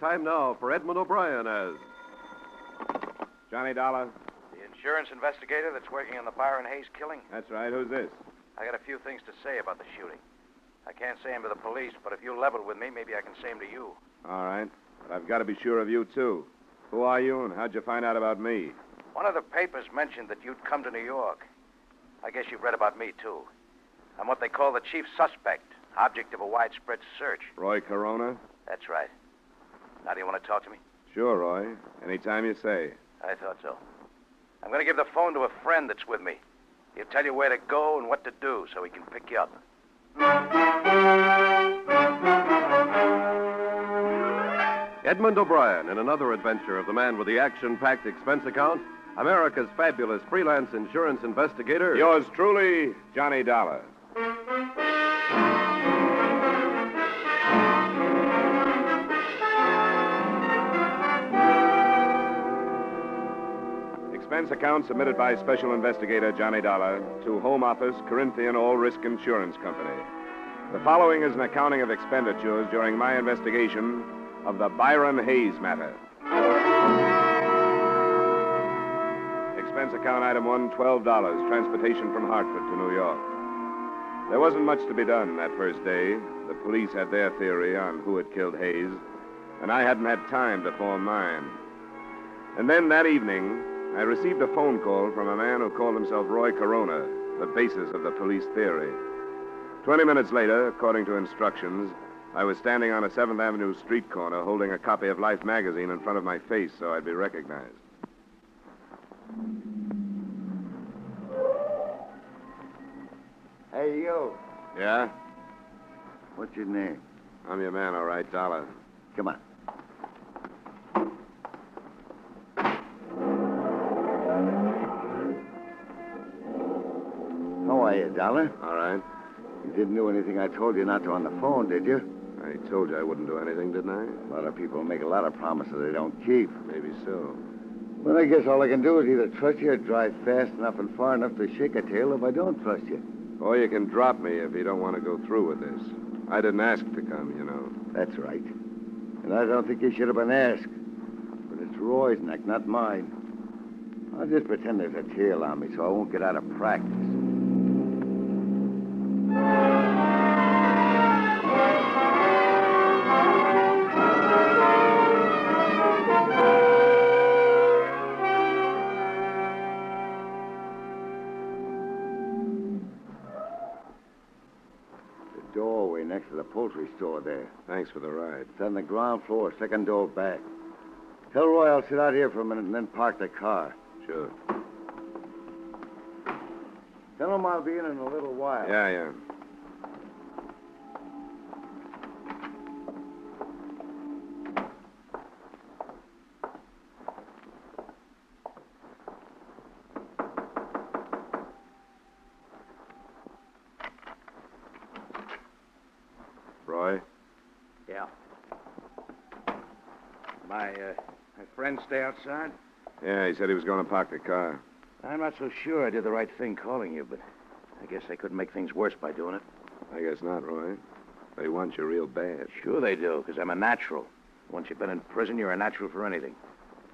time now for Edmund O'Brien as... Johnny Dollar? The insurance investigator that's working on the Byron Hayes killing? That's right. Who's this? I got a few things to say about the shooting. I can't say them to the police, but if you level with me, maybe I can say them to you. All right. But I've got to be sure of you, too. Who are you, and how'd you find out about me? One of the papers mentioned that you'd come to New York. I guess you've read about me, too. I'm what they call the chief suspect, object of a widespread search. Roy Corona? That's right. Now, do you want to talk to me? Sure, Roy. Anytime you say. I thought so. I'm going to give the phone to a friend that's with me. He'll tell you where to go and what to do so he can pick you up. Edmund O'Brien in another adventure of the man with the action-packed expense account, America's fabulous freelance insurance investigator... Yours truly, Johnny Dollar. Expense account submitted by Special Investigator Johnny Dollar to Home Office, Corinthian All Risk Insurance Company. The following is an accounting of expenditures during my investigation of the Byron Hayes Matter. Expense account item 1, $12, transportation from Hartford to New York. There wasn't much to be done that first day. The police had their theory on who had killed Hayes, and I hadn't had time to form mine. And then that evening, I received a phone call from a man who called himself Roy Corona, the basis of the police theory. 20 minutes later, according to instructions, I was standing on a 7th Avenue street corner holding a copy of Life magazine in front of my face so I'd be recognized. Hey, you. Yeah? What's your name? I'm your man, all right, Dollar. Come on. How are you, Dollar? All right. You didn't do anything I told you not to on the phone, did you? I told you I wouldn't do anything, didn't I? A lot of people make a lot of promises they don't keep. Maybe so. But I guess all I can do is either trust you or drive fast enough and far enough to shake a tail if I don't trust you. Or you can drop me if you don't want to go through with this. I didn't ask to come, you know. That's right. And I don't think you should have been asked. But it's Roy's neck, not mine. I'll just pretend there's a tail on me so I won't get out of practice. Doorway next to the poultry store there. Thanks for the ride. It's on the ground floor, second door back. Tell Roy I'll sit out here for a minute and then park the car. Sure. Tell him I'll be in a little while. Yeah. Roy? Yeah. My friend stay outside? Yeah, he said he was going to park the car. I'm not so sure I did the right thing calling you, but I guess they couldn't make things worse by doing it. I guess not, Roy. They want you real bad. Sure they do, because I'm a natural. Once you've been in prison, you're a natural for anything.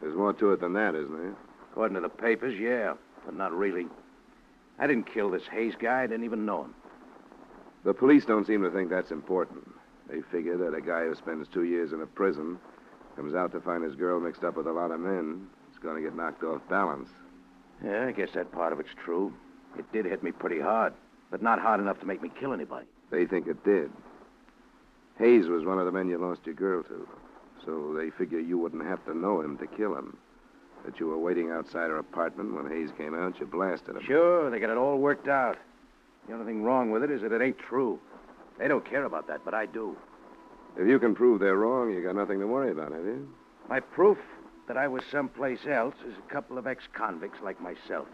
There's more to it than that, isn't there? According to the papers, yeah, but not really. I didn't kill this Hayes guy. I didn't even know him. The police don't seem to think that's important. They figure that a guy who spends 2 years in a prison comes out to find his girl mixed up with a lot of men. It's going to get knocked off balance. Yeah, I guess that part of it's true. It did hit me pretty hard, but not hard enough to make me kill anybody. They think it did. Hayes was one of the men you lost your girl to, so they figure you wouldn't have to know him to kill him. That you were waiting outside her apartment when Hayes came out, you blasted him. Sure, they got it all worked out. The only thing wrong with it is that it ain't true. They don't care about that, but I do. If you can prove they're wrong, you got nothing to worry about, have you? My proof that I was someplace else is a couple of ex-convicts like myself.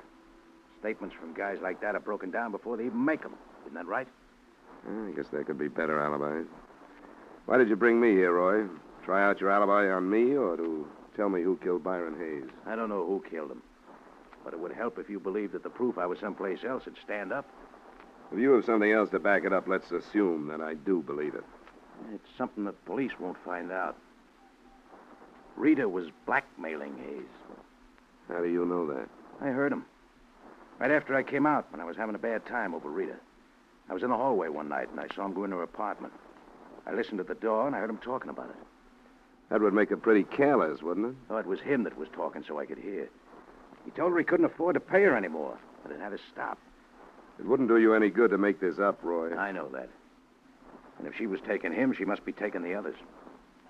Statements from guys like that are broken down before they even make them. Isn't that right? I guess there could be better alibis. Why did you bring me here, Roy? Try out your alibi on me or to tell me who killed Byron Hayes? I don't know who killed him. But it would help if you believed that the proof I was someplace else would stand up. If you have something else to back it up, let's assume that I do believe it. It's something the police won't find out. Rita was blackmailing Hayes. How do you know that? I heard him. Right after I came out, when I was having a bad time over Rita. I was in the hallway one night, and I saw him go into her apartment. I listened at the door, and I heard him talking about it. That would make it pretty careless, wouldn't it? Oh, it was him that was talking so I could hear. He told her he couldn't afford to pay her anymore, but it had to stop. It wouldn't do you any good to make this up, Roy. I know that. And if she was taking him, she must be taking the others.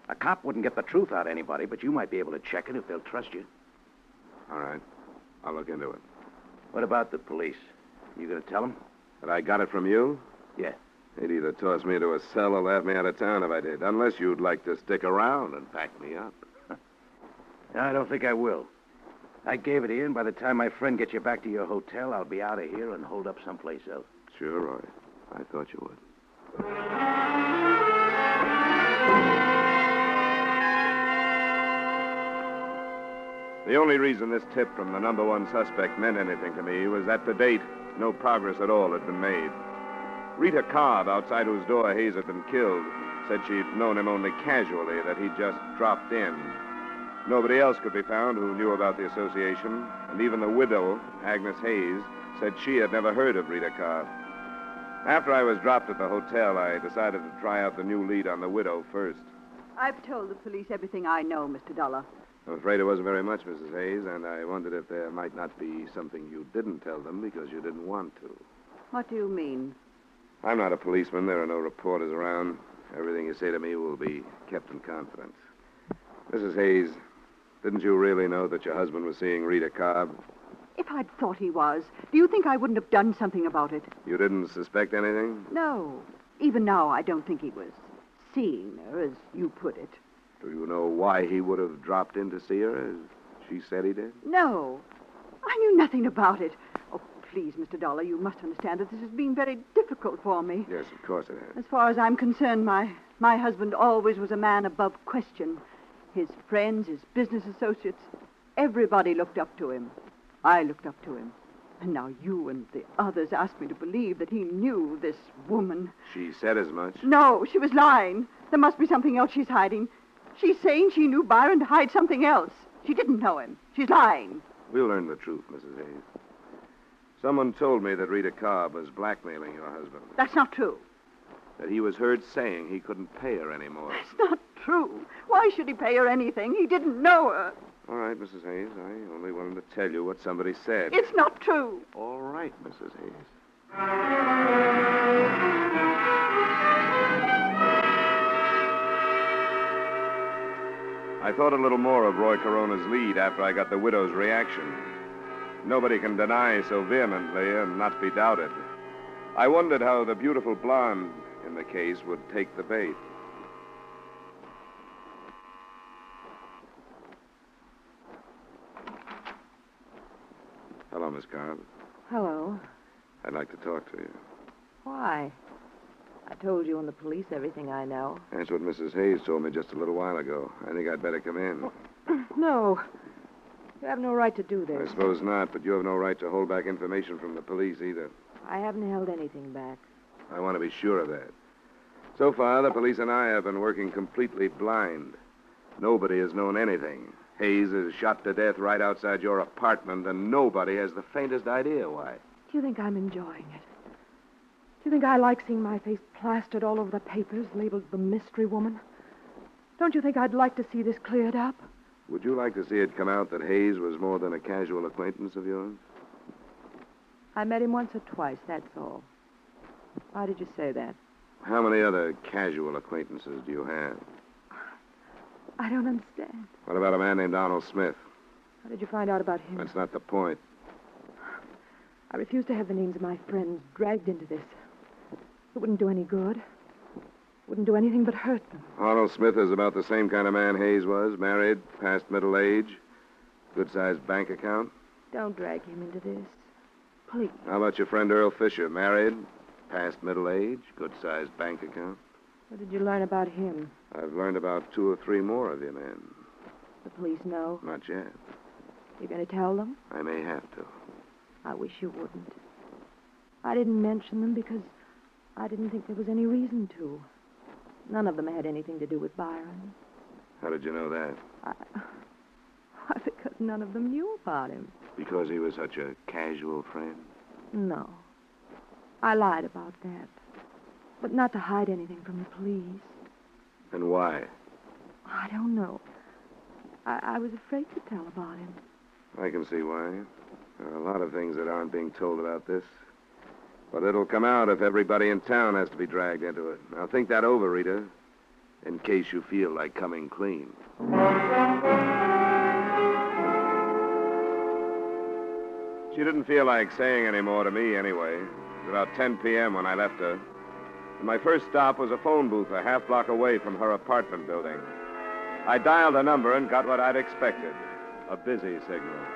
A cop wouldn't get the truth out of anybody, but you might be able to check it if they'll trust you. All right. I'll look into it. What about the police? You gonna tell them? But I got it from you? Yeah. They'd either toss me into a cell or laugh me out of town if I did, unless you'd like to stick around and pack me up. No, I don't think I will. I gave it to you, and by the time my friend gets you back to your hotel, I'll be out of here and hold up someplace else. Sure, Roy. I thought you would. The only reason this tip from the number one suspect meant anything to me was that to date, no progress at all had been made. Rita Cobb, outside whose door Hayes had been killed, said she'd known him only casually, that he'd just dropped in. Nobody else could be found who knew about the association, and even the widow, Agnes Hayes, said she had never heard of Rita Cobb. After I was dropped at the hotel, I decided to try out the new lead on the widow first. I've told the police everything I know, Mr. Dollar. I'm afraid it wasn't very much, Mrs. Hayes, and I wondered if there might not be something you didn't tell them because you didn't want to. What do you mean? I'm not a policeman. There are no reporters around. Everything you say to me will be kept in confidence. Mrs. Hayes, didn't you really know that your husband was seeing Rita Cobb? If I'd thought he was, do you think I wouldn't have done something about it? You didn't suspect anything? No. Even now, I don't think he was seeing her, as you put it. Do you know why he would have dropped in to see her, as she said he did? No. I knew nothing about it. Oh, please, Mr. Dollar, you must understand that this has been very difficult for me. Yes, of course it has. As far as I'm concerned, my husband always was a man above question. His friends, his business associates, everybody looked up to him. I looked up to him. And now you and the others asked me to believe that he knew this woman. She said as much? No, she was lying. There must be something else she's hiding. She's saying she knew Byron to hide something else. She didn't know him. She's lying. We'll learn the truth, Mrs. Hayes. Someone told me that Rita Cobb was blackmailing your husband. That's not true. That he was heard saying he couldn't pay her anymore. That's not true. Why should he pay her anything? He didn't know her. All right, Mrs. Hayes. I only wanted to tell you what somebody said. It's not true. All right, Mrs. Hayes. I thought a little more of Roy Corona's lead after I got the widow's reaction. Nobody can deny so vehemently and not be doubted. I wondered how the beautiful blonde in the case would take the bait. Hello, Miss Cobb. Hello. I'd like to talk to you. Why? I told you and the police everything I know. That's what Mrs. Hayes told me just a little while ago. I think I'd better come in. No. You have no right to do I this. suppose not, but you have no right to hold back information from the police either. I haven't held anything back. I want to be sure of that. So far, the police and I have been working completely blind. Nobody has known anything. Hayes is shot to death right outside your apartment, and nobody has the faintest idea why. Do you think I'm enjoying it? Do you think I like seeing my face plastered all over the papers, labeled the mystery woman? Don't you think I'd like to see this cleared up? Would you like to see it come out that Hayes was more than a casual acquaintance of yours? I met him once or twice, that's all. Why did you say that? How many other casual acquaintances do you have? I don't understand. What about a man named Donald Smith? How did you find out about him? That's not the point. I refuse to have the names of my friends dragged into this. It wouldn't do any good. Wouldn't do anything but hurt them. Arnold Smith is about the same kind of man Hayes was. Married, past middle age, good-sized bank account. Don't drag him into this. Please. How about your friend Earl Fisher? Married, past middle age, good-sized bank account. What did you learn about him? I've learned about 2 or 3 more of you men. The police know. Not yet. You going to tell them? I may have to. I wish you wouldn't. I didn't mention them because I didn't think there was any reason to. None of them had anything to do with Byron. How did you know that? Because none of them knew about him. Because he was such a casual friend? No. I lied about that. But not to hide anything from the police. And why? I don't know. I was afraid to tell about him. I can see why. There are a lot of things that aren't being told about this. But it'll come out if everybody in town has to be dragged into it. Now think that over, Rita, in case you feel like coming clean. She didn't feel like saying any more to me anyway. It was about 10 p.m. when I left her. And my first stop was a phone booth a half block away from her apartment building. I dialed a number and got what I'd expected, a busy signal.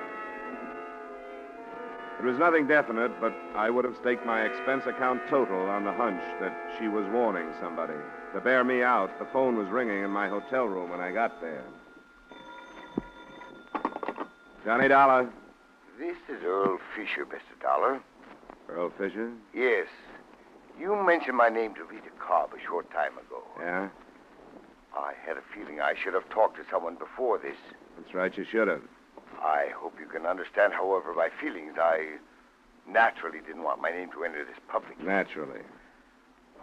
It was nothing definite, but I would have staked my expense account total on the hunch that she was warning somebody. To bear me out, the phone was ringing in my hotel room when I got there. Johnny Dollar. This is Earl Fisher, Mr. Dollar. Earl Fisher? Yes. You mentioned my name to Rita Cobb a short time ago. Yeah? I had a feeling I should have talked to someone before this. That's right, you should have. I hope you can understand, however, my feelings. I naturally didn't want my name to enter this public. Naturally.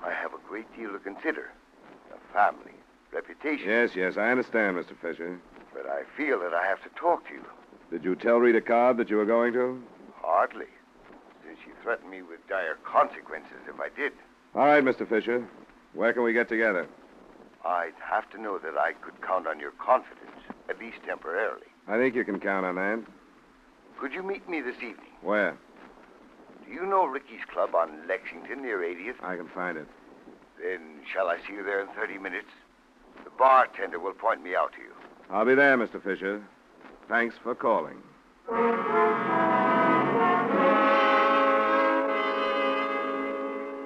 I have a great deal to consider. A family, reputation. Yes, I understand, Mr. Fisher. But I feel that I have to talk to you. Did you tell Rita Cobb that you were going to? Hardly, since she threatened me with dire consequences if I did. All right, Mr. Fisher. Where can we get together? I'd have to know that I could count on your confidence, at least temporarily. I think you can count on that. Could you meet me this evening? Where? Do you know Ricky's Club on Lexington near 80th? I can find it. Then shall I see you there in 30 minutes? The bartender will point me out to you. I'll be there, Mr. Fisher. Thanks for calling.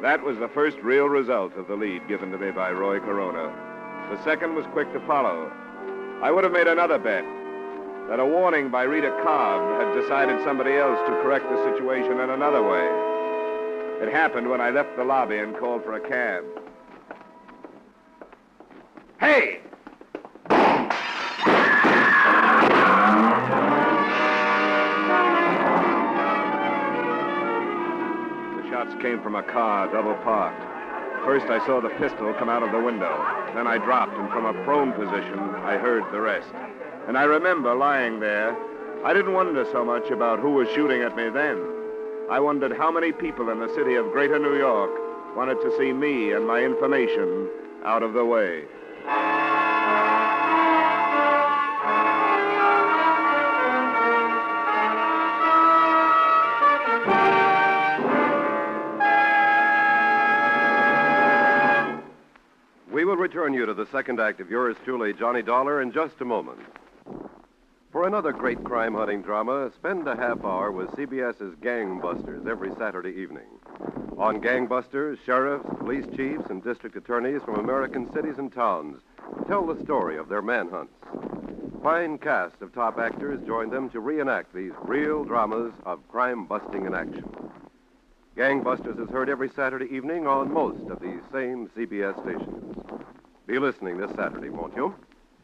That was the first real result of the lead given to me by Roy Corona. The second was quick to follow. I would have made another bet that a warning by Rita Cobb had decided somebody else to correct the situation in another way. It happened when I left the lobby and called for a cab. Hey! The shots came from a car, double parked. First, I saw the pistol come out of the window. Then I dropped, and from a prone position, I heard the rest. And I remember lying there. I didn't wonder so much about who was shooting at me then. I wondered how many people in the city of Greater New York wanted to see me and my information out of the way. We will return you to the second act of yours truly, Johnny Dollar, in just a moment. For another great crime-hunting drama, spend a half hour with CBS's Gangbusters every Saturday evening. On Gangbusters, sheriffs, police chiefs, and district attorneys from American cities and towns tell the story of their manhunts. Fine cast of top actors join them to reenact these real dramas of crime-busting in action. Gangbusters is heard every Saturday evening on most of these same CBS stations. Be listening this Saturday, won't you?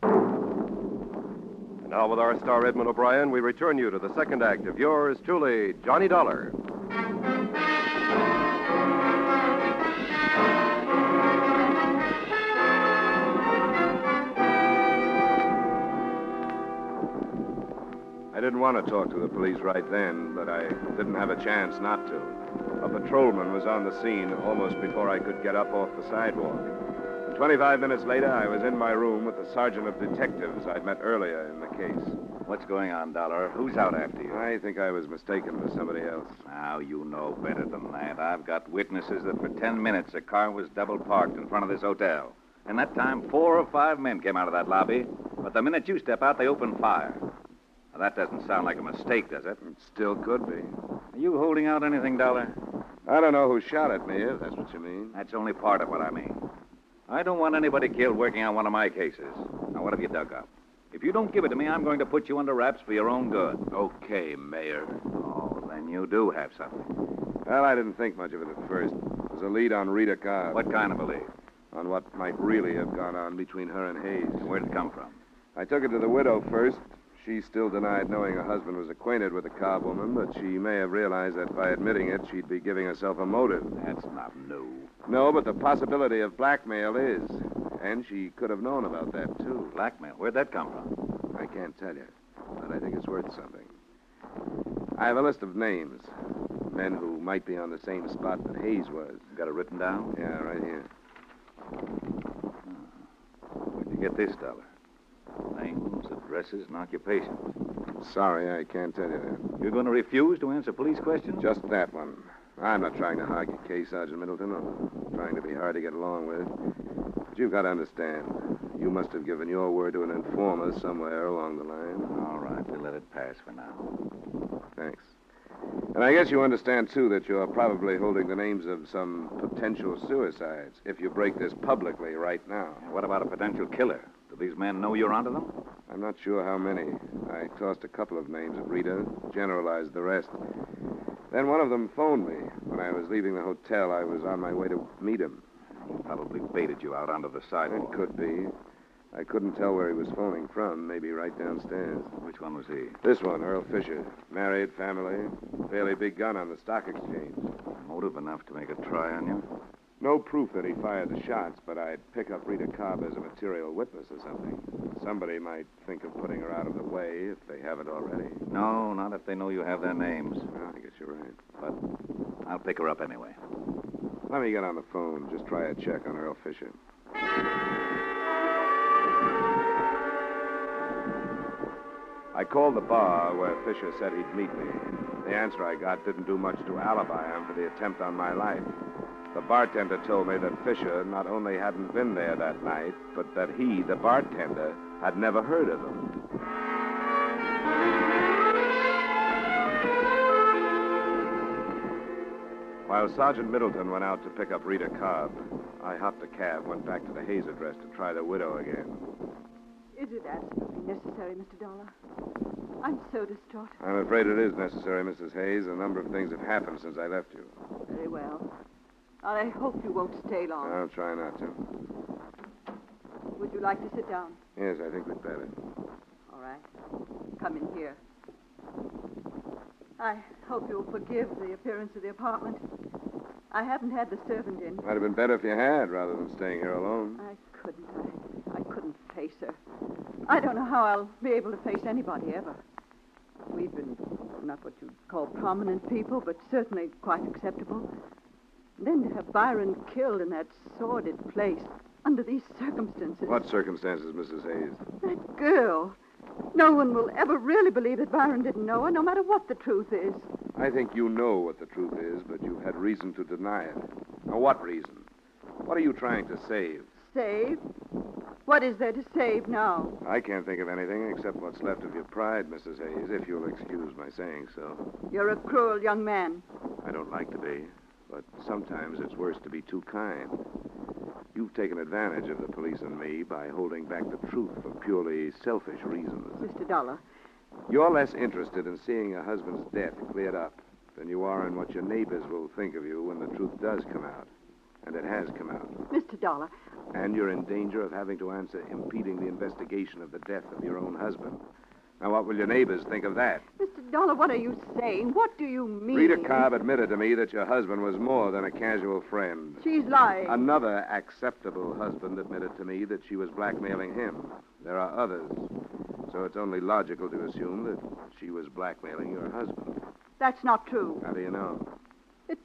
And now, with our star Edmund O'Brien, we return you to the second act of yours truly, Johnny Dollar. I didn't want to talk to the police right then, but I didn't have a chance not to. A patrolman was on the scene almost before I could get up off the sidewalk. And 25 minutes later, I was in my room with the sergeant of detectives I'd met earlier in the case. What's going on, Dollar? Who's out after you? I think I was mistaken for somebody else. Now, you know better than that. I've got witnesses that for 10 minutes a car was double parked in front of this hotel. And that time, 4 or 5 men came out of that lobby. But the minute you step out, they open fire. Now, that doesn't sound like a mistake, does it? It still could be. Are you holding out anything, Dollar? I don't know who shot at me, if that's what you mean. That's only part of what I mean. I don't want anybody killed working on one of my cases. Now, what have you dug up? If you don't give it to me, I'm going to put you under wraps for your own good. Okay, Mayor. Oh, then you do have something. Well, I didn't think much of it at first. It was a lead on Rita Cobb. What kind of a lead? On what might really have gone on between her and Hayes. Where'd it come from? I took her to the widow first. She still denied knowing her husband was acquainted with the Cobb woman, but she may have realized that by admitting it, she'd be giving herself a motive. That's not new. No, but the possibility of blackmail is. And she could have known about that, too. Blackmail? Where'd that come from? I can't tell you, but I think it's worth something. I have a list of names. Men who might be on the same spot that Hayes was. Got it written down? Yeah, right here. Where'd you get this dollar? Names, addresses, and occupations. Sorry, I can't tell you that. You're going to refuse to answer police questions? Just that one. I'm not trying to hog your case, Sergeant Middleton, or trying to be hard to get along with. But you've got to understand, you must have given your word to an informer somewhere along the line. All right, we'll let it pass for now. Thanks. And I guess you understand, too, that you're probably holding the names of some potential suicides if you break this publicly right now. What about a potential killer? Do these men know you're onto them? I'm not sure how many. I tossed a couple of names at Rita, generalized the rest. Then one of them phoned me. When I was leaving the hotel, I was on my way to meet him. He probably baited you out onto the sidewalk. It could be. I couldn't tell where he was phoning from. Maybe right downstairs. Which one was he? This one, Earl Fisher. Married, family. Fairly big gun on the stock exchange. Motive enough to make a try on you? No proof that he fired the shots, but I'd pick up Rita Cobb as a material witness or something. Somebody might think of putting her out of the way if they haven't already. No, not if they know you have their names. Well, I guess you're right. But I'll pick her up anyway. Let me get on the phone. Just try a check on Earl Fisher. I called the bar where Fisher said he'd meet me. The answer I got didn't do much to alibi him for the attempt on my life. The bartender told me that Fisher not only hadn't been there that night, but that he, the bartender, had never heard of him. While Sergeant Middleton went out to pick up Rita Cobb, I hopped a cab, went back to the Hayes address to try the widow again. Is it absolutely necessary, Mr. Dollar? I'm so distraught. I'm afraid it is necessary, Mrs. Hayes. A number of things have happened since I left you. Very well. I hope you won't stay long. I'll try not to. Would you like to sit down? Yes, I think we'd better. All right. Come in here. I hope you'll forgive the appearance of the apartment. I haven't had the servant in. Might have been better if you had, rather than staying here alone. I couldn't face her. I don't know how I'll be able to face anybody ever. We've been not what you'd call prominent people, but certainly quite acceptable. And then to have Byron killed in that sordid place under these circumstances. What circumstances, Mrs. Hayes? That girl. No one will ever really believe that Byron didn't know her, no matter what the truth is. I think you know what the truth is, but you've had reason to deny it. Now, what reason? What are you trying to save? Save? What is there to save now? I can't think of anything except what's left of your pride, Mrs. Hayes, if you'll excuse my saying so. You're a cruel young man. I don't like to be, but sometimes it's worse to be too kind. You've taken advantage of the police and me by holding back the truth for purely selfish reasons. Mr. Dollar. You're less interested in seeing your husband's death cleared up than you are in what your neighbors will think of you when the truth does come out. And it has come out. Mr. Dollar. And you're in danger of having to answer impeding the investigation of the death of your own husband. Now, what will your neighbors think of that? Mr. Dollar, what are you saying? What do you mean? Rita Cobb admitted to me that your husband was more than a casual friend. She's lying. Another acceptable husband admitted to me that she was blackmailing him. There are others. So it's only logical to assume that she was blackmailing your husband. That's not true. How do you know? It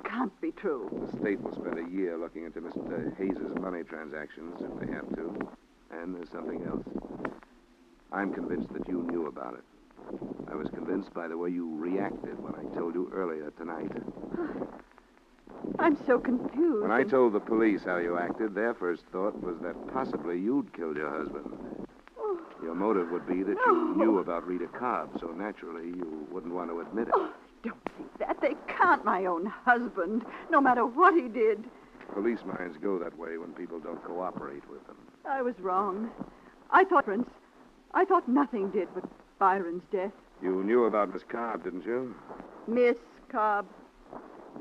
can't be true. The state will spend a year looking into Mr. Hayes' money transactions if they have to. And there's something else. I'm convinced that you knew about it. I was convinced by the way you reacted when I told you earlier tonight. I'm so confused. When I told the police how you acted, their first thought was that possibly you'd killed your husband. Oh. Your motive would be that you knew about Rita Cobb, so naturally you wouldn't want to admit it. Oh, don't think that. They can't, my own husband, no matter what he did. Police minds go that way when people don't cooperate with them. I was wrong. I thought nothing did but Byron's death. You knew about Miss Cobb, didn't you? Miss Cobb.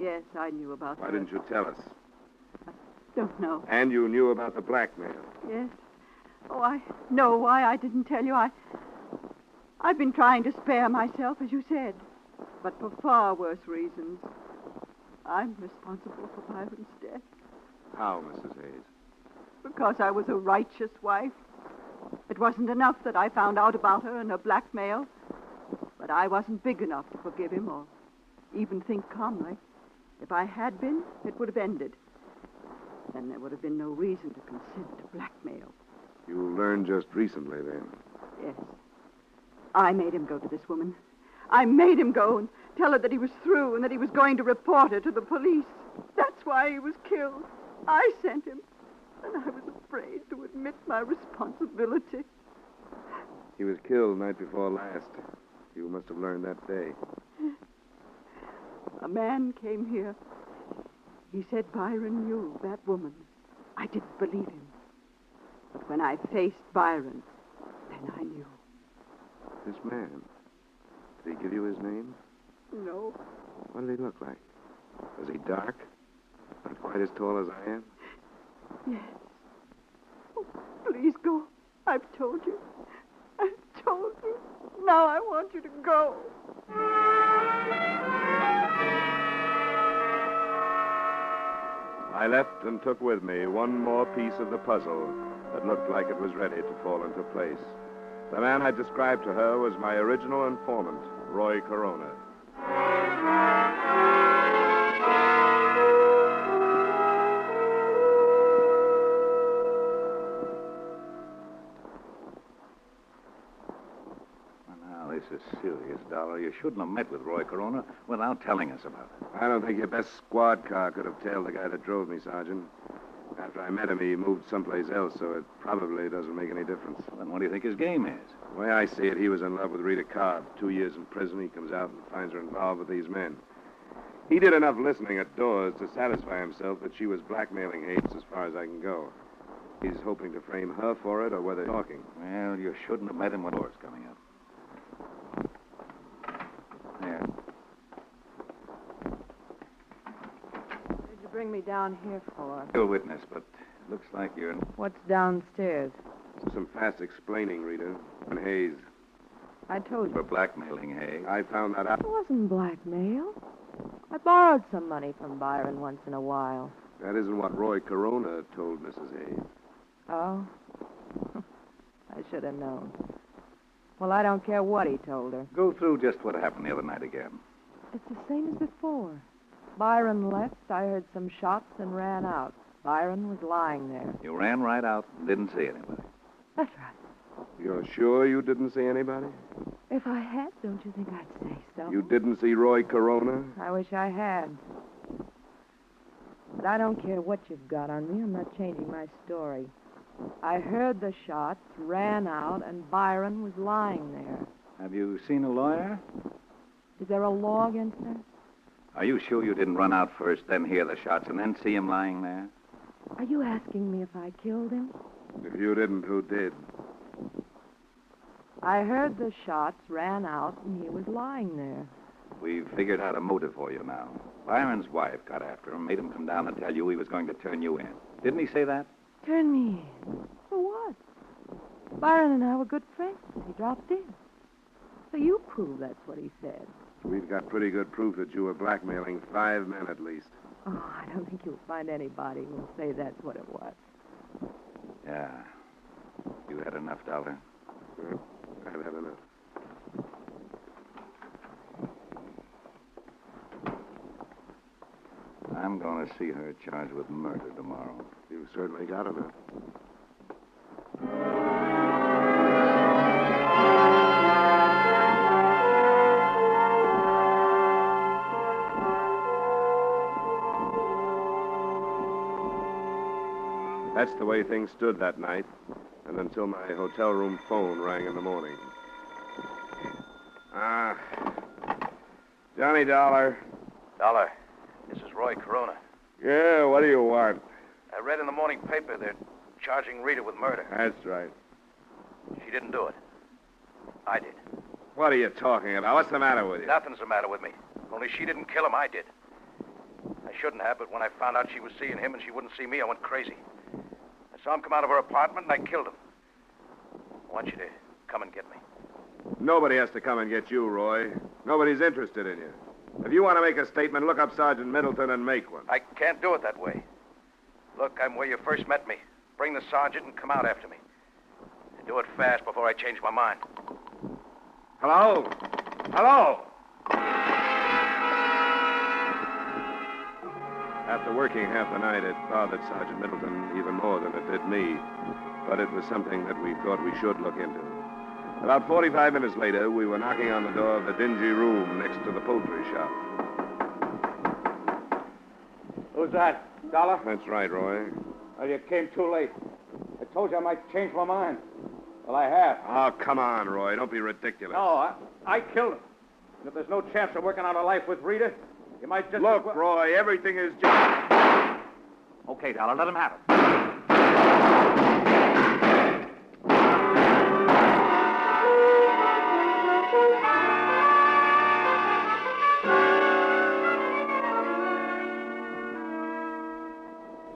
Yes, I knew about Why her. didn't you tell us? Don't know. And you knew about the blackmail. Yes. Oh, I know why I didn't tell you. I've been trying to spare myself, as you said, but for far worse reasons. I'm responsible for Byron's death. How, Mrs. Hayes? Because I was a righteous wife. It wasn't enough that I found out about her and her blackmail, but I wasn't big enough to forgive him or even think calmly. If I had been, it would have ended. Then there would have been no reason to consent to blackmail. You learned just recently, then. Yes. I made him go to this woman. I made him go and tell her that he was through and that he was going to report her to the police. That's why he was killed. I sent him. And I was afraid to admit my responsibility. He was killed night before last. You must have learned that day. A man came here. He said Byron knew that woman. I didn't believe him. But when I faced Byron, then I knew. This man, did he give you his name? No. What did he look like? Was he dark? Not quite as tall as I am? Yes. Oh, please go. I've told you. I've told you. Now I want you to go. I left and took with me one more piece of the puzzle that looked like it was ready to fall into place. The man I described to her was my original informant, Roy Corona. Now, this is serious, Dollar. You shouldn't have met with Roy Corona without telling us about it. I don't think your best squad car could have tailed the guy that drove me, Sergeant. After I met him, he moved someplace else, so it probably doesn't make any difference. Well, then what do you think his game is? The way I see it, he was in love with Rita Cobb. 2 years in prison, he comes out and finds her involved with these men. He did enough listening at doors to satisfy himself that she was blackmailing Hayes as far as I can go. He's hoping to frame her for it or whether talking. Well, you shouldn't have met him when doors coming up. There. What did you bring me down here for? You're a witness, but looks like you're... What's downstairs? Some fast explaining, Rita. And Hayes. I told For you. blackmailing Hayes. I found that out. It wasn't blackmail. I borrowed some money from Byron once in a while. That isn't what Roy Corona told Mrs. Hayes. Oh? I should have known. Well, I don't care what he told her. Go through just what happened the other night again. It's the same as before. Byron left, I heard some shots and ran out. Byron was lying there. You ran right out and didn't see anybody. That's right. You're sure you didn't see anybody? If I had, don't you think I'd say so? You didn't see Roy Corona? I wish I had. But I don't care what you've got on me. I'm not changing my story. I heard the shots, ran out, and Byron was lying there. Have you seen a lawyer? Is there a law against that? Are you sure you didn't run out first, then hear the shots, and then see him lying there? Are you asking me if I killed him? If you didn't, who did? I heard the shots, ran out, and he was lying there. We've figured out a motive for you now. Byron's wife got after him, made him come down and tell you he was going to turn you in. Didn't he say that? Turn me in? For what? Byron and I were good friends. He dropped in. So you prove that's what he said. We've got pretty good proof that you were blackmailing 5 men at least. Oh, I don't think you'll find anybody who'll say that's what it was. Yeah. You had enough, Dollar. Well, I've had enough. I'm going to see her charged with murder tomorrow. You've certainly got enough. That's the way things stood that night, and until my hotel room phone rang in the morning. Johnny Dollar. Dollar, this is Roy Corona. Yeah, what do you want? I read in the morning paper they're charging Rita with murder. That's right. She didn't do it. I did. What are you talking about? What's the matter with you? Nothing's the matter with me. Only she didn't kill him, I did. I shouldn't have, but when I found out she was seeing him and she wouldn't see me, I went crazy. I saw him come out of her apartment and I killed him. want you to come and get me. Nobody has to come and get you, Roy. Nobody's interested in you. If you want to make a statement, look up Sergeant Middleton and make one. I can't do it that way. Look, I'm where you first met me. Bring the sergeant and come out after me. And do it fast before I change my mind. Hello? Hello? After working half the night, it bothered Sergeant Middleton even more than it did me. But it was something that we thought we should look into. About 45 minutes later, we were knocking on the door of the dingy room next to the poultry shop. Who's that? Dollar? That's right, Roy. Well, you came too late. I told you I might change my mind. Well, I have. Oh, come on, Roy. Don't be ridiculous. No, I killed him. And if there's no chance of working out a life with Rita, you might just... Look, Roy, everything is just... Okay, Dollar, let him have it.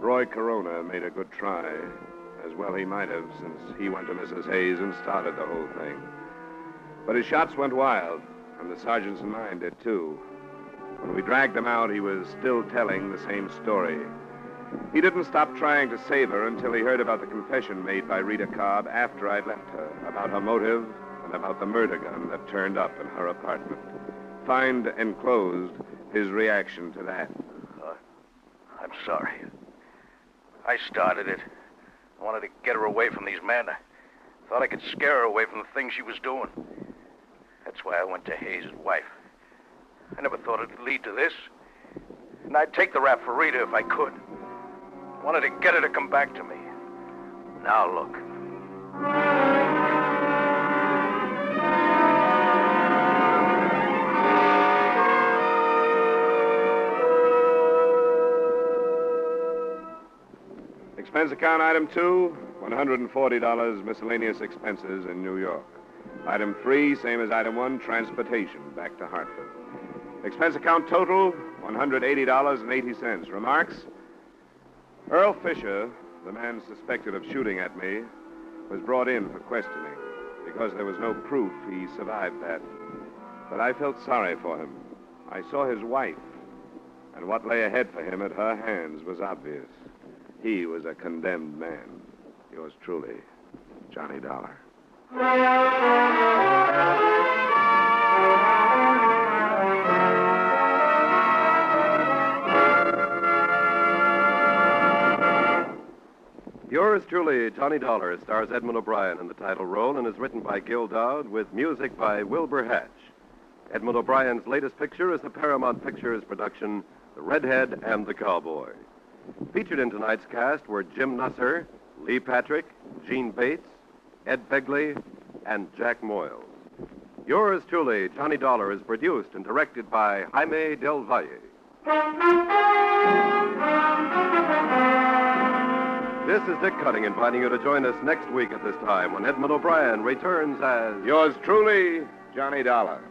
Roy Corona made a good try. As well he might have, since he went to Mrs. Hayes and started the whole thing. But his shots went wild, and the sergeant's mind did too. When we dragged him out, he was still telling the same story. He didn't stop trying to save her until he heard about the confession made by Rita Cobb after I'd left her, about her motive and about the murder gun that turned up in her apartment. Find enclosed his reaction to that. I'm sorry. I started it. I wanted to get her away from these men. I thought I could scare her away from the things she was doing. That's why I went to Hayes' wife. I never thought it'd lead to this. And I'd take the rap for Rita if I could. I wanted to get her to come back to me. Now look. Expense account item 2, $140 miscellaneous expenses in New York. Item 3, same as item 1, transportation back to Hartford. Expense account total, $180.80. Remarks? Earl Fisher, the man suspected of shooting at me, was brought in for questioning. Because there was no proof, he survived that. But I felt sorry for him. I saw his wife, and what lay ahead for him at her hands was obvious. He was a condemned man. Yours truly, Johnny Dollar. Yours truly, Johnny Dollar, stars Edmund O'Brien in the title role and is written by Gil Dowd with music by Wilbur Hatch. Edmund O'Brien's latest picture is the Paramount Pictures production, The Redhead and the Cowboy. Featured in tonight's cast were Jim Nusser, Lee Patrick, Gene Bates, Ed Begley, and Jack Moyles. Yours truly, Johnny Dollar, is produced and directed by Jaime Del Valle. This is Dick Cutting inviting you to join us next week at this time when Edmund O'Brien returns as... Yours truly, Johnny Dollar.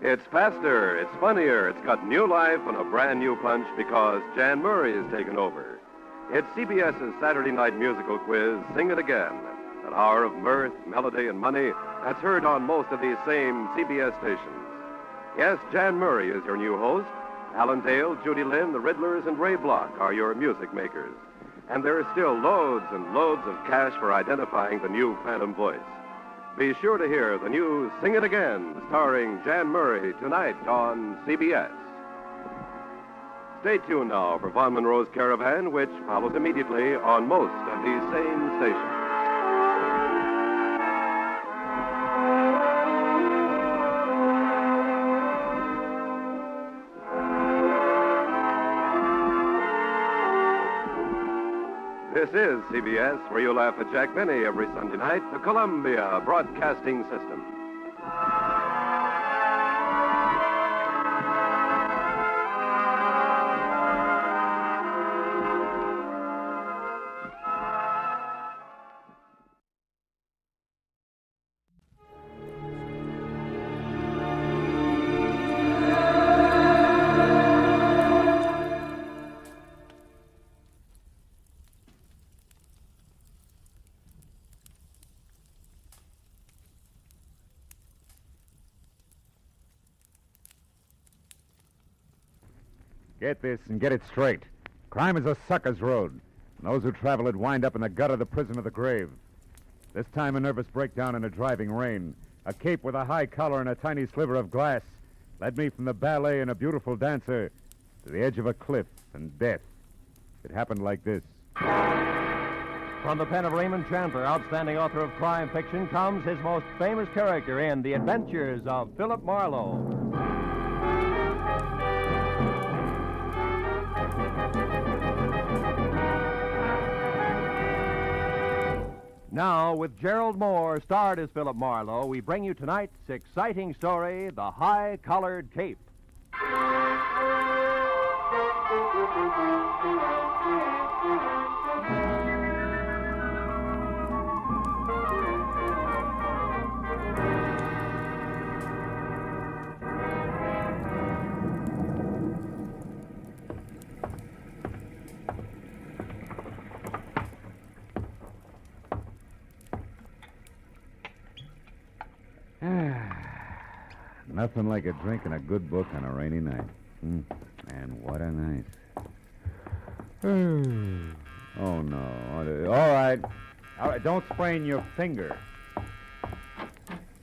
It's faster, it's funnier, it's got new life and a brand new punch because Jan Murray has taken over. It's CBS's Saturday night musical quiz, Sing It Again, an hour of mirth, melody, and money that's heard on most of these same CBS stations. Yes, Jan Murray is your new host. Alan Dale, Judy Lynn, the Riddlers, and Ray Block are your music makers. And there are still loads and loads of cash for identifying the new Phantom voice. Be sure to hear the new Sing It Again, starring Jan Murray, tonight on CBS. Stay tuned now for Von Monroe's Caravan, which follows immediately on most of these same stations. This is CBS, where you laugh at Jack Benny every Sunday night, the Columbia Broadcasting System. Get this and get it straight. Crime is a sucker's road. And those who travel it wind up in the gut of the prison of the grave. This time a nervous breakdown in a driving rain. A cape with a high collar and a tiny sliver of glass led me from the ballet and a beautiful dancer to the edge of a cliff and death. It happened like this. From the pen of Raymond Chandler, outstanding author of crime fiction, comes his most famous character in The Adventures of Philip Marlowe. Now, with Gerald Moore, starred as Philip Marlowe, we bring you tonight's exciting story, The High-Collared Cape. Nothing like a drink and a good book on a rainy night. And what a night. Oh, no. All right. Don't sprain your finger.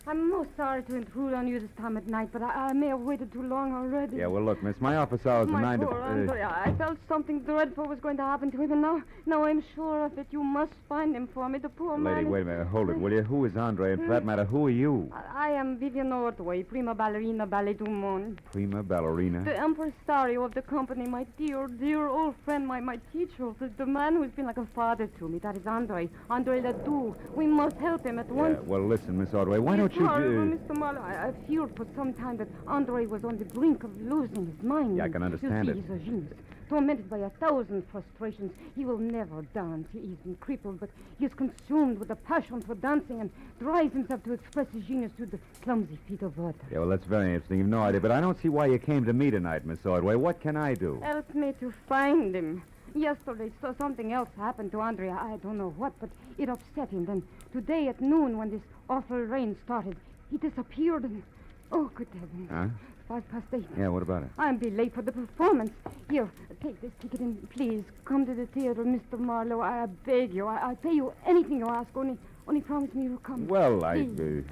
I'm most sorry to intrude on you this time at night, but I may have waited too long already. Yeah, well, look, miss, my office hours are 9 to... poor Andre, I felt something dreadful was going to happen to him, and now I'm sure of it. You must find him for me, the poor man. Lady, wait a minute. Hold it, will you? Who is Andre? And for that matter, who are you? I am Vivian Ordway, prima ballerina ballet du monde. Prima ballerina? The impresario of the company, my dear old friend, my teacher, the man who's been like a father to me. That is Andre Ledoux. We must help him at once. Well, listen, Miss Ordway, why don't you... Mr. Marlowe, I feared for some time that Andre was on the brink of losing his mind. Yeah, I can understand it. He's a genius. Tormented by 1,000 frustrations, he will never dance. He's been crippled, but he is consumed with a passion for dancing and drives himself to express his genius to the clumsy feet of water. Yeah, well, that's very interesting. You've no idea, but I don't see why you came to me tonight, Miss Ordway. What can I do? Help me to find him. Yesterday, something else happened to Andre. I don't know what, but it upset him. Then today at noon, when this awful rain started, he disappeared and... Oh, good heavens. Huh? 8:05. Yeah, what about it? I'll be late for the performance. Here, take this ticket and please come to the theater, Mr. Marlowe. I beg you. I'll pay you anything you ask. Only promise me you'll come. Well, please.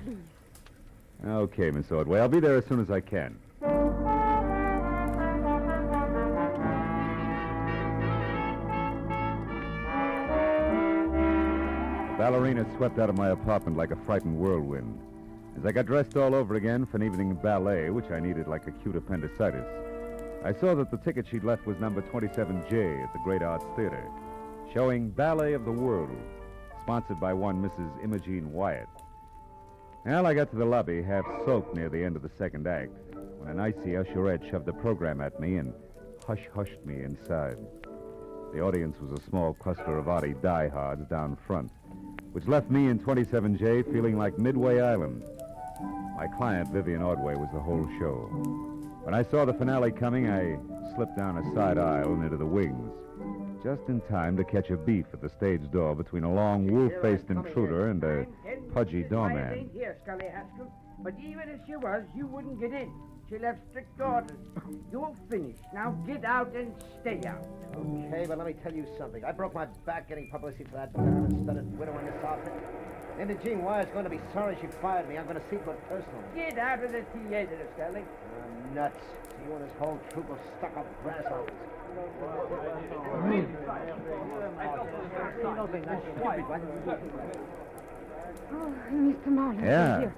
Okay, Miss Ordway. I'll be there as soon as I can. The ballerina swept out of my apartment like a frightened whirlwind. As I got dressed all over again for an evening ballet, which I needed like acute appendicitis, I saw that the ticket she'd left was number 27J at the Great Arts Theater, showing Ballet of the World, sponsored by one Mrs. Imogene Wyatt. Well, I got to the lobby, half soaked near the end of the second act, when an icy usherette shoved the program at me and hush-hushed me inside. The audience was a small cluster of Artie diehards down front, which left me in 27J feeling like Midway Island. My client, Vivian Ordway, was the whole show. When I saw the finale coming, I slipped down a side aisle and into the wings, just in time to catch a beef at the stage door between a long, wolf-faced intruder and a pudgy doorman. Here, Scully Haskell. But even if she was, you wouldn't get in. She left strict orders. You're finished. Now get out and stay out. Okay, but let me tell you something. I broke my back getting publicity for that baron-studded widow in this outfit. Imogene Wyatt's going to be sorry she fired me. I'm going to see to it personally. Get out of the theater, Scully. Nuts. You and this whole troop of stuck-up grasshoppers. Oh, Mr. Marlowe. Yeah. Here.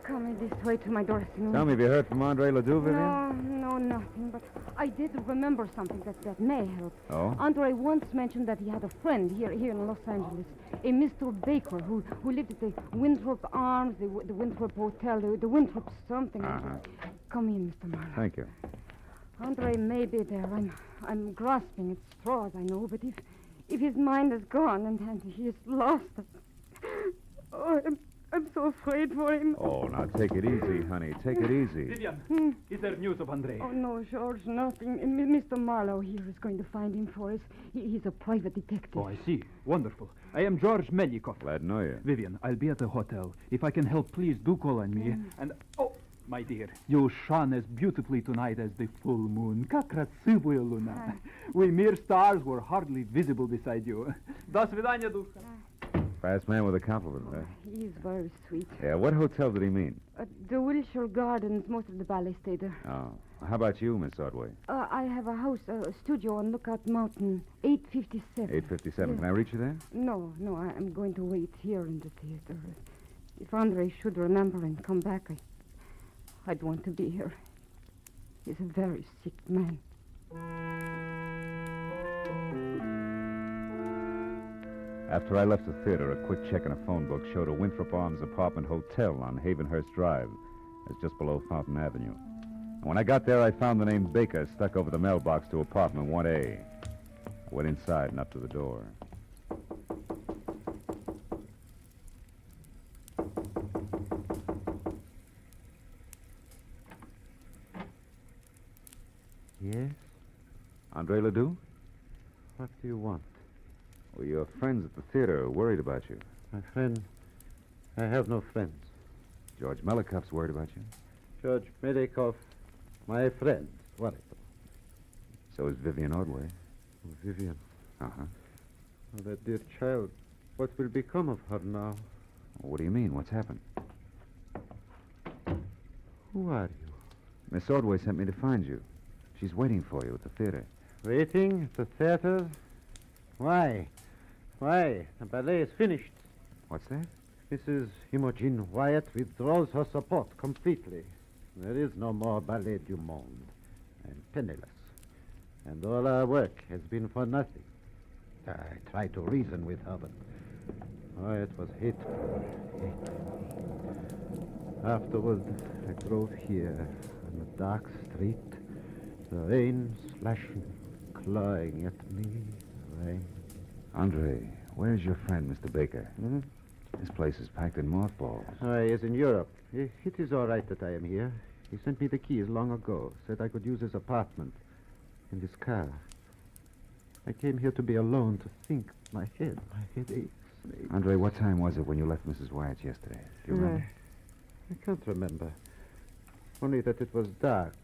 Come this way to my dressing room. Tell me, have you heard from Andre Ledoux, Vivian? No, nothing. But I did remember something that may help. Oh? Andre once mentioned that he had a friend here in Los Angeles, a Mr. Baker who lived at the Winthrop Arms, the Winthrop Hotel, the Winthrop something. Uh-huh. Come in, Mr. Marlowe. Thank you. Andre may be there. I'm grasping at straws, I know, but if his mind is gone and he is lost, oh, I'm so afraid for him. Oh, now take it easy, honey. Take it easy. Vivian, is there news of Andre? Oh, no, George, nothing. Mr. Marlowe here is going to find him for us. He's a private detective. Oh, I see. Wonderful. I am George Melikov. Glad to know you. Vivian, I'll be at the hotel. If I can help, please do call on me. And, oh, My dear, you shone as beautifully tonight as the full moon. Как красивая луна. We mere stars were hardly visible beside you. До свидания, душа. Fast man with a compliment, huh? He's very sweet. Yeah, what hotel did he mean? The Wilshire Gardens, most of the ballet stayed there. Oh. How about you, Miss Ordway? I have a house, a studio on Lookout Mountain, 857. 857. Yeah. Can I reach you there? No, I'm going to wait here in the theater. If Andre should remember and come back, I'd want to be here. He's a very sick man. After I left the theater, a quick check in a phone book showed a Winthrop Arms apartment hotel on Havenhurst Drive. It's just below Fountain Avenue. And when I got there, I found the name Baker stuck over the mailbox to apartment 1A. I went inside and up to the door. Yes? Andre Ledoux? What do you want? Well, your friends at the theater are worried about you. My friend, I have no friends. George Melikoff's worried about you. George Melikoff, my friend, worried. So is Vivian Ordway. Vivian. Uh-huh. Oh, that dear child. What will become of her now? Well, what do you mean? What's happened? Who are you? Miss Ordway sent me to find you. She's waiting for you at the theater. Waiting at the theater? Why? Why? The ballet is finished. What's that? Mrs. Imogen Wyatt withdraws her support completely. There is no more Ballet du Monde. I'm penniless. And all our work has been for nothing. I tried to reason with her, but it was hateful. Afterward, I drove here on the dark street, the rain splashing, clawing at me. Rain. Andre, where's your friend, Mr. Baker? Hmm? This place is packed in mothballs. He is in Europe. It is all right that I am here. He sent me the keys long ago, said I could use his apartment and his car. I came here to be alone, to think. My head aches. Andre, what time was it when you left Mrs. Wyatt's yesterday? Do you remember? I can't remember. Only that it was dark.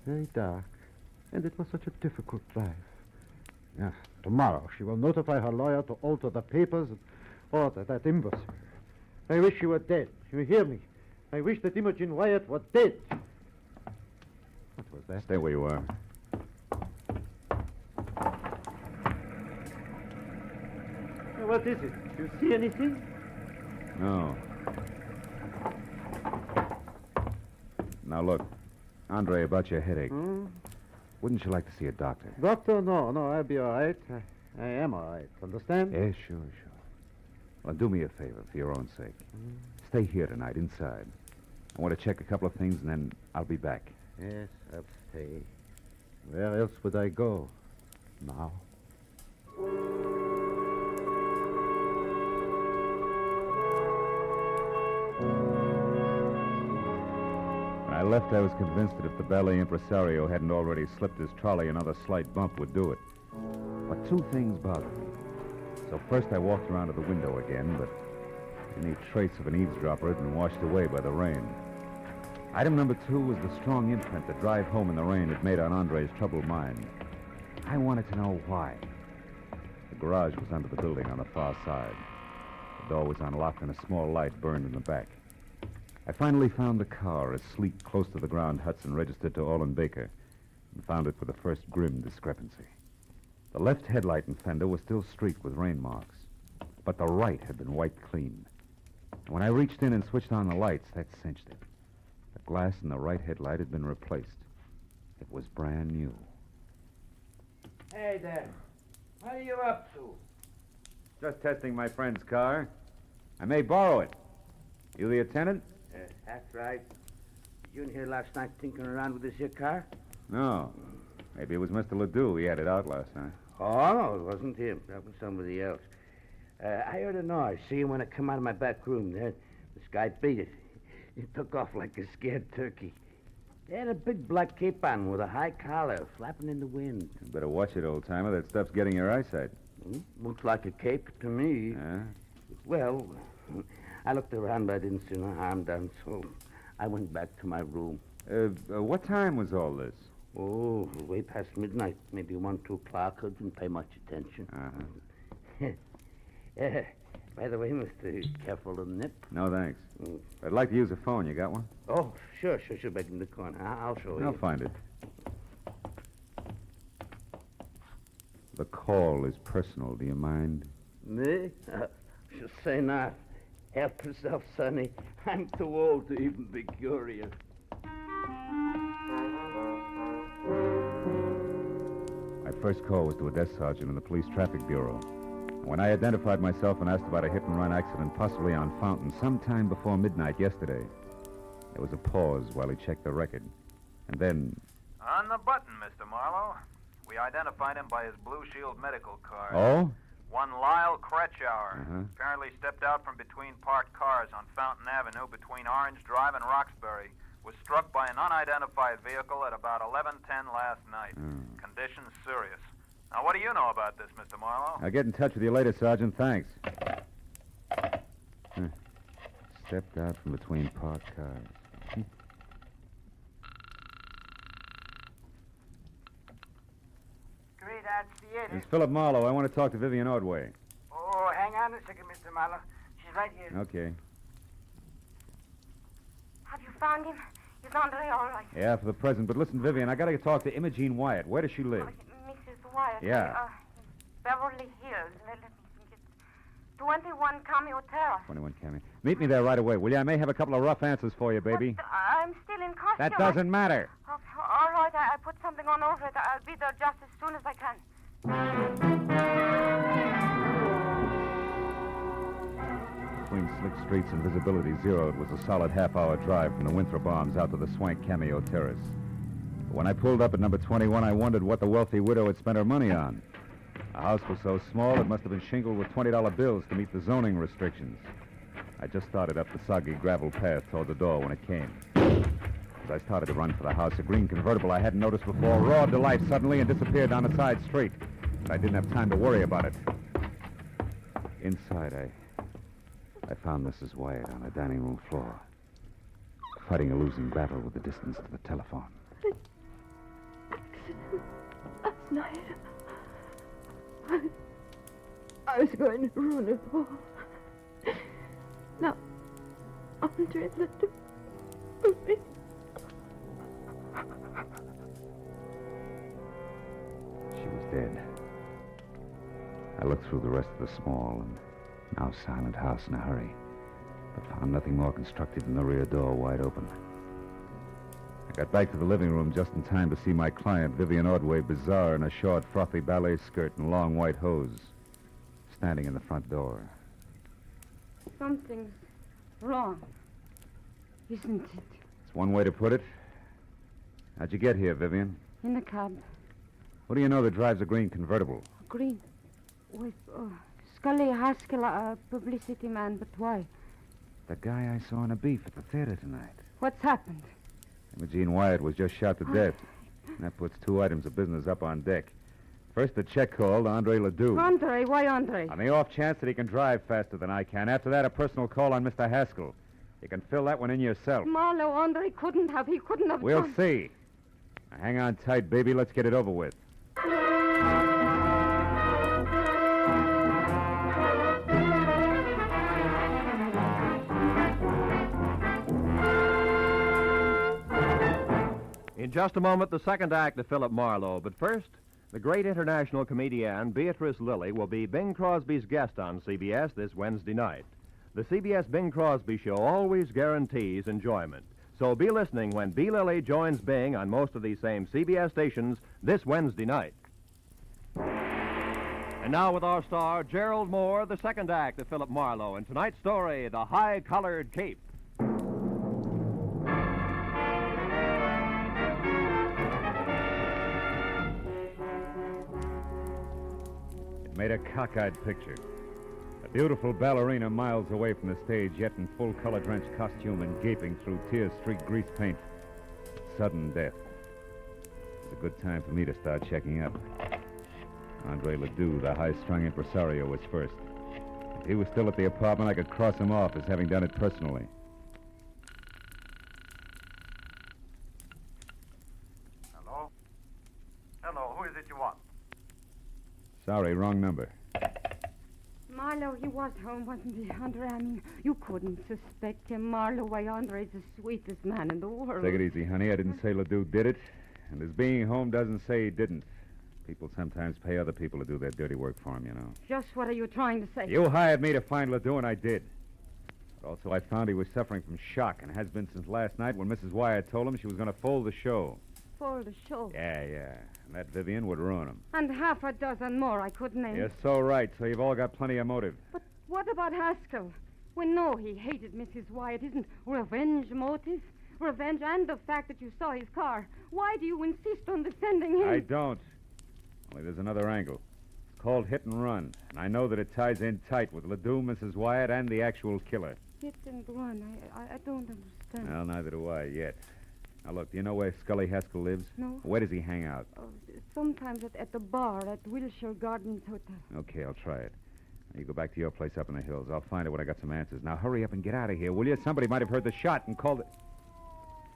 Very dark. And it was such a difficult drive. Yeah, tomorrow she will notify her lawyer to alter the papers and order that imbecile. I wish she were dead. You hear me? I wish that Imogen Wyatt were dead. What was that? Stay where you are. What is it? Do you see anything? No. Now, look. Andre, about your headache. Wouldn't you like to see a doctor? Doctor? No, I'll be all right. I am all right. Understand? Yeah, sure. Well, do me a favor for your own sake. Stay here tonight, inside. I want to check a couple of things, and then I'll be back. Yes, I'll stay. Where else would I go now? When I left, I was convinced that if the ballet impresario hadn't already slipped his trolley, another slight bump would do it. But two things bothered me. So first I walked around to the window again, but any trace of an eavesdropper had been washed away by the rain. Item number 2 was the strong imprint the drive home in the rain had made on Andre's troubled mind. I wanted to know why. The garage was under the building on the far side. The door was unlocked and a small light burned in the back. I finally found the car, a sleek, close-to-the-ground Hudson registered to Olin Baker, and found it with the first grim discrepancy. The left headlight and fender were still streaked with rain marks, but the right had been wiped clean. And when I reached in and switched on the lights, that cinched it. The glass in the right headlight had been replaced. It was brand new. Hey there. What are you up to? Just testing my friend's car. I may borrow it. You the attendant? That's right. You in here last night tinkering around with this here car? No. Maybe it was Mr. Ledoux. He had it out last night. Oh, no, it wasn't him. That was somebody else. I heard a noise. See him when I come out of my back room there. This guy beat it. He took off like a scared turkey. He had a big black cape on with a high collar, flapping in the wind. You better watch it, old-timer. That stuff's getting your eyesight. Looks like a cape to me. Yeah? Well, I looked around, but I didn't see no harm done, so I went back to my room. What time was all this? Oh, way past midnight. Maybe 1, 2 o'clock. I didn't pay much attention. By the way, mister, careful of the nip. No, thanks. I'd like to use a phone. You got one? Oh, sure. Back in the corner. I'll show you. I'll find it. The call is personal. Do you mind? Me? Just say not. Help yourself, Sonny. I'm too old to even be curious. My first call was to a desk sergeant in the police traffic bureau. When I identified myself and asked about a hit-and-run accident possibly on Fountain sometime before midnight yesterday, there was a pause while he checked the record. And then... On the button, Mr. Marlowe. We identified him by his Blue Shield medical card. Oh? One Lyle Kretschauer. Uh-huh. Apparently stepped out from between parked cars on Fountain Avenue between Orange Drive and Roxbury. Was struck by an unidentified vehicle at about 11:10 last night. Condition serious. Now, what do you know about this, Mr. Marlowe? I'll get in touch with you later, Sergeant. Thanks. Stepped out from between parked cars. Great, that's the it. It's Philip Marlowe. I want to talk to Vivian Ordway. Oh, hang on a second, Mr. Marlowe. She's right here. Okay. Have you found him? Is Andre all right? Yeah, for the present. But listen, Vivian, I got to talk to Imogene Wyatt. Where does she live? Mrs. Wyatt. Yeah. Beverly Hills. Let me think. It's 21 Cameo Terrace. 21 Cammy. Meet me there right away, will you? I may have a couple of rough answers for you, baby. But I'm still in costume. That doesn't matter. All right, I put something on over it. I'll be there just as soon as I can. Between slick streets and visibility zero, it was a solid half-hour drive from the Winthrop Arms out to the swank Cameo Terrace. But when I pulled up at number 21, I wondered what the wealthy widow had spent her money on. The house was so small, it must have been shingled with $20 bills to meet the zoning restrictions. I just started up the soggy gravel path toward the door when it came. As I started to run for the house, a green convertible I hadn't noticed before roared to life suddenly and disappeared down a side street. But I didn't have time to worry about it. Inside, I found Mrs. Wyatt on the dining room floor, fighting a losing battle with the distance to the telephone. Accident last night. I was going to ruin it all. Now, Andre let him me. She was dead. I looked through the rest of the small and now silent house in a hurry, but found nothing more constructive than the rear door wide open. I got back to the living room just in time to see my client, Vivian Ordway, bizarre in a short, frothy ballet skirt and long white hose, standing in the front door. Something's wrong, isn't it? It's one way to put it. How'd you get here, Vivian? In a cab. What do you know that drives a green convertible? Green. With Scully Haskell, a publicity man, but why? The guy I saw in a beef at the theater tonight. What's happened? Imogene Wyatt was just shot to death. And that puts 2 items of business up on deck. First, the check call to Andre Ledoux. Andre? Why Andre? On the off chance that he can drive faster than I can. After that, a personal call on Mr. Haskell. You can fill that one in yourself. Marlowe, Andre couldn't have. He couldn't have We'll done... see. Now, hang on tight, baby. Let's get it over with. In just a moment, the second act of Philip Marlowe. But first, the great international comedienne Beatrice Lilly will be Bing Crosby's guest on CBS this Wednesday night. The CBS Bing Crosby Show always guarantees enjoyment. So be listening when B. Lilly joins Bing on most of these same CBS stations this Wednesday night. And now with our star, Gerald Moore, the second act of Philip Marlowe. And tonight's story, The High-Collared Cape. Made a cockeyed picture. A beautiful ballerina miles away from the stage, yet in full color-drenched costume and gaping through tear-streaked grease paint. Sudden death. It's a good time for me to start checking up. Andre Ledoux, the high-strung impresario, was first. If he was still at the apartment, I could cross him off as having done it personally. it you want? Sorry, wrong number. Marlowe, he was home, wasn't he, Andre? I mean, you couldn't suspect him, Marlowe. Why, Andre's the sweetest man in the world. Take it easy, honey. I didn't say Ledoux did it. And his being home doesn't say he didn't. People sometimes pay other people to do their dirty work for them, you know. Just what are you trying to say? You hired me to find Ledoux, and I did. But also, I found he was suffering from shock, and has been since last night when Mrs. Wyatt told him she was going to fold the show. For the show. Yeah. And that Vivian would ruin him. And half a dozen more I could name. You're so right, so you've all got plenty of motive. But what about Haskell? We know he hated Mrs. Wyatt. Isn't revenge motive? Revenge and the fact that you saw his car. Why do you insist on defending him? I don't. Only there's another angle. It's called hit and run. And I know that it ties in tight with Ledoux, Mrs. Wyatt, and the actual killer. Hit and run. I don't understand. Well, neither do I yet. Now, look, do you know where Scully Haskell lives? No. Where does he hang out? Oh, sometimes at the bar at Wilshire Gardens Hotel. Okay, I'll try it. Now, you go back to your place up in the hills. I'll find it when I got some answers. Now, hurry up and get out of here, will you? Somebody might have heard the shot and called it.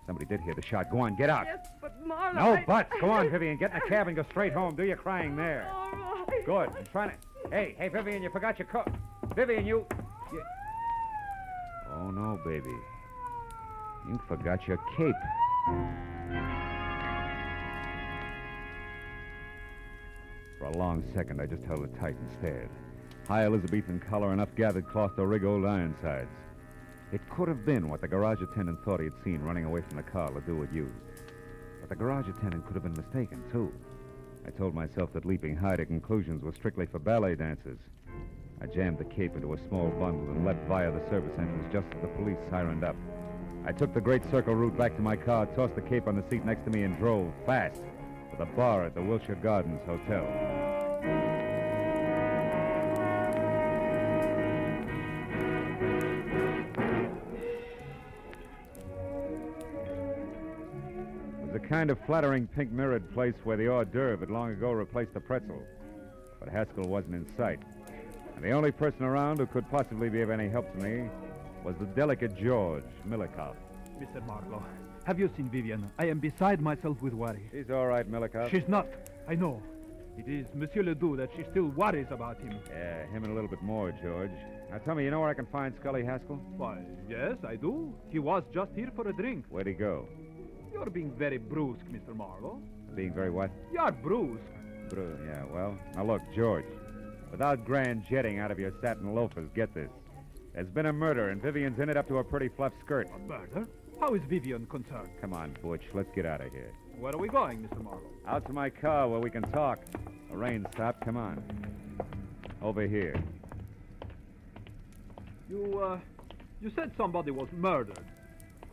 Somebody did hear the shot. Go on, get out. Yes, but Marlowe... No buts. Go on, Vivian. Get in the cab and go straight home. Do your crying there. All right. Good. I'm trying to... Hey, Vivian, you forgot your coat. Vivian, you... Oh, no, baby. You forgot your cape. For a long second, I just held it tight and stared. High Elizabethan collar, enough gathered cloth to rig old Ironsides. It could have been what the garage attendant thought he had seen running away from the car Ledoux had used. But the garage attendant could have been mistaken, too. I told myself that leaping high to conclusions was strictly for ballet dancers. I jammed the cape into a small bundle and leapt via the service entrance just as the police sirened up. I took the Great Circle route back to my car, tossed the cape on the seat next to me, and drove fast to the bar at the Wilshire Gardens Hotel. It was a kind of flattering pink mirrored place where the hors d'oeuvre had long ago replaced the pretzel. But Haskell wasn't in sight. And the only person around who could possibly be of any help to me was the delicate George Milikoff. Mr. Marlowe, have you seen Vivian? I am beside myself with worry. She's all right, Milikoff. She's not. I know. It is Monsieur Ledoux that she still worries about him. Yeah, him and a little bit more, George. Now tell me, you know where I can find Scully Haskell? Why, yes, I do. He was just here for a drink. Where'd he go? You're being very brusque, Mr. Marlowe. Being very what? You're brusque. Yeah, well, now look, George. Without grand jetting out of your satin loafers, get this. There's been a murder, and Vivian's in it up to her pretty fluff skirt. A murder? How is Vivian concerned? Come on, Butch, let's get out of here. Where are we going, Mr. Marlowe? Out to my car where we can talk. The rain stopped, come on. Over here. You said somebody was murdered.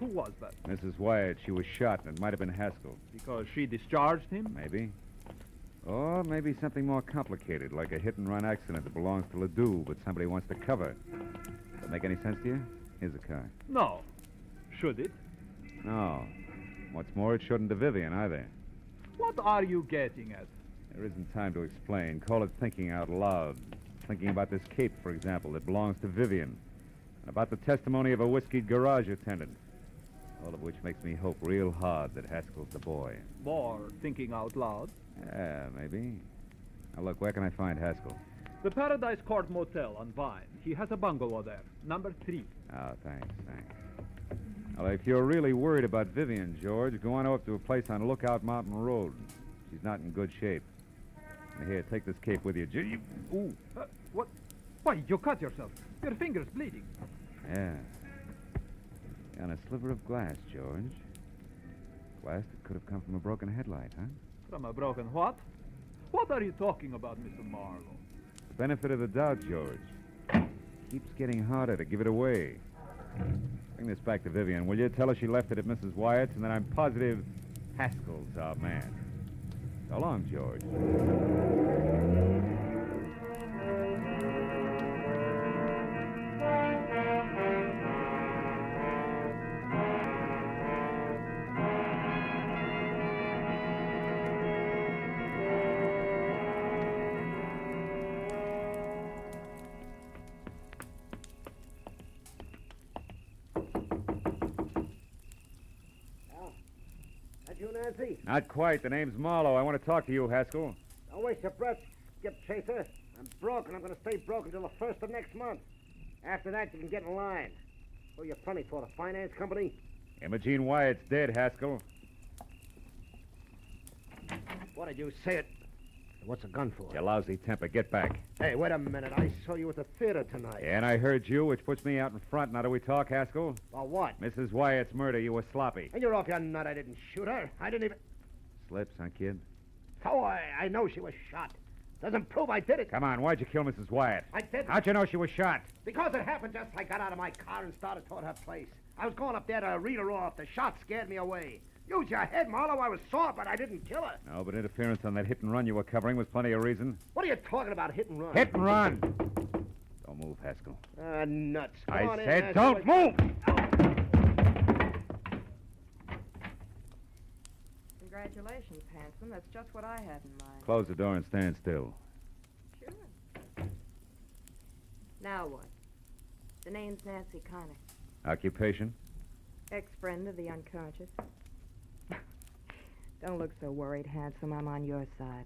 Who was that? Mrs. Wyatt, she was shot, and it might have been Haskell. Because she discharged him? Maybe. Or maybe something more complicated, like a hit-and-run accident that belongs to Ledoux, but somebody wants to cover. Does that make any sense to you? Here's the car. No. Should it? No. What's more, it shouldn't to Vivian, either. What are you getting at? There isn't time to explain. Call it thinking out loud. Thinking about this cape, for example, that belongs to Vivian. And about the testimony of a whiskeyed garage attendant. All of which makes me hope real hard that Haskell's the boy. More thinking out loud? Yeah, maybe. Now, look, where can I find Haskell? The Paradise Court Motel on Vine. He has a bungalow there, number 3. Oh, thanks. Well, if you're really worried about Vivian, George, go on up to a place on Lookout Mountain Road. She's not in good shape. Now, here, take this cape with you. Ooh. What? Why, you cut yourself. Your finger's bleeding. Yeah. On a sliver of glass, George. Glass that could have come from a broken headlight, huh? From a broken what? What are you talking about, Mr. Marlowe? The benefit of the doubt, George. Keeps getting harder to give it away. Bring this back to Vivian, will you? Tell her she left it at Mrs. Wyatt's, and then I'm positive Haskell's our man. So long, George. Not quite. The name's Marlowe. I want to talk to you, Haskell. Don't waste your breath, Skip Chaser. I'm broke, and I'm going to stay broke until the 1st of next month. After that, you can get in line. Who are you fronting for, the finance company? Imogene Wyatt's dead, Haskell. What did you say it? What's a gun for? You lousy temper. Get back. Hey, wait a minute. I saw you at the theater tonight. And I heard you, which puts me out in front. Now do we talk, Haskell? About what? Mrs. Wyatt's murder. You were sloppy. And you're off your nut. I didn't shoot her. I didn't even... Slips, huh, kid? So I know she was shot. Doesn't prove I did it. Come on, why'd you kill Mrs. Wyatt? I did. How'd you know she was shot? Because it happened just as I got out of my car and started toward her place. I was going up there to read her off. The shot scared me away. Use your head, Marlowe. I was sore, but I didn't kill her. No, but interference on that hit and run you were covering was plenty of reason. What are you talking about, hit and run? Hit and run! Don't move, Haskell. Nuts. I said don't move! Congratulations, handsome. That's just what I had in mind. Close the door and stand still. Sure. Now what? The name's Nancy Connor. Occupation? Ex-friend of the unconscious. Don't look so worried, handsome. I'm on your side.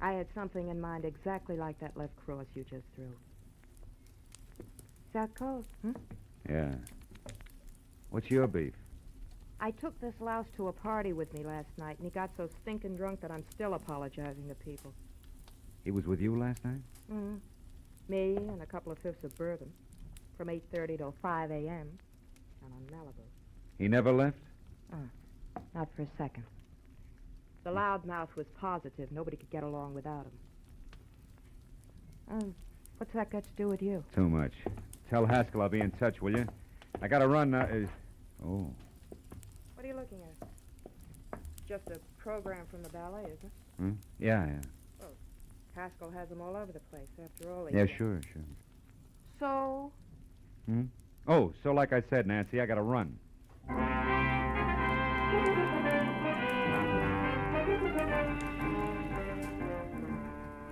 I had something in mind exactly like that left cross you just threw. Is that cold, Yeah. What's your beef? I took this louse to a party with me last night, and he got so stinking drunk that I'm still apologizing to people. He was with you last night? Mm-hmm. Me and a couple of fifths of bourbon. From 8:30 till 5 a.m. And on Malibu. He never left? Not for a second. The loudmouth was positive. Nobody could get along without him. What's that got to do with you? Too much. Tell Haskell I'll be in touch, will you? I gotta run now. Oh. What are you looking at? Just a program from the ballet, isn't it? Yeah. Oh, Haskell has them all over the place, after all. Yeah, sure. So? Oh, so like I said, Nancy, I gotta run.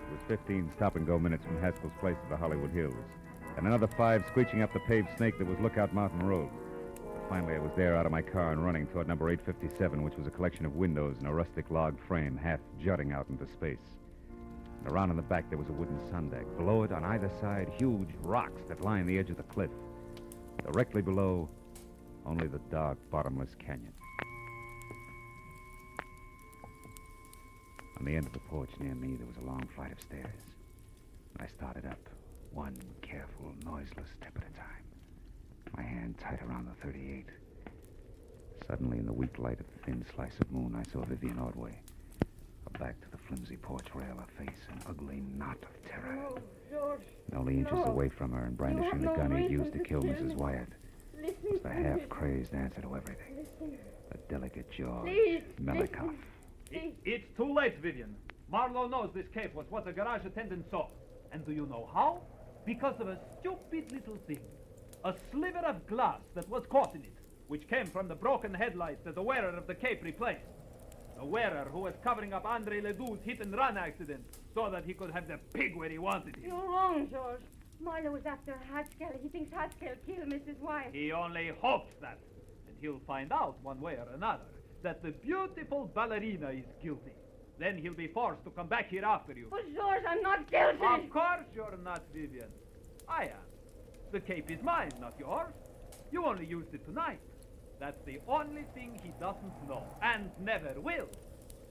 It was 15 stop-and-go minutes from Haskell's place to the Hollywood Hills, and another 5 screeching up the paved snake that was Lookout Mountain Road. Finally, I was there out of my car and running toward number 857, which was a collection of windows and a rustic log frame half jutting out into space. And around in the back, there was a wooden sun deck. Below it, on either side, huge rocks that lined the edge of the cliff. Directly below, only the dark, bottomless canyon. On the end of the porch near me, there was a long flight of stairs. I started up, one careful, noiseless step at a time. My hand tight around the 38. Suddenly, in the weak light of the thin slice of moon, I saw Vivian Ordway. Her back to the flimsy porch rail, her face an ugly knot of terror. No, George. And only inches away from her and brandishing the gun he'd used to kill Mrs. Wyatt. It was the half-crazed answer to everything. The delicate jaw, Melikov. It's too late, Vivian. Marlowe knows this case was what the garage attendant saw. And do you know how? Because of a stupid little thing. A sliver of glass that was caught in it, which came from the broken headlights that the wearer of the cape replaced. The wearer who was covering up Andre Ledoux's hit-and-run accident so that he could have the pig where he wanted it. You're wrong, George. Marlowe was after Haskell. He thinks Haskell killed Mrs. Wyatt. He only hopes that. And he'll find out one way or another that the beautiful ballerina is guilty. Then he'll be forced to come back here after you. But, George, I'm not guilty. Of course you're not, Vivian. I am. The cape is mine, not yours. You only used it tonight. That's the only thing he doesn't know, and never will.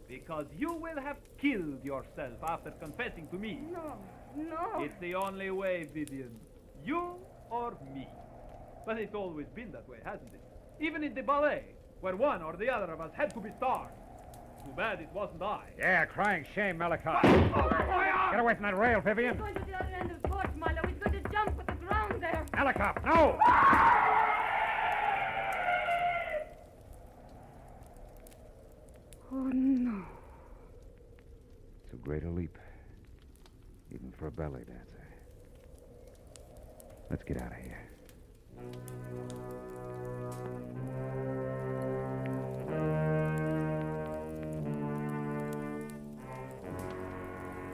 Because you will have killed yourself after confessing to me. No. It's the only way, Vivian. You or me. But it's always been that way, hasn't it? Even in the ballet, where one or the other of us had to be stars. Too bad it wasn't I. Yeah, crying shame, Melikov. Get away from that rail, Vivian. He's going to the other end of the porch, Marlowe. He's going to jump with the ground there. Melikov, no! Oh, no. Too great a leap. Even for a ballet dancer. Let's get out of here.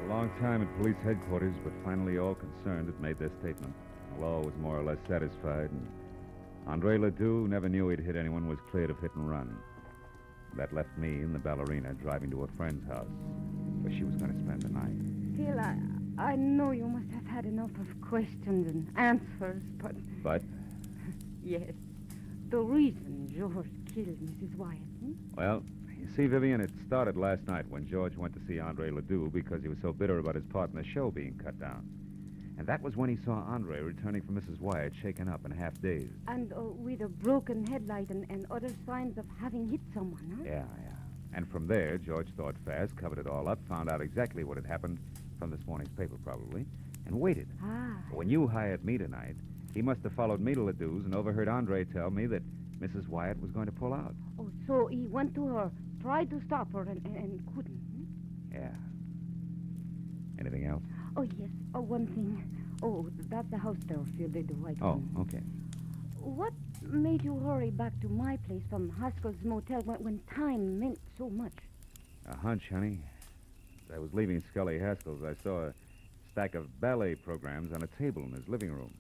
A long time at police headquarters, but finally all concerned had made their statement. The law was more or less satisfied, and Andre Ledoux, who never knew he'd hit anyone, was cleared of hit and run. That left me and the ballerina driving to a friend's house where she was going to spend the night. Phil, I know you must have had enough of questions and answers, but... But? Yes. The reason George killed Mrs. Wyatt. Well, you see, Vivian, it started last night when George went to see Andre Ledoux because he was so bitter about his part in the show being cut down. And that was when he saw Andre returning from Mrs. Wyatt, shaken up and half-dazed. And with a broken headlight and other signs of having hit someone, huh? Yeah. And from there, George thought fast, covered it all up, found out exactly what had happened from this morning's paper, probably, and waited. When you hired me tonight, he must have followed me to Ledoux's and overheard Andre tell me that Mrs. Wyatt was going to pull out. Oh, so he went to her, tried to stop her, and couldn't. Yeah. Anything else? Oh, yes. Oh, one thing. Oh, that's the house there, Phil, the white one. Oh, okay. What made you hurry back to my place from Haskell's motel when time meant so much? A hunch, honey. As I was leaving Scully Haskell's, I saw a stack of ballet programs on a table in his living room.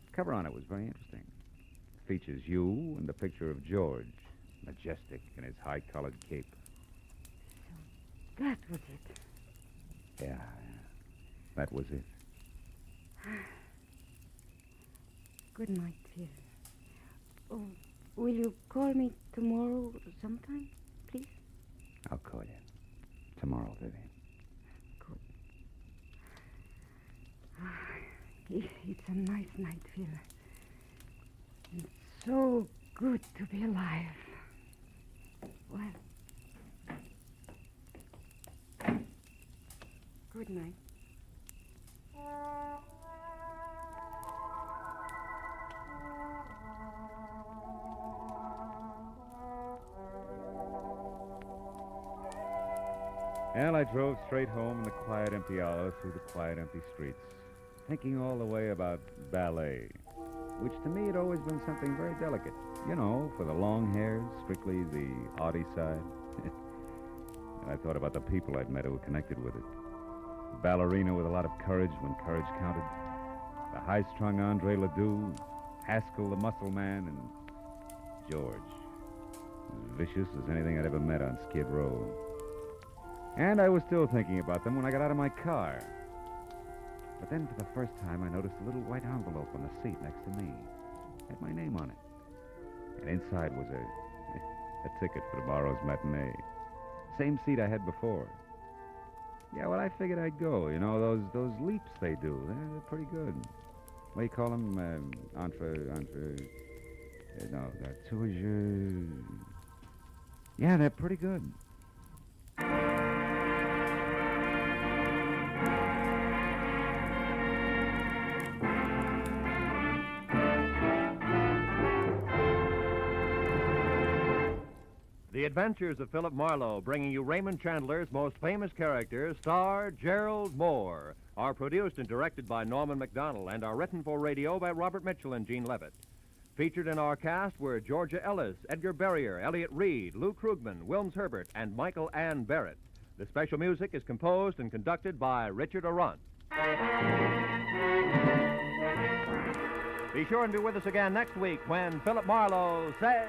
The cover on it was very interesting. It features you and a picture of George, majestic in his high-collared cape. So that was it. Yeah, that was it. Good night, Phil. Oh, will you call me tomorrow sometime, please? I'll call you. Tomorrow, Vivian. Good. It's a nice night, Phil. It's so good to be alive. Well, good night. Well, I drove straight home in the quiet, empty hour through the quiet, empty streets, thinking all the way about ballet, which to me had always been something very delicate. You know, for the long hairs, strictly the arty side. And I thought about the people I'd met who were connected with it. The ballerina with a lot of courage when courage counted. The high-strung Andre Ledoux, Haskell the muscle man, and George. As vicious as anything I'd ever met on Skid Row. And I was still thinking about them when I got out of my car. But then for the first time, I noticed a little white envelope on the seat next to me. It had my name on it. And inside was a ticket for tomorrow's matinee. Same seat I had before. Yeah, well, I figured I'd go. You know, those leaps they do, they're pretty good. What do you call them? Yeah, they're pretty good. The Adventures of Philip Marlowe, bringing you Raymond Chandler's most famous characters, star Gerald Moore, are produced and directed by Norman MacDonald and are written for radio by Robert Mitchell and Gene Levitt. Featured in our cast were Georgia Ellis, Edgar Berrier, Elliot Reed, Lou Krugman, Wilms Herbert, and Michael Ann Barrett. The special music is composed and conducted by Richard Arant. Be sure and be with us again next week when Philip Marlowe says...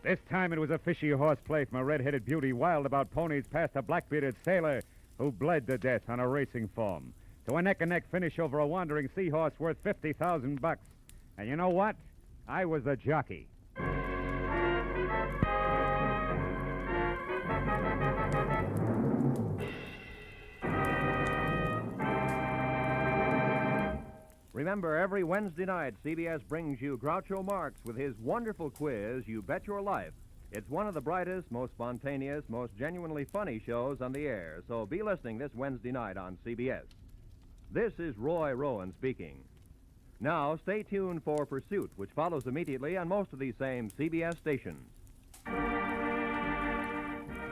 This time it was a fishy horseplay from a red-headed beauty wild about ponies past a black-bearded sailor who bled to death on a racing form, to a neck-and-neck finish over a wandering seahorse worth $50,000. And you know what? I was the jockey. Remember, every Wednesday night, CBS brings you Groucho Marx with his wonderful quiz, You Bet Your Life. It's one of the brightest, most spontaneous, most genuinely funny shows on the air, so be listening this Wednesday night on CBS. This is Roy Rowan speaking. Now, stay tuned for Pursuit, which follows immediately on most of these same CBS stations.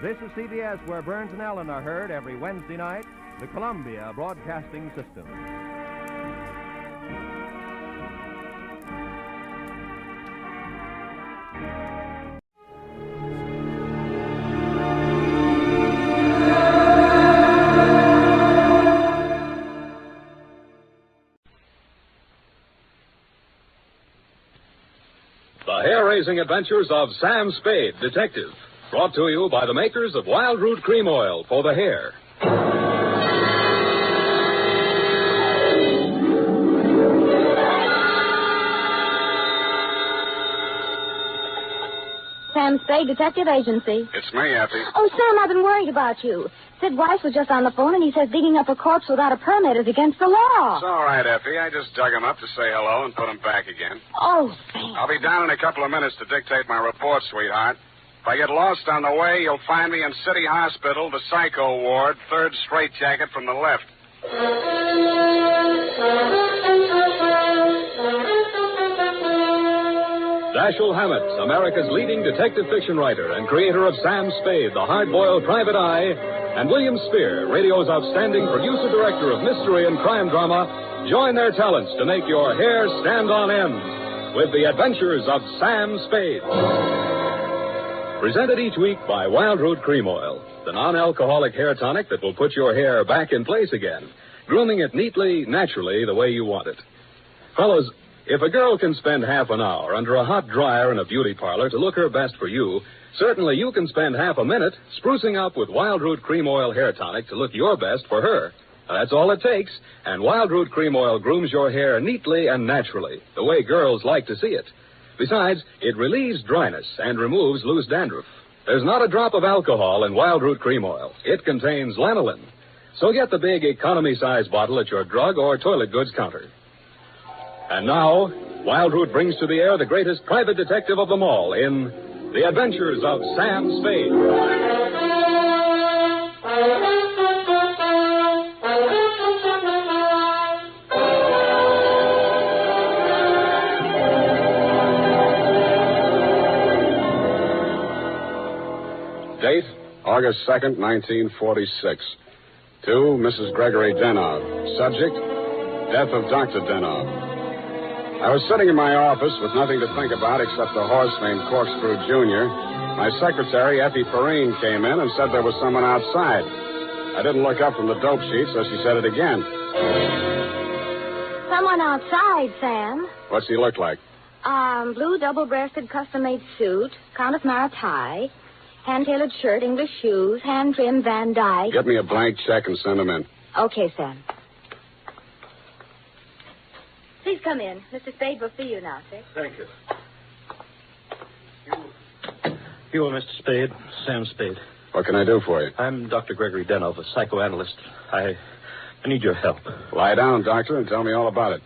This is CBS, where Burns and Allen are heard every Wednesday night, the Columbia Broadcasting System. The hair-raising adventures of Sam Spade, detective. Brought to you by the makers of Wild Root Cream Oil for the hair. Sam Spade, Detective Agency. It's me, Effie. Oh, Sam, I've been worried about you. Sid Weiss was just on the phone, and he says digging up a corpse without a permit is against the law. It's all right, Effie. I just dug him up to say hello and put him back again. Oh, Sam. I'll be down in a couple of minutes to dictate my report, sweetheart. If I get lost on the way, you'll find me in City Hospital, the psycho ward, third straitjacket from the left. Dashiell Hammett, America's leading detective fiction writer and creator of Sam Spade, the hard-boiled private eye, and William Spear, radio's outstanding producer-director of mystery and crime drama, join their talents to make your hair stand on end with the adventures of Sam Spade. Presented each week by Wild Root Cream Oil, the non-alcoholic hair tonic that will put your hair back in place again, grooming it neatly, naturally, the way you want it. Fellows, if a girl can spend half an hour under a hot dryer in a beauty parlor to look her best for you, certainly you can spend half a minute sprucing up with Wild Root Cream Oil hair tonic to look your best for her. That's all it takes, and Wild Root Cream Oil grooms your hair neatly and naturally, the way girls like to see it. Besides, it relieves dryness and removes loose dandruff. There's not a drop of alcohol in Wild Root Cream Oil. It contains lanolin. So get the big economy-size bottle at your drug or toilet goods counter. And now, Wild Root brings to the air the greatest private detective of them all in The Adventures of Sam Spade. Date, August 2nd, 1946. To Mrs. Gregory Denov. Subject, death of Dr. Denov. I was sitting in my office with nothing to think about except a horse named Corkscrew Jr. My secretary, Effie Perrine, came in and said there was someone outside. I didn't look up from the dope sheet, so she said it again. Someone outside, Sam. What's he look like? Blue double-breasted custom-made suit, Countess Mara tie, hand-tailored shirt, English shoes, hand-trimmed Van Dyke. Get me a blank check and send him in. Okay, Sam. Please come in. Mr. Spade will see you now, sir. Thank you. You are Mr. Spade, Sam Spade. What can I do for you? I'm Dr. Gregory Denov, a psychoanalyst. I need your help. Lie down, doctor, and tell me all about it.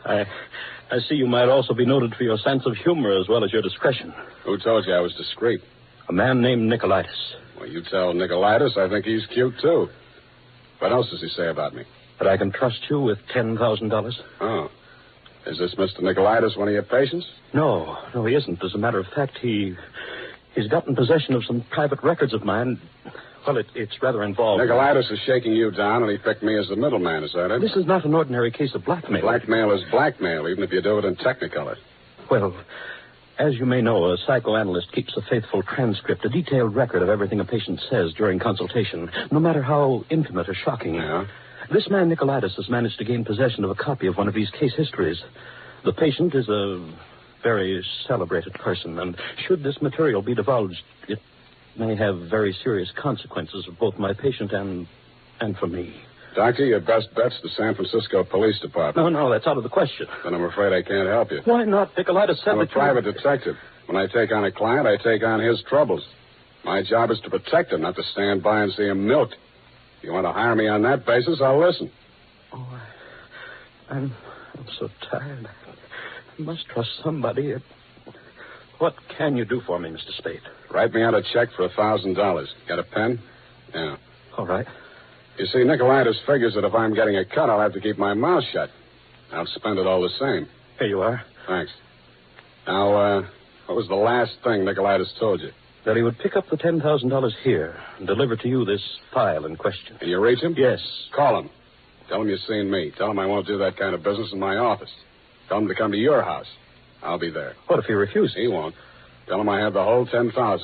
I see you might also be noted for your sense of humor as well as your discretion. Who told you I was discreet? A man named Nicolaitis. Well, you tell Nicolaitis I think he's cute, too. What else does he say about me? That I can trust you with $10,000. Oh. Is this Mr. Nicolaitis one of your patients? No, he isn't. As a matter of fact, he's gotten possession of some private records of mine. Well, it's rather involved. Nicolaitis is shaking you down, and he picked me as the middleman, is that it? This is not an ordinary case of blackmail. Blackmail is blackmail, even if you do it in Technicolor. Well, as you may know, a psychoanalyst keeps a faithful transcript, a detailed record of everything a patient says during consultation, no matter how intimate or shocking. Yeah? This man, Nicolaitis, has managed to gain possession of a copy of one of these case histories. The patient is a very celebrated person, and should this material be divulged, it may have very serious consequences for both my patient and for me. Doctor, your best bet's the San Francisco Police Department. No, that's out of the question. Then I'm afraid I can't help you. Why not? Nicolaitis said I'm a private detective. When I take on a client, I take on his troubles. My job is to protect him, not to stand by and see him milked. If you want to hire me on that basis, I'll listen. Oh, I'm so tired. I must trust somebody. What can you do for me, Mr. Spade? Write me out a check for $1,000. Got a pen? Yeah. All right. You see, Nicolaitis figures that if I'm getting a cut, I'll have to keep my mouth shut. I'll spend it all the same. Here you are. Thanks. Now, what was the last thing Nicolaitis told you? That he would pick up the $10,000 here and deliver to you this file in question. Can you reach him? Yes. Call him. Tell him you've seen me. Tell him I won't do that kind of business in my office. Tell him to come to your house. I'll be there. What if he refuses? He won't. Tell him I have the whole $10,000.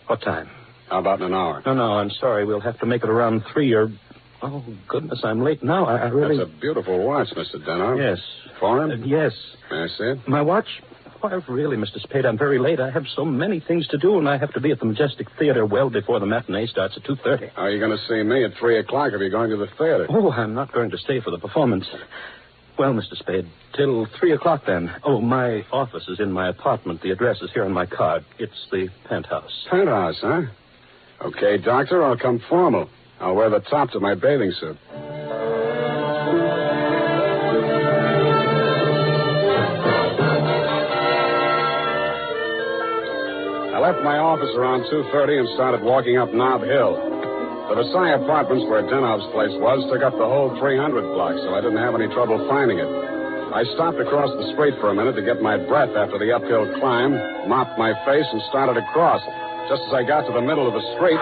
What time? How about in an hour? No, I'm sorry. We'll have to make it around 3 or... Oh, goodness, I'm late now. I really... That's a beautiful watch, Mr. Denov. Yes. Foreign? Yes. May I see it? My watch? Why, really, Mr. Spade, I'm very late. I have so many things to do, and I have to be at the Majestic Theater well before the matinee starts at 2:30. How are you going to see me at 3 o'clock if you're going to the theater? Oh, I'm not going to stay for the performance. Well, Mr. Spade, till 3 o'clock then. Oh, my office is in my apartment. The address is here on my card. It's the penthouse. Penthouse, huh? Okay, Doctor, I'll come formal. I'll wear the top to my bathing suit. I left my office around 2:30 and started walking up Nob Hill. The Versailles Apartments, where Denov's place was, took up the whole 300 block, so I didn't have any trouble finding it. I stopped across the street for a minute to get my breath after the uphill climb, mopped my face, and started across. Just as I got to the middle of the street...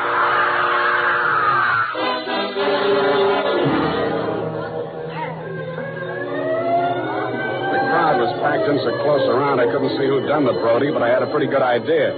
The crowd was packed in so close around I couldn't see who'd done the Brody, but I had a pretty good idea.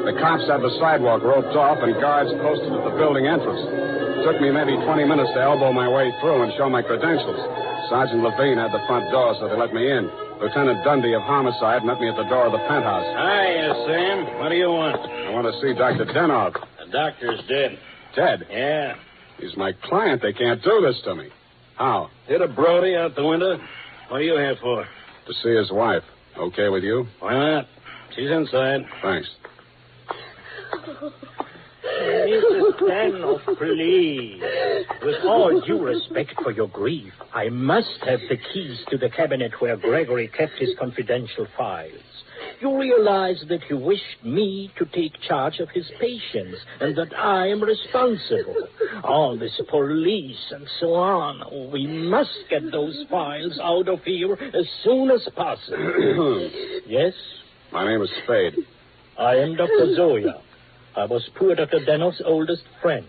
The cops had the sidewalk roped off and guards posted at the building entrance. It took me maybe 20 minutes to elbow my way through and show my credentials. Sergeant Levine had the front door, so they let me in. Lieutenant Dundee of Homicide met me at the door of the penthouse. Hiya, Sam. What do you want? I want to see Dr. Denov. The doctor's dead. Dead? Yeah. He's my client. They can't do this to me. How? Hit a Brody out the window. What are you here for? To see his wife. Okay with you? Why not? She's inside. Thanks. Mrs. Danoff, please. With all due respect for your grief, I must have the keys to the cabinet where Gregory kept his confidential files. You realize that he wished me to take charge of his patients and that I am responsible. All this police and so on. We must get those files out of here as soon as possible. Yes? My name is Spade. I am Dr. Zoya. I was poor Dr. Denoff's oldest friend.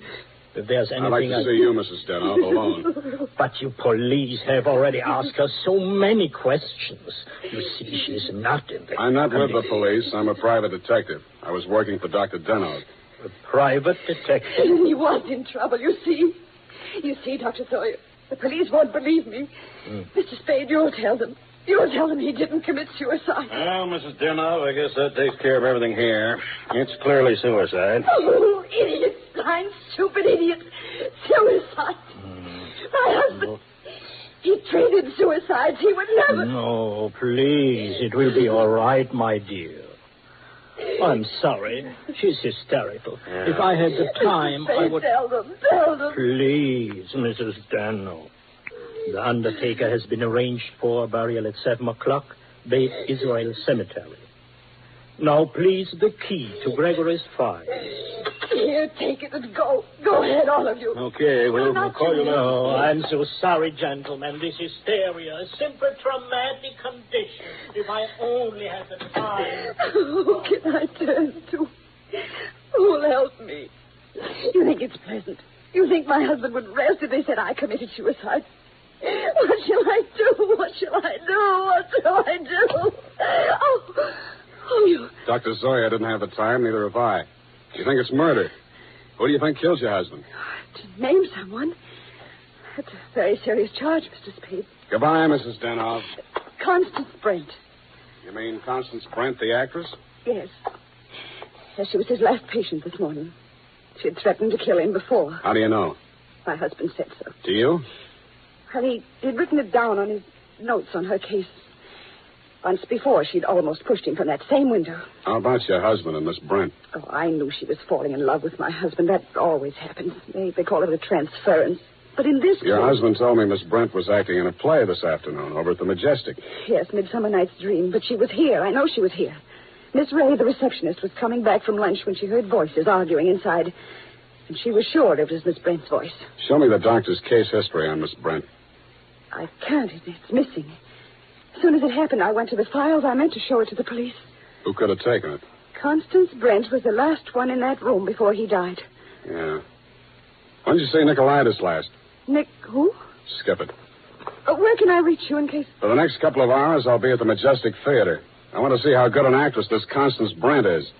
If there's anything I'd like to see you, Mrs. Denov, alone. But you police have already asked her so many questions. You see, she's not in the... I'm not with the police. I'm a private detective. I was working for Dr. Denov. A private detective? He was in trouble, you see. You see, Dr. Sawyer, the police won't believe me. Mr. Spade, you'll tell them. You'll tell them he didn't commit suicide. Well, Mrs. Denov, I guess that takes care of everything here. It's clearly suicide. Oh, idiot. Blind, stupid idiot. Suicide. My husband, he treated suicides. He would never... No, please. It will be all right, my dear. I'm sorry. She's hysterical. Yeah. If I had the time, I would... Tell them. Please, Mrs. Dano. The undertaker has been arranged for burial at 7 o'clock, Beit Israel Cemetery. Now, please, the key to Gregory's files. Here, take it and go. Go ahead, all of you. Okay, we'll call you now. Oh, I'm so sorry, gentlemen. This hysteria, a simple traumatic condition. If I only had the time. Who can I turn to? Who'll help me? You think it's pleasant? You think my husband would rest if they said I committed suicide? What shall I do? What shall I do? What shall I do? Oh, you... Dr. Zoya didn't have the time, neither have I. You think it's murder? Who do you think killed your husband? To name someone? That's a very serious charge, Mr. Spade. Goodbye, Mrs. Denov. Constance Brent. You mean Constance Brent, the actress? Yes. Yes, she was his last patient this morning. She had threatened to kill him before. How do you know? My husband said so. Do you? And he'd written it down on his notes on her case. Once before, she'd almost pushed him from that same window. How about your husband and Miss Brent? Oh, I knew she was falling in love with my husband. That always happens. They call it a transference. But in this Your case... husband told me Miss Brent was acting in a play this afternoon over at the Majestic. Yes, Midsummer Night's Dream. But she was here. I know she was here. Miss Ray, the receptionist, was coming back from lunch when she heard voices arguing inside. And she was sure it was Miss Brent's voice. Show me the doctor's case history on Miss Brent. I can't. It's missing. As soon as it happened, I went to the files. I meant to show it to the police. Who could have taken it? Constance Brent was the last one in that room before he died. Yeah. When did you see Nicolaitis last? Nick, who? Skip it. Where can I reach you in case... For the next couple of hours, I'll be at the Majestic Theater. I want to see how good an actress this Constance Brent is.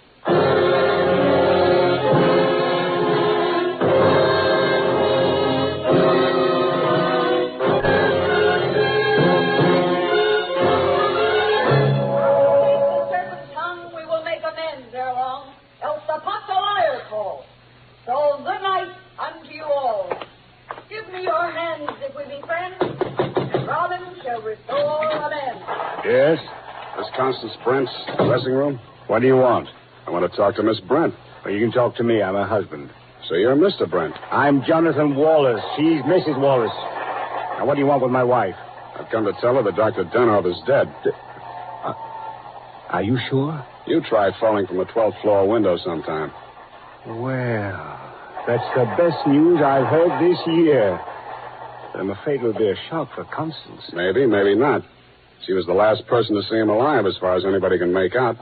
hands if we be friends, and Robin shall restore amends. Yes? Miss Constance Brent's dressing room? What do you want? I want to talk to Miss Brent. Well, you can talk to me. I'm her husband. So you're Mr. Brent. I'm Jonathan Wallace. She's Mrs. Wallace. Now, what do you want with my wife? I've come to tell her that Dr. Denov is dead. Are you sure? You tried falling from a 12th floor window sometime. Well, that's the best news I've heard this year. But I'm afraid it will be a shock for Constance. Maybe, maybe not. She was the last person to see him alive, as far as anybody can make out.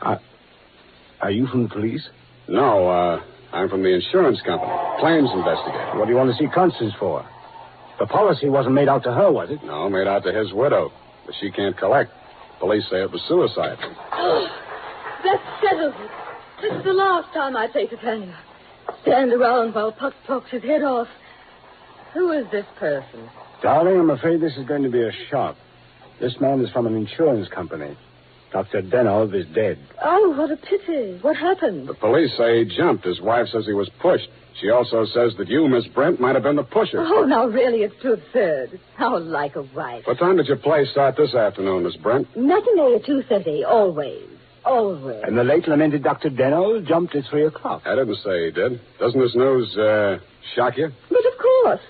Are you from the police? No, I'm from the insurance company. Claims investigator. What do you want to see Constance for? The policy wasn't made out to her, was it? No, made out to his widow. But she can't collect. Police say it was suicide. Oh, that settles it. This is the last time I say to Tanya. Stand around while Puck talks his head off. Who is this person? Darling, I'm afraid this is going to be a shock. This man is from an insurance company. Dr. Denov is dead. Oh, what a pity. What happened? The police say he jumped. His wife says he was pushed. She also says that you, Miss Brent, might have been the pusher. Oh, now really, it's too absurd. How like a wife. What time did your play start this afternoon, Miss Brent? Matinee at 2:30, always. Always. And the late lamented Dr. Denov jumped at 3 o'clock. I didn't say he did. Doesn't this news, shock you? But of course.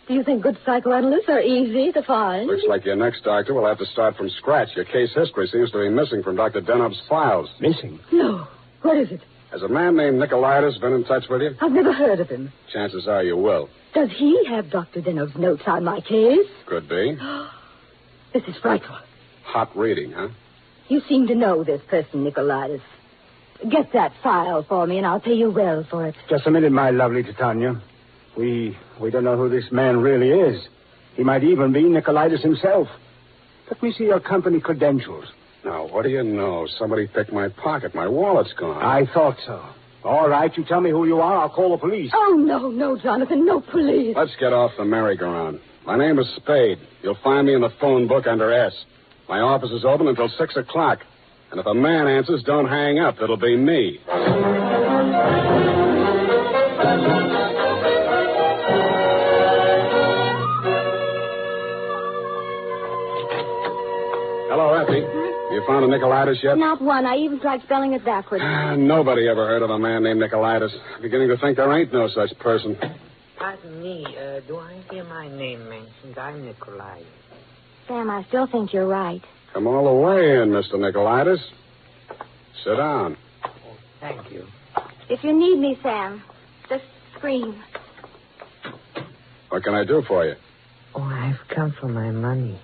Do you think good psychoanalysts are easy to find? Looks like your next doctor will have to start from scratch. Your case history seems to be missing from Dr. Denov's files. Missing? No. What is it? Has a man named Nicolaitis been in touch with you? I've never heard of him. Chances are you will. Does he have Dr. Denov's notes on my case? Could be. This is frightful. Hot reading, huh? You seem to know this person, Nicolaitis. Get that file for me, and I'll pay you well for it. Just a minute, my lovely Titania. We don't know who this man really is. He might even be Nicolaitis himself. Let me see your company credentials. Now, what do you know? Somebody picked my pocket. My wallet's gone. I thought so. All right, you tell me who you are. I'll call the police. Oh, no, Jonathan. No police. Let's get off the merry-go-round. My name is Spade. You'll find me in the phone book under S. My office is open until 6 o'clock. And if a man answers, don't hang up. It'll be me. Hello, Effie. You found a Nicolaitis yet? Not one. I even tried spelling it backwards. Nobody ever heard of a man named Nicolaitis. I'm beginning to think there ain't no such person. Pardon me. Do I hear my name mentioned? I'm Nicolaitis. Sam, I still think you're right. Come all the way in, Mr. Nicolaitis. Sit down. Thank you. If you need me, Sam, just scream. What can I do for you? Oh, I've come for my money.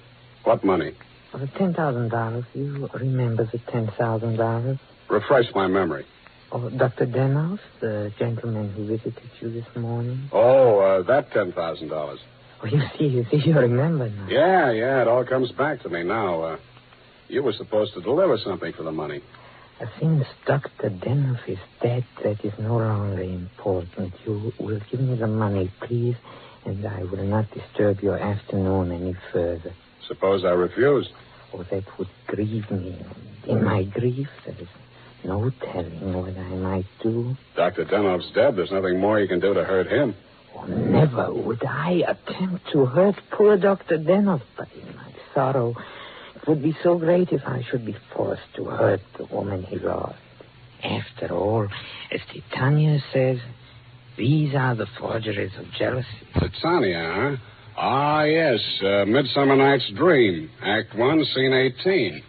What money? Oh, the $10,000. You remember the $10,000? Refresh my memory. Oh, Dr. Denov, the gentleman who visited you this morning? Oh, that $10,000. Oh, you see, you remember now. Yeah, it all comes back to me now. You were supposed to deliver something for the money. Since Dr. Denov is dead, that is no longer important. You will give me the money, please, and I will not disturb your afternoon any further. Suppose I refuse? Oh, that would grieve me. In my grief, there is no telling what I might do. Dr. Denov's dead. There's nothing more you can do to hurt him. Oh, never would I attempt to hurt poor Dr. Denov, but in my sorrow, it would be so great if I should be forced to hurt the woman he loved. After all, as Titania says, these are the forgeries of jealousy. Titania, huh? Ah, yes. Midsummer Night's Dream. Act 1, Scene 18.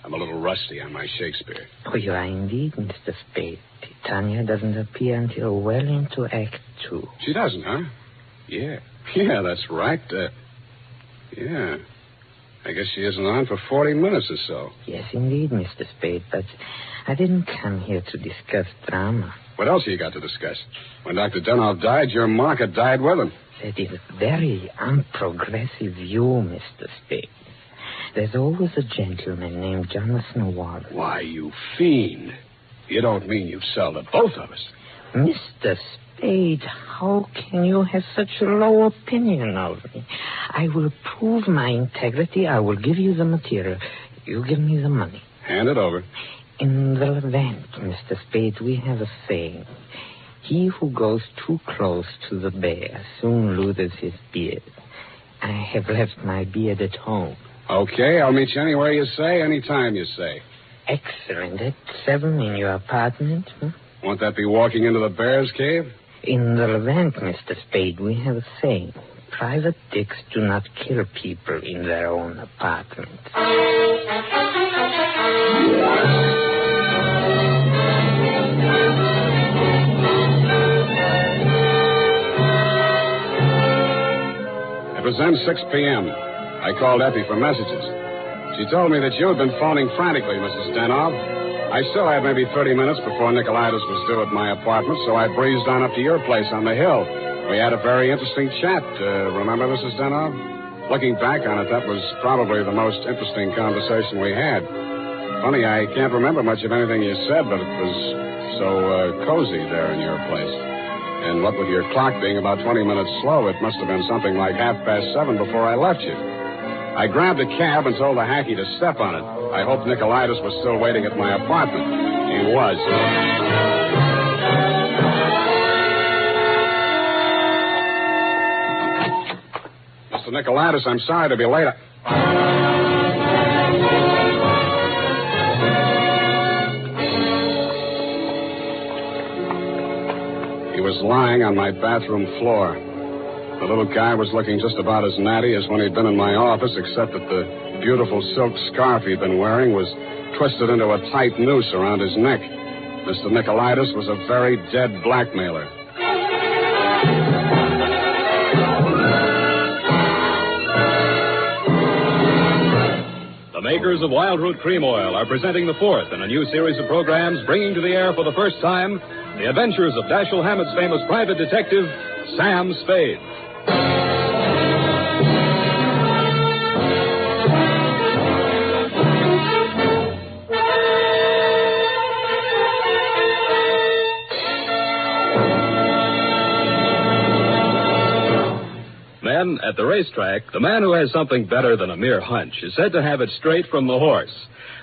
I'm a little rusty on my Shakespeare. Oh, you are indeed, Mr. Spade. Titania doesn't appear until well into Act 2. She doesn't, huh? Yeah, that's right. Yeah. I guess she isn't on for 40 minutes or so. Yes, indeed, Mr. Spade, but I didn't come here to discuss drama. What else have you got to discuss? When Dr. Denov died, your market died with him. That is a very unprogressive view, Mr. Spade. There's always a gentleman named Jonathan Wallace. Why, you fiend. You don't mean you sell to both of us. Mr. Spade, how can you have such a low opinion of me? I will prove my integrity. I will give you the material. You give me the money. Hand it over. In the Levant, Mr. Spade, we have a saying. He who goes too close to the bear soon loses his beard. have left my beard at home. Okay, I'll meet you anywhere you say, anytime you say. Excellent. At 7 in your apartment? Won't that be walking into the bear's cave? In the Levant, Mr. Spade, we have a saying. Private dicks do not kill people in their own apartment. It was then 6 p.m. I called Effie for messages. She told me that you had been phoning frantically, Mrs. Denov. I still had maybe 30 minutes before Nicolaitis was due at my apartment, so I breezed on up to your place on the hill. We had a very interesting chat. Remember, Mrs. Denov? Looking back on it, that was probably the most interesting conversation we had. Funny, I can't remember much of anything you said, but it was so cozy there in your place. And what with your clock being about 20 minutes slow, it must have been something like 7:30 before I left you. I grabbed a cab and told the hacky to step on it. I hoped Nicolaitis was still waiting at my apartment. He was. Mr. Nicolaitis, I'm sorry to be late. He was lying on my bathroom floor. The little guy was looking just about as natty as when he'd been in my office, except that the beautiful silk scarf he'd been wearing was twisted into a tight noose around his neck. Mr. Nicolaitis was a very dead blackmailer. The makers of Wild Root Cream Oil are presenting the fourth in a new series of programs bringing to the air for the first time the adventures of Dashiell Hammett's famous private detective, Sam Spade. Then, at the racetrack, the man who has something better than a mere hunch is said to have it straight from the horse.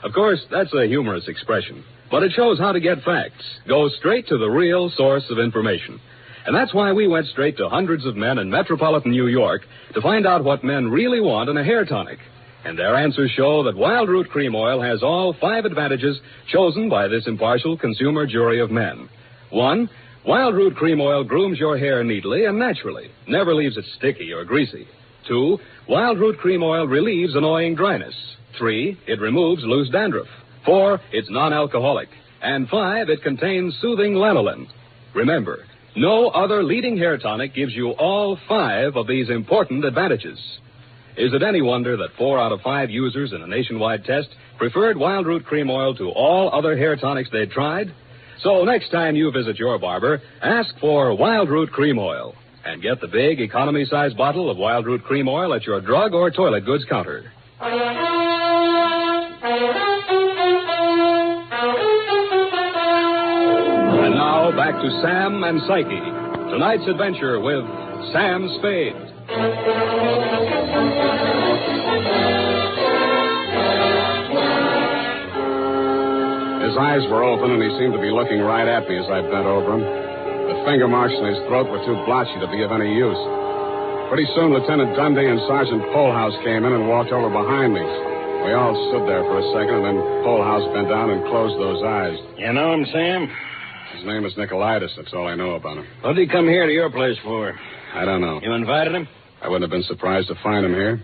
Of course, that's a humorous expression, but it shows how to get facts. Go straight to the real source of information. And that's why we went straight to hundreds of men in metropolitan New York to find out what men really want in a hair tonic. And their answers show that Wild Root Cream Oil has all 5 advantages chosen by this impartial consumer jury of men. 1, Wild Root Cream Oil grooms your hair neatly and naturally, never leaves it sticky or greasy. 2, Wild Root Cream Oil relieves annoying dryness. 3, it removes loose dandruff. 4, it's non-alcoholic. And 5, it contains soothing lanolin. Remember, no other leading hair tonic gives you all 5 of these important advantages. Is it any wonder that 4 out of 5 users in a nationwide test preferred Wild Root Cream Oil to all other hair tonics they'd tried? So next time you visit your barber, ask for Wild Root Cream Oil and get the big economy-size bottle of Wild Root Cream Oil at your drug or toilet goods counter. And now back to Sam and Psyche. Tonight's adventure with Sam Spade. His eyes were open, and he seemed to be looking right at me as I bent over him. The finger marks in his throat were too blotchy to be of any use. Pretty soon, Lieutenant Dundee and Sergeant Polehouse came in and walked over behind me. We all stood there for a second, and then Polehouse bent down and closed those eyes. You know him, Sam? His name is Nicolaitis. That's all I know about him. What did he come here to your place for? I don't know. You invited him? I wouldn't have been surprised to find him here,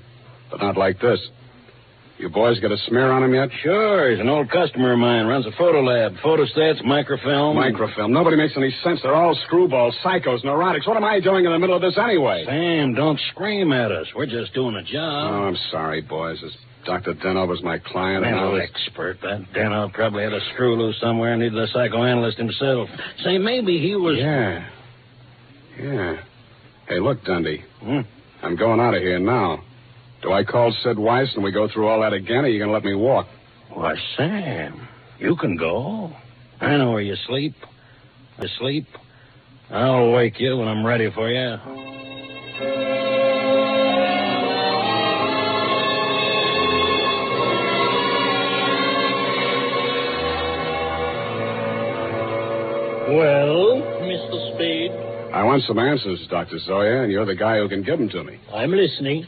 but not like this. You boys got a smear on him yet? Sure. He's an old customer of mine. Runs a photo lab. Photostats, microfilm. Microfilm. Nobody makes any sense. They're all screwballs, psychos, neurotics. What am I doing in the middle of this anyway? Sam, don't scream at us. We're just doing a job. Oh, I'm sorry, boys. This Dr. Denov was my client. Mental expert. That Denov probably had a screw loose somewhere and needed a psychoanalyst himself. Say, maybe he was... Yeah. Hey, look, Dundee. I'm going out of here now. Do I call Sid Weiss and we go through all that again, or are you going to let me walk? Why, Sam, you can go. I know where you sleep. I'll wake you when I'm ready for you. Well, Mr. Spade? I want some answers, Dr. Zoya, and you're the guy who can give them to me. I'm listening.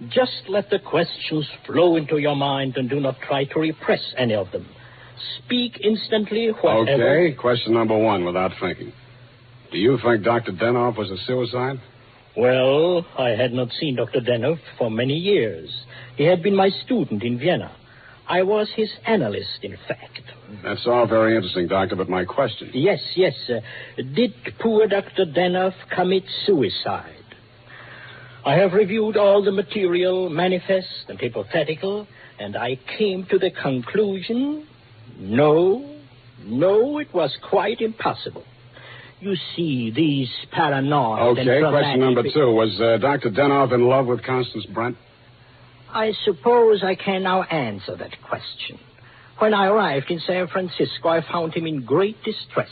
Just let the questions flow into your mind and do not try to repress any of them. Speak instantly, whatever... Okay, question number one, without thinking. Do you think Dr. Denoff was a suicide? Well, I had not seen Dr. Denoff for many years. He had been my student in Vienna. I was his analyst, in fact. That's all very interesting, Doctor, but my question... Yes. Did poor Dr. Denoff commit suicide? I have reviewed all the material, manifest and hypothetical, and I came to the conclusion... No, it was quite impossible. You see, these paranoid... Okay, question number two. Was Dr. Denoff in love with Constance Brent? I suppose I can now answer that question. When I arrived in San Francisco, I found him in great distress.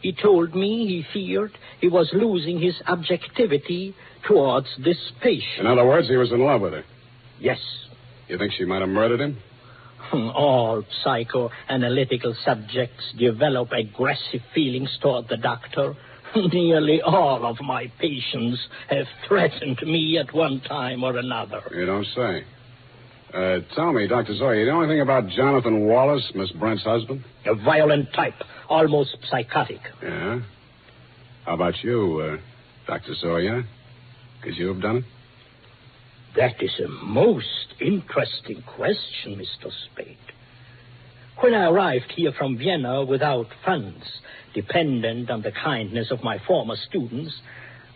He told me he feared he was losing his objectivity towards this patient. In other words, he was in love with her? Yes. You think she might have murdered him? All psychoanalytical subjects develop aggressive feelings toward the doctor. Nearly all of my patients have threatened me at one time or another. You don't say. Tell me, Dr. Zoya, you know anything about Jonathan Wallace, Miss Brent's husband? A violent type, almost psychotic. Yeah? How about you, Dr. Zoya? Could you have done it? That is a most interesting question, Mr. Spade. When I arrived here from Vienna without funds, dependent on the kindness of my former students,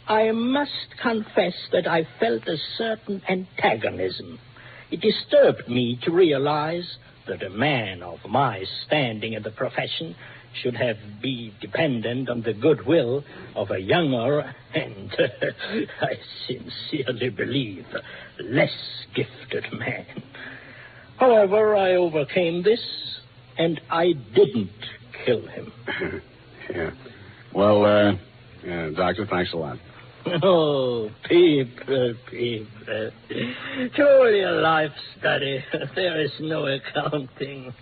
I must confess that I felt a certain antagonism. It disturbed me to realize that a man of my standing in the profession should be dependent on the goodwill of a younger and, I sincerely believe, less gifted man. However, I overcame this, and I didn't kill him. Yeah. Well, Doctor, thanks a lot. Oh, people. Truly a life study. There is no accounting.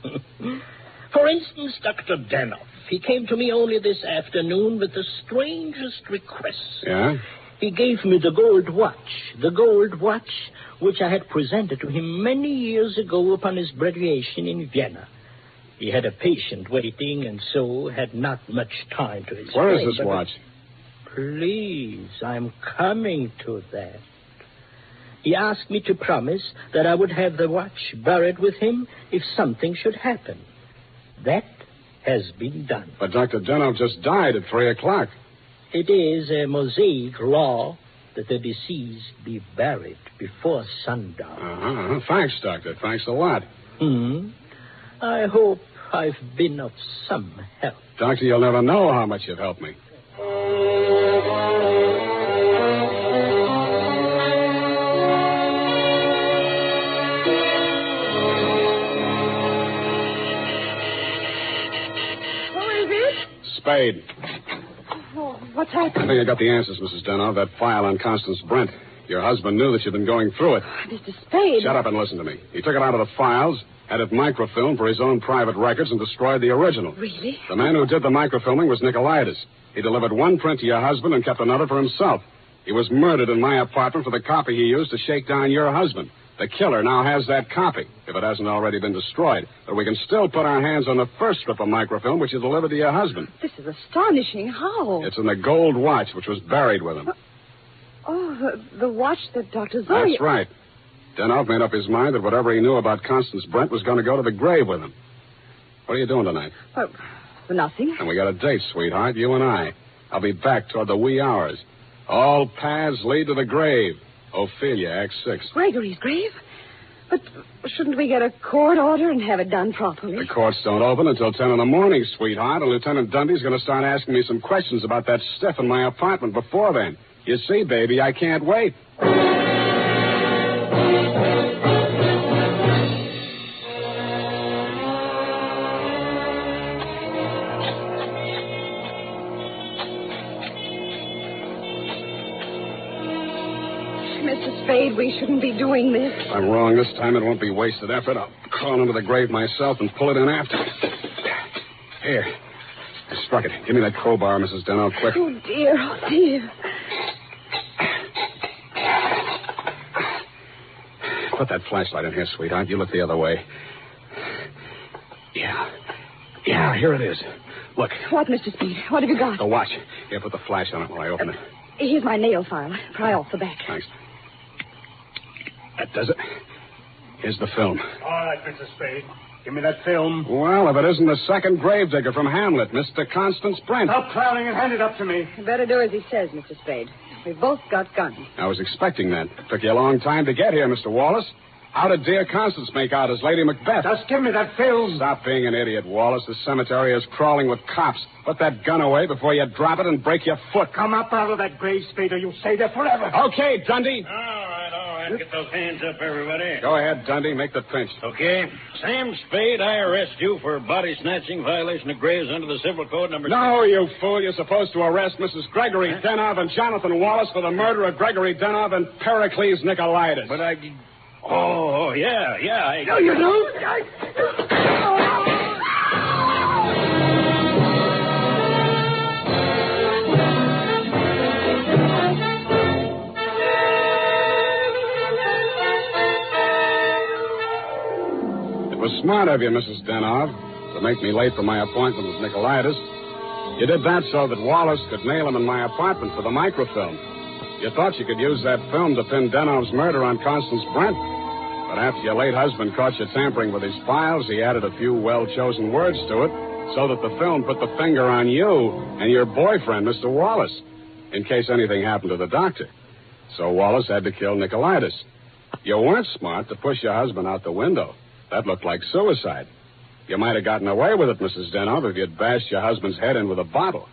For instance, Dr. Denoff. He came to me only this afternoon with the strangest requests. Yeah? He gave me the gold watch which I had presented to him many years ago upon his graduation in Vienna. He had a patient waiting and so had not much time to explain. Where is this watch? Please, I'm coming to that. He asked me to promise that I would have the watch buried with him if something should happen. That has been done. But Dr. Denoff just died at 3 o'clock. It is a Mosaic law that the deceased be buried before sundown. Uh-huh. Thanks, Doctor. Thanks a lot. I hope I've been of some help. Doctor, you'll never know how much you've helped me. Spade. Oh, what's happened? I think I got the answers, Mrs. Denoff. That file on Constance Brent. Your husband knew that you'd been going through it. Mr. Spade. Shut up and listen to me. He took it out of the files, had it microfilmed for his own private records, and destroyed the original. Really? The man who did the microfilming was Nicolaitis. He delivered one print to your husband and kept another for himself. He was murdered in my apartment for the copy he used to shake down your husband. The killer now has that copy, if it hasn't already been destroyed. But we can still put our hands on the first strip of microfilm, which you delivered to your husband. This is astonishing. How? It's in the gold watch, which was buried with him. Oh, the watch that Dr. Zoya... That's right. Denoff made up his mind that whatever he knew about Constance Brent was going to go to the grave with him. What are you doing tonight? Nothing. And we got a date, sweetheart, you and I. I'll be back toward the wee hours. All paths lead to the grave. Ophelia, Act 6. Gregory's grave? But shouldn't we get a court order and have it done properly? The courts don't open until 10 in the morning, sweetheart, and Lieutenant Dundee's going to start asking me some questions about that stiff in my apartment before then. You see, baby, I can't wait. Mr. Spade, we shouldn't be doing this. If I'm wrong this time, it won't be wasted effort. I'll crawl into the grave myself and pull it in after. Here. I struck it. Give me that crowbar, Mrs. Denoff, quick. Oh, dear. Put that flashlight in here, sweetheart. You look the other way. Yeah. Yeah, here it is. Look. What, Mr. Spade? What have you got? The watch. Here, put the flash on it while I open it. Here's my nail file. Pry off the back. Thanks. That does it. Here's the film. All right, Mr. Spade. Give me that film. Well, if it isn't the second gravedigger from Hamlet, Mr. Constance Brent. Stop clowning and hand it up to me. You better do as he says, Mr. Spade. We've both got guns. I was expecting that. Took you a long time to get here, Mr. Wallace. How did dear Constance make out as Lady Macbeth? Just give me that film. Stop being an idiot, Wallace. The cemetery is crawling with cops. Put that gun away before you drop it and break your foot. Come up out of that grave, Spade, or you'll stay there forever. Okay, Dundee. All right. Get those hands up, everybody. Go ahead, Dundee. Make the pinch. Okay. Sam Spade, I arrest you for body snatching, violation of graves under the Civil Code number... No, you fool. You're supposed to arrest Mrs. Gregory Denov and Jonathan Wallace for the murder of Gregory Denov and Pericles Nicolaitis. But I... Oh, yeah. No, you don't. It was smart of you, Mrs. Denov, to make me late for my appointment with Nicolaitis. You did that so that Wallace could nail him in my apartment for the microfilm. You thought you could use that film to pin Denov's murder on Constance Brent. But after your late husband caught you tampering with his files, he added a few well-chosen words to it so that the film put the finger on you and your boyfriend, Mr. Wallace, in case anything happened to the doctor. So Wallace had to kill Nicolaitis. You weren't smart to push your husband out the window. That looked like suicide. You might have gotten away with it, Mrs. Denov, if you'd bashed your husband's head in with a bottle.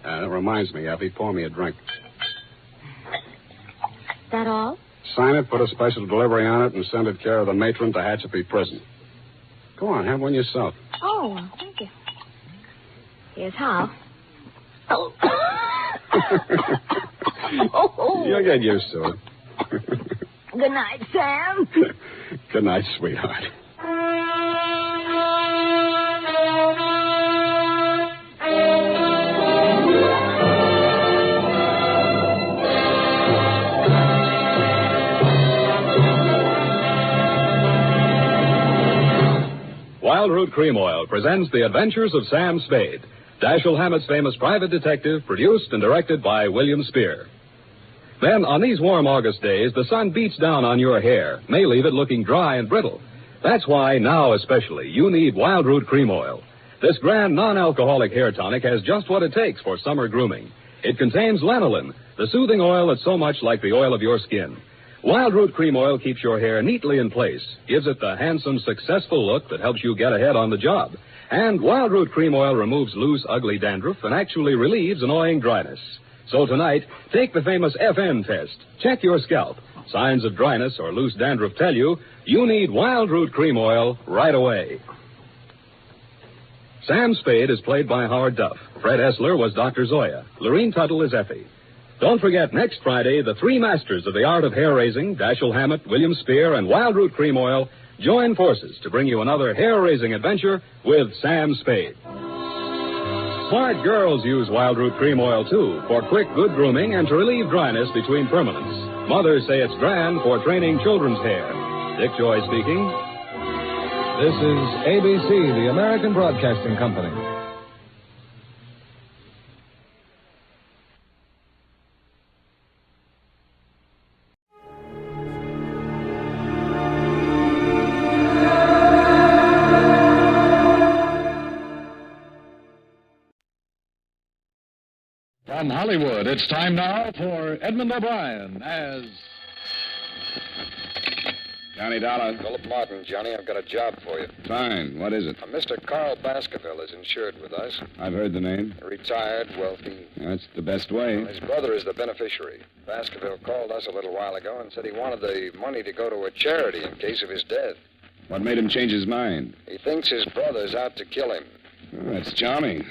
That reminds me, Effie, pour me a drink. That all? Sign it, put a special delivery on it, and send it care of the matron to Hatchapee Prison. Go on, have one yourself. Oh, thank you. Here's how. Oh. You'll get used to it. Good night, Sam. Good night, sweetheart. Wild Root Cream Oil presents The Adventures of Sam Spade, Dashiell Hammett's famous private detective, produced and directed by William Spear. Then, on these warm August days, the sun beats down on your hair, may leave it looking dry and brittle. That's why, now especially, you need Wild Root Cream Oil. This grand non-alcoholic hair tonic has just what it takes for summer grooming. It contains lanolin, the soothing oil that's so much like the oil of your skin. Wild Root Cream Oil keeps your hair neatly in place, gives it the handsome, successful look that helps you get ahead on the job. And Wild Root Cream Oil removes loose, ugly dandruff and actually relieves annoying dryness. So tonight, take the famous FN test. Check your scalp. Signs of dryness or loose dandruff tell you need Wild Root Cream Oil right away. Sam Spade is played by Howard Duff. Fred Essler was Dr. Zoya. Lorene Tuttle is Effie. Don't forget, next Friday, the three masters of the art of hair-raising, Dashiell Hammett, William Spear, and Wild Root Cream Oil, join forces to bring you another hair-raising adventure with Sam Spade. Smart girls use Wild Root Cream Oil, too, for quick, good grooming and to relieve dryness between permanents. Mothers say it's grand for training children's hair. Dick Joy speaking. This is ABC, the American Broadcasting Company. From Hollywood, it's time now for Edmund O'Brien as... Johnny Dollar. Philip Martin, Johnny. I've got a job for you. Fine. What is it? Mr. Carl Baskerville is insured with us. I've heard the name. Retired, wealthy. That's the best way. His brother is the beneficiary. Baskerville called us a little while ago and said he wanted the money to go to a charity in case of his death. What made him change his mind? He thinks his brother's out to kill him. Oh, that's charming.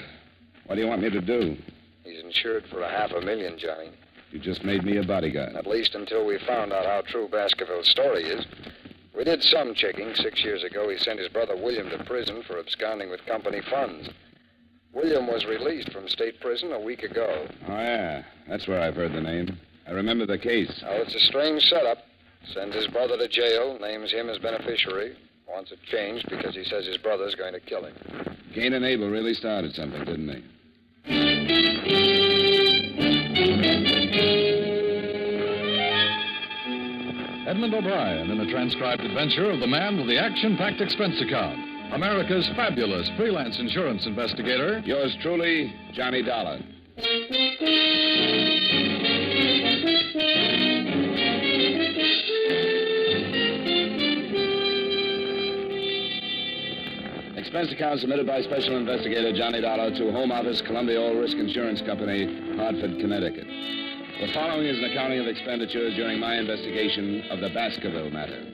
What do you want me to do? He's insured for $500,000, Johnny. You just made me a bodyguard. At least until we found out how true Baskerville's story is. We did some checking. 6 years ago, he sent his brother William to prison for absconding with company funds. William was released from state prison a week ago. Oh, yeah. That's where I've heard the name. I remember the case. Now, it's a strange setup. Sends his brother to jail, names him as beneficiary, wants it changed because he says his brother's going to kill him. Cain and Abel really started something, didn't they? Edmund O'Brien in a transcribed adventure of the man with the action-packed expense account. America's fabulous freelance insurance investigator. Yours truly, Johnny Dollar. Expense account submitted by Special Investigator Johnny Dollar to Home Office, Columbia All Risk Insurance Company, Hartford, Connecticut. The following is an accounting of expenditures during my investigation of the Baskerville matter.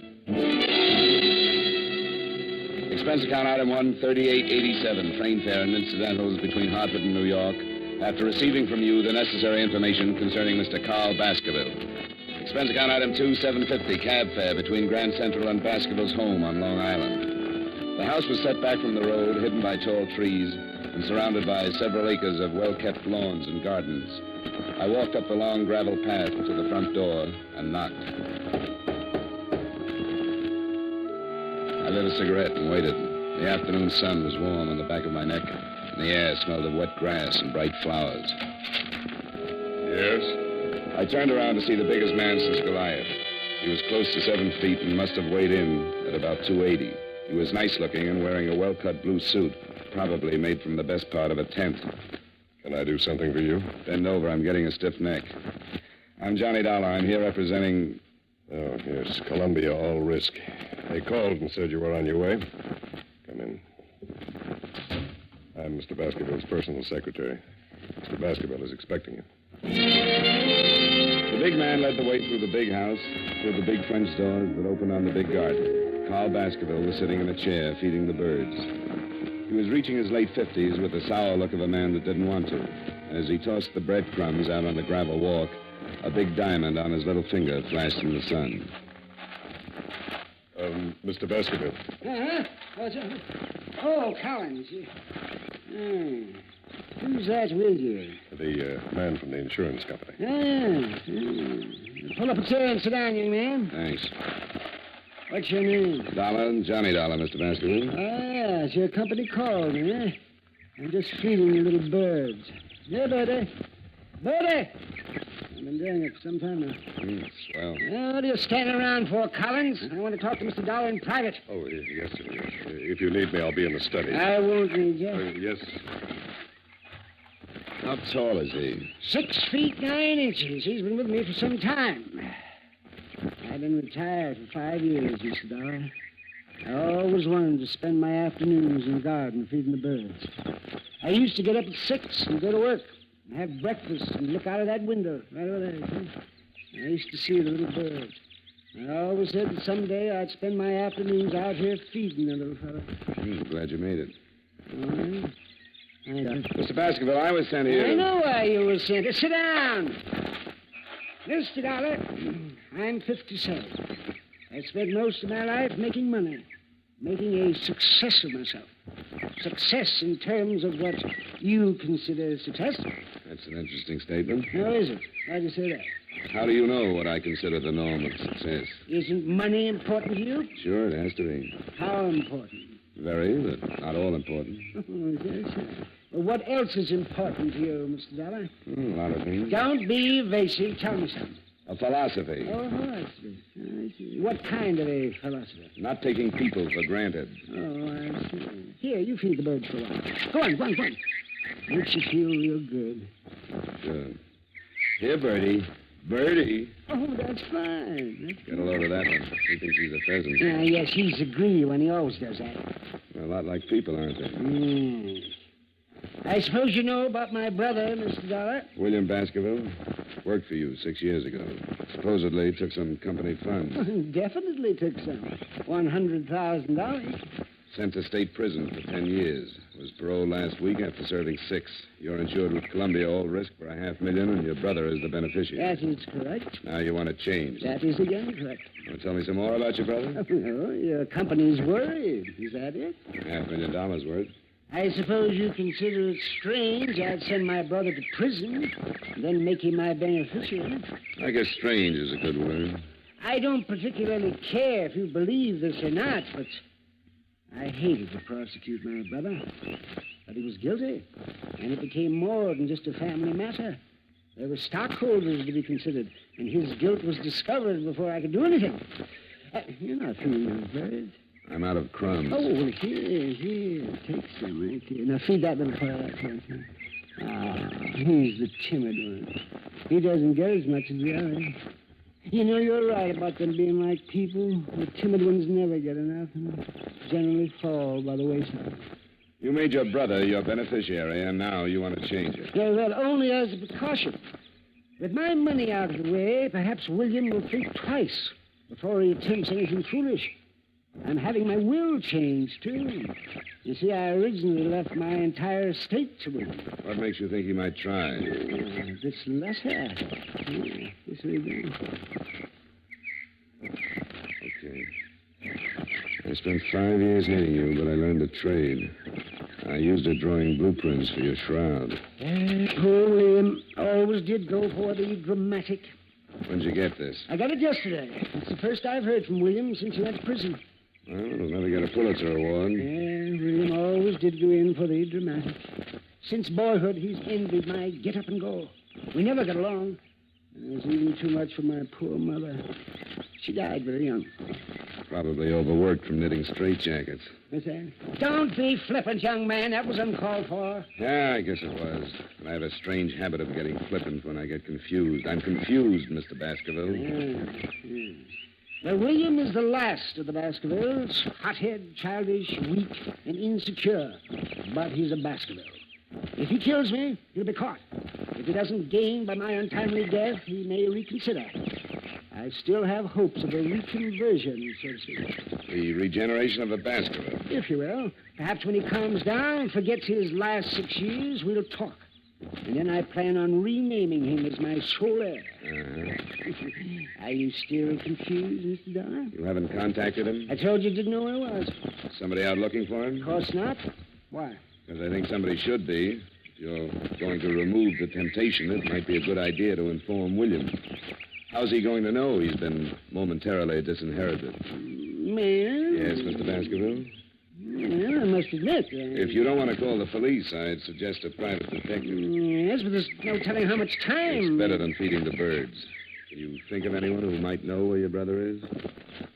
Expense account item 1, 3887, train fare and incidentals between Hartford and New York, after receiving from you the necessary information concerning Mr. Carl Baskerville. Expense account item 2, 750, cab fare between Grand Central and Baskerville's home on Long Island. The house was set back from the road, hidden by tall trees, and surrounded by several acres of well-kept lawns and gardens. I walked up the long gravel path to the front door and knocked. I lit a cigarette and waited. The afternoon sun was warm on the back of my neck, and the air smelled of wet grass and bright flowers. Yes? I turned around to see the biggest man since Goliath. He was close to 7 feet and must have weighed in at about 280. He was nice-looking and wearing a well-cut blue suit, probably made from the best part of a tent. Can I do something for you? Bend over. I'm getting a stiff neck. I'm Johnny Dollar. I'm here representing... Oh, yes, Columbia All Risk. They called and said you were on your way. Come in. I'm Mr. Baskerville's personal secretary. Mr. Baskerville is expecting you. The big man led the way through the big house, through the big French doors that opened on the big garden. Carl Baskerville was sitting in a chair, feeding the birds. He was reaching his late 50s with the sour look of a man that didn't want to. As he tossed the breadcrumbs out on the gravel walk, a big diamond on his little finger flashed in the sun. Mr. Baskerville. Oh, Collins. Who's that with you? The man from the insurance company. Pull up a chair and sit down, young man. Thanks. What's your name? Dollar, Johnny Dollar, Mr. Baskerville. Yes, your company called me, eh? I'm just feeding the little birds. Yeah, Birdy. Birdy! I've been doing it for some time now. Swell. What are you standing around for, Collins? I want to talk to Mr. Dollar in private. Oh, yes, sir. Yes. If you need me, I'll be in the study. I won't need you. Yes. How tall is he? 6 feet 9 inches. He's been with me for some time. I've been retired for 5 years, Mr. Dollar. I always wanted to spend my afternoons in the garden feeding the birds. I used to get up at 6 and go to work and have breakfast and look out of that window right over there. See? I used to see the little birds. I always said that someday I'd spend my afternoons out here feeding the little fellow. Glad you made it. All right. Mr. Baskerville, I was sent here. I know why you were sent here. Sit down. Mr. Dollar, I'm 57. I spent most of my life making money, making a success of myself. Success in terms of what you consider success. That's an interesting statement. How is it? Why do you say that? How do you know what I consider the norm of success? Isn't money important to you? Sure, it has to be. How important? Very, but not all important. Oh, yes. Well, what else is important to you, Mr. Dollar? A lot of things. Don't be evasive. Tell me something. A philosophy. Oh, philosophy. I see. What kind of a philosophy? Not taking people for granted. Oh, I see. Here, you feed the birds for a while. Go on. Makes you feel real good. Good. Here, Birdy. Birdy. Oh, that's fine. Get a load of that one. He thinks he's a pheasant. Yes, he's a greedy one. He always does that. A lot like people, aren't they? I suppose you know about my brother, Mr. Dollar? William Baskerville. Worked for you 6 years ago. Supposedly took some company funds. Definitely took some. $100,000. Sent to state prison for 10 years. Was paroled last week after serving 6. You're insured with Columbia All Risk for $500,000, and your brother is the beneficiary. That is correct. Now you want to change. That is again correct. Want to tell me some more about your brother? No, your company's worried. Is that it? $500,000 worth. I suppose you consider it strange I'd send my brother to prison, and then make him my beneficiary. I guess strange is a good word. I don't particularly care if you believe this or not, but I hated to prosecute my brother. But he was guilty, and it became more than just a family matter. There were stockholders to be considered, and his guilt was discovered before I could do anything. You're not feeling those birds. I'm out of crumbs. Oh, well, here. Take some right here. Now, feed that little fellow out front. He's the timid one. He doesn't get as much as the others. You know, you're right about them being like people. The timid ones never get enough and generally fall by the wayside. You made your brother your beneficiary, and now you want to change it. Yeah, well, only as a precaution. With my money out of the way, perhaps William will think twice before he attempts anything foolish. I'm having my will changed, too. You see, I originally left my entire estate to William. What makes you think he might try? This letter. This way down. Okay. I spent 5 years hating you, but I learned a trade. I used it drawing blueprints for your shroud. Poor William always did go for the dramatic. When'd you get this? I got it yesterday. It's the first I've heard from William since he went to prison. Well, it'll never get a Pulitzer Award. Yeah, William always did go in for the dramatic. Since boyhood, he's envied my get up and go. We never got along. It was even too much for my poor mother. She died very young. Probably overworked from knitting straitjackets. What's that? Don't be flippant, young man. That was uncalled for. Yeah, I guess it was. And I have a strange habit of getting flippant when I get confused. I'm confused, Mr. Baskerville. Yeah. Well, William is the last of the Baskervilles. Hothead, childish, weak, and insecure. But he's a Baskerville. If he kills me, he'll be caught. If he doesn't gain by my untimely death, he may reconsider. I still have hopes of a reconversion, so to speak. The regeneration of the Baskerville. If you will. Perhaps when he calms down and forgets his last 6 years, we'll talk. And then I plan on renaming him as my sole heir. Are you still confused, Mr. Dollar? You haven't contacted him? I told you didn't know where I was. Somebody out looking for him? Of course not. Why? Because I think somebody should be. If you're going to remove the temptation, it might be a good idea to inform William. How's he going to know he's been momentarily disinherited? Man? Yes, Mr. Baskerville? Well, I must admit... If you don't want to call the police, I'd suggest a private detective. Yes, but there's no telling how much time... It's better than feeding the birds. Can you think of anyone who might know where your brother is?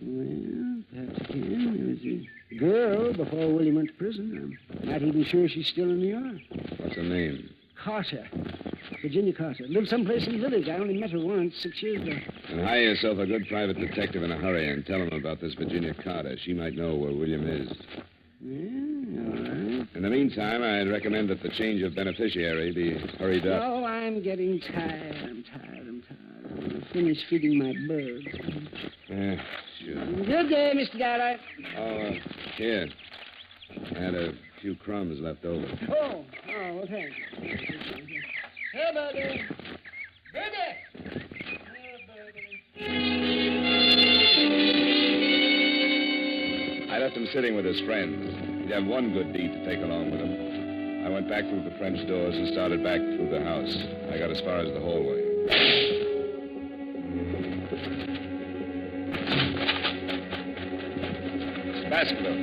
Well, perhaps I can. There was a girl before William went to prison. I'm not even sure she's still in New York. What's her name? Carter. Virginia Carter. Lived someplace in the village. I only met her once 6 years ago. And hire yourself a good private detective in a hurry and tell him about this Virginia Carter. She might know where William is. Yeah, all right. In the meantime, I'd recommend that the change of beneficiary be hurried up. Oh, I'm getting tired. I'm tired. I'll finish feeding my birds. Yeah, sure. Good day, Mr. Dollar. Oh, here. I had a few crumbs left over. Oh, well, thanks. Hey, Birdy. Birdy! I left him sitting with his friends. He'd have one good deed to take along with him. I went back through the French doors and started back through the house. I got as far as the hallway. Baskerville.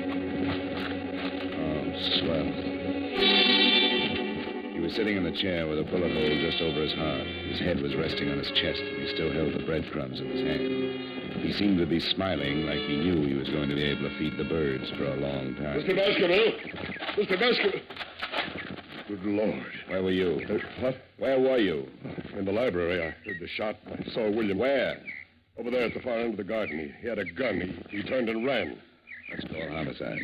Oh, swell. He was sitting in the chair with a bullet hole just over his heart. His head was resting on his chest, and he still held the breadcrumbs in his hand. He seemed to be smiling like he knew he was going to be able to feed the birds for a long time. Mr. Baskerville! Mr. Baskerville! Good Lord. Where were you? What? Where were you? In the library. I heard the shot. I saw William. Where? Over there at the far end of the garden. He had a gun. He turned and ran. Let's call homicide.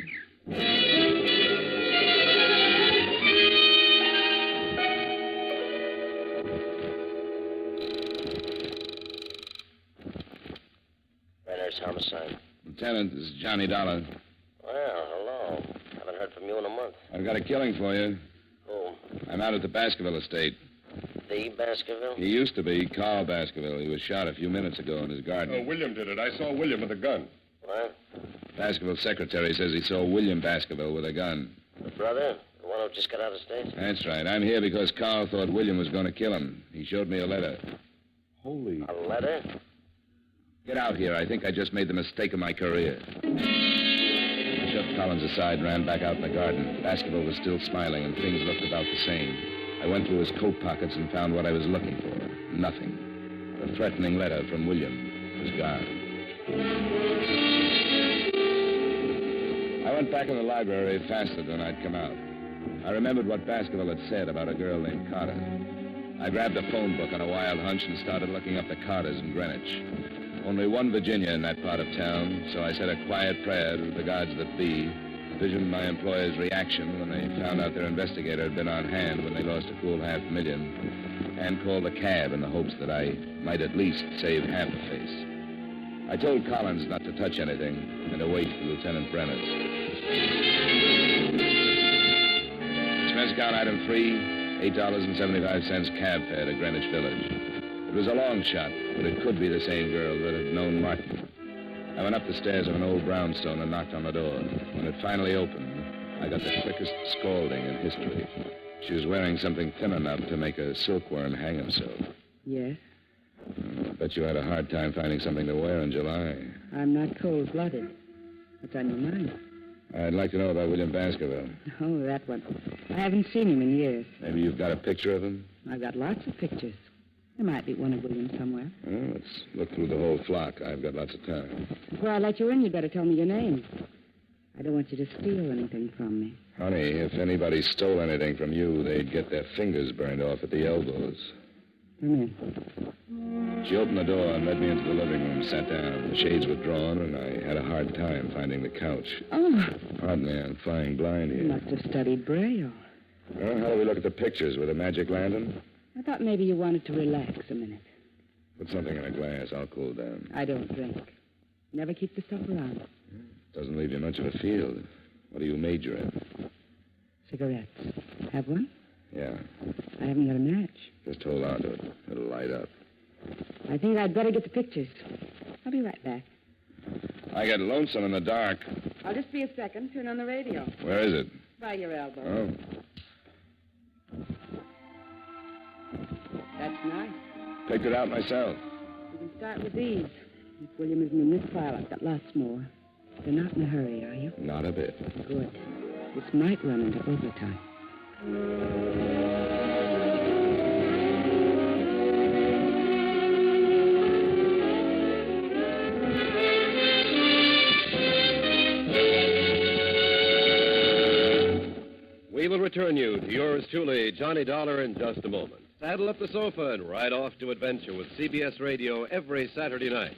Homicide. Lieutenant, this is Johnny Dollar. Well, hello. Haven't heard from you in a month. I've got a killing for you. Who? I'm out at the Baskerville estate. The Baskerville? He used to be Carl Baskerville. He was shot a few minutes ago in his garden. Oh, William did it. I saw William with a gun. What? Baskerville's secretary says he saw William Baskerville with a gun. The brother? The one who just got out of state? That's right. I'm here because Carl thought William was going to kill him. He showed me a letter. Holy... A letter? Get out here. I think I just made the mistake of my career. I shoved Collins aside and ran back out in the garden. Baskerville was still smiling, and things looked about the same. I went through his coat pockets and found what I was looking for. Nothing. The threatening letter from William was gone. I went back in the library faster than I'd come out. I remembered what Baskerville had said about a girl named Carter. I grabbed a phone book on a wild hunch and started looking up the Carters in Greenwich. Only one Virginia in that part of town, so I said a quiet prayer to the gods that be, visioned my employers' reaction when they found out their investigator had been on hand when they lost a cool $500,000, and called a cab in the hopes that I might at least save half the face. I told Collins not to touch anything and to wait for Lieutenant Brenner's. Expense account item 3, $8.75 cab fare to Greenwich Village. It was a long shot, but it could be the same girl that had known Martin. I went up the stairs of an old brownstone and knocked on the door. When it finally opened, I got the quickest scalding in history. She was wearing something thin enough to make a silkworm hang himself. Yes? I bet you had a hard time finding something to wear in July. I'm not cold-blooded. What's on your mind? I'd like to know about William Baskerville. Oh, that one. I haven't seen him in years. Maybe you've got a picture of him? I've got lots of pictures. There might be one of William somewhere. Well, let's look through the whole flock. I've got lots of time. Before I let you in, you'd better tell me your name. I don't want you to steal anything from me. Honey, if anybody stole anything from you, they'd get their fingers burned off at the elbows. Come in. She opened the door and led me into the living room, sat down. The shades were drawn, and I had a hard time finding the couch. Oh. Pardon me, I'm flying blind here. You must have studied Braille. Well, how do we look at the pictures? With a magic lantern? I thought maybe you wanted to relax a minute. Put something in a glass. I'll cool down. I don't drink. Never keep the stuff around. Doesn't leave you much of a field. What do you major in? Cigarettes. Have one? Yeah. I haven't got a match. Just hold on to it. It'll light up. I think I'd better get the pictures. I'll be right back. I get lonesome in the dark. I'll just be a second. Turn on the radio. Where is it? By your elbow. Oh. That's nice. Picked it out myself. You can start with these. If William isn't in this file, I've got lots more. You're not in a hurry, are you? Not a bit. Good. This might run into overtime. We will return you to yours truly, Johnny Dollar, in just a moment. Saddle up the sofa and ride off to adventure with CBS Radio every Saturday night.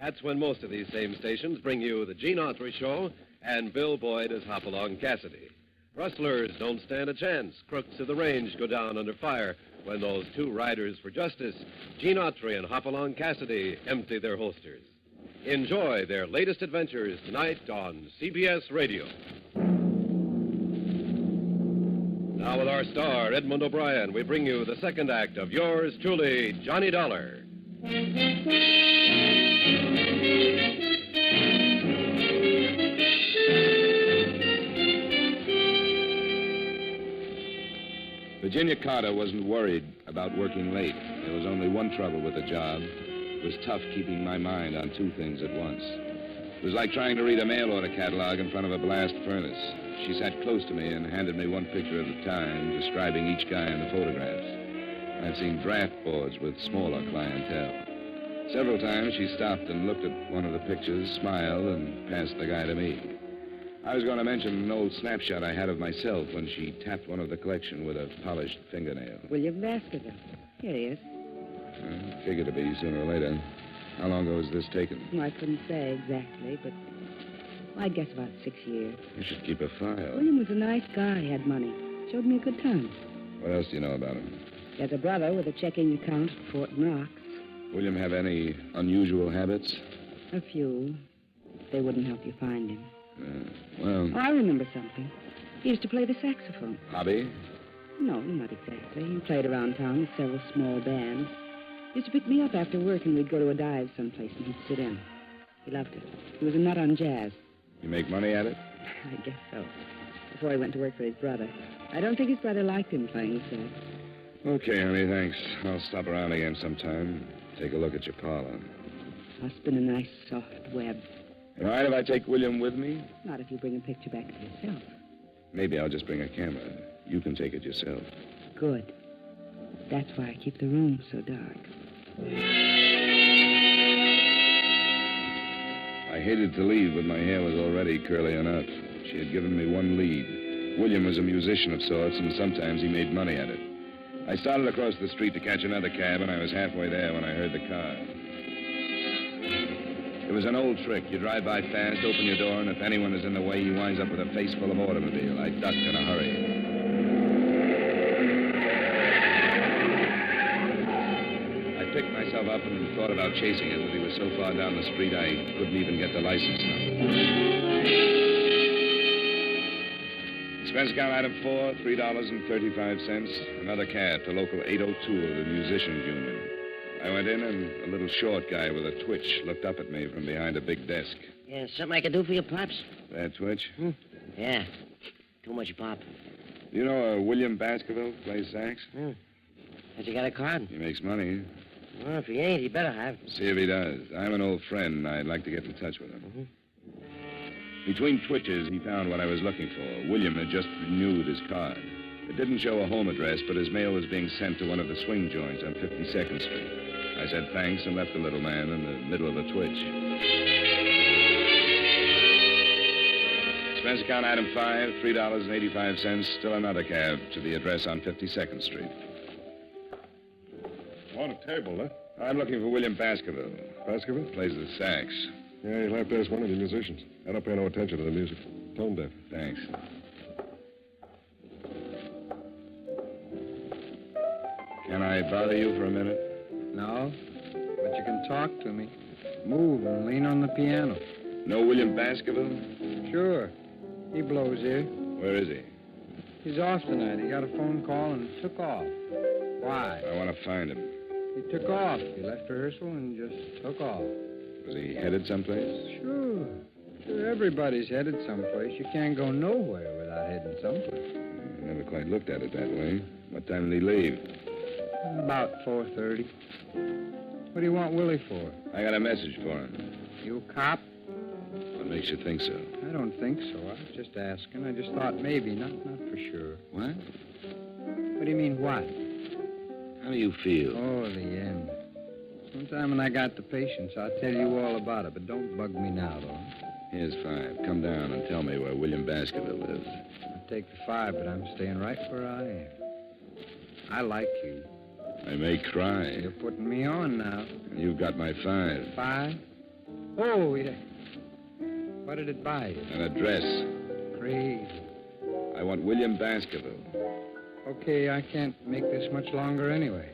That's when most of these same stations bring you the Gene Autry Show and Bill Boyd as Hopalong Cassidy. Rustlers don't stand a chance. Crooks of the range go down under fire when those two riders for justice, Gene Autry and Hopalong Cassidy, empty their holsters. Enjoy their latest adventures tonight on CBS Radio. Now with our star, Edmund O'Brien, we bring you the second act of yours truly, Johnny Dollar. Virginia Carter wasn't worried about working late. There was only one trouble with the job. It was tough keeping my mind on two things at once. It was like trying to read a mail order catalog in front of a blast furnace. She sat close to me and handed me one picture at a time, describing each guy in the photographs. I've seen draft boards with smaller clientele. Several times she stopped and looked at one of the pictures, smiled, and passed the guy to me. I was going to mention an old snapshot I had of myself when she tapped one of the collection with a polished fingernail. William Baskerville. Here he is. Figured to be sooner or later. How long ago was this taken? Well, I couldn't say exactly, but I'd guess about 6 years. You should keep a file. William was a nice guy, had money. Showed me a good time. What else do you know about him? He has a brother with a checking account at Fort Knox. William have any unusual habits? A few. They wouldn't help you find him. Well... Oh, I remember something. He used to play the saxophone. Hobby? No, not exactly. He played around town with several small bands. He used to pick me up after work, and we'd go to a dive someplace, and he'd sit in. He loved it. He was a nut on jazz. You make money at it? I guess so. Before he went to work for his brother. I don't think his brother liked him playing sax. Okay, honey, thanks. I'll stop around again sometime. Take a look at your parlor. I'll spin a nice, soft web. All right if I take William with me? Not if you bring a picture back to yourself. Maybe I'll just bring a camera. You can take it yourself. Good. That's why I keep the room so dark. I hated to leave, but my hair was already curly enough. She had given me one lead. William was a musician of sorts, and sometimes he made money at it. I started across the street to catch another cab, and I was halfway there when I heard the car. It was an old trick. You drive by fast, open your door, and if anyone is in the way, he winds up with a face full of automobile. I ducked in a hurry. I picked myself up and thought about chasing him, but he was so far down the street I couldn't even get the license number. Expense account item 4, $3.35. Another cab to local 802 of the Musicians Union. I went in, and a little short guy with a twitch looked up at me from behind a big desk. Yeah, something I can do for you, Pops? That twitch? Yeah. Too much, Pop. You know William Baskerville plays sax? Has he got a card? He makes money. Well, if he ain't, he better have. See if he does. I'm an old friend, and I'd like to get in touch with him. Between twitches, he found what I was looking for. William had just renewed his card. It didn't show a home address, but his mail was being sent to one of the swing joints on 52nd Street. I said thanks and left the little man in the middle of a twitch. Expense account item 5, $3.85. Still another cab to the address on 52nd Street. On a table, huh? I'm looking for William Baskerville. Baskerville? Plays the sax. Yeah, you'll have to ask one of the musicians. I don't pay no attention to the music. Tone deaf. Thanks. Can I bother you for a minute? No, but you can talk to me. Move and lean on the piano. Know William Baskerville? Sure. He blows here. Where is he? He's off tonight. He got a phone call and took off. Why? I want to find him. He took off. He left rehearsal and just took off. Was he headed someplace? Sure. Everybody's headed someplace. You can't go nowhere without heading someplace. I never quite looked at it that way. What time did he leave? About 4:30. What do you want Willie for? I got a message for him. You a cop? What makes you think so? I don't think so. I was just asking. I just thought maybe, not for sure. What? What do you mean, what? How do you feel? Oh, the end. Sometime when I got the patience, I'll tell you all about it, but don't bug me now, though. Here's 5. Come down and tell me where William Baskerville lives. I'll take the 5, but I'm staying right where I am. I like you. I may cry. You're putting me on now. You've got my 5. 5? Oh, yeah. What did it buy you? An address. Crazy. I want William Baskerville. Okay, I can't make this much longer anyway.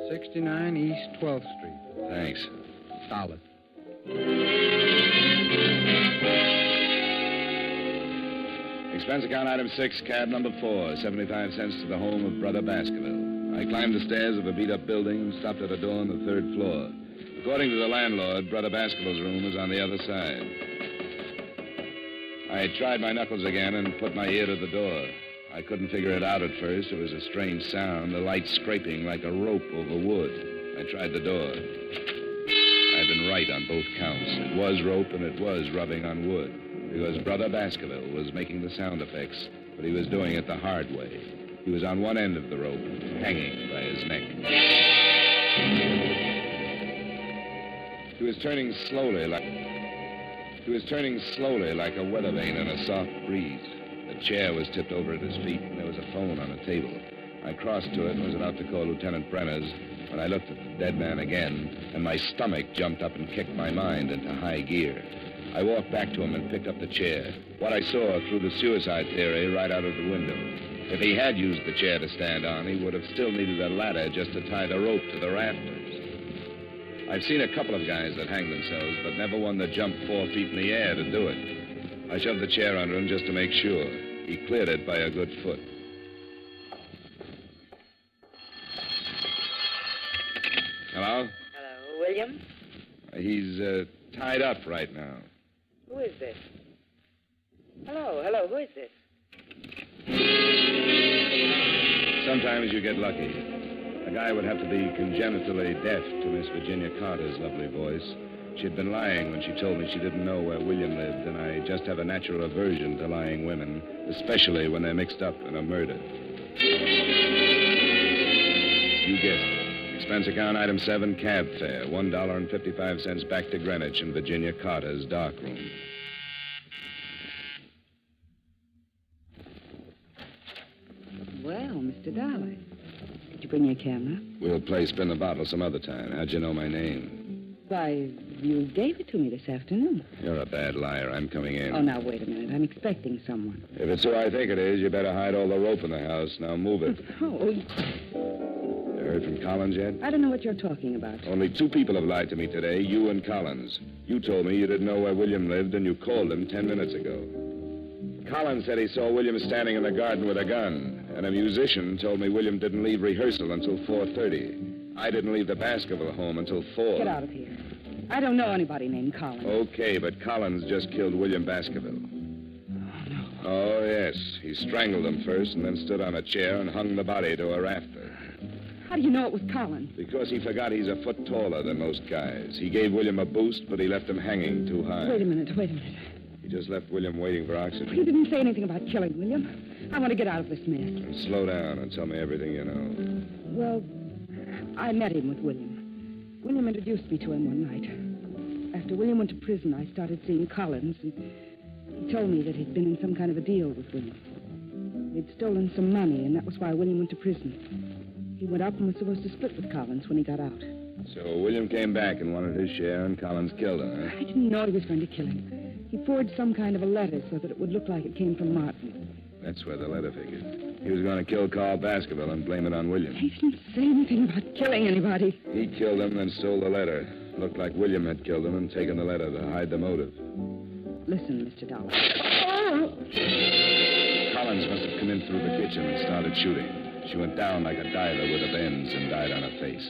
69 East 12th Street. Thanks. Solid. Expense account item 6, cab number 4, 75 cents to the home of Brother Baskerville. I climbed the stairs of a beat-up building and stopped at a door on the 3rd floor. According to the landlord, Brother Baskerville's room was on the other side. I tried my knuckles again and put my ear to the door. I couldn't figure it out at first. It was a strange sound, the light scraping like a rope over wood. I tried the door. I'd been right on both counts. It was rope and it was rubbing on wood. Because Brother Baskerville was making the sound effects, but he was doing it the hard way. He was on one end of the rope, hanging by his neck. He was turning slowly like a weather vane in a soft breeze. The chair was tipped over at his feet, and there was a phone on a table. I crossed to it and was about to call Lieutenant Brenner's when I looked at the dead man again, and my stomach jumped up and kicked my mind into high gear. I walked back to him and picked up the chair. What I saw threw the suicide theory right out of the window. If he had used the chair to stand on, he would have still needed a ladder just to tie the rope to the rafters. I've seen a couple of guys that hang themselves, but never one that jumped 4 feet in the air to do it. I shoved the chair under him just to make sure. He cleared it by a good foot. Hello? Hello, William? He's tied up right now. Who is this? Hello, who is this? Sometimes you get lucky. A guy would have to be congenitally deaf to Miss Virginia Carter's lovely voice. She'd been lying when she told me she didn't know where William lived, and I just have a natural aversion to lying women, especially when they're mixed up in a murder. You guessed it. Expense account item 7, cab fare, $1.55 back to Greenwich in Virginia Carter's darkroom. Well, Mr. Dollar, did you bring your camera? We'll play spin the bottle some other time. How'd you know my name? Why, you gave it to me this afternoon. You're a bad liar. I'm coming in. Oh, now, wait a minute. I'm expecting someone. If it's who I think it is, you better hide all the rope in the house. Now move it. Oh, You heard from Collins yet? I don't know what you're talking about. Only 2 people have lied to me today, you and Collins. You told me you didn't know where William lived, and you called him 10 minutes ago. Collins said he saw William standing in the garden with a gun, and a musician told me William didn't leave rehearsal until 4:30. I didn't leave the Baskerville home until 4. Get out of here. I don't know anybody named Collins. Okay, but Collins just killed William Baskerville. Oh, yes. He strangled him first and then stood on a chair and hung the body to a rafter. How do you know it was Collins? Because he forgot he's a foot taller than most guys. He gave William a boost, but he left him hanging too high. Wait a minute. He just left William waiting for oxygen. You didn't say anything about killing William. I want to get out of this mess. And slow down and tell me everything you know. Well, I met him with William. William introduced me to him one night. After William went to prison, I started seeing Collins, and he told me that he'd been in some kind of a deal with William. They'd stolen some money, and that was why William went to prison. He went up and was supposed to split with Collins when he got out. So William came back and wanted his share, and Collins killed him, huh? I didn't know he was going to kill him. He forged some kind of a letter so that it would look like it came from Martin. That's where the letter figured. He was going to kill Carl Baskerville and blame it on William. He didn't say anything about killing anybody. He killed him, then stole the letter. Looked like William had killed him and taken the letter to hide the motive. Listen, Mr. Dollar. Collins must have come in through the kitchen and started shooting. She went down like a diver with a bends and died on her face.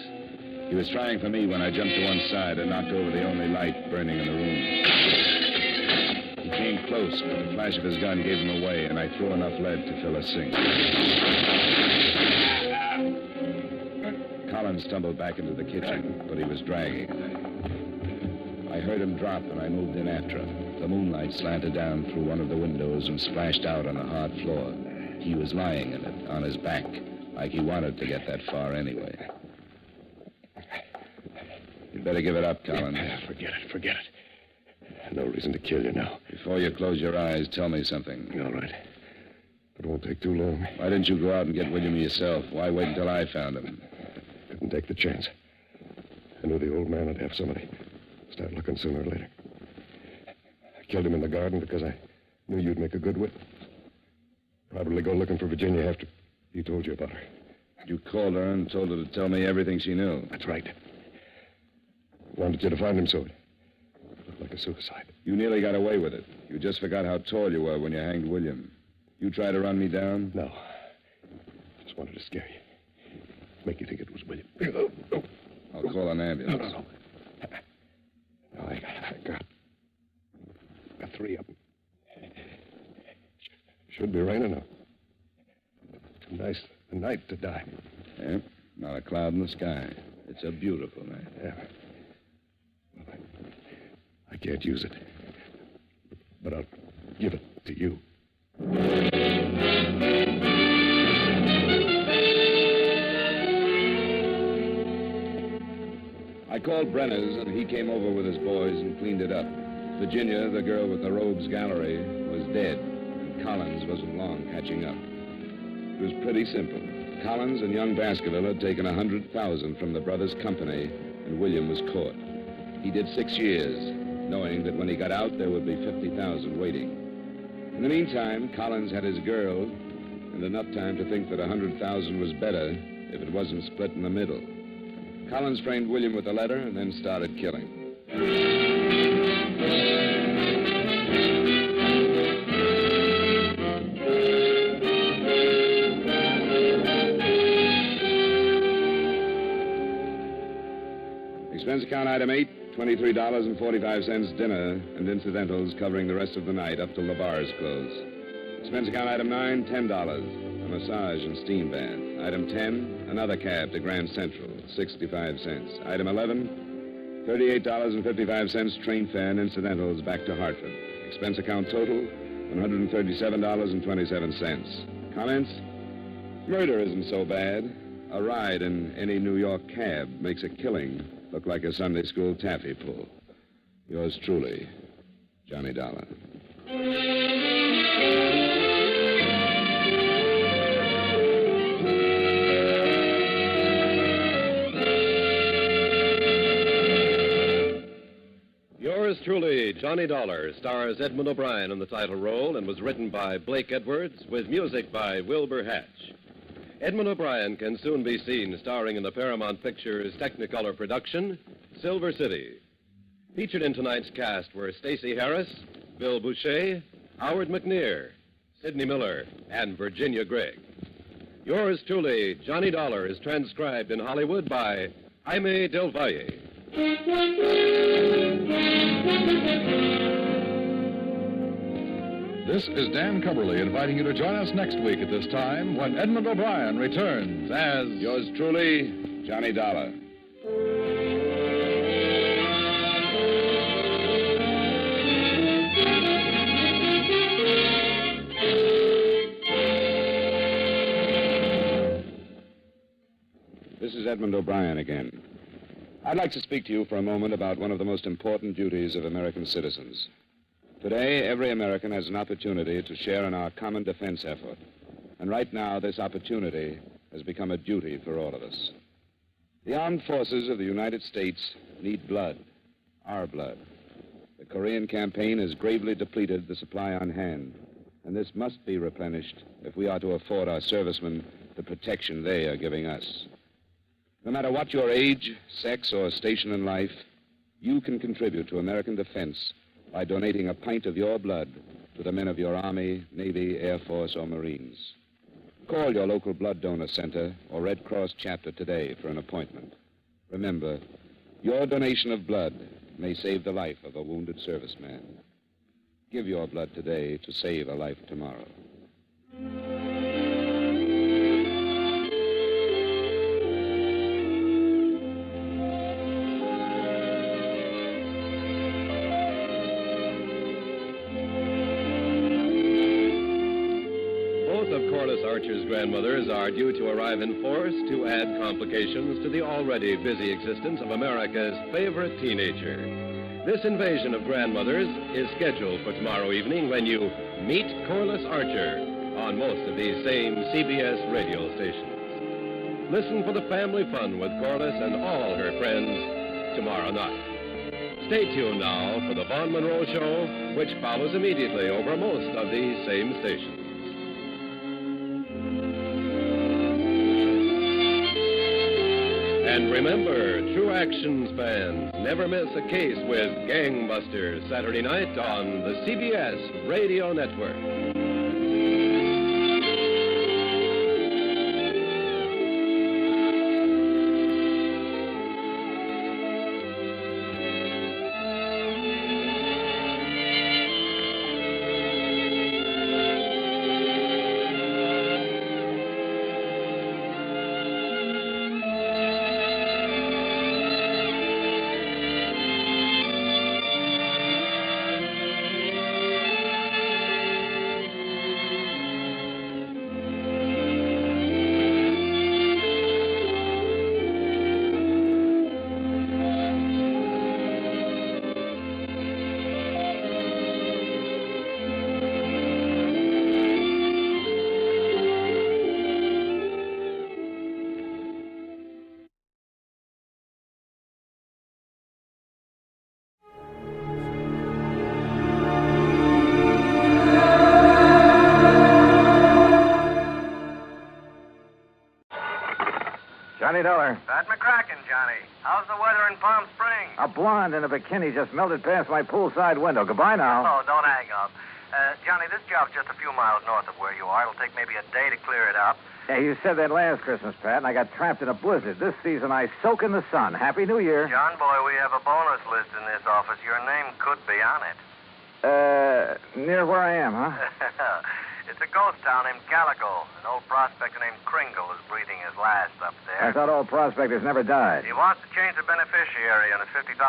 He was trying for me when I jumped to one side and knocked over the only light burning in the room. He came close, but the flash of his gun gave him away, and I threw enough lead to fill a sink. Collins stumbled back into the kitchen, but he was dragging. I heard him drop, and I moved in after him. The moonlight slanted down through one of the windows and splashed out on the hard floor. He was lying in it, on his back, like he wanted to get that far anyway. You'd better give it up, Collins. Forget it. No reason to kill you now. Before you close your eyes, tell me something. All right. It won't take too long. Why didn't you go out and get William yourself? Why wait until I found him? Didn't take the chance. I knew the old man would have somebody start looking sooner or later. I killed him in the garden because I knew you'd make a good witness. Probably go looking for Virginia after he told you about her. You called her and told her to tell me everything she knew. That's right. Wanted you to find him so it looked like a suicide. You nearly got away with it. You just forgot how tall you were when you hanged William. You tried to run me down? No. Just wanted to scare you. Make you think it was William. I'll call an ambulance. No. No, I got 3 of them. Should be raining now. Too nice a night to die. Yeah, not a cloud in the sky. It's a beautiful night. Yeah. Well, I can't use it. But I'll give it to you. I called Brenner's, and he came over with his boys and cleaned it up. Virginia, the girl with the Rogues Gallery, was dead, and Collins wasn't long catching up. It was pretty simple. Collins and young Baskerville had taken $100,000 from the brothers' company, and William was caught. He did 6 years, knowing that when he got out, there would be $50,000 waiting. In the meantime, Collins had his girl, and enough time to think that $100,000 was better if it wasn't split in the middle. Collins framed William with the letter and then started killing. Expense account item 8, $23.45 dinner and incidentals covering the rest of the night up till the bars close. Expense account item 9, $10. A massage and steam bath. Item 10, another cab to Grand Central, 65 cents. Item 11, $38.55 train fare and incidentals back to Hartford. Expense account total, $137.27. Comments? Murder isn't so bad. A ride in any New York cab makes a killing look like a Sunday school taffy pull. Yours truly, Johnny Dollar. Yours truly, Johnny Dollar, stars Edmund O'Brien in the title role and was written by Blake Edwards with music by Wilbur Hatch. Edmund O'Brien can soon be seen starring in the Paramount Pictures Technicolor production, Silver City. Featured in tonight's cast were Stacey Harris, Bill Boucher, Howard McNear, Sidney Miller, and Virginia Gregg. Yours truly, Johnny Dollar, is transcribed in Hollywood by Jaime Del Valle. This is Dan Cumberly inviting you to join us next week at this time when Edmund O'Brien returns as... Yours truly, Johnny Dollar. This is Edmund O'Brien again. I'd like to speak to you for a moment about one of the most important duties of American citizens. Today, every American has an opportunity to share in our common defense effort. And right now, this opportunity has become a duty for all of us. The armed forces of the United States need blood, our blood. The Korean campaign has gravely depleted the supply on hand, and this must be replenished if we are to afford our servicemen the protection they are giving us. No matter what your age, sex, or station in life, you can contribute to American defense by donating a pint of your blood to the men of your Army, Navy, Air Force, or Marines. Call your local blood donor center or Red Cross chapter today for an appointment. Remember, your donation of blood may save the life of a wounded serviceman. Give your blood today to save a life tomorrow. Archer's grandmothers are due to arrive in force to add complications to the already busy existence of America's favorite teenager. This invasion of grandmothers is scheduled for tomorrow evening when you meet Corliss Archer on most of these same CBS radio stations. Listen for the family fun with Corliss and all her friends tomorrow night. Stay tuned now for the Vaughn Monroe Show, which follows immediately over most of these same stations. And remember, True Actions fans, never miss a case with Gangbusters Saturday night on the CBS Radio Network. Johnny Dollar. Pat McCracken, Johnny. How's the weather in Palm Springs? A blonde in a bikini just melted past my poolside window. Goodbye now. Oh, don't hang up. Johnny, this job's just a few miles north of where you are. It'll take maybe a day to clear it up. Yeah, you said that last Christmas, Pat, and I got trapped in a blizzard. This season, I soak in the sun. Happy New Year. John, boy, we have a bonus list in this office. Your name could be on it. Near where I am, huh? It's a ghost town named Calico. An old prospector named Kringle is breathing his last up there. I thought old prospectors never died. He wants to change the beneficiary on his $50,000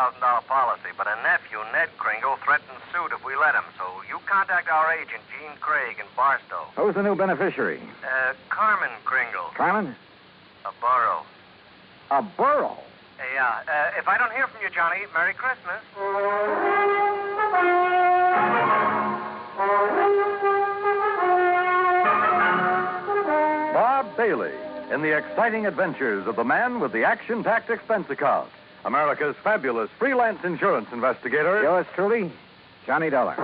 policy, but a nephew, Ned Kringle, threatens suit if we let him. So you contact our agent, Gene Craig, in Barstow. Who's the new beneficiary? Carmen Kringle. Carmen? A burro. A burro? Yeah. If I don't hear from you, Johnny, Merry Christmas. Bob Bailey in the exciting adventures of the man with the action-packed expense account, America's fabulous freelance insurance investigator. Yours truly, Johnny Dollar.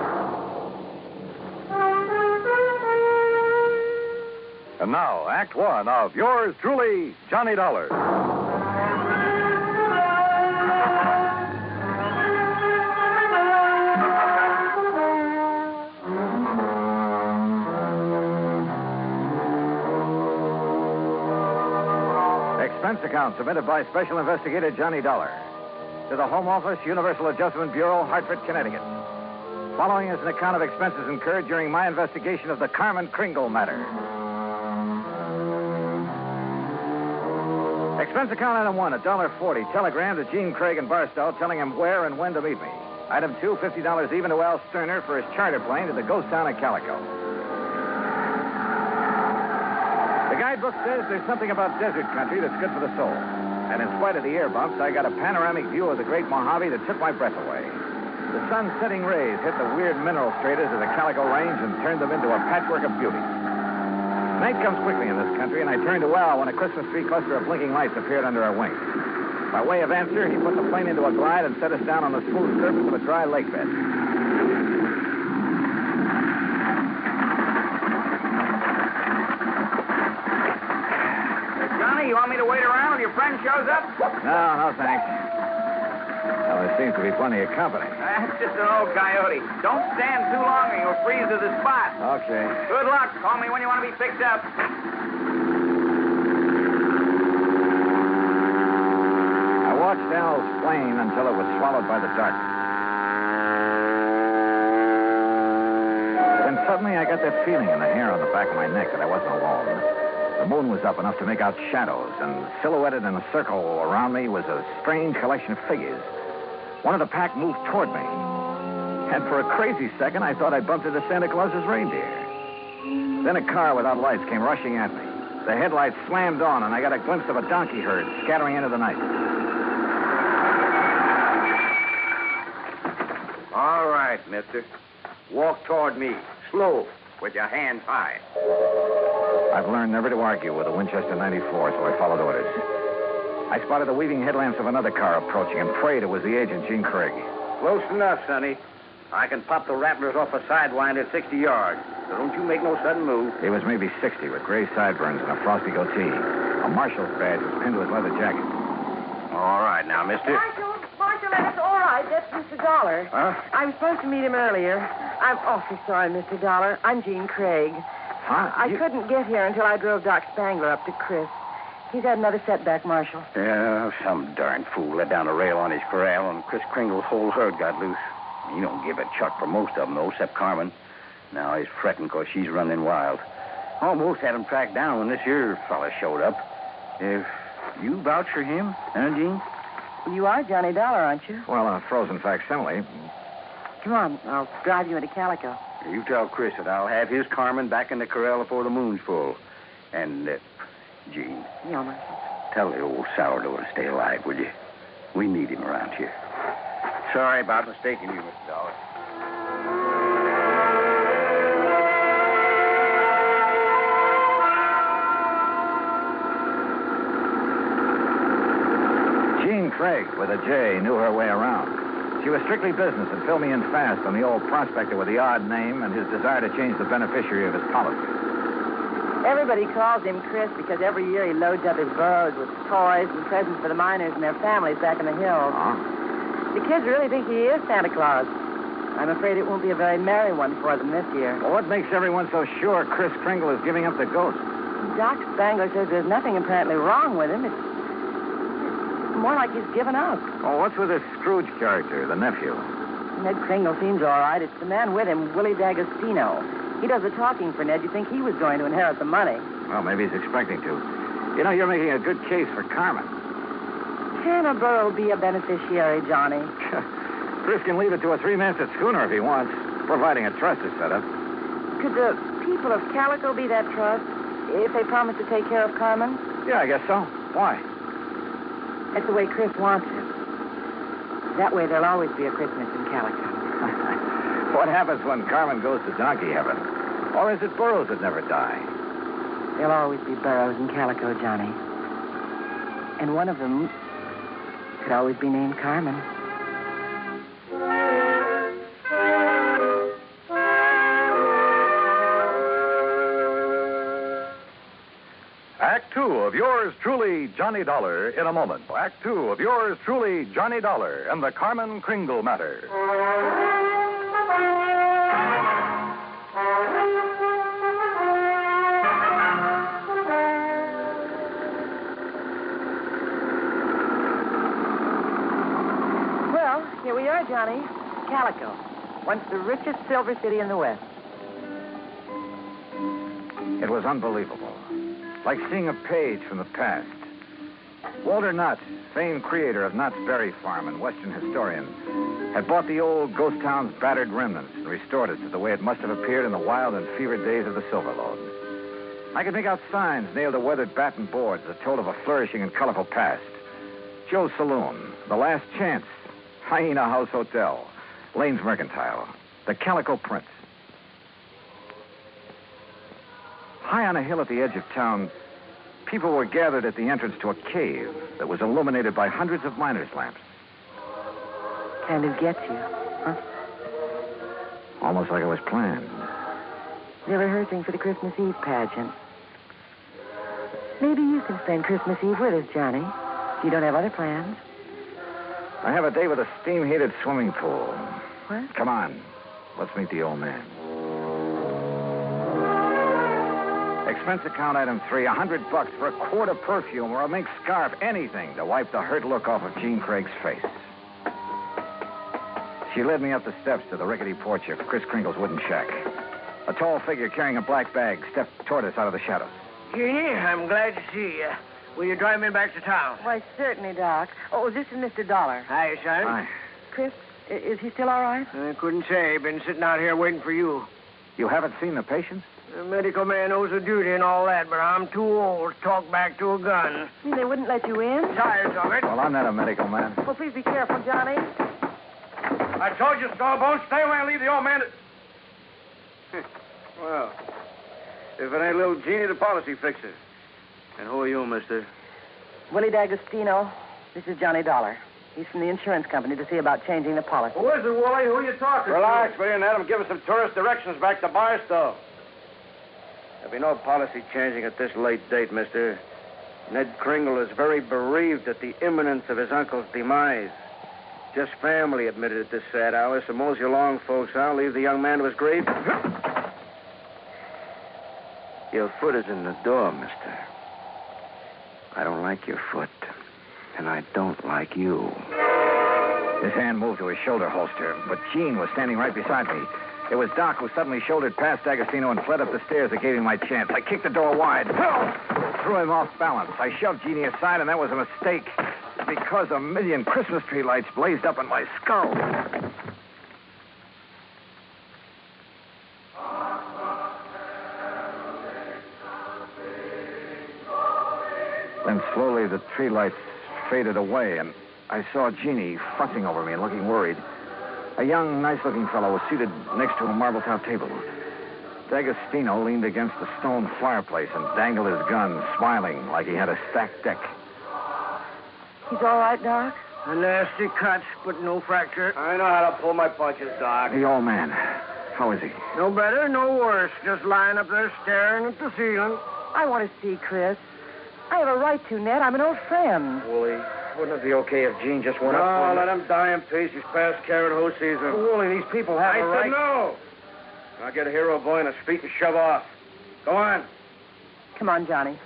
And now, Act One of yours truly, Johnny Dollar. Expense account submitted by Special Investigator Johnny Dollar to the Home Office, Universal Adjustment Bureau, Hartford, Connecticut. Following is an account of expenses incurred during my investigation of the Carmen Kringle matter. Expense account item 1, $1.40. Telegram to Gene Craig in Barstow telling him where and when to meet me. Item 2, $50 even to Al Sterner for his charter plane to the ghost town of Calico. The guidebook says there's something about desert country that's good for the soul. And in spite of the air bumps, I got a panoramic view of the great Mojave that took my breath away. The sun's setting rays hit the weird mineral stratas of the Calico Range and turned them into a patchwork of beauty. Night comes quickly in this country, and I turned to Al when a Christmas tree cluster of blinking lights appeared under our wings. By way of answer, he put the plane into a glide and set us down on the smooth surface of a dry lake bed. You want me to wait around till your friend shows up? No, thanks. Well, there seems to be plenty of company. That's just an old coyote. Don't stand too long or you'll freeze to the spot. Okay. Good luck. Call me when you want to be picked up. I watched Al's plane until it was swallowed by the darkness. Then suddenly I got that feeling in the hair on the back of my neck that I wasn't alone. The moon was up enough to make out shadows, and silhouetted in a circle around me was a strange collection of figures. One of the pack moved toward me. And for a crazy second, I thought I bumped into Santa Claus's reindeer. Then a car without lights came rushing at me. The headlights slammed on, and I got a glimpse of a donkey herd scattering into the night. All right, mister. Walk toward me. Slow, with your hands high. I've learned never to argue with a Winchester 94, so I followed orders. I spotted the weaving headlamps of another car approaching and prayed it was the agent, Gene Craig. Close enough, Sonny. I can pop the rattlers off a sidewinder at 60 yards, so don't you make no sudden move. He was maybe 60 with gray sideburns and a frosty goatee. A marshal's badge was pinned to his leather jacket. All right, now, mister. Marshal, it's all right. That's Mr. Dollar. Huh? I was supposed to meet him earlier. I'm awfully sorry, Mr. Dollar. I'm Gene Craig. Huh? I couldn't get here until I drove Doc Spangler up to Chris. He's had another setback, Marshal. Yeah, some darn fool let down a rail on his corral, and Chris Kringle's whole herd got loose. He don't give a chuck for most of them, though, except Carmen. Now he's fretting because she's running wild. Almost had him tracked down when this here fella showed up. If you vouch for him, huh, Gene? You are Johnny Dollar, aren't you? Well, a frozen facsimile. Come on, I'll drive you into Calico. You tell Chris that I'll have his Carmen back in the corral before the moon's full. And, Gene. Yeah, Marshal. Tell the old sourdough to stay alive, will you? We need him around here. Sorry about mistaking you, Mr. Dollar. Gene Craig, with a J, knew her way around. She was strictly business and filled me in fast on the old prospector with the odd name and his desire to change the beneficiary of his policy. Everybody calls him Chris because every year he loads up his burros with toys and presents for the miners and their families back in the hills. The kids really think he is Santa Claus. I'm afraid it won't be a very merry one for them this year. Well, what makes everyone so sure Chris Kringle is giving up the ghost? Doc Spangler says there's nothing apparently wrong with him. It's more like he's given up. Oh, what's with this Scrooge character, the nephew? Ned Kringle seems all right. It's the man with him, Willie D'Agostino. He does the talking for Ned. You think he was going to inherit the money? Well, maybe he's expecting to. You know, you're making a good case for Carmen. Can a burro be a beneficiary, Johnny? Chris can leave it to a three-masted schooner if he wants, providing a trust is set up. Could the people of Calico be that trust if they promise to take care of Carmen? Yeah, I guess so. Why? That's the way Chris wants it. That way there'll always be a Christmas in Calico. What happens when Carmen goes to donkey heaven? Or is it burros that never die? There'll always be burros in Calico, Johnny. And one of them could always be named Carmen. Act two of yours truly, Johnny Dollar, in a moment. Act two of yours truly, Johnny Dollar, and the Carmen Kringle matter. Well, here we are, Johnny. Calico, once the richest silver city in the West. It was unbelievable. Like seeing a page from the past. Walter Nutt, famed creator of Nutt's Berry Farm and Western historian, had bought the old ghost town's battered remnants and restored it to the way it must have appeared in the wild and fevered days of the Silver Lode. I could make out signs nailed to weathered batten boards that told of a flourishing and colorful past. Joe's Saloon, The Last Chance, Hyena House Hotel, Lane's Mercantile, the Calico Prince. High on a hill at the edge of town, people were gathered at the entrance to a cave that was illuminated by hundreds of miners' lamps. Kind of gets you, huh? Almost like it was planned. They're rehearsing for the Christmas Eve pageant. Maybe you can spend Christmas Eve with us, Johnny, if you don't have other plans. I have a day with a steam-heated swimming pool. What? Come on. Let's meet the old man. Expense account item 3, $100 for a quart of perfume or a mink scarf, anything to wipe the hurt look off of Jean Craig's face. She led me up the steps to the rickety porch of Chris Kringle's wooden shack. A tall figure carrying a black bag stepped toward us out of the shadows. Jeannie, I'm glad to see you. Will you drive me back to town? Why, certainly, Doc. Oh, this is Mr. Dollar. Hi, son. Hi. Chris, is he still all right? I couldn't say. Been sitting out here waiting for you. You haven't seen the patient? The medical man knows the duty and all that, but I'm too old to talk back to a gun. They wouldn't let you in? Tired of it. Well, I'm not a medical man. Well, please be careful, Johnny. I told you, Stallbone, stay away and leave the old man. Well, if it ain't little Jeannie, the policy fixer. And who are you, mister? Willie D'Agostino. This is Johnny Dollar. He's from the insurance company to see about changing the policy. Who is it, Wooly? Who are you talking Relax, will you, and let him give us some tourist directions back to Barstow. There'll be no policy changing at this late date, mister. Ned Kringle is very bereaved at the imminence of his uncle's demise. Just family admitted at this sad hour, so mosey along, folks. I'll leave the young man to his grief. Your foot is in the door, mister. I don't like your foot, and I don't like you. His hand moved to his shoulder holster, but Jean was standing right beside me. It was Doc who suddenly shouldered past D'Agostino and fled up the stairs that gave him my chance. I kicked the door wide. Threw him off balance. I shoved Jeannie aside, and that was a mistake because a million Christmas tree lights blazed up in my skull. Then slowly the tree lights faded away, and I saw Jeannie fussing over me and looking worried. A young, nice-looking fellow was seated next to a marble-top table. D'Agostino leaned against the stone fireplace and dangled his gun, smiling like he had a stacked deck. He's all right, Doc? A nasty cut, but no fracture. I know how to pull my punches, Doc. The old man. How is he? No better, no worse. Just lying up there staring at the ceiling. I want to see Chris. I have a right to, Ned. I'm an old friend. Wooly, wouldn't it be okay if Jean just went up? No, let him die in peace. He's past caring who sees him. Wooly, these people have a right. I said no. I'll get a hero boy in his feet and shove off. Go on. Come on, Johnny.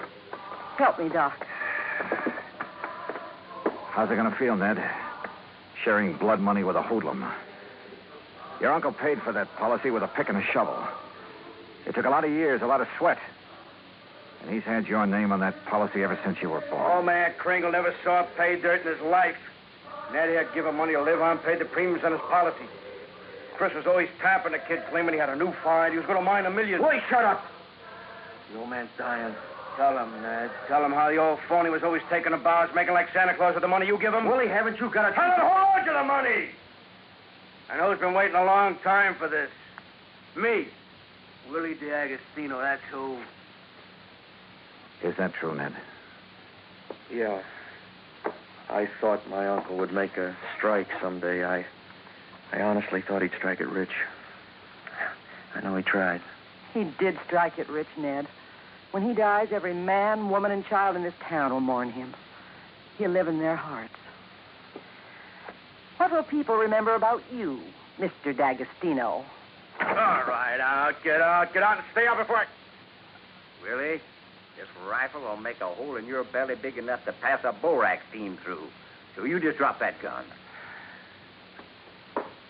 Help me, Doc. How's it going to feel, Ned? Sharing blood money with a hoodlum. Your uncle paid for that policy with a pick and a shovel. It took a lot of years, a lot of sweat. And he's had your name on that policy ever since you were born. Oh, man, Kringle never saw pay dirt in his life. Ned here give him money to live on, paid the premiums on his policy. Chris was always tapping the kid, claiming he had a new find. He was going to mine $1 million. Willie, shut up! The old man's dying. Tell him, Ned. Tell him how the old phony was always taking the bows, making like Santa Claus with the money you give him. Willie, haven't you got a... Tell him to hold on to the money! I know he's been waiting a long time for this. Me, Willie D'Agostino, that's who. Is that true, Ned? Yeah. I thought my uncle would make a strike someday. I honestly thought he'd strike it rich. I know he tried. He did strike it rich, Ned. When he dies, every man, woman, and child in this town will mourn him. He'll live in their hearts. What will people remember about you, Mr. D'Agostino? All right, get out, and stay out before I... Willie, this rifle will make a hole in your belly big enough to pass a borax beam through. So you just drop that gun.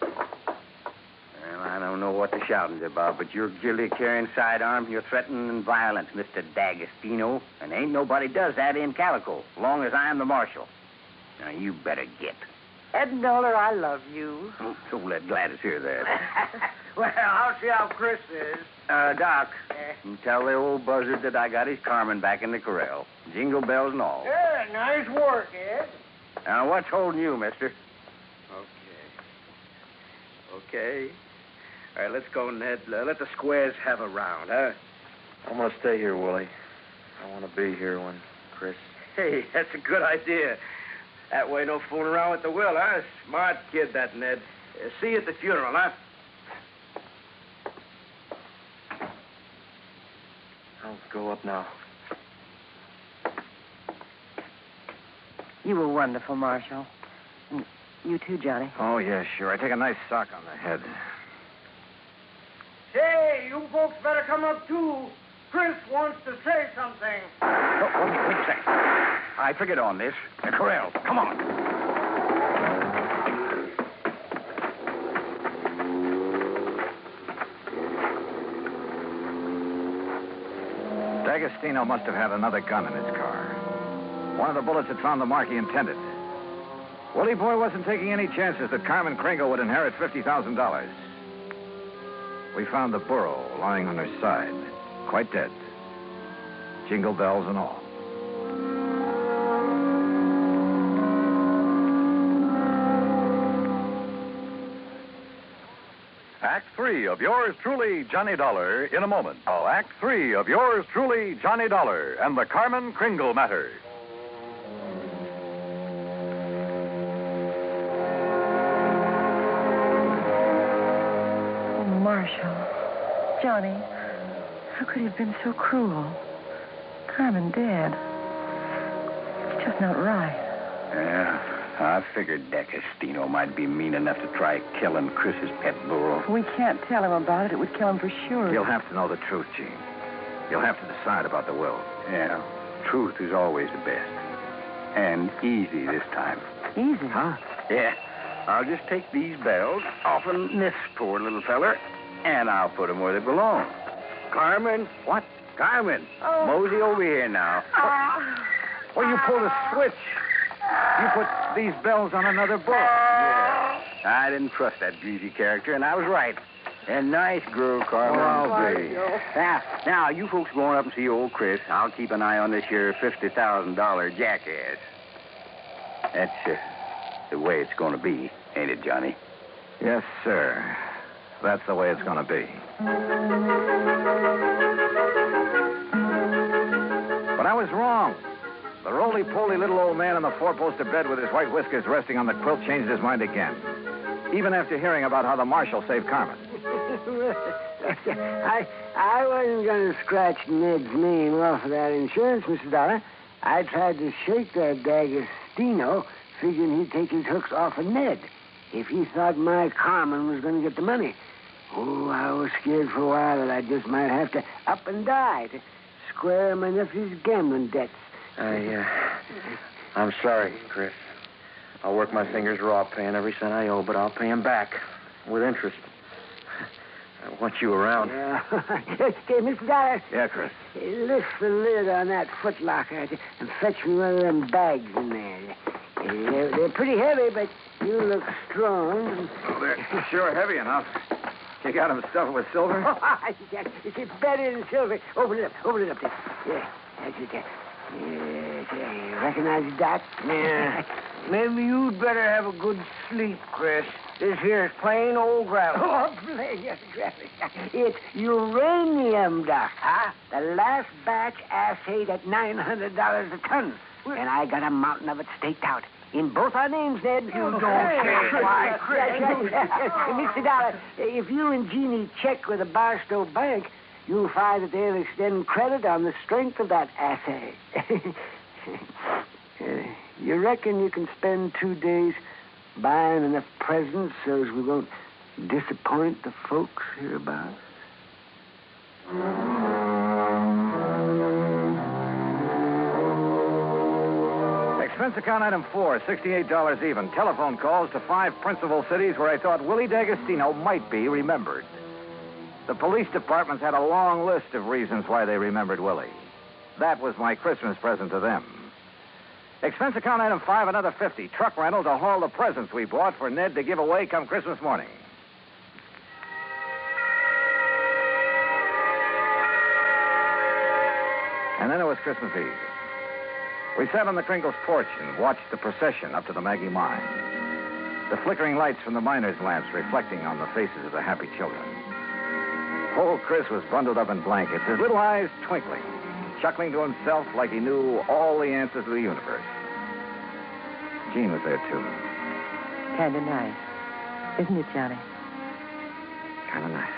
Well, I don't know what the shouting's about, but you're guilty of carrying sidearms and you're threatening violence, Mr. D'Agostino. And ain't nobody does that in Calico, long as I'm the marshal. Now, you better get. Ed Noller, I love you. Oh, so let Gladys hear that. Well, I'll see how Chris is. Doc, you tell the old buzzard that I got his Carmen back in the corral. Jingle bells and all. Yeah, nice work, Ed. Now, what's holding you, mister? Okay. All right, let's go, Ned. Let the squares have a round, huh? I'm going to stay here, Willie. I want to be here when Chris... Hey, that's a good idea. That way, no fooling around with the will, huh? Smart kid, that Ned. See you at the funeral, huh? I'll go up now. You were wonderful, Marshal. And you too, Johnny. Oh, yeah, sure. I take a nice sock on the head. Say, you folks better come up, too. Chris wants to say something. Oh, wait a second. I figured on this. The corral. Come on. D'Agostino must have had another gun in his car. One of the bullets had found the mark he intended. Willie Boy wasn't taking any chances that Carmen Kringle would inherit $50,000. We found the burro lying on her side, quite dead. Jingle bells and all. Act 3 of yours truly, Johnny Dollar, in a moment. Oh, Act 3 of yours truly, Johnny Dollar, and the Carmen Kringle Matter. Oh, Marshal. Johnny, how could he have been so cruel? Carmen dead. It's just not right. Yeah. I figured D'Agostino might be mean enough to try killing Chris's pet burro. We can't tell him about it. It would kill him for sure. He'll have to know the truth, Gene. You'll have to decide about the will. Yeah, truth is always the best. And easy this time. Easy? Huh? Yeah. I'll just take these bells off of this poor little feller, and I'll put them where they belong. Carmen? What? Carmen? Oh. Mosey over here now. Well, you pulled a switch. You put these bells on another boat. Yeah. I didn't trust that greasy character, and I was right. And nice girl, Carmen. Well, I'll be. Now, you folks going up and see old Chris. I'll keep an eye on this here $50,000 jackass. That's the way it's going to be, ain't it, Johnny? Yes, sir. That's the way it's going to be. But I was wrong. The roly-poly little old man on the four-poster bed with his white whiskers resting on the quilt changed his mind again. Even after hearing about how the marshal saved Carmen. I wasn't going to scratch Ned's name off of that insurance, Mr. Dollar. I tried to shake that D'Agostino, figuring he'd take his hooks off of Ned if he thought my Carmen was going to get the money. Oh, I was scared for a while that I just might have to up and die to square my nephew's gambling debts. I'm sorry, Chris. I'll work my fingers raw paying every cent I owe, but I'll pay him back with interest. I want you around. Hey, Mr. Dollar. Yeah, Chris. Lift the lid on that footlocker and fetch me one of them bags in there. They're pretty heavy, but you look strong. Well, they're sure heavy enough. You got them stuffed with silver? It's better than silver. Open it up there. Yeah, that's it there. Yes, recognize the dot? Yeah. Maybe you'd better have a good sleep, Chris. This here's plain old gravel. Oh, plain gravel. It's uranium, Doc. Huh? The last batch assayed at $900 a ton. And I got a mountain of it staked out. In both our names, Ned. You don't say. Why, Chris? Mr. Dollar, if you and Jeannie check with the Barstow Bank, you'll find that they'll extend credit on the strength of that assay. You reckon you can spend 2 days buying enough presents so as we won't disappoint the folks hereabouts? Expense account item 4, $68 even. Telephone calls to 5 principal cities where I thought Willie D'Agostino might be remembered. The police departments had a long list of reasons why they remembered Willie. That was my Christmas present to them. Expense account item 5, another $50. Truck rental to haul the presents we bought for Ned to give away come Christmas morning. And then it was Christmas Eve. We sat on the Kringle's porch and watched the procession up to the Maggie mine. The flickering lights from the miners' lamps reflecting on the faces of the happy children. Old Chris was bundled up in blankets, his little eyes twinkling, chuckling to himself like he knew all the answers to the universe. Jean was there, too. Kind of nice. Isn't it, Johnny? Kind of nice.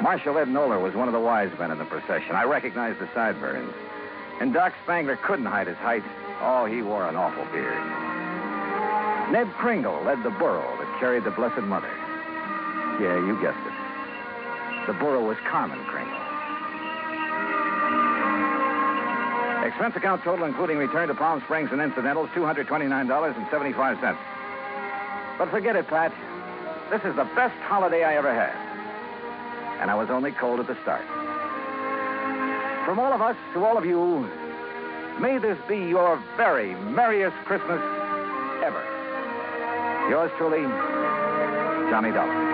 Marshal Ed Noller was one of the wise men in the procession. I recognized the sideburns. And Doc Spangler couldn't hide his height. Oh, he wore an awful beard. Ned Kringle led the burro that carried the Blessed Mother. Yeah, you guessed it. The burro was Carmen Kringle. Expense account total, including return to Palm Springs and incidentals, $229.75. But forget it, Pat. This is the best holiday I ever had. And I was only cold at the start. From all of us to all of you, may this be your very merriest Christmas ever. Yours truly, Johnny Dollar.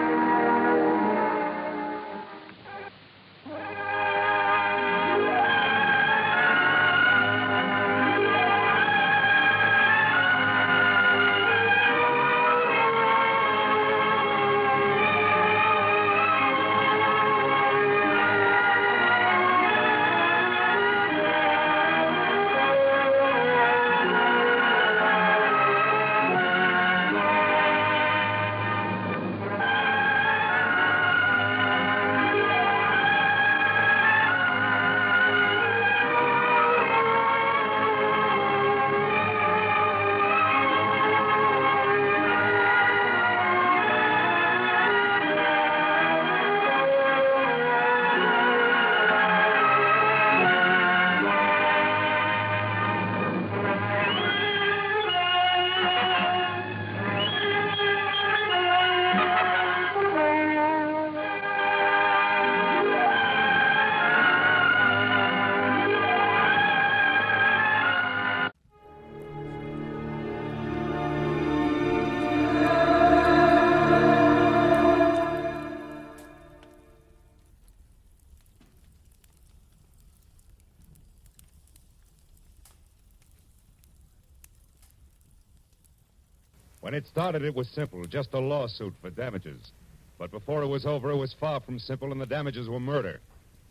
When it started, it was simple, just a lawsuit for damages. But before it was over, it was far from simple, and the damages were murder.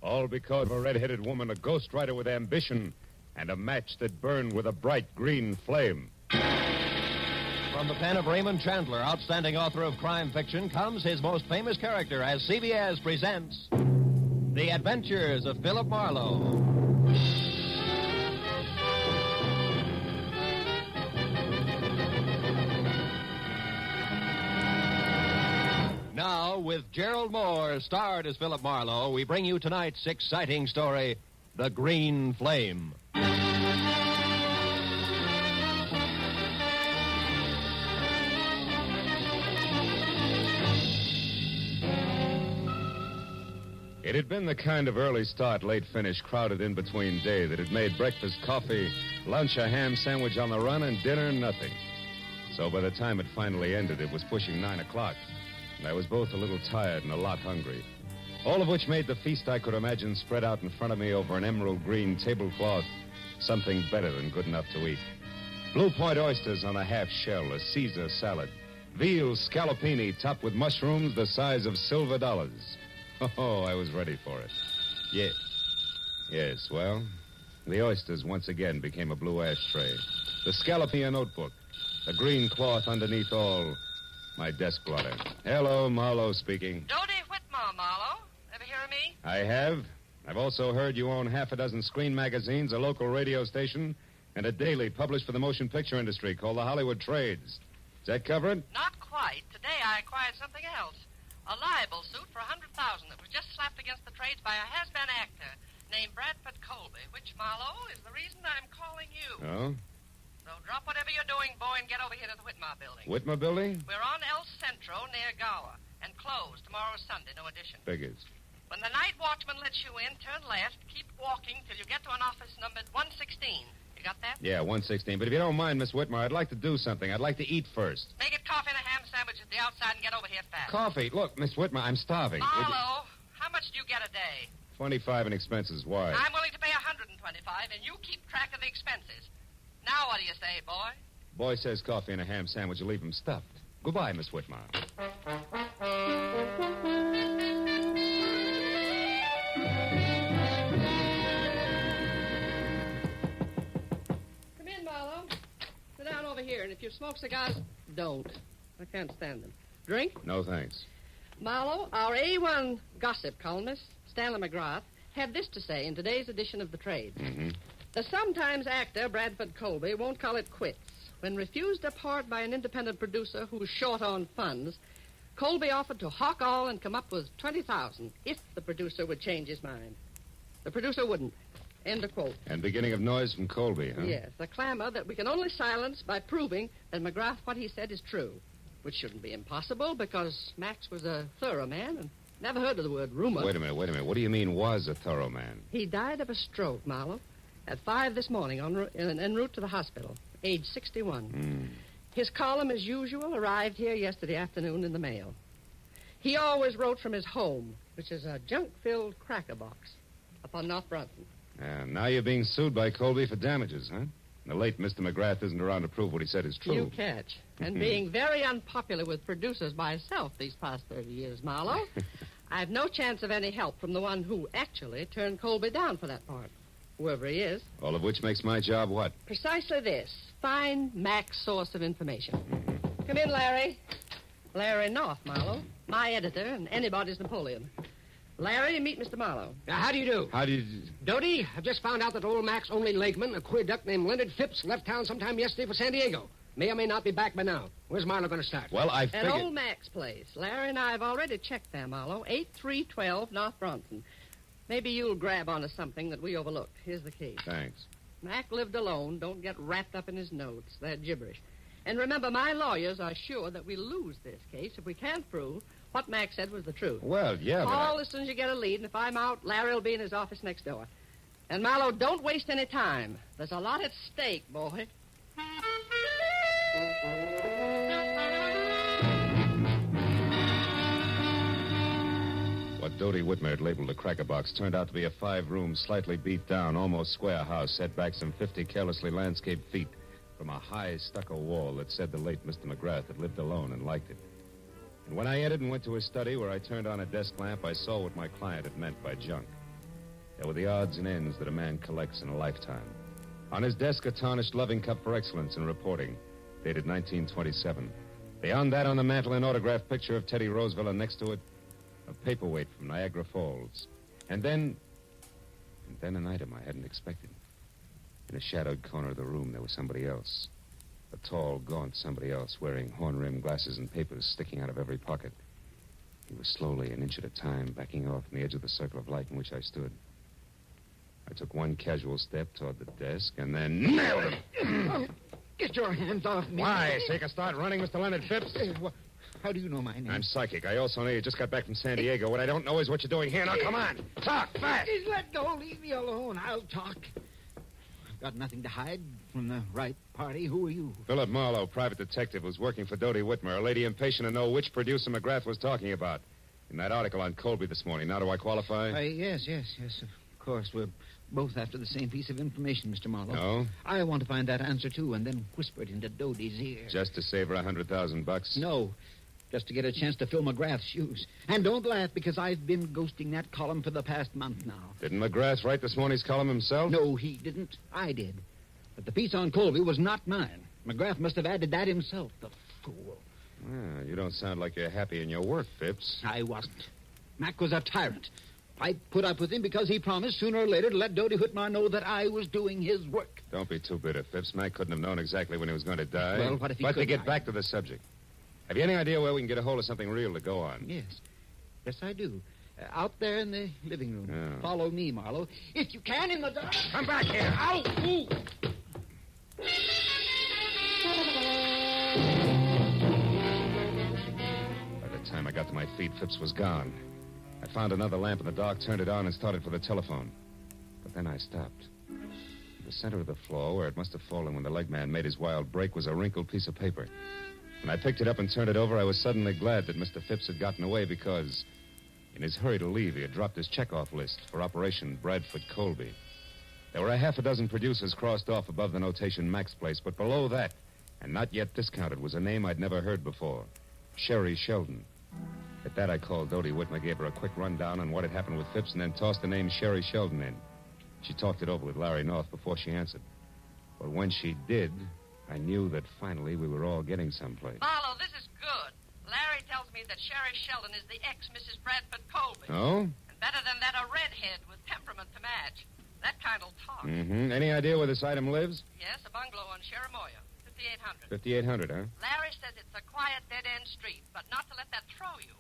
All because of a red-headed woman, a ghostwriter with ambition, and a match that burned with a bright green flame. From the pen of Raymond Chandler, outstanding author of crime fiction, comes his most famous character as CBS presents The Adventures of Philip Marlowe. Now, with Gerald Moore, starred as Philip Marlowe, we bring you tonight's exciting story, The Green Flame. It had been the kind of early start, late finish crowded in between day that had made breakfast coffee, lunch a ham sandwich on the run, and dinner nothing. So by the time it finally ended, it was pushing 9 o'clock, and I was both a little tired and a lot hungry. All of which made the feast I could imagine spread out in front of me over an emerald green tablecloth something better than good enough to eat. Blue Point oysters on a half shell, a Caesar salad, veal scallopini topped with mushrooms the size of silver dollars. Oh, I was ready for it. Yes, well, the oysters once again became a blue ashtray. The scallopini a notebook. The green cloth underneath all. My desk blotter. Hello, Marlowe speaking. Dodie Whitmore, Marlowe. Ever hear of me? I have. I've also heard you own half a dozen screen magazines, a local radio station, and a daily published for the motion picture industry called the Hollywood Trades. Is that covered? Not quite. Today I acquired something else. A libel suit for $100,000 that was just slapped against the trades by a has-been actor named Bradford Colby, which, Marlowe, is the reason I'm calling you. Oh? So drop whatever you're doing, boy, and get over here to the Whitmore building. Whitmore building? We're on El Centro near Gower, and closed. Tomorrow's Sunday, no addition. Figures. When the night watchman lets you in, turn left, keep walking till you get to an office numbered 116. You got that? Yeah, 116. But if you don't mind, Miss Whitmore, I'd like to do something. I'd like to eat first. Make it coffee and a ham sandwich at the outside and get over here fast. Coffee? Look, Miss Whitmore, I'm starving. Marlowe, how much do you get a day? 25 in expenses. Why? I'm willing to pay 125, and you keep track of the expenses. Now what do you say, boy? Boy says coffee and a ham sandwich will leave him stuffed. Goodbye, Miss Whitmore. Come in, Marlowe. Sit down over here, and if you smoke cigars, don't. I can't stand them. Drink? No, thanks. Marlowe, our A1 gossip columnist, Stanley McGrath, had this to say in today's edition of The Trade. Mm-hmm. The sometimes actor Bradford Colby won't call it quits. When refused a part by an independent producer who was short on funds, Colby offered to hawk all and come up with $20,000 if the producer would change his mind. The producer wouldn't. End of quote. And beginning of noise from Colby, huh? Yes, a clamor that we can only silence by proving that McGrath, what he said, is true. Which shouldn't be impossible because Max was a thorough man and never heard of the word rumor. Wait a minute. What do you mean was a thorough man? He died of a stroke, Marlowe, at 5 this morning en route to the hospital, age 61. His column, as usual, arrived here yesterday afternoon in the mail. He always wrote from his home, which is a junk-filled cracker box up on North Brunton. And now you're being sued by Colby for damages, huh? The late Mr. McGrath isn't around to prove what he said is true. You catch. And being very unpopular with producers myself these past 30 years, Marlowe, I've no chance of any help from the one who actually turned Colby down for that part, whoever he is. All of which makes my job what? Precisely this. Find Mac's source of information. Come in, Larry. Larry North, Marlowe. My editor and anybody's Napoleon. Larry, meet Mr. Marlowe. How do you do? How do you... Dodie, I've just found out that old Mac's only lakeman, a queer duck named Leonard Phipps, left town sometime yesterday for San Diego. May or may not be back by now. Where's Marlowe going to start? Well, I At figured... old Mac's place. Larry and I have already checked there, Marlowe. 8312 North Bronson. Maybe you'll grab onto something that we overlooked. Here's the key. Thanks. Mac lived alone. Don't get wrapped up in his notes. They're gibberish. And remember, my lawyers are sure that we lose this case if we can't prove what Mac said was the truth. Well, yeah, but... Call as soon as you get a lead, and if I'm out, Larry will be in his office next door. And, Marlowe, don't waste any time. There's a lot at stake, boy. What Dodie Whitmer had labeled a cracker box turned out to be a 5-room, slightly beat down, almost square house set back some 50 carelessly landscaped feet from a high stucco wall that said the late Mr. McGrath had lived alone and liked it. And when I entered and went to his study where I turned on a desk lamp, I saw what my client had meant by junk. There were the odds and ends that a man collects in a lifetime. On his desk, a tarnished loving cup for excellence in reporting, dated 1927. Beyond that, on the mantel, an autographed picture of Teddy Roosevelt, and next to it, a paperweight from Niagara Falls. And then an item I hadn't expected. In a shadowed corner of the room, there was somebody else. A tall, gaunt somebody else, wearing horn-rimmed glasses and papers sticking out of every pocket. He was slowly, an inch at a time, backing off from the edge of the circle of light in which I stood. I took one casual step toward the desk and then nailed him. Oh, get your hands off me. Why? Take a start running, Mr. Leonard Phipps? How do you know my name? I'm psychic. I also know you just got back from San Diego. What I don't know is what you're doing here. Now, come on. Talk, fast. Please let go. Leave me alone. I'll talk. I've got nothing to hide from the right party. Who are you? Philip Marlowe, private detective, was working for Dodie Whitmer, a lady impatient to know which producer McGrath was talking about. In that article on Colby this morning. Now, do I qualify? Yes, of course. We're both after the same piece of information, Mr. Marlowe. No? I want to find that answer, too, and then whisper it into Dodie's ear. Just to save her $100,000? No, just to get a chance to fill McGrath's shoes. And don't laugh, because I've been ghosting that column for the past month now. Didn't McGrath write this morning's column himself? No, he didn't. I did. But the piece on Colby was not mine. McGrath must have added that himself, the fool. Well, you don't sound like you're happy in your work, Phipps. I wasn't. Mac was a tyrant. I put up with him because he promised sooner or later to let Dodie Whitmer know that I was doing his work. Don't be too bitter, Phipps. Mac couldn't have known exactly when he was going to die. Well, what if he But to could? get back to the subject, have you any idea where we can get a hold of something real to go on? Yes. Yes, I do. Out there in the living room. Yeah. Follow me, Marlowe. If you can, in the dark. Come back here. Ow! Ooh. By the time I got to my feet, Phipps was gone. I found another lamp in the dark, turned it on, and started for the telephone. But then I stopped. In the center of the floor, where it must have fallen when the leg man made his wild break, was a wrinkled piece of paper. When I picked it up and turned it over, I was suddenly glad that Mr. Phipps had gotten away because, in his hurry to leave, he had dropped his checkoff list for Operation Bradford Colby. There were a half a dozen producers crossed off above the notation Mac's Place, but below that, and not yet discounted, was a name I'd never heard before, Sherry Sheldon. At that, I called Dodie Whitmer, gave her a quick rundown on what had happened with Phipps, and then tossed the name Sherry Sheldon in. She talked it over with Larry North before she answered. But when she did, I knew that finally we were all getting someplace. Marlowe, this is good. Larry tells me that Sherry Sheldon is the ex-Mrs. Bradford Colby. Oh? And better than that, a redhead with temperament to match. That kind'll talk. Mm-hmm. Any idea where this item lives? Yes, a bungalow on Sheramoya, 5800. 5800, huh? Larry says it's a quiet, dead-end street, but not to let that throw you.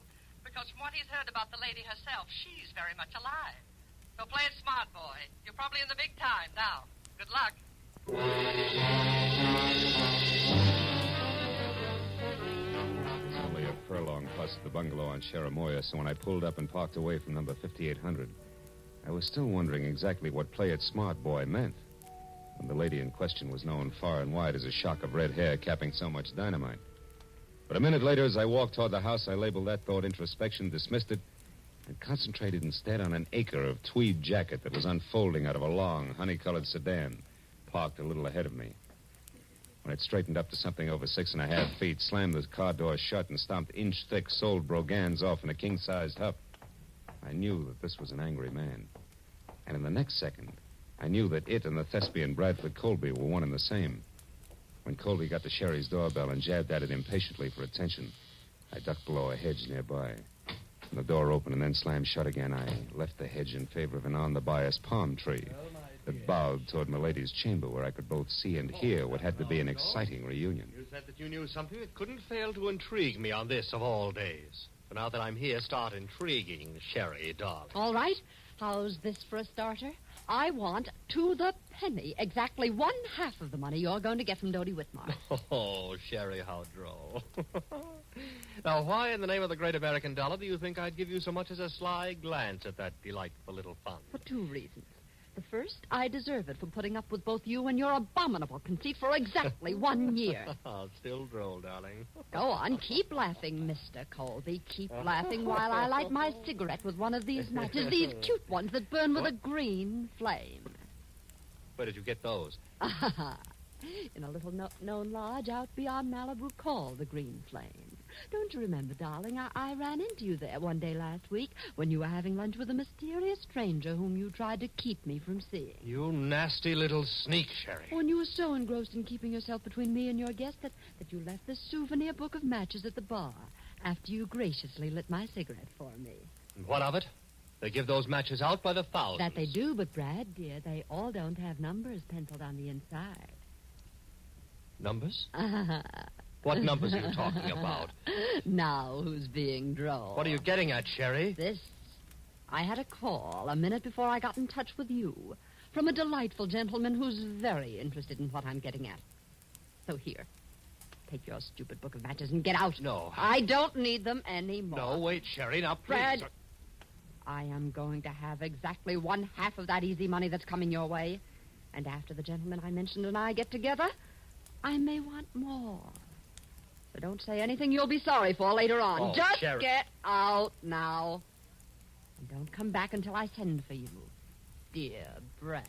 Because from what he's heard about the lady herself, she's very much alive. So play it smart, boy. You're probably in the big time now. Good luck. It's only a furlong plus the bungalow on Sheramoya, so when I pulled up and parked away from number 5800, I was still wondering exactly what play it smart, boy meant. When the lady in question was known far and wide as a shock of red hair capping so much dynamite. But a minute later, as I walked toward the house, I labeled that thought introspection, dismissed it, and concentrated instead on an acre of tweed jacket that was unfolding out of a long, honey-colored sedan, parked a little ahead of me. When it straightened up to something over 6.5 feet, slammed the car door shut, and stomped inch-thick soled brogans off in a king-sized huff, I knew that this was an angry man. And in the next second, I knew that it and the thespian Bradford Colby were one and the same. When Colby got to Sherry's doorbell and jabbed at it impatiently for attention, I ducked below a hedge nearby. When the door opened and then slammed shut again, I left the hedge in favor of an on-the-bias palm tree that bowed toward Milady's chamber, where I could both see and hear what had to be an exciting reunion. You said that you knew something that couldn't fail to intrigue me on this of all days. So now that I'm here, start intriguing, Sherry, darling. All right. How's this for a starter? I want, to the penny, exactly 1/2 of the money you're going to get from Dodie Whitmer. Oh, Sherry, how droll. Now, why in the name of the great American dollar do you think I'd give you so much as a sly glance at that delightful little fund? For 2 reasons. The first, I deserve it for putting up with both you and your abominable conceit for exactly 1 year. Still droll, darling. Go on, keep laughing, Mr. Colby. Keep laughing while I light my cigarette with one of these matches, these cute ones that burn with a green flame. Where did you get those? In a little known lodge out beyond Malibu called the Green Flame. Don't you remember, darling, I ran into you there one day last week when you were having lunch with a mysterious stranger whom you tried to keep me from seeing. You nasty little sneak, Sherry. When you were so engrossed in keeping yourself between me and your guest that you left the souvenir book of matches at the bar after you graciously lit my cigarette for me. And what of it? They give those matches out by the thousands. That they do, but, Brad, dear, they all don't have numbers penciled on the inside. Numbers? What numbers are you talking about? Now who's being droll? What are you getting at, Sherry? This. I had a call a minute before I got in touch with you from a delightful gentleman who's very interested in what I'm getting at. So here. take your stupid book of matches and get out. No. I don't need them anymore. No, wait, Sherry. Now, please. Fred, I am going to have exactly 1/2 of that easy money that's coming your way. And after the gentleman I mentioned and I get together, I may want more. So don't say anything you'll be sorry for later on. Oh, Just Sherry. get out now. And don't come back until I send for you. Dear Brad.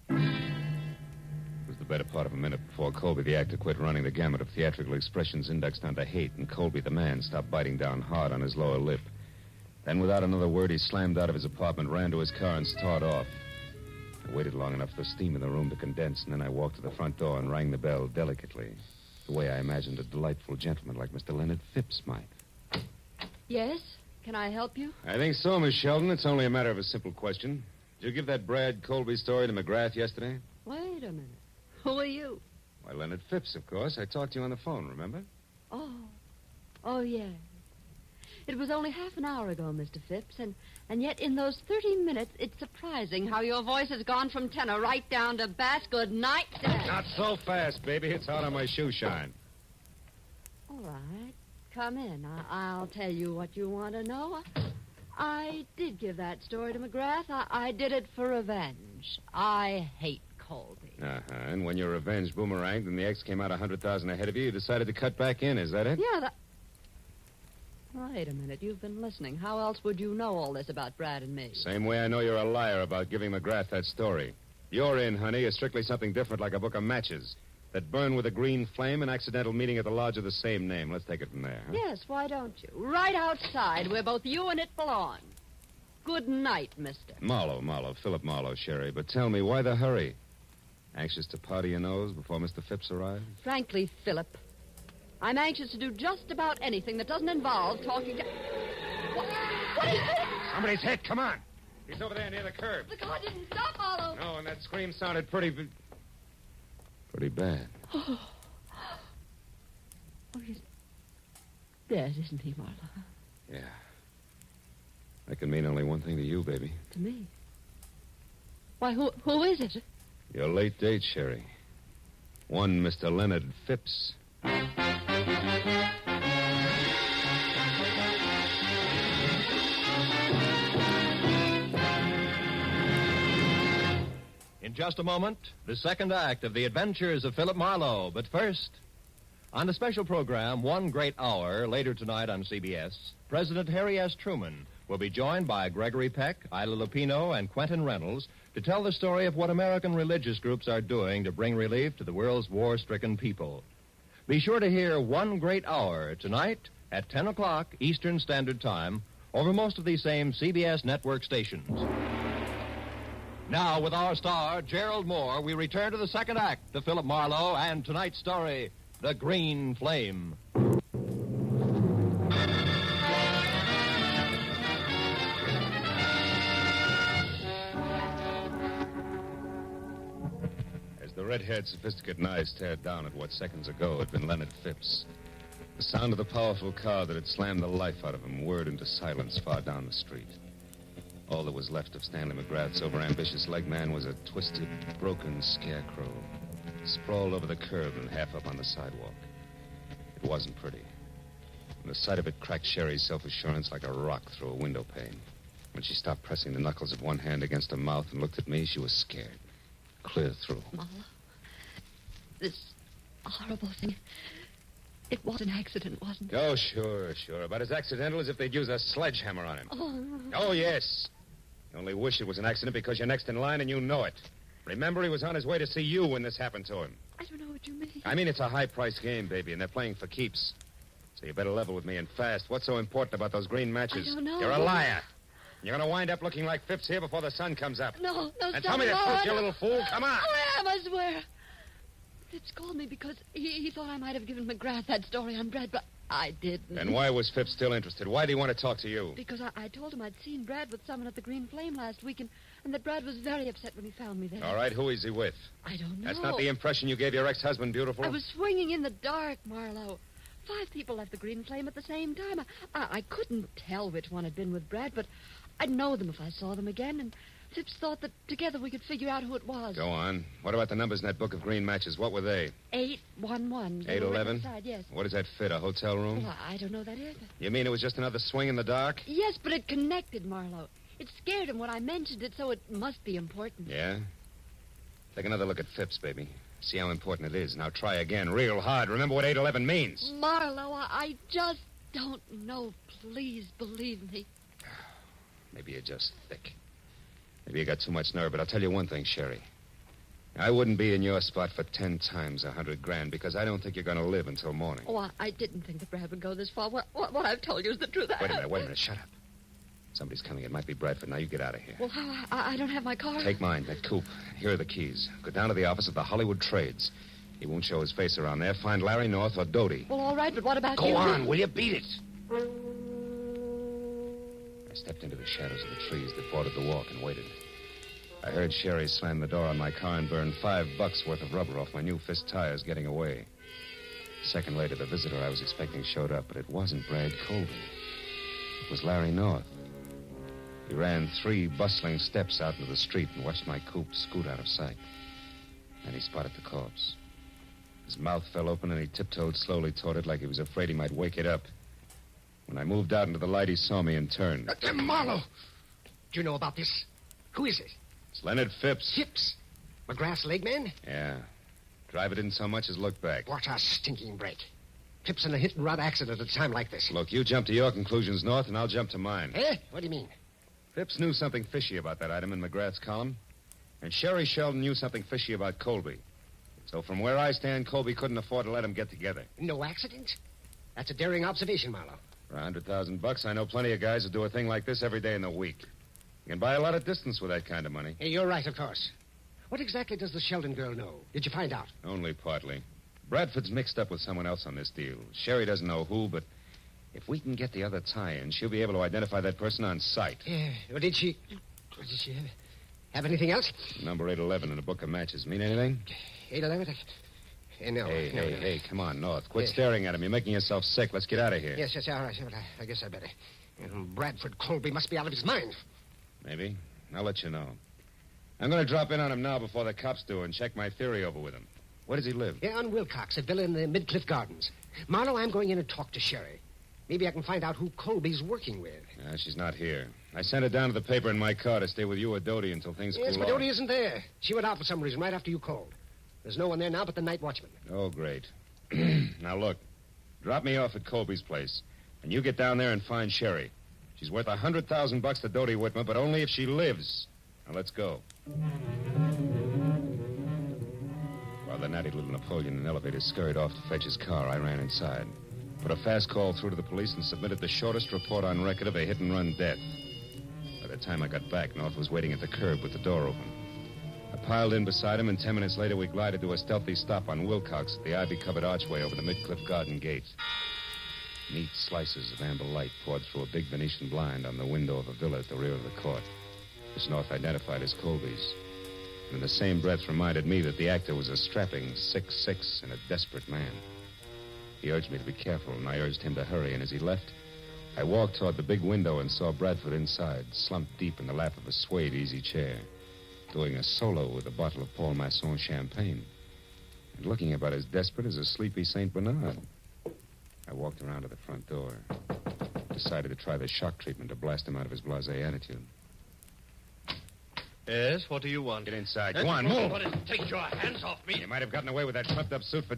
It was the better part of a minute before Colby, the actor, quit running the gamut of theatrical expressions indexed onto hate, and Colby, the man, stopped biting down hard on his lower lip. Then, without another word, he slammed out of his apartment, ran to his car, and started off. I waited long enough for the steam in the room to condense, and then I walked to the front door and rang the bell delicately, the way I imagined a delightful gentleman like Mr. Leonard Phipps might. Yes? Can I help you? I think so, Miss Sheldon. It's only a matter of a simple question. Did you give that Brad Colby story to McGrath yesterday? Wait a minute. Who are you? Why, Leonard Phipps, of course. I talked to you on the phone, remember? Oh, yes. It was only half an hour ago, Mr. Phipps, and yet in those 30 minutes, it's surprising how your voice has gone from tenor right down to bass. Good night, Dad. Not so fast, baby. It's out on my shoe shine. All right. Come in. I'll tell you what you want to know. I did give that story to McGrath. I did it for revenge. I hate Colby. Uh-huh. And when your revenge boomeranged and the X came out 100,000 ahead of you, you decided to cut back in. Is that it? Yeah, Wait a minute. You've been listening. How else would you know all this about Brad and me? Same way I know you're a liar about giving McGrath that story. Your in, honey, is strictly something different, like a book of matches that burn with a green flame, an accidental meeting at the lodge of the same name. Let's take it from there, huh? Yes, why don't you? Right outside, where both you and it belong. Good night, mister. Marlowe, Philip Marlowe, Sherry. But tell me, why the hurry? Anxious to powder your nose before Mr. Phipps arrives? Frankly, Philip, I'm anxious to do just about anything that doesn't involve talking to... What is it? Somebody's hit. Come on. He's over there near the curb. The car didn't stop, Marlowe. No, and that scream sounded pretty bad. Oh, he's dead, isn't he, Marlowe? Yeah. That can mean only one thing to you, baby. To me? Why, who is it? Your late date, Sherry. One Mr. Leonard Phipps. In just a moment, the second act of The Adventures of Philip Marlowe. But first, on the special program, One Great Hour, later tonight on CBS, President Harry S. Truman will be joined by Gregory Peck, Ida Lupino, and Quentin Reynolds to tell the story of what American religious groups are doing to bring relief to the world's war-stricken people. Be sure to hear One Great Hour tonight at 10 o'clock Eastern Standard Time over most of these same CBS network stations. Now, with our star, Gerald Moore, we return to the second act of Philip Marlowe and tonight's story, The Green Flame. As the red-haired, sophisticated eyes stared down at what seconds ago had been Leonard Phipps, the sound of the powerful car that had slammed the life out of him whirred into silence far down the street. All that was left of Stanley McGrath's overambitious leg man was a twisted, broken scarecrow, sprawled over the curb and half up on the sidewalk. It wasn't pretty. And the sight of it cracked Sherry's self-assurance like a rock through a window pane. When she stopped pressing the knuckles of one hand against her mouth and looked at me, she was scared. Clear through. Marlowe, this horrible thing, it was an accident, wasn't it? Oh, sure. About as accidental as if they'd use a sledgehammer on him. Oh, yes. You only wish it was an accident because you're next in line and you know it. Remember, he was on his way to see you when this happened to him. I don't know what you mean. I mean, it's a high-priced game, baby, and they're playing for keeps. So you better level with me and fast. What's so important about those green matches? I don't know. You're a liar. You're going to wind up looking like Phipps here before the sun comes up. No, And tell me the truth, you little fool. Come on. I am, I swear. Phipps called me because he thought I might have given McGrath that story on Brad, but I didn't. And why was Phipps still interested? Why did he want to talk to you? Because I told him I'd seen Brad with someone at the Green Flame last week, and that Brad was very upset when he found me there. All right, who is he with? I don't know. That's not the impression you gave your ex-husband, beautiful. I was swinging in the dark, Marlowe. 5 people left the Green Flame at the same time. I couldn't tell which one had been with Brad, but I'd know them if I saw them again, and Phipps thought that together we could figure out who it was. Go on. What about the numbers in that book of green matches? What were they? 811. 811? Yes. What does that fit, a hotel room? Well, I don't know that either. You mean it was just another swing in the dark? Yes, but it connected, Marlowe. It scared him when I mentioned it, so it must be important. Yeah? Take another look at Phipps, baby. See how important it is. Now try again, real hard. Remember what 811 means. Marlowe, I just don't know. Please believe me. Maybe you're just thick. Maybe you got too much nerve, but I'll tell you one thing, Sherry. I wouldn't be in your spot for 10 times $100,000 because I don't think you're going to live until morning. Oh, I didn't think that Brad would go this far. What I've told you is the truth. Wait a minute. Shut up. Somebody's coming. It might be Bradford. Now you get out of here. Well, I don't have my car. Take mine, that coupe. Here are the keys. Go down to the office of the Hollywood Trades. He won't show his face around there. Find Larry North or Doty. Well, all right, but what about you? Go on, will you? Beat it. I stepped into the shadows of the trees that bordered the walk and waited. I heard Sherry slam the door on my car and burn $5 worth of rubber off my new fist tires getting away. A second later, the visitor I was expecting showed up, but it wasn't Brad Colby. It was Larry North. He ran 3 bustling steps out into the street and watched my coupe scoot out of sight. Then he spotted the corpse. His mouth fell open and he tiptoed slowly toward it like he was afraid he might wake it up. When I moved out into the light, he saw me and turned. Marlowe! Do you know about this? Who is it? It's Leonard Phipps. Phipps? McGrath's leg man? Yeah. Driver didn't so much as look back. What a stinking break. Phipps in a hit-and-run accident at a time like this. Look, you jump to your conclusions, North, and I'll jump to mine. Eh? What do you mean? Phipps knew something fishy about that item in McGrath's column. And Sherry Sheldon knew something fishy about Colby. So from where I stand, Colby couldn't afford to let them get together. No accident? That's a daring observation, Marlowe. For $100,000, I know plenty of guys who do a thing like this every day in the week. You can buy a lot of distance with that kind of money. Hey, you're right, of course. What exactly does the Sheldon girl know? Did you find out? Only partly. Bradford's mixed up with someone else on this deal. Sherry doesn't know who, but if we can get the other tie-in, she'll be able to identify that person on sight. Yeah. Well, did she have anything else? Number 811 in a book of matches. Mean anything? 811? No. Hey, come on, North. Quit staring at him. You're making yourself sick. Let's get out of here. Yes, all right. Well, I guess I better. Bradford Colby must be out of his mind. Maybe. I'll let you know. I'm going to drop in on him now before the cops do and check my theory over with him. Where does he live? Yeah, on Wilcox, a villa in the Midcliff Gardens. Marlowe, I'm going in and talk to Sherry. Maybe I can find out who Colby's working with. She's not here. I sent her down to the paper in my car to stay with you or Doty until things cool off. Yes, but Doty isn't there. She went out for some reason right after you called. There's no one there now but the night watchman. Oh, great. Now, look. Drop me off at Colby's place, and you get down there and find Sherry. She's worth $100,000 to Doty Whitmer, but only if she lives. Now, let's go. While the natty little Napoleon in elevator scurried off to fetch his car, I ran inside, put a fast call through to the police, and submitted the shortest report on record of a hit-and-run death. By the time I got back, North was waiting at the curb with the door open. I piled in beside him, and 10 minutes later, we glided to a stealthy stop on Wilcox at the ivy-covered archway over the Midcliff Garden gate. Neat slices of amber light poured through a big Venetian blind on the window of a villa at the rear of the court, which North identified as Colby's. And in the same breath reminded me that the actor was a strapping 6'6" and a desperate man. He urged me to be careful, and I urged him to hurry, and as he left, I walked toward the big window and saw Bradford inside, slumped deep in the lap of a suede easy chair, doing a solo with a bottle of Paul Masson champagne, and looking about as desperate as a sleepy St. Bernard. I walked around to the front door, decided to try the shock treatment to blast him out of his blasé attitude. Yes, what do you want? Get inside. Go on, move. Take your hands off me. You might have gotten away with that trumped-up suit for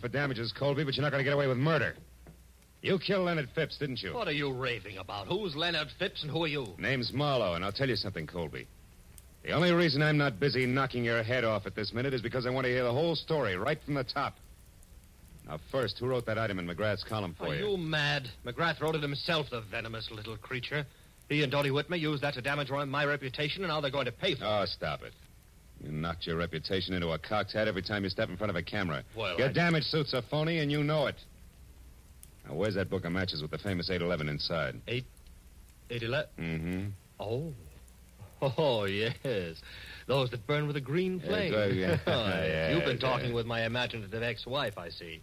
damages, Colby, but you're not going to get away with murder. You killed Leonard Phipps, didn't you? What are you raving about? Who's Leonard Phipps and who are you? Name's Marlowe, and I'll tell you something, Colby. The only reason I'm not busy knocking your head off at this minute is because I want to hear the whole story right from the top. Now, first, who wrote that item in McGrath's column for you? Are you mad? McGrath wrote it himself, the venomous little creature. He and Doty Whitmer used that to damage my reputation, and now they're going to pay for it. Oh, stop it. You knocked your reputation into a cock's head every time you step in front of a camera. Well, your damage suit's a phony, and you know it. Now, where's that book of matches with the famous 811 inside? 811? Mm-hmm. Oh, yes. Those that burn with a green flame. You've been talking with my imaginative ex-wife, I see.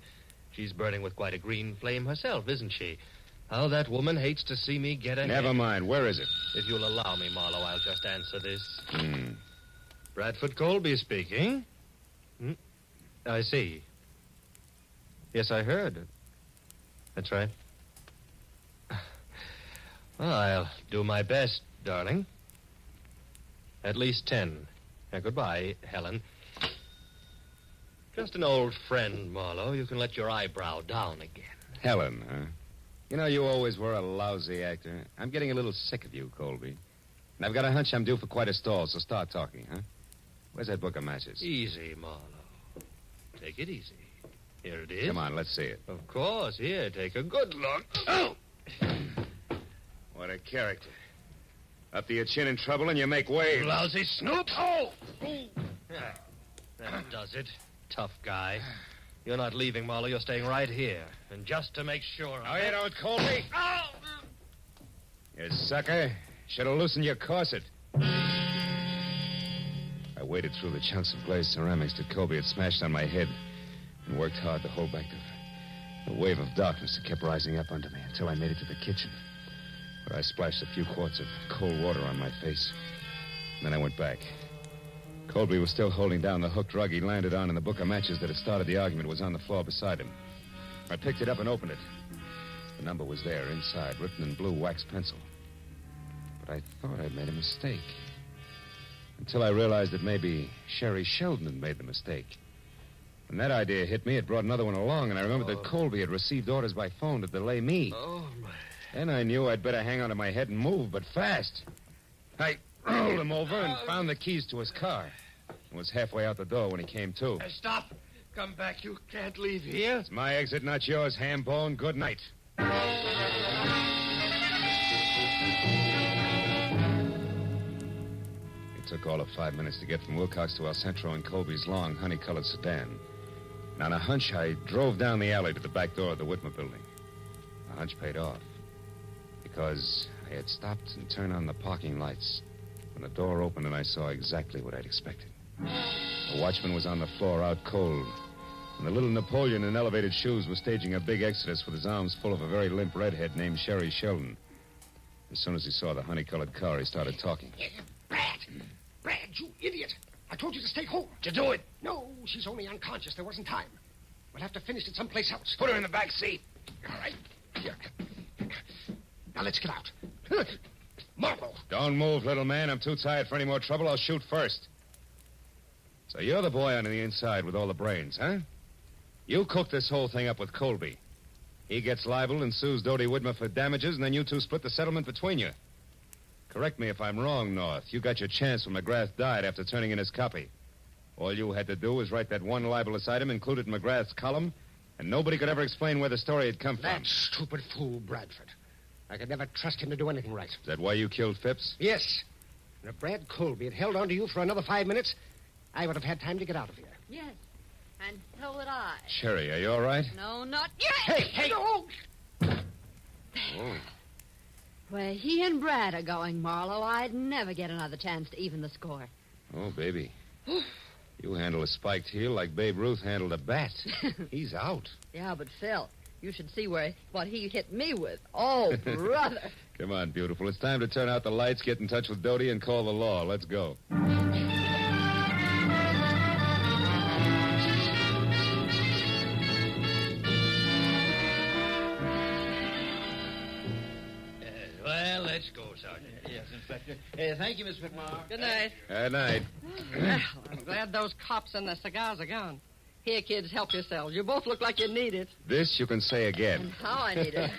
She's burning with quite a green flame herself, isn't she? How that woman hates to see me get ahead. Never mind. Where is it? If you'll allow me, Marlowe, I'll just answer this. Bradford Colby speaking. I see. Yes, I heard. That's right. Well, I'll do my best, darling. At least 10. Now, goodbye, Helen. Just an old friend, Marlowe. You can let your eyebrow down again. Helen, huh? You know, you always were a lousy actor. I'm getting a little sick of you, Colby. And I've got a hunch I'm due for quite a stall, so start talking, huh? Where's that book of matches? Easy, Marlowe. Take it easy. Here it is. Come on, let's see it. Of course. Here, take a good look. Oh! What a character. Up to your chin in trouble and you make waves. Lousy snoop. Oh! That does it. Tough guy. You're not leaving, Marlowe. You're staying right here. And just to make sure... Oh, you don't, Colby? Oh! You sucker. Should have loosened your corset. I waded through the chunks of glazed ceramics that Colby had smashed on my head and worked hard to hold back the wave of darkness that kept rising up under me until I made it to the kitchen, where I splashed a few quarts of cold water on my face. And then I went back. Colby was still holding down the hooked rug he landed on, and the book of matches that had started the argument was on the floor beside him. I picked it up and opened it. The number was there, inside, written in blue wax pencil. But I thought I'd made a mistake. Until I realized that maybe Sherry Sheldon had made the mistake. When that idea hit me, it brought another one along, and I remembered that Colby had received orders by phone to delay me. Oh, my... Then I knew I'd better hang onto my head and move, but fast. I rolled him over and found the keys to his car. And was halfway out the door when he came to. Stop. Come back. You can't leave here. It's my exit, not yours, ham-bone. Good night. It took all of 5 minutes to get from Wilcox to El Centro in Colby's long, honey-colored sedan. And on a hunch, I drove down the alley to the back door of the Whitmer building. The hunch paid off. Because I had stopped and turned on the parking lights when the door opened and I saw exactly what I'd expected. The watchman was on the floor out cold, and the little Napoleon in elevated shoes was staging a big exodus with his arms full of a very limp redhead named Sherry Sheldon. As soon as he saw the honey-colored car, he started talking. Brad, you idiot. I told you to stay home. Did you do it? No, she's only unconscious. There wasn't time. We'll have to finish it someplace else. Put her in the back seat. All right. Here. Now, let's get out. Marlowe. Don't move, little man. I'm too tired for any more trouble. I'll shoot first. So you're the boy on the inside with all the brains, huh? You cooked this whole thing up with Colby. He gets libeled and sues Dodie Whitmer for damages, and then you two split the settlement between you. Correct me if I'm wrong, North. You got your chance when McGrath died after turning in his copy. All you had to do was write that one libelous item, include it in McGrath's column, and nobody could ever explain where the story had come from. That stupid fool, Bradford. I could never trust him to do anything right. Is that why you killed Phipps? Yes. And if Brad Colby had held on to you for another 5 minutes, I would have had time to get out of here. Yes, and so would I. Sherry, are you all right? No, not yet. Hey! No. Oh. Where he and Brad are going, Marlowe, I'd never get another chance to even the score. Oh, baby. You handle a spiked heel like Babe Ruth handled a bat. He's out. Yeah, but Phil, you should see what he hit me with. Oh, brother. Come on, beautiful. It's time to turn out the lights, get in touch with Dodie, and call the law. Let's go. Well, let's go, Sergeant. Yes, Inspector. Thank you, Miss McMahon. Good night. Good night. Well, I'm glad those cops and the cigars are gone. Here, kids, help yourselves. You both look like you need it. This you can say again. How I need it.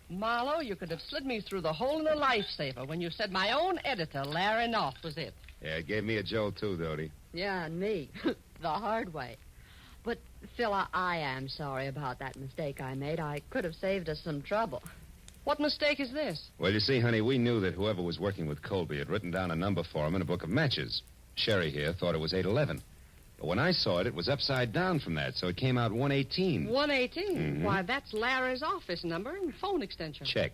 Marlowe, you could have slid me through the hole in the lifesaver when you said my own editor, Larry Knopf, was it. Yeah, it gave me a jolt, too, Dodie. Yeah, and me. The hard way. But, Phil, I am sorry about that mistake I made. I could have saved us some trouble. What mistake is this? Well, you see, honey, we knew that whoever was working with Colby had written down a number for him in a book of matches. Sherry here thought it was 811. But when I saw it, it was upside down from that, so it came out 118. 118? Mm-hmm. Why, that's Larry's office number and phone extension. Check.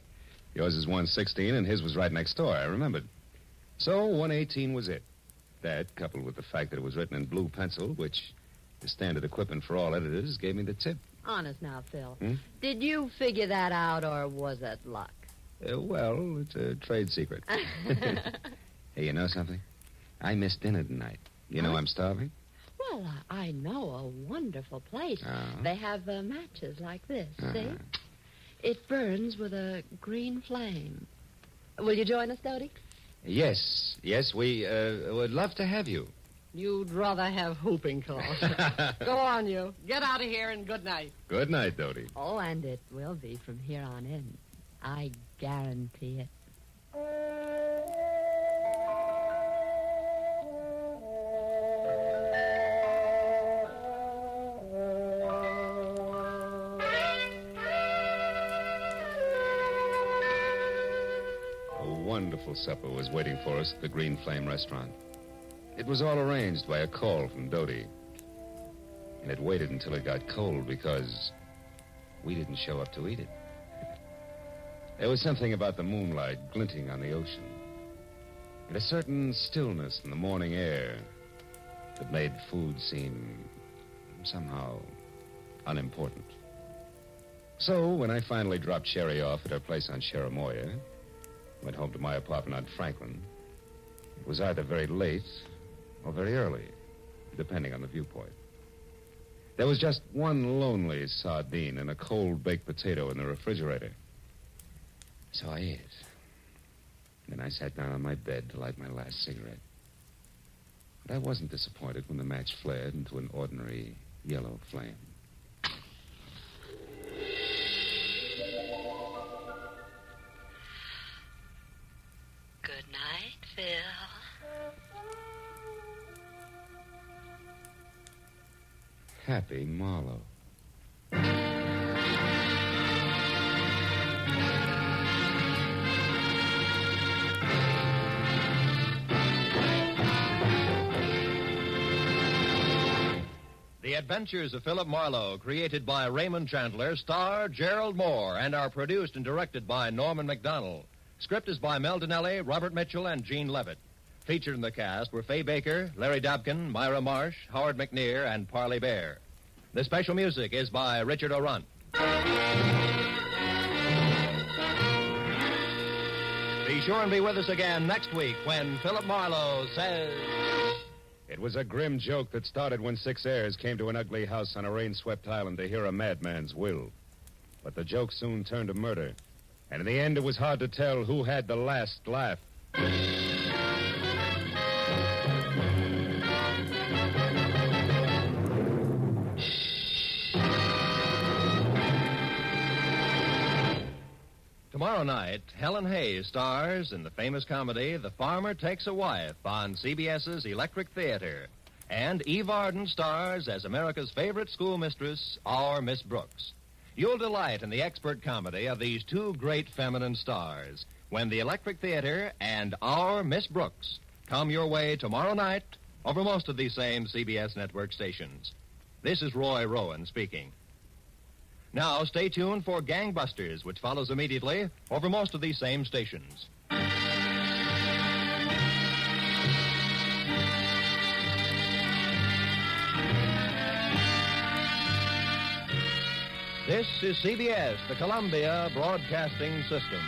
Yours is 116, and his was right next door. I remembered. So 118 was it. That, coupled with the fact that it was written in blue pencil, which is standard equipment for all editors, gave me the tip. Honest now, Phil. Hmm? Did you figure that out, or was it luck? Well, it's a trade secret. Hey, you know something? I missed dinner tonight. You know I'm starving? Well, I know a wonderful place. Oh. They have matches like this, see? It burns with a green flame. Will you join us, Dodie? Yes, we would love to have you. You'd rather have whooping cough. Go on, you. Get out of here and good night. Good night, Dodie. Oh, and it will be from here on in. I guarantee it. A wonderful supper was waiting for us at the Green Flame restaurant. It was all arranged by a call from Dodie. And it waited until it got cold because we didn't show up to eat it. There was something about the moonlight glinting on the ocean, and a certain stillness in the morning air that made food seem somehow unimportant. So, when I finally dropped Sherry off at her place on Cherimoya, went home to my apartment on Franklin, it was either very late or very early, depending on the viewpoint. There was just one lonely sardine and a cold baked potato in the refrigerator. So I ate. Then I sat down on my bed to light my last cigarette. But I wasn't disappointed when the match flared into an ordinary yellow flame. Good night, Phil. Happy Marlowe. The Adventures of Philip Marlowe, created by Raymond Chandler, star Gerald Moore, and are produced and directed by Norman MacDonald. Script is by Mel Donnelly, Robert Mitchell, and Gene Levitt. Featured in the cast were Fay Baker, Larry Dobkin, Myra Marsh, Howard McNear, and Parley Bear. The special music is by Richard O'Runt. Be sure and be with us again next week when Philip Marlowe says... It was a grim joke that started when 6 heirs came to an ugly house on a rain-swept island to hear a madman's will. But the joke soon turned to murder. And in the end, it was hard to tell who had the last laugh. Tomorrow night, Helen Hayes stars in the famous comedy The Farmer Takes a Wife on CBS's Electric Theater. And Eve Arden stars as America's favorite schoolmistress, our Miss Brooks. You'll delight in the expert comedy of these two great feminine stars when the Electric Theater and our Miss Brooks come your way tomorrow night over most of these same CBS network stations. This is Roy Rowan speaking. Now, stay tuned for Gangbusters, which follows immediately over most of these same stations. This is CBS, the Columbia Broadcasting System.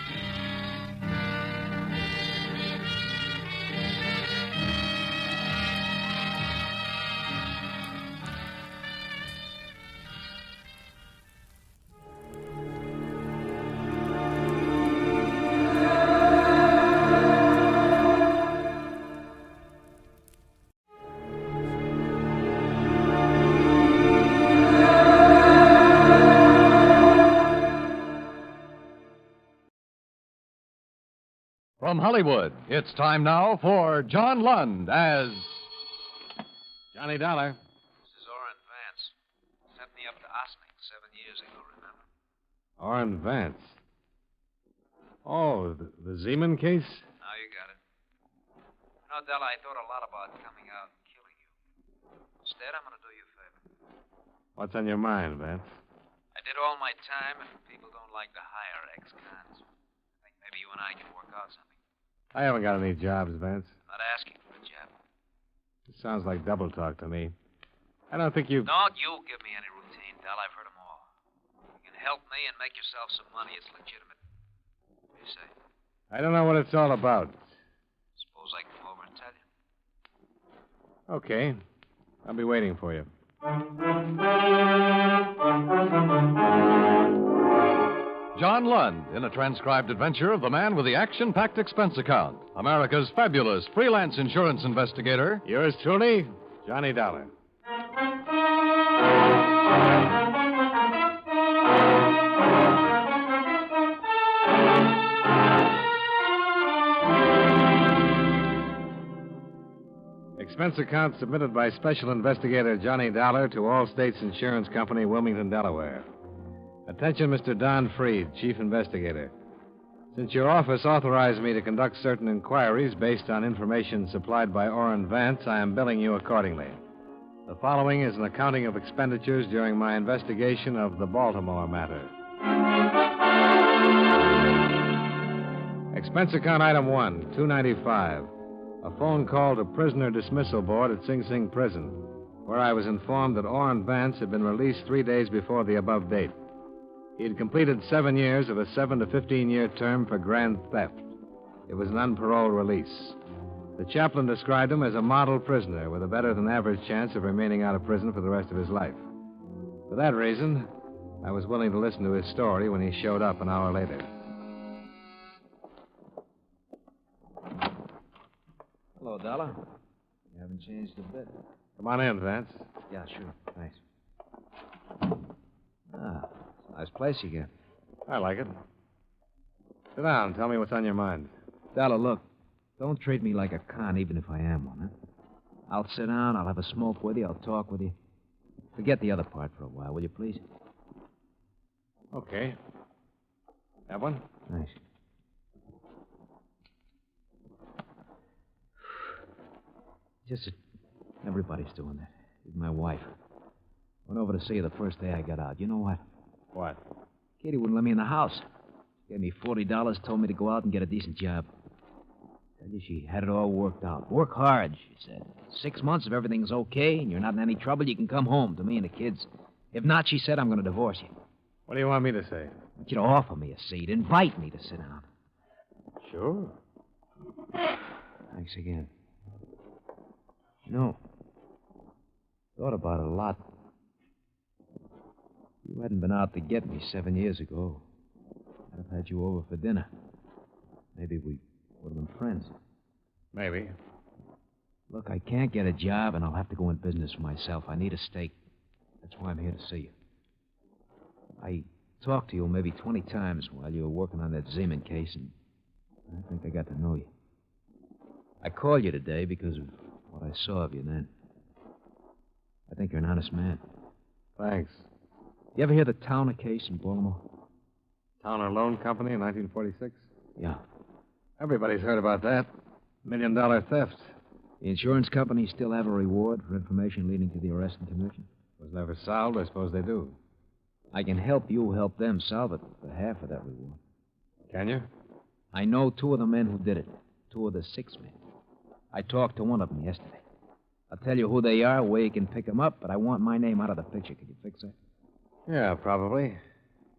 From Hollywood, it's time now for John Lund as Johnny Dollar. This is Orrin Vance. Sent me up to Ossining 7 years ago, remember? Orrin Vance. Oh, the Zeman case? Now you got it. You know, Della, I thought a lot about coming out and killing you. Instead, I'm going to do you a favor. What's on your mind, Vance? I did all my time, and people don't like to hire ex-cons. I think maybe you and I can work out something. I haven't got any jobs, Vance. I'm not asking for a job. It sounds like double talk to me. I don't think you... Don't you give me any routine, Del. I've heard them all. help me and make yourself some money, it's legitimate. What do you say? I don't know what it's all about. Suppose I come over and tell you. Okay. I'll be waiting for you. John Lund in a transcribed adventure of the man with the action-packed expense account. America's fabulous freelance insurance investigator. Yours truly, Johnny Dollar. Expense account submitted by Special Investigator Johnny Dollar to All States Insurance Company, Wilmington, Delaware. Attention, Mr. Don Freed, Chief Investigator. Since your office authorized me to conduct certain inquiries based on information supplied by Orrin Vance, I am billing you accordingly. The following is an accounting of expenditures during my investigation of the Baltimore matter. Expense account item 1, $295. A phone call to Prisoner Dismissal Board at Sing Sing Prison, where I was informed that Orrin Vance had been released 3 days before the above date. He had completed 7 years of a 7 to 15-year term for grand theft. It was an unparoled release. The chaplain described him as a model prisoner with a better-than-average chance of remaining out of prison for the rest of his life. For that reason, I was willing to listen to his story when he showed up an hour later. Hello, Dollar. You haven't changed a bit. Come on in, Vance. Yeah, sure. Thanks. Ah, it's a nice place you get. I like it. Sit down. Tell me what's on your mind. Dollar, look. Don't treat me like a con, even if I am one, huh? I'll sit down, I'll have a smoke with you, I'll talk with you. Forget the other part for a while, will you, please? Okay. Have one? Thanks. Just that everybody's doing that. Even my wife. Went over to see her the first day I got out. You know what? What? Katie wouldn't let me in the house. Gave me $40, told me to go out and get a decent job. Tell you, she had it all worked out. Work hard, she said. 6 months, if everything's okay and you're not in any trouble, you can come home to me and the kids. If not, she said, I'm going to divorce you. What do you want me to say? I want you to offer me a seat. Invite me to sit down. Sure. Thanks again. You know, thought about it a lot. If you hadn't been out to get me 7 years ago, I'd have had you over for dinner. Maybe we would have been friends. Maybe. Look, I can't get a job, and I'll have to go in business for myself. I need a stake. That's why I'm here to see you. I talked to you maybe 20 times while you were working on that Zeman case, and I think I got to know you. I called you today because of what I saw of you then. I think you're an honest man. Thanks. You ever hear the Towner case in Baltimore? Towner Loan Company in 1946? Yeah. Everybody's heard about that. $1 million theft. The insurance companies still have a reward for information leading to the arrest and conviction? Was never solved. I suppose they do. I can help you help them solve it for half of that reward. Can you? I know 2 of the men who did it. 2 of the 6 men. I talked to one of them yesterday. I'll tell you who they are, where you can pick them up, but I want my name out of the picture. Can you fix that? Yeah, probably.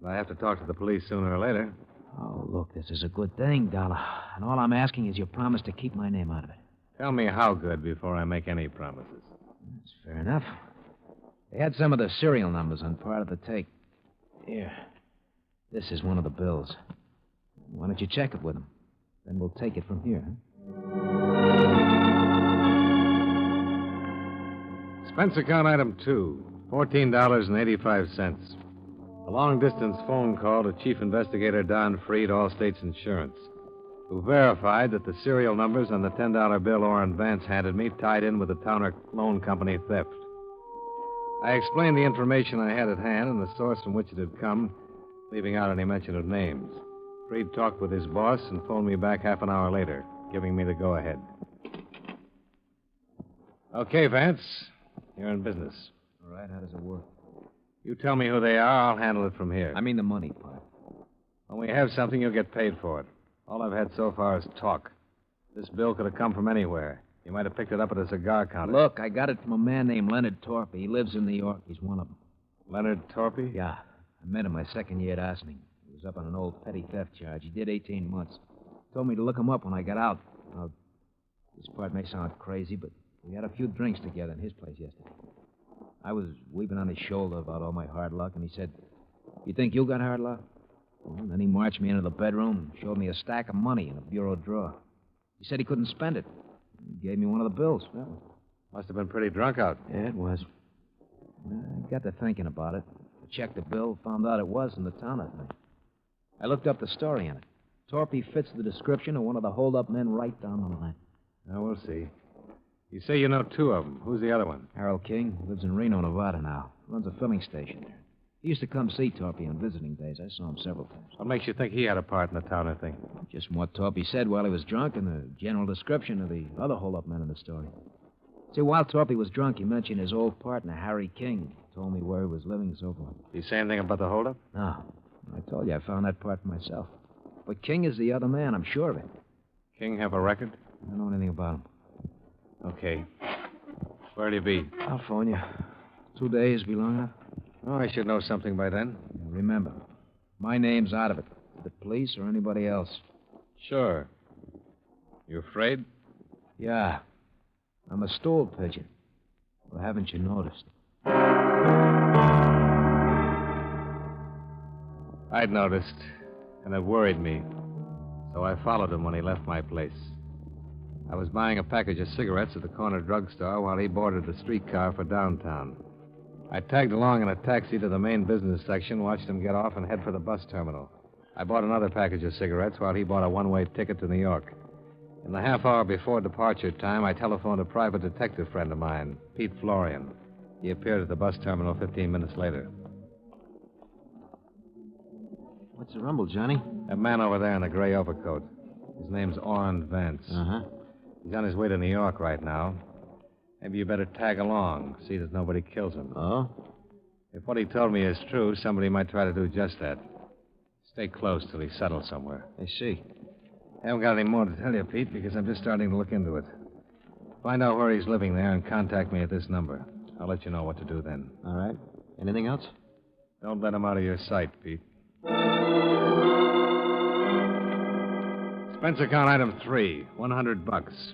I have to talk to the police sooner or later. Oh, look, this is a good thing, Dollar. And all I'm asking is your promise to keep my name out of it. Tell me how good before I make any promises. That's fair enough. They had some of the serial numbers on part of the tape. Here. This is one of the bills. Why don't you check it with them? Then we'll take it from here, huh? Expense account item 2, $14.85. A long-distance phone call to Chief Investigator Don Freed, All States Insurance, who verified that the serial numbers on the $10 bill Orrin Vance handed me tied in with the Towner Loan Company theft. I explained the information I had at hand and the source from which it had come, leaving out any mention of names. Freed talked with his boss and phoned me back half an hour later, giving me the go-ahead. Okay, Vance. You're in business. All right, how does it work? You tell me who they are, I'll handle it from here. I mean the money part. When we have something, you'll get paid for it. All I've had so far is talk. This bill could have come from anywhere. You might have picked it up at a cigar counter. Look, I got it from a man named Leonard Torpy. He lives in New York. He's one of them. Leonard Torpy? Yeah. I met him my second year at Ossining. He was up on an old petty theft charge. He did 18 months. Told me to look him up when I got out. Now, this part may sound crazy, but we had a few drinks together in his place yesterday. I was weeping on his shoulder about all my hard luck, and he said, "You think you got hard luck?" Well, then he marched me into the bedroom and showed me a stack of money in a bureau drawer. He said he couldn't spend it. He gave me one of the bills. Well, must have been pretty drunk out. Yeah, it was. I got to thinking about it. I checked the bill, found out it was in the town that night. I looked up the story on it. Torpy fits the description of one of the hold-up men right down the line. Now, we'll see. You say you know two of them. Who's the other one? Harold King. Lives in Reno, Nevada now. Runs a filling station there. He used to come see Torpy on visiting days. I saw him several times. What makes you think he had a part in the Towner thing? Just what Torpy said while he was drunk and the general description of the other hold-up men in the story. See, while Torpy was drunk, he mentioned his old partner, Harry King. Told me where he was living and so forth. Did he say anything about the hold-up? No. I told you I found that part for myself. But King is the other man, I'm sure of it. King have a record? I don't know anything about him. Okay. Where'll he be? California. 2 days be long enough? Oh, I should know something by then. Remember, my name's out of it. The police or anybody else. Sure. You afraid? Yeah. I'm a stool pigeon. Well, haven't you noticed? I'd noticed, and it worried me. So I followed him when he left my place. I was buying a package of cigarettes at the corner drugstore while he boarded a streetcar for downtown. I tagged along in a taxi to the main business section, watched him get off, and head for the bus terminal. I bought another package of cigarettes while he bought a one-way ticket to New York. In the half hour before departure time, I telephoned a private detective friend of mine, Pete Florian. He appeared at the bus terminal 15 minutes later. What's the rumble, Johnny? That man over there in the gray overcoat. His name's Orrin Vance. Uh-huh. He's on his way to New York right now. Maybe you better tag along, see that nobody kills him. Oh? If what he told me is true, somebody might try to do just that. Stay close till he's settled somewhere. I see. I haven't got any more to tell you, Pete, because I'm just starting to look into it. Find out where he's living there and contact me at this number. I'll let you know what to do then. All right. Anything else? Don't let him out of your sight, Pete. Expense account item 3, $100.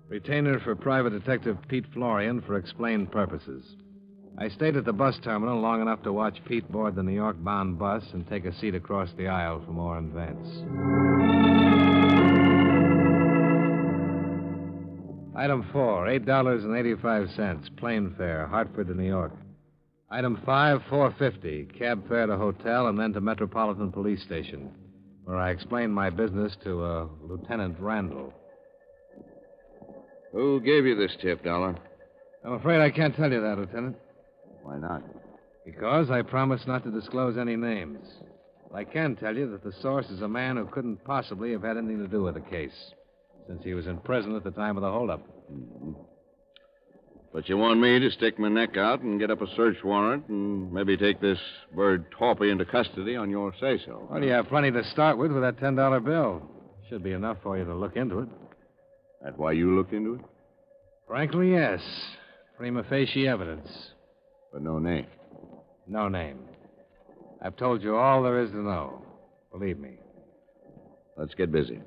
Retainer for Private Detective Pete Florian for explained purposes. I stayed at the bus terminal long enough to watch Pete board the New York-bound bus and take a seat across the aisle from Orrin Vance. Item 4, $8.85, plane fare, Hartford to New York. Item 5, $4.50, cab fare to hotel and then to Metropolitan Police Station, where I explained my business to Lieutenant Randall. Who gave you this tip, Dollar? I'm afraid I can't tell you that, Lieutenant. Why not? Because I promised not to disclose any names. But I can tell you that the source is a man who couldn't possibly have had anything to do with the case, since he was in prison at the time of the holdup. Mm-hmm. But you want me to stick my neck out and get up a search warrant and maybe take this bird Torpy into custody on your say-so. Well, you have plenty to start with that $10 bill. Should be enough for you to look into it. That's why you looked into it? Frankly, yes. Prima facie evidence. But no name? No name. I've told you all there is to know. Believe me. Let's get busy.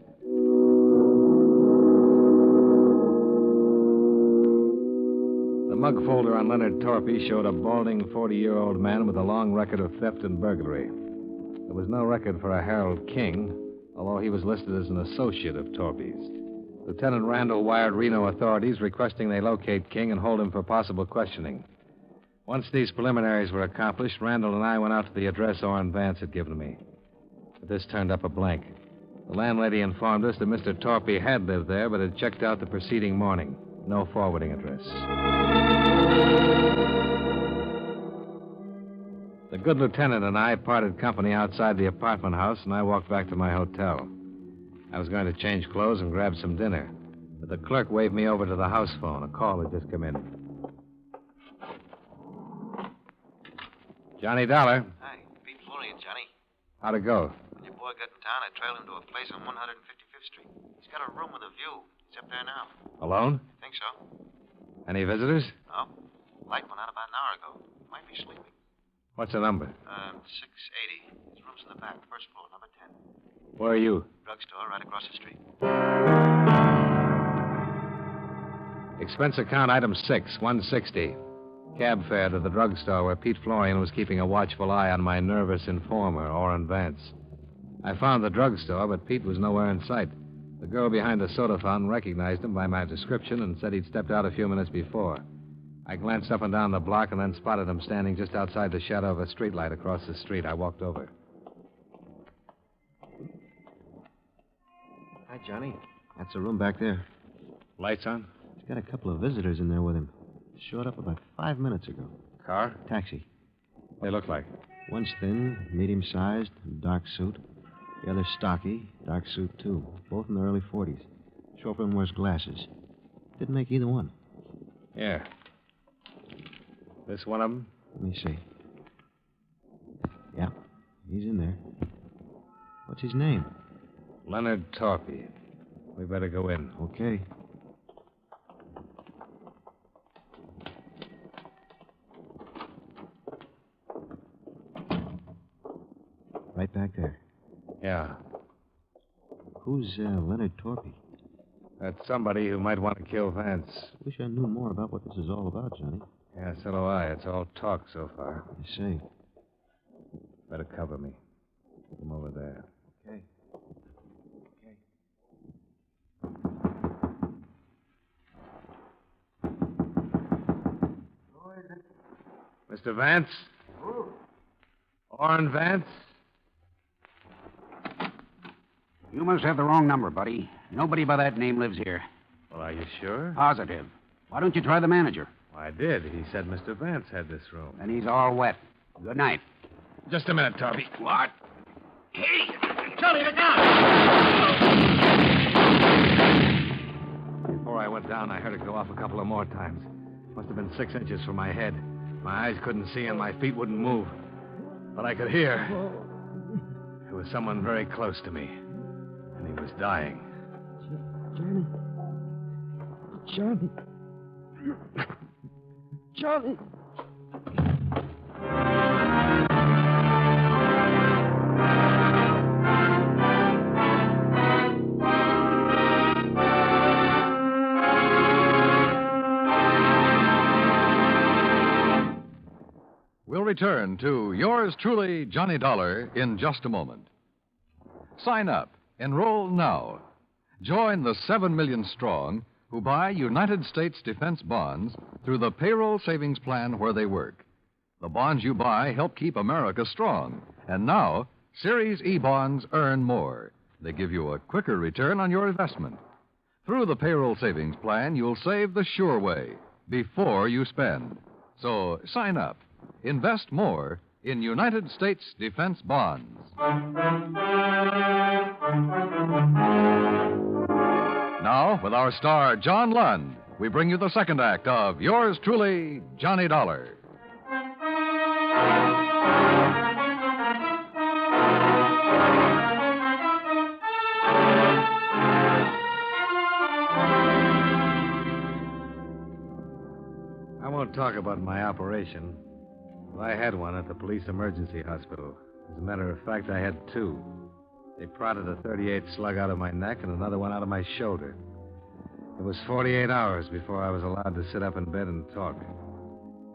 The mug folder on Leonard Torpy showed a balding 40-year-old man with a long record of theft and burglary. There was no record for a Harold King, although he was listed as an associate of Torpy's. Lieutenant Randall wired Reno authorities requesting they locate King and hold him for possible questioning. Once these preliminaries were accomplished, Randall and I went out to the address Orrin Vance had given me. But this turned up a blank. The landlady informed us that Mr. Torpy had lived there, but had checked out the preceding morning. No forwarding address. The good lieutenant and I parted company outside the apartment house, and I walked back to my hotel. I was going to change clothes and grab some dinner, but the clerk waved me over to the house phone. A call had just come in. Johnny Dollar. Hi, Pete Florian, Johnny. How'd it go? When your boy got in town, I trailed him to a place on 155th Street. He's got a room with a view. He's up there now. Alone? I think so. Any visitors? No. Light went out about an hour ago. Might be sleeping. What's the number? 680. His room's in the back, first floor, number 10. Where are you? Drugstore right across the street. Expense account item 6, 160. Cab fare to the drugstore where Pete Florian was keeping a watchful eye on my nervous informer, Orrin Vance. I found the drugstore, but Pete was nowhere in sight. The girl behind the soda fountain recognized him by my description and said he'd stepped out a few minutes before. I glanced up and down the block and then spotted him standing just outside the shadow of a streetlight across the street. I walked over. Hi, Johnny. That's the room back there. Lights on? He's got a couple of visitors in there with him. Showed up about 5 minutes ago. Car? Taxi. They look like? One's thin, medium-sized, dark suit. The other's stocky, dark suit, too. Both in their early 40s. Chauffeur wears glasses. Didn't make either one. Yeah. This one of them? Let me see. Yeah, he's in there. What's his name? Leonard Torpy. We better go in. Okay. Right back there. Yeah. Who's Leonard Torpy? That's somebody who might want to kill Vance. Wish I knew more about what this is all about, Johnny. Yeah, so do I. It's all talk so far. I see. Better cover me. Put him over there. Okay. Mr. Vance? Orrin Vance? You must have the wrong number, buddy. Nobody by that name lives here. Well, are you sure? Positive. Why don't you try the manager? Well, I did. He said Mr. Vance had this room. And he's all wet. Good night. Just a minute, Torpy. What? Hey, Johnny, look out! Before I went down, I heard it go off a couple of more times. Must have been 6 inches from my head. My eyes couldn't see and my feet wouldn't move. But I could hear. It was someone very close to me. And he was dying. Johnny. Johnny. We'll return to yours truly, Johnny Dollar, in just a moment. Sign up. Enroll now. Join the 7 million strong who buy United States defense bonds through the payroll savings plan where they work. The bonds you buy help keep America strong. And now, Series E bonds earn more. They give you a quicker return on your investment. Through the payroll savings plan, you'll save the sure way, before you spend. So sign up. Invest more in United States defense bonds. Now, with our star, John Lund, we bring you the second act of yours truly, Johnny Dollar. I won't talk about my operation. Well, I had one at the police emergency hospital. As a matter of fact, I had 2. They prodded a .38 slug out of my neck and another one out of my shoulder. It was 48 hours before I was allowed to sit up in bed and talk.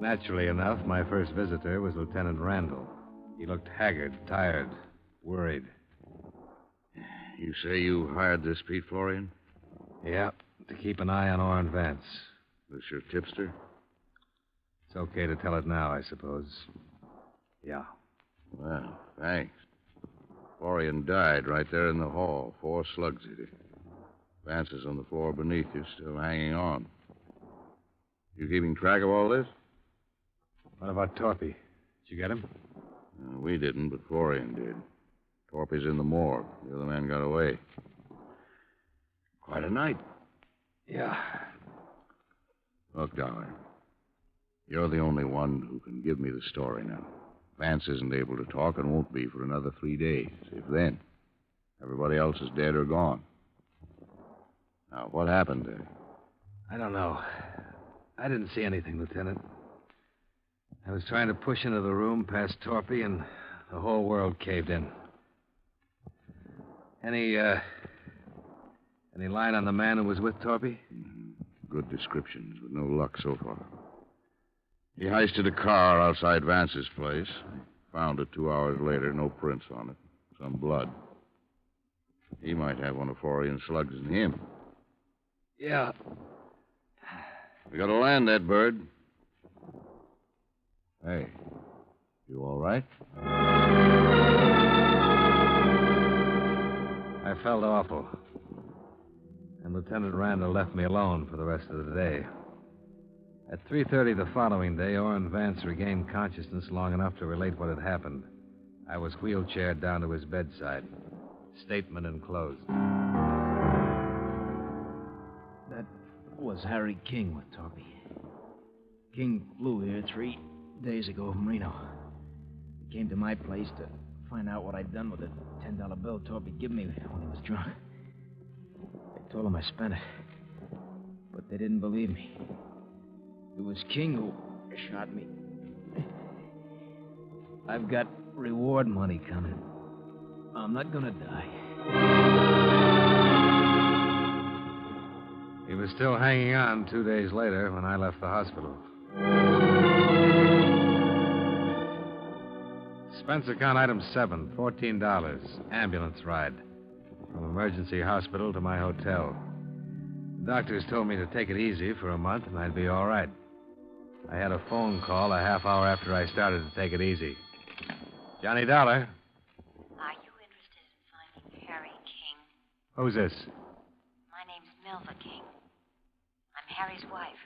Naturally enough, my first visitor was Lieutenant Randall. He looked haggard, tired, worried. You say you hired this Pete Florian? Yeah, to keep an eye on Orrin Vance. This your tipster? It's okay to tell it now, I suppose. Yeah. Well, thanks. Florian died right there in the hall. 4 slugs hit him. Vance is on the floor beneath you, still hanging on. You keeping track of all this? What about Torpy? Did you get him? We didn't, but Florian did. Torpy's in the morgue. The other man got away. Quite a night. Yeah. Look, Dollar. You're the only one who can give me the story now. Vance isn't able to talk and won't be for another 3 days, if then. Everybody else is dead or gone. Now, what happened there? I don't know. I didn't see anything, Lieutenant. I was trying to push into the room past Torpy, and the whole world caved in. Any line on the man who was with Torpy? Good descriptions, but no luck so far. He heisted a car outside Vance's place. Found it 2 hours later, no prints on it. Some blood. He might have one of Florian's slugs in him. Yeah. We gotta land that bird. Hey, you all right? I felt awful. And Lieutenant Randall left me alone for the rest of the day. At 3:30 the following day, Orrin Vance regained consciousness long enough to relate what had happened. I was wheelchaired down to his bedside. Statement enclosed. That was Harry King with Torpy. King flew here 3 days ago from Reno. He came to my place to find out what I'd done with the $10 bill Torpy gave me when he was drunk. I told him I spent it, but they didn't believe me. It was King who shot me. I've got reward money coming. I'm not gonna die. He was still hanging on 2 days later when I left the hospital. Expense account item 7, $14. Ambulance ride. From emergency hospital to my hotel. The doctors told me to take it easy for a month and I'd be all right. I had a phone call a half hour after I started to take it easy. Johnny Dollar. Are you interested in finding Harry King? Who's this? My name's Milva King. I'm Harry's wife.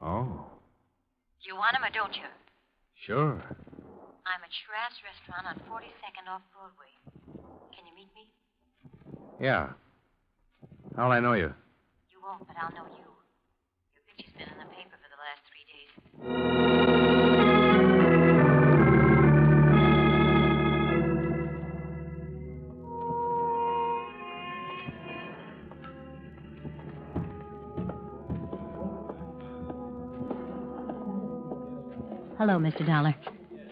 Oh, Do you want him or don't you? sure. I'm at Schraff's restaurant on 42nd off Broadway. Can you meet me? Yeah. How'll I know you? You won't, but I'll know you. Your picture's been in the paper for the last 3 days. Hello, Mr. Dollar.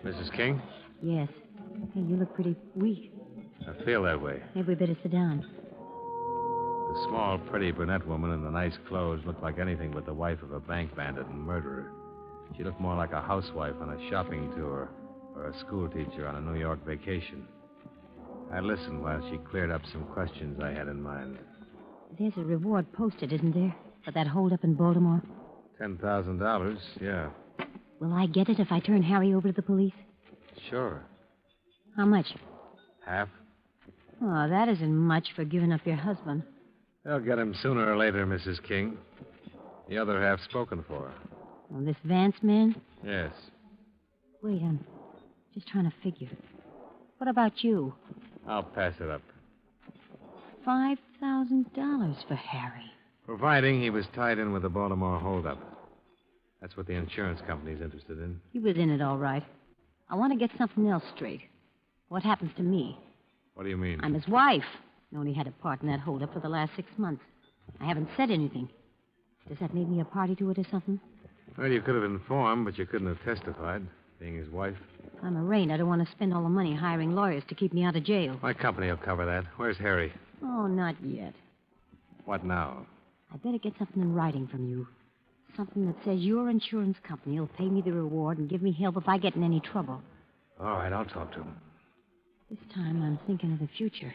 Mrs. King? Yes. Hey, you look pretty weak. I feel that way. Maybe we better sit down. The small, pretty brunette woman in the nice clothes looked like anything but the wife of a bank bandit and murderer. She looked more like a housewife on a shopping tour or a schoolteacher on a New York vacation. I listened while she cleared up some questions I had in mind. There's a reward posted, isn't there, for that holdup in Baltimore? $10,000, yeah. Will I get it if I turn Harry over to the police? Sure. How much? Half? Oh, that isn't much for giving up your husband. They'll get him sooner or later, Mrs. King. The other half spoken for. Oh, this Vance man? Yes. Wait, I'm just trying to figure. What about you? I'll pass it up. $5,000 for Harry. Providing he was tied in with the Baltimore holdup. That's what the insurance company's interested in. He was in it all right. I want to get something else straight. What happens to me? What do you mean? I'm his wife. I only had a part in that holdup for the last 6 months. I haven't said anything. Does that make me a party to it or something? Well, you could have informed, but you couldn't have testified, being his wife. I'm arraigned. I don't want to spend all the money hiring lawyers to keep me out of jail. My company will cover that. Where's Harry? Oh, not yet. What now? I better get something in writing from you. Something that says your insurance company will pay me the reward and give me help if I get in any trouble. All right, I'll talk to him. This time I'm thinking of the future.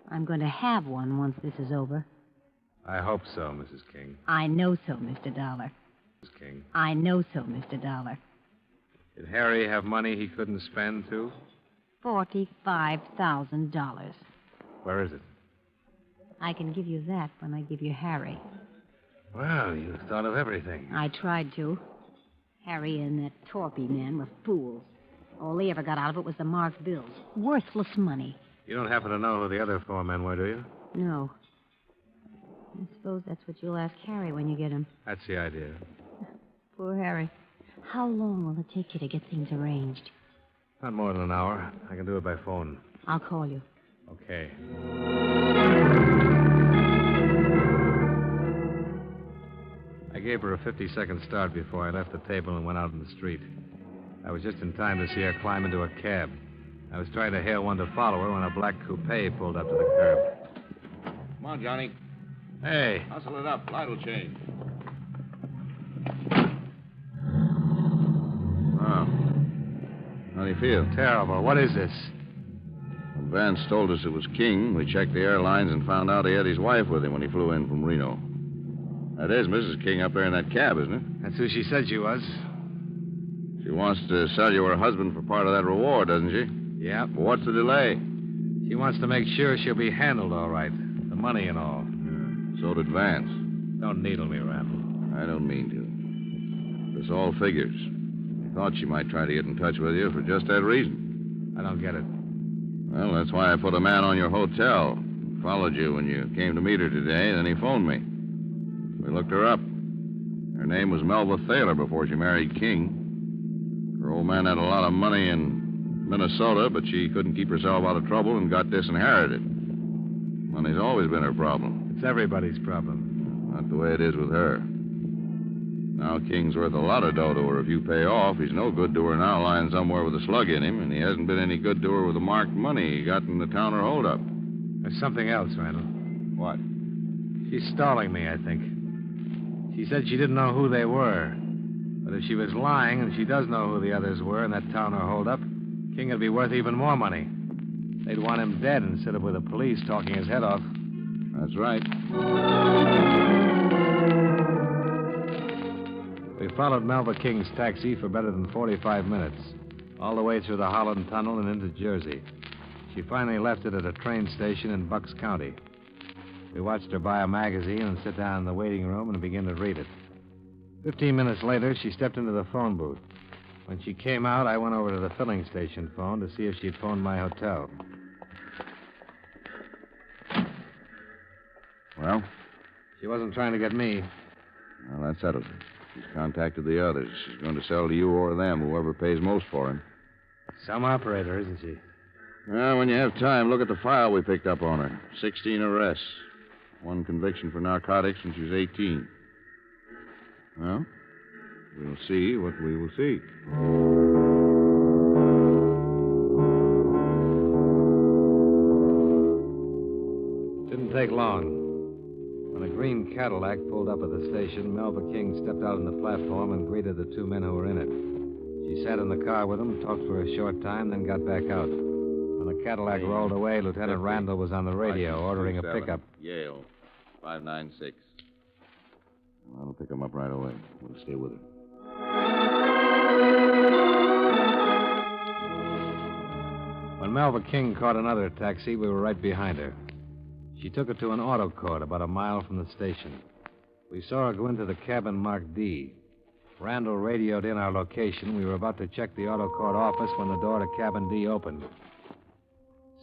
I'm going to have one once this is over. I hope so, Mrs. King. I know so, Mr. Dollar. Mrs. King. I know so, Mr. Dollar. Did Harry have money he couldn't spend, too? $45,000. Where is it? I can give you that when I give you Harry. Well, you thought of everything. I tried to. Harry and that Torpy man were fools. All they ever got out of it was the marked bills. Worthless money. You don't happen to know who the other 4 men were, do you? No. I suppose that's what you'll ask Harry when you get him. That's the idea. Poor Harry. How long will it take you to get things arranged? Not more than an hour. I can do it by phone. I'll call you. Okay. I gave her a 50-second start before I left the table and went out in the street. I was just in time to see her climb into a cab. I was trying to hail one to follow her when a black coupe pulled up to the curb. Come on, Johnny. Hey. Hustle it up. Light will change. Oh. How do you feel? Terrible. What is this? When Vance told us it was King, we checked the airlines and found out he had his wife with him when he flew in from Reno. That is Mrs. King up there in that cab, isn't it? That's who she said she was. She wants to sell you her husband for part of that reward, doesn't she? Yep. Well, what's the delay? She wants to make sure she'll be handled all right. The money and all. So did Vance. Don't needle me, Randall. I don't mean to. This all figures. I thought she might try to get in touch with you for just that reason. I don't get it. Well, that's why I put a man on your hotel. Followed you when you came to meet her today, then he phoned me. We looked her up. Her name was Melba Thaler before she married King. Her old man had a lot of money in Minnesota, but she couldn't keep herself out of trouble and got disinherited. Money's always been her problem. It's everybody's problem. Not the way it is with her. Now King's worth a lot of dough to her if you pay off. He's no good to her now lying somewhere with a slug in him, and he hasn't been any good to her with the marked money he got in the Towner holdup. There's something else, Randall. What? She's stalling me, I think. She said she didn't know who they were. But if she was lying and she does know who the others were in that Towner holdup, King would be worth even more money. They'd want him dead instead of with the police talking his head off. That's right. We followed Melba King's taxi for better than 45 minutes, all the way through the Holland Tunnel and into Jersey. She finally left it at a train station in Bucks County. We watched her buy a magazine and sit down in the waiting room and begin to read it. 15 minutes later, she stepped into the phone booth. When she came out, I went over to the filling station phone to see if she'd phoned my hotel. Well? She wasn't trying to get me. Well, that settles it. She's contacted the others. She's going to sell to you or them, whoever pays most for him. Some operator, isn't she? Well, when you have time, look at the file we picked up on her. 16 arrests. 1 conviction for narcotics when she was 18. Well, we'll see what we will see. Didn't take long. When a green Cadillac pulled up at the station, Melba King stepped out on the platform and greeted the 2 men who were in it. She sat in the car with them, talked for a short time, then got back out. When the Cadillac rolled away, Lieutenant Randall was on the radio ordering a pickup. Yale, 596. I'll pick him up right away. We'll stay with her. When Melba King caught another taxi, we were right behind her. She took it to an auto court about a mile from the station. We saw her go into the cabin marked D. Randall radioed in our location. We were about to check the auto court office when the door to cabin D opened.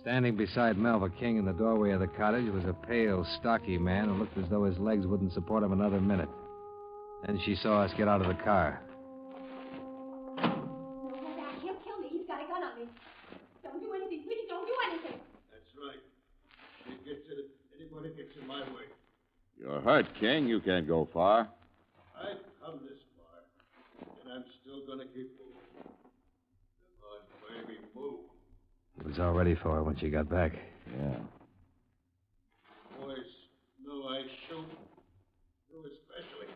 Standing beside Melba King in the doorway of the cottage was a pale, stocky man who looked as though his legs wouldn't support him another minute. Then she saw us get out of the car. He'll kill me. He's got a gun on me. Don't do anything. Please don't do anything. That's right. Anybody gets in my way. You're hurt, King. You can't go far. I've come this far, and I'm still going to keep moving. Come on, baby, move. It was all ready for her when she got back. Yeah. Boys know I shoot. You especially.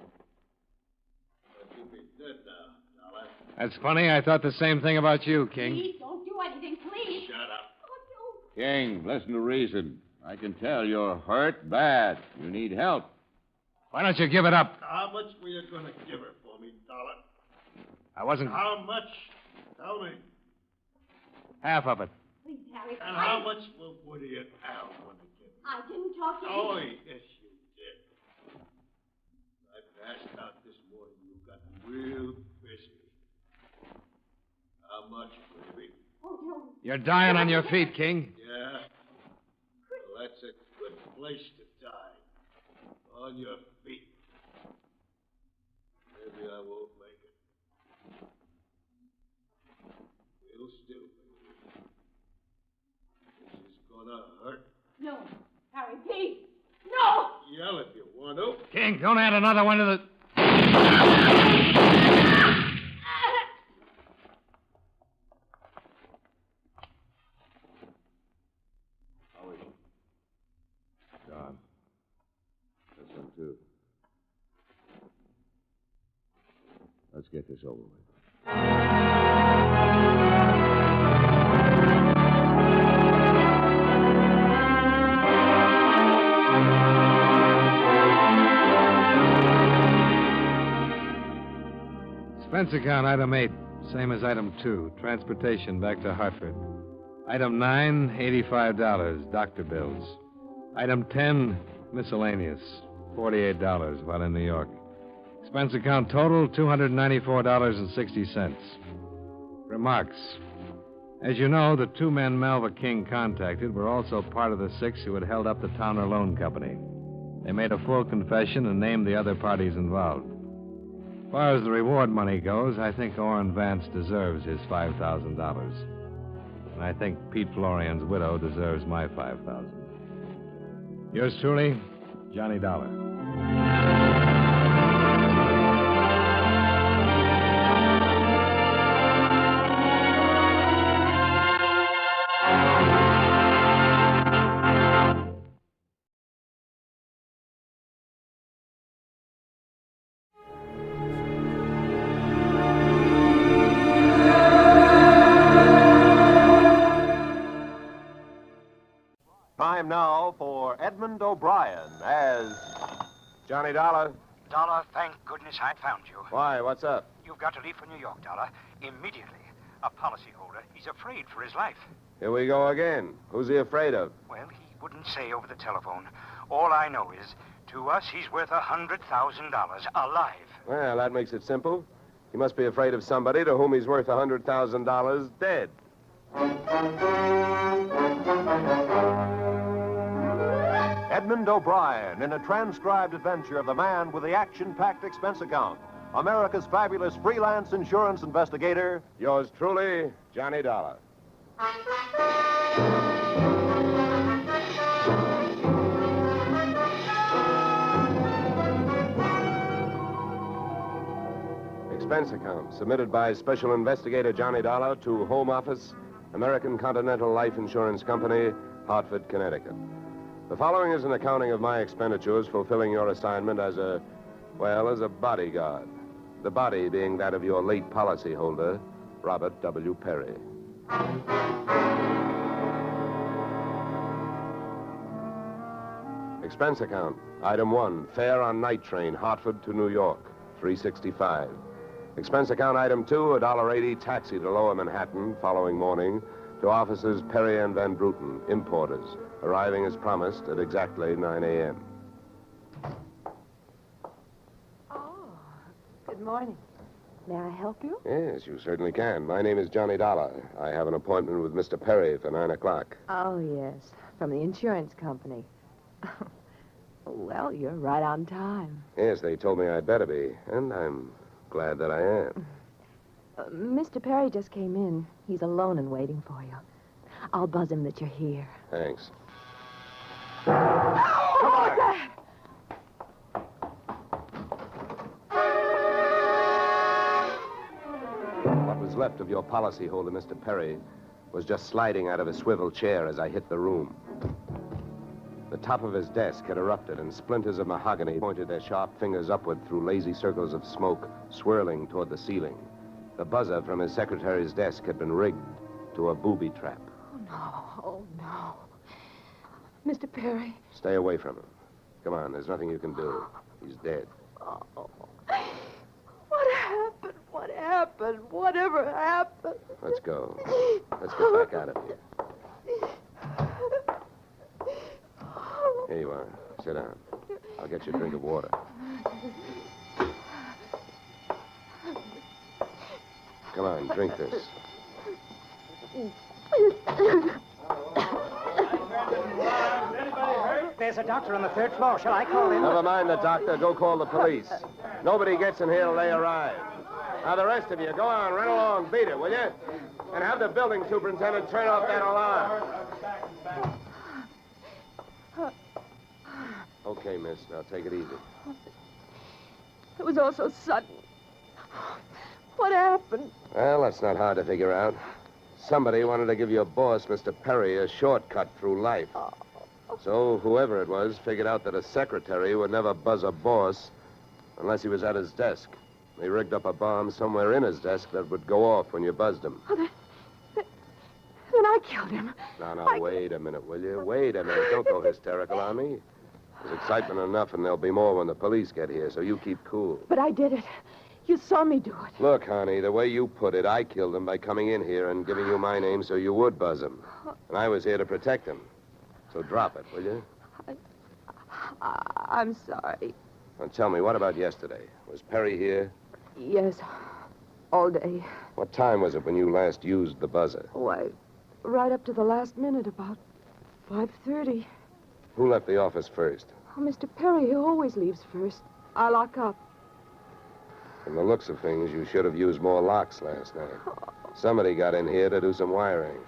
But you'll be dead now, Dollar. That's funny. I thought the same thing about you, King. Please don't do anything, please. Shut up. Oh, King, listen to reason. I can tell you're hurt bad. You need help. Why don't you give it up? How much were you going to give her for me, Dollar? I wasn't... How much? Tell me. Half of it. Please, Harry. And how much will Woody and Al want to give me? I didn't talk to you. Oh, yes, you did. I passed out this morning. You got real busy. How much, baby? Oh, don't. You're dying on your feet, King. Yeah. Well, that's a good place to die. On your feet. Maybe I won't make it. We'll still make it. This is gonna hurt. No. Harry, please. No! Yell if you want to. King, don't add another one to the... John. This one, too. Let's get this over with. Expense account, item 8, same as item 2, transportation back to Hartford. Item 9, $85, doctor bills. Item 10, miscellaneous, $48 while in New York. Expense account total, $294.60. Remarks. As you know, the 2 men Malva King contacted were also part of the 6 who had held up the Towner Loan Company. They made a full confession and named the other parties involved. As far as the reward money goes, I think Orrin Vance deserves his $5,000. And I think Pete Florian's widow deserves my $5,000. Yours truly, Johnny Dollar. Time now for Edmund O'Brien as Johnny Dollar. Dollar, thank goodness I found you. Why, what's up? You've got to leave for New York, Dollar, immediately. A policyholder, he's afraid for his life. Here we go again. Who's he afraid of? Well, he wouldn't say over the telephone. All I know is, to us, he's worth $100,000 alive. Well, that makes it simple. He must be afraid of somebody to whom he's worth $100,000 dead. Edmund O'Brien in a transcribed adventure of the man with the action-packed expense account. America's fabulous freelance insurance investigator. Yours truly, Johnny Dollar. Expense account submitted by Special Investigator Johnny Dollar to Home Office, American Continental Life Insurance Company, Hartford, Connecticut. The following is an accounting of my expenditures fulfilling your assignment as a bodyguard. The body being that of your late policyholder, Robert W. Perry. Expense account. Item 1, fare on night train, Hartford to New York, $3.65. Expense account item 2, $1.80 taxi to Lower Manhattan following morning to officers Perry and Van Bruten, importers, arriving as promised at exactly 9 a.m. Oh, good morning. May I help you? Yes, you certainly can. My name is Johnny Dollar. I have an appointment with Mr. Perry for 9 o'clock. Oh, yes, from the insurance company. Well, you're right on time. Yes, they told me I'd better be, and I'm glad that I am. Mr. Perry just came in. He's alone and waiting for you. I'll buzz him that you're here. Thanks. What was left of your policyholder, Mr. Perry, was just sliding out of a swivel chair as I hit the room. The top of his desk had erupted, and splinters of mahogany pointed their sharp fingers upward through lazy circles of smoke swirling toward the ceiling. The buzzer from his secretary's desk had been rigged to a booby trap. Oh, no. Mr. Perry. Stay away from him. Come on, there's nothing you can do. He's dead. Oh. What happened? What happened? Whatever happened? Let's go. Let's get back out of here. Here you are. Sit down. I'll get you a drink of water. Come on, drink this. There's a doctor on the 3rd floor. Shall I call him? Never mind the doctor. Go call the police. Nobody gets in here till they arrive. Now, the rest of you, go on, run along, beat it, will you? And have the building superintendent turn off that alarm. Okay, miss. Now, take it easy. It was all so sudden. What happened? Well, that's not hard to figure out. Somebody wanted to give your boss, Mr. Perry, a shortcut through life. So whoever it was figured out that a secretary would never buzz a boss unless he was at his desk. They rigged up a bomb somewhere in his desk that would go off when you buzzed him. Oh, then I killed him. No, wait a minute, will you? Wait a minute. Don't go hysterical on me. There's excitement enough, and there'll be more when the police get here, so you keep cool. But I did it. You saw me do it. Look, honey, the way you put it, I killed him by coming in here and giving you my name so you would buzz him. And I was here to protect him. So drop it, will you? I'm sorry. Now tell me, what about yesterday? Was Perry here? Yes, all day. What time was it when you last used the buzzer? Why, right up to the last minute, about 5:30. Who left the office first? Oh, Mr. Perry, he always leaves first. I lock up. From the looks of things, you should have used more locks last night. Somebody got in here to do some wiring.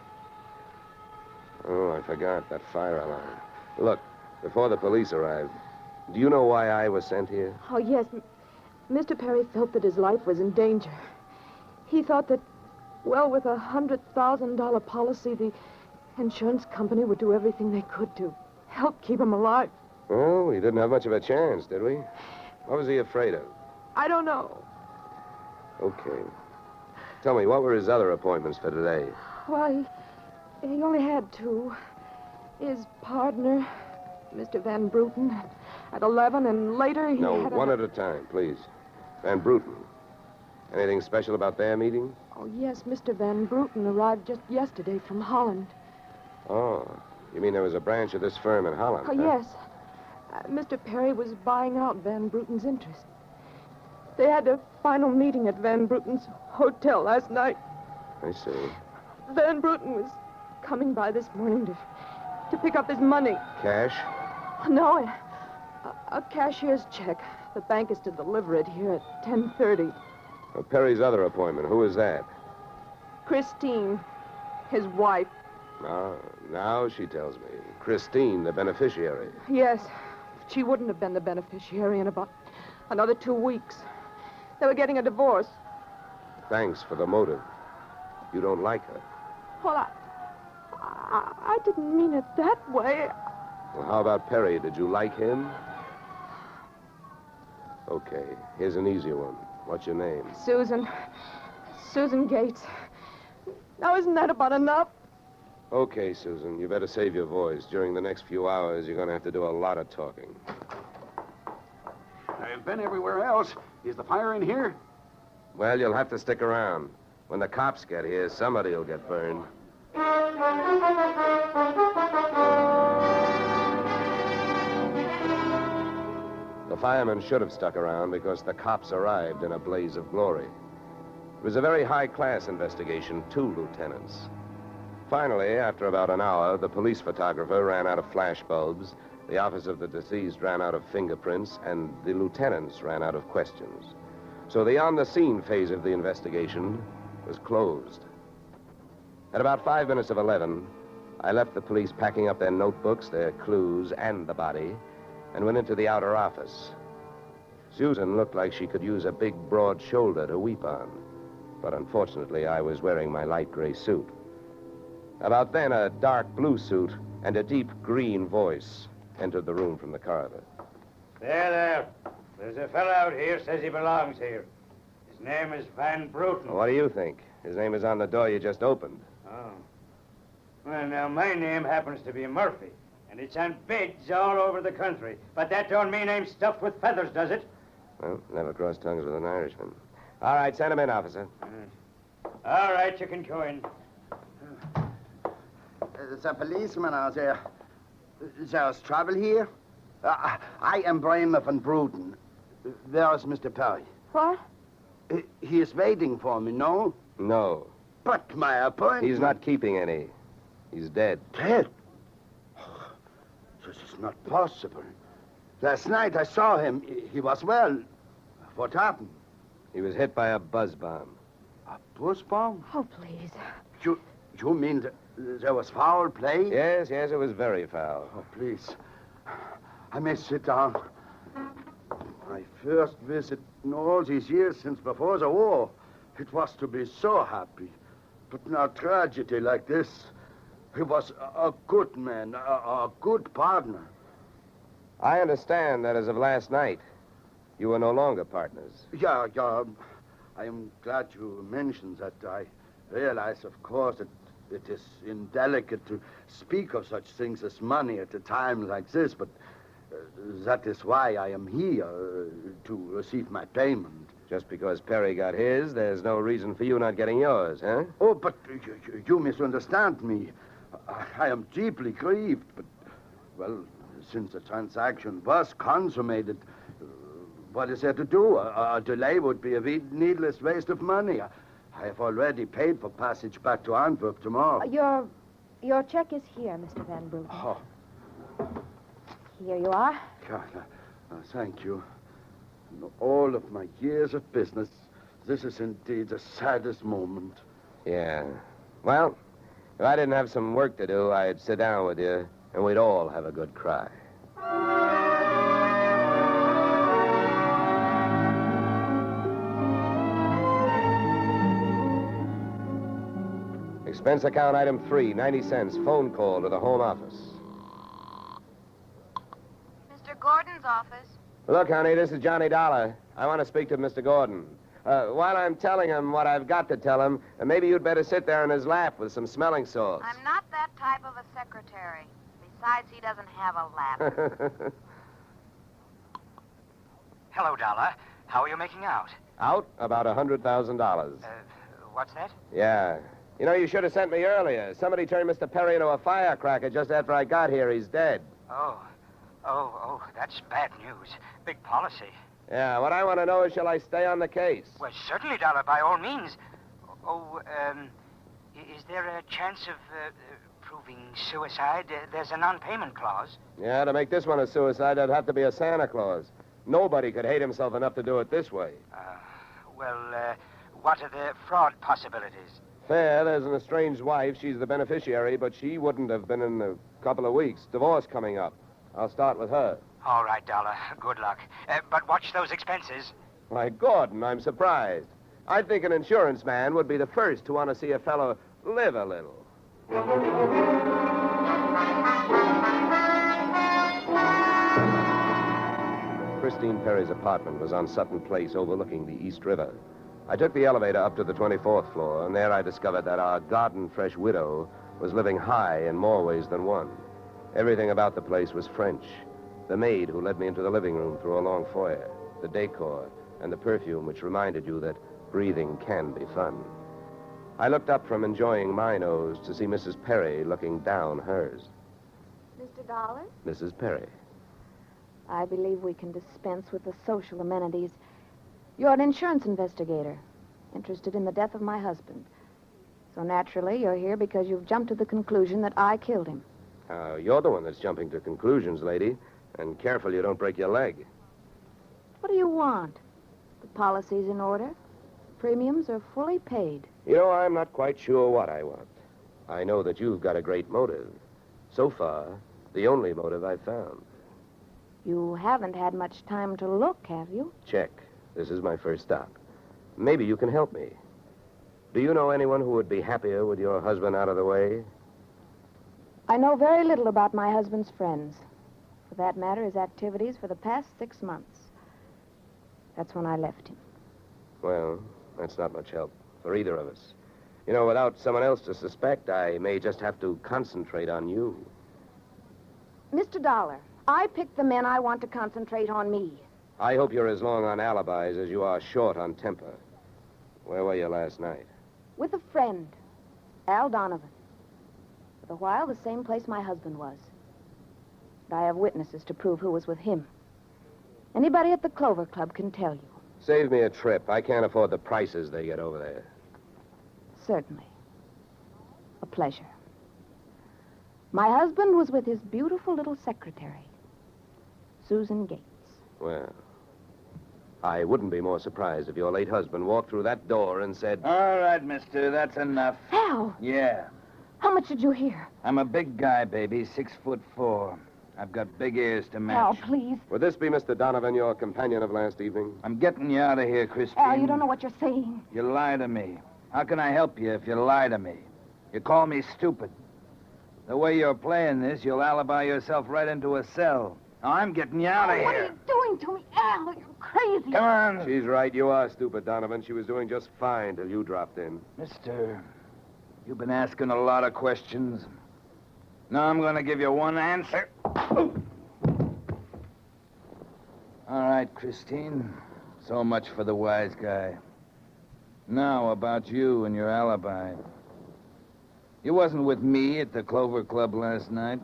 Oh, I forgot that fire alarm. Look, before the police arrived, do you know why I was sent here? Oh, yes. Mr. Perry felt that his life was in danger. He thought that, well, with a $100,000 policy, the insurance company would do everything they could to help keep him alive. Well, we didn't have much of a chance, did we? What was he afraid of? I don't know. Okay. Tell me, what were his other appointments for today? Well, he only had two. His partner, Mr. Van Bruten, at 11, and later he No, had one at a time, please. Van Bruten. Anything special about their meeting? Oh, yes, Mr. Van Bruten arrived just yesterday from Holland. Oh, you mean there was a branch of this firm in Holland? Oh, huh? yes. Mr. Perry was buying out Van Bruten's interest. They had a final meeting at Van Bruten's hotel last night. I see. Van Bruten was coming by this morning to pick up his money. Cash? No, a cashier's check. The bank is to deliver it here at 10:30. Well, Perry's other appointment, who is that? Christine, his wife. Now she tells me. Christine, the beneficiary. Yes, she wouldn't have been the beneficiary in about another 2 weeks. They were getting a divorce. Thanks for the motive. You don't like her. Well, I didn't mean it that way. Well, how about Perry? Did you like him? Okay, here's an easier one. What's your name? Susan Gates. Now, isn't that about enough? Okay, Susan, you better save your voice. During the next few hours, you're going to have to do a lot of talking. I've been everywhere else. Is the fire in here? Well, you'll have to stick around. When the cops get here, somebody will get burned. The firemen should have stuck around because the cops arrived in a blaze of glory. It was a very high-class investigation, 2 lieutenants. Finally, after about an hour, the police photographer ran out of flash bulbs, the office of the deceased ran out of fingerprints, and the lieutenants ran out of questions. So the on-the-scene phase of the investigation was closed. At about 5 minutes of 11, I left the police packing up their notebooks, their clues, and the body, and went into the outer office. Susan looked like she could use a big, broad shoulder to weep on, but unfortunately, I was wearing my light gray suit. About then, a dark blue suit and a deep green voice entered the room from the corridor. There. There's a fellow out here says he belongs here. His name is Van Bruten. What do you think? His name is on the door you just opened. Oh. Well, now, my name happens to be Murphy, and it's on bids all over the country. But that don't mean I'm stuffed with feathers, does it? Well, never cross tongues with an Irishman. All right, send him in, officer. All right, you can go in. There's a policeman out there. There's trouble here? I am Brian Van Bruten. Where is Mr. Perry? What? He is waiting for me, no? No. But my appointment... He's not keeping any. He's dead. Dead? This is not possible. Last night I saw him. He was well. What happened? He was hit by a buzz bomb. A buzz bomb? Oh, please. You mean there was foul play? Yes, it was very foul. Oh, please. I may sit down. I My first visit in all these years since before the war. It was to be so happy. But now tragedy like this. He was a good man, a good partner. I understand that as of last night, you were no longer partners. Yeah. I am glad you mentioned that. I realize, of course, that it is indelicate to speak of such things as money at a time like this, but that is why I am here, to receive my payment. Just because Perry got his, there's no reason for you not getting yours, huh? Oh, but you misunderstand me. I am deeply grieved, but, well, since the transaction was consummated, what is there to do? A delay would be a needless waste of money. I have already paid for passage back to Antwerp tomorrow. Your check is here, Mr. Van Bruten. Oh. Here you are. Thank you. In all of my years of business, this is indeed the saddest moment. Yeah. Well, if I didn't have some work to do, I'd sit down with you, and we'd all have a good cry. Expense account item 3, 90 cents. Phone call to the home office. Mr. Gordon's office. Look, honey, this is Johnny Dollar. I want to speak to Mr. Gordon. While I'm telling him what I've got to tell him, maybe you'd better sit there in his lap with some smelling salts. I'm not that type of a secretary. Besides, he doesn't have a lap. Hello, Dollar. How are you making out? Out? About $100,000. What's that? Yeah. You know, you should have sent me earlier. Somebody turned Mr. Perry into a firecracker just after I got here. He's dead. Oh, that's bad news. Big policy. Yeah, what I want to know is, shall I stay on the case? Well, certainly, Dollar, by all means. Is there a chance of proving suicide? There's a non-payment clause. Yeah, to make this one a suicide, there'd have to be a Santa Claus. Nobody could hate himself enough to do it this way. What are the fraud possibilities? Fair, there's an estranged wife. She's the beneficiary, but she wouldn't have been in a couple of weeks. Divorce coming up. I'll start with her. All right, Dollar. Good luck. But watch those expenses. Why, Gordon, I'm surprised. I think an insurance man would be the first to want to see a fellow live a little. Christine Perry's apartment was on Sutton Place overlooking the East River. I took the elevator up to the 24th floor, and there I discovered that our garden-fresh widow was living high in more ways than one. Everything about the place was French. The maid who led me into the living room through a long foyer, the decor, and the perfume which reminded you that breathing can be fun. I looked up from enjoying my nose to see Mrs. Perry looking down hers. Mr. Dollar? Mrs. Perry. I believe we can dispense with the social amenities. You're an insurance investigator, interested in the death of my husband. So naturally, you're here because you've jumped to the conclusion that I killed him. You're the one that's jumping to conclusions, lady. And careful you don't break your leg. What do you want? The policy's in order. Premiums are fully paid. You know, I'm not quite sure what I want. I know that you've got a great motive. So far, the only motive I've found. You haven't had much time to look, have you? Check. This is my first stop. Maybe you can help me. Do you know anyone who would be happier with your husband out of the way? I know very little about my husband's friends. For that matter, his activities for the past 6 months. That's when I left him. Well, that's not much help for either of us. You know, without someone else to suspect, I may just have to concentrate on you. Mr. Dollar, I picked the men I want to concentrate on me. I hope you're as long on alibis as you are short on temper. Where were you last night? With a friend, Al Donovan. For a while, the same place my husband was. But I have witnesses to prove who was with him. Anybody at the Clover Club can tell you. Save me a trip. I can't afford the prices they get over there. Certainly. A pleasure. My husband was with his beautiful little secretary, Susan Gates. Well, I wouldn't be more surprised if your late husband walked through that door and said... All right, mister, that's enough. Hal! Yeah. How much did you hear? I'm a big guy, baby, 6'4". I've got big ears to Al, match. please. Would this be Mr. Donovan, your companion of last evening? I'm getting you out of here, Christine. Al, you don't know what you're saying. You lie to me. How can I help you if you lie to me? You call me stupid. The way you're playing this, you'll alibi yourself right into a cell. Now, I'm getting you out of What are here. you doing to me, Al? You're crazy. Come on. She's right. You are stupid, Donovan. She was doing just fine till you dropped in. Mister, you've been asking a lot of questions. Now I'm going to give you one answer. All right, Christine. So much for the wise guy. Now about you and your alibi. You wasn't with me at the Clover Club last night.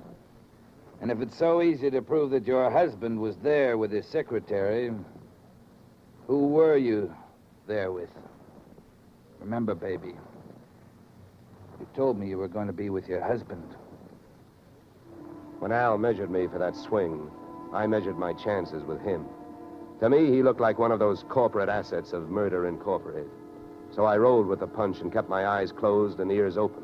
And if it's so easy to prove that your husband was there with his secretary, who were you there with? Remember, baby, you told me you were going to be with your husband. When Al measured me for that swing, I measured my chances with him. To me, he looked like one of those corporate assets of Murder Incorporated. So I rolled with the punch and kept my eyes closed and ears open.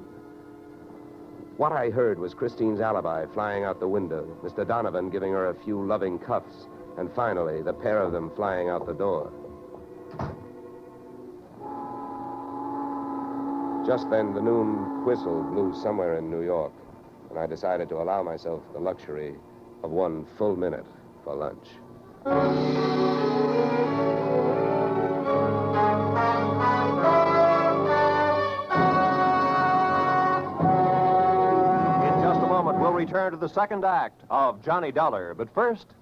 What I heard was Christine's alibi flying out the window, Mr. Donovan giving her a few loving cuffs, and finally, the pair of them flying out the door. Just then, the noon whistle blew somewhere in New York, and I decided to allow myself the luxury of 1 full minute for lunch. We'll return to the second act of Johnny Dollar. But first...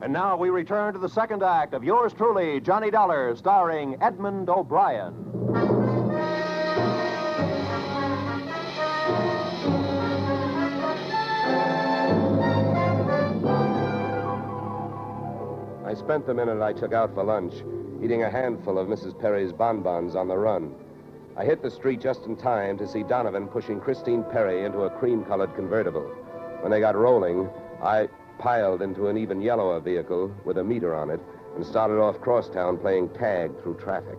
And now we return to the second act of yours truly, Johnny Dollar, starring Edmund O'Brien. I spent the minute I took out for lunch eating a handful of Mrs. Perry's bonbons on the run. I hit the street just in time to see Donovan pushing Christine Perry into a cream-colored convertible. When they got rolling, I piled into an even yellower vehicle with a meter on it and started off crosstown playing tag through traffic.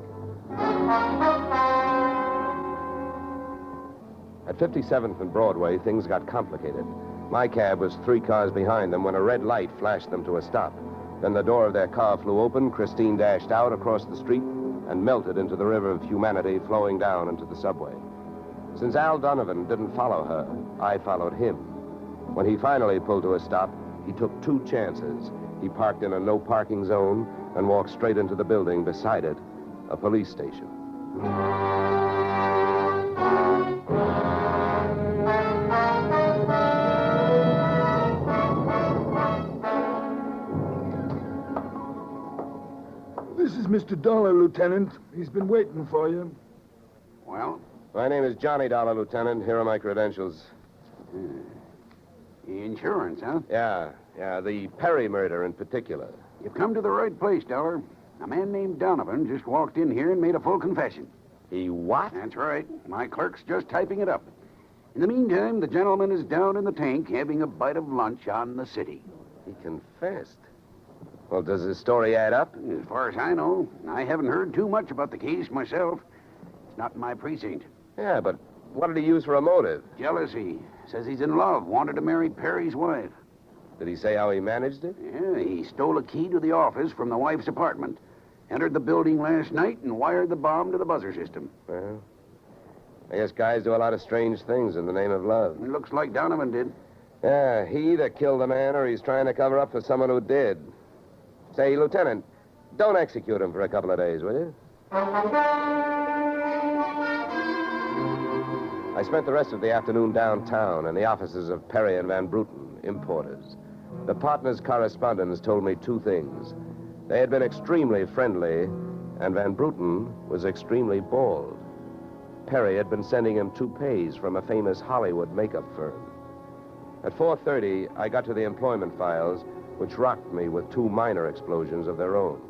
At 57th and Broadway, things got complicated. My cab was 3 cars behind them when a red light flashed them to a stop. Then the door of their car flew open, Christine dashed out across the street, and melted into the river of humanity flowing down into the subway. Since Al Donovan didn't follow her, I followed him. When he finally pulled to a stop, he took 2 chances. He parked in a no-parking zone and walked straight into the building beside it, a police station. This is Mr. Dollar, Lieutenant. He's been waiting for you. Well? My name is Johnny Dollar, Lieutenant. Here are my credentials. Insurance, huh? Yeah, the Perry murder in particular. You've come to the right place, Dollar. A man named Donovan just walked in here and made a full confession. He what? That's right. My clerk's just typing it up. In the meantime, the gentleman is down in the tank having a bite of lunch on the city. He confessed. Well, does his story add up? As far as I know, I haven't heard too much about the case myself. It's not in my precinct. Yeah, but what did he use for a motive? Jealousy. Says he's in love, wanted to marry Perry's wife. Did he say how he managed it? Yeah, he stole a key to the office from the wife's apartment, entered the building last night, and wired the bomb to the buzzer system. Well, I guess guys do a lot of strange things in the name of love. It looks like Donovan did. Yeah, he either killed the man or he's trying to cover up for someone who did. Say, Lieutenant, don't execute him for a couple of days, will you? I spent the rest of the afternoon downtown in the offices of Perry and Van Bruten, importers. The partners' correspondents told me 2 things. They had been extremely friendly, and Van Bruten was extremely bald. Perry had been sending him toupees from a famous Hollywood makeup firm. At 4:30, I got to the employment files, which rocked me with 2 minor explosions of their own.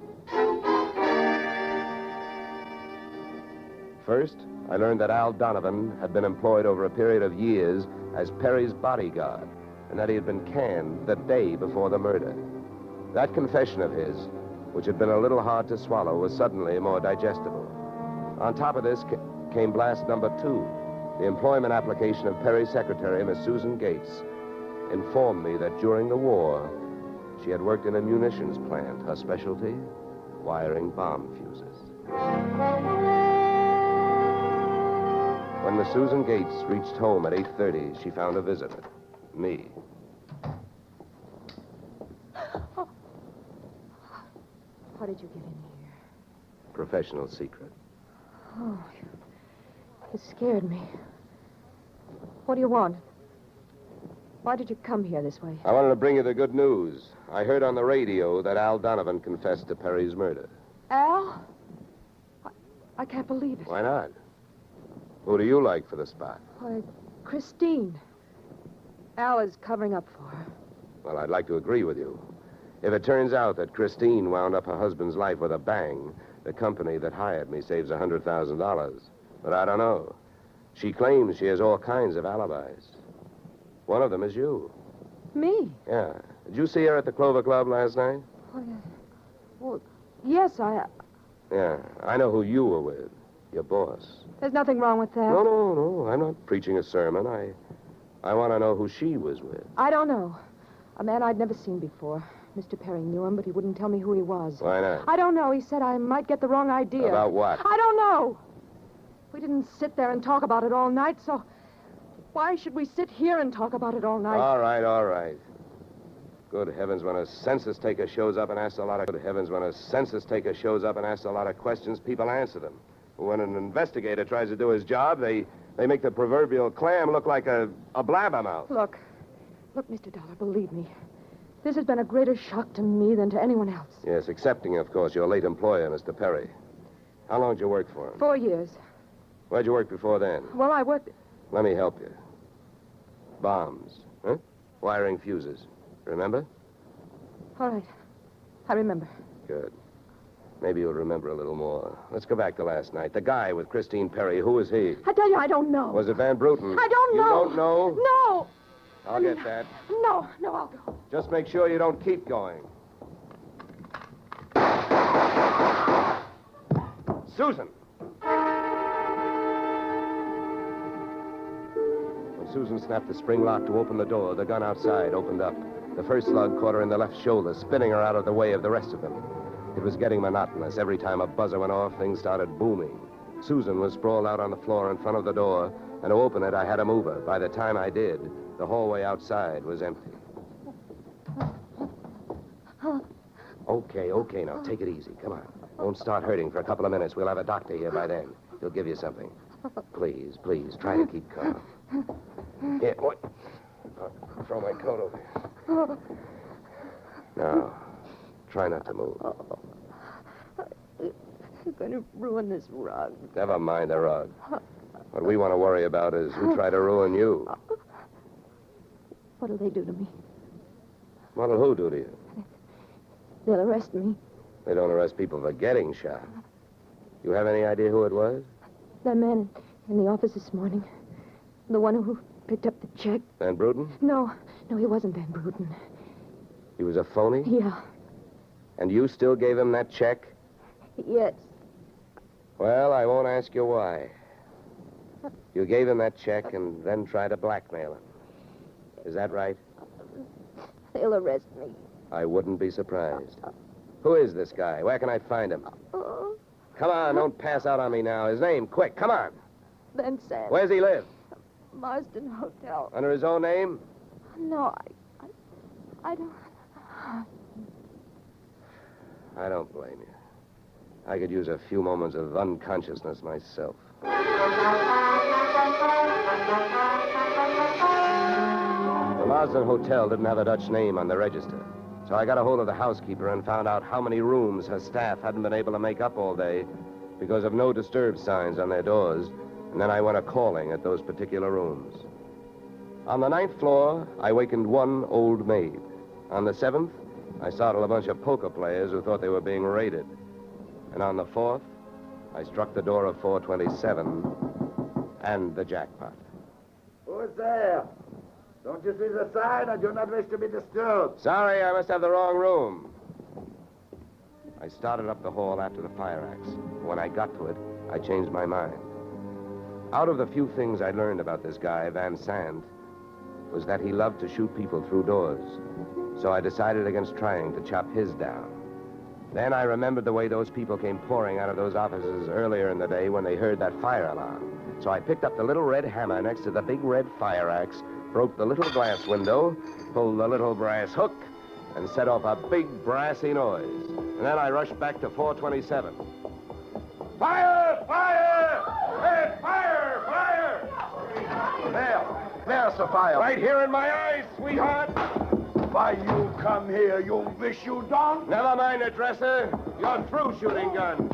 First, I learned that Al Donovan had been employed over a period of years as Perry's bodyguard, and that he had been canned the day before the murder. That confession of his, which had been a little hard to swallow, was suddenly more digestible. On top of this came blast number 2. The employment application of Perry's secretary, Miss Susan Gates, informed me that during the war, she had worked in a munitions plant, her specialty, wiring bomb fuses. When Miss Susan Gates reached home at 8:30, she found a visitor, me. How did you get in here? Professional secret. Oh, you scared me. What do you want? Why did you come here this way? I wanted to bring you the good news. I heard on the radio that Al Donovan confessed to Perry's murder. Al? I can't believe it. Why not? Who do you like for the spot? Why, Christine. Al is covering up for her. Well, I'd like to agree with you. If it turns out that Christine wound up her husband's life with a bang, the company that hired me saves $100,000. But I don't know. She claims she has all kinds of alibis. One of them is you. Me? Yeah. Did you see her at the Clover Club last night? Well, yes, Yeah. I know who you were with. Your boss. There's nothing wrong with that. No. I'm not preaching a sermon. I want to know who she was with. I don't know. A man I'd never seen before. Mr. Perry knew him, but he wouldn't tell me who he was. Why not? I don't know. He said I might get the wrong idea. About what? I don't know. We didn't sit there and talk about it all night, so why should we sit here and talk about it all night? All right. Good heavens, when a census taker shows up and asks a lot of questions, people answer them. When an investigator tries to do his job, they make the proverbial clam look like a blabbermouth. Look, Mr. Dollar, believe me. This has been a greater shock to me than to anyone else. Yes, excepting, of course, your late employer, Mr. Perry. How long did you work for him? 4 years. Where'd you work before then? Well, I worked... Let me help you. Bombs, huh? Wiring fuses. Remember? All right. I remember. Good. Maybe you'll remember a little more. Let's go back to last night. The guy with Christine Perry, who was he? I tell you, I don't know. Was it Van Bruten? I don't know. You don't know? No. I'll get that. No, I'll go. Just make sure you don't keep going. Susan! When Susan snapped the spring lock to open the door, the gun outside opened up. The first slug caught her in the left shoulder, spinning her out of the way of the rest of them. It was getting monotonous. Every time a buzzer went off, things started booming. Susan was sprawled out on the floor in front of the door, and to open it, I had to move her. By the time I did, the hallway outside was empty. Okay, now take it easy. Come on. Won't start hurting for a couple of minutes. We'll have a doctor here by then. He'll give you something. Please, try to keep calm. Here, wait. I'll throw my coat over here. Now, try not to move. You're going to ruin this rug. Never mind the rug. What we want to worry about is who tried to ruin you. What'll they do to me? What'll who do to you? They'll arrest me. They don't arrest people for getting shot. You have any idea who it was? That man in the office this morning. The one who picked up the check. Van Bruten? No, he wasn't Van Bruten. He was a phony? Yeah. And you still gave him that check? Yes. Well, I won't ask you why. You gave him that check and then tried to blackmail him. Is that right? They'll arrest me. I wouldn't be surprised. Who is this guy? Where can I find him? Come on, don't pass out on me now. His name, quick, come on. Ben Sands. Where's he live? Marsden Hotel. Under his own name? No, I don't... I don't blame you. I could use a few moments of unconsciousness myself. The Marsden Hotel didn't have a Dutch name on the register. So I got a hold of the housekeeper and found out how many rooms her staff hadn't been able to make up all day because of no disturb signs on their doors. And then I went a-calling at those particular rooms. On the 9th floor, I wakened one old maid. On the 7th, I startled a bunch of poker players who thought they were being raided. And on the 4th, I struck the door of 427 and the jackpot. Who's there? Don't you see the sign? I do not wish to be disturbed. Sorry, I must have the wrong room. I started up the hall after the fire axe. When I got to it, I changed my mind. Out of the few things I learned about this guy, Van Sant, was that he loved to shoot people through doors. So I decided against trying to chop his down. Then I remembered the way those people came pouring out of those offices earlier in the day when they heard that fire alarm. So I picked up the little red hammer next to the big red fire axe, broke the little glass window, pulled the little brass hook, and set off a big brassy noise. And then I rushed back to 427. Fire! Fire! Hey, fire! Fire! There's the fire. Right here in my eyes, sweetheart. Why you come here, you wish you don't? Never mind the dresser. You're through shooting guns.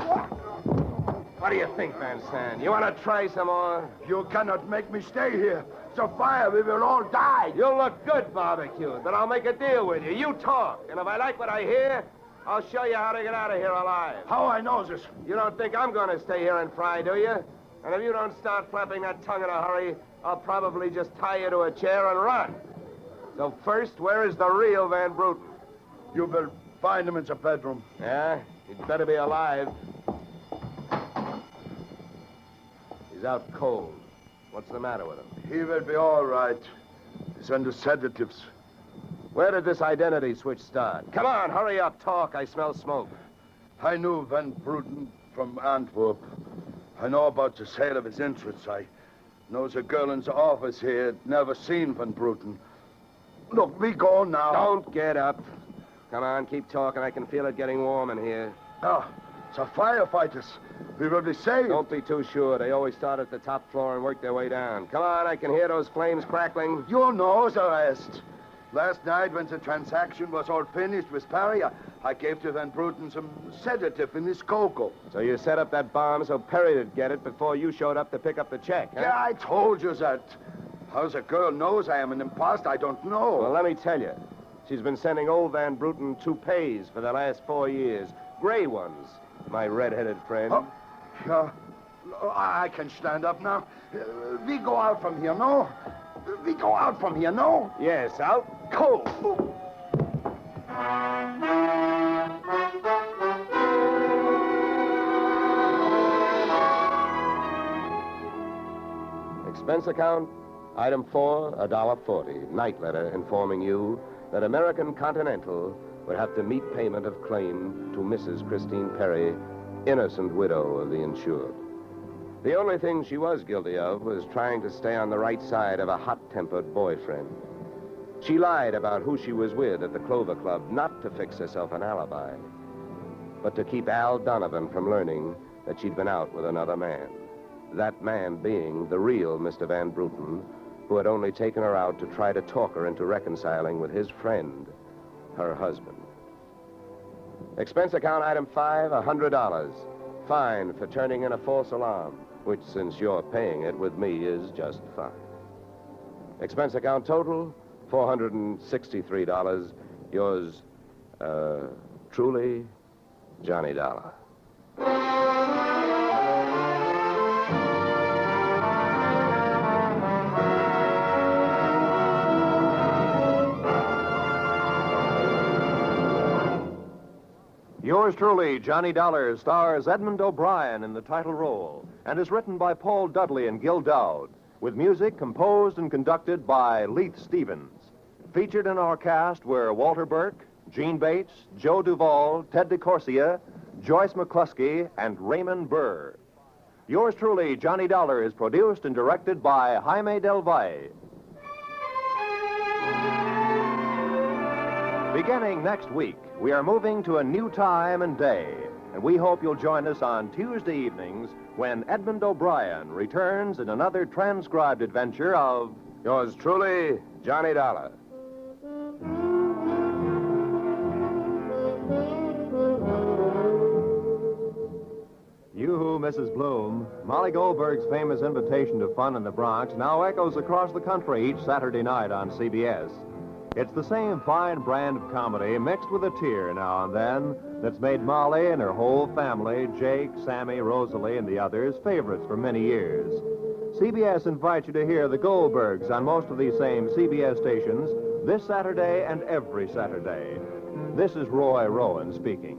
What do you think, Van Sant? You want to try some more? You cannot make me stay here. It's a fire. We will all die. You'll look good barbecued, but I'll make a deal with you. You talk, and if I like what I hear, I'll show you how to get out of here alive. How I know this? You don't think I'm going to stay here and fry, do you? And if you don't start flapping that tongue in a hurry, I'll probably just tie you to a chair and run. So first, where is the real Van Bruten? You will find him in the bedroom. Yeah? He'd better be alive. He's out cold. What's the matter with him? He will be all right. He's under sedatives. Where did this identity switch start? Come on, hurry up, talk. I smell smoke. I knew Van Bruten from Antwerp. I know about the sale of his interests. I know the girl in the office here had never seen Van Bruten. Look, we go now. Don't get up. Come on, keep talking. I can feel it getting warm in here. Ah, the firefighters. We will be saved. Don't be too sure. They always start at the top floor and work their way down. Come on, I can hear those flames crackling. You know the rest. Last night, when the transaction was all finished with Perry, I gave to Van Bruten some sedative in his cocoa. So you set up that bomb so Perry'd get it before you showed up to pick up the check, huh? Yeah, I told you that. How the girl knows I am an imposter, I don't know. Well, let me tell you. She's been sending old Van Bruten toupees for the last 4 years. Gray ones, my red-headed friend. Oh, yeah. I can stand up now. We go out from here, no? We go out from here, no? Yes, out cold. Expense account, item 4, $1.40. Night letter informing you that American Continental would have to meet payment of claim to Mrs. Christine Perry, innocent widow of the insured. The only thing she was guilty of was trying to stay on the right side of a hot-tempered boyfriend. She lied about who she was with at the Clover Club, not to fix herself an alibi, but to keep Al Donovan from learning that she'd been out with another man. That man being the real Mr. Van Bruten, who had only taken her out to try to talk her into reconciling with his friend, her husband. Expense account item 5, $100. Fine for turning in a false alarm, which, since you're paying it with me, is just fine. Expense account total, $463. Yours, truly, Johnny Dollar. Yours truly, Johnny Dollar, stars Edmund O'Brien in the title role and is written by Paul Dudley and Gil Dowd, with music composed and conducted by Leith Stevens. Featured in our cast were Walter Burke, Gene Bates, Joe Duvall, Ted DeCorsia, Joyce McCluskey, and Raymond Burr. Yours truly, Johnny Dollar, is produced and directed by Jaime Del Valle. Beginning next week, we are moving to a new time and day, and we hope you'll join us on Tuesday evenings when Edmund O'Brien returns in another transcribed adventure of... Yours truly, Johnny Dollar. Yoo-hoo, Mrs. Bloom. Molly Goldberg's famous invitation to fun in the Bronx now echoes across the country each Saturday night on CBS. It's the same fine brand of comedy mixed with a tear now and then that's made Molly and her whole family, Jake, Sammy, Rosalie, and the others, favorites for many years. CBS invites you to hear the Goldbergs on most of these same CBS stations this Saturday and every Saturday. This is Roy Rowan speaking.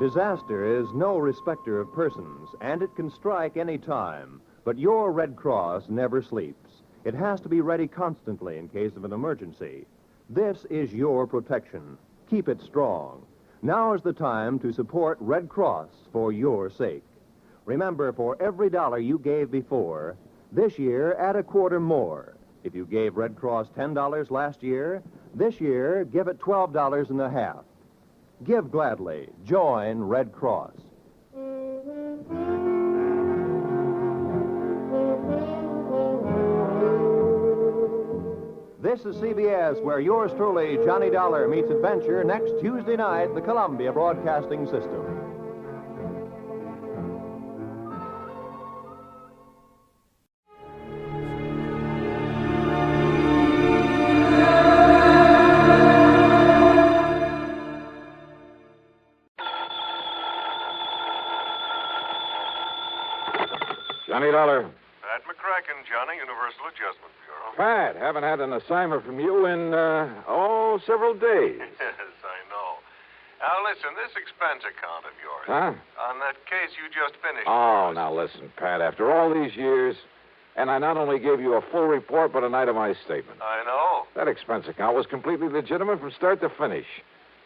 Disaster is no respecter of persons, and it can strike any time. But your Red Cross never sleeps. It has to be ready constantly in case of an emergency. This is your protection. Keep it strong. Now is the time to support Red Cross for your sake. Remember, for every dollar you gave before, this year add a quarter more. If you gave Red Cross $10 last year, this year give it $12.50. Give gladly. Join Red Cross. This is CBS, where yours truly, Johnny Dollar, meets adventure next Tuesday night, the Columbia Broadcasting System. Johnny Dollar. Pat McCracken, Johnny, Universal Adjustment Bureau. Pat, haven't had an assignment from you in, several days. Yes, I know. Now, listen, this expense account of yours. Huh? On that case you just finished. Oh, now listen, Pat, after all these years, and I not only gave you a full report, but an itemized statement. I know. That expense account was completely legitimate from start to finish.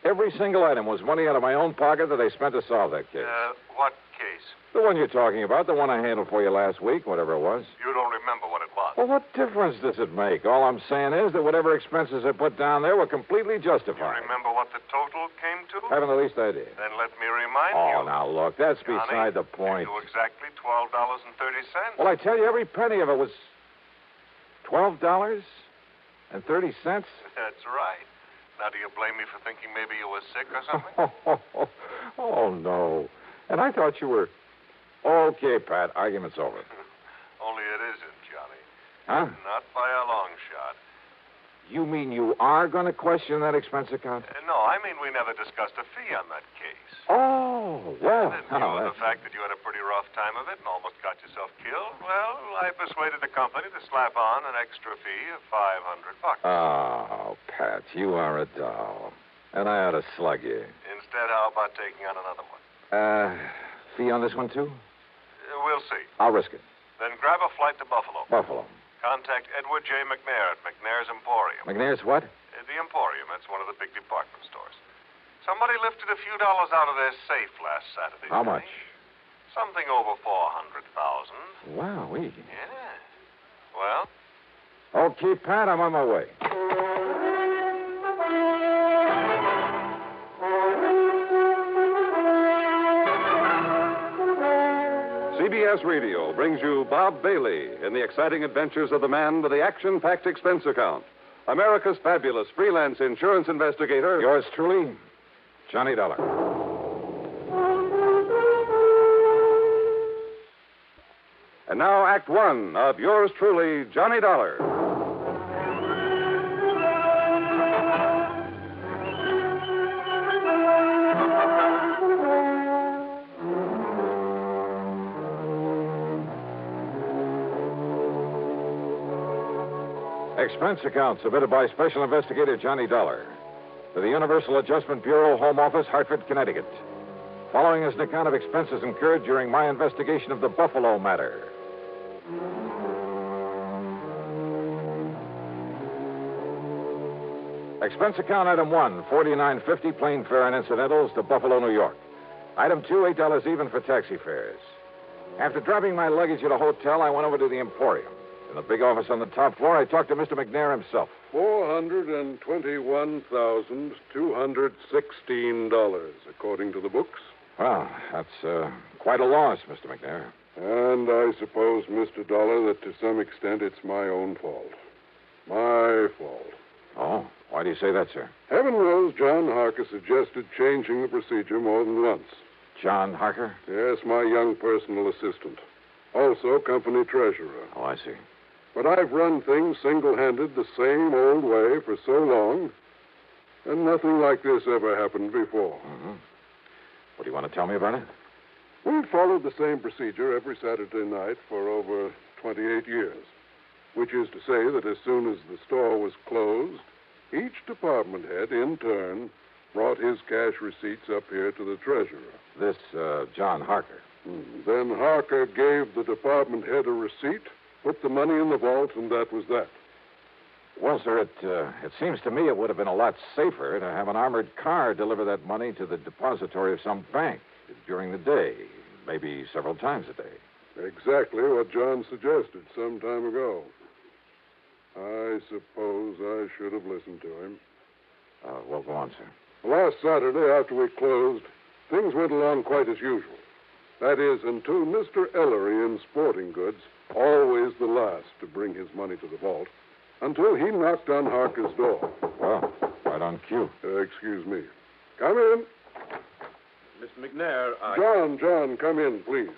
Every single item was money out of my own pocket that I spent to solve that case. What case? The one you're talking about, the one I handled for you last week, whatever it was. You don't remember what it was. Well, what difference does it make? All I'm saying is that whatever expenses I put down there were completely justified. You remember what the total came to? Haven't the least idea. Then let me remind you. Oh, now, look, that's Johnny, beside the point. You exactly $12.30. Well, I tell you, every penny of it was $12.30. That's right. Now, do you blame me for thinking maybe you were sick or something? Oh, no. And I thought you were... Okay, Pat, argument's over. Only it isn't, Johnny. Huh? Not by a long shot. You mean you are going to question that expense account? No, I mean we never discussed a fee on that case. Oh, well... The fact that you had a pretty rough time of it and almost got yourself killed, well, I persuaded the company to slap on an extra fee of $500. Oh, Pat, you are a doll. And I ought to slug you. Instead, how about taking on another one? Fee on this one, too? We'll see. I'll risk it. Then grab a flight to Buffalo. Buffalo. Contact Edward J. McNair at McNair's Emporium. McNair's what? The Emporium. That's one of the big department stores. Somebody lifted a few dollars out of their safe last Saturday. How much? Something over $400,000. Wowee. Yeah. Well? Okay, Pat, I'm on my way. CBS Radio brings you Bob Bailey in the exciting adventures of the man with the action-packed expense account. America's fabulous freelance insurance investigator. Yours truly, Johnny Dollar. And now, Act One of yours truly, Johnny Dollar. Expense account submitted by Special Investigator Johnny Dollar to the Universal Adjustment Bureau, Home Office, Hartford, Connecticut. Following is an account of expenses incurred during my investigation of the Buffalo matter. Expense account item 1, $49.50 plane fare and incidentals to Buffalo, New York. Item 2, $8 even for taxi fares. After dropping my luggage at a hotel, I went over to the Emporium. In the big office on the top floor, I talked to Mr. McNair himself. $421,216, according to the books. Well, that's quite a loss, Mr. McNair. And I suppose, Mr. Dollar, that to some extent it's my own fault. My fault. Oh, why do you say that, sir? Heaven knows John Harker suggested changing the procedure more than once. John Harker? Yes, my young personal assistant. Also company treasurer. Oh, I see. But I've run things single-handed the same old way for so long, and nothing like this ever happened before. Mm-hmm. What do you want to tell me about it? We've followed the same procedure every Saturday night for over 28 years, which is to say that as soon as the store was closed, each department head, in turn, brought his cash receipts up here to the treasurer. This, John Harker. Then Harker gave the department head a receipt, put the money in the vault, and that was that. Well, sir, it seems to me it would have been a lot safer to have an armored car deliver that money to the depository of some bank during the day, maybe several times a day. Exactly what John suggested some time ago. I suppose I should have listened to him. Well, go on, sir. Last Saturday, after we closed, things went along quite as usual. That is, until Mr. Ellery in sporting goods, always the last to bring his money to the vault, until he knocked on Harker's door. Well, right on cue. Excuse me. Come in. Mr. McNair, John, come in, please.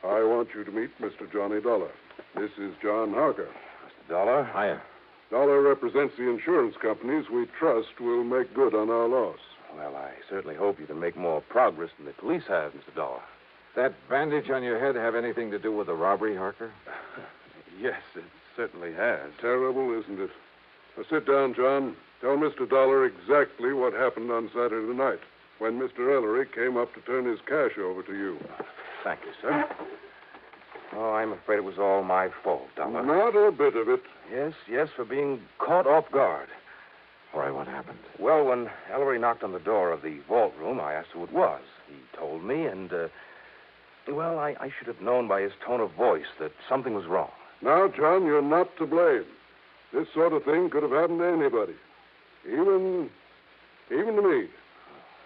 I want you to meet Mr. Johnny Dollar. This is John Harker. Mr. Dollar. Hiya. Dollar represents the insurance companies we trust will make good on our loss. Well, I certainly hope you can make more progress than the police have, Mr. Dollar. That bandage on your head have anything to do with the robbery, Harker? Yes, it certainly has. Terrible, isn't it? Now, sit down, John. Tell Mr. Dollar exactly what happened on Saturday night when Mr. Ellery came up to turn his cash over to you. Thank you, sir. Oh, I'm afraid it was all my fault, Dollar. Not a bit of it. Yes, for being caught off guard. All right, what happened? Well, when Ellery knocked on the door of the vault room, I asked who it was. He told me, and, well, I should have known by his tone of voice that something was wrong. Now, John, you're not to blame. This sort of thing could have happened to anybody. Even to me.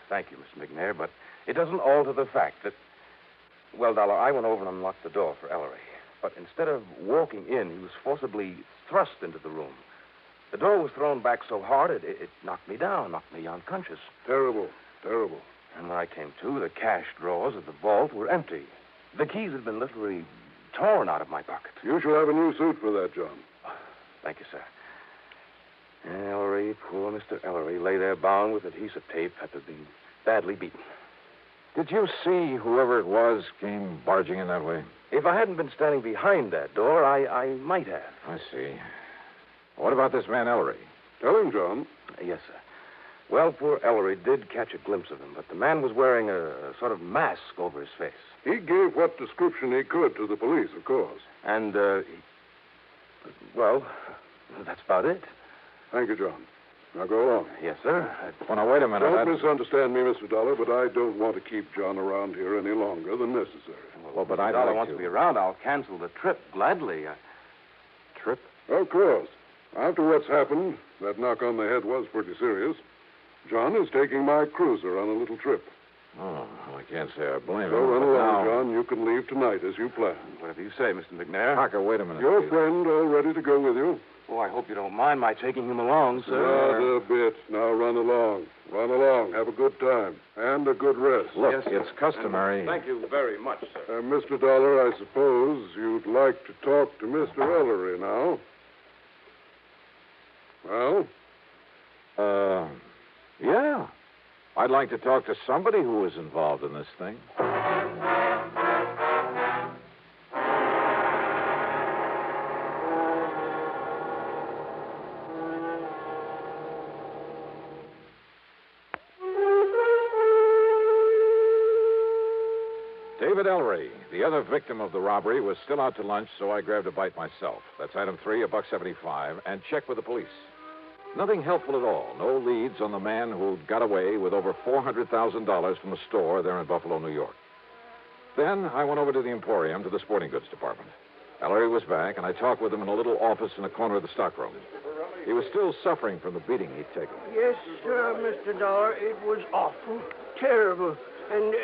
Thank you, Mr. McNair, but it doesn't alter the fact that... Well, Dollar, I went over and unlocked the door for Ellery. But instead of walking in, he was forcibly thrust into the room. The door was thrown back so hard, it knocked me down, knocked me unconscious. Terrible. And when I came to, the cash drawers of the vault were empty. The keys had been literally torn out of my pocket. You shall have a new suit for that, John. Thank you, sir. Ellery, poor Mr. Ellery, lay there bound with adhesive tape after being badly beaten. Did you see whoever it was came barging in that way? If I hadn't been standing behind that door, I might have. I see. What about this man Ellery? Tell him, John. Yes, sir. Well, poor Ellery did catch a glimpse of him, but the man was wearing a sort of mask over his face. He gave what description he could to the police, of course. And, well, that's about it. Thank you, John. Now go along. Yes, sir. Well, now, wait a minute. Don't misunderstand me, Mr. Dollar, but I don't want to keep John around here any longer than necessary. Well, but I'd Dollar like wants to be around. I'll cancel the trip gladly. Trip? Of course. After what's happened, that knock on the head was pretty serious. John is taking my cruiser on a little trip. Oh, well, I can't say I blame him. So run along, now... John. You can leave tonight as you planned. Whatever you say, Mr. McNair. Harker, wait a minute. Your please. friend all ready to go with you? Oh, I hope you don't mind my taking him along, sir. Not a bit. Now run along. Run along. Have a good time. And a good rest. Look, Yes, it's customary. Thank you very much, sir. Mr. Dollar, I suppose you'd like to talk to Mr. Ellery now. Well? Yeah. I'd like to talk to somebody who was involved in this thing. David Ellery, the other victim of the robbery, was still out to lunch, so I grabbed a bite myself. That's item 3, $1.75, and checked with the police. Nothing helpful at all. No leads on the man who'd got away with over $400,000 from a store there in Buffalo, New York. Then I went over to the Emporium to the sporting goods department. Ellery was back, and I talked with him in a little office in the corner of the stockroom. He was still suffering from the beating he'd taken. Yes, sir, Mr. Dollar. It was awful, terrible. And,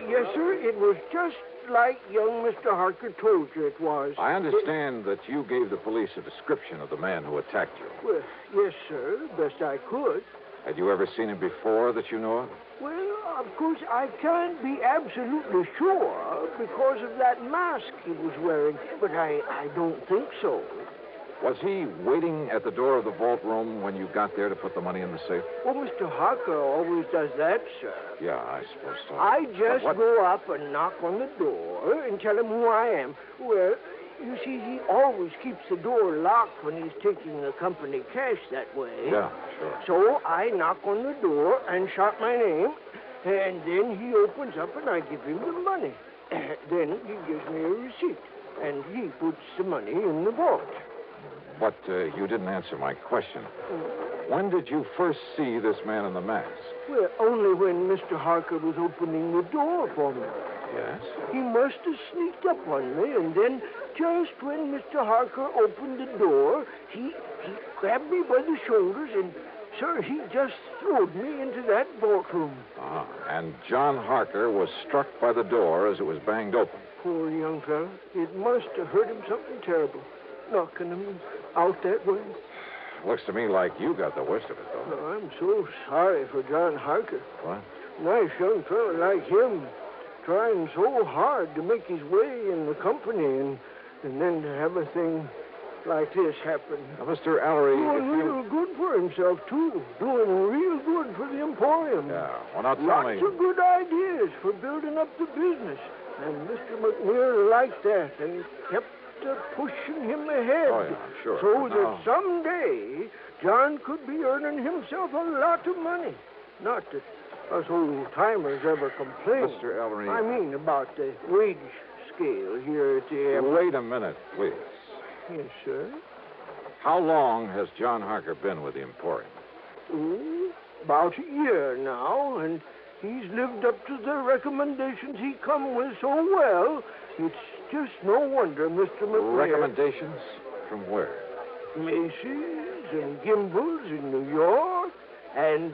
yes, sir, it was just like young Mr. Harker told you it was. I understand that you gave the police a description of the man who attacked you. Well, yes, sir, best I could. Had you ever seen him before that you know of? Well, of course, I can't be absolutely sure because of that mask he was wearing, but I don't think so. Was he waiting at the door of the vault room when you got there to put the money in the safe? Well, Mr. Harker always does that, sir. Yeah, I suppose so. I just But what- go up and knock on the door and tell him who I am. Well, You see, he always keeps the door locked when he's taking the company cash that way. Yeah, sure. So I knock on the door and shout my name, and then he opens up and I give him the money. Then he gives me a receipt, and he puts the money in the vault. But you didn't answer my question. When did you first see this man in the mask? Well, only when Mr. Harker was opening the door for me. Yes? He must have sneaked up on me, and then just when Mr. Harker opened the door, he grabbed me by the shoulders, and, sir, he just throwed me into that vault room. Ah, and John Harker was struck by the door as it was banged open. Poor young fellow. It must have hurt him something terrible, knocking him out that way. Looks to me like you got the worst of it, though. Oh, I'm so sorry for John Harker. What? Nice young fellow like him, trying so hard to make his way in the company, and then to have a thing like this happen. Now, Mr. Ellery, Doing real good for himself, too. Doing real good for the Emporium. Yeah, well, now tell me. Lots of good ideas for building up the business. And Mr. McNair liked that and kept pushing him ahead. Oh, yeah, sure. So that someday John could be earning himself a lot of money. Not that us old-timers ever complain. Mr. Ellery. I mean about the wage scale here at the Wait a minute, please. Yes, sir. How long has John Harker been with the Emporium? About a year now, and he's lived up to the recommendations he come with so well. It's just no wonder Mr. McNair... Recommendations? From where? Macy's and Gimbel's in New York, and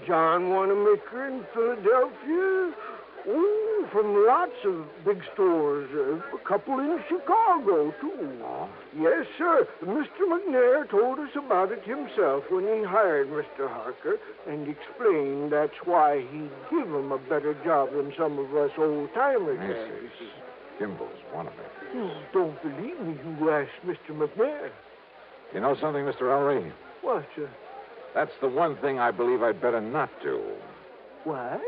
John Wanamaker in Philadelphia. Oh, from lots of big stores. A couple in Chicago, too. Oh. Yes, sir. Mr. McNair told us about it himself when he hired Mr. Harker and explained that's why he'd give him a better job than some of us old-timers have. Macy's, Gimbel's, Wanamaker. Don't believe me, you asked Mr. McNair. You know something, Mr. Ellery? What, sir? That's the one thing I believe I'd better not do. What?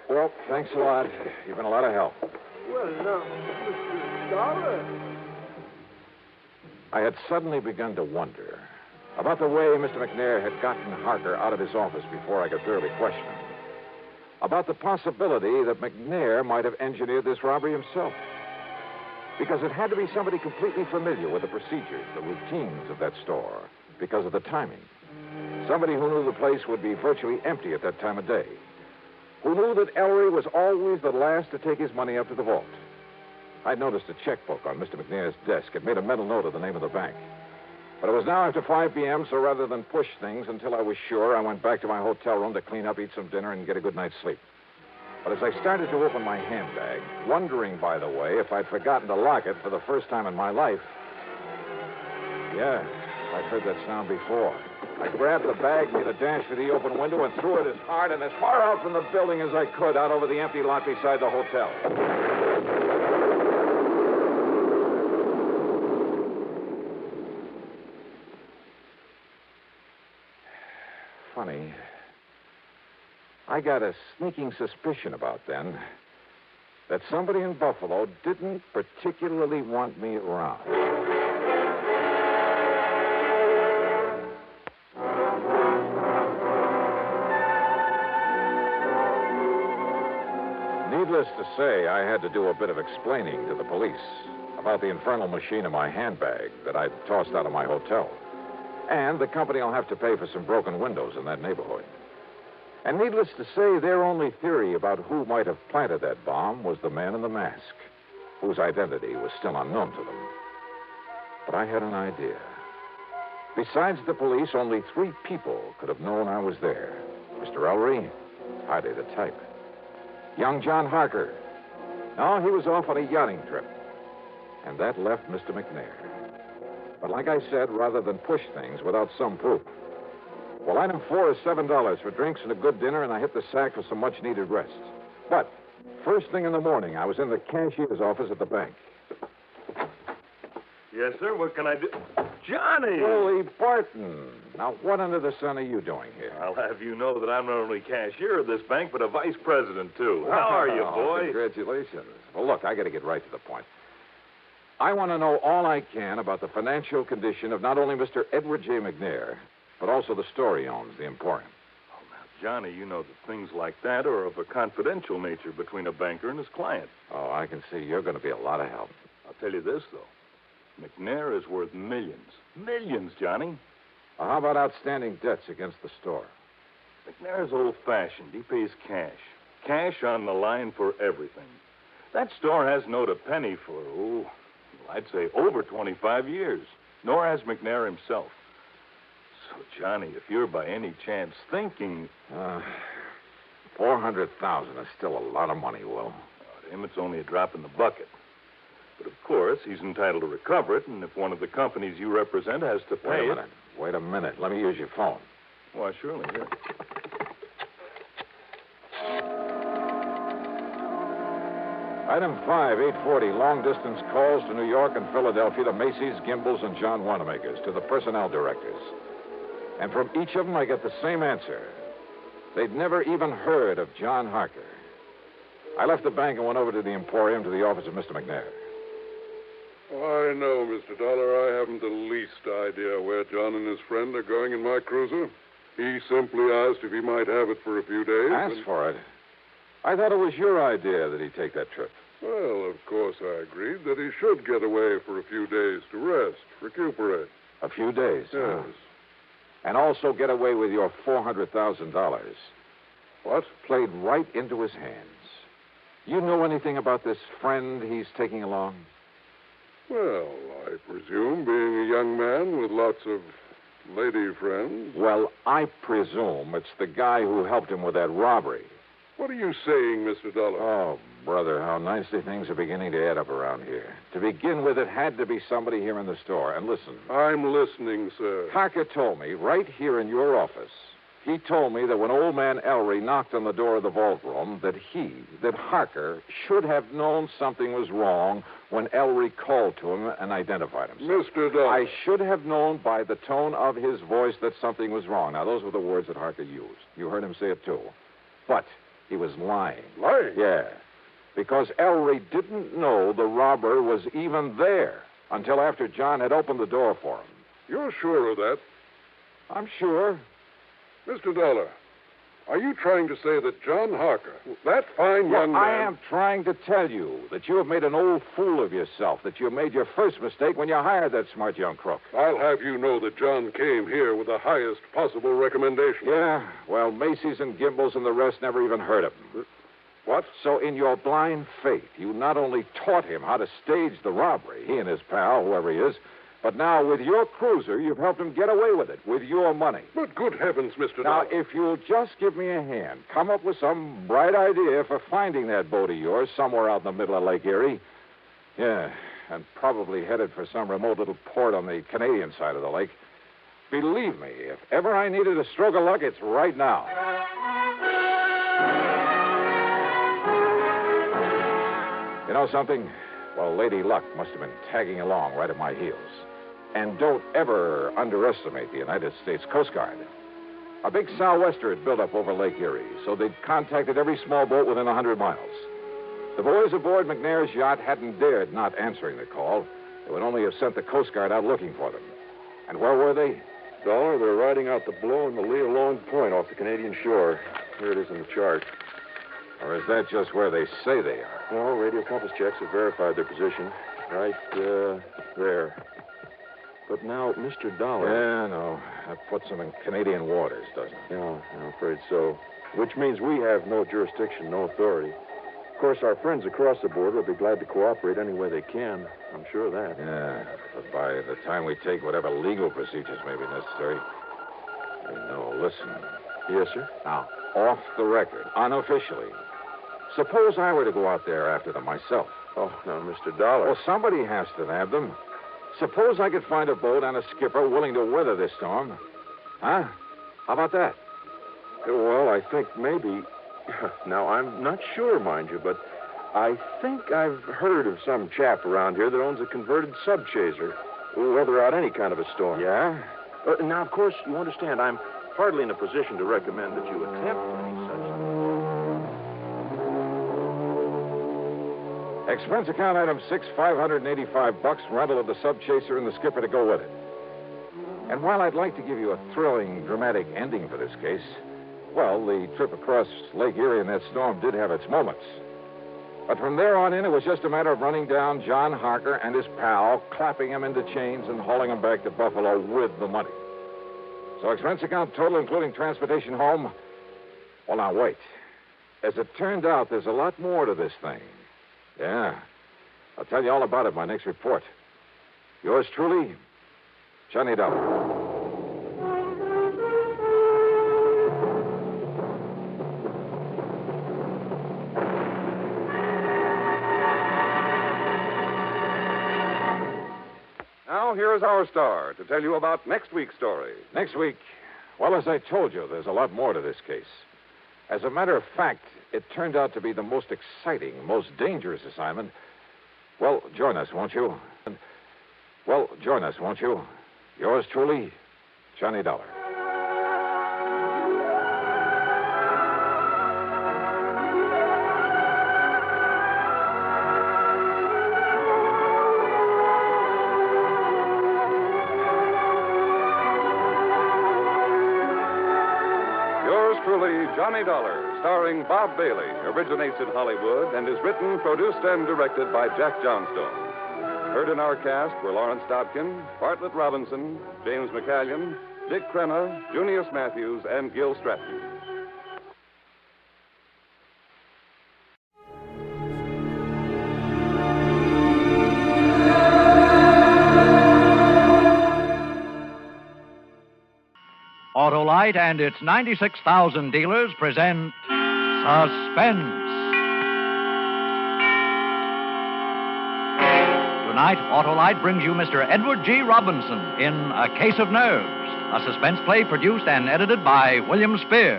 Well, thanks a lot. You've been a lot of help. Well, now, Mr. Dollar. I had suddenly begun to wonder about the way Mr. McNair had gotten Harker out of his office before I could thoroughly question him. About the possibility that McNair might have engineered this robbery himself. Because it had to be somebody completely familiar with the procedures, the routines of that store, because of the timing. Somebody who knew the place would be virtually empty at that time of day. Who knew that Ellery was always the last to take his money up to the vault. I'd noticed a checkbook on Mr. McNair's desk. It made a mental note of the name of the bank. But it was now after 5 p.m., so rather than push things until I was sure, I went back to my hotel room to clean up, eat some dinner, and get a good night's sleep. But as I started to open my handbag, wondering, by the way, if I'd forgotten to lock it for the first time in my life. Yeah, I'd heard that sound before. I grabbed the bag, made a dash for the open window, and threw it as hard and as far out from the building as I could, out over the empty lot beside the hotel. Funny. I got a sneaking suspicion about then that somebody in Buffalo didn't particularly want me around. Needless to say, I had to do a bit of explaining to the police about the infernal machine in my handbag that I'd tossed out of my hotel. And the company will have to pay for some broken windows in that neighborhood. And needless to say, their only theory about who might have planted that bomb was the man in the mask, whose identity was still unknown to them. But I had an idea. Besides the police, only 3 people could have known I was there. Mr. Ellery, hardly the type. Young John Harker. No, he was off on a yachting trip. And that left Mr. McNair. But like I said, rather than push things without some proof. Well, item 4 is $7 for drinks and a good dinner, and I hit the sack for some much-needed rest. But first thing in the morning, I was in the cashier's office at the bank. Yes, sir. What can I do? Johnny! Holy Barton. Now, what under the sun are you doing here? I'll have you know that I'm not only cashier of this bank, but a vice president, too. How are you, boy? Congratulations. Well, look, I got to get right to the point. I want to know all I can about the financial condition of not only Mr. Edward J. McNair, but also the store he owns, the Emporium. Oh, now, Johnny, you know that things like that are of a confidential nature between a banker and his client. Oh, I can see you're going to be a lot of help. I'll tell you this, though. McNair is worth millions. Millions, Johnny. Well, how about outstanding debts against the store? McNair's old-fashioned. He pays cash. Cash on the line for everything. That store hasn't owed a penny for, I'd say over 25 years. Nor has McNair himself. So, Johnny, if you're by any chance thinking... $400,000 is still a lot of money, Will. To him, it's only a drop in the bucket. But, of course, he's entitled to recover it, and if one of the companies you represent has to pay it... Wait a minute. Let me use your phone. Why, surely, here. Item 5, 840, long-distance calls to New York and Philadelphia to Macy's, Gimbel's, and John Wanamaker's, to the personnel directors. And from each of them, I get the same answer. They'd never even heard of John Harker. I left the bank and went over to the Emporium to the office of Mr. McNair. I know, Mr. Dollar. I haven't the least idea where John and his friend are going in my cruiser. He simply asked if he might have it for a few days. Asked for it? I thought it was your idea that he take that trip. Well, of course I agreed that he should get away for a few days to rest, recuperate. A few days? Yes. And also get away with your $400,000. What? Played right into his hands. You know anything about this friend he's taking along? Well, I presume, being a young man with lots of lady friends. Well, I presume it's the guy who helped him with that robbery. What are you saying, Mr. Dollar? Oh, brother, how nicely things are beginning to add up around here. To begin with, it had to be somebody here in the store. And listen. I'm listening, sir. Harker told me, right here in your office, he told me that when old man Ellery knocked on the door of the vault room, that Harker should have known something was wrong when Ellery called to him and identified himself. Mr. Dollar. I should have known by the tone of his voice that something was wrong. Now, those were the words that Harker used. You heard him say it, too. But he was lying. Lying? Yeah. Because Ellery didn't know the robber was even there until after John had opened the door for him. You're sure of that? I'm sure. Mr. Dollar, are you trying to say that John Harker, that fine young man... I am trying to tell you that you have made an old fool of yourself, that you made your first mistake when you hired that smart young crook. I'll have you know that John came here with the highest possible recommendation. Yeah? Well, Macy's and Gimbel's and the rest never even heard of him. What? So in your blind faith, you not only taught him how to stage the robbery, he and his pal, whoever he is, but now with your cruiser, you've helped him get away with it, with your money. But good heavens, Mr. Now, Dollar. if you'll just give me a hand, come up with some bright idea for finding that boat of yours somewhere out in the middle of Lake Erie. Yeah, and probably headed for some remote little port on the Canadian side of the lake. Believe me, if ever I needed a stroke of luck, it's right now. You know something? Well, Lady Luck must have been tagging along right at my heels. And don't ever underestimate the United States Coast Guard. A big sou'wester had built up over Lake Erie, so they'd contacted every small boat within 100 miles. The boys aboard McNair's yacht hadn't dared not answering the call. They would only have sent the Coast Guard out looking for them. And where were they? Dollar, they're riding out the blow in the lee of Long Point off the Canadian shore. Here it is in the chart. Or is that just where they say they are? No, radio compass checks have verified their position. Right there. But now, Mr. Dollar... Yeah, no. That puts them in Canadian waters, doesn't it? Yeah, I'm afraid so. Which means we have no jurisdiction, no authority. Of course, our friends across the border will be glad to cooperate any way they can. I'm sure of that. Yeah, but by the time we take whatever legal procedures may be necessary... No, listen. Yes, sir? Now, off the record, unofficially... Suppose I were to go out there after them myself. Oh, now, Mr. Dollar. Well, somebody has to nab them. Suppose I could find a boat and a skipper willing to weather this storm. Huh? How about that? Well, I think maybe... Now, I'm not sure, mind you, but I think I've heard of some chap around here that owns a converted subchaser. Weather out any kind of a storm. Yeah? Now, of course, you understand, I'm hardly in a position to recommend that you attempt any such thing. Expense account item 6, $585, rental of the sub-chaser and the skipper to go with it. And while I'd like to give you a thrilling, dramatic ending for this case, well, the trip across Lake Erie in that storm did have its moments. But from there on in, it was just a matter of running down John Harker and his pal, clapping him into chains and hauling him back to Buffalo with the money. So expense account total, including transportation home. Well, now, wait. As it turned out, there's a lot more to this thing. Yeah. I'll tell you all about it in my next report. Yours truly, Johnny Dollar. Now, here's our star to tell you about next week's story. Next week, well, as I told you, there's a lot more to this case. As a matter of fact, it turned out to be the most exciting, most dangerous assignment. Well, join us, won't you? Well, join us, won't you? Yours truly, Johnny Dollar. Johnny Dollar, starring Bob Bailey, originates in Hollywood and is written, produced, and directed by Jack Johnstone. Heard in our cast were Lawrence Dobkin, Bartlett Robinson, James McCallion, Dick Crenna, Junius Matthews, and Gil Stratton. Autolite and its 96,000 dealers present Suspense. Tonight, Autolite brings you Mr. Edward G. Robinson in A Case of Nerves, a suspense play produced and edited by William Spear.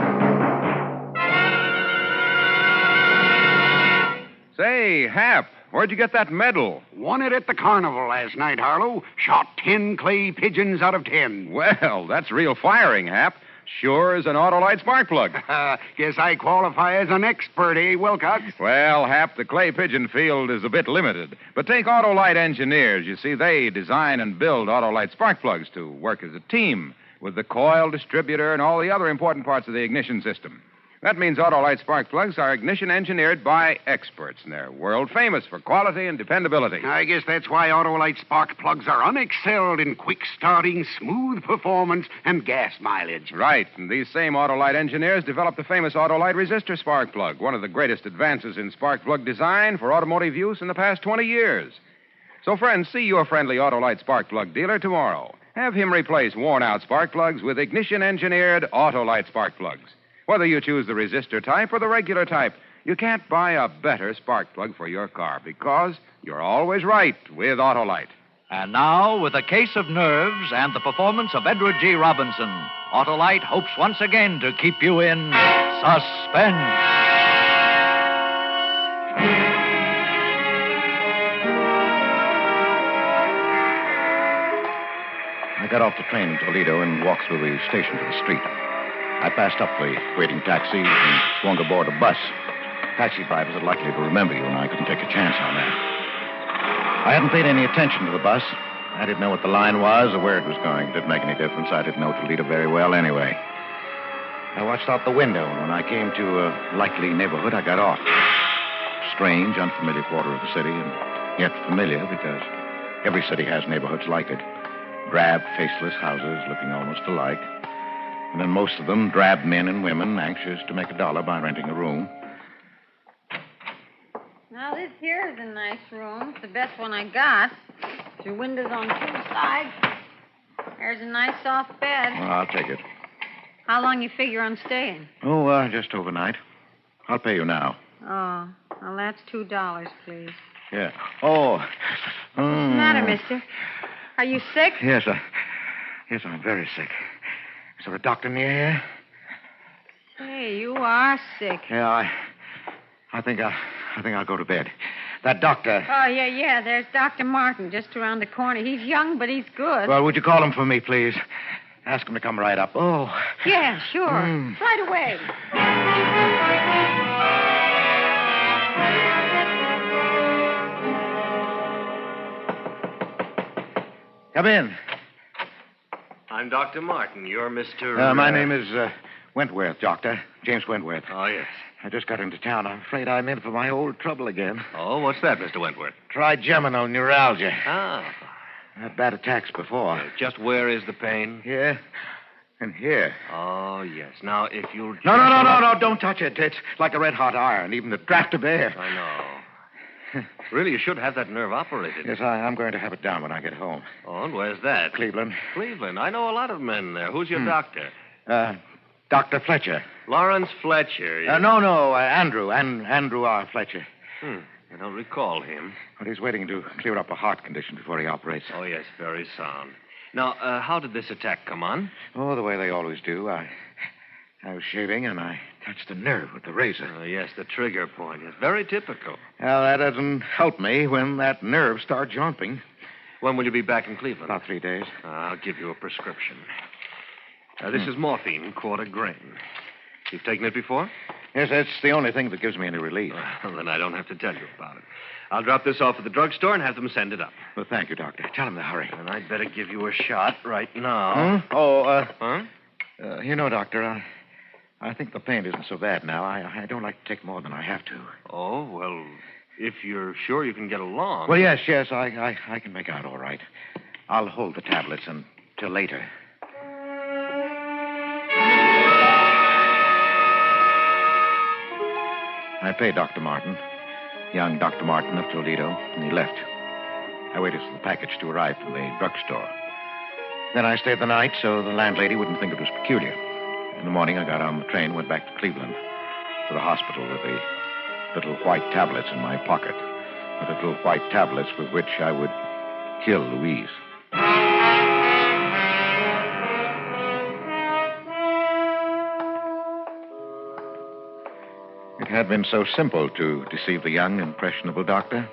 Say, Hap, where'd you get that medal? Won it at the carnival last night, Harlow. Shot 10 clay pigeons out of 10. Well, that's real firing, Hap. Sure as an Autolite spark plug. Guess I qualify as an expert, eh, Wilcox? Well, Hap, the clay pigeon field is a bit limited. But take Autolite engineers. You see, they design and build Autolite spark plugs to work as a team with the coil, distributor, and all the other important parts of the ignition system. That means Autolite spark plugs are ignition engineered by experts, and they're world famous for quality and dependability. I guess that's why Autolite spark plugs are unexcelled in quick starting, smooth performance, and gas mileage. Right, and these same Autolite engineers developed the famous Autolite resistor spark plug, one of the greatest advances in spark plug design for automotive use in the past 20 years. So, friends, see your friendly Autolite spark plug dealer tomorrow. Have him replace worn-out spark plugs with ignition-engineered Autolite spark plugs. Whether you choose the resistor type or the regular type, you can't buy a better spark plug for your car because you're always right with Autolite. And now, with A Case of Nerves and the performance of Edward G. Robinson, Autolite hopes once again to keep you in suspense. I got off the train in Toledo and walked through the station to the street. I passed up the waiting taxi and swung aboard a bus. Taxi drivers are likely to remember you, and I couldn't take a chance on that. I hadn't paid any attention to the bus. I didn't know what the line was or where it was going. It didn't make any difference. I didn't know Toledo very well anyway. I watched out the window, and when I came to a likely neighborhood, I got off. Strange, unfamiliar quarter of the city, and yet familiar because every city has neighborhoods like it. Drab, faceless houses looking almost alike. And then most of them drab men and women anxious to make $1 by renting a room. Now, this here is a nice room. It's the best one I got. Your windows on two sides. There's a nice soft bed. Well, I'll take it. How long you figure on staying? Oh, just overnight. I'll pay you now. Oh, well, that's $2, please. Yeah. Oh. What's the matter, mister? Are you sick? Yes, I'm very sick. Is there a doctor near here? Hey, you are sick. Yeah, I think I'll go to bed. That doctor. Oh, yeah. There's Dr. Martin just around the corner. He's young, but he's good. Well, would you call him for me, please? Ask him to come right up. Oh. Yeah, sure. Right away. Come in. I'm Dr. Martin. You're Mr. My name is Wentworth, Doctor. James Wentworth. Oh, yes. I just got into town. I'm afraid I'm in for my old trouble again. Oh, what's that, Mr. Wentworth? Trigeminal neuralgia. Ah. I had bad attacks before. Just where is the pain? Here. And here. Oh, yes. Now, if you'll... No, don't touch it. It's like a red-hot iron, even the draft of air. I know. Really, you should have that nerve operated. Yes, I'm going to have it done when I get home. Oh, and where's that? Cleveland. Cleveland. I know a lot of men there. Who's your doctor? Dr. Fletcher. Lawrence Fletcher. No, Andrew. Andrew R. Fletcher. I don't recall him. But he's waiting to clear up a heart condition before he operates. Oh, yes, very sound. Now, how did this attack come on? Oh, the way they always do. I was shaving, and I touched the nerve with the razor. Oh, yes, the trigger point. It's very typical. Well, that doesn't help me when that nerve starts jumping. When will you be back in Cleveland? About 3 days. I'll give you a prescription. This is morphine, quarter grain. You've taken it before? Yes, that's the only thing that gives me any relief. Well, then I don't have to tell you about it. I'll drop this off at the drugstore and have them send it up. Well, thank you, Doctor. Tell him to hurry. And I'd better give you a shot right now. Huh? You know, Doctor, I think the pain isn't so bad now. I don't like to take more than I have to. Oh, well, if you're sure you can get along. Well, yes, I can make out all right. I'll hold the tablets until later. I paid Dr. Martin, young Dr. Martin of Toledo, and he left. I waited for the package to arrive from the drugstore. Then I stayed the night so the landlady wouldn't think it was peculiar. In the morning, I got on the train, went back to Cleveland, to the hospital with the little white tablets in my pocket. The little white tablets with which I would kill Louise. It had been so simple to deceive the young, impressionable doctor.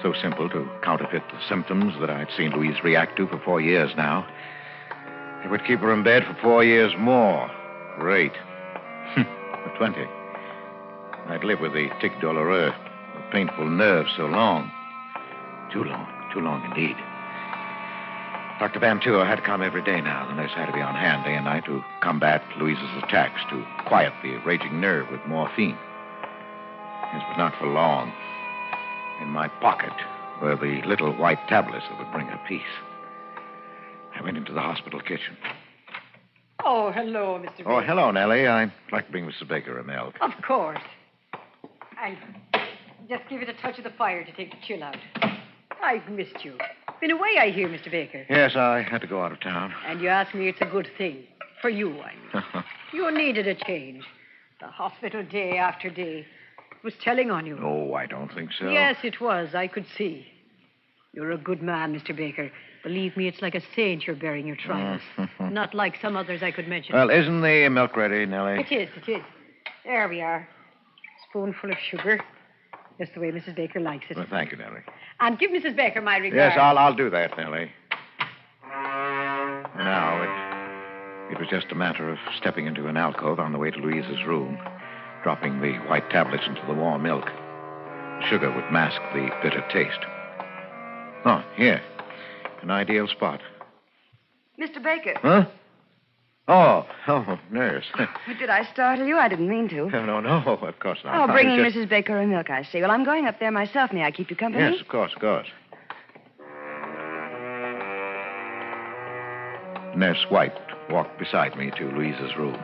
So simple to counterfeit the symptoms that I'd seen Louise react to for 4 years now. It would keep her in bed for 4 years more. Great. For 20. I'd live with the tic douloureux, the painful nerve so long. Too long indeed. Dr. Van Tour had to come every day now. The nurse had to be on hand day and night to combat Louise's attacks, to quiet the raging nerve with morphine. Yes, but not for long. In my pocket were the little white tablets that would bring her peace. I went into the hospital kitchen. Oh, hello, Mr. Baker. Oh, hello, Nellie. I'd like to bring Mrs. Baker a milk. Of course. I just give it a touch of the fire to take the chill out. I've missed you. Been away, I hear, Mr. Baker. Yes, I had to go out of town. And you ask me it's a good thing. For you, I mean. You needed a change. The hospital day after day. It was telling on you. No, I don't think so. Yes, it was. I could see. You're a good man, Mr. Baker. Believe me, it's like a saint you're bearing your trials. Not like some others I could mention. Well, isn't the milk ready, Nellie? It is. There we are. Spoonful of sugar. Just the way Mrs. Baker likes it. Well, thank you, Nellie. And give Mrs. Baker my regards. Yes, I'll do that, Nellie. Now, it was just a matter of stepping into an alcove on the way to Louise's room, dropping the white tablets into the warm milk. The sugar would mask the bitter taste. Oh, here. An ideal spot. Mr. Baker. Huh? Oh, nurse. Did I startle you? I didn't mean to. No, of course not. Oh, bringing Mrs. Baker a milk, I see. Well, I'm going up there myself. May I keep you company? Yes, of course. Nurse White walked beside me to Louise's room.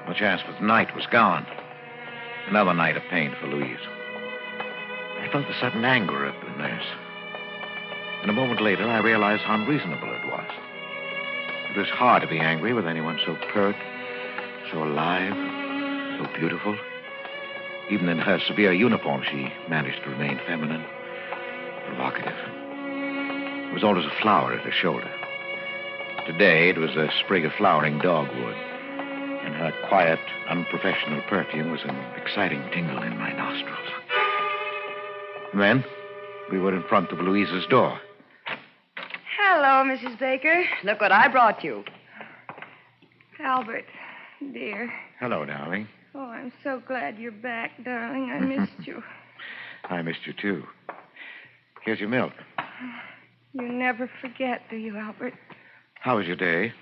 The chance for the night was gone. Another night of pain for Louise. I felt the sudden anger of the nurse. And a moment later, I realized how unreasonable it was. It was hard to be angry with anyone so pert, so alive, so beautiful. Even in her severe uniform, she managed to remain feminine, provocative. There was always a flower at her shoulder. Today, it was a sprig of flowering dogwood. And her quiet, unprofessional perfume was an exciting tingle in my nostrils. And then, we were in front of Louise's door. Hello, Mrs. Baker. Look what I brought you. Albert, dear. Hello, darling. Oh, I'm so glad you're back, darling. I missed you. I missed you, too. Here's your milk. You never forget, do you, Albert? How was your day?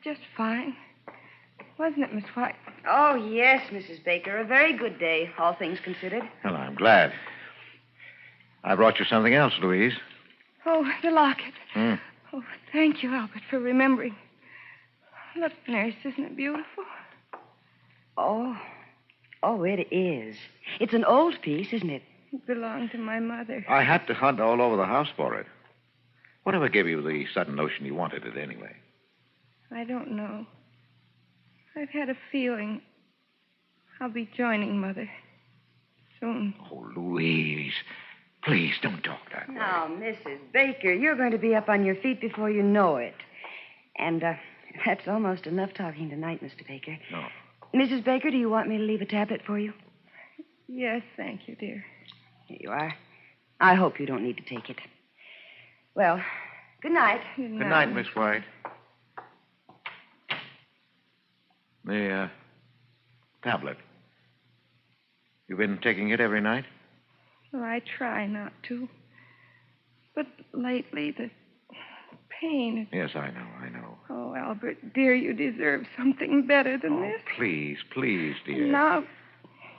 Just fine. Wasn't it, Miss White? Oh, yes, Mrs. Baker. A very good day, all things considered. Well, I'm glad. I brought you something else, Louise. Oh, the locket. Hmm. Oh, thank you, Albert, for remembering. Look, nurse, isn't it beautiful? Oh, it is. It's an old piece, isn't it? It belonged to my mother. I had to hunt all over the house for it. Whatever gave you the sudden notion you wanted it anyway? I don't know. I've had a feeling I'll be joining Mother soon. Oh, Louise, please don't talk that way. Now, Mrs. Baker, you're going to be up on your feet before you know it. And that's almost enough talking tonight, Mr. Baker. No. Mrs. Baker, do you want me to leave a tablet for you? Yes, thank you, dear. Here you are. I hope you don't need to take it. Well, good night. Good night, Miss White. The tablet. You've been taking it every night? Well, I try not to. But lately, the pain... Yes, I know. Oh, Albert, dear, you deserve something better than this. Please, dear. Now,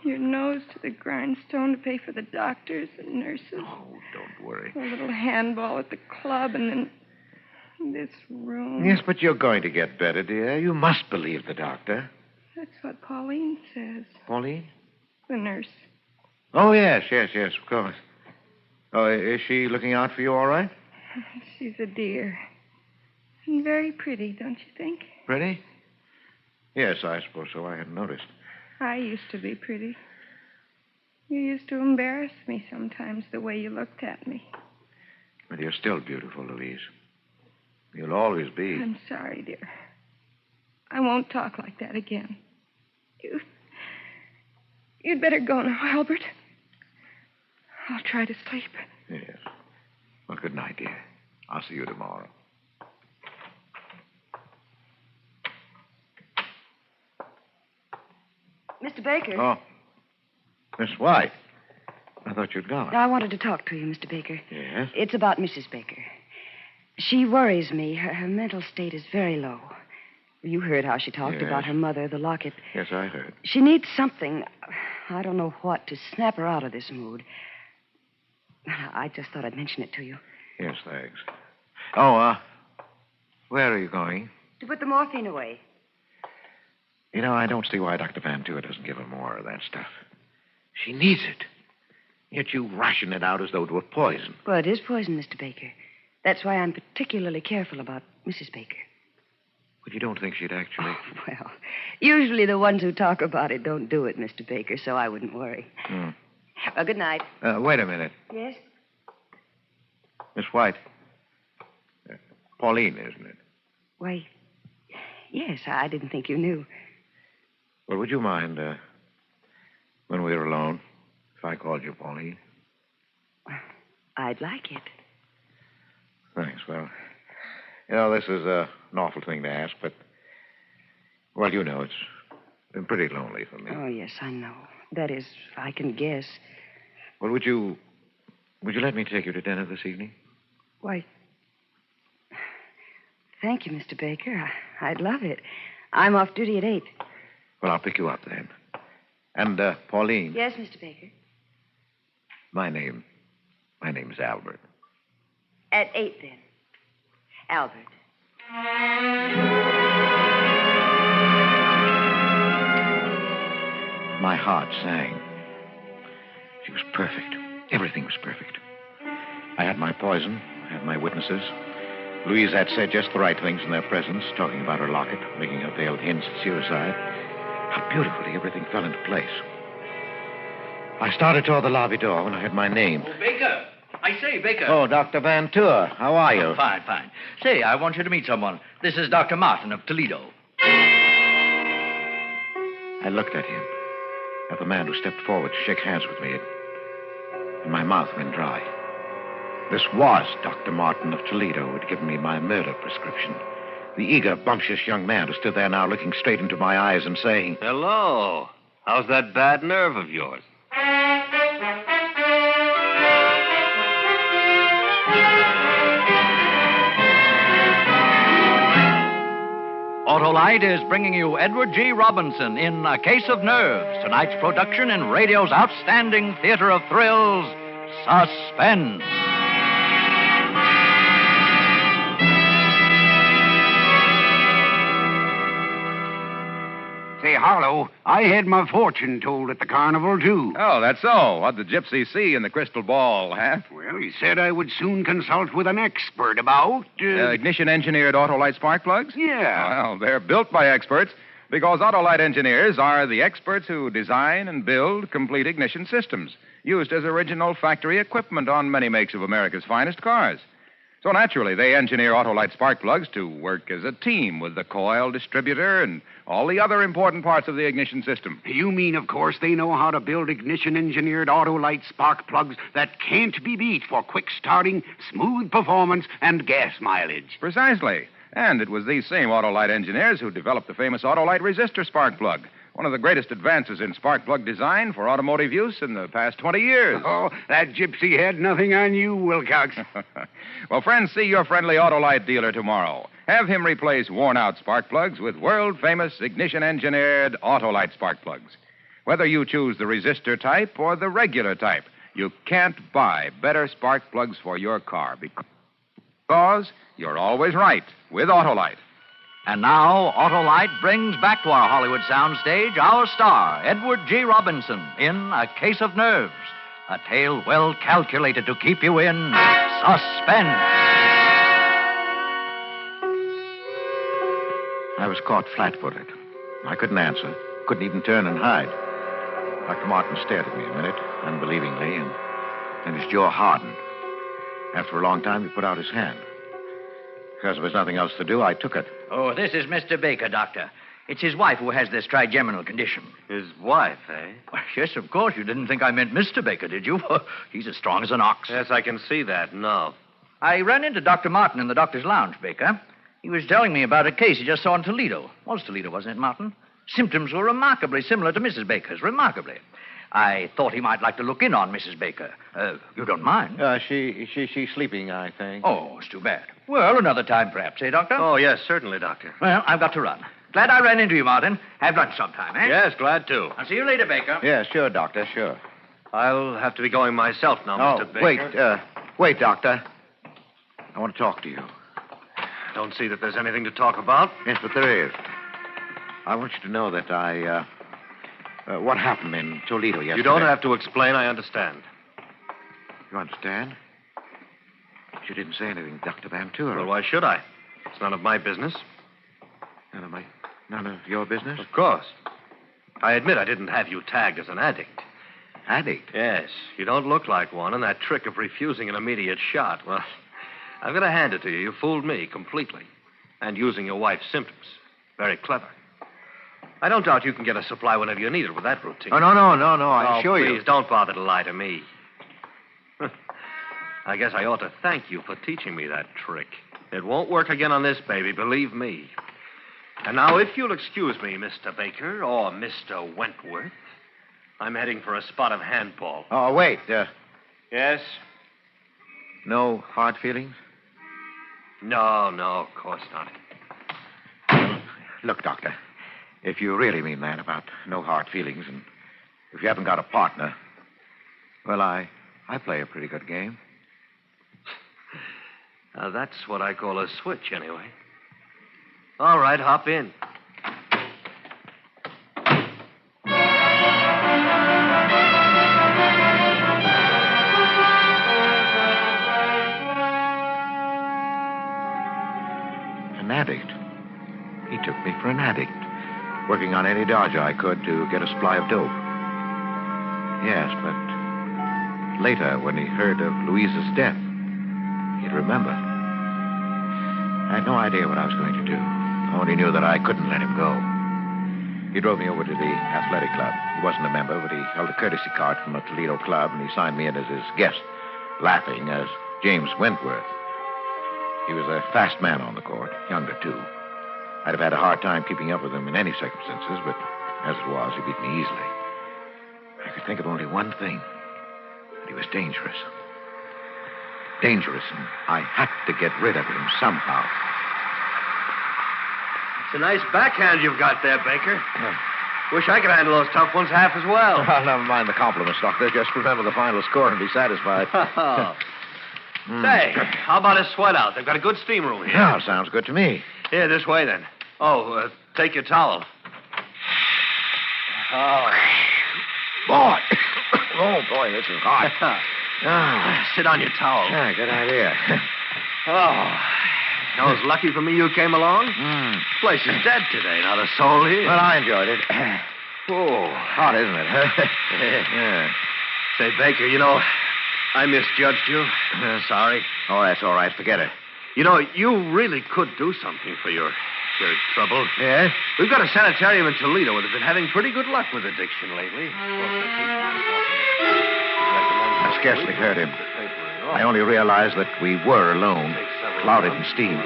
your nose to the grindstone to pay for the doctors and nurses. Oh, don't worry. A little handball at the club, and then this room. Yes, but you're going to get better, dear. You must believe the doctor. That's what Pauline says. Pauline? The nurse. Oh, yes, of course. Oh, is she looking out for you all right? She's a dear. And very pretty, don't you think? Pretty? Yes, I suppose so. I hadn't noticed. I used to be pretty. You used to embarrass me sometimes, the way you looked at me. But you're still beautiful, Louise. You'll always be. I'm sorry, dear. I won't talk like that again. You'd better go now, Albert. I'll try to sleep. Yes. Well, good night, dear. I'll see you tomorrow. Mr. Baker. Oh. Miss White. I thought you'd gone. No, I wanted to talk to you, Mr. Baker. Yes? It's about Mrs. Baker. She worries me. Her mental state is very low. You heard how she talked about her mother, the locket. Yes, I heard. She needs something, I don't know what, to snap her out of this mood. I just thought I'd mention it to you. Yes, thanks. Oh, where are you going? To put the morphine away. You know, I don't see why Dr. Van Tua doesn't give her more of that stuff. She needs it. Yet you ration it out as though it were poison. Well, it is poison, Mr. Baker. That's why I'm particularly careful about Mrs. Baker. But you don't think she'd actually... Oh, well, usually the ones who talk about it don't do it, Mr. Baker, so I wouldn't worry. Well, good night. Wait a minute. Yes? Miss White. Pauline, isn't it? Why, yes, I didn't think you knew. Well, would you mind, when we're alone, if I called you Pauline? I'd like it. Thanks. Well, you know, this is an awful thing to ask, but, well, you know, it's been pretty lonely for me. Oh, yes, I know. That is, I can guess. Well, would you let me take you to dinner this evening? Why, thank you, Mr. Baker. I'd love it. I'm off duty at 8. Well, I'll pick you up then. And, Pauline. Yes, Mr. Baker. My name's Albert. At 8, then. Albert. My heart sang. She was perfect. Everything was perfect. I had my poison. I had my witnesses. Louise had said just the right things in their presence, talking about her locket, making her veiled hints at suicide. How beautifully everything fell into place. I started toward the lobby door when I heard my name. Oh, Baker. I say, Baker. Oh, Dr. Van Tua. How are you? Oh, fine. Say, I want you to meet someone. This is Dr. Martin of Toledo. I looked at him, at the man who stepped forward to shake hands with me, and my mouth went dry. This was Dr. Martin of Toledo who had given me my murder prescription. The eager, bumptious young man who stood there now looking straight into my eyes and saying, Hello. How's that bad nerve of yours? Autolite is bringing you Edward G. Robinson in A Case of Nerves, tonight's production in radio's outstanding theater of thrills, Suspense. Say, Harlowe, I had my fortune told at the carnival, too. Oh, that's so. What'd the gypsy see in the crystal ball, huh? Well, he said I would soon consult with an expert about... Ignition-engineered Autolite spark plugs? Yeah. Well, they're built by experts because Autolite engineers are the experts who design and build complete ignition systems used as original factory equipment on many makes of America's finest cars. So naturally, they engineer Autolite spark plugs to work as a team with the coil, distributor, and all the other important parts of the ignition system. You mean, of course, they know how to build ignition-engineered Autolite spark plugs that can't be beat for quick starting, smooth performance, and gas mileage. Precisely. And it was these same Autolite engineers who developed the famous Autolite resistor spark plug, one of the greatest advances in spark plug design for automotive use in the past 20 years. Oh, that gypsy had nothing on you, Wilcox. Well, friends, see your friendly Autolite dealer tomorrow. Have him replace worn-out spark plugs with world-famous ignition-engineered Autolite spark plugs. Whether you choose the resistor type or the regular type, you can't buy better spark plugs for your car because you're always right with Autolite. And now, Autolite brings back to our Hollywood soundstage our star, Edward G. Robinson, in A Case of Nerves, a tale well calculated to keep you in suspense. I was caught flat-footed. I couldn't answer, couldn't even turn and hide. Dr. Martin stared at me a minute, unbelievingly, and then his jaw hardened. After a long time, he put out his hand. Because there was nothing else to do, I took it. Oh, this is Mr. Baker, Doctor. It's his wife who has this trigeminal condition. His wife, eh? Well, yes, of course. You didn't think I meant Mr. Baker, did you? He's as strong as an ox. Yes, I can see that. No. I ran into Dr. Martin in the doctor's lounge, Baker. He was telling me about a case he just saw in Toledo. Was Toledo, wasn't it, Martin? Symptoms were remarkably similar to Mrs. Baker's. Remarkably. I thought he might like to look in on Mrs. Baker. You don't mind? She's sleeping, I think. Oh, it's too bad. Well, another time perhaps, eh, Doctor? Oh, yes, certainly, Doctor. Well, I've got to run. Glad I ran into you, Martin. Have lunch sometime, eh? Yes, glad to. I'll see you later, Baker. Yeah, sure, Doctor, sure. I'll have to be going myself now, Mr. Baker. Wait, Doctor. I want to talk to you. Don't see that there's anything to talk about. Yes, but there is. I want you to know that what happened in Toledo yesterday. You don't have to explain. I understand. You understand? You didn't say anything, Dr. Van Tour. Well, why should I? It's none of my business. None of your business? Of course. I admit I didn't have you tagged as an addict. Addict? Yes. You don't look like one, and that trick of refusing an immediate shot, well, I've got to hand it to you. You fooled me completely. And using your wife's symptoms. Very clever. I don't doubt you can get a supply whenever you need it with that routine. Oh, no. I assure you. Please, don't bother to lie to me. I guess I ought to thank you for teaching me that trick. It won't work again on this baby, believe me. And now, if you'll excuse me, Mr. Baker, or Mr. Wentworth, I'm heading for a spot of handball. Oh, wait. Yes? No hard feelings? No, of course not. Look, Doctor, if you really mean that about no hard feelings, and if you haven't got a partner, well, I play a pretty good game. Now, that's what I call a switch, anyway. All right, hop in. An addict. He took me for an addict, working on any dodge I could to get a supply of dope. Yes, but later, when he heard of Louise's death, he'd remember. I had no idea what I was going to do. I only knew that I couldn't let him go. He drove me over to the athletic club. He wasn't a member, but he held a courtesy card from a Toledo club, and he signed me in as his guest, laughing as James Wentworth. He was a fast man on the court, younger, too. I'd have had a hard time keeping up with him in any circumstances, but as it was, he beat me easily. I could think of only one thing, that he was dangerous. Dangerous, and I had to get rid of him somehow. It's a nice backhand you've got there, Baker. Wish I could handle those tough ones half as well. Oh, never mind the compliments, Doctor. Just remember the final score and be satisfied. Say, how about a sweat out? They've got a good steam room here. Yeah, sounds good to me. Here, this way then. Oh, take your towel. Oh. Boy. Oh, boy, this is hot. Sit on your towel. Yeah, good idea. Oh. It was lucky for me you came along. Place is dead today, not a soul here. Well, I enjoyed it. Oh. Hot, isn't it? Yeah. Say, Baker, you know, I misjudged you. Sorry. Oh, that's all right. Forget it. You know, you really could do something for your trouble. Yeah? We've got a sanitarium in Toledo that have been having pretty good luck with addiction lately. I scarcely heard him. I only realized that we were alone, clouded in steam,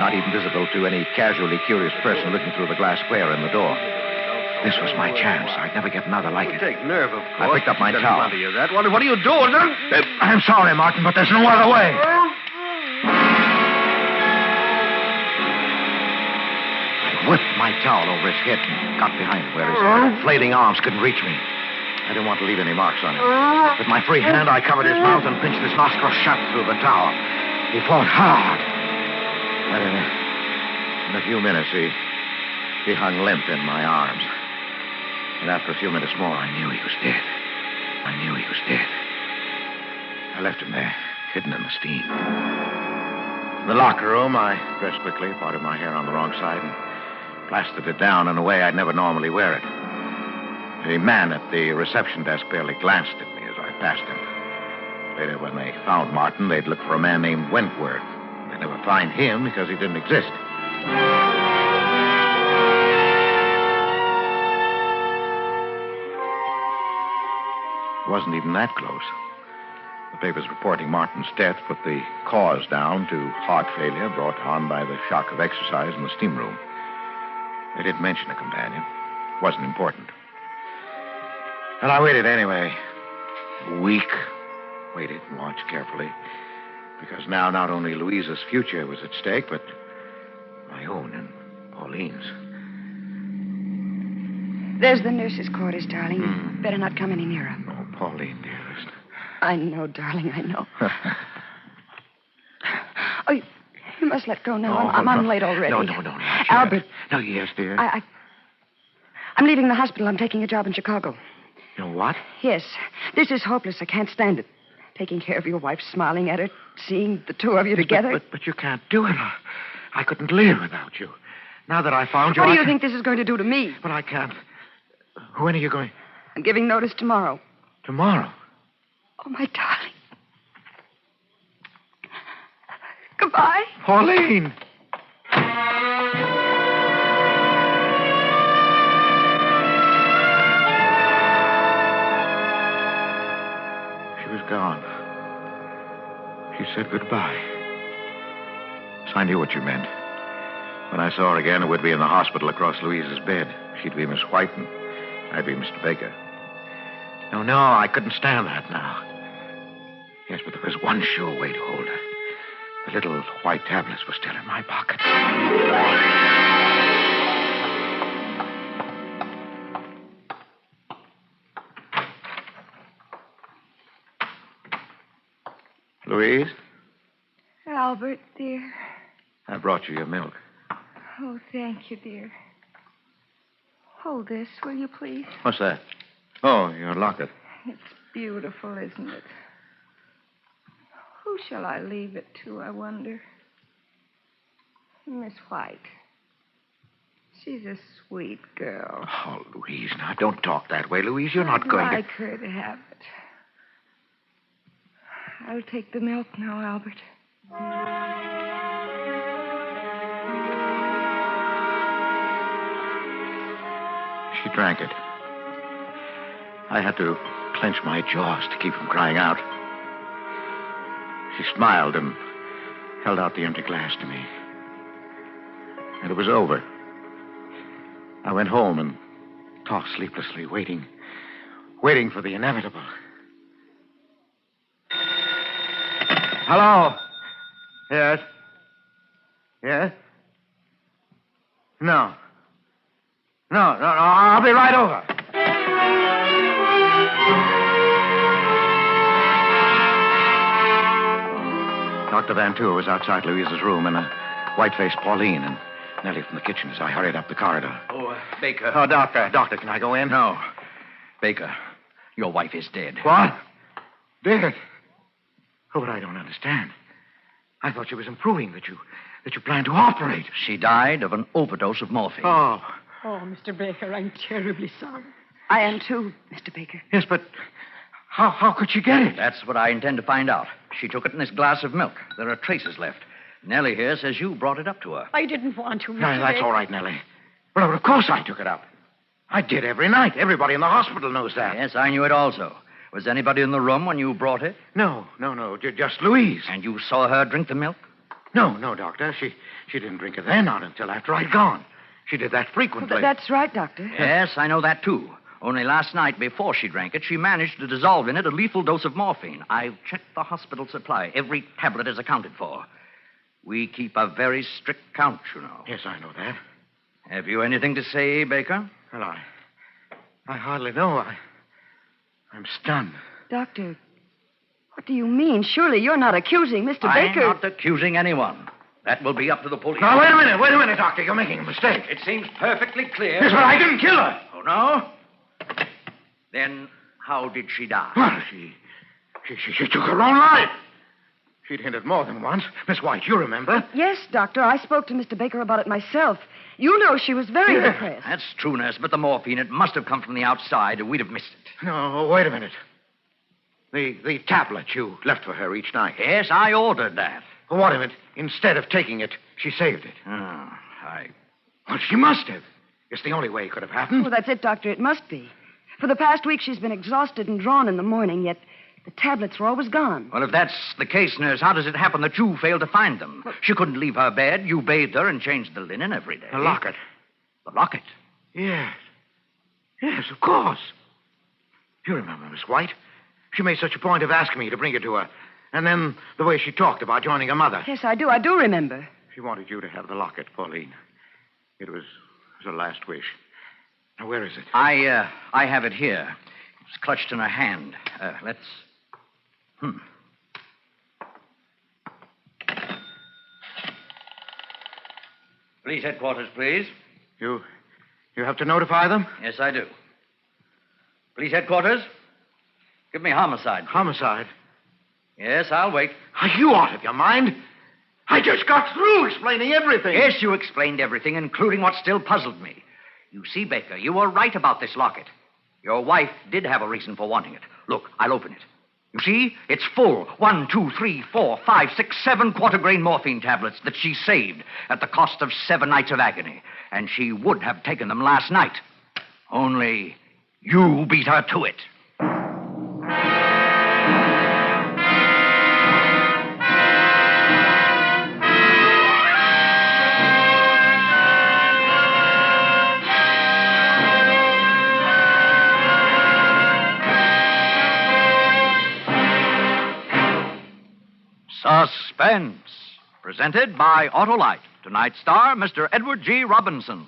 not even visible to any casually curious person looking through the glass square in the door. This was my chance. I'd never get another like it. Take nerve, of course. I picked up my towel. That. What are you doing? I'm sorry, Martin, but there's no other way. I whipped my towel over his head and got behind him where his flailing arms couldn't reach me. I didn't want to leave any marks on him. With my free hand, I covered his mouth and pinched his nostrils shut through the towel. He fought hard. But in a few minutes, he hung limp in my arms. And after a few minutes more, I knew he was dead. I left him there, hidden in the steam. In the locker room, I dressed quickly, parted my hair on the wrong side, and plastered it down in a way I'd never normally wear it. The man at the reception desk barely glanced at me as I passed him. Later, when they found Martin, they'd look for a man named Wentworth. They'd never find him because he didn't exist. It wasn't even that close. The papers reporting Martin's death put the cause down to heart failure brought on by the shock of exercise in the steam room. They didn't mention a companion. It wasn't important. And I waited anyway. A week. Waited and watched carefully. Because now not only Louisa's future was at stake, but my own and Pauline's. There's the nurse's quarters, darling. You better not come any nearer. Oh, Pauline, dearest. I know, darling, I know. Oh, you must let go now. I'm late already. No, not yet. Albert. No, yes, dear. I'm leaving the hospital. I'm taking a job in Chicago. You know what? Yes. This is hopeless. I can't stand it. Taking care of your wife, smiling at her, seeing the two of you together. But you can't do it. I couldn't live without you. Now that I found you, What do you think this is going to do to me? But I can't. When are you going? I'm giving notice tomorrow. Tomorrow? Oh, my darling. Goodbye. Pauline! She was gone. She said goodbye. So I knew what you meant. When I saw her again, it would be in the hospital across Louise's bed. She'd be Miss White, and I'd be Mr. Baker. No, I couldn't stand that now. Yes, but there was one sure way to hold her. The little white tablets were still in my pocket. Louise? Albert, dear. I brought you your milk. Oh, thank you, dear. Hold this, will you, please? What's that? Oh, your locket. It's beautiful, isn't it? Who shall I leave it to, I wonder? Miss White. She's a sweet girl. Oh, Louise, now don't talk that way, Louise. You're not going I'd to... like her to have it. I'll take the milk now, Albert. She drank it. I had to clench my jaws to keep from crying out. She smiled and held out the empty glass to me. And it was over. I went home and talked sleeplessly, waiting for the inevitable. Hello? Yes? Yes? No. No, I'll be right over. Dr. Van Tour was outside Louise's room, and a white-faced Pauline and Nellie from the kitchen as I hurried up the corridor. Oh, Baker. Oh, Doctor. Doctor, can I go in? No. Baker, your wife is dead. What? Dead? Oh, but I don't understand. I thought she was improving, that you planned to operate. She died of an overdose of morphine. Oh. Oh, Mr. Baker, I'm terribly sorry. I am too, Mr. Baker. Yes, but how could she get it? That's what I intend to find out. She took it in this glass of milk. There are traces left. Nellie here says you brought it up to her. I didn't want to, Mr. No, that's Baker. all right, Nellie. Well, of course I took it up. I did every night. Everybody in the hospital knows that. Yes, I knew it also. Was anybody in the room when you brought it? No. Just Louise. And you saw her drink the milk? No, Doctor. She didn't drink it then, not until after I'd gone. She did that frequently. Well, that's right, Doctor. Yes, I know that, too. Only last night, before she drank it, she managed to dissolve in it a lethal dose of morphine. I've checked the hospital supply. Every tablet is accounted for. We keep a very strict count, you know. Yes, I know that. Have you anything to say, Baker? Well, I hardly know. I'm stunned. Doctor, what do you mean? Surely you're not accusing Mr. Baker. I'm not accusing anyone. That will be up to the police. Now, wait a minute, Doctor. You're making a mistake. It seems perfectly clear. Yes, but I didn't kill her. Oh, no? Then how did she die? Well, she took her own life. She'd hinted more than once. Miss White, you remember? Yes, Doctor. I spoke to Mr. Baker about it myself. You know she was very depressed. That's true, nurse, but the morphine, it must have come from the outside, or we'd have missed it. No, wait a minute. The tablet you left for her each night. Yes, I ordered that. Well, what of it? Instead of taking it, she saved it. Well, she must have. It's the only way it could have happened. Well, that's it, Doctor. It must be. For the past week, she's been exhausted and drawn in the morning, yet the tablets were always gone. Well, if that's the case, nurse, how does it happen that you failed to find them? She couldn't leave her bed. You bathed her and changed the linen every day. The locket. The locket? Yes. Yes, of course. You remember, Miss White? She made such a point of asking me to bring it to her. And then the way she talked about joining her mother. Yes, I do. I do remember. She wanted you to have the locket, Pauline. It was her last wish. Now, where is it? I have it here. It's clutched in her hand. Let's... Police headquarters, please. You have to notify them? Yes, I do. Police headquarters, give me homicide. Please. Homicide? Yes, I'll wait. Are you out of your mind? I just got through explaining everything. Yes, you explained everything, including what still puzzled me. You see, Baker, you were right about this locket. Your wife did have a reason for wanting it. Look, I'll open it. You see, it's full. 1, 2, 3, 4, 5, 6, 7 quarter-grain morphine tablets that she saved at the cost of 7 nights of agony. And she would have taken them last night. Only you beat her to it. Suspense, presented by Autolite. Tonight's star, Mr. Edward G. Robinson.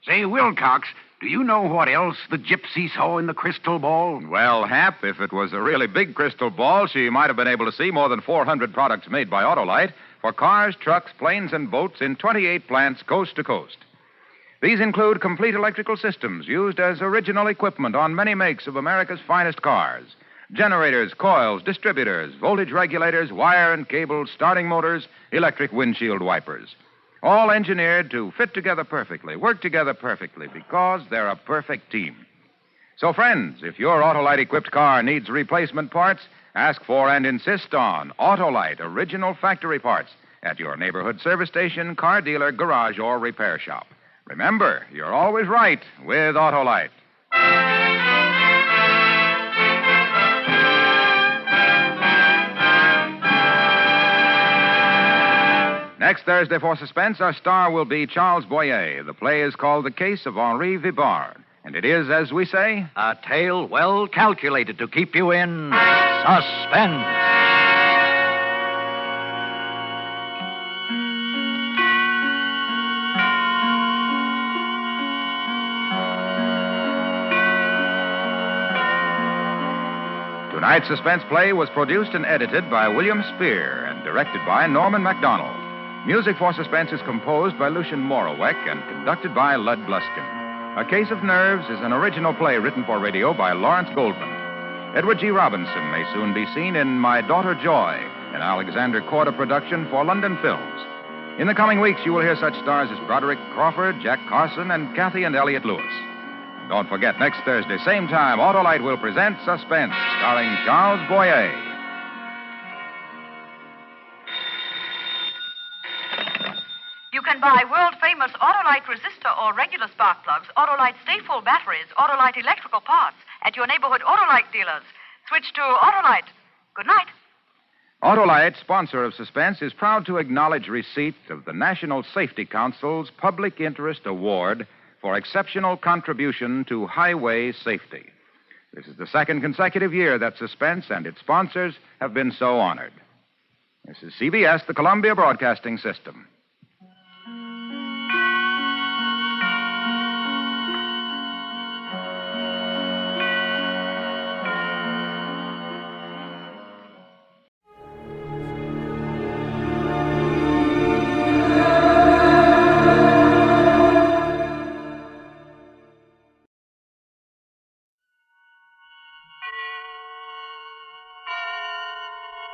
Say, Wilcox, do you know what else the gypsy saw in the crystal ball? Well, Hap, if it was a really big crystal ball, she might have been able to see more than 400 products made by Autolite for cars, trucks, planes, and boats in 28 plants coast to coast. These include complete electrical systems used as original equipment on many makes of America's finest cars. Generators, coils, distributors, voltage regulators, wire and cable, starting motors, electric windshield wipers. All engineered to fit together perfectly, work together perfectly, because they're a perfect team. So, friends, if your Autolite-equipped car needs replacement parts, ask for and insist on Autolite original factory parts at your neighborhood service station, car dealer, garage, or repair shop. Remember, you're always right with Autolite. Next Thursday for Suspense, our star will be Charles Boyer. The play is called The Case of Henri Vibard. And it is, as we say, a tale well calculated to keep you in suspense. Tonight's suspense play was produced and edited by William Spear and directed by Norman MacDonald. Music for Suspense is composed by Lucien Morawek and conducted by Lud Gluskin. A Case of Nerves is an original play written for radio by Lawrence Goldman. Edward G. Robinson may soon be seen in My Daughter Joy, an Alexander Korda production for London Films. In the coming weeks, you will hear such stars as Broderick Crawford, Jack Carson, and Kathy and Elliot Lewis. Don't forget, next Thursday, same time, Autolite will present Suspense, starring Charles Boyer. You can buy world-famous Autolite resistor or regular spark plugs, Autolite stay-full batteries, Autolite electrical parts at your neighborhood Autolite dealers. Switch to Autolite. Good night. Autolite, sponsor of Suspense, is proud to acknowledge receipt of the National Safety Council's Public Interest Award for exceptional contribution to highway safety. This is the second consecutive year that Suspense and its sponsors have been so honored. This is CBS, the Columbia Broadcasting System.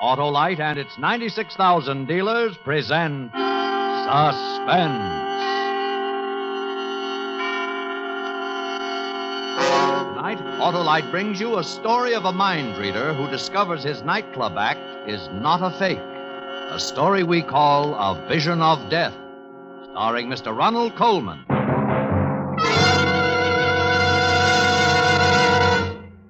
Autolite and its 96,000 dealers present Suspense. Tonight, Autolite brings you a story of a mind reader who discovers his nightclub act is not a fake. A story we call A Vision of Death, starring Mr. Ronald Colman.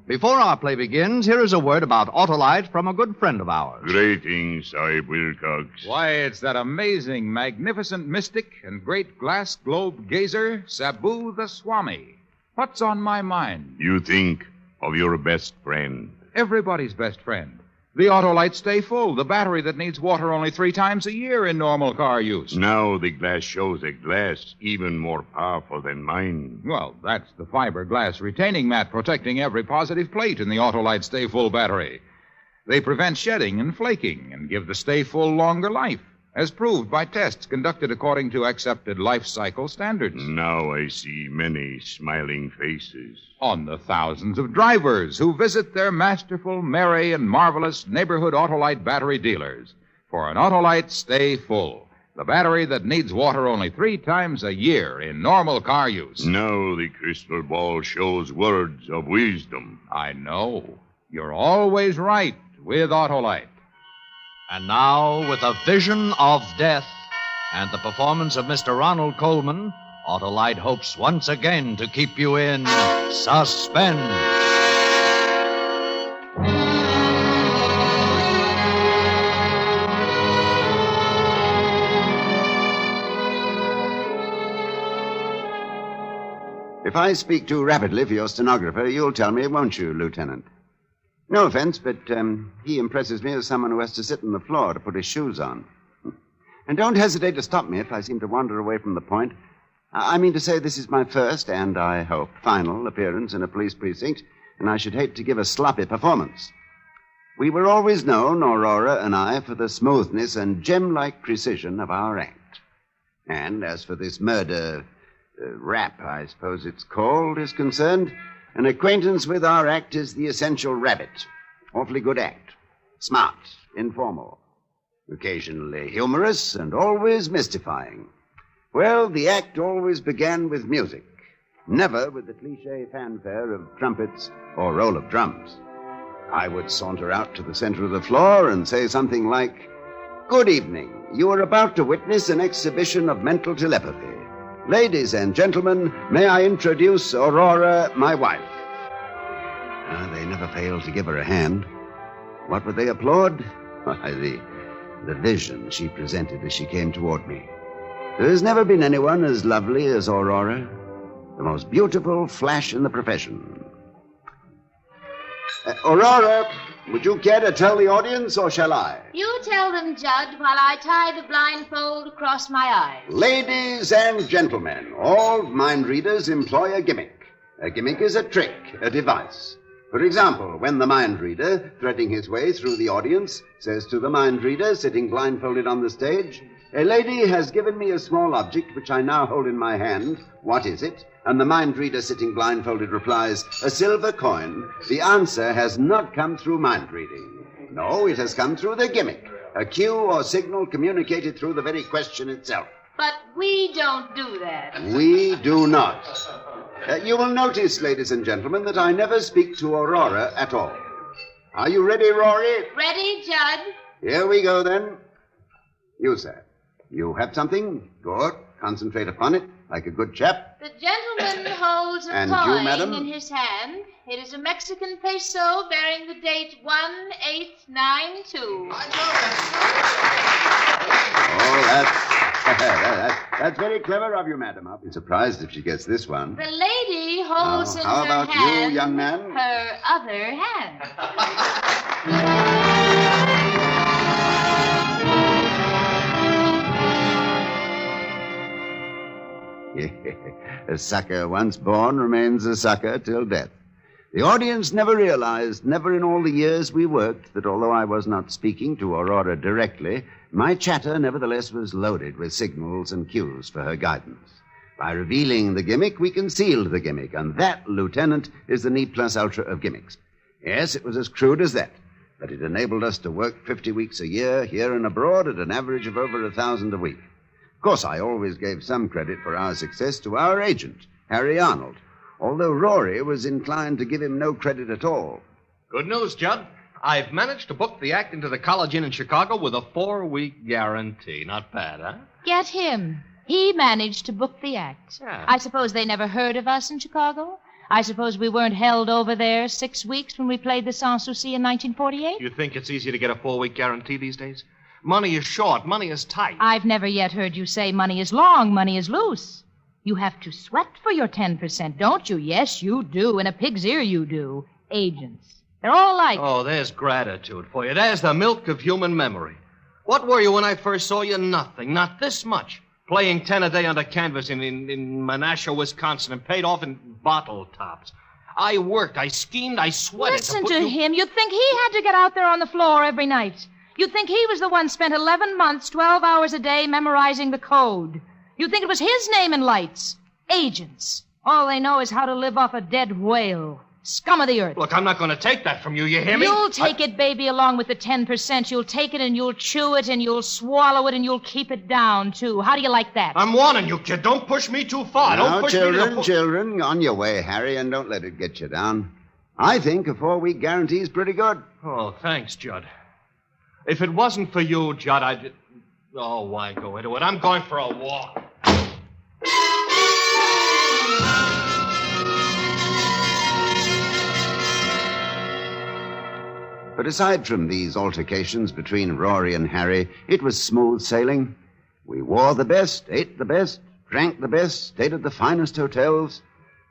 Before our play begins, here is a word about Autolite from a good friend of ours. Greetings, Sahib Wilcox. Why, it's that amazing, magnificent mystic and great glass globe gazer, Sabu the Swami. What's on my mind? You think of your best friend. Everybody's best friend. The Autolite Stay Full, the battery that needs water only 3 times a year in normal car use. Now the glass shows a glass even more powerful than mine. Well, that's the fiberglass retaining mat protecting every positive plate in the Autolite Stay Full battery. They prevent shedding and flaking and give the Stay Full longer life, as proved by tests conducted according to accepted life cycle standards. Now I see many smiling faces. On the thousands of drivers who visit their masterful, merry, and marvelous neighborhood Autolite battery dealers for an Autolite Stay Full, the battery that needs water only 3 times a year in normal car use. Now the crystal ball shows words of wisdom. I know. You're always right with Autolite. And now, with A Vision of Death and the performance of Mr. Ronald Colman, Autolite hopes once again to keep you in suspense. If I speak too rapidly for your stenographer, you'll tell me, won't you, Lieutenant? No offense, but he impresses me as someone who has to sit on the floor to put his shoes on. And don't hesitate to stop me if I seem to wander away from the point. I mean to say this is my first, and I hope final, appearance in a police precinct, and I should hate to give a sloppy performance. We were always known, Aurora and I, for the smoothness and gem-like precision of our act. And as for this murder rap, I suppose it's called, is concerned, an acquaintance with our act is the essential rabbit. Awfully good act. Smart, informal, occasionally humorous, and always mystifying. Well, the act always began with music, never with the cliché fanfare of trumpets or roll of drums. I would saunter out to the center of the floor and say something like, "Good evening. You are about to witness an exhibition of mental telepathy. Ladies and gentlemen, may I introduce Aurora, my wife." They never failed to give her a hand. What would they applaud? Why, the vision she presented as she came toward me. There has never been anyone as lovely as Aurora, the most beautiful flash in the profession. Aurora, would you care to tell the audience, or shall I? You tell them, Judd, while I tie the blindfold across my eyes. Ladies and gentlemen, all mind readers employ a gimmick. A gimmick is a trick, a device. For example, when the mind reader, threading his way through the audience, says to the mind reader, sitting blindfolded on the stage, "A lady has given me a small object which I now hold in my hand. What is it?" And the mind reader, sitting blindfolded, replies, "A silver coin." The answer has not come through mind reading. No, it has come through the gimmick, a cue or signal communicated through the very question itself. But we don't do that. We do not. You will notice, ladies and gentlemen, that I never speak to Aurora at all. Are you ready, Rory? Ready, Judd? Here we go, then. You, sir. You have something? Good. Concentrate upon it, like a good chap. The gentleman holds a And you, coin madam? in his hand. It is a Mexican peso bearing the date 1892. Oh, that's very clever of you, madam. I'll be surprised if she gets this one. The lady holds in how her about hand you, young man? her other hand. A sucker once born remains a sucker till death. The audience never realized, never in all the years we worked, that although I was not speaking to Aurora directly, my chatter nevertheless was loaded with signals and cues for her guidance. By revealing the gimmick, we concealed the gimmick, and that, Lieutenant, is the ne plus ultra of gimmicks. Yes, it was as crude as that, but it enabled us to work 50 weeks a year, here and abroad, at an average of over 1,000 a week. Of course, I always gave some credit for our success to our agent, Harry Arnold, although Rory was inclined to give him no credit at all. Good news, Judd. I've managed to book the act into the College Inn in Chicago with a 4-week guarantee. Not bad, huh? Get him. He managed to book the act. Yeah. I suppose they never heard of us in Chicago? I suppose we weren't held over there 6 weeks when we played the Sans Souci in 1948? You think it's easy to get a 4-week guarantee these days? Money is short. Money is tight. I've never yet heard you say money is long, money is loose. You have to sweat for your 10%, don't you? Yes, you do. In a pig's ear, you do. Agents. They're all like... Oh, there's gratitude for you. There's the milk of human memory. What were you when I first saw you? Nothing. Not this much. Playing 10 a day under canvas in Menasha, Wisconsin, and paid off in bottle tops. I worked, I schemed, I sweated. Listen to him. You'd think he had to get out there on the floor every night. You'd think he was the one spent 11 months, 12 hours a day memorizing the code. You'd think it was his name in lights. Agents. All they know is how to live off a dead whale. Scum of the earth. Look, I'm not going to take that from you, you hear me? You'll take it, baby, along with the 10%. You'll take it and you'll chew it and you'll swallow it and you'll keep it down, too. How do you like that? I'm warning you, kid. Don't push me too far. Now, Don't push children, me to... children, on your way, Harry, and don't let it get you down. I think a 4-week guarantee is pretty good. Oh, thanks, Judd. If it wasn't for you, Judd, I'd... Oh, why go into it? I'm going for a walk. But aside from these altercations between Rory and Harry, it was smooth sailing. We wore the best, ate the best, drank the best, stayed at the finest hotels.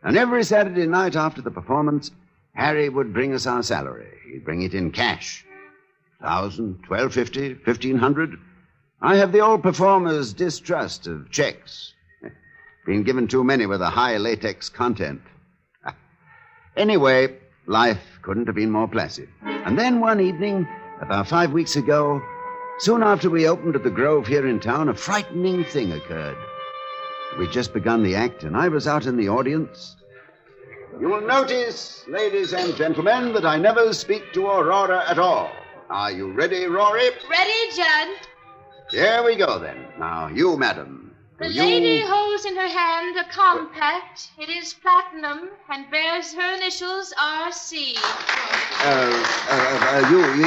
And every Saturday night after the performance, Harry would bring us our salary. He'd bring it in cash. 1,000, 1,250, 1,500. I have the old performer's distrust of checks. Been given too many with a high latex content. Anyway, life couldn't have been more placid. And then one evening, about 5 weeks ago, soon after we opened at the Grove here in town, a frightening thing occurred. We'd just begun the act, and I was out in the audience. You will notice, ladies and gentlemen, that I never speak to Aurora at all. Are you ready, Rory? Ready, Judd? Here we go, then. Now, you, madam. The lady holds in her hand a compact. It is platinum and bears her initials R.C.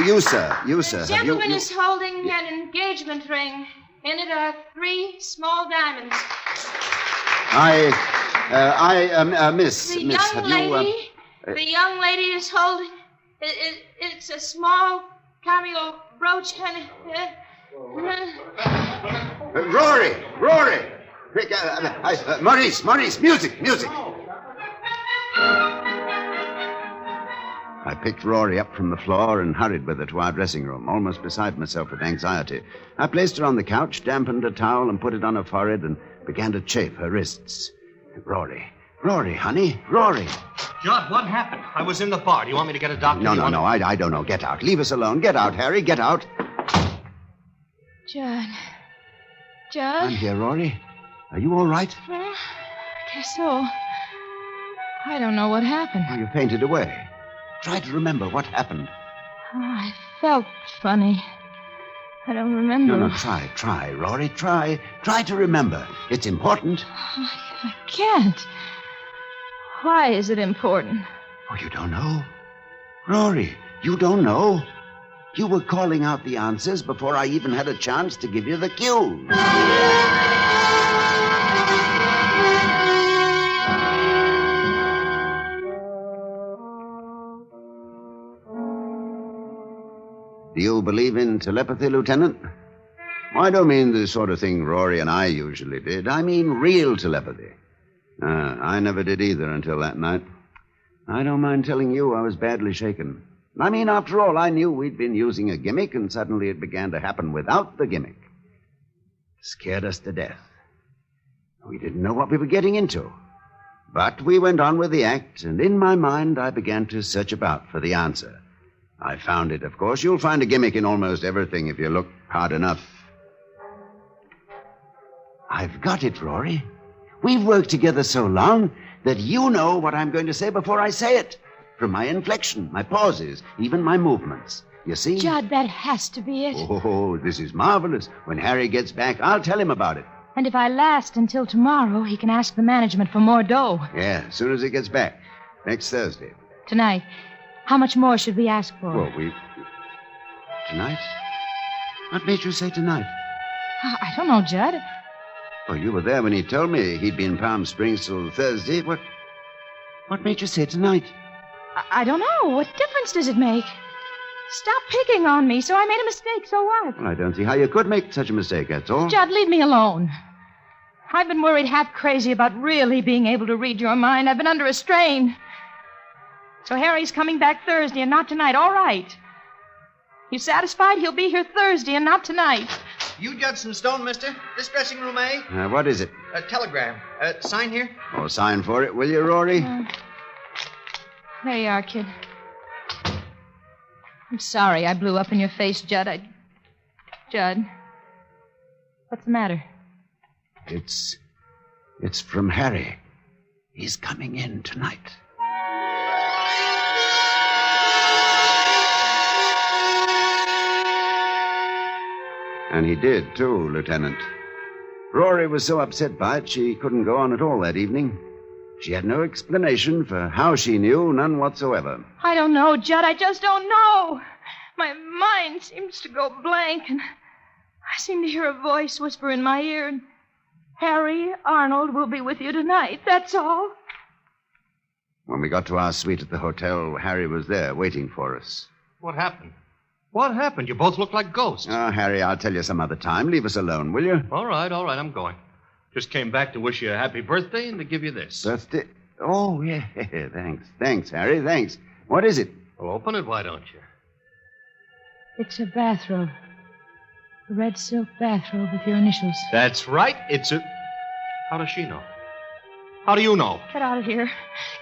You, sir. You, sir. The gentleman is holding an engagement ring. In it are 3 small diamonds. Miss, The miss, young have you... lady, the young lady is holding... It's a small cameo brooch and... Rory! Quick, Maurice, music! I picked Rory up from the floor and hurried with her to our dressing room, almost beside myself with anxiety. I placed her on the couch, dampened a towel, and put it on her forehead and began to chafe her wrists. Rory, Rory, honey. Rory. Judd, what happened? I was in the bar. Do you want me to get a doctor? No. I don't know. Get out. Leave us alone. Get out, Harry. Get out. Judd. I'm here, Rory. Are you all right? Well, I guess so. I don't know what happened. Oh, you fainted away. Try to remember what happened. Oh, I felt funny. I don't remember. No, try, Rory. Try to remember. It's important. I can't. Why is it important? Oh, you don't know? Rory, you don't know? You were calling out the answers before I even had a chance to give you the cue. Do you believe in telepathy, Lieutenant? I don't mean the sort of thing Rory and I usually did. I mean real telepathy. I never did either until that night. I don't mind telling you I was badly shaken. I mean, after all, I knew we'd been using a gimmick, and suddenly it began to happen without the gimmick. It scared us to death. We didn't know what we were getting into. But we went on with the act, and in my mind, I began to search about for the answer. I found it, of course. You'll find a gimmick in almost everything if you look hard enough. I've got it, Rory. We've worked together so long that you know what I'm going to say before I say it. From my inflection, my pauses, even my movements. You see? Judd, that has to be it. Oh, this is marvelous. When Harry gets back, I'll tell him about it. And if I last until tomorrow, he can ask the management for more dough. Yeah, as soon as he gets back. Next Thursday. Tonight. How much more should we ask for? Well, Tonight? What made you say tonight? I don't know, Judd. Oh, you were there when he told me he'd be in Palm Springs till Thursday. What made you say tonight? I don't know. What difference does it make? Stop picking on me. So I made a mistake. So what? Well, I don't see how you could make such a mistake, that's all. Judd, leave me alone. I've been worried half crazy about really being able to read your mind. I've been under a strain. So Harry's coming back Thursday and not tonight. All right. You satisfied? He'll be here Thursday and not tonight. You Judson Stone, mister? This dressing room, eh? What is it? A telegram. Sign here? Oh, sign for it, will you, Rory? There you are, kid. I'm sorry I blew up in your face, Judd. Judd. What's the matter? It's from Harry. He's coming in tonight. And he did, too, Lieutenant. Rory was so upset by it, she couldn't go on at all that evening. She had no explanation for how she knew, none whatsoever. I don't know, Judd. I just don't know. My mind seems to go blank, and I seem to hear a voice whisper in my ear, and Harry Arnold will be with you tonight. That's all. When we got to our suite at the hotel, Harry was there waiting for us. What happened? What happened? You both look like ghosts. Oh, Harry, I'll tell you some other time. Leave us alone, will you? All right, I'm going. Just came back to wish you a happy birthday and to give you this. Birthday? Oh, yeah. Thanks, Harry. Thanks. What is it? Well, open it, why don't you? It's a bathrobe. A red silk bathrobe with your initials. That's right. It's a... How does she know? How do you know? Get out of here.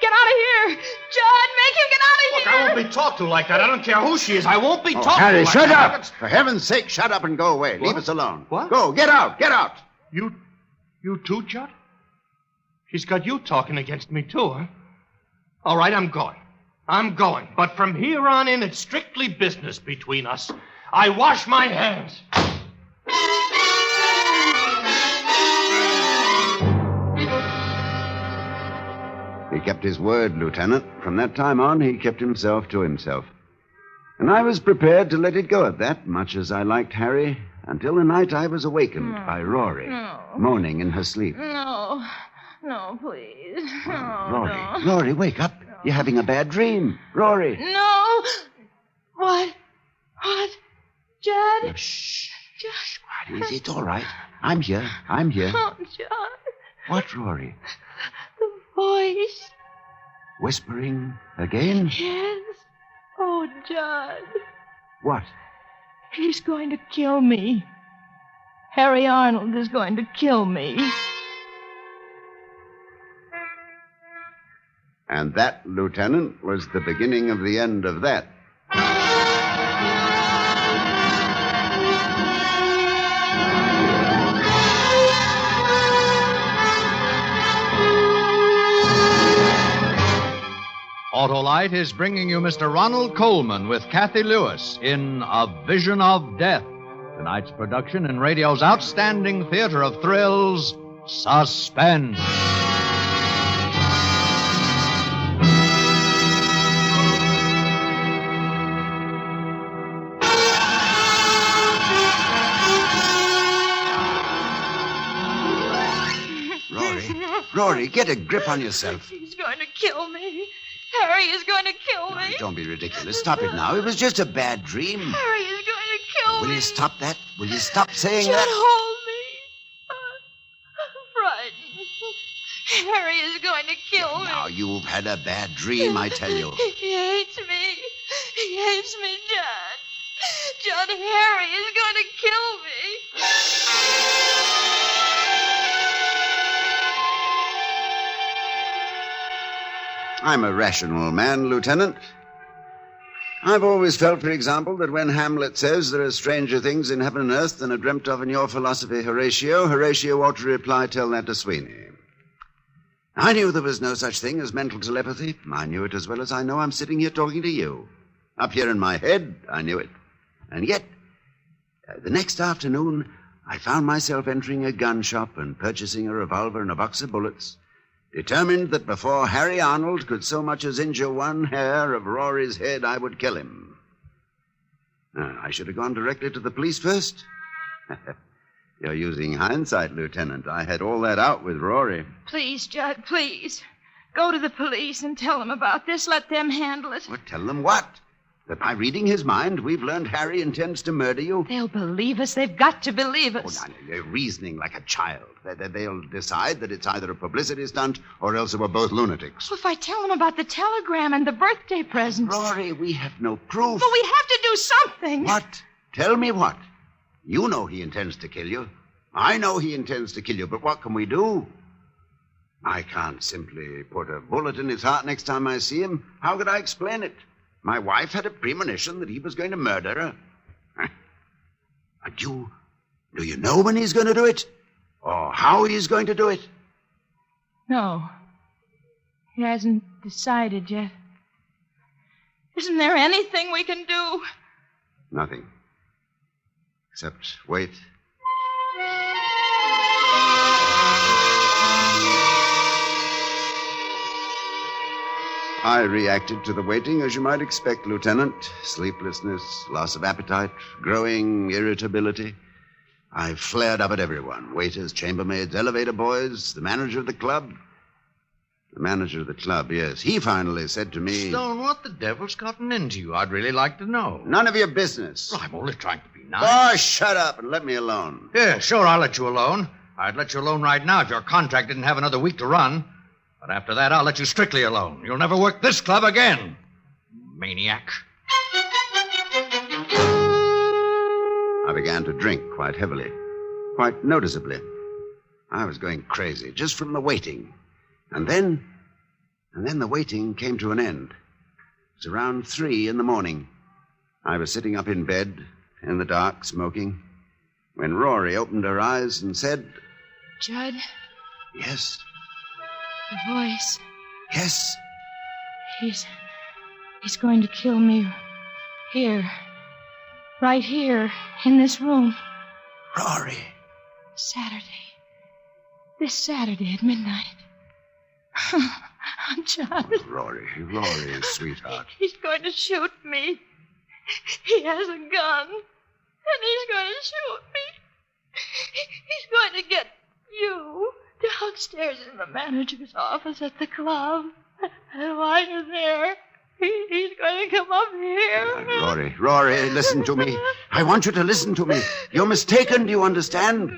Get out of here! Judd, make him get out of here! Look, I won't be talked to like that. I don't care who she is. I won't be talked to Harry, like shut that. up! For heaven's sake, shut up and go away. What? Leave us alone. What? Go, get out, get out! You too, Judd? She's got you talking against me, too, huh? All right, I'm going. But from here on in, it's strictly business between us. I wash my hands. He kept his word, Lieutenant. From that time on, he kept himself to himself. And I was prepared to let it go at that, much as I liked Harry, until the night I was awakened by Rory, moaning in her sleep. No, please. Rory, wake up. You're having a bad dream. Rory. No. What? Judd? Shh. Judd. It's all right. I'm here. Oh, Judd. What, Rory? The voice. Whispering again? Yes. Oh, Judd. What? He's going to kill me. Harry Arnold is going to kill me. And that, Lieutenant, was the beginning of the end of that. Autolite is bringing you Mr. Ronald Coleman with Kathy Lewis in A Vision of Death. Tonight's production in radio's outstanding theater of thrills, Suspense. Rory, get a grip on yourself. He's going to kill me. Harry is going to kill me. Don't be ridiculous. Stop it now. It was just a bad dream. Harry is going to kill me. Will you stop that? Will you stop saying Judd, that? hold me. I'm frightened. Harry is going to kill me. Now, you've had a bad dream, I tell you. He hates me. He hates me, Judd. Judd, Harry is going to kill me. I'm a rational man, Lieutenant. I've always felt, for example, that when Hamlet says there are stranger things in heaven and earth than are dreamt of in your philosophy, Horatio ought to reply, tell that to Sweeney. I knew there was no such thing as mental telepathy. I knew it as well as I know I'm sitting here talking to you. Up here in my head, I knew it. And yet, the next afternoon, I found myself entering a gun shop and purchasing a revolver and a box of bullets, determined that before Harry Arnold could so much as injure one hair of Rory's head, I would kill him. I should have gone directly to the police first. You're using hindsight, Lieutenant. I had all that out with Rory. Please, Judd, please. Go to the police and tell them about this. Let them handle it. What? Tell them what? That by reading his mind, we've learned Harry intends to murder you? They'll believe us. They've got to believe us. Oh, no, they're reasoning like a child. They'll decide that it's either a publicity stunt or else we're both lunatics. Well, if I tell them about the telegram and the birthday presents... Rory, we have no proof. But we have to do something. What? Tell me what? You know he intends to kill you. I know he intends to kill you, but what can we do? I can't simply put a bullet in his heart next time I see him. How could I explain it? My wife had a premonition that he was going to murder her. Do you know when he's going to do it? Or how he's going to do it? No. He hasn't decided yet. Isn't there anything we can do? Nothing. Except wait. I reacted to the waiting as you might expect, Lieutenant. Sleeplessness, loss of appetite, growing irritability. I flared up at everyone. Waiters, chambermaids, elevator boys, the manager of the club. The manager of the club, yes. He finally said to me... Stone, what the devil's gotten into you? I'd really like to know. None of your business. Well, I'm only trying to be nice. Oh, shut up and let me alone. Yeah, sure, I'll let you alone. I'd let you alone right now if your contract didn't have another week to run. But after that, I'll let you strictly alone. You'll never work this club again. Maniac. I began to drink quite heavily, quite noticeably. I was going crazy just from the waiting. And then the waiting came to an end. It was around 3 a.m. I was sitting up in bed, in the dark, smoking, when Rory opened her eyes and said... Judd? Yes? The voice. Yes? He's going to kill me. Here. Right here, in this room. Rory. Saturday. This Saturday at midnight. Judd. Oh, Rory, sweetheart. He's going to shoot me. He has a gun. And he's going to shoot me. He's going to get you downstairs in the manager's office at the club. And while you're there, he's going to come up here. Rory, listen to me. I want you to listen to me. You're mistaken, do you understand?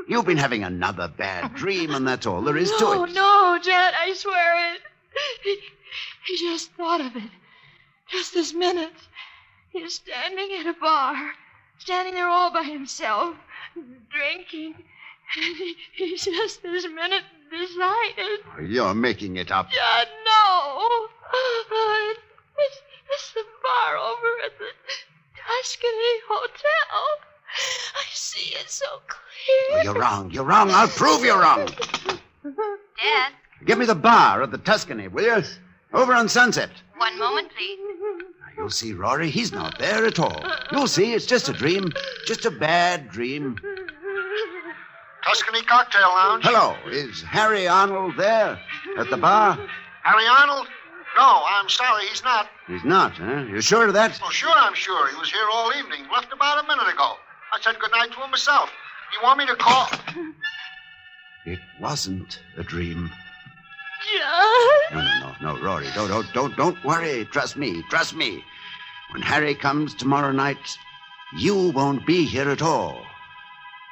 You've been having another bad dream, and that's all there is to it. No, Judd, I swear it. He just thought of it. Just this minute. He's standing at a bar, standing there all by himself, drinking. And he just this minute decided. You're making it up. Judd, no. It's the bar over at the Tuscany Hotel. I see it so clear. You're wrong. You're wrong. I'll prove you're wrong. Dad, Give me the bar at the Tuscany, will you? Over on Sunset. one moment, please. You'll see, Rory, he's not there at all. You'll see, it's just a dream. Just a bad dream. Tuscany Cocktail Lounge. Hello, is Harry Arnold there at the bar? Harry Arnold? No, I'm sorry, he's not. He's not, huh? You sure of that? Oh, sure, I'm sure. He was here all evening. Left about a minute ago. I said goodnight to him myself. You want me to call? It wasn't a dream. Judd. No, Rory, don't worry. Trust me. When Harry comes tomorrow night, you won't be here at all.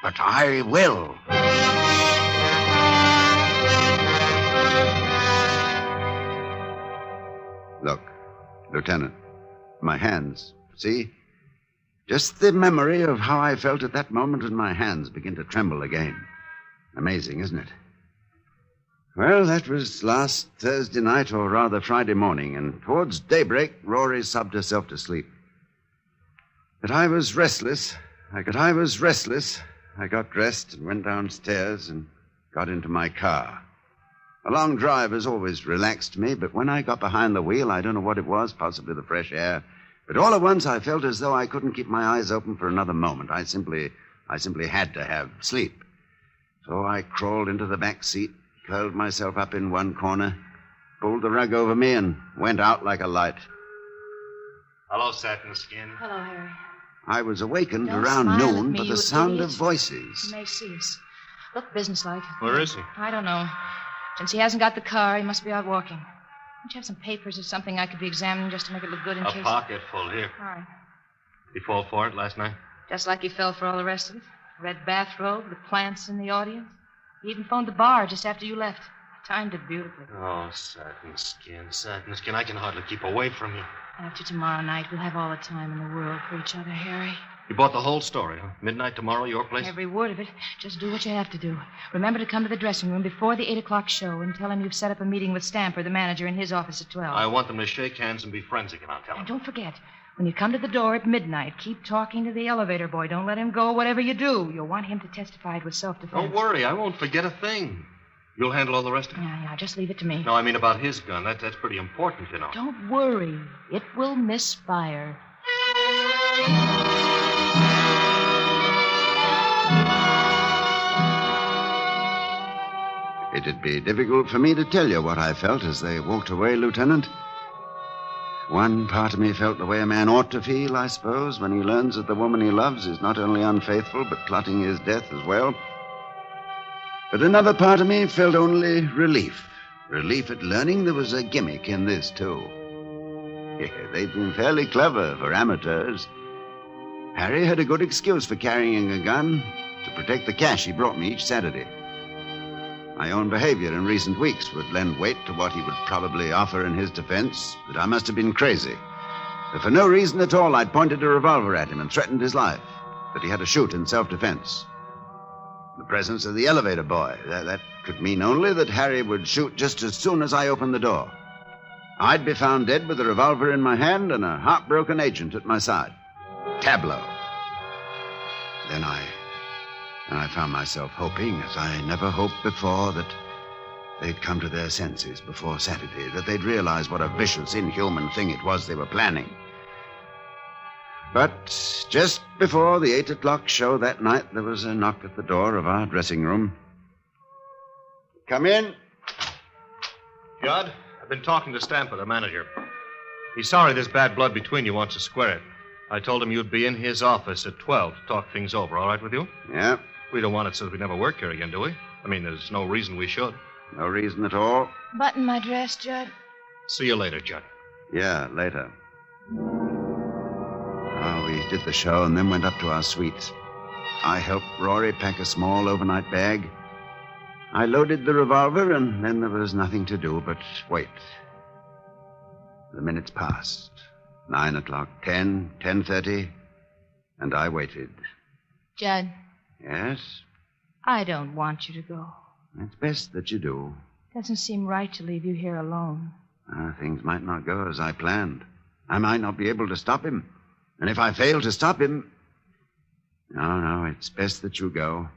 But I will. Look, Lieutenant, my hands, see? Just the memory of how I felt at that moment when my hands begin to tremble again. Amazing, isn't it? Well, that was last Thursday night, or rather Friday morning, and towards daybreak, Rory sobbed herself to sleep. But I was restless. I got dressed and went downstairs and got into my car. A long drive has always relaxed me, but when I got behind the wheel, I don't know what it was, possibly the fresh air, but all at once I felt as though I couldn't keep my eyes open for another moment. I simply had to have sleep. So I crawled into the back seat, curled myself up in one corner, pulled the rug over me, and went out like a light. Hello, Satin Skin. Hello, Harry. I was awakened Don't around smile at noon me, by you the sound idiot. of voices. He may see us. Look businesslike. Where is he? I don't know. Since he hasn't got the car, he must be out walking. Don't you have some papers or something I could be examining just to make it look good in A case? pocket full here. All right. Did he fall for it last night? Just like he fell for all the rest of it. Red bathrobe, the plants in the audience. He even phoned the bar just after you left. Timed it beautifully. Oh, Satin Skin. I can hardly keep away from you. After tomorrow night, we'll have all the time in the world for each other, Harry. You bought the whole story, huh? Midnight tomorrow, your place? Every word of it. Just do what you have to do. Remember to come to the dressing room before the 8 o'clock show and tell him you've set up a meeting with Stamper, the manager, in his office at 12. I want them to shake hands and be friends again, I'll tell And them. don't forget, when you come to the door at midnight, keep talking to the elevator boy. Don't let him go, whatever you do. You'll want him to testify it was self-defense. Don't worry, I won't forget a thing. You'll handle all the rest of it? Yeah, just leave it to me. No, I mean about his gun. That's pretty important, you know. Don't worry. It will misfire. It'd be difficult for me to tell you what I felt as they walked away, Lieutenant. One part of me felt the way a man ought to feel, I suppose, when he learns that the woman he loves is not only unfaithful, but plotting his death as well. But another part of me felt only relief. Relief at learning there was a gimmick in this, too. Yeah, they've been fairly clever for amateurs. Harry had a good excuse for carrying a gun to protect the cash he brought me each Saturday. My own behavior in recent weeks would lend weight to what he would probably offer in his defense, that I must have been crazy. That for no reason at all, I'd pointed a revolver at him and threatened his life, that he had to shoot in self-defense. The presence of the elevator boy, that could mean only that Harry would shoot just as soon as I opened the door. I'd be found dead with a revolver in my hand and a heartbroken agent at my side. Tableau. Then I found myself hoping, as I never hoped before, that they'd come to their senses before Saturday, that they'd realize what a vicious, inhuman thing it was they were planning. But just before the 8 o'clock show that night, there was a knock at the door of our dressing room. Come in. Judd, I've been talking to Stamper, the manager. He's sorry there's bad blood between you, wants to square it. I told him you'd be in his office at 12 to talk things over. All right with you? Yeah. We don't want it so that we never work here again, do we? I mean, there's no reason we should. No reason at all. Button my dress, Judd. See you later, Judd. Yeah, later. We did the show and then went up to our suite. I helped Rory pack a small overnight bag. I loaded the revolver, and then there was nothing to do but wait. The minutes passed. 9 o'clock, 10, 10:30, and I waited. Judd, Yes? I don't want you to go. It's best that you do. Doesn't seem right to leave you here alone. Things might not go as I planned. I might not be able to stop him. And if I fail to stop him... No, it's best that you go.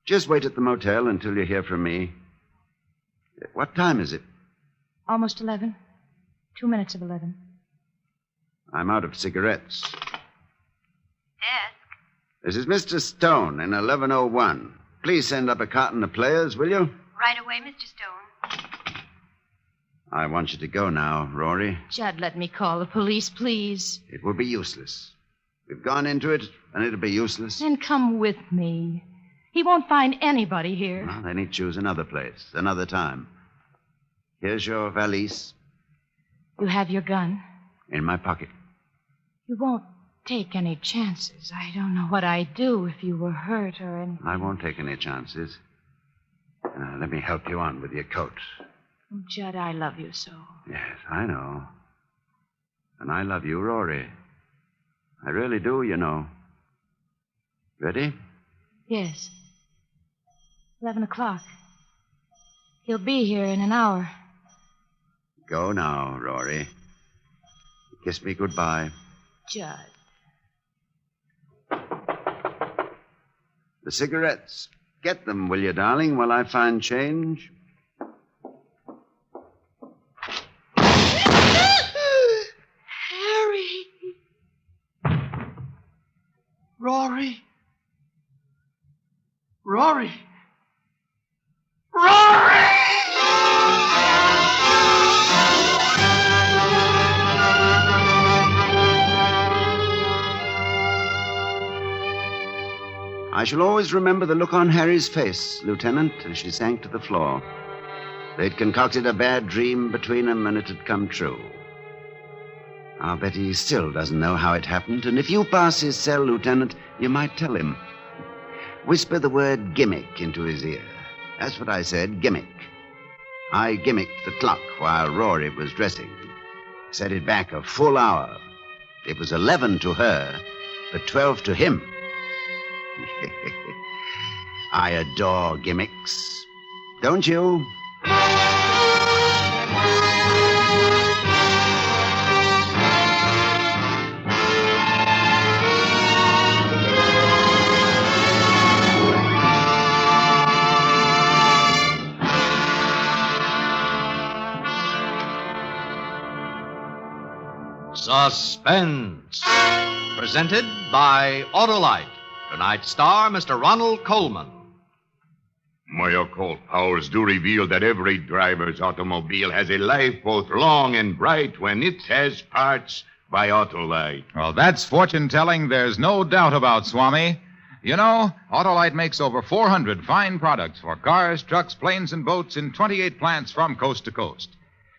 Just wait at the motel until you hear from me. What time is it? Almost 11. 2 minutes of 11. I'm out of cigarettes. Yes? This is Mr. Stone in 1101. Please send up a carton of Players, will you? Right away, Mr. Stone. I want you to go now, Rory. Judd, let me call the police, please. It will be useless. We've gone into it, and it'll be useless. Then come with me. He won't find anybody here. Well, then he'd choose another place, another time. Here's your valise. You have your gun? In my pocket. You won't take any chances. I don't know what I'd do if you were hurt or anything. I won't take any chances. Let me help you on with your coat. Oh, Judd, I love you so. Yes, I know. And I love you, Rory. I really do, you know. Ready? Yes. 11 o'clock. He'll be here in an hour. Go now, Rory. Kiss me goodbye. Judd. The cigarettes. Get them, will you, darling, while I find change? Harry. Rory. Rory. Rory! I shall always remember the look on Harry's face, Lieutenant, as she sank to the floor. They'd concocted a bad dream between them, and it had come true. I'll bet he still doesn't know how it happened, and if you pass his cell, Lieutenant, you might tell him. Whisper the word gimmick into his ear. That's what I said, gimmick. I gimmicked the clock while Rory was dressing. Set it back a full hour. It was 11 to her, but 12 to him. I adore gimmicks. Don't you? Suspense. Presented by Autolite. Tonight's star, Mr. Ronald Coleman. My occult powers do reveal that every driver's automobile has a life both long and bright when it has parts by Autolite. Well, that's fortune-telling there's no doubt about, Swami. You know, Autolite makes over 400 fine products for cars, trucks, planes, and boats in 28 plants from coast to coast.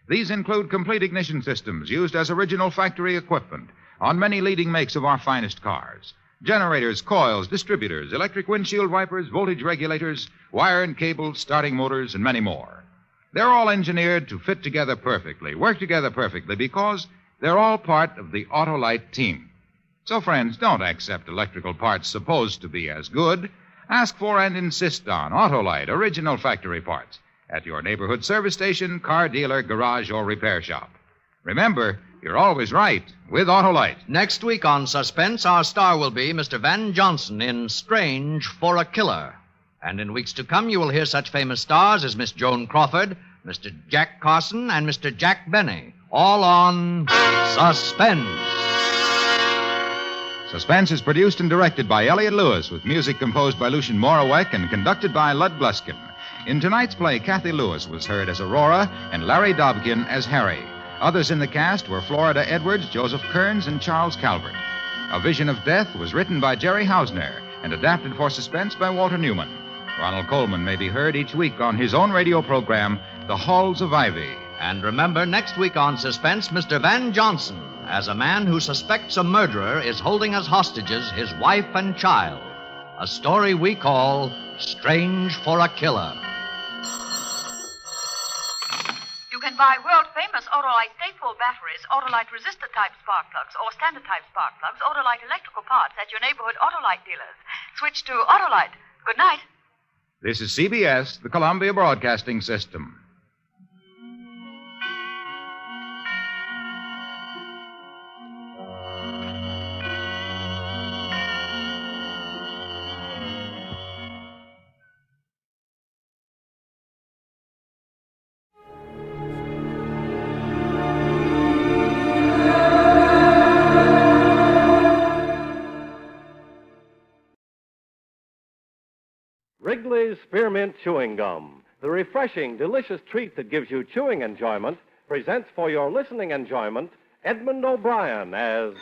These include complete ignition systems used as original factory equipment on many leading makes of our finest cars. Generators, coils, distributors, electric windshield wipers, voltage regulators, wire and cable, starting motors, and many more. They're all engineered to fit together perfectly, work together perfectly, because they're all part of the Autolite team. So, friends, don't accept electrical parts supposed to be as good. Ask for and insist on Autolite original factory parts at your neighborhood service station, car dealer, garage, or repair shop. Remember, you're always right with Autolite. Next week on Suspense, our star will be Mr. Van Johnson in Strange for a Killer. And in weeks to come, you will hear such famous stars as Miss Joan Crawford, Mr. Jack Carson, and Mr. Jack Benny, all on Suspense. Suspense is produced and directed by Elliott Lewis, with music composed by Lucien Morawek and conducted by Lud Gluskin. In tonight's play, Kathy Lewis was heard as Aurora and Larry Dobkin as Harry. Others in the cast were Florida Edwards, Joseph Kearns, and Charles Calvert. A Vision of Death was written by Jerry Hausner and adapted for Suspense by Walter Newman. Ronald Coleman may be heard each week on his own radio program, The Halls of Ivy. And remember, next week on Suspense, Mr. Van Johnson, as a man who suspects a murderer is holding as hostages his wife and child. A story we call Strange for a Killer. You can buy world-famous Autolite stateful batteries, Autolite resistor-type spark plugs, or standard-type spark plugs, Autolite electrical parts at your neighborhood Autolite dealers. Switch to Autolite. Good night. This is CBS, the Columbia Broadcasting System. Wrigley's Spearmint Chewing Gum, the refreshing, delicious treat that gives you chewing enjoyment, presents for your listening enjoyment Edmund O'Brien as...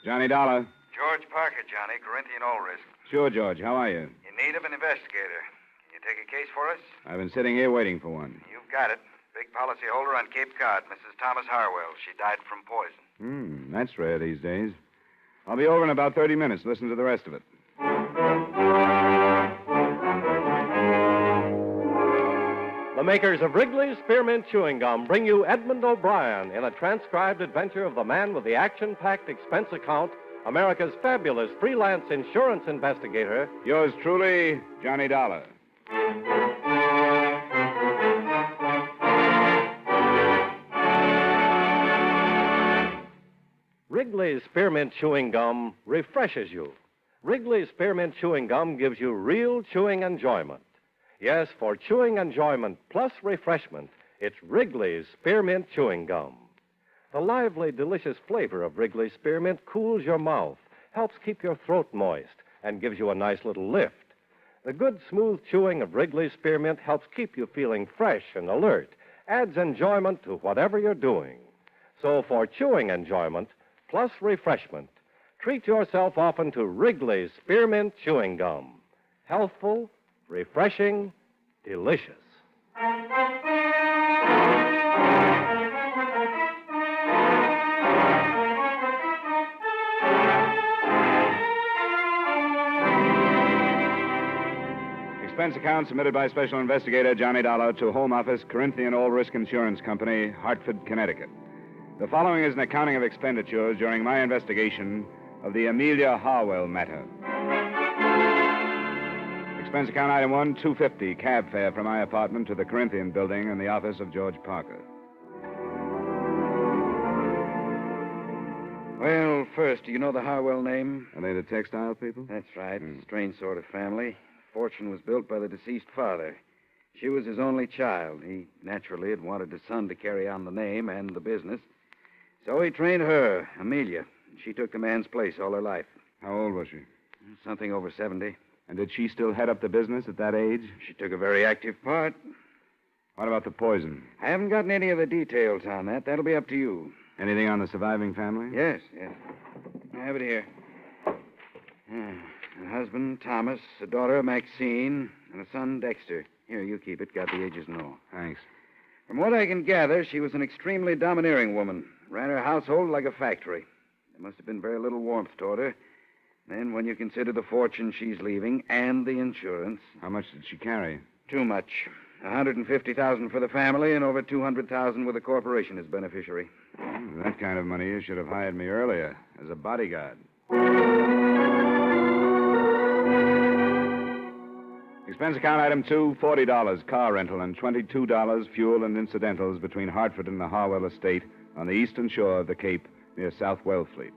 Johnny Dollar. George Parker, Johnny, Corinthian All Risk. Sure, George. How are you? In need of an investigator. Can you take a case for us? I've been sitting here waiting for one. You've got it. Big policyholder on Cape Cod, Mrs. Thomas Harwell. She died from poison. That's rare these days. I'll be over in about 30 minutes. Listen to the rest of it. The makers of Wrigley's Spearmint Chewing Gum bring you Edmund O'Brien in a transcribed adventure of the man with the action-packed expense account, America's fabulous freelance insurance investigator. Yours truly, Johnny Dollar. Wrigley's Spearmint Chewing Gum refreshes you. Wrigley's Spearmint Chewing Gum gives you real chewing enjoyment. Yes, for chewing enjoyment plus refreshment, it's Wrigley's Spearmint Chewing Gum. The lively, delicious flavor of Wrigley's Spearmint cools your mouth, helps keep your throat moist, and gives you a nice little lift. The good, smooth chewing of Wrigley's Spearmint helps keep you feeling fresh and alert, adds enjoyment to whatever you're doing. So for chewing enjoyment plus refreshment, treat yourself often to Wrigley's Spearmint Chewing Gum. Healthful, refreshing, delicious. Expense account submitted by Special Investigator Johnny Dollar to Home Office, Corinthian All Risk Insurance Company, Hartford, Connecticut. The following is an accounting of expenditures during my investigation of the Amelia Harwell matter. Expense account item 1, $250, cab fare from my apartment to the Corinthian building in the office of George Parker. Well, first, do you know the Harwell name? Are they the textile people? That's right. Strange sort of family. Fortune was built by the deceased father. She was his only child. He naturally had wanted a son to carry on the name and the business. So he trained her, Amelia. She took the man's place all her life. How old was she? Something over 70. And did she still head up the business at that age? She took a very active part. What about the poison? I haven't gotten any of the details on that. That'll be up to you. Anything on the surviving family? Yes. I have it here. A husband, Thomas, a daughter, Maxine, and a son, Dexter. Here, you keep it. Got the ages and all. Thanks. From what I can gather, she was an extremely domineering woman. Ran her household like a factory. There must have been very little warmth toward her. Then, when you consider the fortune she's leaving and the insurance... How much did she carry? Too much. $150,000 for the family and over $200,000 with the corporation as beneficiary. That kind of money, you should have hired me earlier as a bodyguard. Expense account item 2, $40, car rental, and $22 fuel and incidentals between Hartford and the Harwell estate on the eastern shore of the Cape near South Wellfleet.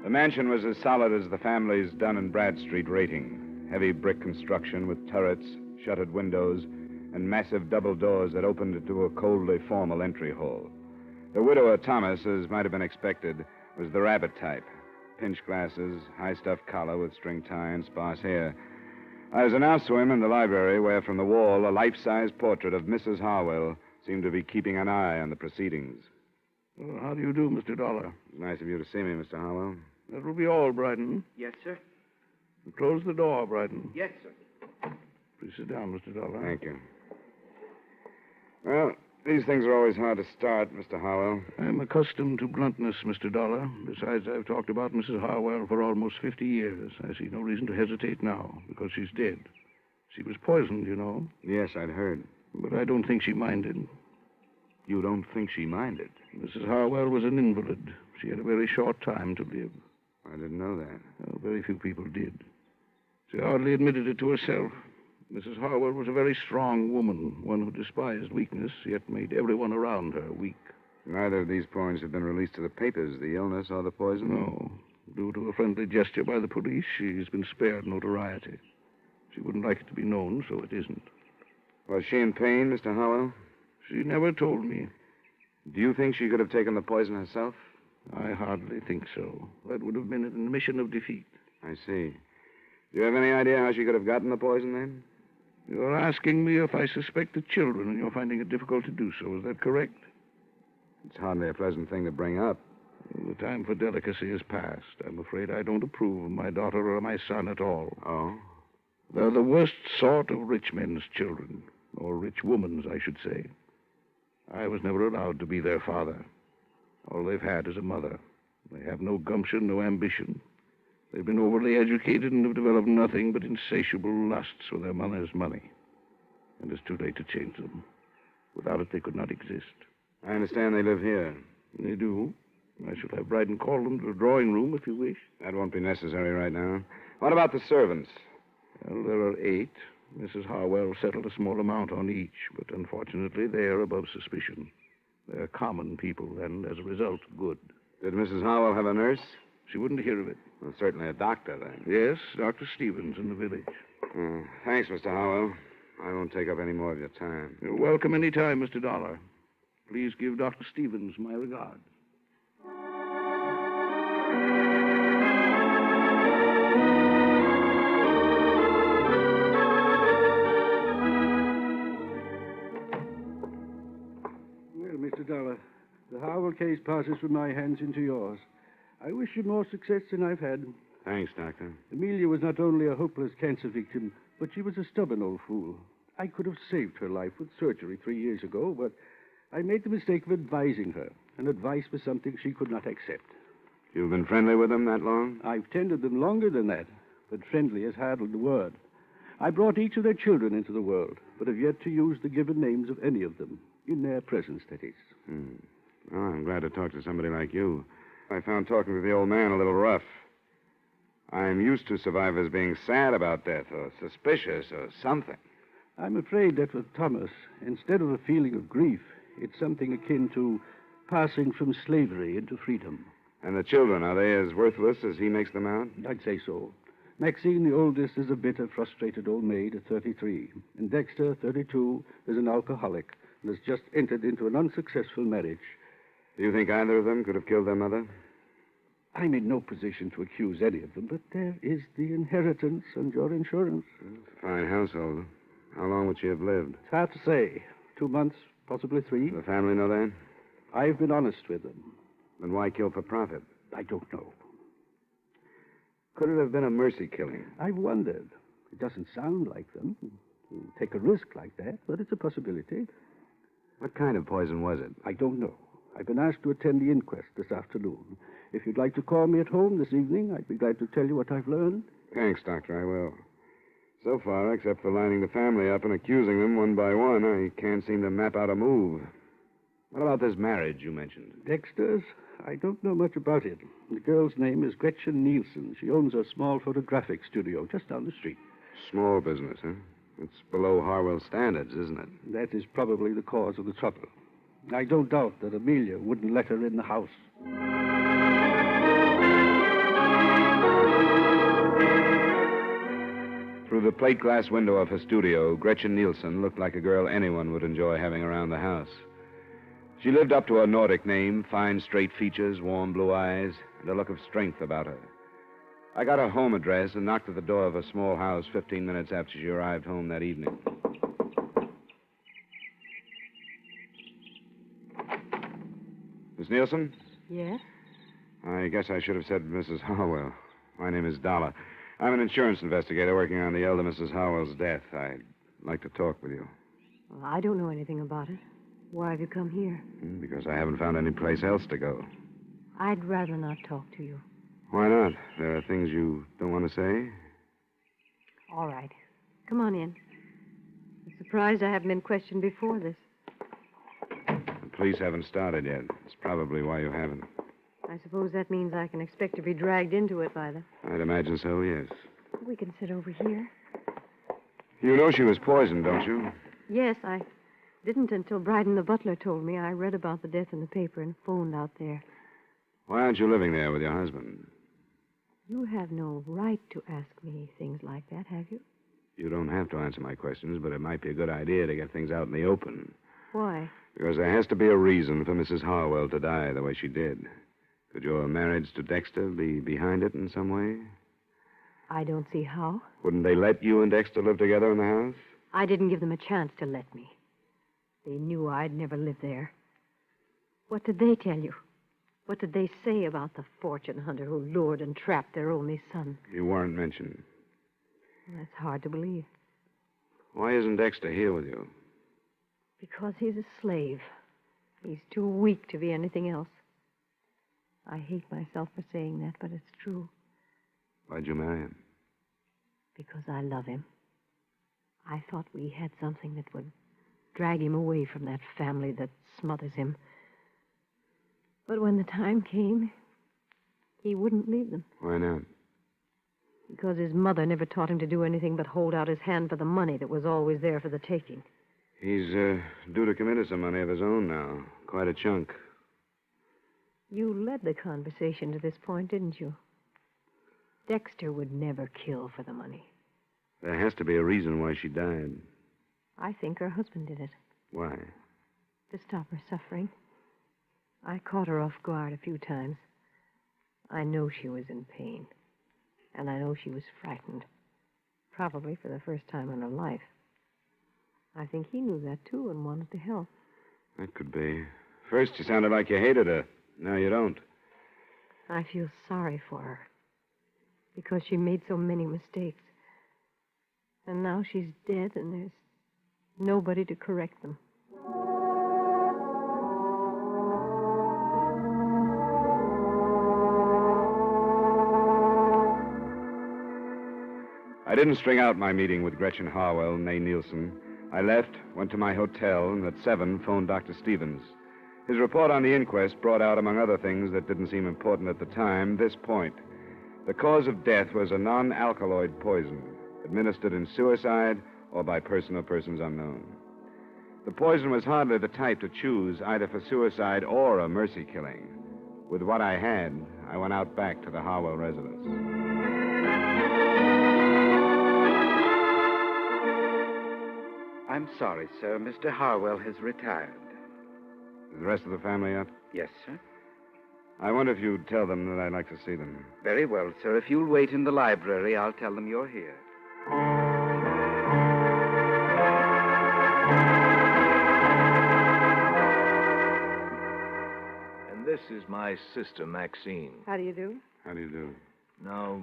The mansion was as solid as the family's Dun and Bradstreet rating. Heavy brick construction with turrets, shuttered windows, and massive double doors that opened into a coldly formal entry hall. The widower, Thomas, as might have been expected, was the rabbit type. Pinch glasses, high-stuffed collar with string tie and sparse hair. I was announced to him in the library where, from the wall, a life-size portrait of Mrs. Harwell seemed to be keeping an eye on the proceedings. Well, how do you do, Mr. Dollar? Nice of you to see me, Mr. Harwell. That will be all, Brighton. Yes, sir. Close the door, Brighton. Yes, sir. Please sit down, Mr. Dollar. Thank you. Well, these things are always hard to start, Mr. Harwell. I'm accustomed to bluntness, Mr. Dollar. Besides, I've talked about Mrs. Harwell for almost 50 years. I see no reason to hesitate now, because she's dead. She was poisoned, you know. Yes, I'd heard. But I don't think she minded. You don't think she minded? Mrs. Harwell was an invalid. She had a very short time to live. I didn't know that. Well, very few people did. She hardly admitted it to herself. Mrs. Harwell was a very strong woman, one who despised weakness, yet made everyone around her weak. Neither of these points have been released to the papers, the illness or the poison? No. Due to a friendly gesture by the police, she's been spared notoriety. She wouldn't like it to be known, so it isn't. Was she in pain, Mr. Howell? She never told me. Do you think she could have taken the poison herself? I hardly think so. That would have been an admission of defeat. I see. Do you have any idea how she could have gotten the poison, then? You're asking me if I suspect the children, and you're finding it difficult to do so. Is that correct? It's hardly a pleasant thing to bring up. The time for delicacy has passed. I'm afraid I don't approve of my daughter or my son at all. Oh? They're the worst sort of rich men's children, or rich women's, I should say. I was never allowed to be their father. All they've had is a mother. They have no gumption, no ambition. They've been overly educated and have developed nothing but insatiable lusts for their mother's money. And it's too late to change them. Without it, they could not exist. I understand they live here. They do. I shall have Bryden call them to the drawing room if you wish. That won't be necessary right now. What about the servants? Well, there are 8. Mrs. Harwell settled a small amount on each, but unfortunately they are above suspicion. They're common people, and as a result, good. Did Mrs. Harwell have a nurse? She wouldn't hear of it. Well, certainly a doctor, then. Yes, Dr. Stevens in the village. Thanks, Mr. Harwell. I won't take up any more of your time. You're welcome any time, Mr. Dollar. Please give Dr. Stevens my regards. Well, Mr. Dollar, the Harwell case passes from my hands into yours. I wish you more success than I've had. Thanks, Doctor. Amelia was not only a hopeless cancer victim, but she was a stubborn old fool. I could have saved her life with surgery 3 years ago, but I made the mistake of advising her, and advice was something she could not accept. You've been friendly with them that long? I've tended them longer than that, but friendly is hardly the word. I brought each of their children into the world, but have yet to use the given names of any of them, in their presence, that is. Oh, I'm glad to talk to somebody like you. I found talking to the old man a little rough. I'm used to survivors being sad about death or suspicious or something. I'm afraid that with Thomas, instead of a feeling of grief, it's something akin to passing from slavery into freedom. And the children, are they as worthless as he makes them out? I'd say so. Maxine, the oldest, is a bitter, frustrated old maid at 33. And Dexter, 32, is an alcoholic and has just entered into an unsuccessful marriage. Do you think either of them could have killed their mother? I'm in no position to accuse any of them, but there is the inheritance and your insurance. It's a fine household. How long would she have lived? It's hard to say. 2 months, possibly 3. Does the family know that? I've been honest with them. Then why kill for profit? I don't know. Could it have been a mercy killing? I've wondered. It doesn't sound like them. Take a risk like that, but it's a possibility. What kind of poison was it? I don't know. I've been asked to attend the inquest this afternoon. If you'd like to call me at home this evening, I'd be glad to tell you what I've learned. Thanks, Doctor, I will. So far, except for lining the family up and accusing them one by one, I can't seem to map out a move. What about this marriage you mentioned? Dexter's? I don't know much about it. The girl's name is Gretchen Nielsen. She owns a small photographic studio just down the street. Small business, huh? It's below Harwell standards, isn't it? That is probably the cause of the trouble. I don't doubt that Amelia wouldn't let her in the house. Through the plate glass window of her studio, Gretchen Nielsen looked like a girl anyone would enjoy having around the house. She lived up to her Nordic name, fine straight features, warm blue eyes, and a look of strength about her. I got her home address and knocked at the door of a small house 15 minutes after she arrived home that evening. Miss Nielsen? Yes? I guess I should have said Mrs. Harwell. My name is Dollar. I'm an insurance investigator working on the elder Mrs. Harwell's death. I'd like to talk with you. Well, I don't know anything about it. Why have you come here? Because I haven't found any place else to go. I'd rather not talk to you. Why not? There are things you don't want to say? All right. Come on in. I'm surprised I haven't been questioned before this. The police haven't started yet. It's probably why you haven't. I suppose that means I can expect to be dragged into it by the... I'd imagine so, yes. We can sit over here. You know she was poisoned, don't you? Yes, I didn't until Bryden the butler told me. I read about the death in the paper and phoned out there. Why aren't you living there with your husband? You have no right to ask me things like that, have you? You don't have to answer my questions, but it might be a good idea to get things out in the open. Why? Because there has to be a reason for Mrs. Harwell to die the way she did. Could your marriage to Dexter be behind it in some way? I don't see how. Wouldn't they let you and Dexter live together in the house? I didn't give them a chance to let me. They knew I'd never live there. What did they tell you? What did they say about the fortune hunter who lured and trapped their only son? You weren't mentioned. That's hard to believe. Why isn't Dexter here with you? Because he's a slave. He's too weak to be anything else. I hate myself for saying that, but it's true. Why'd you marry him? Because I love him. I thought we had something that would drag him away from that family that smothers him. But when the time came, he wouldn't leave them. Why not? Because his mother never taught him to do anything but hold out his hand for the money that was always there for the taking. He's due to come into some money of his own now. Quite a chunk. You led the conversation to this point, didn't you? Dexter would never kill for the money. There has to be a reason why she died. I think her husband did it. Why? To stop her suffering. I caught her off guard a few times. I know she was in pain. And I know she was frightened. Probably for the first time in her life. I think he knew that, too, and wanted to help. That could be. First, you sounded like you hated her. Now you don't. I feel sorry for her. Because she made so many mistakes. And now she's dead, and there's nobody to correct them. I didn't string out my meeting with Gretchen Harwell, née Nielsen. I left, went to my hotel, and at 7 phoned Dr. Stevens. His report on the inquest brought out, among other things that didn't seem important at the time, this point. The cause of death was a non-alkaloid poison, administered in suicide or by person or persons unknown. The poison was hardly the type to choose either for suicide or a mercy killing. With what I had, I went out back to the Harwell residence. I'm sorry, sir. Mr. Harwell has retired. Is the rest of the family up? Yes, sir. I wonder if you'd tell them that I'd like to see them. Very well, sir. If you'll wait in the library, I'll tell them you're here. And this is my sister, Maxine. How do you do? How do you do? Now,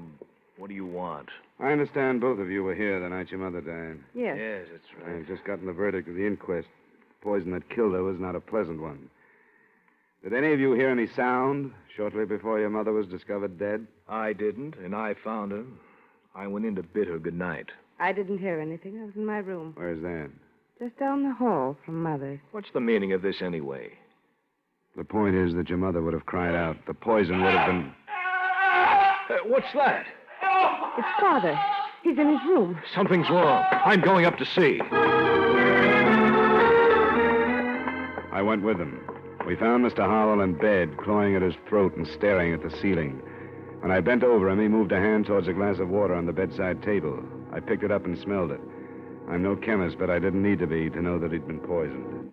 what do you want? I understand both of you were here the night your mother died. Yes. Yes, that's right. I've just gotten the verdict of the inquest. The poison that killed her was not a pleasant one. Did any of you hear any sound shortly before your mother was discovered dead? I didn't, and I found her. I went in to bid her good night. I didn't hear anything. I was in my room. Where's that? Just down the hall from Mother's. What's the meaning of this anyway? The point is that your mother would have cried out. The poison would have been... What's that? It's Father. He's in his room. Something's wrong. I'm going up to see. I went with them. We found Mr. Harwell in bed, clawing at his throat and staring at the ceiling. When I bent over him, he moved a hand towards a glass of water on the bedside table. I picked it up and smelled it. I'm no chemist, but I didn't need to be to know that he'd been poisoned.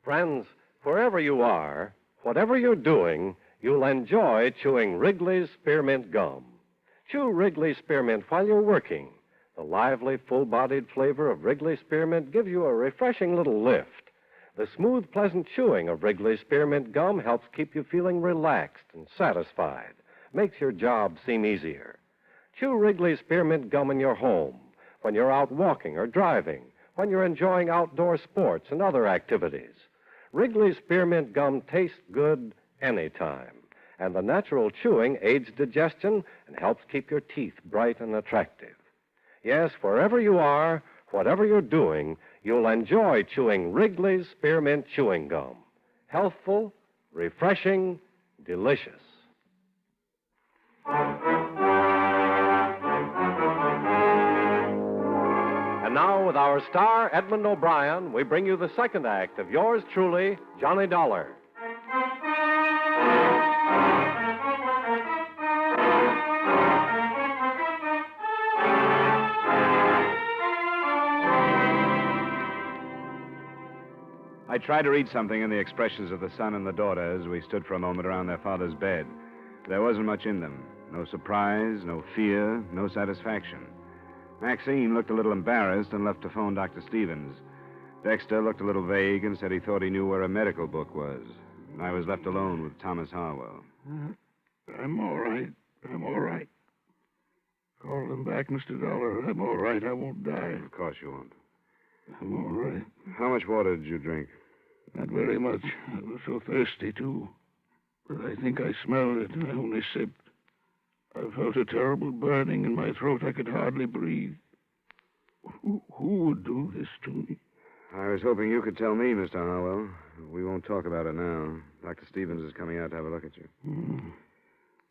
Friends, wherever you are, whatever you're doing, you'll enjoy chewing Wrigley's Spearmint Gum. Chew Wrigley's Spearmint while you're working. The lively, full-bodied flavor of Wrigley's Spearmint gives you a refreshing little lift. The smooth, pleasant chewing of Wrigley's Spearmint Gum helps keep you feeling relaxed and satisfied. Makes your job seem easier. Chew Wrigley's Spearmint Gum in your home, when you're out walking or driving, when you're enjoying outdoor sports and other activities. Wrigley's Spearmint Gum tastes good anytime. And the natural chewing aids digestion and helps keep your teeth bright and attractive. Yes, wherever you are, whatever you're doing, you'll enjoy chewing Wrigley's Spearmint Chewing Gum. Healthful, refreshing, delicious. And now, with our star, Edmund O'Brien, we bring you the second act of yours truly, Johnny Dollar. I tried to read something in the expressions of the son and the daughter as we stood for a moment around their father's bed. There wasn't much in them. No surprise, no fear, no satisfaction. Maxine looked a little embarrassed and left to phone Dr. Stevens. Dexter looked a little vague and said he thought he knew where a medical book was. And I was left alone with Thomas Harwell. I'm all right. I'm all right. Call them back, Mr. Dollar. I'm all right. I won't die. Of course you won't. I'm all right. How much water did you drink? Not very much. I was so thirsty, too. But I think I smelled it, and I only sipped. I felt a terrible burning in my throat. I could hardly breathe. Who would do this to me? I was hoping you could tell me, Mr. Harwell. We won't talk about it now. Dr. Stevens is coming out to have a look at you.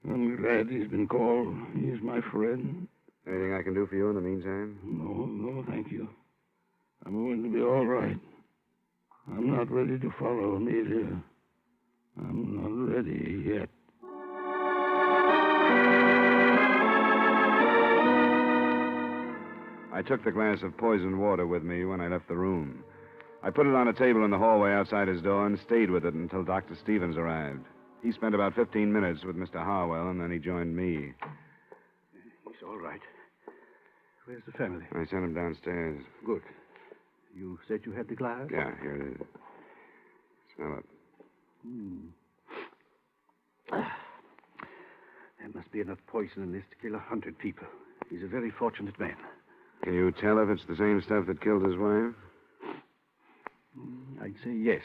I'm glad he's been called. He's my friend. Anything I can do for you in the meantime? No, thank you. I'm going to be all right. I'm not ready to follow Amelia. I'm not ready yet. I took the glass of poisoned water with me when I left the room. I put it on a table in the hallway outside his door and stayed with it until Dr. Stevens arrived. He spent about 15 minutes with Mr. Harwell, and then he joined me. He's all right. Where's the family? I sent him downstairs. Good. You said you had the glass? Yeah, here it is. Smell it. There must be enough poison in this to kill 100 people. He's a very fortunate man. Can you tell if it's the same stuff that killed his wife? I'd say yes.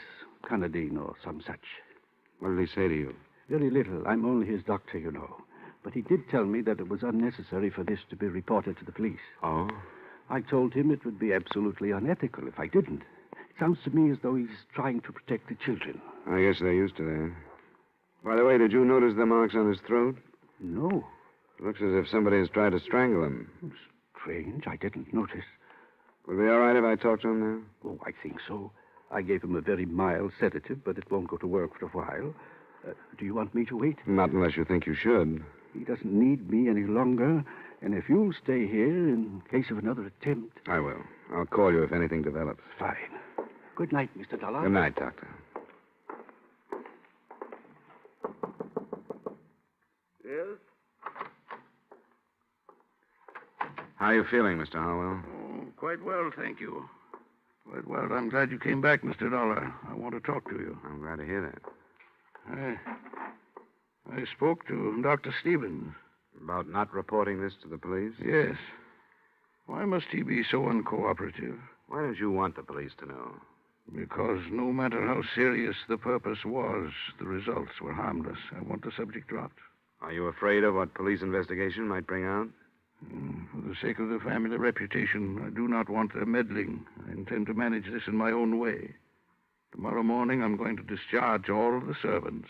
Canadine or some such. What did he say to you? Very little. I'm only his doctor, you know. But he did tell me that it was unnecessary for this to be reported to the police. Oh? I told him it would be absolutely unethical if I didn't. It sounds to me as though he's trying to protect the children. I guess they're used to that. By the way, did you notice the marks on his throat? No. It looks as if somebody has tried to strangle him. Strange. I didn't notice. Would it be all right if I talked to him now? Oh, I think so. I gave him a very mild sedative, but it won't go to work for a while. Do you want me to wait? Not unless you think you should. He doesn't need me any longer, and if you'll stay here in case of another attempt... I will. I'll call you if anything develops. Fine. Good night, Mr. Dollar. Good night, Doctor. Yes? How are you feeling, Mr. Harwell? Oh, quite well, thank you. Quite well. I'm glad you came back, Mr. Dollar. I want to talk to you. I'm glad to hear that. I spoke to Dr. Stevens. About not reporting this to the police? Yes. Why must he be so uncooperative? Why don't you want the police to know? Because no matter how serious the purpose was, the results were harmless. I want the subject dropped. Are you afraid of what police investigation might bring out? For the sake of the family reputation, I do not want their meddling. I intend to manage this in my own way. Tomorrow morning, I'm going to discharge all of the servants.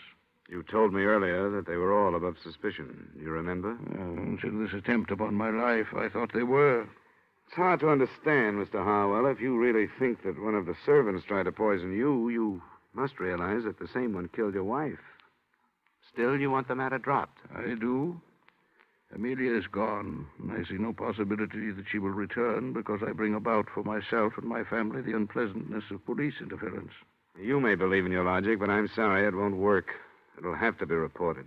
You told me earlier that they were all above suspicion. Do you remember? Until this attempt upon my life, I thought they were. It's hard to understand, Mr. Harwell. If you really think that one of the servants tried to poison you, you must realize that the same one killed your wife. Still, you want the matter dropped. I do. Amelia is gone, and I see no possibility that she will return because I bring about for myself and my family the unpleasantness of police interference. You may believe in your logic, but I'm sorry it won't work. It'll have to be reported.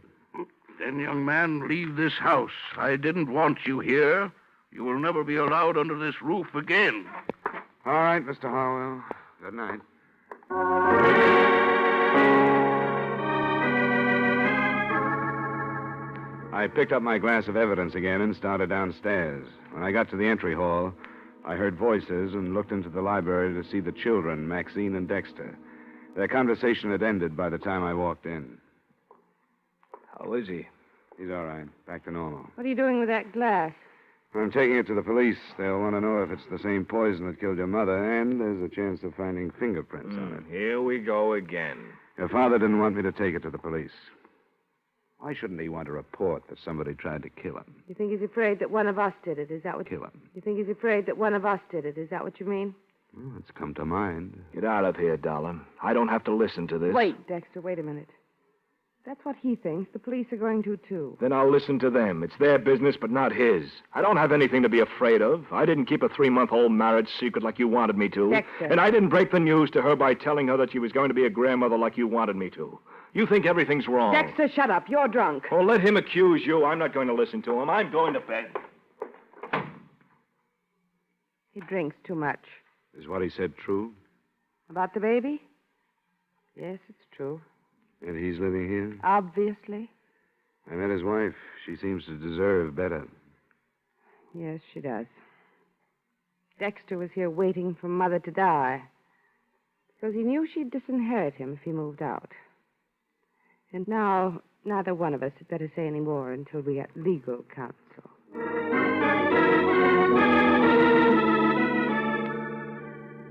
Then, young man, leave this house. I didn't want you here. You will never be allowed under this roof again. All right, Mr. Harwell. Good night. I picked up my glass of evidence again and started downstairs. When I got to the entry hall, I heard voices and looked into the library to see the children, Maxine and Dexter. Their conversation had ended by the time I walked in. How is he? He's all right. Back to normal. What are you doing with that glass? I'm taking it to the police. They'll want to know if it's the same poison that killed your mother, and there's a chance of finding fingerprints on it. Here we go again. Your father didn't want me to take it to the police. Why shouldn't he want to report that somebody tried to kill him? You think he's afraid that one of us did it? Is that what... Kill him. You think he's afraid that one of us did it? Is that what you mean? Well, it's come to mind. Get out of here, darling. I don't have to listen to this. Wait, Dexter, wait a minute. That's what he thinks. The police are going to, too. Then I'll listen to them. It's their business, but not his. I don't have anything to be afraid of. I didn't keep a 3-month-old marriage secret like you wanted me to. Dexter. And I didn't break the news to her by telling her that she was going to be a grandmother like you wanted me to. You think everything's wrong. Dexter, shut up. You're drunk. Oh, let him accuse you. I'm not going to listen to him. I'm going to bed. He drinks too much. Is what he said true? About the baby? Yes, it's true. And he's living here? Obviously. I met his wife. She seems to deserve better. Yes, she does. Dexter was here waiting for Mother to die because he knew she'd disinherit him if he moved out. And now, neither one of us had better say any more until we get legal counsel.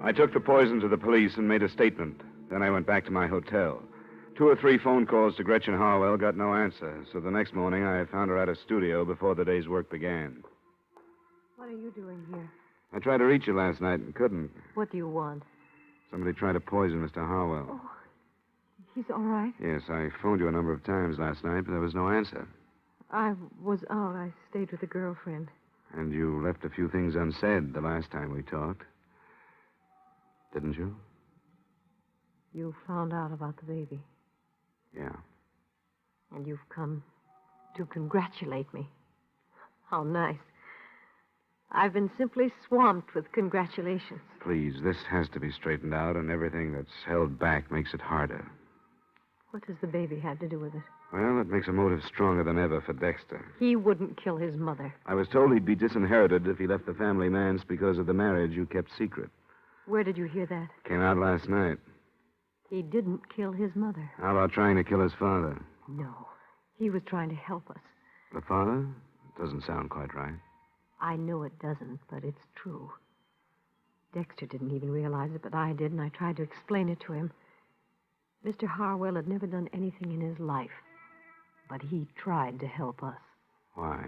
I took the poison to the police and made a statement. Then I went back to my hotel. 2 or 3 phone calls to Gretchen Harwell got no answer, so the next morning I found her at a studio before the day's work began. What are you doing here? I tried to reach you last night and couldn't. What do you want? Somebody tried to poison Mr. Harwell. Oh, he's all right. Yes, I phoned you a number of times last night, but there was no answer. I was out. I stayed with a girlfriend. And you left a few things unsaid the last time we talked. Didn't you? You found out about the baby. Yeah. And you've come to congratulate me. How nice. I've been simply swamped with congratulations. Please, this has to be straightened out, and everything that's held back makes it harder. What does the baby have to do with it? Well, it makes a motive stronger than ever for Dexter. He wouldn't kill his mother. I was told he'd be disinherited if he left the family manse because of the marriage you kept secret. Where did you hear that? Came out last night. He didn't kill his mother. How about trying to kill his father? No. He was trying to help us. The father? It doesn't sound quite right. I know it doesn't, but it's true. Dexter didn't even realize it, but I did, and I tried to explain it to him. Mr. Harwell had never done anything in his life, but he tried to help us. Why?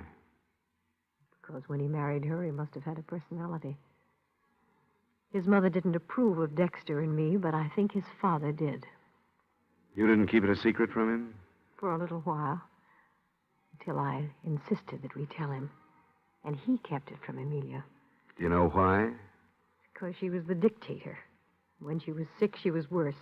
Because when he married her, he must have had a personality. His mother didn't approve of Dexter and me, but I think his father did. You didn't keep it a secret from him? For a little while. Until I insisted that we tell him. And he kept it from Amelia. Do you know why? Because she was the dictator. When she was sick, she was worse.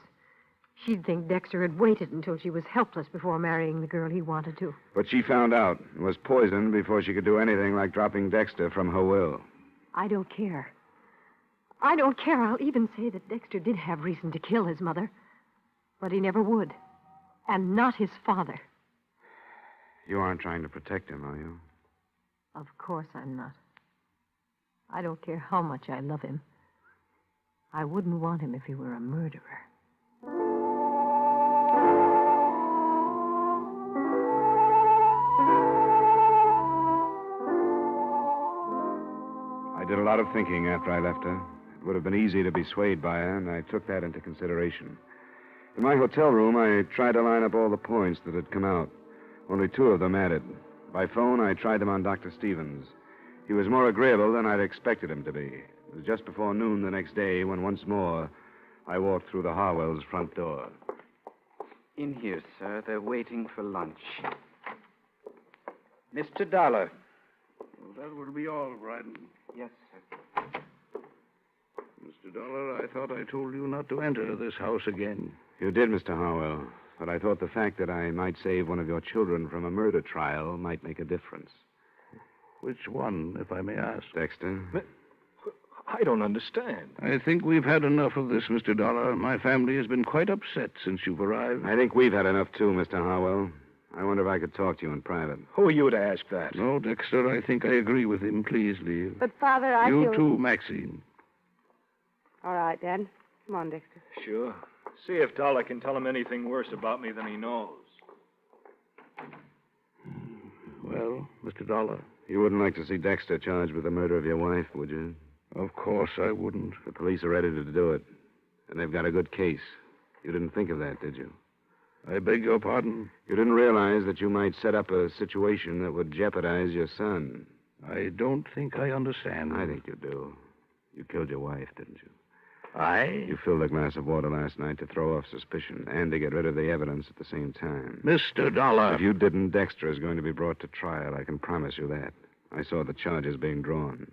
She'd think Dexter had waited until she was helpless before marrying the girl he wanted to. But she found out and was poisoned before she could do anything like dropping Dexter from her will. I don't care. I don't care. I'll even say that Dexter did have reason to kill his mother. But he never would. And not his father. You aren't trying to protect him, are you? Of course I'm not. I don't care how much I love him. I wouldn't want him if he were a murderer. I did a lot of thinking after I left her. It would have been easy to be swayed by her, and I took that into consideration. In my hotel room, I tried to line up all the points that had come out. Only 2 of them added. By phone, I tried them on Dr. Stevens. He was more agreeable than I'd expected him to be. It was just before noon the next day when once more I walked through the Harwells' front door. In here, sir. They're waiting for lunch. Mr. Dollar. Well, that will be all, Bryden. Yes, sir. Mr. Dollar, I thought I told you not to enter this house again. You did, Mr. Harwell. But I thought the fact that I might save one of your children from a murder trial might make a difference. Which one, if I may ask? Dexter. I don't understand. I think we've had enough of this, Mr. Dollar. My family has been quite upset since you've arrived. I think we've had enough, too, Mr. Harwell. I wonder if I could talk to you in private. Who are you to ask that? No, Dexter, I think I agree with him. Please leave. But, Father, I You feel... too, Maxine. All right, Dad. Come on, Dexter. Sure. See if Dollar can tell him anything worse about me than he knows. Well, Mr. Dollar? You wouldn't like to see Dexter charged with the murder of your wife, would you? Of course I wouldn't. The police are ready to do it. And they've got a good case. You didn't think of that, did you? I beg your pardon? You didn't realize that you might set up a situation that would jeopardize your son. I don't think I understand. I think you do. You killed your wife, didn't you? I? You filled a glass of water last night to throw off suspicion and to get rid of the evidence at the same time. Mr. Dollar. If you didn't, Dexter is going to be brought to trial. I can promise you that. I saw the charges being drawn.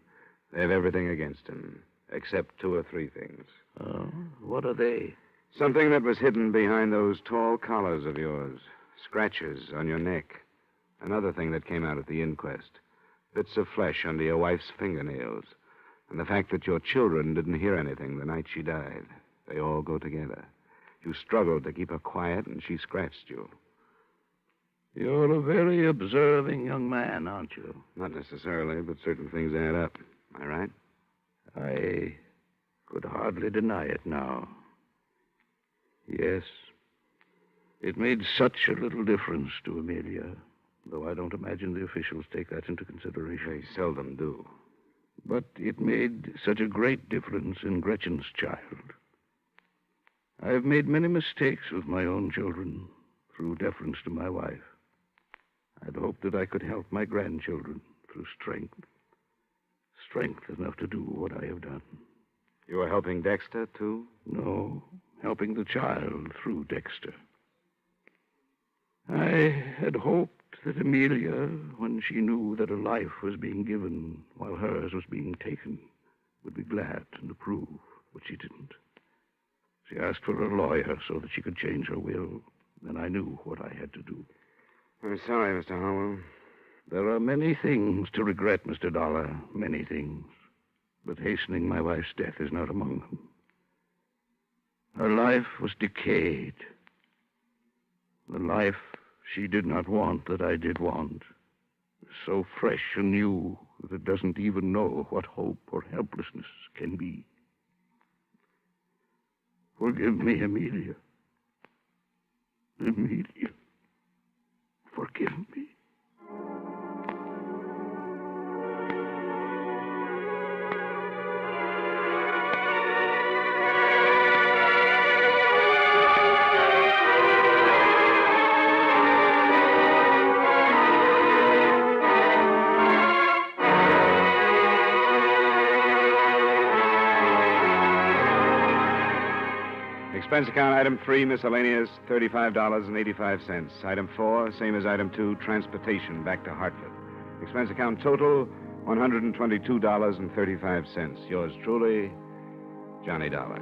They have everything against him, except 2 or 3 things. Oh, what are they? Something that was hidden behind those tall collars of yours. Scratches on your neck. Another thing that came out at the inquest. Bits of flesh under your wife's fingernails. And the fact that your children didn't hear anything the night she died. They all go together. You struggled to keep her quiet, and she scratched you. You're a very observing young man, aren't you? Not necessarily, but certain things add up. Am I right? I could hardly deny it now. Yes. It made such a little difference to Amelia, though I don't imagine the officials take that into consideration. They seldom do. But it made such a great difference in Gretchen's child. I've made many mistakes with my own children through deference to my wife. I'd hoped that I could help my grandchildren through strength. Strength enough to do what I have done. You were helping Dexter, too? No, helping the child through Dexter. I had hoped that Amelia, when she knew that a life was being given while hers was being taken, would be glad and approve, but she didn't. She asked for a lawyer so that she could change her will, and I knew what I had to do. I'm sorry, Mr. Harwell. There are many things to regret, Mr. Dollar, many things. But hastening my wife's death is not among them. Her life was decayed. The life she did not want that I did want is so fresh and new that it doesn't even know what hope or helplessness can be. Forgive me, Amelia. Amelia. Forgive me. Expense account item 3, miscellaneous, $35.85. Item 4, same as item 2, transportation back to Hartford. Expense account total, $122.35. Yours truly, Johnny Dollar.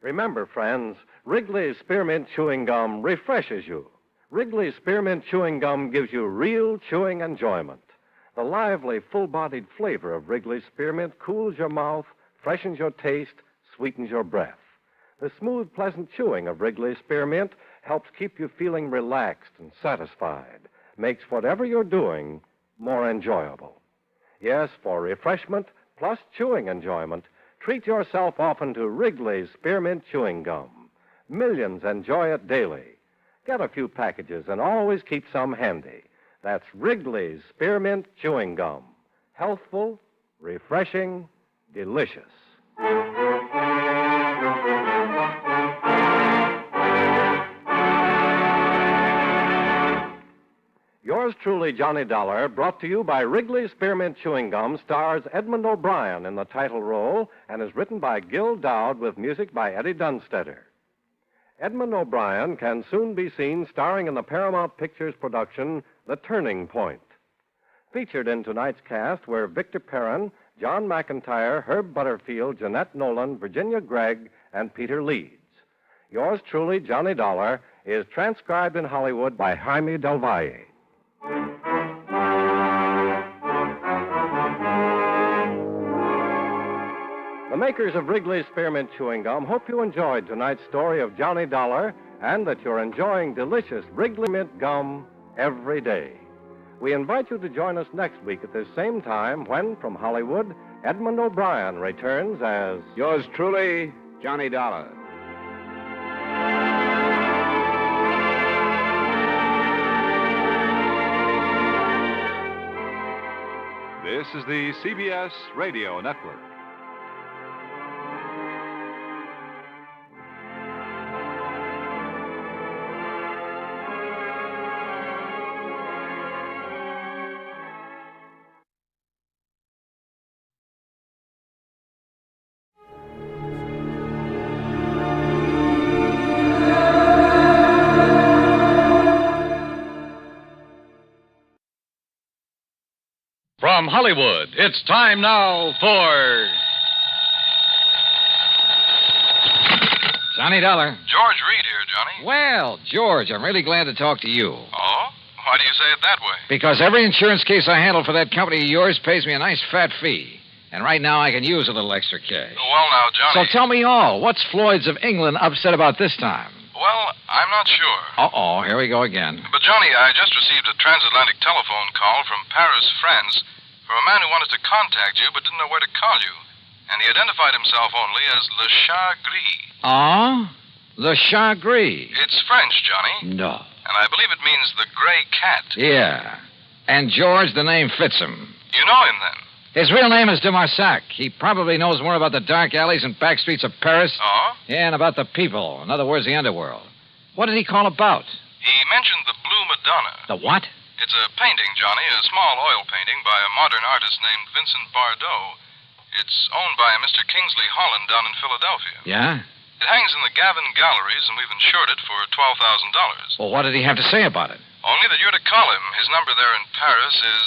Remember, friends, Wrigley's Spearmint Chewing Gum refreshes you. Wrigley's Spearmint Chewing Gum gives you real chewing enjoyment. The lively, full-bodied flavor of Wrigley's Spearmint cools your mouth, freshens your taste, sweetens your breath. The smooth, pleasant chewing of Wrigley's Spearmint helps keep you feeling relaxed and satisfied, makes whatever you're doing more enjoyable. Yes, for refreshment plus chewing enjoyment, treat yourself often to Wrigley's Spearmint Chewing Gum. Millions enjoy it daily. Get a few packages and always keep some handy. That's Wrigley's Spearmint Chewing Gum. Healthful, refreshing, delicious. Yours truly, Johnny Dollar, brought to you by Wrigley's Spearmint Chewing Gum, stars Edmund O'Brien in the title role and is written by Gil Dowd with music by Eddie Dunstetter. Edmund O'Brien can soon be seen starring in the Paramount Pictures production, The Turning Point. Featured in tonight's cast were Victor Perrin, John McIntyre, Herb Butterfield, Jeanette Nolan, Virginia Gregg, and Peter Leeds. Yours truly, Johnny Dollar, is transcribed in Hollywood by Jaime Del Valle. The makers of Wrigley's Spearmint Chewing Gum hope you enjoyed tonight's story of Johnny Dollar and that you're enjoying delicious Wrigley Mint Gum every day. We invite you to join us next week at this same time when, from Hollywood, Edmund O'Brien returns as... Yours truly, Johnny Dollar. This is the CBS Radio Network. From Hollywood, it's time now for... Johnny Dollar. George Reed here, Johnny. Well, George, I'm really glad to talk to you. Oh? Why do you say it that way? Because every insurance case I handle for that company of yours pays me a nice fat fee. And right now I can use a little extra cash. Well, now, Johnny... So tell me all. What's Floyd's of England upset about this time? Well, I'm not sure. Uh-oh, here we go again. But, Johnny, I just received a transatlantic telephone call from Paris, France, from a man who wanted to contact you but didn't know where to call you. And he identified himself only as Le Chat Gris. Ah? Le Chat Gris? It's French, Johnny. No. And I believe it means the gray cat. Yeah. And George, the name fits him. You know him, then? His real name is de Marsac. He probably knows more about the dark alleys and back streets of Paris. Oh? Yeah, and about the people. In other words, the underworld. What did he call about? He mentioned the Blue Madonna. The what? It's a painting, Johnny, a small oil painting by a modern artist named Vincent Bardot. It's owned by a Mr. Kingsley Holland down in Philadelphia. Yeah? It hangs in the Gavin Galleries, and we've insured it for $12,000. Well, what did he have to say about it? Only that you're to call him. His number there in Paris is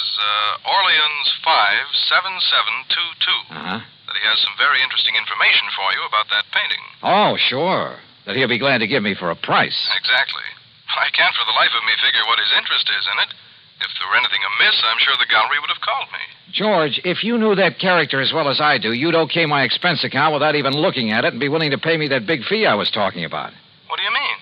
Orleans 57722. Uh-huh. That he has some very interesting information for you about that painting. Oh, sure. That he'll be glad to give me for a price. Exactly. I can't for the life of me figure what his interest is in it. If there were anything amiss, I'm sure the gallery would have called me. George, if you knew that character as well as I do, you'd okay my expense account without even looking at it and be willing to pay me that big fee I was talking about. What do you mean?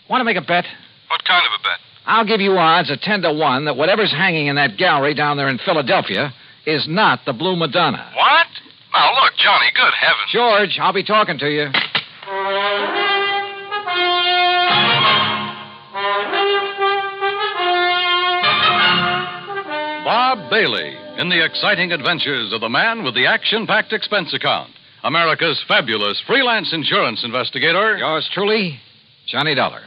Want to make a bet? What kind of a bet? I'll give you odds of 10 to 1 that whatever's hanging in that gallery down there in Philadelphia is not the Blue Madonna. What? Now, look, Johnny, good heavens. George, I'll be talking to you. Bob Bailey in the exciting adventures of the man with the action-packed expense account. America's fabulous freelance insurance investigator. Yours truly, Johnny Dollar.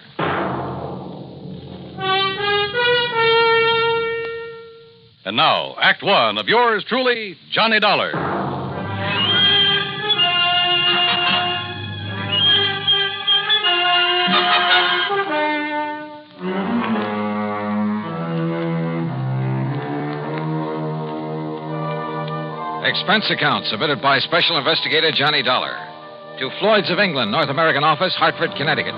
And now, Act One of yours truly, Johnny Dollar. Expense account submitted by Special Investigator Johnny Dollar to Floyd's of England, North American Office, Hartford, Connecticut.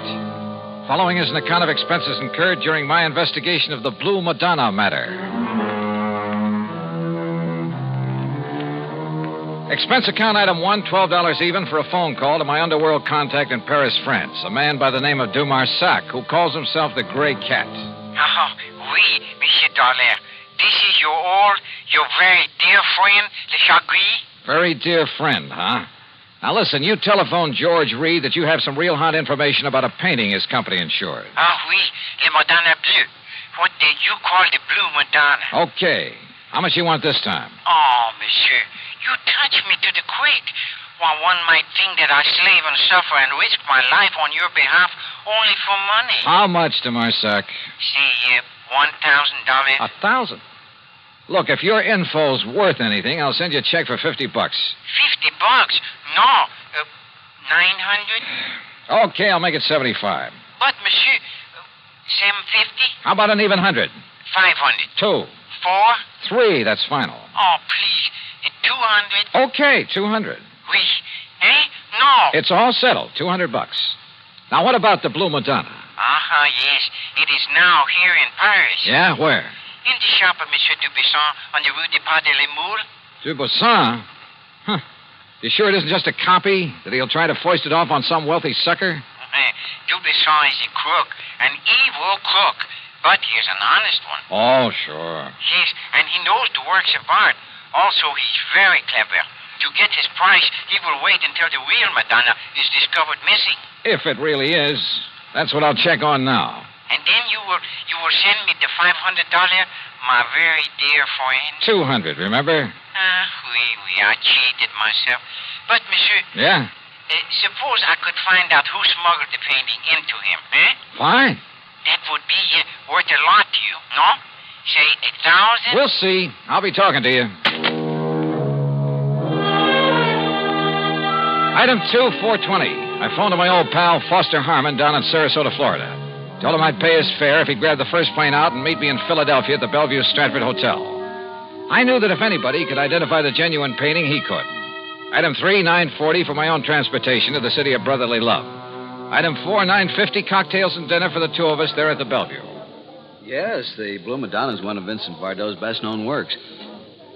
Following is an account of expenses incurred during my investigation of the Blue Madonna matter. Expense account item 1, $12 even for a phone call to my underworld contact in Paris, France, a man by the name of de Marsac, who calls himself the Gray Cat. Oh, oui, Monsieur Dollar. This is your very dear friend, Le Chat Gris? Very dear friend, huh? Now listen, you telephoned George Reed that you have some real hot information about a painting his company insured. Ah, oui, Le Madonna Bleu. What did you call the Blue Madonna? Okay. How much you want this time? Oh, monsieur, you touch me to the quick. Well, one might think that I slave and suffer and risk my life on your behalf only for money. How much, de Marsac? Say, $1,000. 1,000? Look, if your info's worth anything, I'll send you a check for $50. $50? No. 900? Okay, I'll make it 75. But, monsieur, 750? How about an even 100? 500. 2. 4? 3, that's final. Oh, please. 200? Okay, 200. Oui. Eh? No. It's all settled, $200. Now, what about the Blue Madonna? Uh-huh, yes. It is now here in Paris. Yeah, where? In the shop of Monsieur Dubuisson on the Rue des Pas de l'Emoule. Dubuisson? Huh. You sure it isn't just a copy? That he'll try to foist it off on some wealthy sucker? Dubuisson is a crook, an evil crook. But he's an honest one. Oh, sure. Yes, and he knows the works of art. Also, he's very clever. To get his price, he will wait until the real Madonna is discovered missing. If it really is, that's what I'll check on now. And then you will send me the $500, my very dear friend. 200, remember? Oui, I cheated myself. But, monsieur, Yeah? suppose I could find out who smuggled the painting into him, eh? Fine. That would be worth a lot to you, no? Say 1,000? We'll see. I'll be talking to you. Item 2, 420. I phoned to my old pal, Foster Harmon, down in Sarasota, Florida. Told him I'd pay his fare if he'd grab the first plane out and meet me in Philadelphia at the Bellevue Stratford Hotel. I knew that if anybody could identify the genuine painting, he could. Item 3, $9.40 for my own transportation to the city of brotherly love. Item 4, $9.50, cocktails and dinner for the two of us there at the Bellevue. Yes, the Blue Madonna is one of Vincent Bardot's best-known works.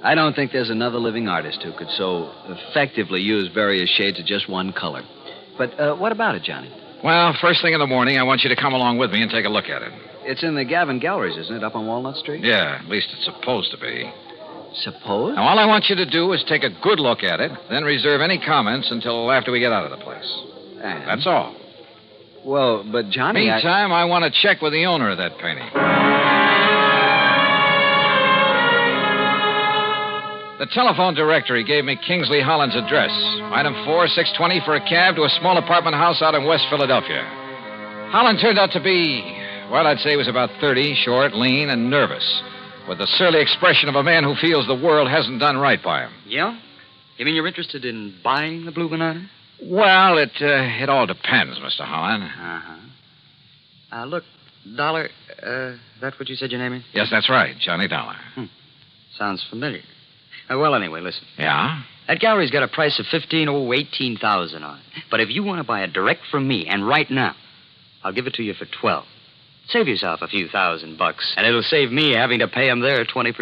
I don't think there's another living artist who could so effectively use various shades of just one color. But what about it, Johnny? Well, first thing in the morning, I want you to come along with me and take a look at it. It's in the Gavin Galleries, isn't it, up on Walnut Street? Yeah, at least it's supposed to be. Suppose? Now, all I want you to do is take a good look at it, then reserve any comments until after we get out of the place. And? That's all. Well, but Johnny, Meantime, I want to check with the owner of that painting. The telephone directory gave me Kingsley Holland's address. Item 4, 620 for a cab to a small apartment house out in West Philadelphia. Holland turned out to be, well, I'd say he was about 30, short, lean, and nervous, with the surly expression of a man who feels the world hasn't done right by him. Yeah? You mean you're interested in buying the Blue Banana? Well, it all depends, Mr. Holland. Uh-huh. Look, Dollar, that's what you said your name is? Yes, that's right, Johnny Dollar. Sounds familiar. Well, anyway, listen. Yeah? That gallery's got a price of $18,000 on it. But if you want to buy it direct from me, and right now, I'll give it to you for $12,000. Save yourself a few $1,000, and it'll save me having to pay them their 20%.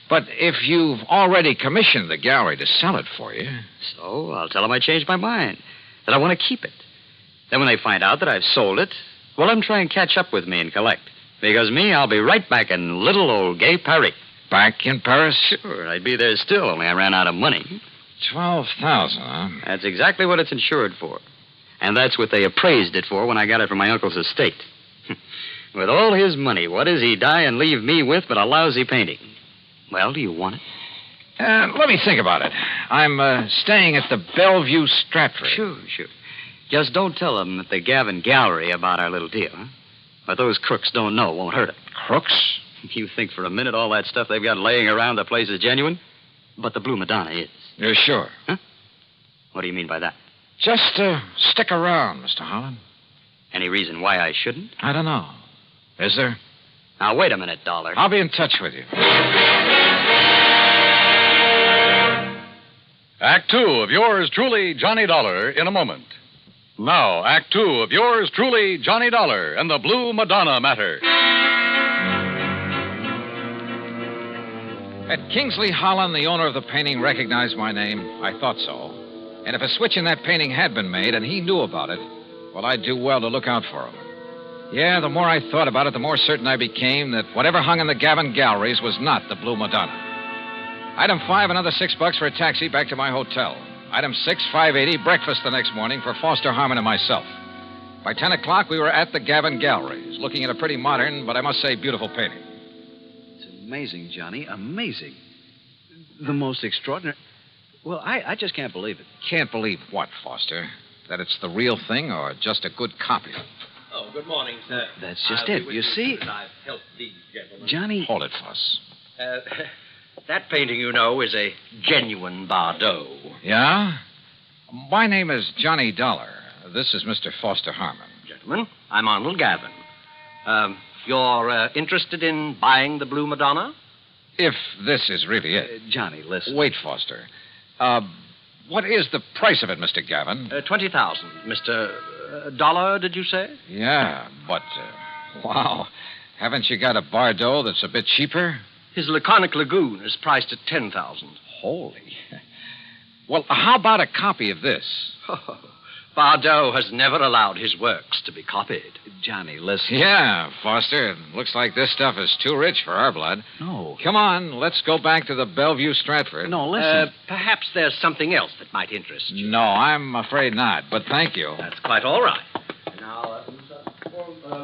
But if you've already commissioned the gallery to sell it for you... So I'll tell them I changed my mind, that I want to keep it. Then when they find out that I've sold it, well, let them try and catch up with me and collect. Because me, I'll be right back in little old gay Paris. Back in Paris? Sure, I'd be there still, only I ran out of money. 12,000, huh? That's exactly what it's insured for. And that's what they appraised it for when I got it from my uncle's estate. With all his money, what does he die and leave me with but a lousy painting? Well, do you want it? Let me think about it. I'm staying at the Bellevue Stratford. Sure. Just don't tell them at the Gavin Gallery about our little deal, huh? But those crooks don't know. Won't hurt them. Crooks? You think for a minute all that stuff they've got laying around the place is genuine? But the Blue Madonna is. You're sure? Huh? What do you mean by that? Just stick around, Mr. Holland. Any reason why I shouldn't? I don't know. Is there? Now, wait a minute, Dollar. I'll be in touch with you. Act 2 of yours truly, Johnny Dollar, in a moment. Now, Act 2 of yours truly, Johnny Dollar, and the Blue Madonna Matter. Had Kingsley Holland, the owner of the painting, recognized my name? I thought so. And if a switch in that painting had been made and he knew about it, well, I'd do well to look out for him. Yeah, the more I thought about it, the more certain I became that whatever hung in the Gavin Galleries was not the Blue Madonna. Item 5, another $6 for a taxi back to my hotel. Item 6, $5.80, breakfast the next morning for Foster Harmon and myself. By 10 o'clock, we were at the Gavin Galleries, looking at a pretty modern, but I must say beautiful painting. It's amazing, Johnny, amazing. The most extraordinary... Well, I just can't believe it. Can't believe what, Foster? That it's the real thing or just a good copy? Oh, good morning, sir. That's just it. You see... I've helped these gentlemen. Johnny... Hold it, Foss. That painting, you know, is a genuine Bardot. Yeah? My name is Johnny Dollar. This is Mr. Foster Harmon. Gentlemen, I'm Arnold Gavin. You're interested in buying the Blue Madonna? If this is really it. Johnny, listen. Wait, Foster. What is the price of it, Mr. Gavin? 20,000. Mr. Dollar, did you say? Yeah, but, wow. Haven't you got a Bardot that's a bit cheaper? His Laconic Lagoon is priced at 10,000. Holy. Well, how about a copy of this? Bardot has never allowed his works to be copied. Johnny, listen. Yeah, Foster. It looks like this stuff is too rich for our blood. No. Come on, let's go back to the Bellevue Stratford. No, listen. Perhaps there's something else that might interest you. No, I'm afraid not, but thank you. That's quite all right. Now,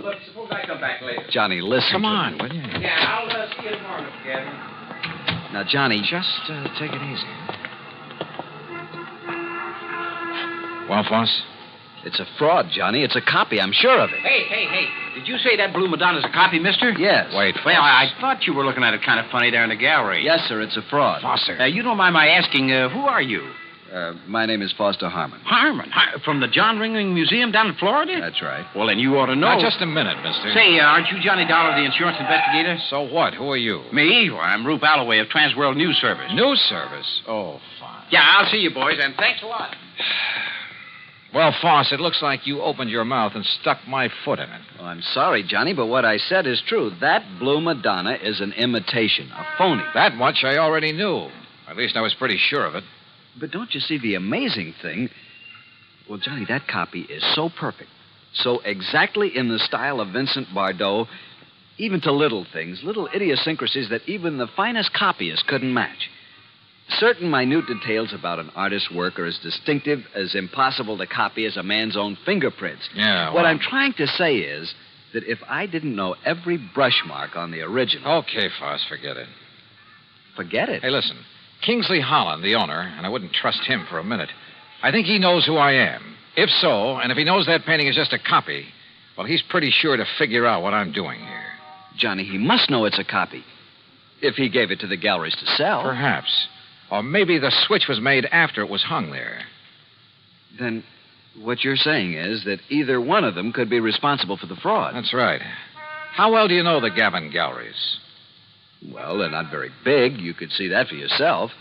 look, suppose I come back later. Johnny, listen. Come on, will you? Yeah, I'll see you tomorrow, Mr. Gavin. Now, Johnny. Just take it easy. Well, Foss? It's a fraud, Johnny. It's a copy. I'm sure of it. Hey. Did you say that Blue Madonna's a copy, mister? Yes. Wait, Well, I thought you were looking at it kind of funny there in the gallery. Yes, sir. It's a fraud. Foster. You don't mind my asking, who are you? My name is Foster Harmon. Harmon? From the John Ringling Museum down in Florida? That's right. Well, then you ought to know. Now, just a minute, mister. Say, aren't you Johnny Dollar, the insurance investigator? So what? Who are you? Me? Well, I'm Rube Alloway of Transworld News Service. News Service? Oh, fine. Yeah, I'll see you, boys, and thanks a lot. Well, Foss, it looks like you opened your mouth and stuck my foot in it. Well, I'm sorry, Johnny, but what I said is true. That Blue Madonna is an imitation, a phony. That much I already knew. At least I was pretty sure of it. But don't you see the amazing thing? Well, Johnny, that copy is so perfect, so exactly in the style of Vincent Bardot, even to little things, little idiosyncrasies that even the finest copyist couldn't match. Certain minute details about an artist's work are as distinctive, as impossible to copy as a man's own fingerprints. Yeah, well... What I'm trying to say is that if I didn't know every brush mark on the original... Okay, Foss, forget it. Forget it? Hey, listen. Kingsley Holland, the owner, and I wouldn't trust him for a minute. I think he knows who I am. If so, and if he knows that painting is just a copy, well, he's pretty sure to figure out what I'm doing here. Johnny, he must know it's a copy. If he gave it to the galleries to sell. Perhaps. Or maybe the switch was made after it was hung there. Then what you're saying is that either one of them could be responsible for the fraud. That's right. How well do you know the Gavin galleries? Well, they're not very big. You could see that for yourself.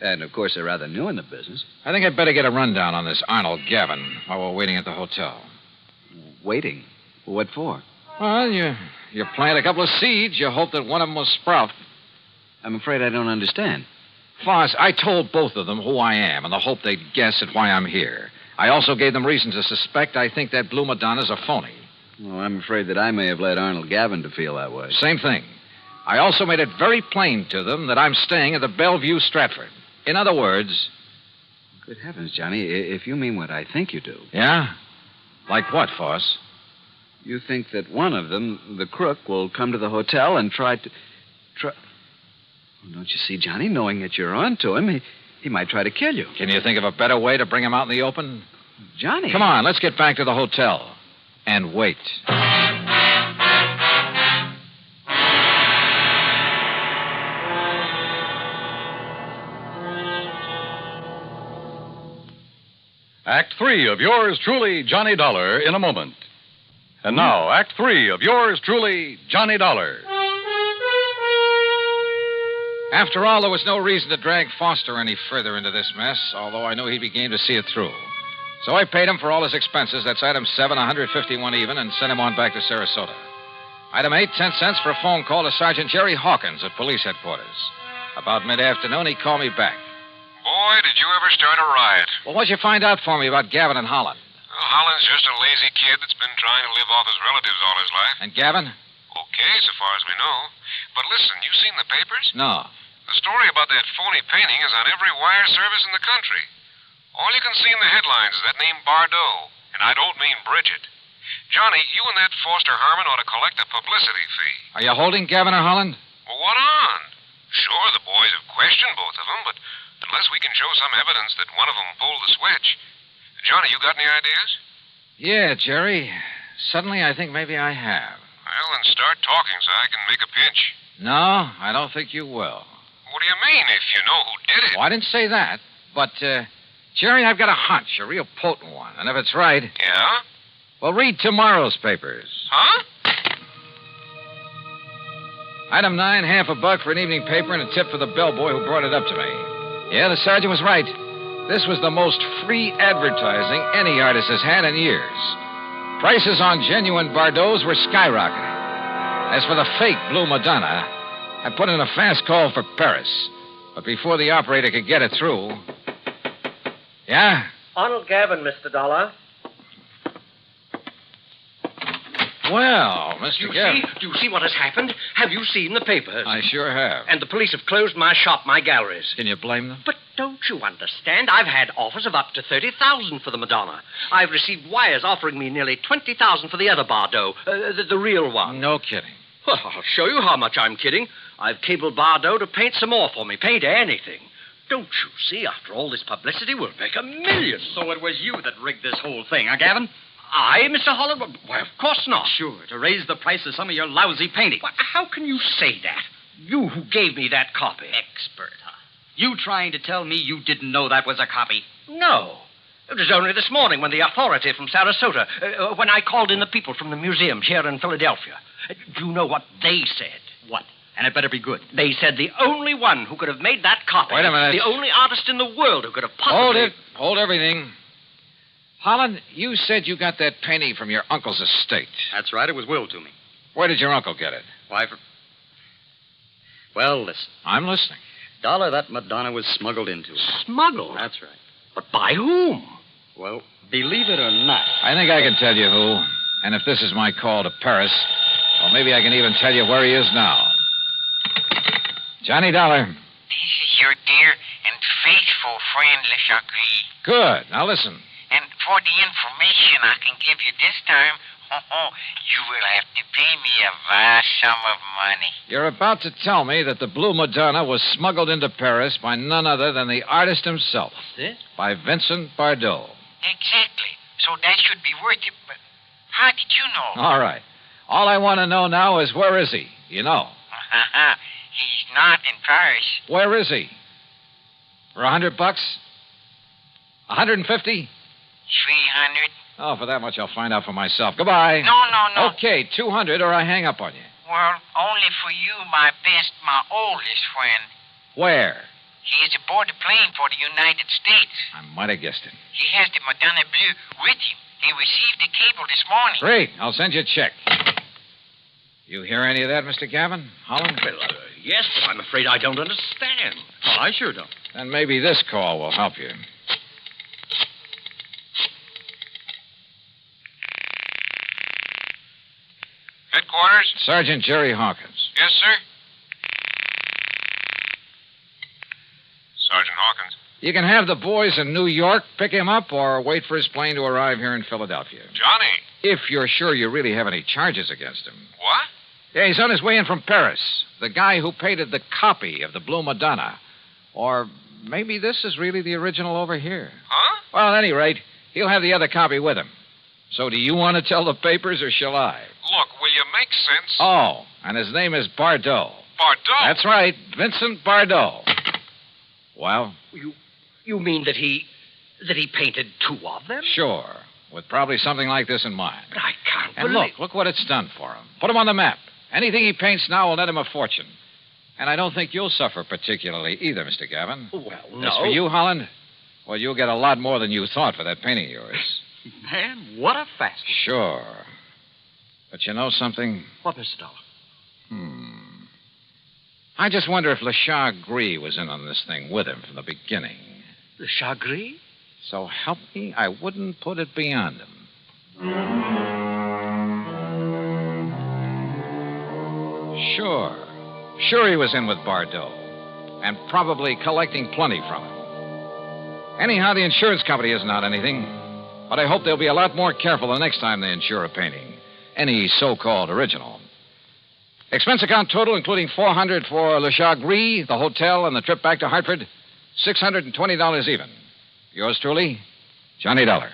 And, of course, they're rather new in the business. I think I'd better get a rundown on this Arnold Gavin while we're waiting at the hotel. Waiting? What for? Well, you plant a couple of seeds. You hope that one of them will sprout. I'm afraid I don't understand. Foss, I told both of them who I am in the hope they'd guess at why I'm here. I also gave them reason to suspect I think that Blue Madonna's a phony. Well, I'm afraid that I may have led Arnold Gavin to feel that way. Same thing. I also made it very plain to them that I'm staying at the Bellevue Stratford. In other words... Good heavens, Johnny, if you mean what I think you do. Yeah? Like what, Foss? You think that one of them, the crook, will come to the hotel and try... Well, don't you see, Johnny, knowing that you're on to him, he might try to kill you. Can you think of a better way to bring him out in the open? Johnny. Come on, let's get back to the hotel. And wait. Act 3 of yours truly, Johnny Dollar, in a moment. And now, Act 3 of yours truly, Johnny Dollar. After all, there was no reason to drag Foster any further into this mess, although I knew he'd be game to see it through. So I paid him for all his expenses. That's item 7, 151 even, and sent him on back to Sarasota. Item 8, 10 cents for a phone call to Sergeant Jerry Hawkins at police headquarters. About mid-afternoon, he called me back. Boy, did you ever start a riot. Well, what'd you find out for me about Gavin and Holland? Well, Holland's just a lazy kid that's been trying to live off his relatives all his life. And Gavin? Okay, so far as we know. But listen, you seen the papers? No. The story about that phony painting is on every wire service in the country. All you can see in the headlines is that name Bardot. And I don't mean Bridget. Johnny, you and that Foster Harmon ought to collect a publicity fee. Are you holding Gavin or Holland? Well, what on? Sure, the boys have questioned both of them, but unless we can show some evidence that one of them pulled the switch. Johnny, you got any ideas? Yeah, Jerry. Suddenly, I think maybe I have. Well, then start talking so I can make a pinch. No, I don't think you will. What do you mean, if you know who did it? Oh, I didn't say that. But, Jerry, I've got a hunch, a real potent one. And if it's right... Yeah? Well, read tomorrow's papers. Huh? Item 9, half a buck for an evening paper and a tip for the bellboy who brought it up to me. Yeah, the sergeant was right. This was the most free advertising any artist has had in years. Prices on genuine Bardots were skyrocketing. As for the fake Blue Madonna, I put in a fast call for Paris. But before the operator could get it through... Yeah? Arnold Gavin, Mr. Dollar. Well, Mr. Gavin. Do you see what has happened? Have you seen the papers? I sure have. And the police have closed my shop, my galleries. Can you blame them? But don't you understand? I've had offers of up to $30,000 for the Madonna. I've received wires offering me nearly $20,000 for the other Bardot, the real one. No kidding. Well, I'll show you how much I'm kidding. I've cabled Bardot to paint some more for me. Paint anything. Don't you see? After all this publicity, we'll make $1 million. So it was you that rigged this whole thing, huh, Gavin? I, Mr. Holland? Why, of course not. Sure, to raise the price of some of your lousy painting. Why, how can you say that? You who gave me that copy. Expert, huh? You trying to tell me you didn't know that was a copy? No. It was only this morning when the authority from Sarasota, when I called in the people from the museum here in Philadelphia. Do you know what they said? What? And it better be good. They said the only one who could have made that copy. Wait a minute. The only artist in the world who could have possibly... Hold everything. Holland, you said you got that painting from your uncle's estate. That's right. It was willed to me. Where did your uncle get it? Why, Well, listen. I'm listening. Dollar, that Madonna was smuggled into. Smuggled? That's right. But by whom? Well, believe it or not. I think I can tell you who. And if this is my call to Paris, well, maybe I can even tell you where he is now. Johnny Dollar. This is your dear and faithful friend, Le Chagris. Good. Now listen. And for the information I can give you this time, you will have to pay me a vast sum of money. You're about to tell me that the Blue Madonna was smuggled into Paris by none other than the artist himself. That's it? By Vincent Bardot. Exactly. So that should be worth it. But how did you know? All right. All I want to know now is where is he? You know. He's not in Paris. Where is he? For $100? 150? 300. Oh, for that much I'll find out for myself. Goodbye. No. Okay, 200 or I hang up on you. Well, only for you, my oldest friend. Where? He is aboard the plane for the United States. I might have guessed it. He has the Madonna Bleu with him. He received the cable this morning. Great. I'll send you a check. You hear any of that, Mr. Gavin? Holland? Well, yes, but I'm afraid I don't understand. Well, I sure don't. Then maybe this call will help you. Headquarters? Sergeant Jerry Hawkins. Yes, sir. Sergeant Hawkins. You can have the boys in New York pick him up or wait for his plane to arrive here in Philadelphia. Johnny. If you're sure you really have any charges against him. What? Yeah, he's on his way in from Paris. The guy who painted the copy of the Blue Madonna. Or maybe this is really the original over here. Huh? Well, at any rate, he'll have the other copy with him. So do you want to tell the papers or shall I? Look, will you make sense? Oh, and his name is Bardot. Bardot? That's right, Vincent Bardot. Well? You mean that he painted two of them? Sure, with probably something like this in mind. But I can't And believe... look what it's done for him. Put him on the map. Anything he paints now will net him a fortune. And I don't think you'll suffer particularly either, Mr. Gavin. Well, no. As for you, Holland, well, you'll get a lot more than you thought for that painting of yours. Man, what a fast. Sure. But you know something? What, Mr. Dollar? I just wonder if Le Chagris was in on this thing with him from the beginning. Le Chagris? So help me, I wouldn't put it beyond him. Sure he was in with Bardot. And probably collecting plenty from him. Anyhow, the insurance company isn't out anything. But I hope they'll be a lot more careful the next time they insure a painting. Any so-called original. Expense account total, including $400 for Le Chagris, the hotel, and the trip back to Hartford, $620 even. Yours truly, Johnny Dollar.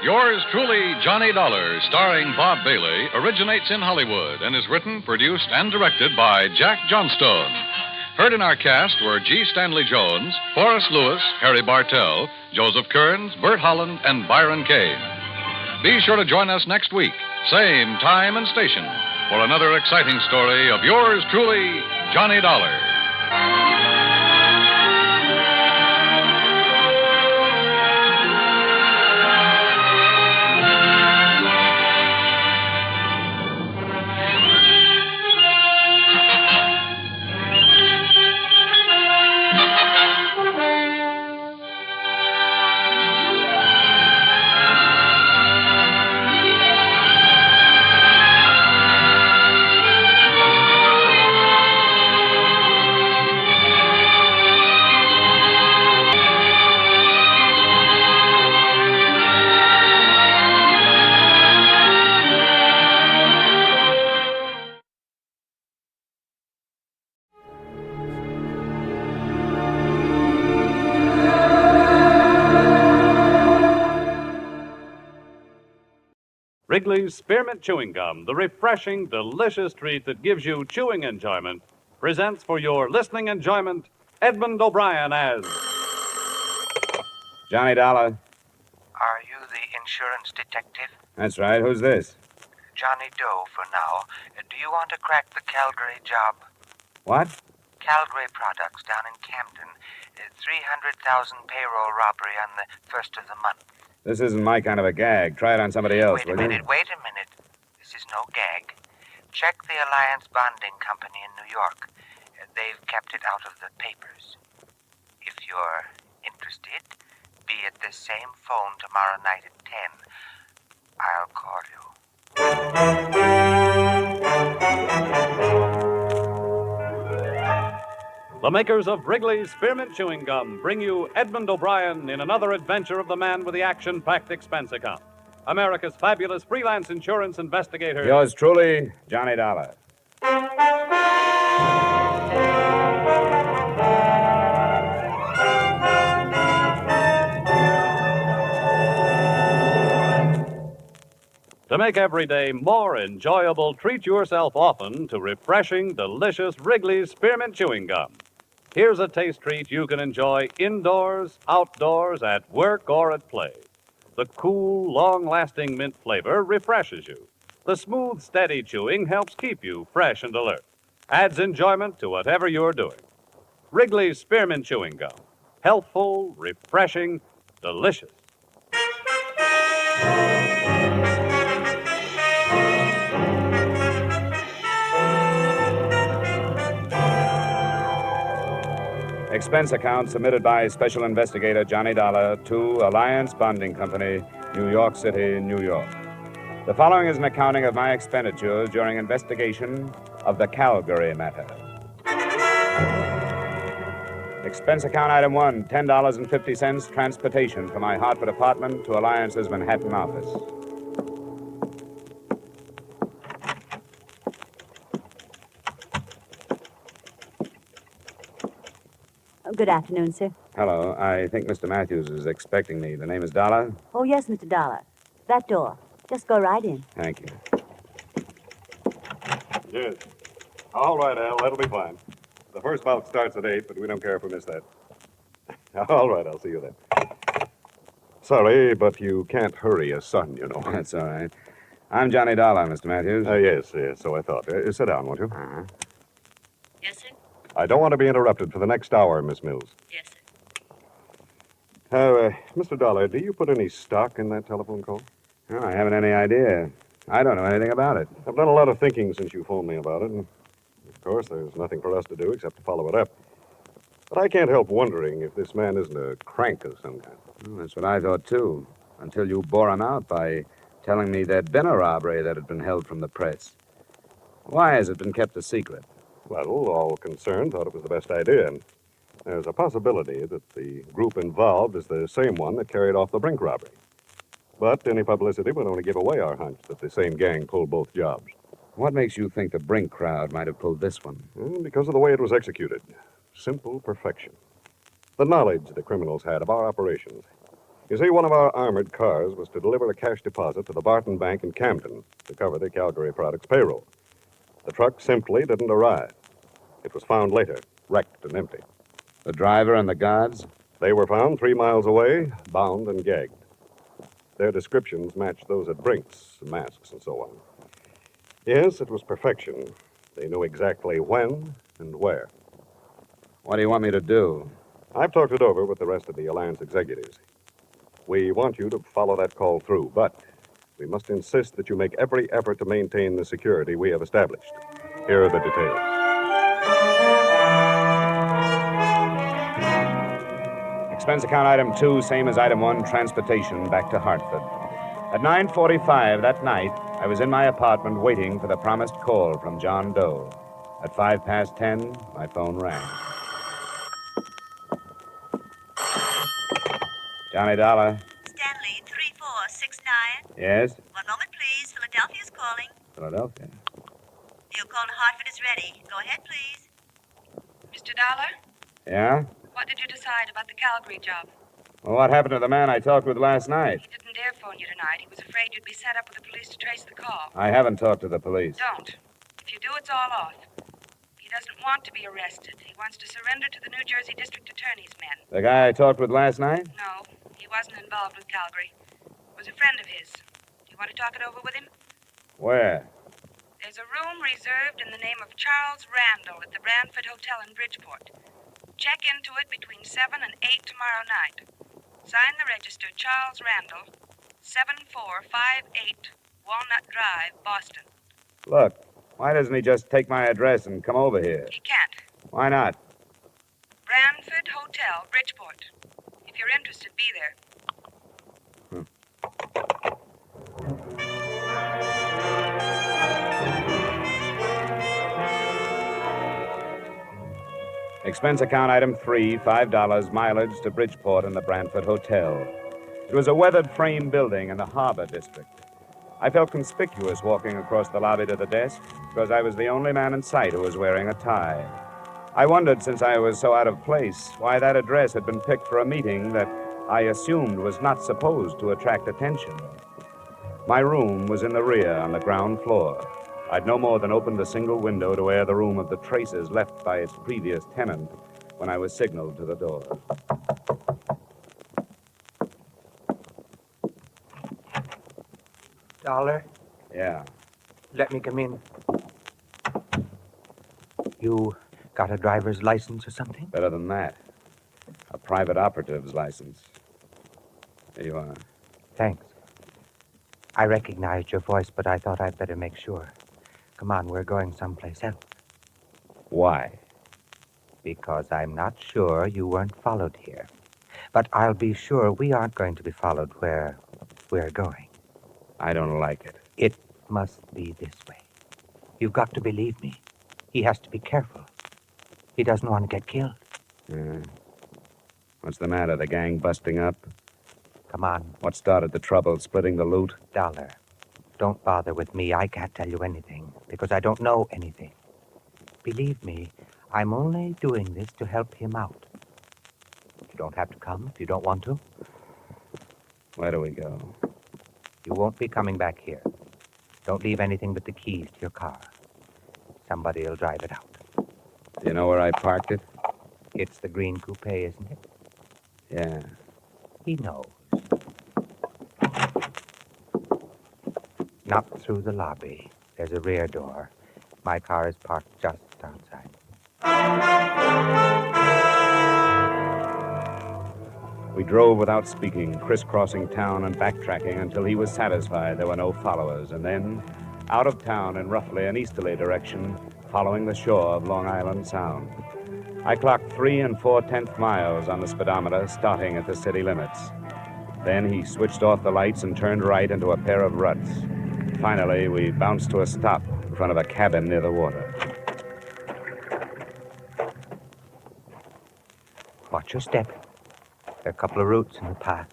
Yours truly, Johnny Dollar, starring Bob Bailey, originates in Hollywood and is written, produced, and directed by Jack Johnstone. Heard in our cast were G. Stanley Jones, Forrest Lewis, Harry Bartell, Joseph Kearns, Bert Holland, and Byron Kane. Be sure to join us next week, same time and station, for another exciting story of yours truly, Johnny Dollar. Wrigley's Spearmint Chewing Gum, the refreshing, delicious treat that gives you chewing enjoyment, presents for your listening enjoyment Edmund O'Brien as Johnny Dollar. Are you the insurance detective? That's right. Who's this? Johnny Doe for now. Do you want to crack the Calgary job? What? Calgary Products down in Camden. 300,000 payroll robbery on the first of the month. This isn't my kind of a gag. Try it on somebody else, Wait a minute. This is no gag. Check the Alliance Bonding Company in New York. They've kept it out of the papers. If you're interested, be at this same phone tomorrow night at 10. I'll call you. The makers of Wrigley's Spearmint Chewing Gum bring you Edmund O'Brien in another adventure of the man with the action-packed expense account. America's fabulous freelance insurance investigator. Yours truly, Johnny Dollar. To make every day more enjoyable, treat yourself often to refreshing, delicious Wrigley's Spearmint Chewing Gum. Here's a taste treat you can enjoy indoors, outdoors, at work, or at play. The cool, long-lasting mint flavor refreshes you. The smooth, steady chewing helps keep you fresh and alert. Adds enjoyment to whatever you're doing. Wrigley's Spearmint Chewing Gum. Healthful, refreshing, delicious. Expense account submitted by Special Investigator Johnny Dollar to Alliance Bonding Company, New York City, New York. The following is an accounting of my expenditures during investigation of the Calgary matter. Expense account item 1, $10.50 transportation from my Hartford apartment to Alliance's Manhattan office. Good afternoon, sir. Hello. I think Mr. Matthews is expecting me. The name is Dollar? Oh, yes, Mr. Dollar. That door. Just go right in. Thank you. Yes. All right, Al. That'll be fine. The first bout starts at 8, but we don't care if we miss that. All right, I'll see you then. Sorry, but you can't hurry a son, you know. That's all right. I'm Johnny Dollar, Mr. Matthews. Yes, so I thought. Sit down, won't you? Uh-huh. Yes, sir? I don't want to be interrupted for the next hour, Miss Mills. Yes, sir. Mr. Dollar, do you put any stock in that telephone call? Oh, I haven't any idea. I don't know anything about it. I've done a lot of thinking since you phoned me about it, and of course, there's nothing for us to do except to follow it up. But I can't help wondering if this man isn't a crank of some kind. Well, that's what I thought, too, until you bore him out by telling me there'd been a robbery that had been held from the press. Why has it been kept a secret? Well, all concerned thought it was the best idea, and there's a possibility that the group involved is the same one that carried off the Brink robbery. But any publicity would only give away our hunch that the same gang pulled both jobs. What makes you think the Brink crowd might have pulled this one? Because of the way it was executed. Simple perfection. The knowledge the criminals had of our operations. You see, one of our armored cars was to deliver a cash deposit to the Barton Bank in Camden to cover the Calgary Products payroll. The truck simply didn't arrive. It was found later, wrecked and empty. The driver and the guards? They were found 3 miles away, bound and gagged. Their descriptions matched those at Brink's, masks and so on. Yes, it was perfection. They knew exactly when and where. What do you want me to do? I've talked it over with the rest of the Alliance executives. We want you to follow that call through, but we must insist that you make every effort to maintain the security we have established. Here are the details. Expense account item 2, same as item 1, transportation back to Hartford. At 9:45 that night, I was in my apartment waiting for the promised call from John Doe. At 10:05, my phone rang. Johnny Dollar. Stanley, 3469. Yes? One moment, please. Philadelphia's calling. Philadelphia. Your call to Hartford is ready. Go ahead, please. Mr. Dollar, Yeah? what did you decide about the Calgary job? Well, what happened to the man I talked with last night? He didn't dare phone you tonight. He was afraid you'd be set up with the police to trace the call. I haven't talked to the police. Don't. If you do, it's all off. He doesn't want to be arrested. He wants to surrender to the New Jersey District Attorney's men. The guy I talked with last night? No, he wasn't involved with Calgary. It was a friend of his. Do you want to talk it over with him? Where? There's a room reserved in the name of Charles Randall at the Brantford Hotel in Bridgeport. Check into it between 7 and 8 tomorrow night. Sign the register, Charles Randall, 7458 Walnut Drive, Boston. Look, why doesn't he just take my address and come over here? He can't. Why not? Brantford Hotel, Bridgeport. If you're interested, be there. Expense account item 3, $5, mileage to Bridgeport and the Brantford Hotel. It was a weathered frame building in the Harbor District. I felt conspicuous walking across the lobby to the desk because I was the only man in sight who was wearing a tie. I wondered, since I was so out of place, why that address had been picked for a meeting that I assumed was not supposed to attract attention. My room was in the rear on the ground floor. I'd no more than opened a single window to air the room of the traces left by its previous tenant when I was signaled to the door. Dollar, Yeah. let me come in. You got a driver's license or something? Better than that. A private operative's license. Here you are. Thanks. I recognized your voice, but I thought I'd better make sure. Come on, we're going someplace else. Why? Because I'm not sure you weren't followed here. But I'll be sure we aren't going to be followed where we're going. I don't like it. It must be this way. You've got to believe me. He has to be careful. He doesn't want to get killed. Yeah. What's the matter? The gang busting up? Come on. What started the trouble? Splitting the loot? Dollar, don't bother with me. I can't tell you anything because I don't know anything. Believe me, I'm only doing this to help him out. You don't have to come if you don't want to. Where do we go? You won't be coming back here. Don't leave anything but the keys to your car. Somebody will drive it out. Do you know where I parked it? It's the green coupe, isn't it? Yeah. He knows. Not through the lobby. There's a rear door. My car is parked just outside. We drove without speaking, crisscrossing town and backtracking until he was satisfied there were no followers, and then out of town in roughly an easterly direction, following the shore of Long Island Sound. I clocked 3 4/10 miles on the speedometer, starting at the city limits. Then he switched off the lights and turned right into a pair of ruts. Finally, we bounced to a stop in front of a cabin near the water. Watch your step. There are a couple of roots in the path.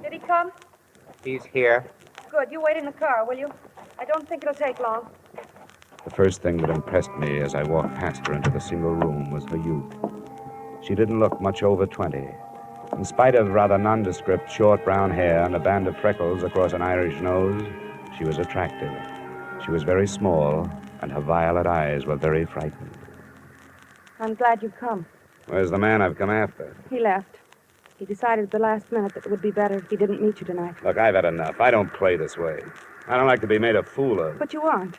Did he come? He's here. Good. You wait in the car, will you? I don't think it'll take long. The first thing that impressed me as I walked past her into the single room was her youth. She didn't look much over 20. In spite of rather nondescript short brown hair and a band of freckles across an Irish nose, she was attractive. She She was very small, and her violet eyes were very frightened. I'm glad you've come. Where's the man I've come after? He left. He decided at the last minute that it would be better if he didn't meet you tonight. Look, I've had enough. I don't play this way. I don't like to be made a fool of. But you aren't.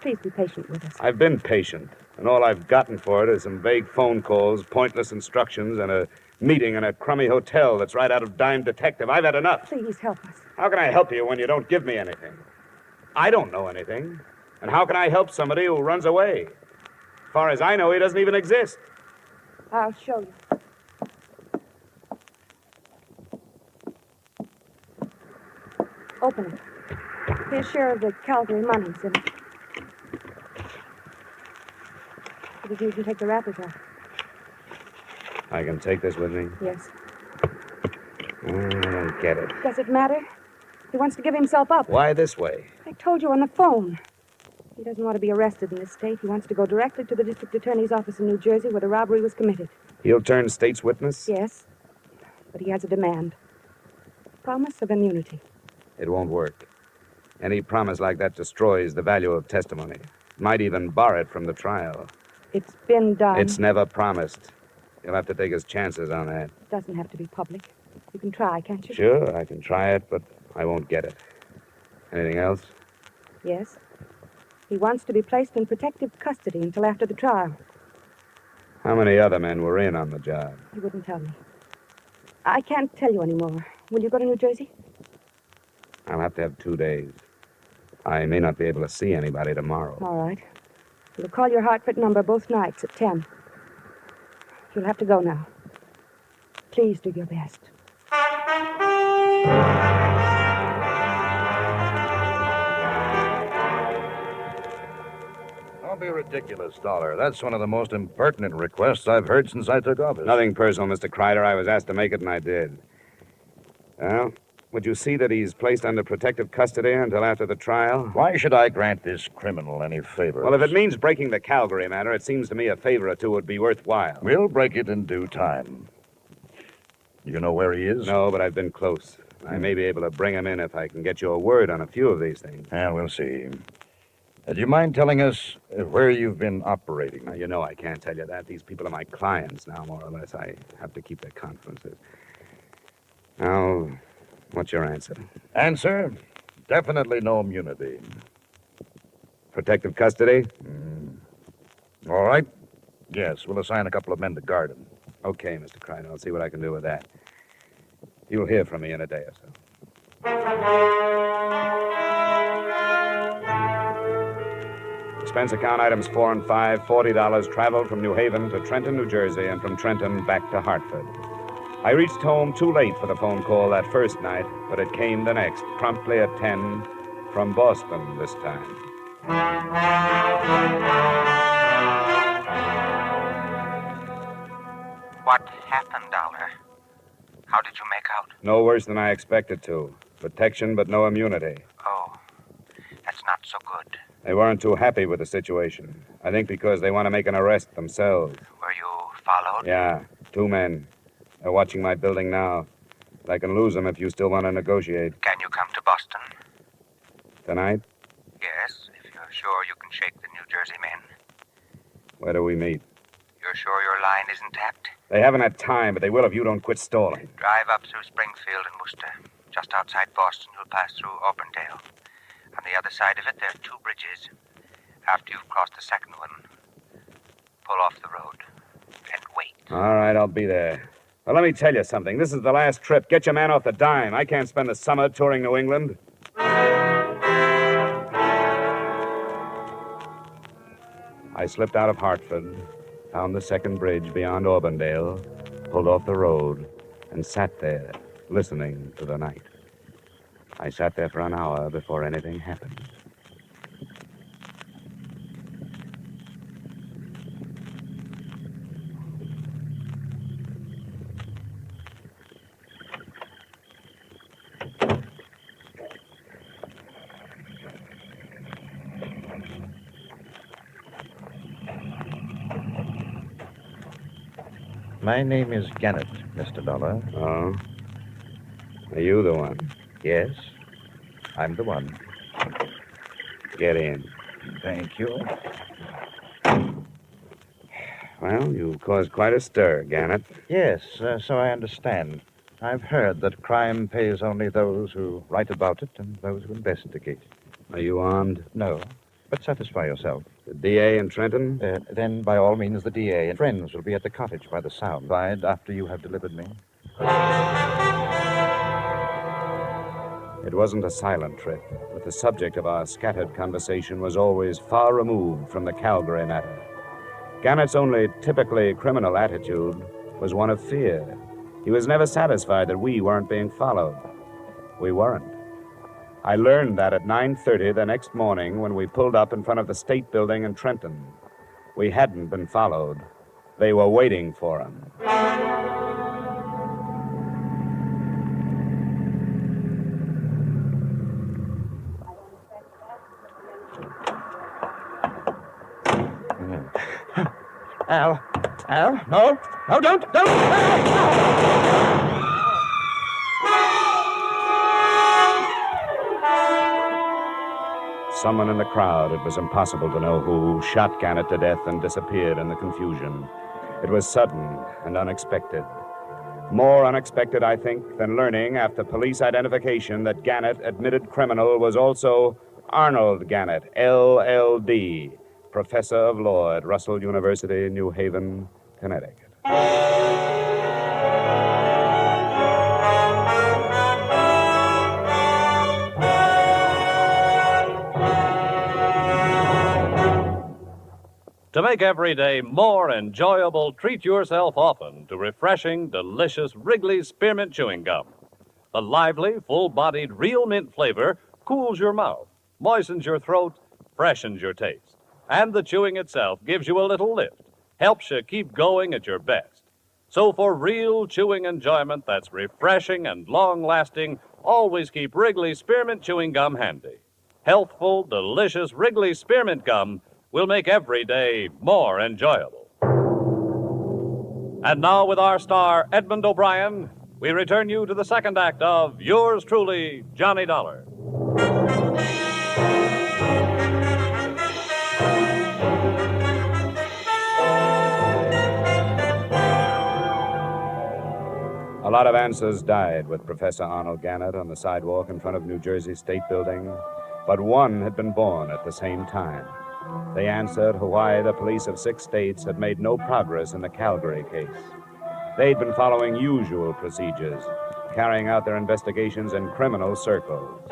Please be patient with us. I've been patient, and all I've gotten for it is some vague phone calls, pointless instructions, and a meeting in a crummy hotel that's right out of Dime Detective. I've had enough. Please help us. How can I help you when you don't give me anything? I don't know anything. And how can I help somebody who runs away? As far as I know, he doesn't even exist. I'll show you. Open it. His share of the Calgary money's in it. You can take the wrappers off. I can take this with me? Yes. I don't get it. Does it matter? He wants to give himself up. Why this way? I told you on the phone. He doesn't want to be arrested in this state. He wants to go directly to the district attorney's office in New Jersey where the robbery was committed. He'll turn state's witness? Yes. But he has a demand. Promise of immunity. It won't work. Any promise like that destroys the value of testimony. Might even bar it from the trial. It's been done. It's never promised. You'll have to take his chances on that. It doesn't have to be public. You can try, can't you? Sure, I can try it, but I won't get it. Anything else? Yes. He wants to be placed in protective custody until after the trial. How many other men were in on the job? He wouldn't tell me. I can't tell you anymore. Will you go to New Jersey? I'll have to have 2 days. I may not be able to see anybody tomorrow. All right. We'll call your Hartford number both nights at 10. You'll have to go now. Please do your best. Don't be ridiculous, Dollar. That's one of the most impertinent requests I've heard since I took office. Nothing personal, Mr. Kreider. I was asked to make it, and I did. Well, would you see that he's placed under protective custody until after the trial? Why should I grant this criminal any favors? Well, if it means breaking the Calgary matter, it seems to me a favor or two would be worthwhile. We'll break it in due time. You know where he is? No, but I've been close. I may be able to bring him in if I can get you a word on a few of these things. Yeah, we'll see. Do you mind telling us where you've been operating? Now, you know I can't tell you that. These people are my clients now, more or less. I have to keep their confidences. Now, what's your answer? Answer? Definitely no immunity. Protective custody? All right. Yes, we'll assign a couple of men to guard him. Okay, Mr. Kreider. I'll see what I can do with that. You'll hear from me in a day or so. Expense account items 4 and 5, $40 traveled from New Haven to Trenton, New Jersey, and from Trenton back to Hartford. I reached home too late for the phone call that first night, but it came the next, promptly at 10, from Boston this time. What happened, Dollar? How did you make out? No worse than I expected to. Protection, but no immunity. Oh, that's not so good. They weren't too happy with the situation. I think because they want to make an arrest themselves. Were you followed? Yeah, 2 men. They're watching my building now. But I can lose them if you still want to negotiate. Can you come to Boston? Tonight? Yes, if you're sure you can shake the New Jersey men. Where do we meet? You're sure your line isn't tapped? They haven't had time, but they will if you don't quit stalling. Drive up through Springfield and Worcester. Just outside Boston, you'll pass through Auburndale. On the other side of it, there are 2 bridges. After you've crossed the second one, pull off the road and wait. All right, I'll be there. Well, let me tell you something. This is the last trip. Get your man off the dime. I can't spend the summer touring New England. I slipped out of Hartford, found the second bridge beyond Auburndale, pulled off the road, and sat there, listening to the night. I sat there for an hour before anything happened. My name is Gannett, Mr. Dollar. Oh? Are you the one? Yes, I'm the one. Get in. Thank you. Well, you caused quite a stir, Gannett. Yes, so I understand. I've heard that crime pays only those who write about it and those who investigate. Are you armed? No, but satisfy yourself. The DA in Trenton? Then, by all means, the DA and friends will be at the cottage by the sound side after you have delivered me. It wasn't a silent trip, but the subject of our scattered conversation was always far removed from the Calgary matter. Gannett's only typically criminal attitude was one of fear. He was never satisfied that we weren't being followed. We weren't. I learned that at 9:30 the next morning when we pulled up in front of the State Building in Trenton. We hadn't been followed. They were waiting for him. Al, no, don't. Someone in the crowd, it was impossible to know who, shot Gannett to death and disappeared in the confusion. It was sudden and unexpected. More unexpected, I think, than learning after police identification that Gannett, admitted criminal, was also Arnold Gannett, LL.D., professor of law at Russell University, New Haven, Connecticut. To make every day more enjoyable, treat yourself often to refreshing, delicious Wrigley's Spearmint Chewing Gum. The lively, full-bodied, real mint flavor cools your mouth, moistens your throat, freshens your taste. And the chewing itself gives you a little lift, helps you keep going at your best. So for real chewing enjoyment that's refreshing and long-lasting, always keep Wrigley's Spearmint Chewing Gum handy. Healthful, delicious Wrigley's Spearmint Gum will make every day more enjoyable. And now, with our star, Edmund O'Brien, we return you to the second act of yours truly, Johnny Dollar. A lot of answers died with Professor Arnold Gannett on the sidewalk in front of New Jersey State Building, but one had been born at the same time. They answered why the police of 6 states had made no progress in the Calgary case. They'd been following usual procedures, carrying out their investigations in criminal circles.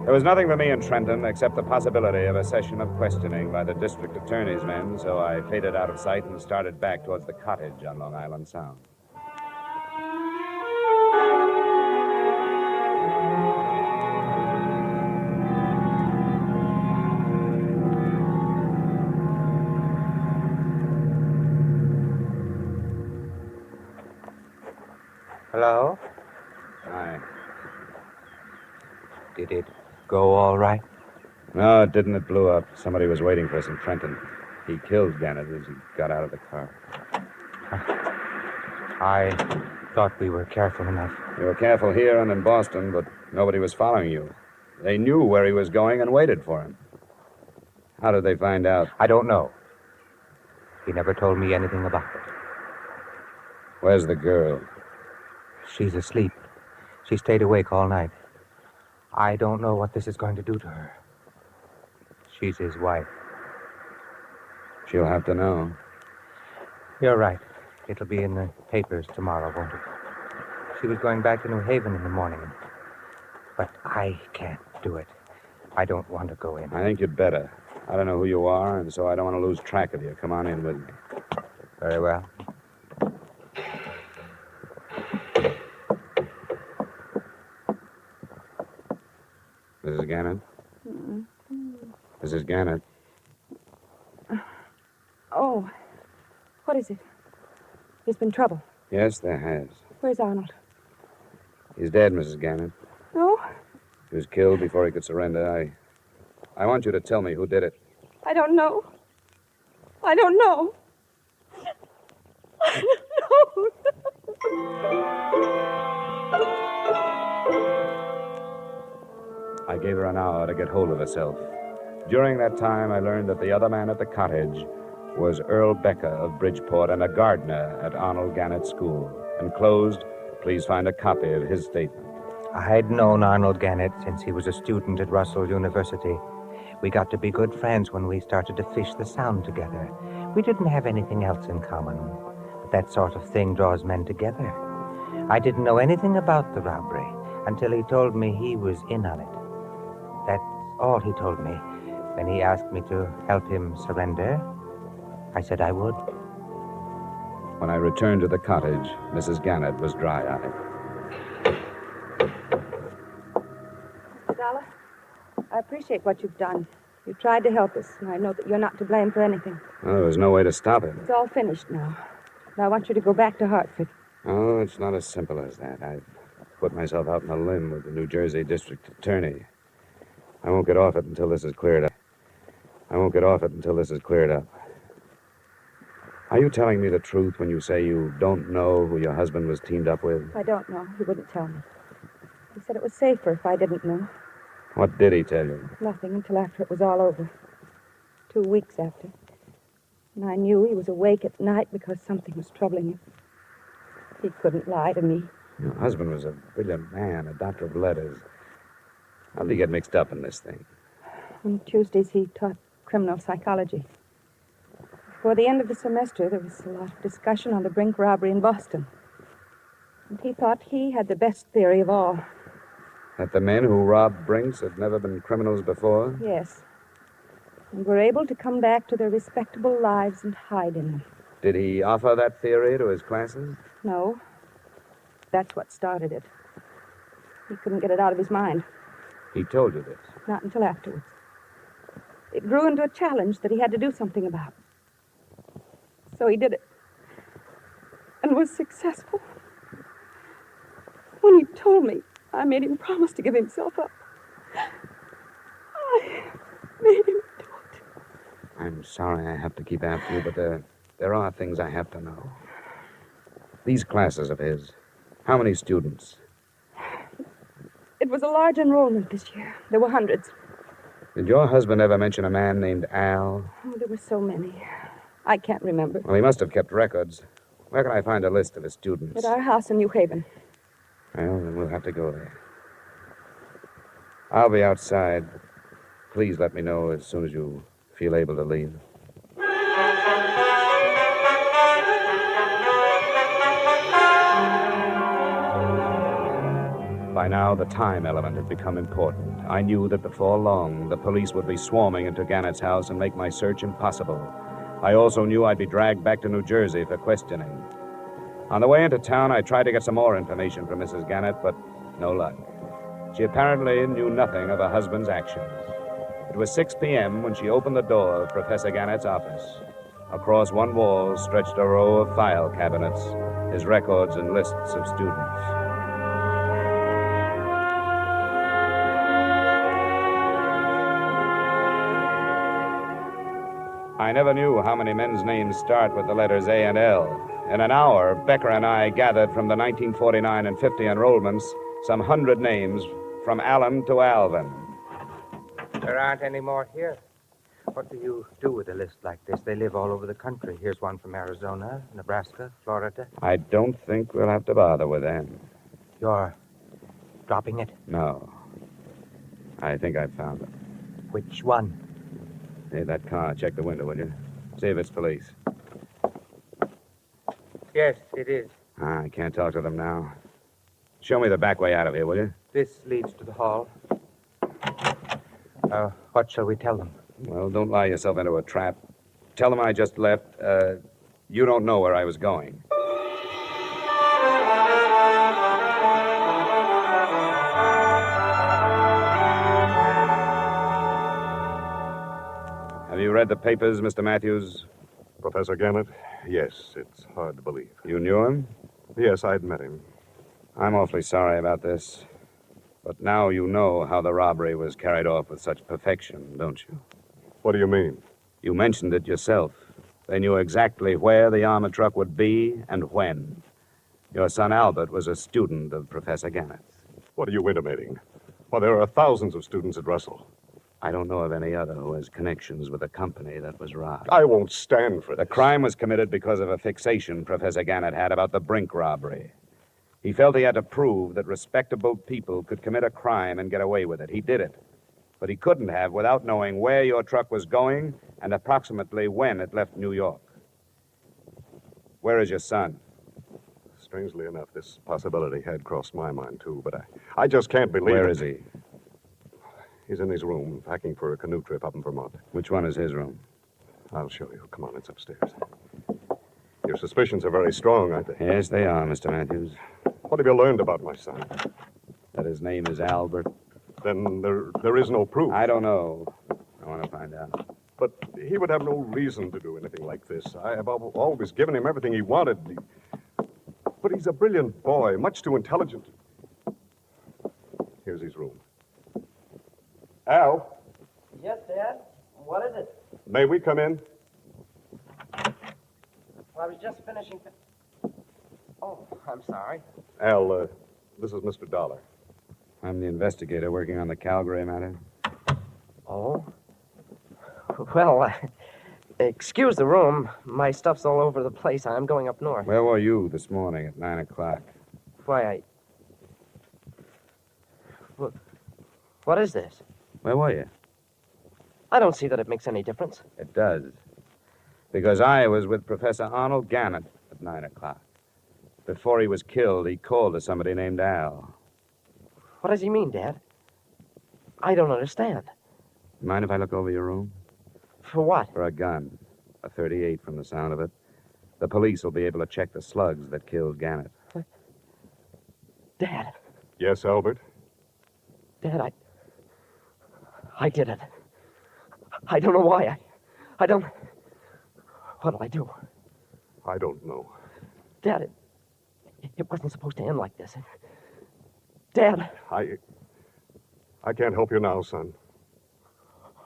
There was nothing for me in Trenton except the possibility of a session of questioning by the district attorney's men, so I faded out of sight and started back towards the cottage on Long Island Sound. Hello? Hi. Did it go all right? No, it didn't. It blew up. Somebody was waiting for us in Trenton. He killed Gannett as he got out of the car. I thought we were careful enough. You were careful here and in Boston, but nobody was following you. They knew where he was going and waited for him. How did they find out? I don't know. He never told me anything about it. Where's the girl? She's asleep. She stayed awake all night. I don't know what this is going to do to her. She's his wife. She'll have to know. You're right. It'll be in the papers tomorrow, won't it? She was going back to New Haven in the morning. But I can't do it. I don't want to go in. I think you'd better. I don't know who you are, and so I don't want to lose track of you. Come on in with me. Very well. Mrs. Gannett? Mm-hmm. Mrs. Gannett? Oh, what is it? There's been trouble. Yes, there has. Where's Arnold? He's dead, Mrs. Gannett. No, He was killed before he could surrender. I want you to tell me who did it. I don't know. I don't know. I don't know. I gave her an hour to get hold of herself. During that time, I learned that the other man at the cottage was Earl Becker of Bridgeport and a gardener at Arnold Gannett School. Enclosed, please find a copy of his statement. I'd known Arnold Gannett since he was a student at Russell University. We got to be good friends when we started to fish the Sound together. We didn't have anything else in common, but that sort of thing draws men together. I didn't know anything about the robbery until he told me he was in on it. That's all he told me. When he asked me to help him surrender, I said I would. When I returned to the cottage, Mrs. Gannett was dry-eyed. Dollar, I appreciate what you've done. You tried to help us, and I know that you're not to blame for anything. Well, there was no way to stop it. It's all finished now. And I want you to go back to Hartford. Oh, it's not as simple as that. I've put myself out on a limb with the New Jersey District Attorney. I won't get off it until this is cleared up. Are you telling me the truth when you say you don't know who your husband was teamed up with? I don't know. He wouldn't tell me. He said it was safer if I didn't know. What did he tell you? Nothing until after it was all over. 2 weeks after. And I knew he was awake at night because something was troubling him. He couldn't lie to me. Your husband was a brilliant man, a doctor of letters. How did he get mixed up in this thing? On Tuesdays, he taught criminal psychology. Before the end of the semester, there was a lot of discussion on the Brink robbery in Boston. And he thought he had the best theory of all. That the men who robbed Brinks had never been criminals before? Yes. And were able to come back to their respectable lives and hide in them. Did he offer that theory to his classes? No. That's what started it. He couldn't get it out of his mind. He told you this? Not until afterwards. It grew into a challenge that he had to do something about. So he did it. And was successful. When he told me, I made him promise to give himself up. I made him do it. I'm sorry I have to keep after you, but there are things I have to know. These classes of his, how many students? It was a large enrollment this year. There were hundreds. Did your husband ever mention a man named Al? Oh, there were so many. I can't remember. Well, he must have kept records. Where can I find a list of his students? At our house in New Haven. Well, then we'll have to go there. I'll be outside. Please let me know as soon as you feel able to leave. By now, the time element had become important. I knew that before long, the police would be swarming into Gannett's house and make my search impossible. I also knew I'd be dragged back to New Jersey for questioning. On the way into town, I tried to get some more information from Mrs. Gannett, but no luck. She apparently knew nothing of her husband's actions. It was 6 p.m. when she opened the door of Professor Gannett's office. Across one wall stretched a row of file cabinets, his records and lists of students. I never knew how many men's names start with the letters A and L. In an hour, Becker and I gathered from the 1949 and 50 enrollments some 100 names from Allen to Alvin. There aren't any more here. What do you do with a list like this? They live all over the country. Here's one from Arizona, Nebraska, Florida. I don't think we'll have to bother with them. You're dropping it? No. I think I've found it. Which one? Hey, that car. Check the window, will you? See if it's police. Yes, it is. I can't talk to them now. Show me the back way out of here, will you? This leads to the hall. What shall we tell them? Well, don't lie yourself into a trap. Tell them I just left. You don't know where I was going. Have you read the papers, Mr. Matthews? Professor Gannett? Yes, it's hard to believe. You knew him? Yes, I'd met him. I'm awfully sorry about this. But now you know how the robbery was carried off with such perfection, don't you? What do you mean? You mentioned it yourself. They knew exactly where the armored truck would be and when. Your son Albert was a student of Professor Gannett's. What are you intimating? Well, there are thousands of students at Russell. I don't know of any other who has connections with the company that was robbed. I won't stand for The this. crime was committed because of a fixation Professor Gannett had about the Brink robbery. He felt he had to prove that respectable people could commit a crime and get away with it. He did it. But he couldn't have without knowing where your truck was going and approximately when it left New York. Where is your son? Strangely enough, this possibility had crossed my mind, too, but I just can't believe Where it. is he? He's in his room, packing for a canoe trip up in Vermont. Which one is his room? I'll show you. Come on, it's upstairs. Your suspicions are very strong, aren't they? Yes, they are, Mr. Matthews. What have you learned about my son? That his name is Albert. Then there is no proof. I don't know. I want to find out. But he would have no reason to do anything like this. I have always given him everything he wanted. But he's a brilliant boy, much too intelligent. Here's his room. Al, Yes, Dad? What is it? may we come in? Well, I was just finishing... Oh, I'm sorry. Al, this is Mr. Dollar. I'm the investigator working on the Calgary matter. Oh? Well, excuse the room. My stuff's all over the place. I'm going up north. Where were you this morning at 9 o'clock? Why, What is this? Where were you? I don't see that it makes any difference. It does. Because I was with Professor Arnold Gannett at 9 o'clock. Before he was killed, he called to somebody named Al. What does he mean, Dad? I don't understand. Mind if I look over your room? For what? For a gun. A 38 from the sound of it. The police will be able to check the slugs that killed Gannett. Dad. Yes, Albert? Dad, I did it. I don't know why. I don't... What'll I do? I don't know. Dad, it wasn't supposed to end like this. Dad. I can't help you now, son.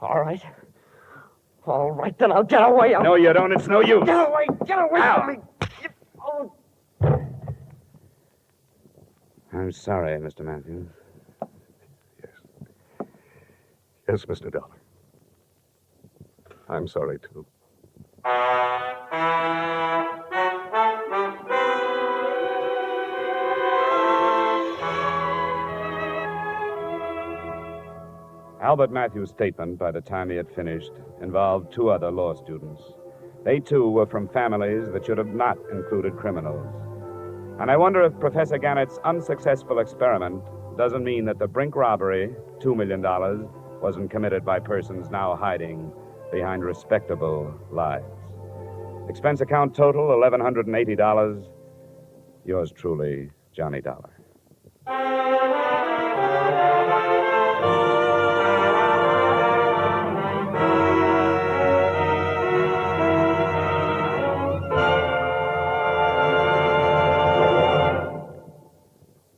All right. All right, then I'll get away. No, you don't. It's no use. Get away Al. from me. Oh. I'm sorry, Mr. Matthews. Yes, Mr. Dollar. I'm sorry, too. Albert Matthews' statement, by the time he had finished, involved two other law students. They, too, were from families that should have not included criminals. And I wonder if Professor Gannett's unsuccessful experiment doesn't mean that the Brink robbery, $2 million, wasn't committed by persons now hiding behind respectable lives. Expense account total, $1,180. Yours truly, Johnny Dollar.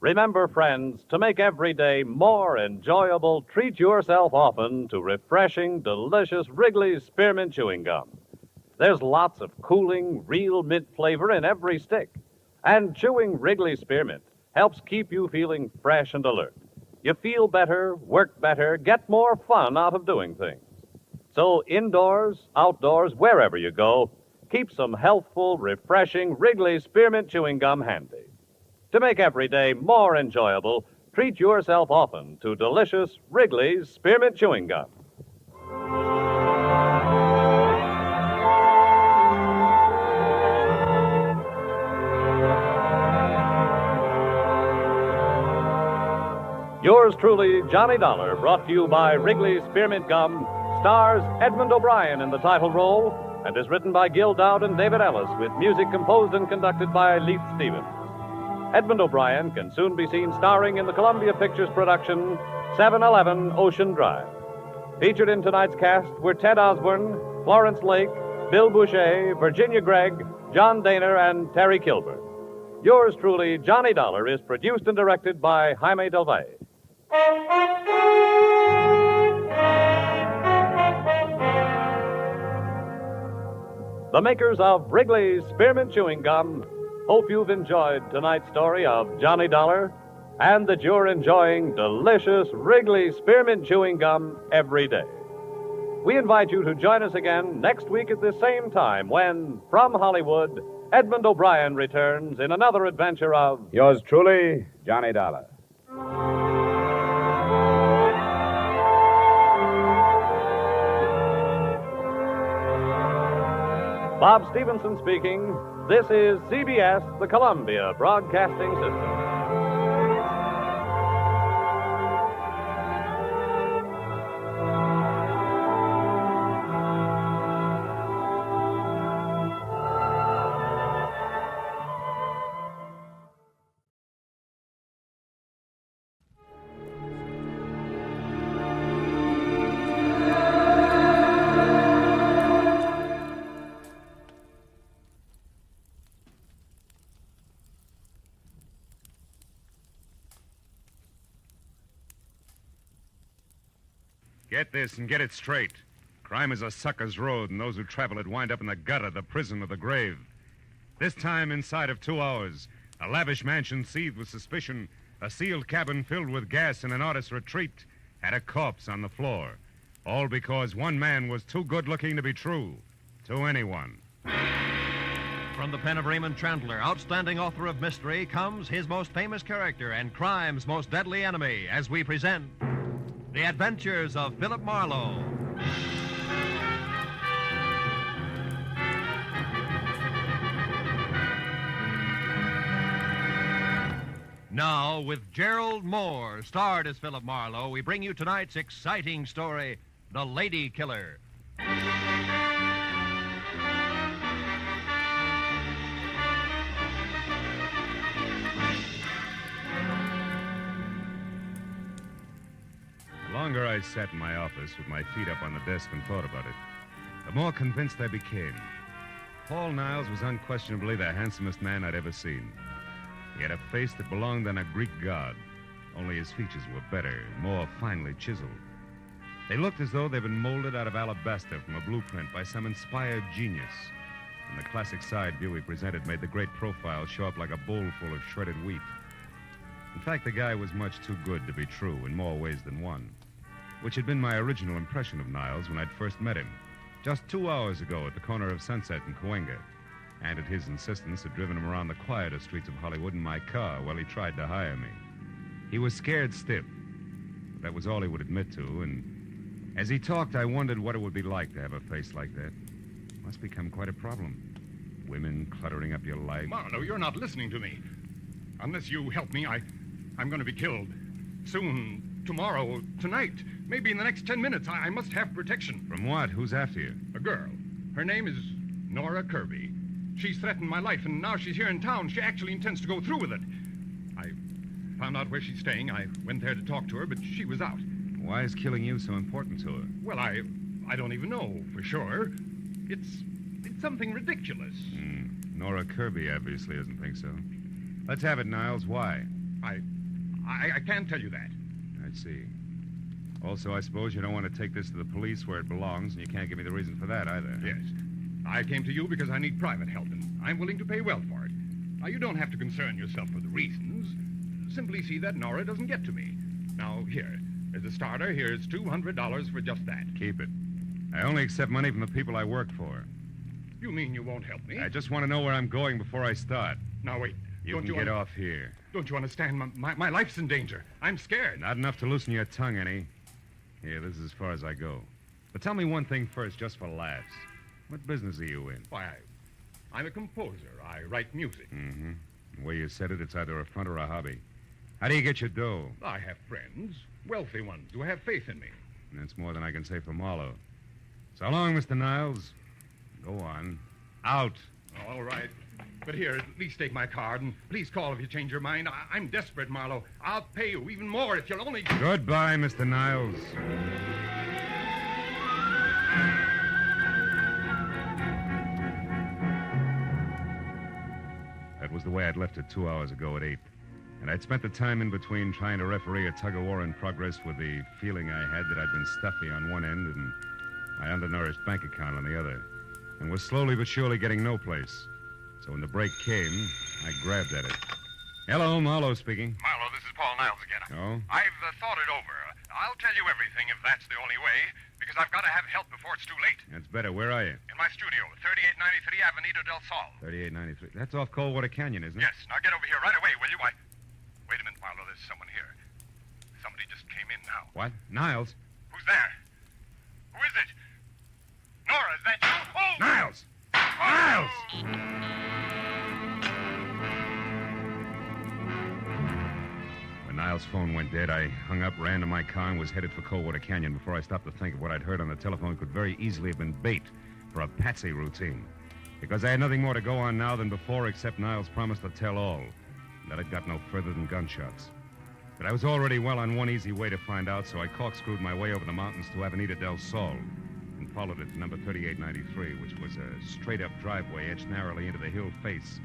Remember, friends, to make every day more enjoyable, treat yourself often to refreshing, delicious Wrigley's Spearmint Chewing Gum. There's lots of cooling, real mint flavor in every stick. And chewing Wrigley's Spearmint helps keep you feeling fresh and alert. You feel better, work better, get more fun out of doing things. So indoors, outdoors, wherever you go, keep some healthful, refreshing Wrigley's Spearmint Chewing Gum handy. To make every day more enjoyable, treat yourself often to delicious Wrigley's Spearmint Chewing Gum. Yours truly, Johnny Dollar, brought to you by Wrigley's Spearmint Gum, stars Edmund O'Brien in the title role and is written by Gil Dowd and David Ellis with music composed and conducted by Leith Stevens. Edmund O'Brien can soon be seen starring in the Columbia Pictures production 711 Ocean Drive. Featured in tonight's cast were Ted Osborne, Florence Lake, Bill Boucher, Virginia Gregg, John Daner, and Terry Kilburn. Yours truly, Johnny Dollar, is produced and directed by Jaime Del Valle. The makers of Wrigley's Spearmint Chewing Gum hope you've enjoyed tonight's story of Johnny Dollar and that you're enjoying delicious Wrigley Spearmint Chewing Gum every day. We invite you to join us again next week at this same time when, from Hollywood, Edmund O'Brien returns in another adventure of... Yours truly, Johnny Dollar. Bob Stevenson speaking. This is CBS, the Columbia Broadcasting System. Get this and get it straight. Crime is a sucker's road, and those who travel it wind up in the gutter, the prison, or the grave. This time, inside of 2 hours, a lavish mansion seethed with suspicion, a sealed cabin filled with gas, and an artist's retreat had a corpse on the floor. All because one man was too good-looking to be true to anyone. From the pen of Raymond Chandler, outstanding author of mystery, comes his most famous character and crime's most deadly enemy, as we present The Adventures of Philip Marlowe. Now, with Gerald Moore, starred as Philip Marlowe, we bring you tonight's exciting story, The Lady Killer. The longer I sat in my office with my feet up on the desk and thought about it, the more convinced I became. Paul Niles was unquestionably the handsomest man I'd ever seen. He had a face that belonged on a Greek god, only his features were better, more finely chiseled. They looked as though they'd been molded out of alabaster from a blueprint by some inspired genius. And the classic side view he presented made the great profile show up like a bowl full of shredded wheat. In fact, the guy was much too good to be true in more ways than one, which had been my original impression of Niles when I'd first met him, just 2 hours ago at the corner of Sunset and Cahuenga, and at his insistence had driven him around the quieter streets of Hollywood in my car while he tried to hire me. He was scared stiff, but that was all he would admit to, and as he talked, I wondered what it would be like to have a face like that. Must become quite a problem. Women cluttering up your life. Marlowe, you're not listening to me. Unless you help me, I'm going to be killed. Soon, tomorrow, tonight, maybe in the next 10 minutes. I must have protection. From what? Who's after you? A girl. Her name is Nora Kirby. She's threatened my life, and now she's here in town. She actually intends to go through with it. I found out where she's staying. I went there to talk to her, but she was out. Why is killing you so important to her? Well, I don't even know for sure. It's something ridiculous. Nora Kirby obviously doesn't think so. Let's have it, Niles. Why? I can't tell you that. I see. Also, I suppose you don't want to take this to the police where it belongs, and you can't give me the reason for that either. Yes. I came to you because I need private help, and I'm willing to pay well for it. Now, you don't have to concern yourself with the reasons. Simply see that Nora doesn't get to me. Now, here, as a starter, here's $200 for just that. Keep it. I only accept money from the people I work for. You mean you won't help me? I just want to know where I'm going before I start. Now, wait. You can get off here. Don't you understand? My life's in danger. I'm scared. Not enough to loosen your tongue any. Here, this is as far as I go. But tell me one thing first, just for laughs. What business are you in? Why, I'm a composer. I write music. Mm-hmm. The way you said it, it's either a front or a hobby. How do you get your dough? I have friends, wealthy ones, who have faith in me. And that's more than I can say for Marlowe. So long, Mr. Niles. Go on. Out. All right. But here, at least take my card, and please call if you change your mind. I'm desperate, Marlowe. I'll pay you even more if you'll only... Goodbye, Mr. Niles. That was the way I'd left it 2 hours ago at 8. And I'd spent the time in between trying to referee a tug-of-war in progress with the feeling I had that I'd been stuffy on one end and my undernourished bank account on the other, and was slowly but surely getting no place. So when the break came, I grabbed at it. Hello, Marlowe speaking. Marlowe, this is Paul Oh? I've thought it over. I'll tell you everything if that's the only way, because I've got to have help before it's too late. That's better. Where are you? In my studio, 3893 Avenida del Sol. 3893. That's off Coldwater Canyon, isn't it? Yes, now get over here right away, will you? Wait a minute, Marlowe. There's someone here. Somebody just came in now. What? Niles? Who's there? Who is it? Nora, is that you? Oh! Niles! Niles! When Niles' phone went dead, I hung up, ran to my car, and was headed for Coldwater Canyon before I stopped to think of what I'd heard on the telephone could very easily have been bait for a patsy routine. Because I had nothing more to go on now than before except Niles' promise to tell all. And that had got no further than gunshots. But I was already well on one easy way to find out, so I corkscrewed my way over the mountains to Avenida del Sol and followed it to number 3893, which was a straight-up driveway etched narrowly into the hill face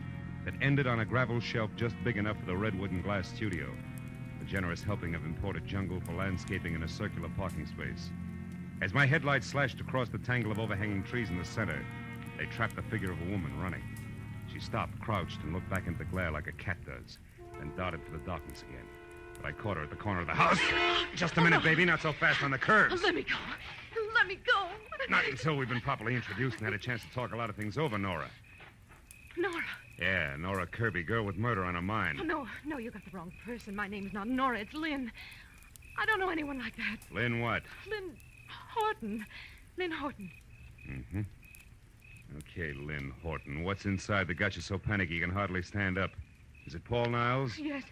that ended on a gravel shelf just big enough for the redwood and glass studio, a generous helping of imported jungle for landscaping in a circular parking space. As my headlights slashed across the tangle of overhanging trees in the center, they trapped the figure of a woman running. She stopped, crouched, and looked back into the glare like a cat does, then darted for the darkness again. But I caught her at the corner of the house. Just a minute, baby. Not so fast on the curves. Let me go. Let me go. Not until we've been properly introduced and had a chance to talk a lot of things over, Nora. Nora. Yeah, Nora Kirby, girl with murder on her mind. Oh, no, you got the wrong person. My name's not Nora. It's Lynn. I don't know anyone like that. Lynn what? Lynn Horton. Lynn Horton. Mm-hmm. Okay, Lynn Horton. What's inside that got you so panicky you can hardly stand up? Is it Paul Niles? Yes.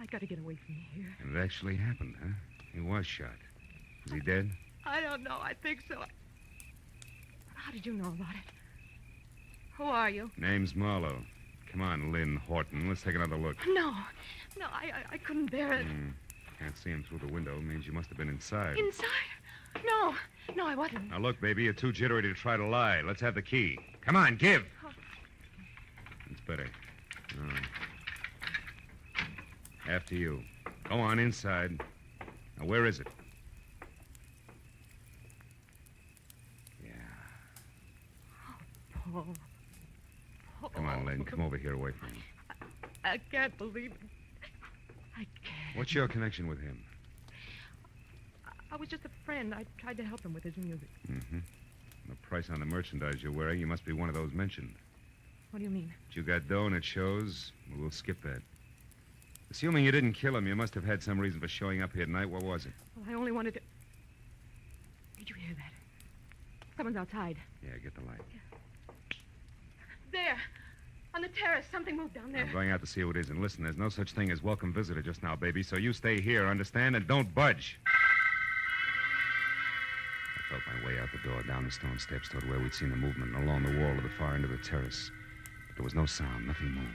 I gotta get away from here. And it actually happened, huh? He was shot. Is he dead? I don't know. I think so. How did you know about it? Who are you? Name's Marlowe. Come on, Lynn Horton. Let's take another look. No, I couldn't bear it. Can't see him through the window. Means you must have been inside. Inside? No, I wasn't. Now, look, baby, you're too jittery to try to lie. Let's have the key. Come on, give. Oh. It's better. All right. After you. Go on, inside. Now, where is it? Yeah. Paul. Come on, Lynn. Come over here away from me. I can't believe it. I can't. What's your connection with him? I was just a friend. I tried to help him with his music. Mm-hmm. The price on the merchandise you're wearing, you must be one of those mentioned. What do you mean? But you got dough and it shows. Well, we'll skip that. Assuming you didn't kill him, you must have had some reason for showing up here tonight. What was it? Well, I only wanted to... Did you hear that? Someone's outside. Yeah, get the light. There. On the terrace. Something moved down there. I'm going out to see who it is. And listen, there's no such thing as welcome visitor just now, baby, so you stay here, understand? And don't budge. I felt my way out the door, down the stone steps toward where we'd seen the movement, and along the wall of the far end of the terrace. But there was no sound. Nothing moved.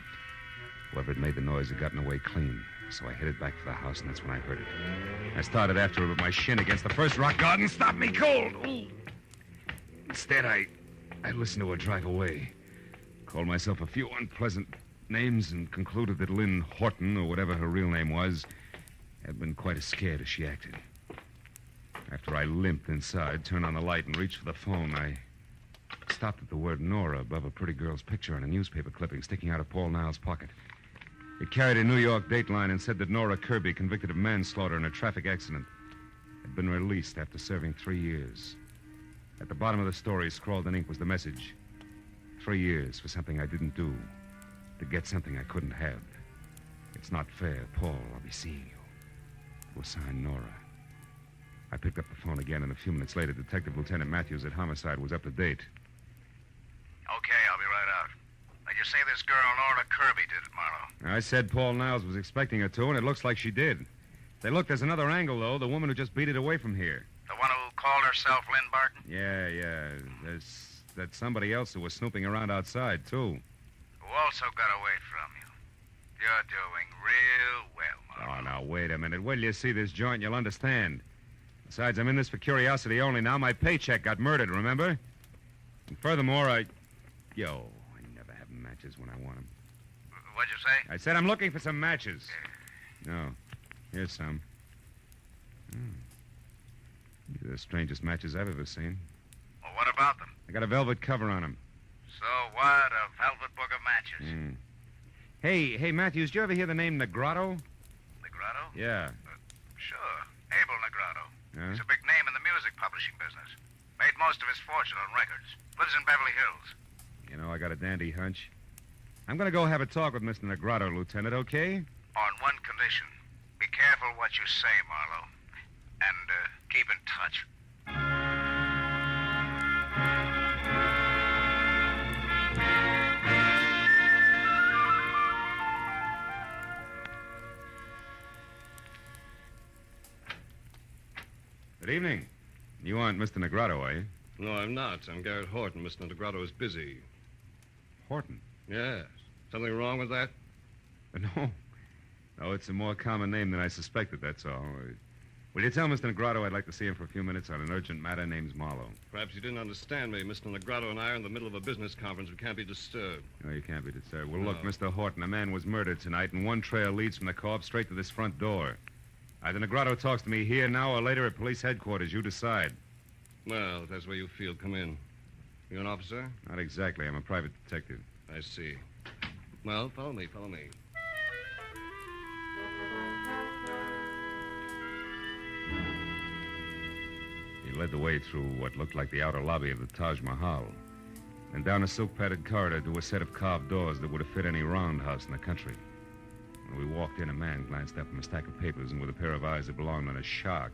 Whoever had made the noise had gotten away clean. So I headed back for the house, and that's when I heard it. I started after it with my shin against the first rock garden. Stop me cold! Ooh. Instead, I listened to her drive away. Called myself a few unpleasant names and concluded that Lynn Horton, or whatever her real name was, had been quite as scared as she acted. After I limped inside, turned on the light, and reached for the phone, I stopped at the word Nora above a pretty girl's picture on a newspaper clipping sticking out of Paul Niles' pocket. It carried a New York dateline and said that Nora Kirby, convicted of manslaughter in a traffic accident, had been released after serving 3 years. At the bottom of the story, scrawled in ink, was the message: 3 years for something I didn't do, to get something I couldn't have. It's not fair, Paul. I'll be seeing you. It was signed Nora. I picked up the phone again, and a few minutes later, Detective Lieutenant Matthews at Homicide was up to date. Okay, I'll be right out. Now, you say this girl, Nora Kirby, did it, Marlowe? I said Paul Niles was expecting her to, and it looks like she did. Say, look, there's another angle, though. The woman who just beat it away from here. The one who called herself Lynn Barton? Yeah. That's somebody else who was snooping around outside, too. Who also got away from you. You're doing real well, Marlowe. Oh, now, wait a minute. Wait till you see this joint, you'll understand. Besides, I'm in this for curiosity only now. My paycheck got murdered, remember? And furthermore, I never have matches when I want them. What'd you say? I said I'm looking for some matches. No. Here's some. These are the strangest matches I've ever seen. Well, what about them? I got a velvet cover on them. So what? A velvet book of matches. Hey, Matthews, did you ever hear the name Negrotto? Negrotto? Yeah. Sure. Abel Negrotto. Huh? He's a big name in the music publishing business. Made most of his fortune on records. Lives in Beverly Hills. You know, I got a dandy hunch. I'm going to go have a talk with Mr. Negrotto, Lieutenant, okay? On one condition. Be careful what you say, Marlowe. And keep in touch. Good evening. You aren't Mr. Negrotto, are you? No, I'm not. I'm Garrett Horton. Mr. Negrotto is busy. Horton? Yes. Something wrong with that? No. No, it's a more common name than I suspected, that's all. Will you tell Mr. Negrotto I'd like to see him for a few minutes on an urgent matter named Marlowe? Perhaps you didn't understand me. Mr. Negrotto and I are in the middle of a business conference. We can't be disturbed. No, you can't be disturbed. Well, No. look, Mr. Horton, a man was murdered tonight, and one trail leads from the co-op straight to this front door. Either Negrotto talks to me here now or later at police headquarters. You decide. Well, if that's where you feel, come in. You an officer? Not exactly. I'm a private detective. I see. Well, follow me. He led the way through what looked like the outer lobby of the Taj Mahal, and down a silk-padded corridor to a set of carved doors that would have fit any roundhouse in the country. When we walked in, a man glanced up from a stack of papers and with a pair of eyes that belonged on a shark,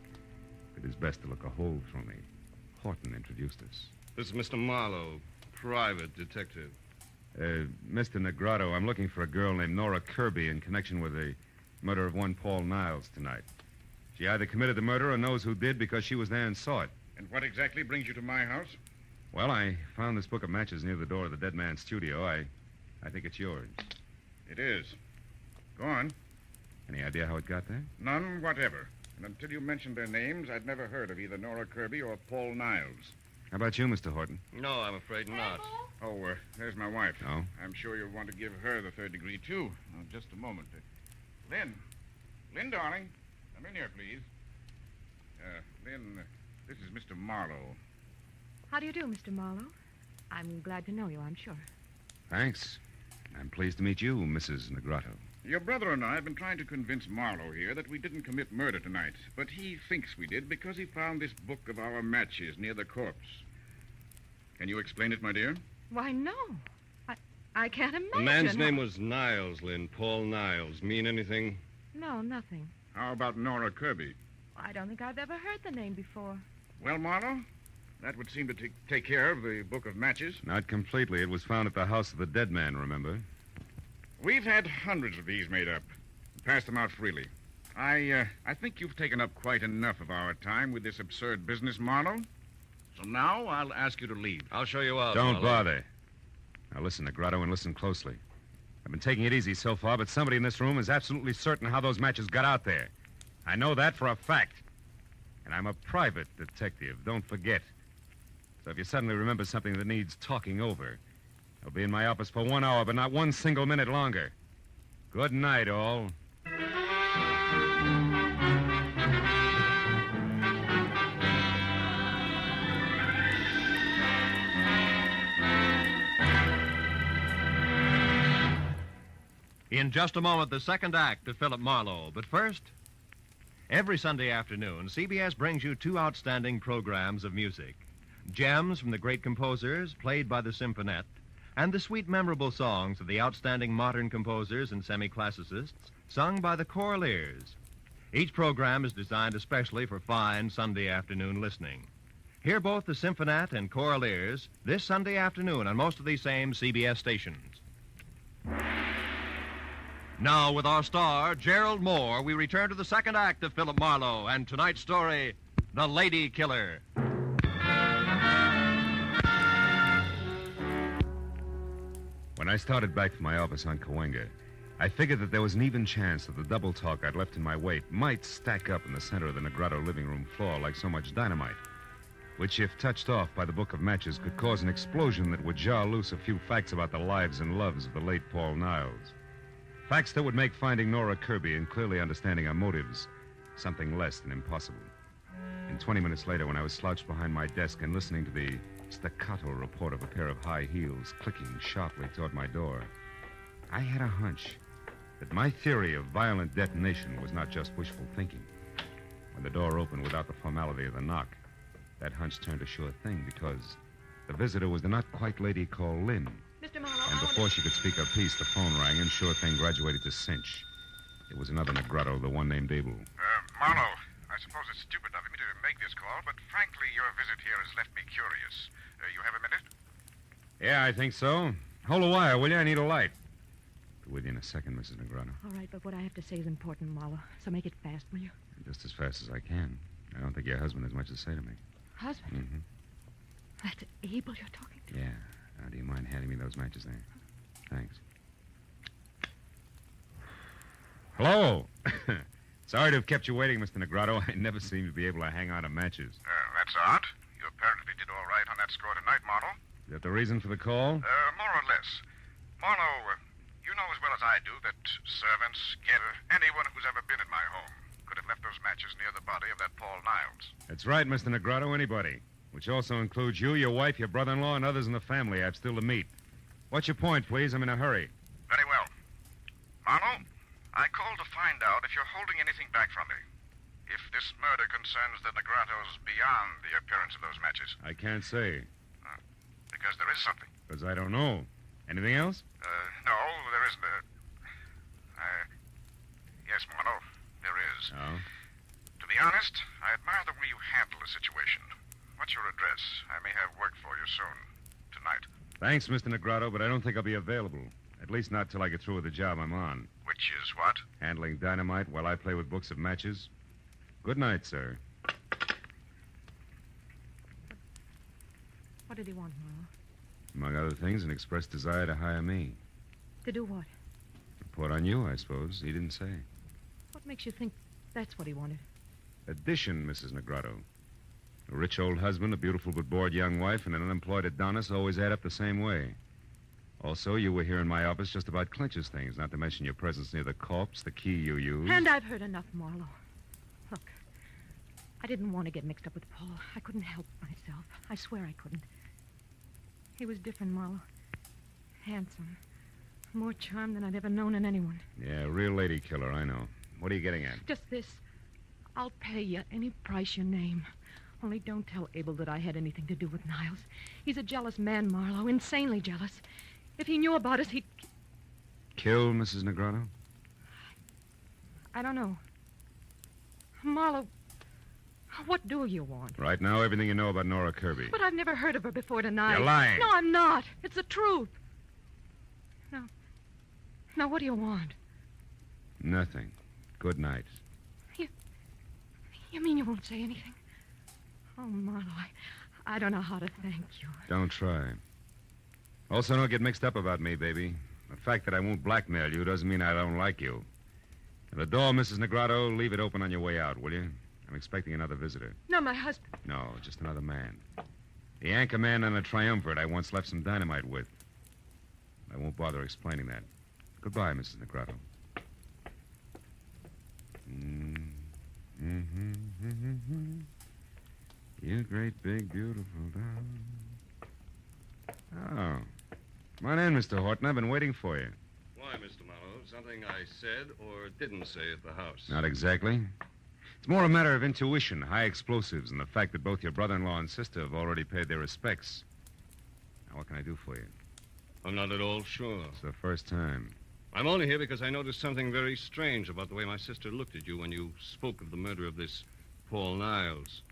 did his best to look a hole through me. Horton introduced us. This is Mr. Marlowe, private detective. Mr. Negrotto, I'm looking for a girl named Nora Kirby in connection with the murder of one Paul Niles tonight. She either committed the murder or knows who did because she was there and saw it. And what exactly brings you to my house? Well, I found this book of matches near the door of the dead man's studio. I think it's yours. It is. Go on. Any idea how it got there? None whatever. And until you mentioned their names, I'd never heard of either Nora Kirby or Paul Niles. How about you, Mr. Horton? No, I'm afraid not. Oh, there's my wife. Oh? I'm sure you'll want to give her the third degree, too. Oh, just a moment. Lynn, darling. Come in here, please. Lynn, this is Mr. Marlowe. How do you do, Mr. Marlowe? I'm glad to know you, I'm sure. Thanks. I'm pleased to meet you, Mrs. Negrotto. Your brother and I have been trying to convince Marlowe here that we didn't commit murder tonight, but he thinks we did because he found this book of our matches near the corpse. Can you explain it, my dear? Why, no. I can't imagine. The man's name was Niles, Lynn. Paul Niles. Mean anything? No, nothing. How about Nora Kirby? I don't think I've ever heard the name before. Well, Marlowe, that would seem to take care of the book of matches. Not completely. It was found at the house of the dead man, remember? We've had hundreds of these made up. Passed them out freely. I think you've taken up quite enough of our time with this absurd business, Marlowe. So now I'll ask you to leave. I'll show you out. Don't Marlowe. bother. Now listen, Negrotto, and listen closely. I've been taking it easy so far, but somebody in this room is absolutely certain how those matches got out there. I know that for a fact. And I'm a private detective, don't forget. So if you suddenly remember something that needs talking over, I'll be in my office for 1 hour, but not one single minute longer. Good night, all. In just a moment, the second act of Philip Marlowe. But first, every Sunday afternoon, CBS brings you two outstanding programs of music. Gems from the great composers played by the Symphonette, and the sweet, memorable songs of the outstanding modern composers and semi-classicists sung by the Choraliers. Each program is designed especially for fine Sunday afternoon listening. Hear both the Symphonette and Choraliers this Sunday afternoon on most of these same CBS stations. Now, with our star, Gerald Moore, we return to the second act of Philip Marlowe and tonight's story, The Lady Killer. When I started back from my office on Cahuenga, I figured that there was an even chance that the double talk I'd left in my wake might stack up in the center of the Negrotto living room floor like so much dynamite, which, if touched off by the book of matches, could cause an explosion that would jar loose a few facts about the lives and loves of the late Paul Niles. Facts that would make finding Nora Kirby and clearly understanding her motives something less than impossible. And 20 minutes later, when I was slouched behind my desk and listening to the staccato report of a pair of high heels clicking sharply toward my door, I had a hunch that my theory of violent detonation was not just wishful thinking. When the door opened without the formality of the knock, that hunch turned a sure thing because the visitor was the not-quite lady called Lynn. Mr. Marlowe, And before she could speak her piece, the phone rang and sure thing graduated to cinch. It was another Negrado, the one named Abel. Marlowe, I suppose it's stupid of me to make this call, but frankly, your visit here has left me curious. You have a minute? Yeah, I think so. Hold a wire, will you? I need a light. Be with you in a second, Mrs. Negrado. All right, but what I have to say is important, Marlowe. So make it fast, will you? Just as fast as I can. I don't think your husband has much to say to me. Husband? Mm-hmm. That's Abel you're talking to? Yeah. Now, do you mind handing me those matches there? Thanks. Hello. Sorry to have kept you waiting, Mr. Negrado. I never seem to be able to hang on to matches. That's odd. You apparently did all right on that score tonight, Marlowe. Is that the reason for the call? More or less. Marlowe, you know as well as I do that servants, anyone who's ever been in my home could have left those matches near the body of that Paul Niles. That's right, Mr. Negrado. Anybody. Which also includes you, your wife, your brother-in-law, and others in the family I've still to meet. What's your point, please? I'm in a hurry. Very well. Marlowe, I called to find out if you're holding anything back from me. If this murder concerns the Negrados beyond the appearance of those matches. I can't say. Because there is something. Because I don't know. Anything else? No, there isn't. Yes, Marlowe, there is. Oh? To be honest, I admire the way you handle the situation. What's your address? I may have work for you soon. Tonight. Thanks, Mr. Negrado, but I don't think I'll be available. At least not till I get through with the job I'm on. Which is what? Handling dynamite while I play with books of matches. Good night, sir. What did he want, Marlowe? Among other things, an express desire to hire me. To do what? Report on you, I suppose. He didn't say. What makes you think that's what he wanted? Addition, Mrs. Negrado. A rich old husband, a beautiful but bored young wife, and an unemployed Adonis always add up the same way. Also, you were here in my office just about clinches things, not to mention your presence near the corpse, the key you used. And I've heard enough, Marlowe. Look, I didn't want to get mixed up with Paul. I couldn't help myself. I swear I couldn't. He was different, Marlowe. Handsome. More charm than I'd ever known in anyone. Yeah, a real lady killer, I know. What are you getting at? Just this. I'll pay you any price you name. Only don't tell Abel that I had anything to do with Niles. He's a jealous man, Marlowe. Insanely jealous. If he knew about us, he'd... Kill Mrs. Negrado? I don't know. Marlowe, what do you want? Right now, everything you know about Nora Kirby. But I've never heard of her before tonight. You're lying. No, I'm not. It's the truth. Now, what do you want? Nothing. Good night. You mean you won't say anything? Oh, Marlowe, I don't know how to thank you. Don't try. Also, don't get mixed up about me, baby. The fact that I won't blackmail you doesn't mean I don't like you. And the door, Mrs. Negrado, leave it open on your way out, will you? I'm expecting another visitor. No, my husband. No, just another man. The anchor man on a triumvirate I once left some dynamite with. I won't bother explaining that. Goodbye, Mrs. Negrado. You great, big, beautiful dog. Oh. Come on in, Mr. Horton. I've been waiting for you. Why, Mr. Marlowe? Something I said or didn't say at the house? Not exactly. It's more a matter of intuition, high explosives, and the fact that both your brother-in-law and sister have already paid their respects. Now, what can I do for you? I'm not at all sure. It's the first time. I'm only here because I noticed something very strange about the way my sister looked at you when you spoke of the murder of this Paul Niles.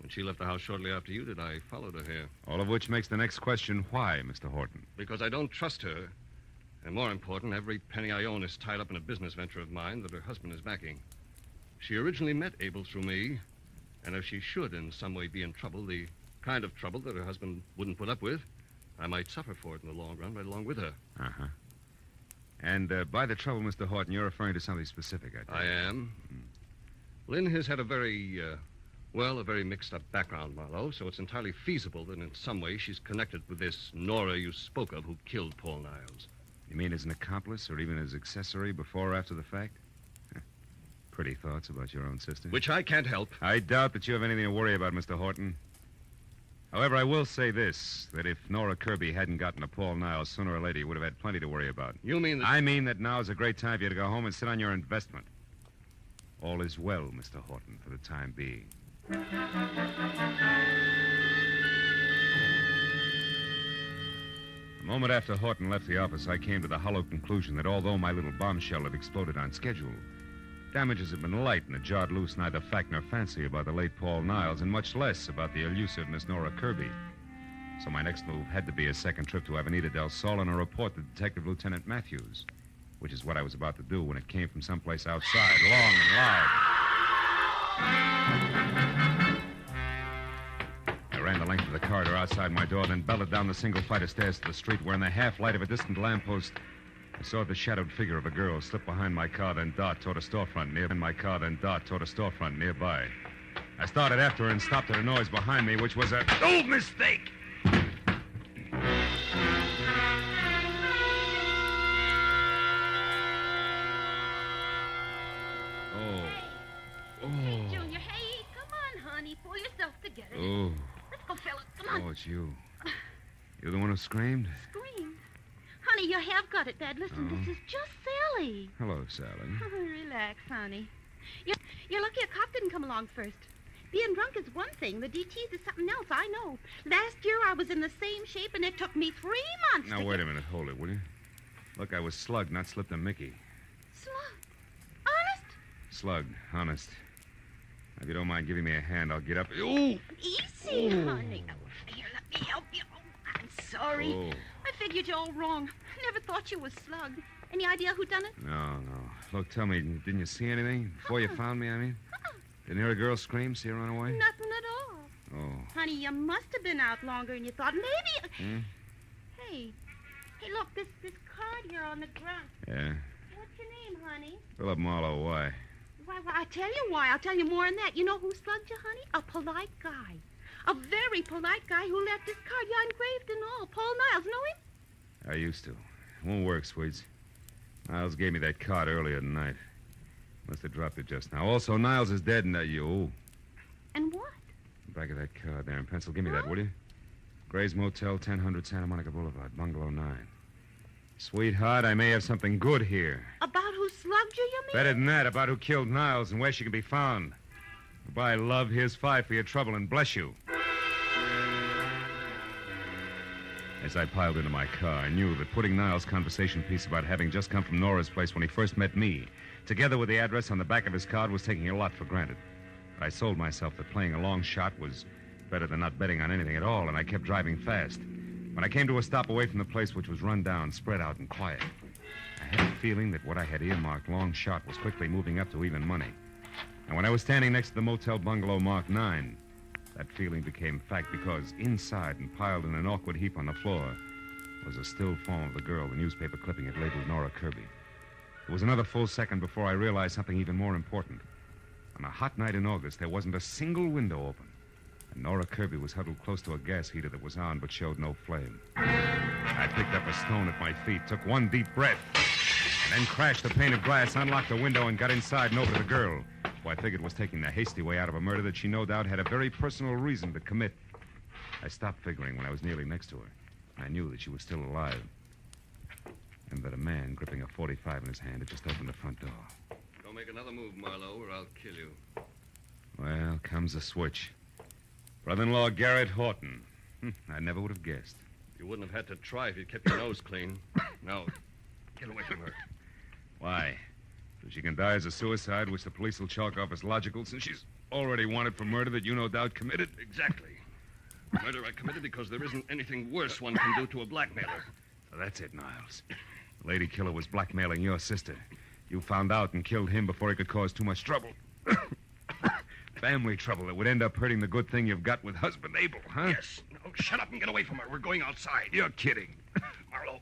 When she left the house shortly after you did, I followed her here. All of which makes the next question, why, Mr. Horton? Because I don't trust her. And more important, every penny I own is tied up in a business venture of mine that her husband is backing. She originally met Abel through me, and if she should in some way be in trouble, the kind of trouble that her husband wouldn't put up with, I might suffer for it in the long run right along with her. Uh-huh. And by the trouble, Mr. Horton, you're referring to something specific, I think. I am. Lynn has had a very mixed-up background, Marlowe, so it's entirely feasible that in some way she's connected with this Nora you spoke of who killed Paul Niles. You mean as an accomplice or even as accessory before or after the fact? Pretty thoughts about your own sister. Which I can't help. I doubt that you have anything to worry about, Mr. Horton. However, I will say this, that if Nora Kirby hadn't gotten to Paul Niles, sooner or later, you would have had plenty to worry about. You mean that... I mean that now is a great time for you to go home and sit on your investment. All is well, Mr. Horton, for the time being. A moment after Horton left the office, I came to the hollow conclusion that although my little bombshell had exploded on schedule, damages had been light and had jarred loose neither fact nor fancy about the late Paul Niles, and much less about the elusive Miss Nora Kirby. So my next move had to be a second trip to Avenida del Sol and a report to Detective Lieutenant Matthews, which is what I was about to do when it came from someplace outside, long and loud. I ran the length of the corridor outside my door, then belted down the single flight of stairs to the street, where in the half-light of a distant lamppost, I saw the shadowed figure of a girl slip behind my car, then dart toward a storefront nearby. I started after her and stopped at a noise behind me, which was a old mistake. Hey, Junior, hey, come on, honey. Pull yourself together. Oh. Let's go, fella. Come on. Oh, it's you. You're the one who screamed? Screamed? Honey, you have got it bad. Listen, Oh. this is just Sally. Hello, Sally. Relax, honey. You're lucky a cop didn't come along first. Being drunk is one thing. The DTs is something else, I know. Last year I was in the same shape, and it took me 3 months Now, to wait get... a minute. Hold it, will you? Look, I was slugged, not slipped a Mickey. Honest? Slugged, honest. If you don't mind giving me a hand, I'll get up. Ooh! Easy, honey. Oh, here, let me help you. Oh, I'm sorry. Oh. I figured you all wrong. Never thought you was slugged. Any idea who done it? No. Look, tell me, didn't you see anything? Before you found me, I mean? Didn't hear a girl scream, see her run away? Nothing at all. Oh. Honey, you must have been out longer than you thought. Maybe... Hmm? Hey, look, this card here on the ground. Yeah. What's your name, honey? Philip Marlowe, why? Why, I'll tell you why. I'll tell you more than that. You know who slugged you, honey? A polite guy. A very polite guy who left this card. Yeah, engraved and all. Paul Niles. Know him? I used to. It won't work, Sweets. Niles gave me that card earlier tonight. Must have dropped it just now. Also, Niles is dead, and you. And what? Back of that card there in pencil. Give me that, will you? Gray's Motel, 1000 Santa Monica Boulevard, Bungalow 9. Sweetheart, I may have something good here. About who slugged you mean? Better than that, about who killed Niles and where she can be found. Goodbye, love. Here's 5 for your trouble, and bless you. As I piled into my car, I knew that putting Niles' conversation piece about having just come from Nora's place when he first met me, together with the address on the back of his card, was taking a lot for granted. But I sold myself that playing a long shot was better than not betting on anything at all, and I kept driving fast. When I came to a stop away from the place, which was run down, spread out, and quiet, I had a feeling that what I had earmarked long shot was quickly moving up to even money. And when I was standing next to the motel bungalow marked 9, that feeling became fact because inside and piled in an awkward heap on the floor was a still form of the girl, the newspaper clipping it labeled Nora Kirby. It was another full second before I realized something even more important. On a hot night in August, there wasn't a single window open. And Nora Kirby was huddled close to a gas heater that was on but showed no flame. I picked up a stone at my feet, took one deep breath, and then crashed the pane of glass, unlocked the window, and got inside and over to the girl, who I figured was taking the hasty way out of a murder that she no doubt had a very personal reason to commit. I stopped figuring when I was nearly next to her. I knew that she was still alive, and that a man gripping a .45 in his hand had just opened the front door. Don't make another move, Marlowe, or I'll kill you. Well, comes the switch. Brother-in-law Garrett Horton. I never would have guessed. You wouldn't have had to try if you'd kept your nose clean. Now, get away from her. Why? So she can die as a suicide, which the police will chalk off as logical, since she's already wanted for murder that you no doubt committed? Exactly. Murder I committed because there isn't anything worse one can do to a blackmailer. So that's it, Niles. The lady killer was blackmailing your sister. You found out and killed him before he could cause too much trouble. Family trouble that would end up hurting the good thing you've got with husband Abel, huh? Yes. No, shut up and get away from her. We're going outside. You're kidding. Marlowe.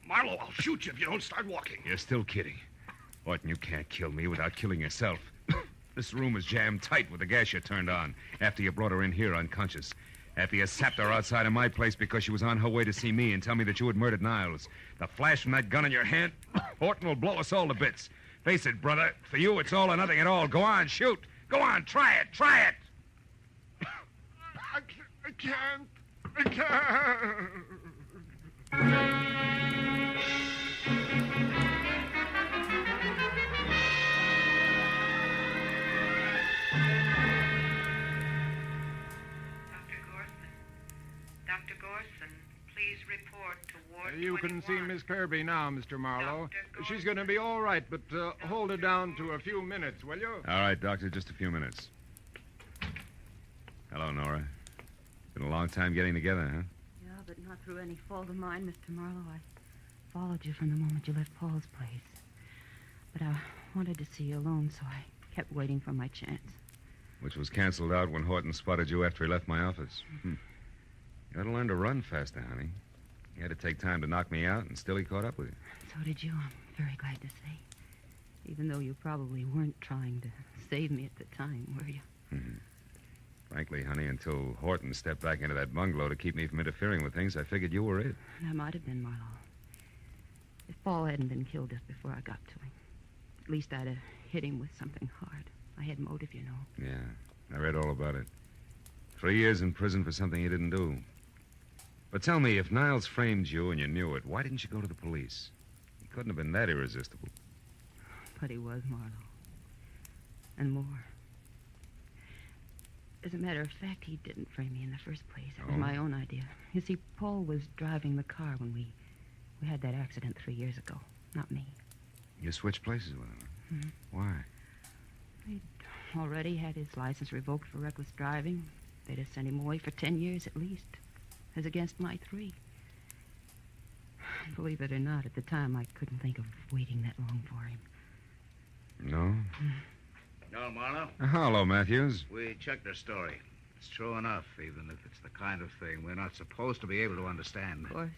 Marlowe, I'll shoot you if you don't start walking. You're still kidding. Horton, you can't kill me without killing yourself. This room is jammed tight with the gas you turned on after you brought her in here unconscious. After you sapped her outside of my place because she was on her way to see me and tell me that you had murdered Niles. The flash from that gun in your hand, Horton will blow us all to bits. Face it, brother. For you, it's all or nothing at all. Go on, shoot. Go on, try it. Try it. I can't. I can't. Dr. Gorson, please report to Ward You can see Miss Kirby now, Mr. Marlowe. She's going to be all right, but hold her down to a few minutes, will you? All right, Doctor, just a few minutes. Hello, Nora. Been a long time getting together, huh? Yeah, but not through any fault of mine, Mr. Marlowe. I followed you from the moment you left Paul's place. But I wanted to see you alone, so I kept waiting for my chance. Which was canceled out when Horton spotted you after he left my office. You ought to learn to run faster, honey. You had to take time to knock me out, and still he caught up with you. So did you. I'm very glad to say. Even though you probably weren't trying to save me at the time, were you? Frankly, honey, until Horton stepped back into that bungalow to keep me from interfering with things, I figured you were it. That might have been Marlowe. If Paul hadn't been killed just before I got to him, at least I'd have hit him with something hard. I had motive, you know. Yeah, I read all about it. 3 years in prison for something you didn't do. But tell me, if Niles framed you and you knew it, why didn't you go to the police? He couldn't have been that irresistible. But he was, Marlowe. And more. As a matter of fact, he didn't frame me in the first place. It was my own idea. You see, Paul was driving the car when we had that accident 3 years ago. Not me. You switched places with him? Why? He'd already had his license revoked for reckless driving. They'd have sent him away for 10 years at least, as against my 3. Believe it or not, at the time I couldn't think of waiting that long for him. No? No, Marlowe? Hello, Matthews. We checked the story. It's true enough, even if it's the kind of thing we're not supposed to be able to understand. Of course.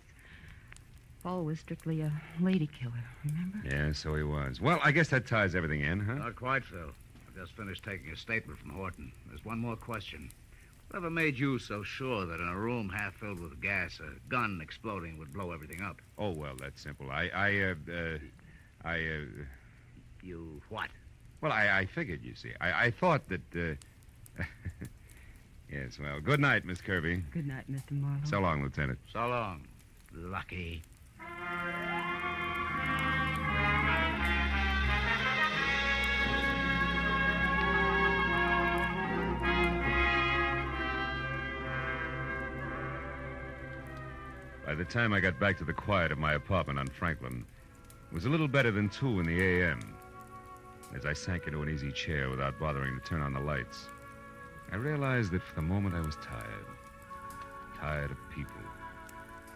Paul was strictly a lady killer, remember? Yeah, so he was. Well, I guess that ties everything in, huh? Not quite, Phil. I just finished taking a statement from Horton. There's one more question. Whatever made you so sure that in a room half filled with gas, a gun exploding would blow everything up? Oh, well, that's simple. You what? Well, I figured, you see. I thought that, Yes, well, good night, Miss Kirby. Good night, Mr. Marlowe. So long, Lieutenant. So long. Lucky. By the time I got back to the quiet of my apartment on Franklin, it was a little better than 2 in the a.m. As I sank into an easy chair without bothering to turn on the lights, I realized that for the moment I was tired. Tired of people.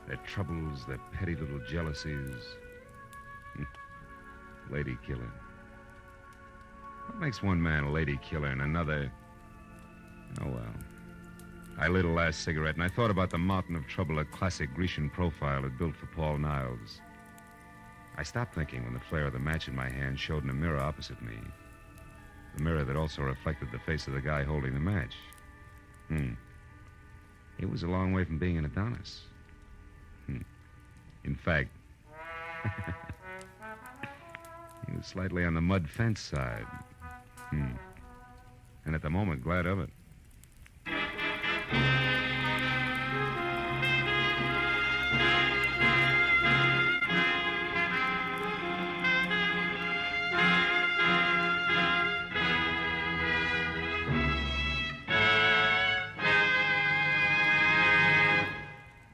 Their troubles, their petty little jealousies. Lady killer. What makes one man a lady killer and another... Oh, well. I lit a last cigarette, and I thought about the mountain of trouble a classic Grecian profile had built for Paul Niles. I stopped thinking when the flare of the match in my hand showed in a mirror opposite me. The mirror that also reflected the face of the guy holding the match. He was a long way from being an Adonis. In fact, he was slightly on the mud fence side. And at the moment, glad of it.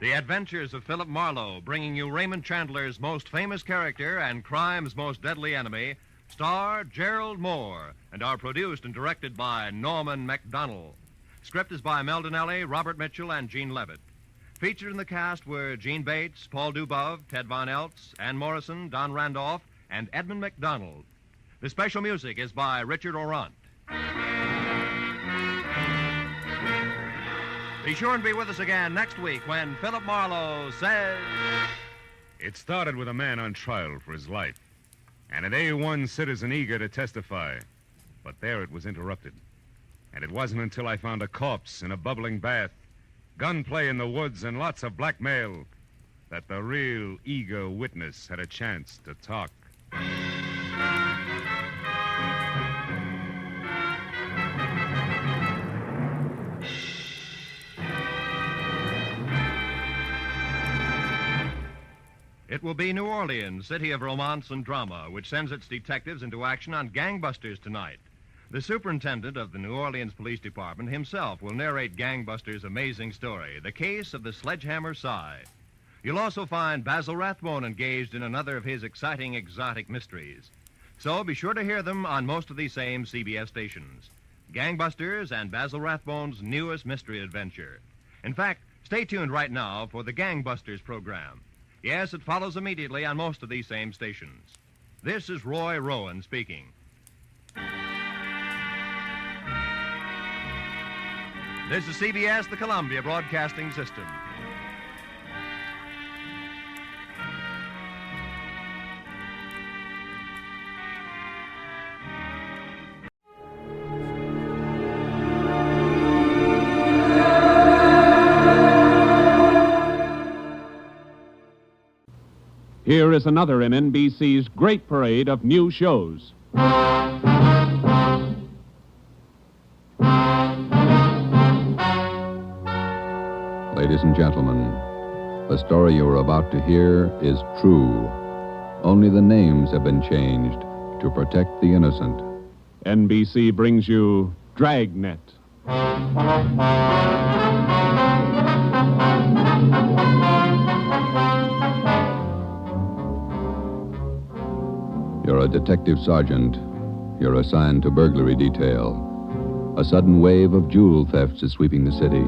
The Adventures of Philip Marlowe, bringing you Raymond Chandler's most famous character and crime's most deadly enemy, star Gerald Moore, and are produced and directed by Norman MacDonald. Script is by Mel Donnelly, Robert Mitchell, and Gene Levitt. Featured in the cast were Gene Bates, Paul Dubov, Ted Von Eltz, Ann Morrison, Don Randolph, and Edmund MacDonald. The special music is by Richard Orant. Be sure and be with us again next week when Philip Marlowe says... It started with a man on trial for his life, and an A1 citizen eager to testify. But there it was interrupted. And it wasn't until I found a corpse in a bubbling bath, gunplay in the woods, and lots of blackmail that the real eager witness had a chance to talk. It will be New Orleans, city of romance and drama, which sends its detectives into action on gangbusters tonight. The superintendent of the New Orleans Police Department himself will narrate Gangbusters' amazing story, The Case of the Sledgehammer Sigh. You'll also find Basil Rathbone engaged in another of his exciting exotic mysteries. So be sure to hear them on most of these same CBS stations. Gangbusters and Basil Rathbone's newest mystery adventure. In fact, stay tuned right now for the Gangbusters program. Yes, it follows immediately on most of these same stations. This is Roy Rowan speaking. This is CBS, the Columbia Broadcasting System. Here is another in NBC's great parade of new shows. Ladies and gentlemen, the story you are about to hear is true. Only the names have been changed to protect the innocent. NBC brings you Dragnet. You're a detective sergeant. You're assigned to burglary detail. A sudden wave of jewel thefts is sweeping the city.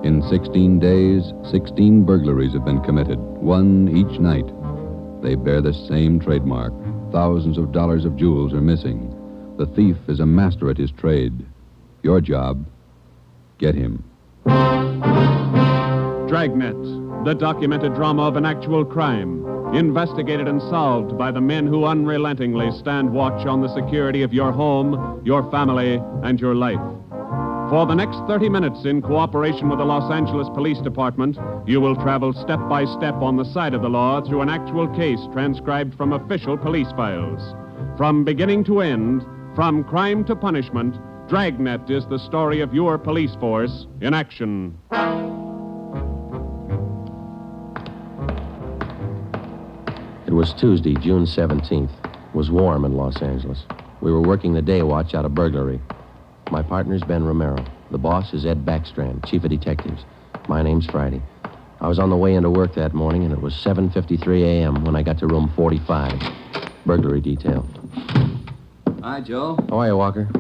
In 16 days, 16 burglaries have been committed, one each night. They bear the same trademark. Thousands of dollars of jewels are missing. The thief is a master at his trade. Your job, get him. Dragnet, the documented drama of an actual crime, investigated and solved by the men who unrelentingly stand watch on the security of your home, your family, and your life. For the next 30 minutes, in cooperation with the Los Angeles Police Department, you will travel step by step on the side of the law through an actual case transcribed from official police files. From beginning to end, from crime to punishment, Dragnet is the story of your police force in action. It was Tuesday, June 17th. It was warm in Los Angeles. We were working the day watch out of burglary. My partner's Ben Romero. The boss is Ed Backstrand, chief of detectives. My name's Friday. I was on the way into work that morning, and it was 7:53 a.m. when I got to room 45. Burglary detail. Hi, Joe. How are you, Walker?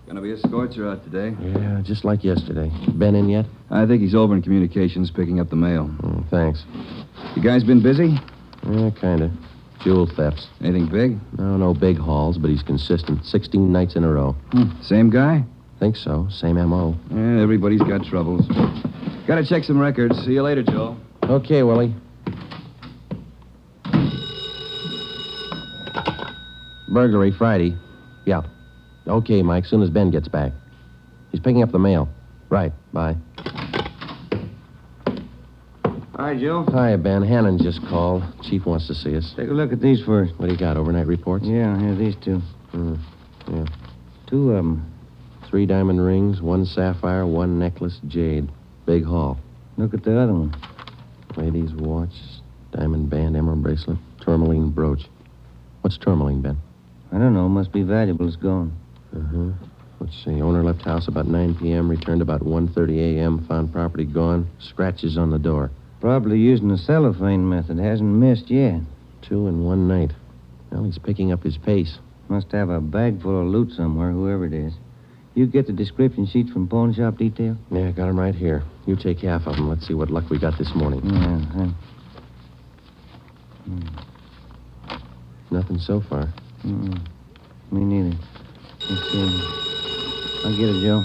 Gonna be a scorcher out today. Yeah, just like yesterday. Ben in yet? I think he's over in communications picking up the mail. Thanks. You guys been busy? Yeah, kinda. Jewel thefts. Anything big? No big hauls, but he's consistent. 16 nights in a row. Same guy? Think so. Same M.O. Yeah, everybody's got troubles. Gotta check some records. See you later, Joe. Okay, Willie. Burglary Friday. Yeah. Okay, Mike, soon as Ben gets back. He's picking up the mail. Right, bye. Hi, Joe. Hi, Ben. Hannon just called. Chief wants to see us. Take a look at these first. What do you got, overnight reports? Yeah, here, these two. Yeah. 2 of them. 3 diamond rings, 1 sapphire, 1 necklace, jade. Big haul. Look at the other one. Lady's watch, diamond band, emerald bracelet, tourmaline brooch. What's tourmaline, Ben? I don't know. Must be valuable. It's gone. Let's see. Owner left house about 9 p.m., returned about 1:30 a.m., found property gone, scratches on the door. Probably using the cellophane method. Hasn't missed yet. 2 in 1 night. Well, he's picking up his pace. Must have a bag full of loot somewhere, whoever it is. You get the description sheets from pawn shop detail? Yeah, got them right here. You take half of them. Let's see what luck we got this morning. Yeah. Nothing so far. Me neither. Let's see. I'll get it, Joe.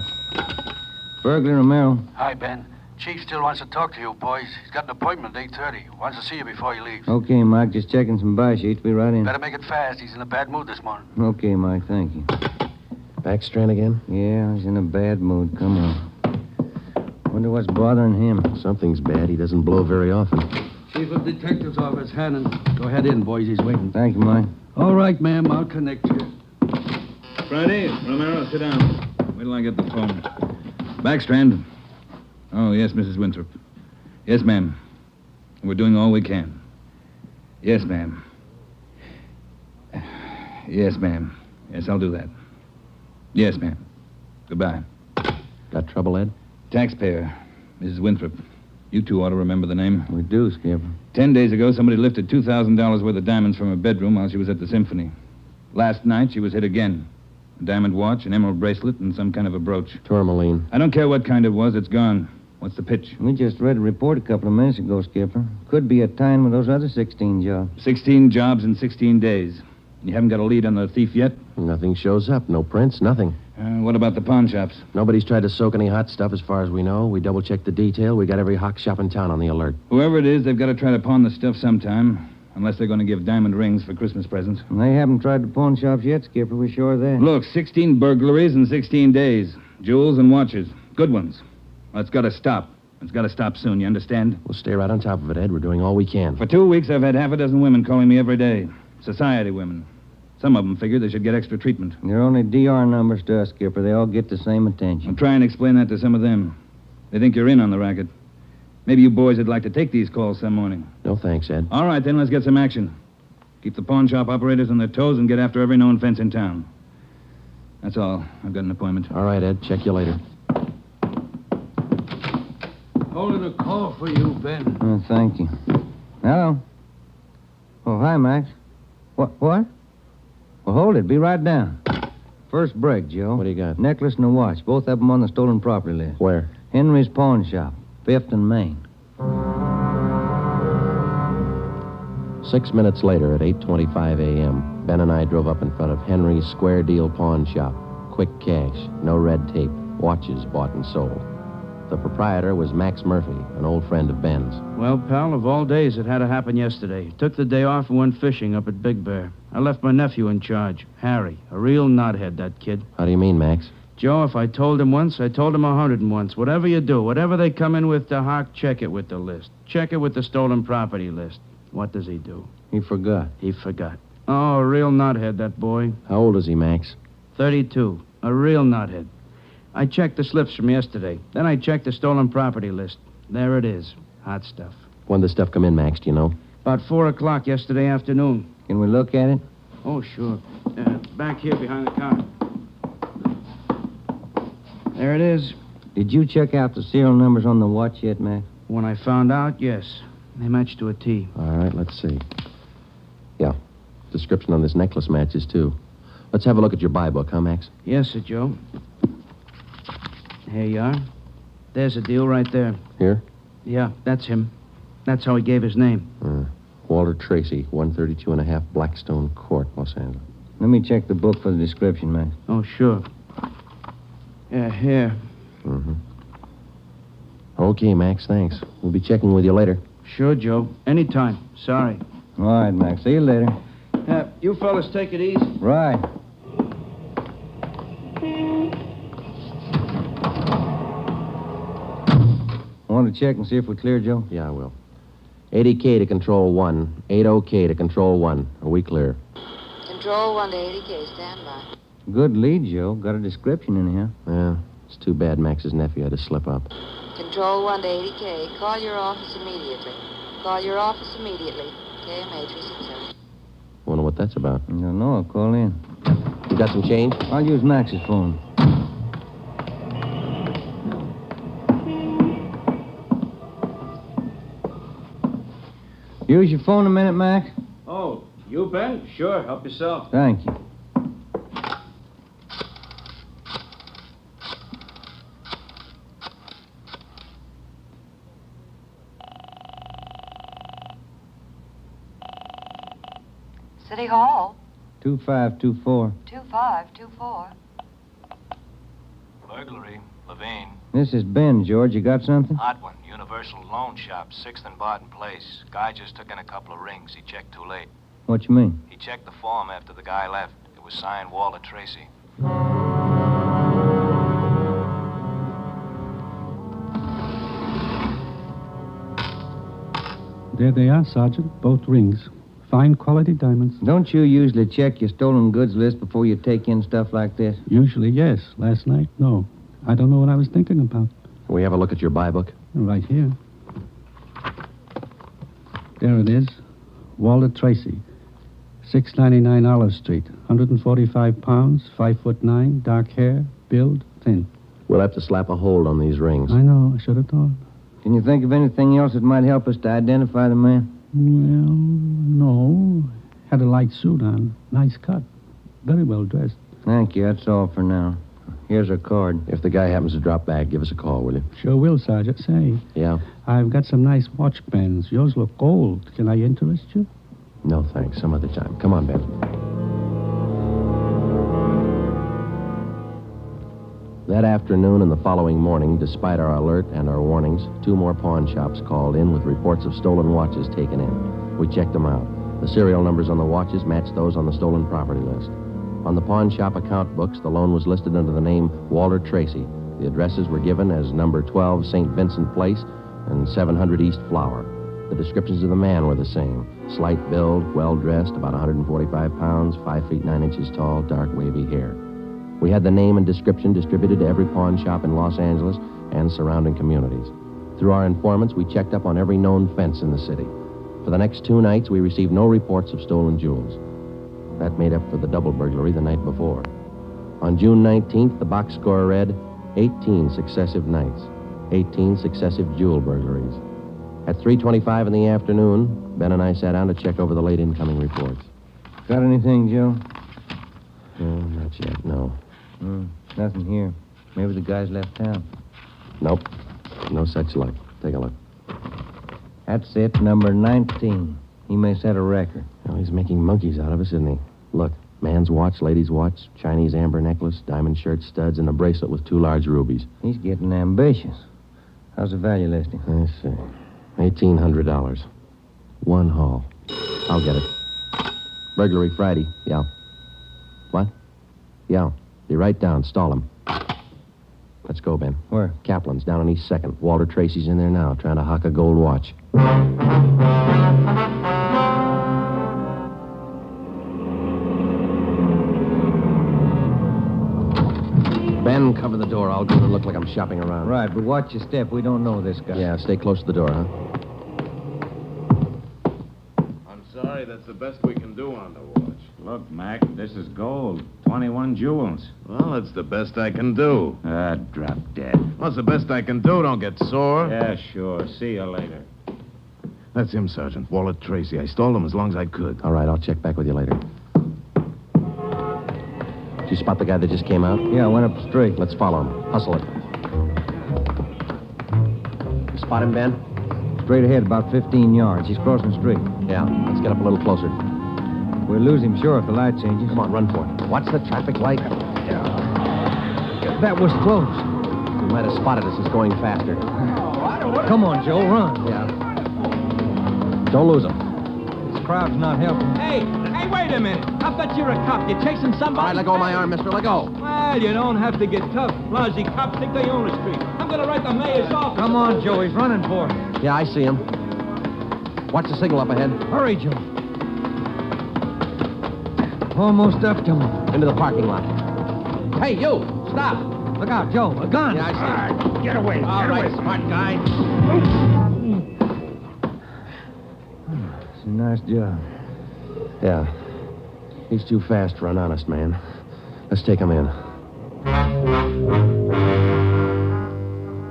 Burglar Romero. Hi, Ben. Chief still wants to talk to you, boys. He's got an appointment at 8:30. Wants to see you before he leaves. Okay, Mike. Just checking some buy sheets. Be right in. Better make it fast. He's in a bad mood this morning. Okay, Mike. Thank you. Backstrand again? Yeah, he's in a bad mood. Come on. Wonder what's bothering him. Something's bad. He doesn't blow very often. Chief of Detective's Office, Hannon. Go ahead in, boys. He's waiting. Thank you, Mike. All right, ma'am. I'll connect you. Friday, Romero, sit down. Wait till I get the phone. Backstrand. Oh, yes, Mrs. Winthrop. Yes, ma'am. We're doing all we can. Yes, ma'am. Yes, ma'am. Yes, I'll do that. Yes, ma'am. Goodbye. Got trouble, Ed? Taxpayer, Mrs. Winthrop. You two ought to remember the name. We do, Skipper. 10 days ago, somebody lifted $2,000 worth of diamonds from her bedroom while she was at the symphony. Last night, she was hit again. A diamond watch, an emerald bracelet, and some kind of a brooch. Tourmaline. I don't care what kind it was. It's gone. What's the pitch? We just read a report a couple of minutes ago, Skipper. Could be a tie-in with those other 16 jobs. 16 jobs in 16 days. You haven't got a lead on the thief yet? Nothing shows up. No prints, nothing. What about the pawn shops? Nobody's tried to soak any hot stuff as far as we know. We double-checked the detail. We got every hock shop in town on the alert. Whoever it is, they've got to try to pawn the stuff sometime. Unless they're going to give diamond rings for Christmas presents. They haven't tried the pawn shops yet, Skipper. We're sure of that. Look, 16 burglaries in 16 days. Jewels and watches. Good ones. Well, it's got to stop. It's got to stop soon, you understand? We'll stay right on top of it, Ed. We're doing all we can. For 2 weeks, I've had half a dozen women calling me every day. Society women. Some of them figure they should get extra treatment. They're only DR numbers to us, Skipper. They all get the same attention. I'll try and explain that to some of them. They think you're in on the racket. Maybe you boys would like to take these calls some morning. No thanks, Ed. All right, then, let's get some action. Keep the pawn shop operators on their toes and get after every known fence in town. That's all. I've got an appointment. All right, Ed. Check you later. Holding a call for you, Ben. Oh, thank you. Hello. Oh, hi, Max. What? Well, hold it. Be right down. First break, Joe. What do you got? Necklace and a watch. Both of them on the stolen property list. Where? Henry's pawn shop. 5th and Main. 6 minutes later, at 8:25 a.m., Ben and I drove up in front of Henry's Square Deal Pawn Shop. Quick cash, no red tape, watches bought and sold. The proprietor was Max Murphy, an old friend of Ben's. Well, pal, of all days, it had to happen yesterday. Took the day off and went fishing up at Big Bear. I left my nephew in charge, Harry. A real knothead, that kid. How do you mean, Max? Joe, if I told him once, I told him 101. Whatever you do, whatever they come in with to Hawk, check it with the list. Check it with the stolen property list. What does he do? He forgot. He forgot. Oh, a real knothead, that boy. How old is he, Max? 32. A real knothead. I checked the slips from yesterday. Then I checked the stolen property list. There it is. Hot stuff. When did the stuff come in, Max, do you know? About 4 o'clock yesterday afternoon. Can we look at it? Oh, sure. Back here behind the counter. There it is. Did you check out the serial numbers on the watch yet, Max? When I found out, yes. They match to a T. All right, let's see. Yeah. Description on this necklace matches, too. Let's have a look at your buy book, huh, Max? Yes, sir, Joe. Here you are. There's a deal right there. Here? Yeah, that's him. That's how he gave his name. Walter Tracy, 132 and a half Blackstone Court, Los Angeles. Let me check the book for the description, Max. Oh, sure. Yeah, here. Mm-hmm. Okay, Max, thanks. We'll be checking with you later. Sure, Joe. Anytime. Sorry. All right, Max. See you later. You fellas take it easy. Right. Want to check and see if we're clear, Joe? Yeah, I will. 80K to Control 1. 80K to Control 1. Are we clear? Control 1 to 80K. Stand by. Good lead, Joe. Got a description in here. Yeah. It's too bad Max's nephew had to slip up. Control 1 to 80K. Call your office immediately. Call your office immediately. KMA 367. Wonder what that's about. I don't know. I'll call in. You got some change? I'll use Max's phone. Use your phone a minute, Max? Oh, you, Ben? Sure. Help yourself. Thank you. City Hall. 2524. 2524. Burglary. Levine. This is Ben, George. You got something? Hot one. Universal Loan Shop, 6th and Barton Place. Guy just took in a couple of rings. He checked too late. What you mean? He checked the form after the guy left. It was signed Walter Tracy. There they are, Sergeant. Both rings. Fine quality diamonds. Don't you usually check your stolen goods list before you take in stuff like this? Usually, yes. Last night, no. I don't know what I was thinking about. Can we have a look at your buy book? Right here. There it is. Walter Tracy, 699 Olive Street, 145 pounds, 5'9", dark hair, build, thin. We'll have to slap a hold on these rings. I know, I should have thought. Can you think of anything else that might help us to identify the man? Well, no. Had a light suit on. Nice cut. Very well dressed. Thank you. That's all for now. Here's our card. If the guy happens to drop back, give us a call, will you? Sure will, Sergeant. Say, Yeah? I've got some nice watch bands. Yours look old. Can I interest you? No, thanks. Some other time. Come on, Ben. That afternoon and the following morning, despite our alert and our warnings, 2 more pawn shops called in with reports of stolen watches taken in. We checked them out. The serial numbers on the watches matched those on the stolen property list. On the pawn shop account books, the loan was listed under the name Walter Tracy. The addresses were given as number 12 St. Vincent Place and 700 East Flower. The descriptions of the man were the same. Slight build, well-dressed, about 145 pounds, 5 feet 9 inches tall, dark wavy hair. We had the name and description distributed to every pawn shop in Los Angeles and surrounding communities. Through our informants, we checked up on every known fence in the city. For the next 2 nights, we received no reports of stolen jewels. That made up for the double burglary the night before. On June 19th, the box score read 18 successive nights, 18 successive jewel burglaries. At 3:25 in the afternoon, Ben and I sat down to check over the late incoming reports. Got anything, Joe? No, not yet, no. Nothing here. Maybe the guy's left town. Nope. No such luck. Take a look. That's it, number 19. He may set a record. Well, he's making monkeys out of us, isn't he? Look, man's watch, lady's watch, Chinese amber necklace, diamond shirt studs, and a bracelet with 2 large rubies. He's getting ambitious. How's the value listing? Let's see. $1,800. 1 haul. I'll get it. Burglary Friday. Yeah. What? Yeah. Be right down. Stall him. Let's go, Ben. Where? Kaplan's down on East 2nd. Walter Tracy's in there now, trying to hock a gold watch. Ben, cover the door. I'll go and look like I'm shopping around. Right, but watch your step. We don't know this guy. Yeah, stay close to the door, huh? I'm sorry, that's the best we can do on the watch. Look, Mac, this is gold. 21 jewels. Well, that's the best I can do. Drop dead. What's the best I can do? Don't get sore. Yeah, sure. See you later. That's him, Sergeant. Walter Tracy. I stalled him as long as I could. All right, I'll check back with you later. Did you spot the guy that just came out? Yeah, I went up the street. Let's follow him. Hustle it. You spot him, Ben? Straight ahead, about 15 yards. He's crossing the street. Yeah, let's get up a little closer. We'll lose him, sure, if the light changes. Come on, run for it. Watch the traffic light. That was close. He might have spotted us. It's going faster. Come on, Joe, run. Yeah. Don't lose him. This crowd's not helping. Hey, wait a minute. I bet you're a cop. You're chasing somebody. All right, let go of my arm, mister. Let go. Well, you don't have to get tough. Lousy cops think they own the street. I'm going to write the mayor's office. Come on, Joe. He's running for it. Yeah, I see him. Watch the signal up ahead. Hurry, Joe. Almost up to him. Into the parking lot. Hey, you! Stop! Look out, Joe. A gun. Yeah, I see him. All right, get away. All right, smart guy. It's a nice job. Yeah. He's too fast for an honest man. Let's take him in.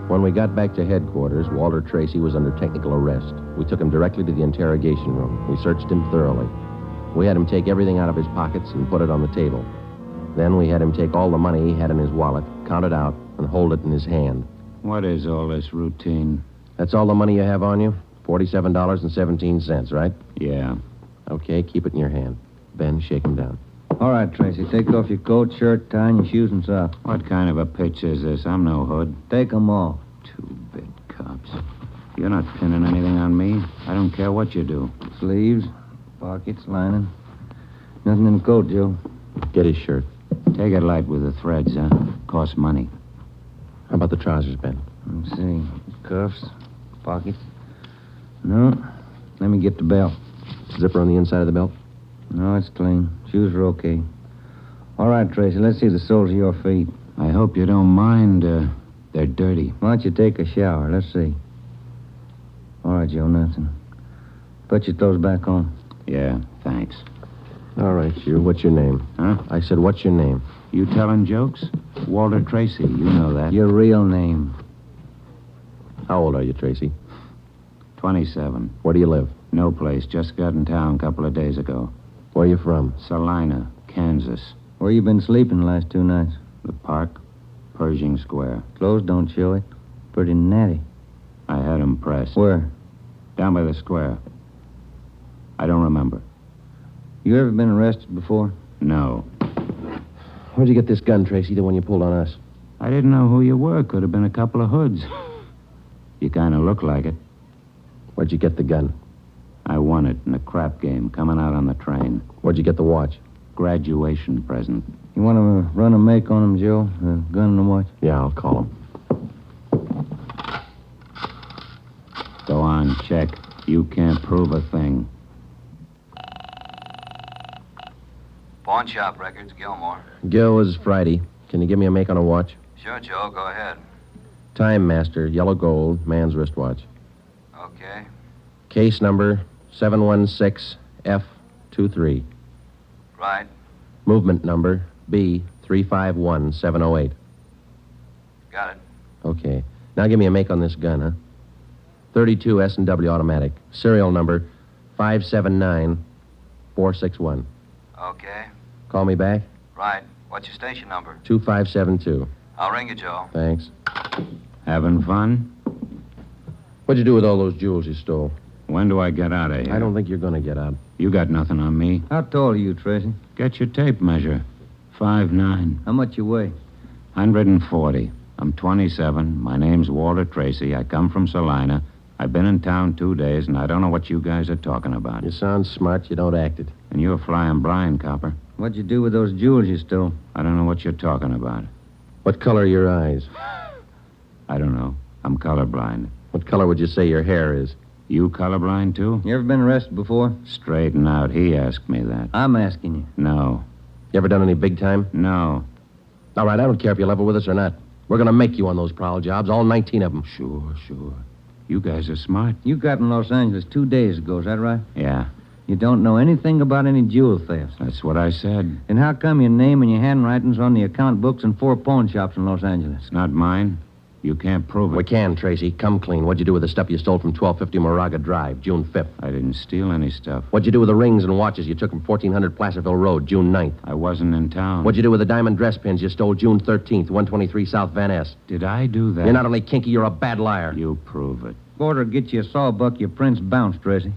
When we got back to headquarters, Walter Tracy was under technical arrest. We took him directly to the interrogation room. We searched him thoroughly. We had him take everything out of his pockets and put it on the table. Then we had him take all the money he had in his wallet, count it out, and hold it in his hand. What is all this routine? That's all the money you have on you? $47.17, right? Yeah. Okay, keep it in your hand. Ben, shake him down. All right, Tracy. Take off your coat, shirt, tie, and your shoes and socks. What kind of a pitch is this? I'm no hood. Take them off. Two-bit cops. You're not pinning anything on me. I don't care what you do. Sleeves, pockets, lining. Nothing in the coat, Joe. Get his shirt. Take it light with the threads, huh? Costs money. How about the trousers, Ben? Let's see. Cuffs, pockets. No. Let me get the belt. Zipper on the inside of the belt? No, it's clean. Shoes are okay. All right, Tracy, let's see the soles of your feet. I hope you don't mind. They're dirty. Why don't you take a shower? Let's see. All right, Joe, nothing. Put your clothes back on. Yeah, thanks. All right, you. What's your name? Huh? I said, what's your name? You telling jokes? Walter Tracy, you know that. Your real name. How old are you, Tracy? 27. Where do you live? No place. Just got in town a couple of days ago. Where are you from? Salina, Kansas. Where you been sleeping the last 2 nights? The park, Pershing Square. Clothes don't show it. Pretty natty. I had 'em pressed. Where? Down by the square. I don't remember. You ever been arrested before? No. Where'd you get this gun, Tracy, the one you pulled on us? I didn't know who you were. Could have been a couple of hoods. You kind of look like it. Where'd you get the gun? I won it in a crap game coming out on the train. Where'd you get the watch? Graduation present. You want to run a make on him, Joe? The gun and the watch? Yeah, I'll call him. Go on, check. You can't prove a thing. Pawn shop records, Gilmore. Gil, is Friday. Can you give me a make on a watch? Sure, Joe, go ahead. Time Master, yellow gold, man's wristwatch. Okay. Case number 716F23. Right. Movement number B351708. Got it. Okay. Now give me a make on this gun, huh? 32 S&W automatic. Serial number 579461. Okay. Call me back? Right. What's your station number? 2572. I'll ring you, Joe. Thanks. Having fun? What'd you do with all those jewels you stole? When do I get out of here? I don't think you're going to get out. You got nothing on me. How tall are you, Tracy? Get your tape measure. 5'9". How much you weigh? 140. I'm 27. My name's Walter Tracy. I come from Salina. I've been in town 2 days, and I don't know what you guys are talking about. You sound smart. You don't act it. And you're flying blind, copper. What'd you do with those jewels you stole? I don't know what you're talking about. What color are your eyes? I don't know. I'm colorblind. What color would you say your hair is? You colorblind, too? You ever been arrested before? Straighten out. He asked me that. I'm asking you. No. You ever done any big time? No. All right, I don't care if you level with us or not. We're going to make you on those prowl jobs, all 19 of them. Sure. You guys are smart. You got in Los Angeles 2 days ago, is that right? Yeah. You don't know anything about any jewel thefts. That's what I said. And how come your name and your handwriting's on the account books in 4 pawn shops in Los Angeles? It's not mine. You can't prove it. We can, Tracy. Come clean. What'd you do with the stuff you stole from 1250 Moraga Drive, June 5th? I didn't steal any stuff. What'd you do with the rings and watches you took from 1400 Placerville Road, June 9th? I wasn't in town. What'd you do with the diamond dress pins you stole June 13th, 123 South Van Ness? Did I do that? You're not only kinky, you're a bad liar. You prove it. Order get you a sawbuck, your prince bounced, Tracy.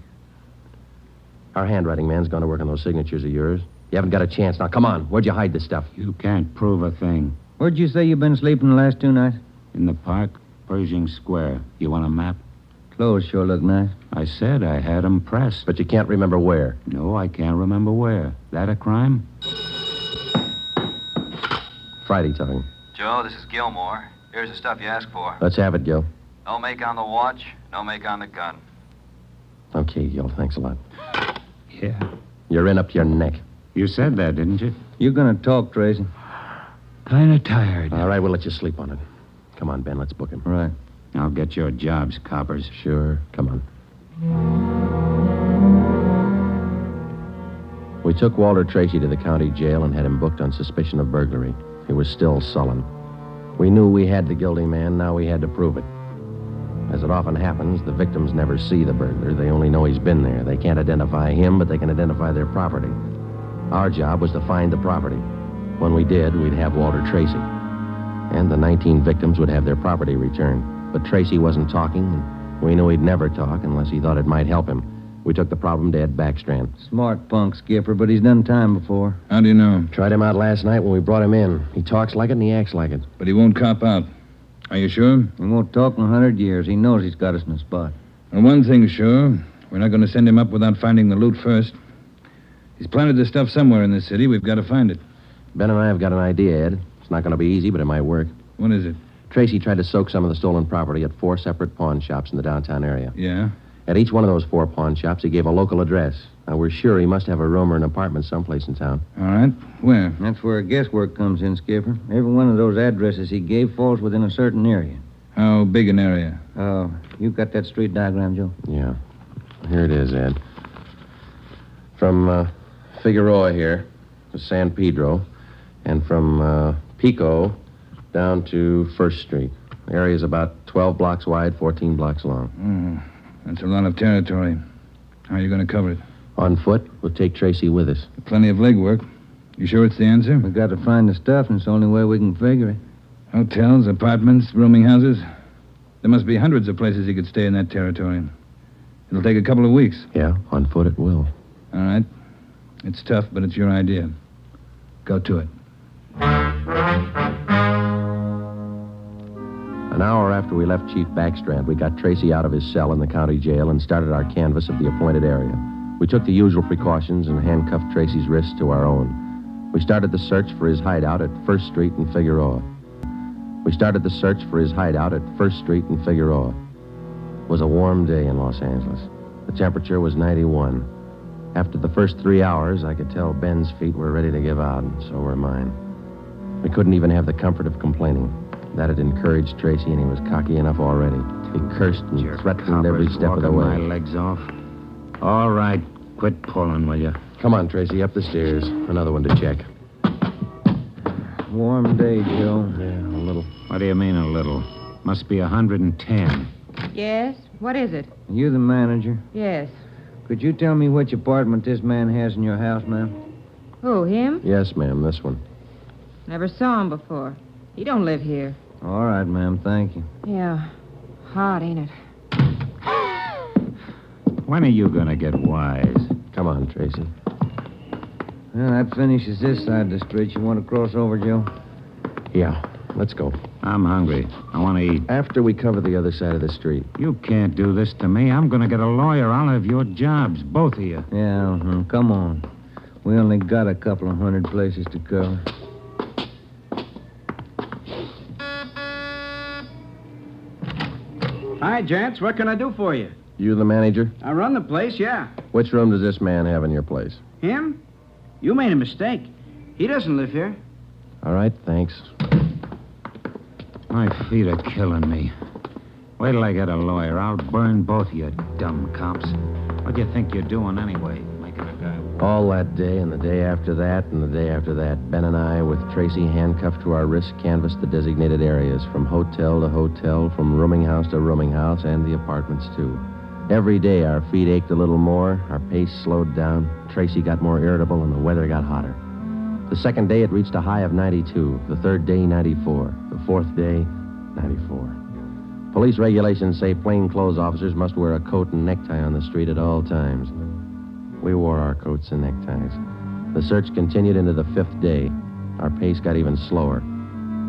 Our handwriting man's gone to work on those signatures of yours. You haven't got a chance. Now, come on. Where'd you hide this stuff? You can't prove a thing. Where'd you say you've been sleeping the last 2 nights? In the park, Pershing Square. You want a map? Clothes sure look nice. I said I had 'em pressed. But you can't remember where. No, I can't remember where. That a crime? Friday talking. Joe, this is Gilmore. Here's the stuff you asked for. Let's have it, Gil. No make on the watch, no make on the gun. Okay, Gil. Thanks a lot. Yeah. You're in up to your neck. You said that, didn't you? You're gonna talk, Tracy. Kind of tired. All right, we'll let you sleep on it. Come on, Ben. Let's book him. Right. I'll get your jobs, coppers. Sure. Come on. We took Walter Tracy to the county jail and had him booked on suspicion of burglary. He was still sullen. We knew we had the guilty man. Now we had to prove it. As it often happens, the victims never see the burglar. They only know he's been there. They can't identify him, but they can identify their property. Our job was to find the property. When we did, we'd have Walter Tracy. And the 19 victims would have their property returned. But Tracy wasn't talking, and we knew he'd never talk unless he thought it might help him. We took the problem to Ed Backstrand. Smart punk, Skipper, but he's done time before. How do you know? Tried him out last night when we brought him in. He talks like it and he acts like it. But he won't cop out. Are you sure? He won't talk in 100 years. He knows he's got us in a spot. Well, one thing's sure. We're not going to send him up without finding the loot first. He's planted this stuff somewhere in this city. We've got to find it. Ben and I have got an idea, Ed. It's not going to be easy, but it might work. What is it? Tracy tried to soak some of the stolen property at 4 separate pawn shops in the downtown area. Yeah? At each one of those 4 pawn shops, he gave a local address. Now, we're sure he must have a room or an apartment someplace in town. All right. Where? That's where guesswork comes in, Skipper. Every one of those addresses he gave falls within a certain area. How big an area? Oh, you got that street diagram, Joe? Yeah. Here it is, Ed. From Figueroa here to San Pedro, and from Pico down to First Street. The area's about 12 blocks wide, 14 blocks long. That's a lot of territory. How are you going to cover it? On foot, we'll take Tracy with us. Plenty of legwork. You sure it's the answer? We got to find the stuff, and it's the only way we can figure it. Hotels, apartments, rooming houses. There must be hundreds of places he could stay in that territory. It'll take a couple of weeks. Yeah, on foot it will. All right. It's tough, but it's your idea. Go to it. An hour after we left Chief Backstrand, we got Tracy out of his cell in the county jail and started our canvass of the appointed area. We took the usual precautions and handcuffed Tracy's wrists to our own. We started the search for his hideout at First Street in Figueroa. It was a warm day in Los Angeles. The temperature was 91. After the first 3 hours, I could tell Ben's feet were ready to give out, and so were mine. We couldn't even have the comfort of complaining. That had encouraged Tracy, and he was cocky enough already. He cursed and threatened every step of the way. My legs off. All right, quit pulling, will you? Come on, Tracy, up the stairs. Another one to check. Warm day, Joe. Yeah, a little. What do you mean, a little? Must be 110. Yes? What is it? You the manager? Yes. Could you tell me which apartment this man has in your house, ma'am? Who, him? Yes, ma'am, this one. Never saw him before. He don't live here. All right, ma'am, thank you. Yeah. Hot, ain't it? When are you gonna get wise? Come on, Tracy. Well, that finishes this side of the street. You want to cross over, Joe? Yeah, let's go. I'm hungry. I want to eat. After we cover the other side of the street. You can't do this to me. I'm gonna get a lawyer. I'll have your jobs, both of you. Yeah, come on. We only got a couple of hundred places to cover. Hi, gents. What can I do for you? You the manager? I run the place, yeah. Which room does this man have in your place? Him? You made a mistake. He doesn't live here. All right, thanks. My feet are killing me. Wait till I get a lawyer. I'll burn both of you dumb cops. What do you think you're doing anyway? Making a guy... All that day and the day after that and the day after that, Ben and I, with Tracy handcuffed to our wrists, canvassed the designated areas, from hotel to hotel, from rooming house to rooming house, and the apartments, too. Every day our feet ached a little more, our pace slowed down, Tracy got more irritable, and the weather got hotter. The second day it reached a high of 92, the third day 94, the fourth day 94. Police regulations say plainclothes officers must wear a coat and necktie on the street at all times. We wore our coats and neckties. The search continued into the fifth day. Our pace got even slower.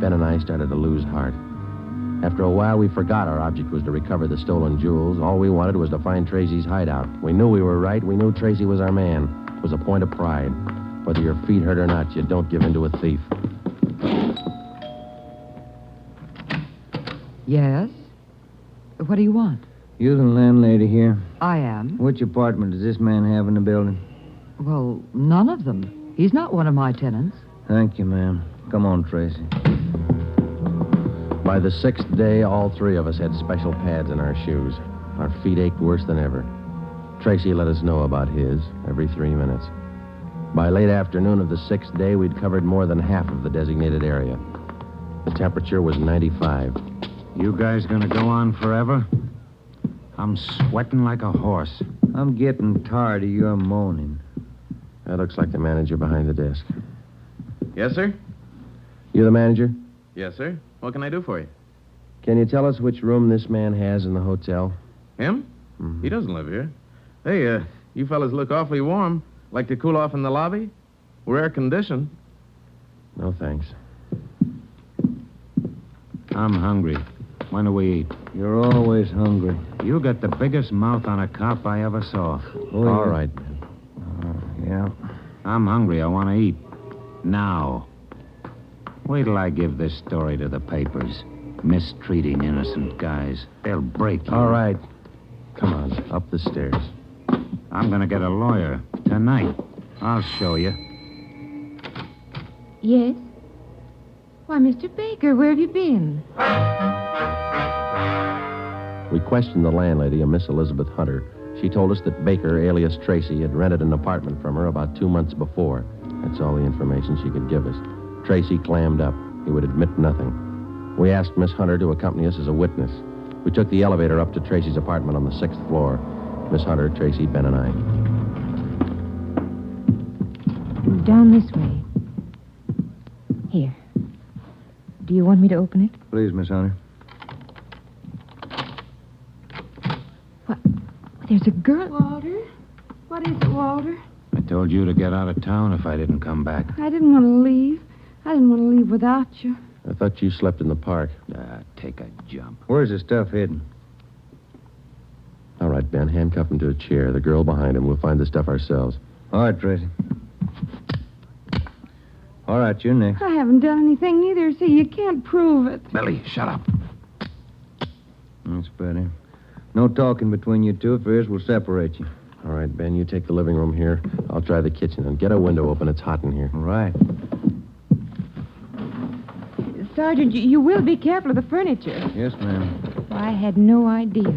Ben and I started to lose heart. After a while, we forgot our object was to recover the stolen jewels. All we wanted was to find Tracy's hideout. We knew we were right. We knew Tracy was our man. It was a point of pride. Whether your feet hurt or not, you don't give in to a thief. Yes? What do you want? You the landlady here? I am. Which apartment does this man have in the building? Well, none of them. He's not one of my tenants. Thank you, ma'am. Come on, Tracy. By the sixth day, all three of us had special pads in our shoes. Our feet ached worse than ever. Tracy let us know about his every 3 minutes. By late afternoon of the sixth day, we'd covered more than half of the designated area. The temperature was 95. You guys gonna go on forever? I'm sweating like a horse. I'm getting tired of your moaning. That looks like the manager behind the desk. Yes, sir? You the manager? Yes, sir. What can I do for you? Can you tell us which room this man has in the hotel? Him? He doesn't live here. Hey, you fellas look awfully warm. Like to cool off in the lobby? We're air-conditioned. No, thanks. I'm hungry. When do we eat? You're always hungry. You got the biggest mouth on a cop I ever saw. Oh, All yeah. right. Yeah. I'm hungry. I want to eat. Now. Wait till I give this story to the papers. Mistreating innocent guys. They'll break you. All right. Come on, up the stairs. I'm going to get a lawyer tonight. I'll show you. Yes? Why, Mr. Baker, where have you been? We questioned the landlady, a Miss Elizabeth Hunter. She told us that Baker, alias Tracy, had rented an apartment from her about 2 months before. That's all the information she could give us. Tracy clammed up. He would admit nothing. We asked Miss Hunter to accompany us as a witness. We took the elevator up to Tracy's apartment on the 6th floor. Miss Hunter, Tracy, Ben, and I. Down this way. Here. Do you want me to open it? Please, Miss Hunter. There's a girl. Walter? What is it, Walter? I told you to get out of town if I didn't come back. I didn't want to leave. I didn't want to leave without you. I thought you slept in the park. Take a jump. Where's the stuff hidden? All right, Ben, handcuff him to a chair. The girl behind him. We'll find the stuff ourselves. All right, Tracy. All right, you're next. I haven't done anything either, so you can't prove it. Billy, shut up. That's better. No talking between you two. If there is, we'll separate you. All right, Ben, you take the living room here. I'll try the kitchen, and get a window open. It's hot in here. All right. Sergeant, you will be careful of the furniture. Yes, ma'am. I had no idea.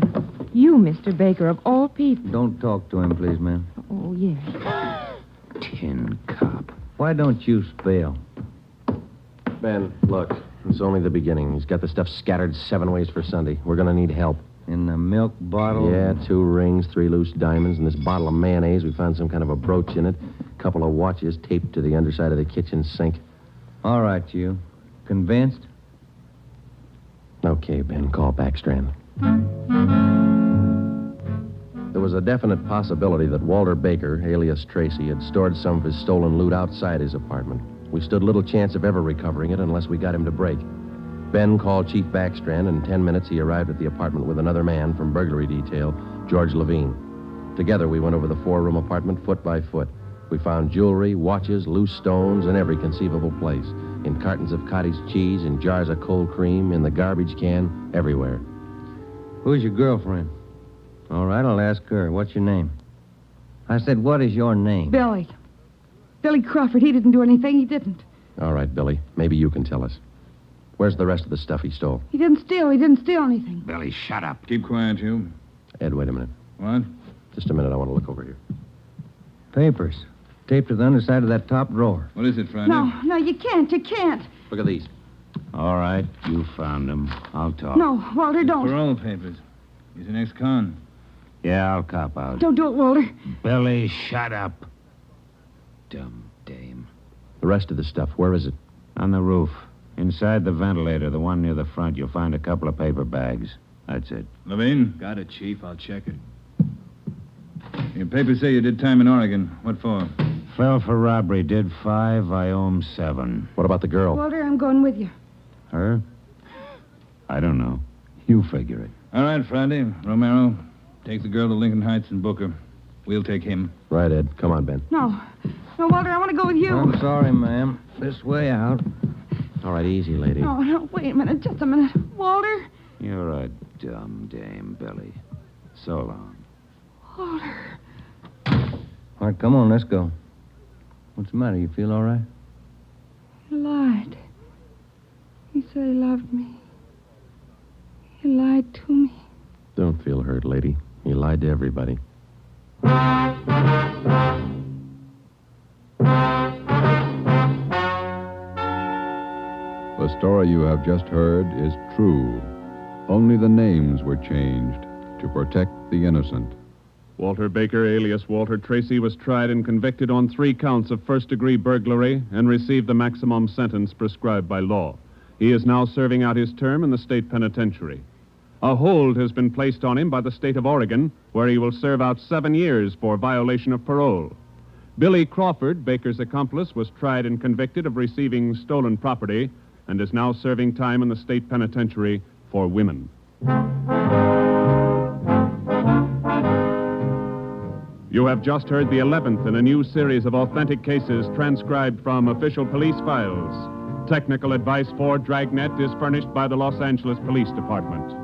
You, Mr. Baker, of all people. Don't talk to him, please, ma'am. Oh, yes. Tin cop. Why don't you spell? Ben, look. It's only the beginning. He's got the stuff scattered 7 ways for Sunday. We're going to need help. In the milk bottle? Yeah, 2 rings, 3 loose diamonds, and this bottle of mayonnaise. We found some kind of a brooch in it. A couple of watches taped to the underside of the kitchen sink. All right, you. Convinced? Okay, Ben, call Backstrand. There was a definite possibility that Walter Baker, alias Tracy, had stored some of his stolen loot outside his apartment. We stood little chance of ever recovering it unless we got him to break. Ben called Chief Backstrand, and in 10 minutes he arrived at the apartment with another man from burglary detail, George Levine. Together we went over the 4-room apartment foot by foot. We found jewelry, watches, loose stones in every conceivable place. In cartons of cottage cheese, in jars of cold cream, in the garbage can, everywhere. Who's your girlfriend? All right, I'll ask her. What's your name? I said, what is your name? Billy. Billy Crawford. He didn't do anything. He didn't. All right, Billy. Maybe you can tell us. Where's the rest of the stuff he stole? He didn't steal. He didn't steal anything. Billy, shut up. Keep quiet, you. Ed, wait a minute. What? Just a minute. I want to look over here. Papers. Taped to the underside of that top drawer. What is it, Friday? No, you can't. You can't. Look at these. All right, you found him. I'll talk. No, Walter, don't. Parole papers. He's an ex-con. Yeah, I'll cop out. Don't do it, Walter. Billy, shut up. Dumb dame. The rest of the stuff, where is it? On the roof. Inside the ventilator, the one near the front, you'll find a couple of paper bags. That's it. Levine? Got it, Chief. I'll check it. Your papers say you did time in Oregon. What for? Fell for robbery. Did 5. I owe him 7. What about the girl? Walter, I'm going with you. Her? I don't know. You figure it. All right, Friday. Romero, take the girl to Lincoln Heights and book her. We'll take him. Right, Ed. Come on, Ben. No, Walter, I want to go with you. I'm sorry, ma'am. This way out. All right, easy, lady. No, wait a minute. Just a minute. Walter? You're a dumb dame, Billy. So long. Walter. All right, come on, let's go. What's the matter? You feel all right? He lied. He said he loved me. He lied to me. Don't feel hurt, lady. He lied to everybody. The story you have just heard is true. Only the names were changed to protect the innocent. Walter Baker, alias Walter Tracy, was tried and convicted on 3 counts of first-degree burglary and received the maximum sentence prescribed by law. He is now serving out his term in the state penitentiary. A hold has been placed on him by the state of Oregon, where he will serve out 7 years for violation of parole. Billy Crawford, Baker's accomplice, was tried and convicted of receiving stolen property and is now serving time in the state penitentiary for women. You have just heard the 11th in a new series of authentic cases transcribed from official police files. Technical advice for Dragnet is furnished by the Los Angeles Police Department.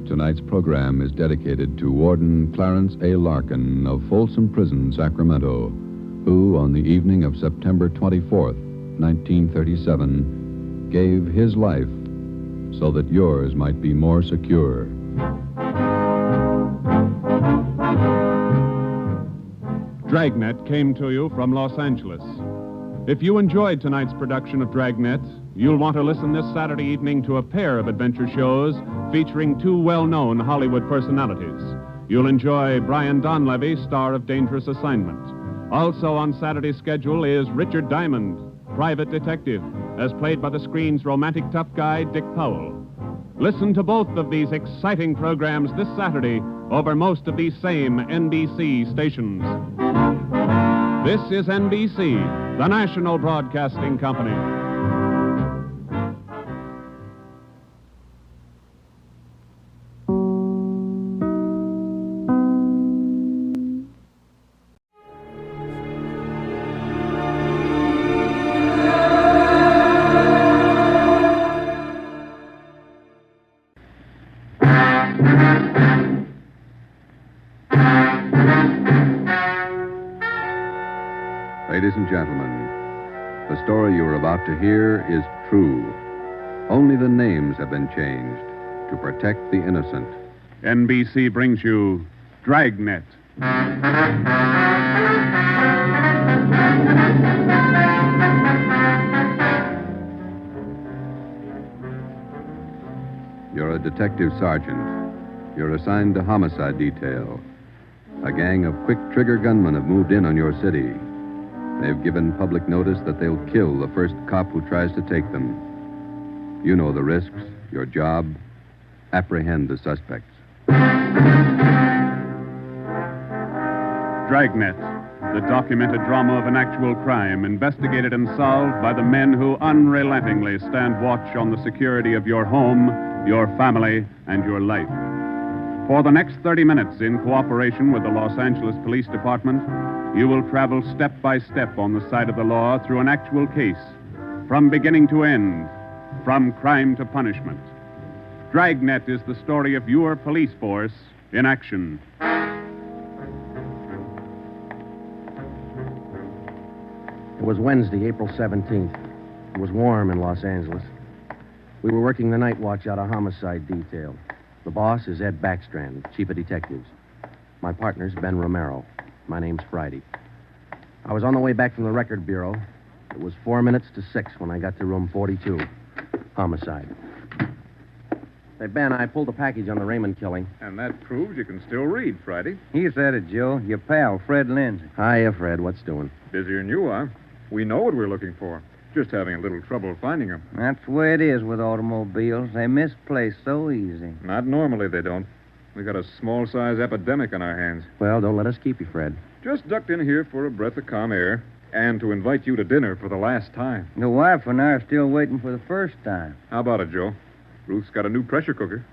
Tonight's program is dedicated to Warden Clarence A. Larkin of Folsom Prison, Sacramento, who, on the evening of September 24th, 1937, gave his life so that yours might be more secure. Dragnet came to you from Los Angeles. If you enjoyed tonight's production of Dragnet, you'll want to listen this Saturday evening to a pair of adventure shows featuring two well-known Hollywood personalities. You'll enjoy Brian Donlevy, star of Dangerous Assignment. Also on Saturday's schedule is Richard Diamond, private detective, as played by the screen's romantic tough guy, Dick Powell. Listen to both of these exciting programs this Saturday over most of these same NBC stations. This is NBC, the national broadcasting company. Ladies and gentlemen, the story you are about to hear is true. Only the names have been changed to protect the innocent. NBC brings you Dragnet. You're a detective sergeant. You're assigned to homicide detail. A gang of quick-trigger gunmen have moved in on your city. They've given public notice that they'll kill the first cop who tries to take them. You know the risks, your job. Apprehend the suspects. Dragnet, the documented drama of an actual crime, investigated and solved by the men who unrelentingly stand watch on the security of your home, your family, and your life. For the next 30 minutes, in cooperation with the Los Angeles Police Department, you will travel step by step on the side of the law through an actual case, from beginning to end, from crime to punishment. Dragnet is the story of your police force in action. It was Wednesday, April 17th. It was warm in Los Angeles. We were working the night watch out of homicide detail. The boss is Ed Backstrand, chief of detectives. My partner's Ben Romero. My name's Friday. I was on the way back from the record bureau. It was 4 minutes to 6 when I got to room 42. Homicide. Say, Ben, I pulled a package on the Raymond killing. And that proves you can still read, Friday. He said it, Joe. Your pal, Fred Lindsay. Hiya, Fred. What's doing? Busier than you are. We know what we're looking for. Just having a little trouble finding them. That's the way it is with automobiles. They misplace so easy. Not normally, they don't. We got a small-size epidemic on our hands. Well, don't let us keep you, Fred. Just ducked in here for a breath of calm air and to invite you to dinner for the last time. The wife and I are still waiting for the first time. How about it, Joe? Ruth's got a new pressure cooker.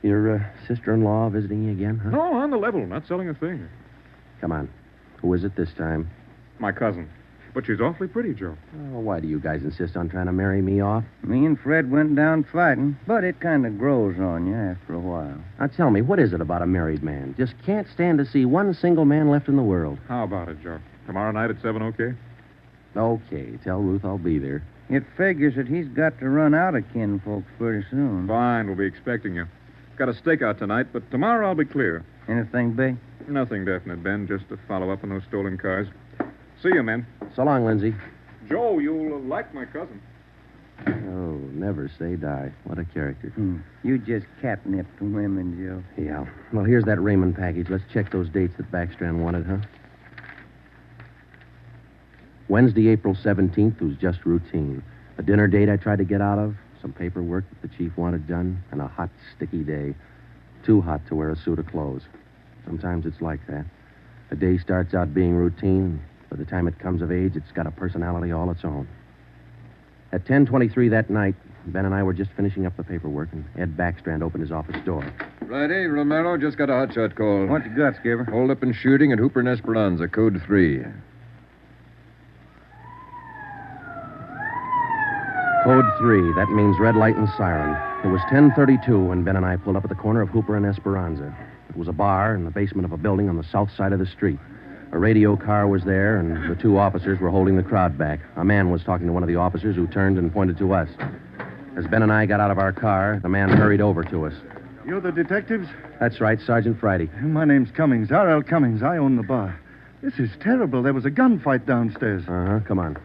Your sister-in-law visiting you again, huh? No, on the level. Not selling a thing. Come on. Who is it this time? My cousin. But she's awfully pretty, Joe. Oh, why do you guys insist on trying to marry me off? Me and Fred went down fighting, but it kind of grows on you after a while. Now, tell me, what is it about a married man? Just can't stand to see one single man left in the world. How about it, Joe? Tomorrow night at 7, okay? Okay. Tell Ruth I'll be there. It figures that he's got to run out of kinfolks pretty soon. Fine, we'll be expecting you. Got a stakeout tonight, but tomorrow I'll be clear. Anything big? Nothing definite, Ben. Just to follow up on those stolen cars. See you, men. So long, Lindsay. Joe, you'll like my cousin. Oh, never say die. What a character. You just catnipped women, Joe. Yeah. Well, here's that Raymond package. Let's check those dates that Backstrand wanted, huh? Wednesday, April 17th was just routine. A dinner date I tried to get out of, some paperwork that the chief wanted done, and a hot, sticky day. Too hot to wear a suit of clothes. Sometimes it's like that. A day starts out being routine. By the time it comes of age, it's got a personality all its own. At 10:23 that night, Ben and I were just finishing up the paperwork, and Ed Backstrand opened his office door. Friday, Romero just got a hotshot call. What you got, Skipper? Hold up and shooting at Hooper and Esperanza, code 3. Code 3. That means red light and siren. It was 10:32 when Ben and I pulled up at the corner of Hooper and Esperanza. It was a bar in the basement of a building on the south side of the street. A radio car was there, and the two officers were holding the crowd back. A man was talking to one of the officers who turned and pointed to us. As Ben and I got out of our car, the man hurried over to us. You're the detectives? That's right, Sergeant Friday. My name's Cummings, R.L. Cummings. I own the bar. This is terrible. There was a gunfight downstairs. Uh-huh. Come on.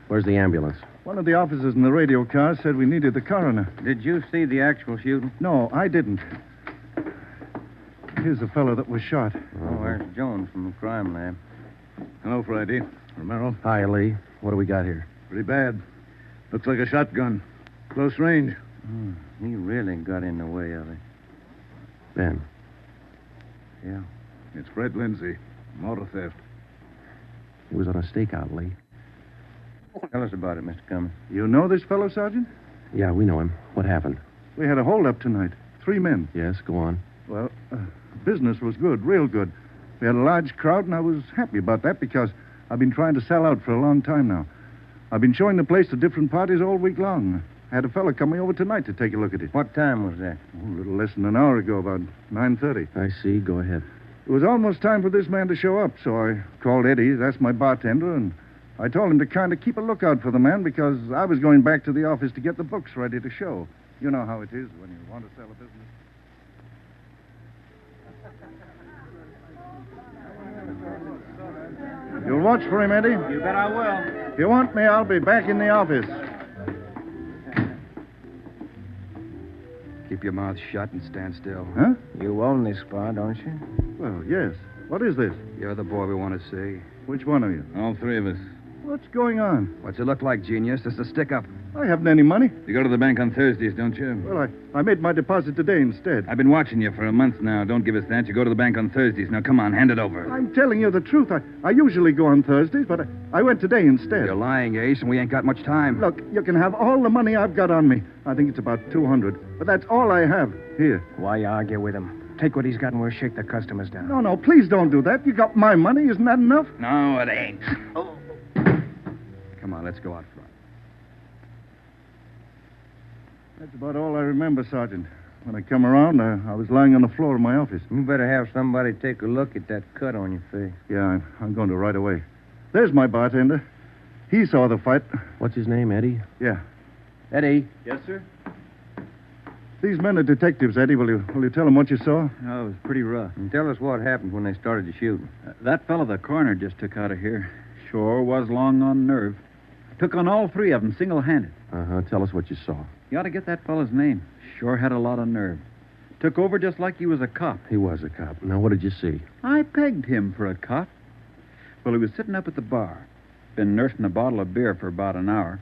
Where's the ambulance? One of the officers in the radio car said we needed the coroner. Did you see the actual shooting? No, I didn't. Here's the fellow that was shot. Oh, there's Jones from the crime lab. Hello, Friday. Romero. Hi, Lee. What do we got here? Pretty bad. Looks like a shotgun. Close range. He really got in the way of it. Ben. Yeah. It's Fred Lindsay. Motor theft. He was on a stakeout, Lee. Tell us about it, Mr. Cummins. You know this fellow, Sergeant? Yeah, we know him. What happened? We had a holdup tonight. 3 men. Yes, go on. Well, business was good, real good. We had a large crowd, and I was happy about that because I've been trying to sell out for a long time now. I've been showing the place to different parties all week long. I had a fellow coming over tonight to take a look at it. What time was that? Oh, a little less than an hour ago, about 9:30. I see. Go ahead. It was almost time for this man to show up, so I called Eddie, that's my bartender, and I told him to kind of keep a lookout for the man because I was going back to the office to get the books ready to show. You know how it is when you want to sell a business. You'll watch for him, Eddie? You bet I will. If you want me, I'll be back in the office. Keep your mouth shut and stand still. Huh? You own this bar, don't you? Well, yes. What is this? You're the boy we want to see. Which one of you? All 3 of us. What's going on? What's it look like, genius? It's a stick-up. I haven't any money. You go to the bank on Thursdays, don't you? Well, I made my deposit today instead. I've been watching you for a month now. Don't give us that. You go to the bank on Thursdays. Now, come on, hand it over. I'm telling you the truth. I usually go on Thursdays, but I went today instead. You're lying, Ace, and we ain't got much time. Look, you can have all the money I've got on me. I think it's about 200. But that's all I have. Here. Why argue with him? Take what he's got and we'll shake the customers down. No, please don't do that. You got my money. Isn't that enough? No, it ain't. Come on, let's go out front. That's about all I remember, Sergeant. When I come around, I was lying on the floor of my office. You better have somebody take a look at that cut on your face. Yeah, I'm going to right away. There's my bartender. He saw the fight. What's his name, Eddie? Yeah. Eddie. Yes, sir? These men are detectives, Eddie. Will you tell them what you saw? Oh, it was pretty rough. And tell us what happened when they started the shooting. That fellow the coroner just took out of here sure was long on nerve. Took on all 3 of them single-handed. Uh-huh. Tell us what you saw. You ought to get that fellow's name. Sure had a lot of nerve. Took over just like he was a cop. He was a cop. Now, what did you see? I pegged him for a cop. Well, he was sitting up at the bar. Been nursing a bottle of beer for about an hour.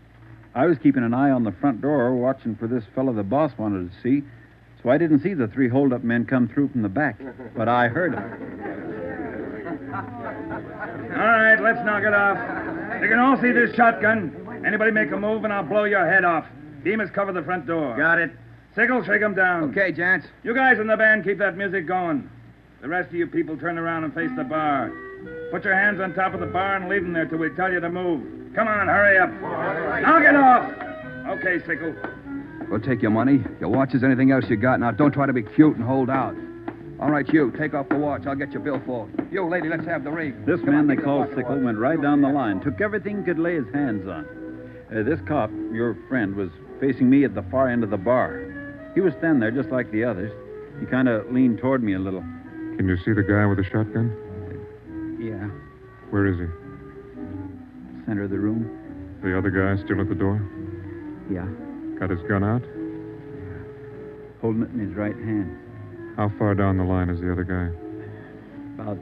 I was keeping an eye on the front door, watching for this fellow the boss wanted to see, so I didn't see the 3 hold-up men come through from the back, but I heard them. All right, let's knock it off. You can all see this shotgun. Anybody make a move, and I'll blow your head off. Demas, cover the front door. Got it. Sickle, shake him down. Okay, gents. You guys in the band, keep that music going. The rest of you people turn around and face the bar. Put your hands on top of the bar and leave them there till we tell you to move. Come on, hurry up. Knock it off. Okay, Sickle. We'll take your money, your watches, anything else you got. Now, don't try to be cute and hold out. All right, you, take off the watch. I'll get your billfold. You, lady, let's have the ring. This man they called Sickle went right down the line, took everything he could lay his hands on. This cop, your friend, was facing me at the far end of the bar. He was standing there just like the others. He kind of leaned toward me a little. Can you see the guy with the shotgun? Yeah, Where is he? center of the room. The other guy still at the door? Yeah, Got his gun out? holding it in his right hand. How far down the line is the other guy? About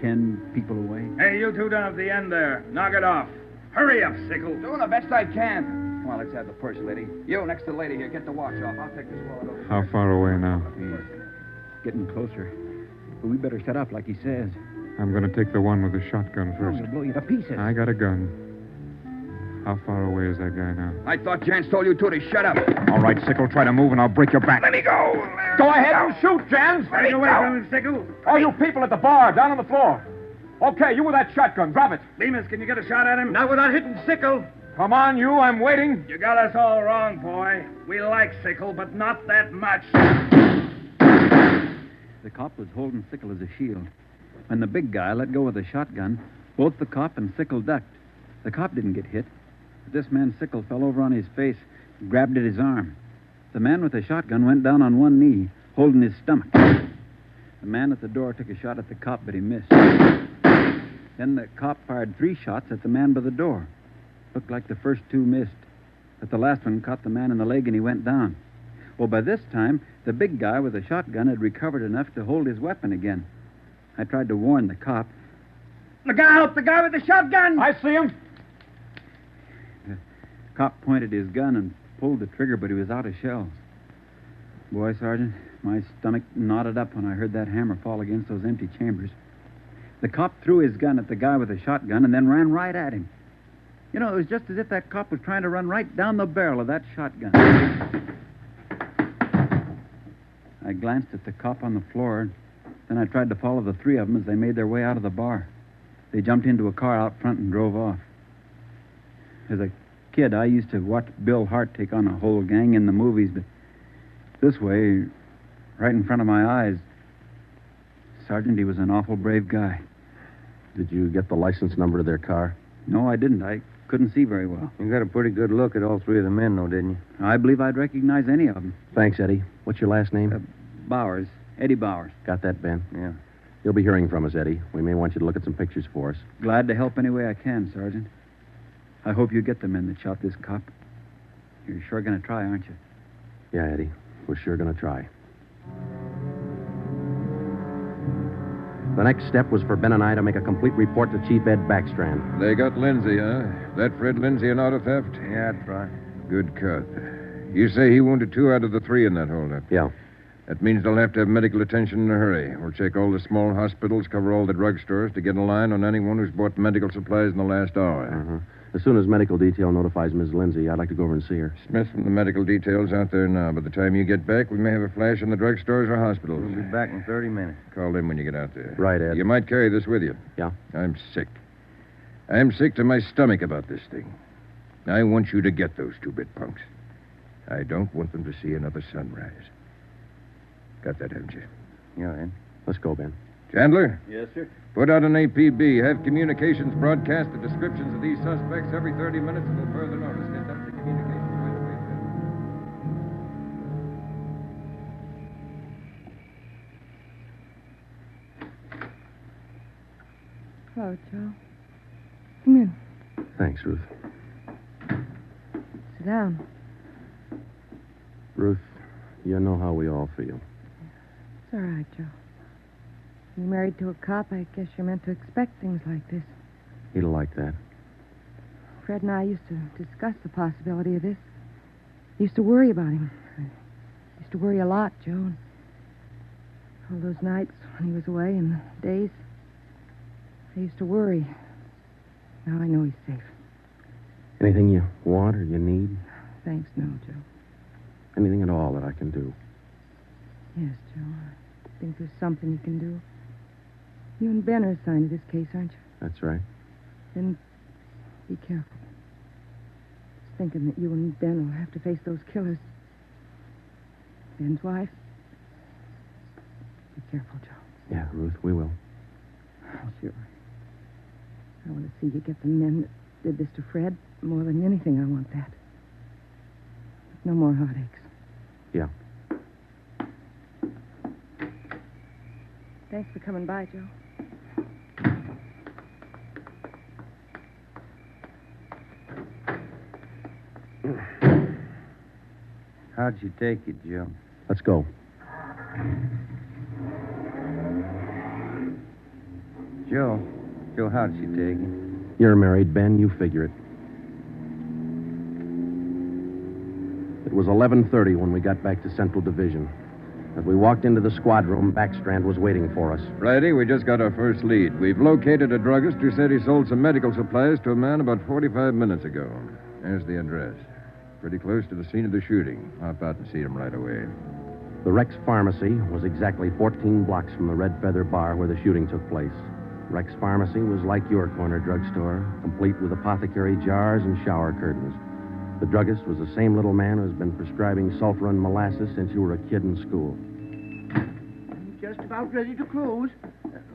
10 people away. Hey, you two down at the end there. Knock it off. Hurry up, Sickle. Doing the best I can. Come on, let's have the purse, lady. You, next to the lady here, get the watch off. I'll take this wallet over. How far away now? He's getting closer. But we better set up like he says. I'm going to take the one with the shotgun Oh, first. he'll blow you to pieces. I got a gun. How far away is that guy now? I thought Jans told you two to shut up. All right, Sickle, try to move and I'll break your back. Let me go. Go ahead and shoot, Jans. Let me go. From him, Sickle. All you people at the bar, down on the floor. Okay, you with that shotgun, grab it. Demas, can you get a shot at him? Not without hitting Sickle. Come on, you, I'm waiting. You got us all wrong, boy. We like Sickle, but not that much. The cop was holding Sickle as a shield. When the big guy let go of the shotgun, both the cop and Sickle ducked. The cop didn't get hit. But this man Sickle fell over on his face, grabbed at his arm. The man with the shotgun went down on one knee, holding his stomach. The man at the door took a shot at the cop, but he missed. Then the cop fired 3 shots at the man by the door. Looked like the first 2 missed, but the last one caught the man in the leg and he went down. Well, by this time, the big guy with the shotgun had recovered enough to hold his weapon again. I tried to warn the cop. Look out! The guy with the shotgun! I see him. The cop pointed his gun and pulled the trigger, but he was out of shells. Boy, Sergeant, my stomach knotted up when I heard that hammer fall against those empty chambers. The cop threw his gun at the guy with the shotgun and then ran right at him. You know, it was just as if that cop was trying to run right down the barrel of that shotgun. I glanced at the cop on the floor, then I tried to follow the 3 of them as they made their way out of the bar. They jumped into a car out front and drove off. As a kid, I used to watch Bill Hart take on a whole gang in the movies, but this way, right in front of my eyes, Sergeant, he was an awful brave guy. Did you get the license number to their car? No, I didn't. I couldn't see very well. You got a pretty good look at all 3 of the men, though, didn't you? I believe I'd recognize any of them. Thanks, Eddie. What's your last name? Bowers. Eddie Bowers. Got that, Ben? Yeah. You'll be hearing from us, Eddie. We may want you to look at some pictures for us. Glad to help any way I can, Sergeant. I hope you get the men that shot this cop. You're sure going to try, aren't you? Yeah, Eddie. We're sure going to try. The next step was for Ben and I to make a complete report to Chief Ed Backstrand. They got Lindsay, huh? That Fred Lindsay an auto theft? Yeah, that's right. Good cut. You say he wounded 2 out of the 3 in that holdup? Yeah. That means they'll have to have medical attention in a hurry. We'll check all the small hospitals, cover all the drugstores to get a line on anyone who's bought medical supplies in the last hour. Uh-huh. As soon as medical detail notifies Miss Lindsay, I'd like to go over and see her. Smith from the medical detail's out there now. By the time you get back, we may have a flash in the drugstores or hospitals. We'll be back in 30 minutes. Call them when you get out there. Right, Ed. You might carry this with you. Yeah? I'm sick. I'm sick to my stomach about this thing. I want you to get those 2-bit punks. I don't want them to see another sunrise. Got that, haven't you? Yeah, Ed. Let's go, Ben. Chandler? Yes, sir. Put out an APB. Have communications broadcast the descriptions of these suspects every 30 minutes until further notice. Get that to communications right away, Hello, Joe. Come in. Thanks, Ruth. Sit down. Ruth, you know how we all feel. It's all right, Joe. You're married to a cop, I guess you're meant to expect things like this. He'll like that. Fred and I used to discuss the possibility of this. I used to worry about him. I used to worry a lot, Joe. And all those nights when he was away and the days, I used to worry. Now I know he's safe. Anything you want or you need? Thanks, no, Joe. Anything at all that I can do? Yes, Joe. I think there's something you can do. You and Ben are assigned to this case, aren't you? That's right. Then be careful. Just thinking that you and Ben will have to face those killers. Ben's wife. Be careful, Joe. Yeah, Ruth, we will. Oh, sure. I want to see you get the men that did this to Fred. More than anything, I want that. No more heartaches. Yeah. Thanks for coming by, Joe. How'd you take it, Joe? Let's go. Joe, how'd she take it? You're married, Ben. You figure it. It was 11:30 when we got back to Central Division. As we walked into the squad room, Backstrand was waiting for us. Friday, we just got our first lead. We've located a druggist who said he sold some medical supplies to a man about 45 minutes ago. There's the address. Pretty close to the scene of the shooting. Hop out and see him right away. The Rex Pharmacy was exactly 14 blocks from the Red Feather Bar where the shooting took place. Rex Pharmacy was like your corner drugstore, complete with apothecary jars and shower curtains. The druggist was the same little man who's been prescribing sulfur and molasses since you were a kid in school. I'm just about ready to close.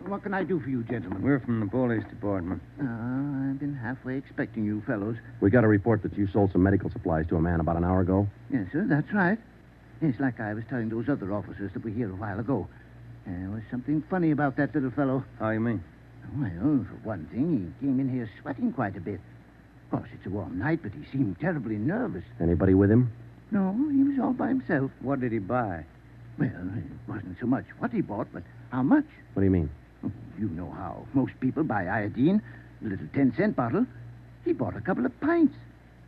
What can I do for you, gentlemen? We're from the police department. I've been halfway expecting you fellows. We got a report that you sold some medical supplies to a man about an hour ago. Yes, sir, that's right. It's like I was telling those other officers that were here a while ago. There was something funny about that little fellow. How you mean? Well, for one thing, he came in here sweating quite a bit. Of course, it's a warm night, but he seemed terribly nervous. Anybody with him? No, he was all by himself. What did he buy? Well, it wasn't so much what he bought, but how much. What do you mean? Oh, you know how most people buy iodine, a little 10-cent bottle. He bought a couple of pints.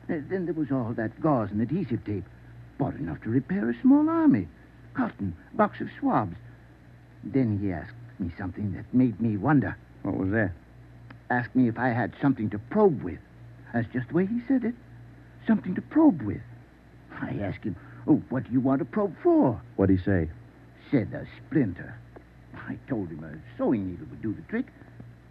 Then there was all that gauze and adhesive tape. Bought enough to repair a small army. Cotton, box of swabs. Then he asked me something that made me wonder. What was that? Asked me if I had something to probe with. That's just the way he said it. Something to probe with. I asked him, oh, what do you want to probe for? What'd he say? Said a splinter. I told him a sewing needle would do the trick.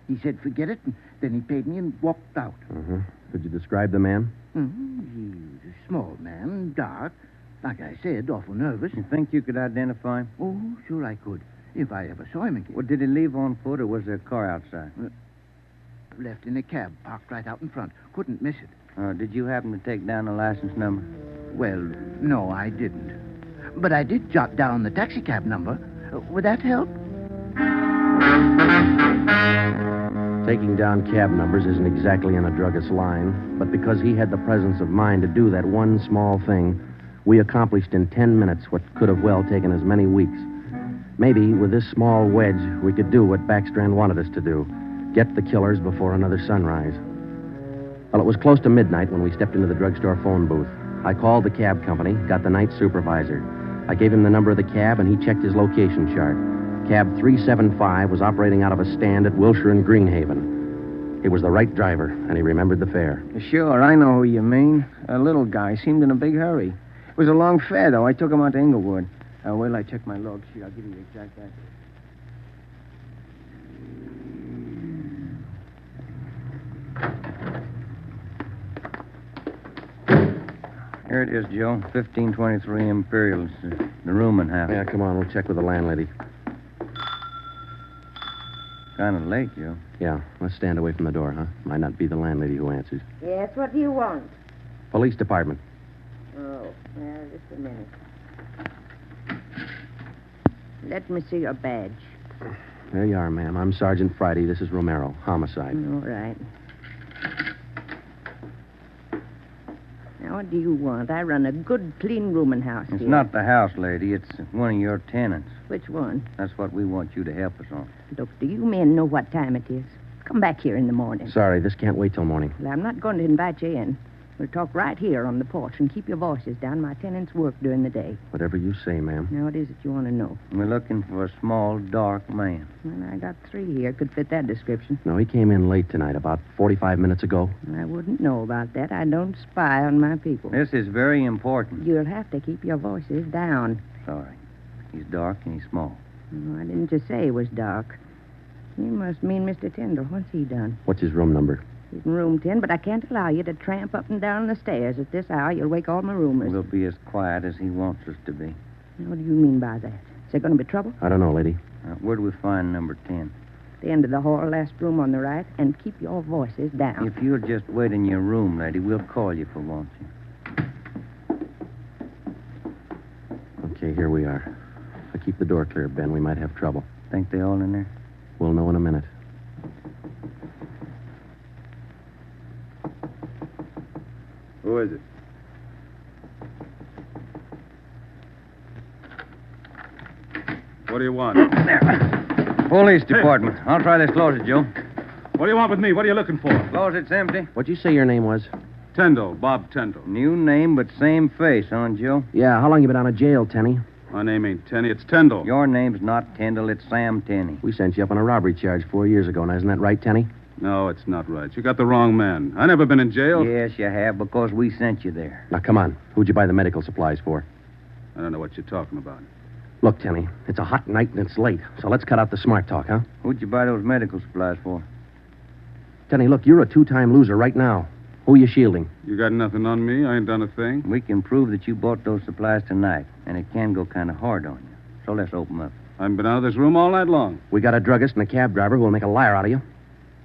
He said, forget it, and then he paid me and walked out. Uh-huh. Could you describe the man? He was a small man, dark. Like I said, awful nervous. You think you could identify him? Oh, sure I could, if I ever saw him again. Well, did he leave on foot, or was there a car outside? Left in a cab, parked right out in front. Couldn't miss it. Did you happen to take down the license number? Well, no, I didn't. But I did jot down the taxicab number. Would that help? Taking down cab numbers isn't exactly in a druggist's line, but because he had the presence of mind to do that one small thing, we accomplished in 10 minutes what could have well taken as many weeks. Maybe with this small wedge, we could do what Backstrand wanted us to do. Get the killers before another sunrise. Well, it was close to midnight when we stepped into the drugstore phone booth. I called the cab company, got the night supervisor. I gave him the number of the cab, and he checked his location chart. Cab 375 was operating out of a stand at Wilshire and Greenhaven. He was the right driver, and he remembered the fare. Sure, I know who you mean. A little guy. Seemed in a big hurry. It was a long fare, though. I took him out to Inglewood. Wait till I check my log sheet. I'll give you the exact address. Here it is, Joe. 1523 Imperial. It's the room and half. Yeah, come on. We'll check with the landlady. Kind of late, Joe. Yeah, let's stand away from the door, huh? Might not be the landlady who answers. Yes, what do you want? Police department. Oh, well, just a minute. Let me see your badge. There you are, ma'am. I'm Sergeant Friday. This is Romero. Homicide. All right. Now, what do you want? I run a good, clean rooming house It's here. not the house, lady. It's one of your tenants. Which one? That's what we want you to help us on. Look, do you men know what time it is? Come back here in the morning. Sorry, this can't wait till morning. Well, I'm not going to invite you in. We'll talk right here on the porch and keep your voices down. My tenants work during the day. Whatever you say, ma'am. Now, what is it you want to know? We're looking for a small, dark man. Well, I got 3 here. Could fit that description. No, he came in late tonight, about 45 minutes ago. I wouldn't know about that. I don't spy on my people. This is very important. You'll have to keep your voices down. Sorry. He's dark and he's small. Oh, I didn't just say he was dark. You must mean Mr. Tyndall. What's he done? What's his room number? He's in room 10, but I can't allow you to tramp up and down the stairs at this hour. You'll wake all my roomers. We'll be as quiet as he wants us to be. Now, what do you mean by that? Is there going to be trouble? I don't know, lady. Where do we find number 10? The end of the hall, last room on the right, and keep your voices down. If you'll just wait in your room, lady, we'll call you if we want you. Okay, here we are. If I keep the door clear, Ben, we might have trouble. Think they all in there? We'll know in a minute. Who is it? What do you want? Police department. I'll try this closet, Joe. What do you want with me? What are you looking for? Closet's empty. What'd you say your name was? Tyndall, Bob Tyndall. New name, but same face, huh, Joe? Yeah, how long you been out of jail, Tenny? My name ain't Tenney, it's Tyndall. Your name's not Tyndall, it's Sam Tenney. We sent you up on a robbery charge 4 years ago. Now, isn't that right, Tenny? No, it's not right. You got the wrong man. I never been in jail. Yes, you have, because we sent you there. Now, come on. Who'd you buy the medical supplies for? I don't know what you're talking about. Look, Tenny, it's a hot night and it's late, so let's cut out the smart talk, huh? Who'd you buy those medical supplies for? Tenny, look, you're a two-time loser right now. Who are you shielding? You got nothing on me? I ain't done a thing. We can prove that you bought those supplies tonight, and it can go kind of hard on you. So let's open up. I haven't been out of this room all night long. We got a druggist and a cab driver who will make a liar out of you.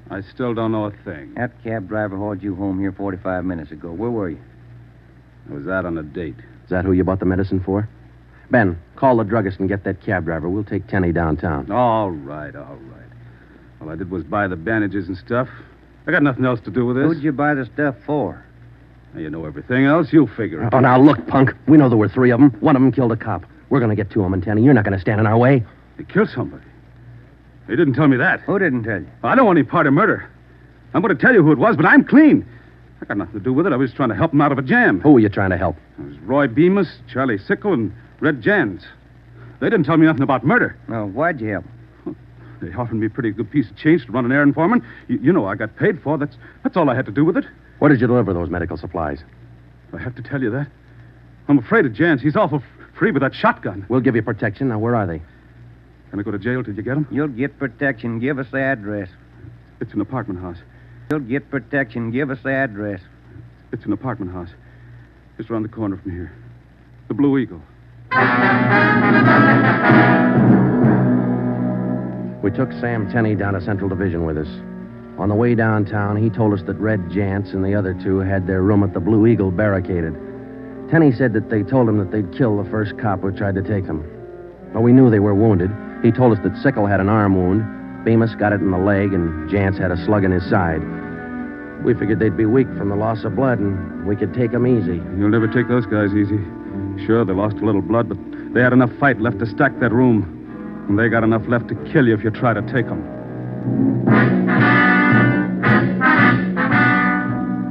I still don't know a thing. That cab driver hauled you home here 45 minutes ago. Where were you? I was out on a date. Is that who you bought the medicine for? Ben, call the druggist and get that cab driver. We'll take Tenny downtown. All right, all right. All I did was buy the bandages and stuff. I got nothing else to do with this. Who'd you buy the stuff for? Now, you know everything else. You figure it. Oh, now look, punk. We know there were 3 of them. One of them killed a cop. We're going to get to him, and Tenny, you're not going to stand in our way. They killed somebody. They didn't tell me that. Who didn't tell you? I don't want any part of murder. I'm going to tell you who it was, but I'm clean. I got nothing to do with it. I was trying to help him out of a jam. Who were you trying to help? It was Roy Bemis, Charlie Sickle, and Red Jans. They didn't tell me nothing about murder. Well, why'd you help? They offered me a pretty good piece of change to run an errand for them. You know I got paid for. That's all I had to do with it. Where did you deliver those medical supplies? I have to tell you that. I'm afraid of Jans. He's awful free with that shotgun. We'll give you protection. Now, where are they? Can I go to jail till you get them? You'll get protection. Give us the address. It's an apartment house. You'll get protection. Give us the address. It's an apartment house. Just around the corner from here. The Blue Eagle. We took Sam Tenney down to Central Division with us. On the way downtown, he told us that Red Jantz and the other 2 had their room at the Blue Eagle barricaded. Tenney said that they told him that they'd kill the first cop who tried to take them. Well, we knew they were wounded. He told us that Sickle had an arm wound, Bemis got it in the leg, and Jantz had a slug in his side. We figured they'd be weak from the loss of blood, and we could take them easy. You'll never take those guys easy. Sure, they lost a little blood, but they had enough fight left to stack that room. And they got enough left to kill you if you try to take them.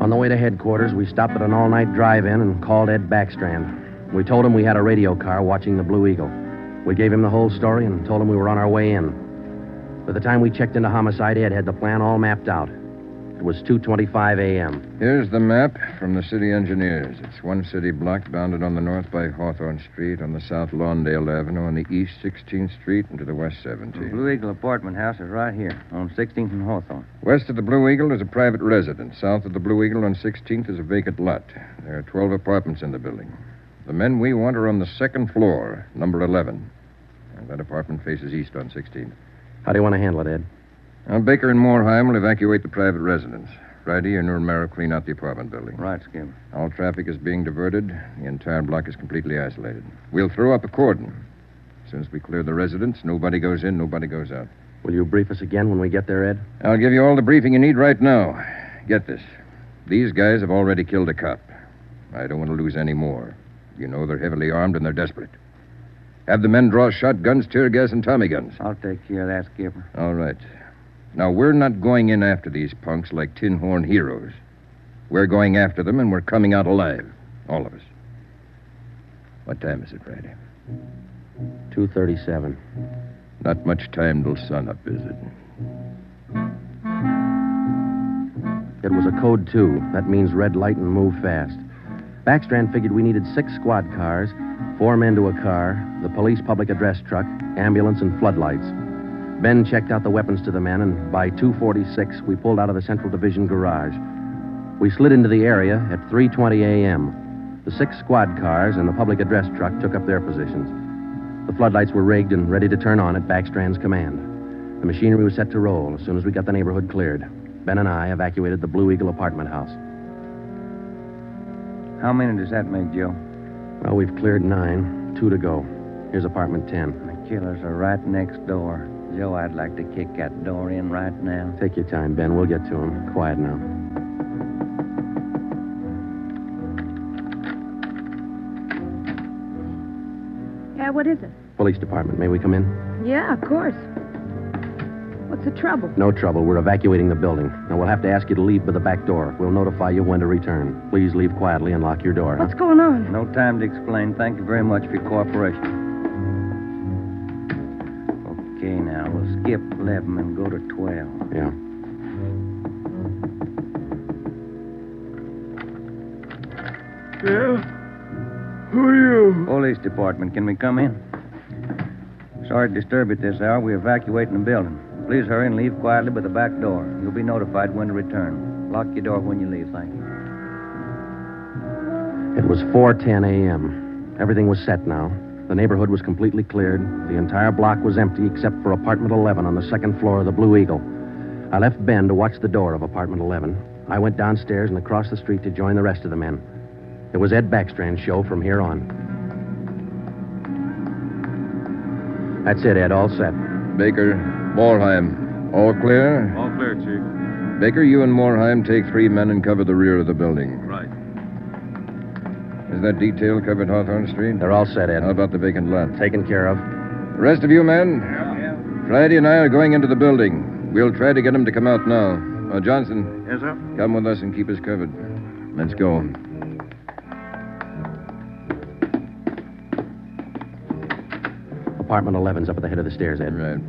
On the way to headquarters, we stopped at an all-night drive-in and called Ed Backstrand. We told him we had a radio car watching the Blue Eagle. We gave him the whole story and told him we were on our way in. By the time we checked into Homicide, Ed had the plan all mapped out. It was 2:25 a.m. Here's the map from the city engineers. It's one city block bounded on the north by Hawthorne Street, on the south Lawndale Avenue, on the east 16th Street, and to the west 17th. The Blue Eagle apartment house is right here, on 16th and Hawthorne. West of the Blue Eagle is a private residence. South of the Blue Eagle on 16th is a vacant lot. There are 12 apartments in the building. The men we want are on the second floor, number 11. And that apartment faces east on 16th. How do you want to handle it, Ed? Now, Baker and Moorheim will evacuate the private residence. Friday and Romero clean out the apartment building. Right, Skip. All traffic is being diverted. The entire block is completely isolated. We'll throw up a cordon. As soon as we clear the residence, nobody goes in, nobody goes out. Will you brief us again when we get there, Ed? I'll give you all the briefing you need right now. Get this. These guys have already killed a cop. I don't want to lose any more. You know they're heavily armed and they're desperate. Have the men draw shotguns, tear gas, and Tommy guns. I'll take care of that, Skipper. All right. Now, we're not going in after these punks like tin horn heroes. We're going after them, and we're coming out alive. All of us. What time is it, Friday? 2:37. Not much time till sunup, is it? It was a code 2. That means red light and move fast. Backstrand figured we needed 6 squad cars, 4 men to a car, the police public address truck, ambulance, and floodlights. Ben checked out the weapons to the men, and by 2:46, we pulled out of the Central Division garage. We slid into the area at 3:20 a.m. The 6 squad cars and the public address truck took up their positions. The floodlights were rigged and ready to turn on at Backstrand's command. The machinery was set to roll as soon as we got the neighborhood cleared. Ben and I evacuated the Blue Eagle apartment house. How many does that make, Joe? Well, we've cleared 9. 2 to go. Here's apartment 10. The killers are right next door. Joe, I'd like to kick that door in right now. Take your time, Ben. We'll get to him. Quiet now. Yeah, what is it? Police department. May we come in? Yeah, of course. What's the trouble? No trouble. We're evacuating the building. Now, we'll have to ask you to leave by the back door. We'll notify you when to return. Please leave quietly and lock your door. What's going on? No time to explain. Thank you very much for your cooperation. Okay, now, we'll skip 11 and go to 12. Yeah. Yeah? Who are you? Police department. Can we come in? Sorry to disturb you at this hour. We're evacuating the building. Please hurry and leave quietly by the back door. You'll be notified when to return. Lock your door when you leave, thank you. It was 4:10 a.m. Everything was set now. The neighborhood was completely cleared. The entire block was empty except for apartment 11 on the second floor of the Blue Eagle. I left Ben to watch the door of apartment 11. I went downstairs and across the street to join the rest of the men. It was Ed Backstrand's show from here on. That's it, Ed. All set. Baker, Moorheim, All clear? All clear, Chief. Baker, you and Morheim take 3 men and cover the rear of the building. Right. Is that detail covered Hawthorne Street? They're all set, Ed. How about the vacant lot? Taken care of. The rest of you men? Yeah. Friday and I are going into the building. We'll try to get him to come out now. Johnson. Yes, sir? Come with us and keep us covered. Let's go. Apartment 11's up at the head of the stairs, Ed. Right.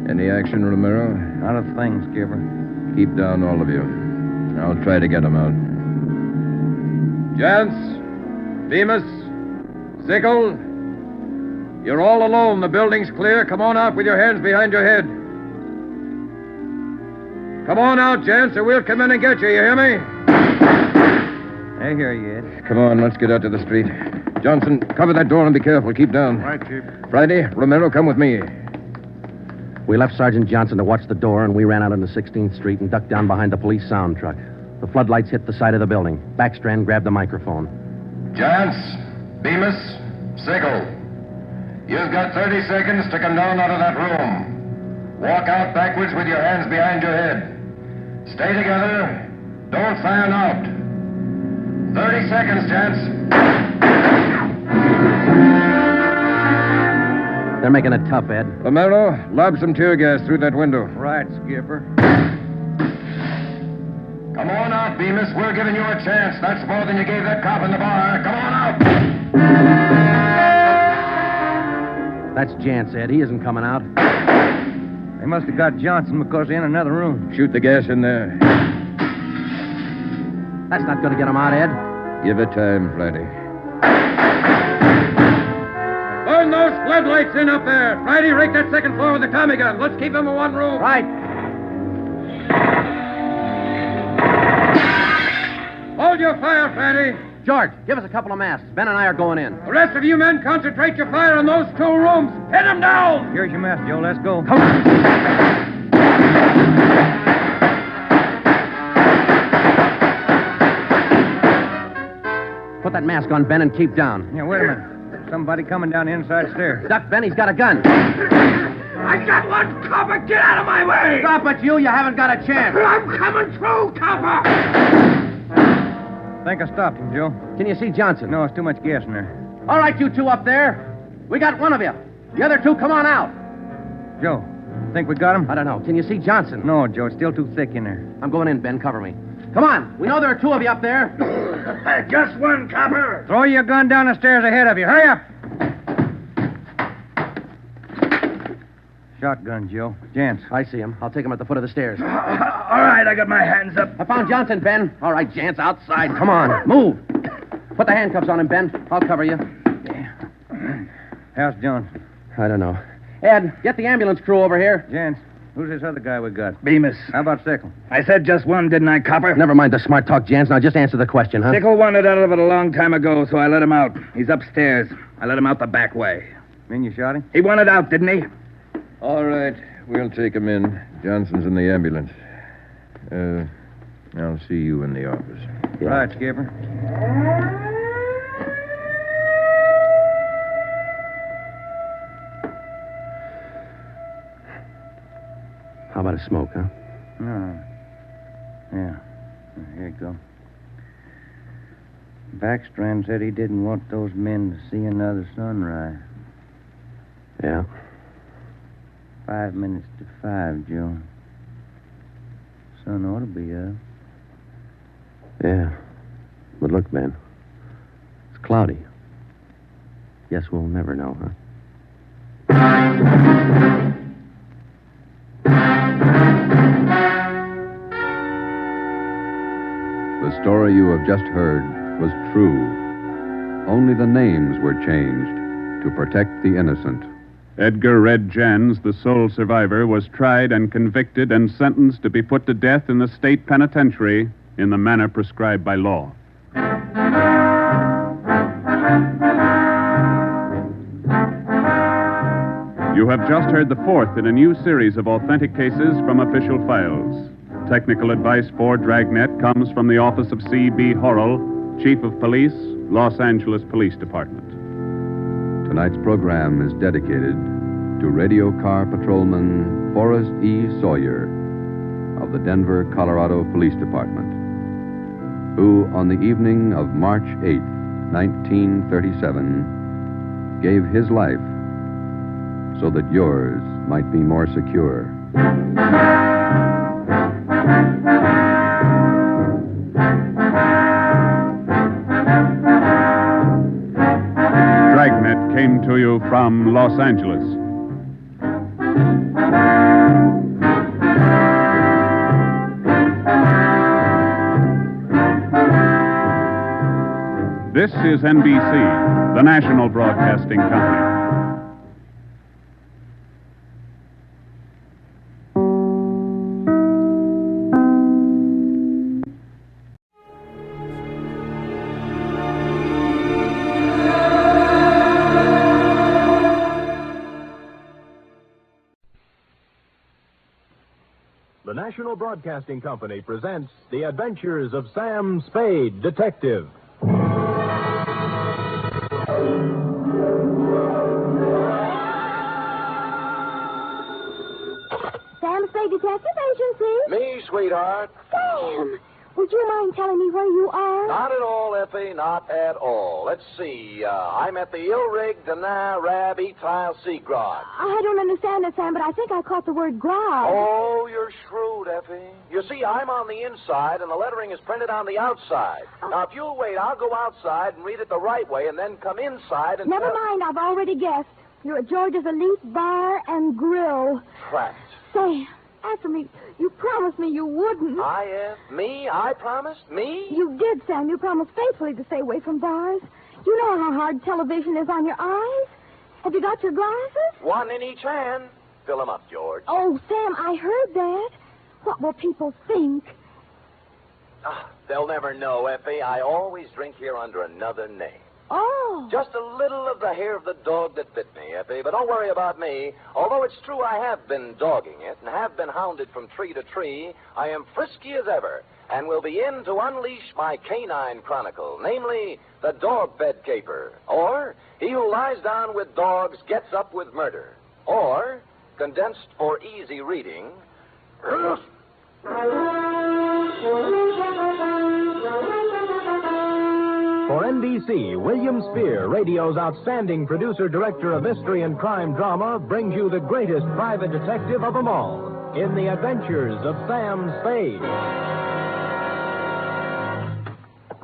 Any action, Romero? Not a thing, Skipper. Keep down, all of you. I'll try to get him out. Gents, Bemis, Sickle, you're all alone. The building's clear. Come on out with your hands behind your head. Come on out, gents, or we'll come in and get you. You hear me? I hear you, Ed. Come on, let's get out to the street. Johnson, cover that door and be careful. Keep down. Right, Chief. Friday, Romero, come with me. We left Sergeant Johnson to watch the door, and we ran out into 16th Street and ducked down behind the police sound truck. The floodlights hit the side of the building. Backstrand grabbed the microphone. Gents, Bemis, Sickle, you've got 30 seconds to come down out of that room. Walk out backwards with your hands behind your head. Stay together. Don't fan out. 30 seconds, gents. They're making it tough, Ed. Romero, lob some tear gas through that window. Right, Skipper. Come on out, Bemis. We're giving you a chance. That's more than you gave that cop in the bar. Come on out. That's Jance, Ed. He isn't coming out. They must have got Johnson because they're in another room. Shoot the gas in there. That's not going to get him out, Ed. Give it time, Friday. Burn those floodlights in up there. Friday, rake that second floor with the Tommy gun. Let's keep them in one room. Right. Hold your fire, Friday. George, give us a couple of masks. Ben and I are going in. The rest of you men concentrate your fire on those 2 rooms. Pin them down. Here's your mask, Joe. Let's go. Put that mask on, Ben, and keep down. Yeah, wait a minute. Somebody coming down the inside stairs. Duck, Ben. He's got a gun. I got one, copper. Get out of my way. Stop it, you. You haven't got a chance. I'm coming through, copper. I think I stopped him, Joe. Can you see Johnson? No, it's too much gas in there. All right, you two up there. We got one of you. The other 2, come on out. Joe, think we got him? I don't know. Can you see Johnson? No, Joe. It's still too thick in there. I'm going in, Ben. Cover me. Come on. We know there are 2 of you up there. Just one, copper. Throw your gun down the stairs ahead of you. Hurry up. Shotgun, Joe. Jance. I see him. I'll take him at the foot of the stairs. All right, I got my hands up. I found Johnson, Ben. All right, Jance, outside. Come on. Move. Put the handcuffs on him, Ben. I'll cover you. How's Johnson? I don't know. Ed, get the ambulance crew over here. Jance, who's this other guy we got? Bemis. How about Sickle? I said just one, didn't I, copper? Never mind the smart talk, Jance. Now just answer the question, huh? Sickle wanted out of it a long time ago, so I let him out. He's upstairs. I let him out the back way. Mean you shot him? He wanted out, didn't he? All right. We'll take him in. Johnson's in the ambulance. I'll see you in the office. Yeah. Right, Skipper. How about a smoke, huh? No. Yeah. Here you go. Backstrand said he didn't want those men to see another sunrise. Yeah. 5 minutes to 5, Joe. Sun ought to be up. Yeah. But look, Ben. It's cloudy. Guess we'll never know, huh? The story you have just heard was true. Only the names were changed to protect the innocent. Edgar Red Jans, the sole survivor, was tried and convicted and sentenced to be put to death in the state penitentiary in the manner prescribed by law. You have just heard the 4th in a new series of authentic cases from official files. Technical advice for Dragnet comes from the office of C.B. Horrell, Chief of Police, Los Angeles Police Department. Tonight's program is dedicated to radio car patrolman Forrest E. Sawyer of the Denver, Colorado Police Department, who, on the evening of March 8, 1937, gave his life so that yours might be more secure. Dragnet came to you from Los Angeles. This is NBC, the national broadcasting company. The National Broadcasting Company presents The Adventures of Sam Spade, Detective. Sam Spade Detective Agency? Me, sweetheart. Sam, would you mind telling me where you are? Not at all, Effie, not at all. Let's see. I'm at the Ilrig Dana Rab Etile Seagrod. I don't understand it, Sam, but I think I caught the word grog. Oh, you're shrewd, Effie. You see, I'm on the inside, and the lettering is printed on the outside. Now, if you'll wait, I'll go outside and read it the right way, and then come inside and... Never mind, I've already guessed. You're at George's Elite Bar and Grill. Trapped. Sam, answer me. You promised me you wouldn't. I am? Me? I promised? Me? You did, Sam. You promised faithfully to stay away from bars. You know how hard television is on your eyes. Have you got your glasses? One in each hand. Fill them up, George. Oh, Sam, I heard that. What will people think? They'll never know, Effie. I always drink here under another name. Oh. Just a little of the hair of the dog that bit me, Effie. But don't worry about me. Although it's true I have been dogging it and have been hounded from tree to tree, I am frisky as ever and will be in to unleash my canine chronicle, namely the dog bed caper, or he who lies down with dogs gets up with murder, or, condensed for easy reading, For NBC, William Spear, radio's outstanding producer-director of mystery and crime drama, brings you the greatest private detective of them all in The Adventures of Sam Spade.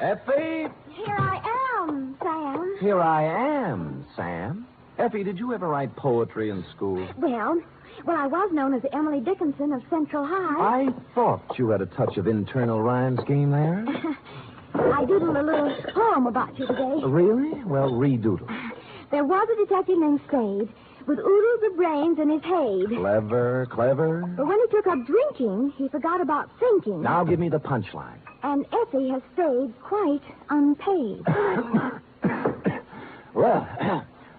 Effie? Here I am, Sam. Here I am, Sam. Effie, did you ever write poetry in school? Well, I was known as Emily Dickinson of Central High. I thought you had a touch of internal rhyme scheme there. I doodled a little poem about you today. Really? Well, redoodle. There was a detective named Spade with oodles of brains in his head. Clever, clever. But when he took up drinking, he forgot about thinking. Now give me the punchline. And Effie has stayed quite unpaid. Well,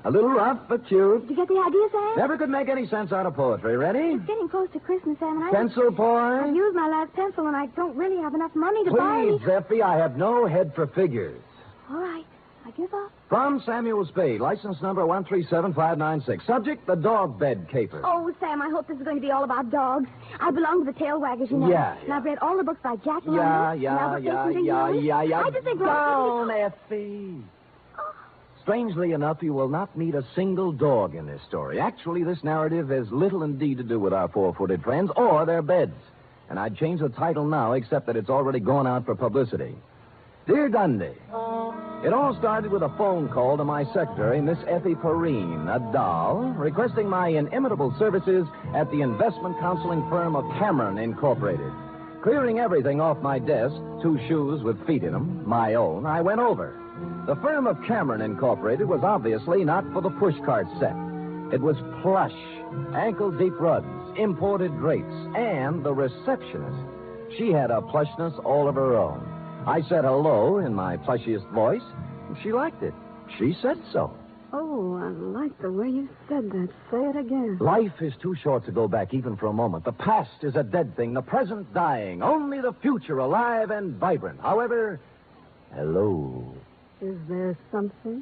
a little rough, but cute. Did you get the idea, Sam? Never could make any sense out of poetry. Ready? It's getting close to Christmas, Sam, and Pencil point? I've used my last pencil, and I don't really have enough money to buy any. Please, Effie, I have no head for figures. All right, I give up. From Samuel Spade, license number 137596. Subject, the dog bed caper. Oh, Sam, I hope this is going to be all about dogs. I belong to the tail waggers, you know. Yeah. And I've read all the books by Jack London. Yeah. I just think... Down, Effie. Strangely enough, you will not meet a single dog in this story. Actually, this narrative has little indeed to do with our four-footed friends or their beds. And I'd change the title now, except that it's already gone out for publicity. Dear Dundee, it all started with a phone call to my secretary, Miss Effie Perrine, a doll, requesting my inimitable services at the investment counseling firm of Cameron Incorporated. Clearing everything off my desk, 2 shoes with feet in them, my own, I went over. The firm of Cameron Incorporated was obviously not for the pushcart set. It was plush, ankle-deep rugs, imported drapes, and the receptionist. She had a plushness all of her own. I said hello in my plushiest voice, and she liked it. She said so. Oh, I like the way you said that. Say it again. Life is too short to go back even for a moment. The past is a dead thing, the present dying, only the future alive and vibrant. However, hello. Is there something?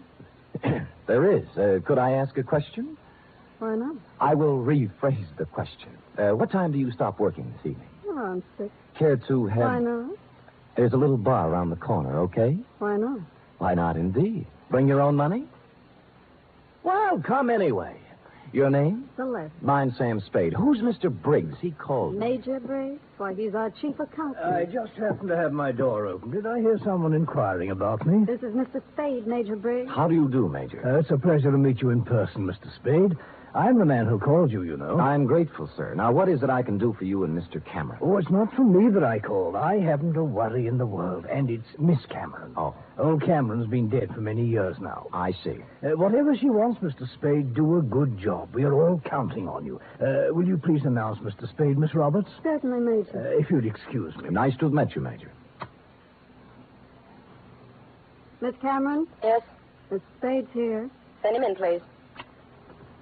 There is. Could I ask a question? Why not? I will rephrase the question. What time do you stop working this evening? Around 6. Care to have... Why not? There's a little bar around the corner, okay? Why not? Why not, indeed? Bring your own money? Well, come anyway. Your name? Celeste. Mine's Sam Spade. Who's Mr. Briggs? He called me. Major Briggs? Why, he's our chief accountant. I just happened to have my door open. Did I hear someone inquiring about me? This is Mr. Spade, Major Briggs. How do you do, Major? It's a pleasure to meet you in person, Mr. Spade. I'm the man who called you, you know. I'm grateful, sir. Now, what is it I can do for you and Mr. Cameron? Oh, it's not for me that I called. I haven't a worry in the world, and it's Miss Cameron. Oh. Old Cameron's been dead for many years now. I see. Whatever she wants, Mr. Spade, do a good job. We are all counting on you. Will you please announce Mr. Spade, Miss Roberts? Certainly, Major. If you'd excuse me. Nice to have met you, Major. Miss Cameron? Yes? Miss Spade's here. Send him in, please.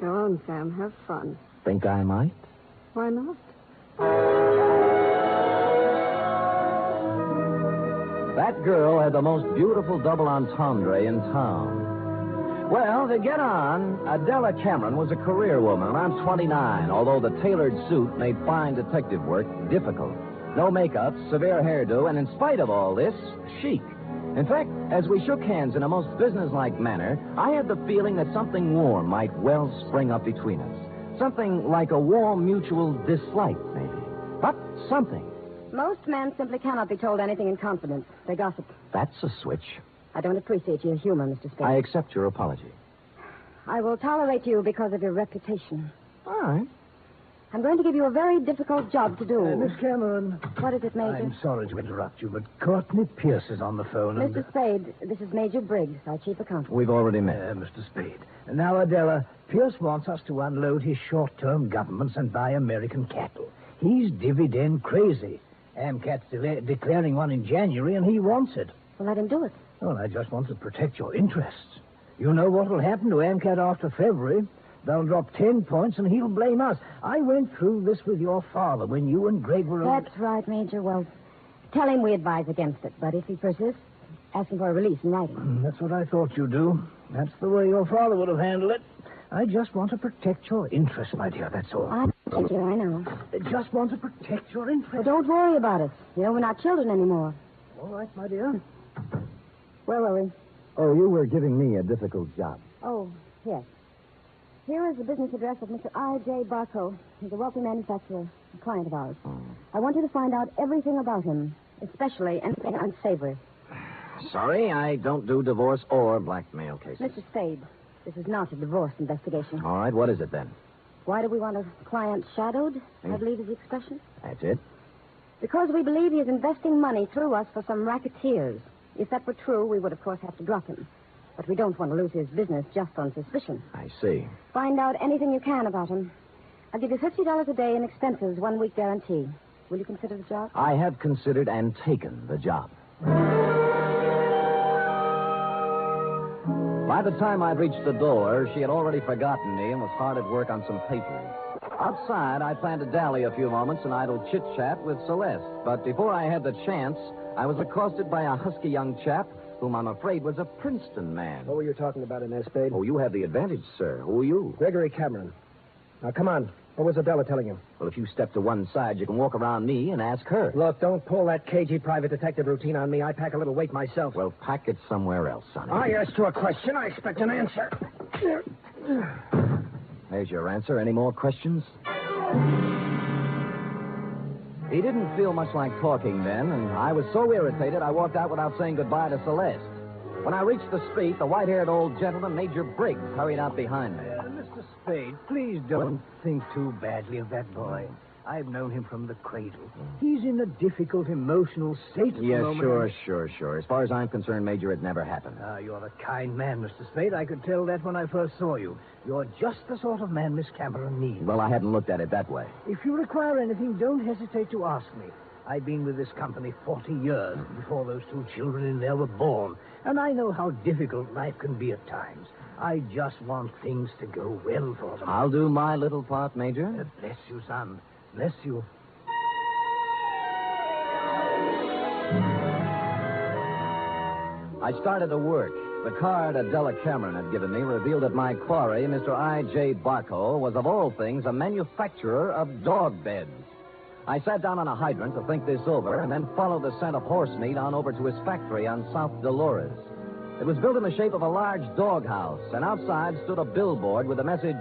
Go on, Sam. Have fun. Think I might? Why not? That girl had the most beautiful double entendre in town. Well, to get on, Adela Cameron was a career woman around 29, although the tailored suit made fine detective work difficult. No makeup, severe hairdo, and in spite of all this, chic. In fact, as we shook hands in a most businesslike manner, I had the feeling that something warm might well spring up between us. Something like a warm mutual dislike, maybe. But something. Most men simply cannot be told anything in confidence. They gossip. That's a switch. I don't appreciate your humor, Mr. Spade. I accept your apology. I will tolerate you because of your reputation. All right. I'm going to give you a very difficult job to do. Miss Cameron. What is it, Major? I'm sorry to interrupt you, but Courtney Pierce is on the phone. Mr. Spade, this is Major Briggs, our chief accountant. We've already met. Mr. Spade. Now, Adela, Pierce wants us to unload his short-term governments and buy American cattle. He's dividend crazy. AMCAT's declaring one in January, and he wants it. Well, let him do it. Well, I just want to protect your interests. You know what will happen to AMCAT after February. They'll drop 10 points, and he'll blame us. I went through this with your father when you and Greg were... That's right, Major. Well, tell him we advise against it. But if he persists, ask him for a release in writing. That's what I thought you'd do. That's the way your father would have handled it. I just want to protect your interests, my dear, that's all. Major, I know. Just want to protect your interests. Well, don't worry about us. You know, we're not children anymore. All right, my dear. Where were we? Oh, you were giving me a difficult job. Oh, yes. Here is the business address of Mr. I.J. Barco. He's a wealthy manufacturer, a client of ours. I want you to find out everything about him, especially anything unsavory. Sorry, I don't do divorce or blackmail cases. Mr. Spade, this is not a divorce investigation. All right, what is it then? Why do we want a client shadowed, I believe is the expression? That's it? Because we believe he is investing money through us for some racketeers. If that were true, we would, of course, have to drop him. But we don't want to lose his business just on suspicion. I see. Find out anything you can about him. I'll give you $50 a day in expenses, 1 week guarantee. Will you consider the job? I have considered and taken the job. By the time I'd reached the door, she had already forgotten me and was hard at work on some papers. Outside, I planned to dally a few moments in idle chit-chat with Celeste. But before I had the chance, I was accosted by a husky young chap whom I'm afraid was a Princeton man. What were you talking about in there, Spade? Oh, you have the advantage, sir. Who are you? Gregory Cameron. Now, come on. What was Adela telling you? Well, if you step to one side, you can walk around me and ask her. Look, don't pull that cagey private detective routine on me. I pack a little weight myself. Well, pack it somewhere else, sonny. I asked you a question. I expect an answer. There's your answer. Any more questions? He didn't feel much like talking then, and I was so irritated I walked out without saying goodbye to Celeste. When I reached the street, the white-haired old gentleman, Major Briggs, hurried out behind me. Mr. Spade, please don't think too badly of that boy. I've known him from the cradle. He's in a difficult emotional state at the moment. Sure. As far as I'm concerned, Major, it never happened. You're a kind man, Mr. Spade. I could tell that when I first saw you. You're just the sort of man Miss Cameron needs. Well, I hadn't looked at it that way. If you require anything, don't hesitate to ask me. I've been with this company 40 years before those 2 children in there were born, and I know how difficult life can be at times. I just want things to go well for them. I'll do my little part, Major. Bless you, son. Bless you. I started to work. The card Adela Cameron had given me revealed that my quarry, Mr. I.J. Barco, was of all things a manufacturer of dog beds. I sat down on a hydrant to think this over and then followed the scent of horse meat on over to his factory on South Dolores. It was built in the shape of a large doghouse, and outside stood a billboard with the message,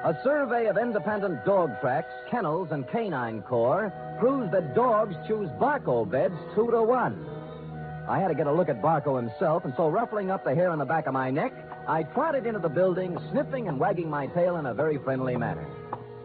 "A survey of independent dog tracks, kennels, and canine corps proves that dogs choose Barco beds 2-1. I had to get a look at Barco himself, and so ruffling up the hair on the back of my neck, I trotted into the building, sniffing and wagging my tail in a very friendly manner.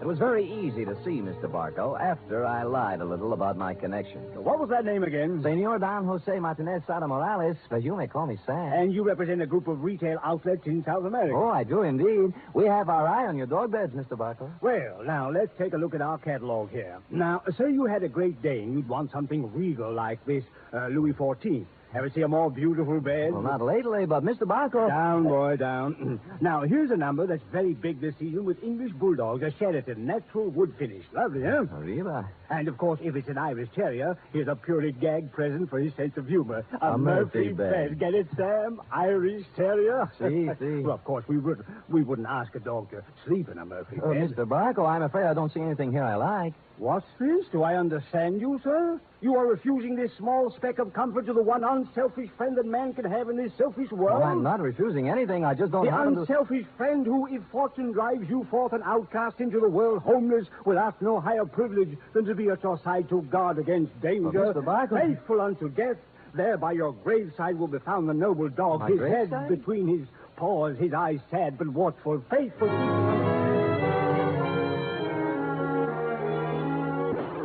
It was very easy to see Mr. Barco after I lied a little about my connection. What was that name again? Senor Don Jose Martinez Sada Morales, but you may call me Sam. And you represent a group of retail outlets in South America. Oh, I do indeed. We have our eye on your dog beds, Mr. Barco. Well, now, let's take a look at our catalog here. Now, say you had a Great Dane. You'd want something regal like this Louis XIV. Ever see a more beautiful bed? Well, not lately, but Mr. Barco... Down, boy, down. Now, here's a number that's very big this season with English Bulldogs, a Sheraton, natural wood finish. Lovely, huh? Arriba. And, of course, if it's an Irish Terrier, here's a purely gag present for his sense of humor. A Murphy bed. Get it, Sam? Irish Terrier? See. Well, of course, we wouldn't ask a dog to sleep in a Murphy bed. Mr. Barco, I'm afraid I don't see anything here I like. What's this? Do I understand you, sir? You are refusing this small speck of comfort to the one unselfish friend that man can have in this selfish world? Well, I'm not refusing anything. I just don't The happen to... unselfish friend who, if fortune drives you forth an outcast into the world, homeless, will ask no higher privilege than to be at your side to guard against danger. But Mr. Barco... Faithful unto death, there by your graveside will be found the noble dog, My his graveside? head between his paws, his eyes sad but watchful, faithful...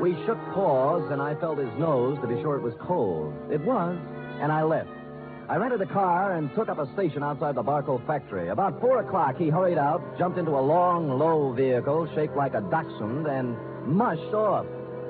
We shook paws, and I felt his nose to be sure it was cold. It was, and I left. I rented a car and took up a station outside the Barco factory. About 4 o'clock, he hurried out, jumped into a long, low vehicle shaped like a dachshund, and mushed off.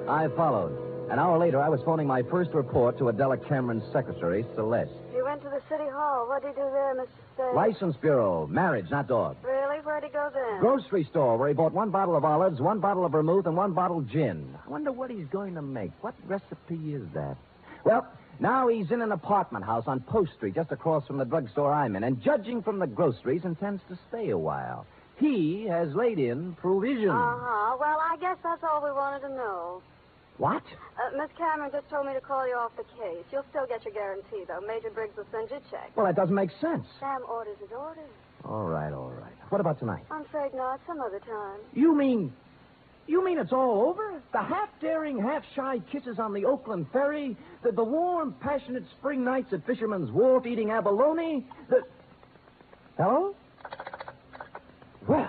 I followed. An hour later, I was phoning my first report to Adela Cameron's secretary, Celeste. You went to the city hall. What did you do there, Mr. Spade? License bureau, marriage, not dog. Really? Where'd he go then? Grocery store, where he bought 1 bottle of olives, 1 bottle of vermouth, and 1 bottle of gin. I wonder what he's going to make. What recipe is that? Well, now he's in an apartment house on Post Street, just across from the drugstore I'm in, and judging from the groceries, intends to stay a while. He has laid in provisions. Uh-huh. Well, I guess that's all we wanted to know. What? Miss Cameron just told me to call you off the case. You'll still get your guarantee, though. Major Briggs will send you a check. Well, that doesn't make sense. Sam orders his orders. All right. What about tonight? I'm afraid not. Some other time. You mean it's all over? The half-daring, half-shy kisses on the Oakland ferry? The warm, passionate spring nights at Fisherman's Wharf eating abalone? Hello? Well...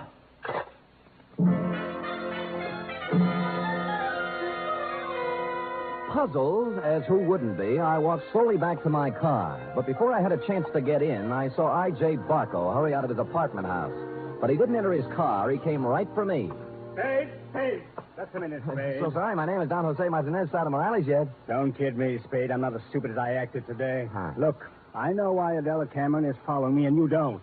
Puzzled, as who wouldn't be, I walked slowly back to my car. But before I had a chance to get in, I saw I.J. Barco hurry out of his apartment house. But he didn't enter his car. He came right for me. Spade! Just a minute, Spade. So sorry, my name is Don Jose Martinez Sada Morales yet. Don't kid me, Spade. I'm not as stupid as I acted today. Huh. Look, I know why Adela Cameron is following me, and you don't.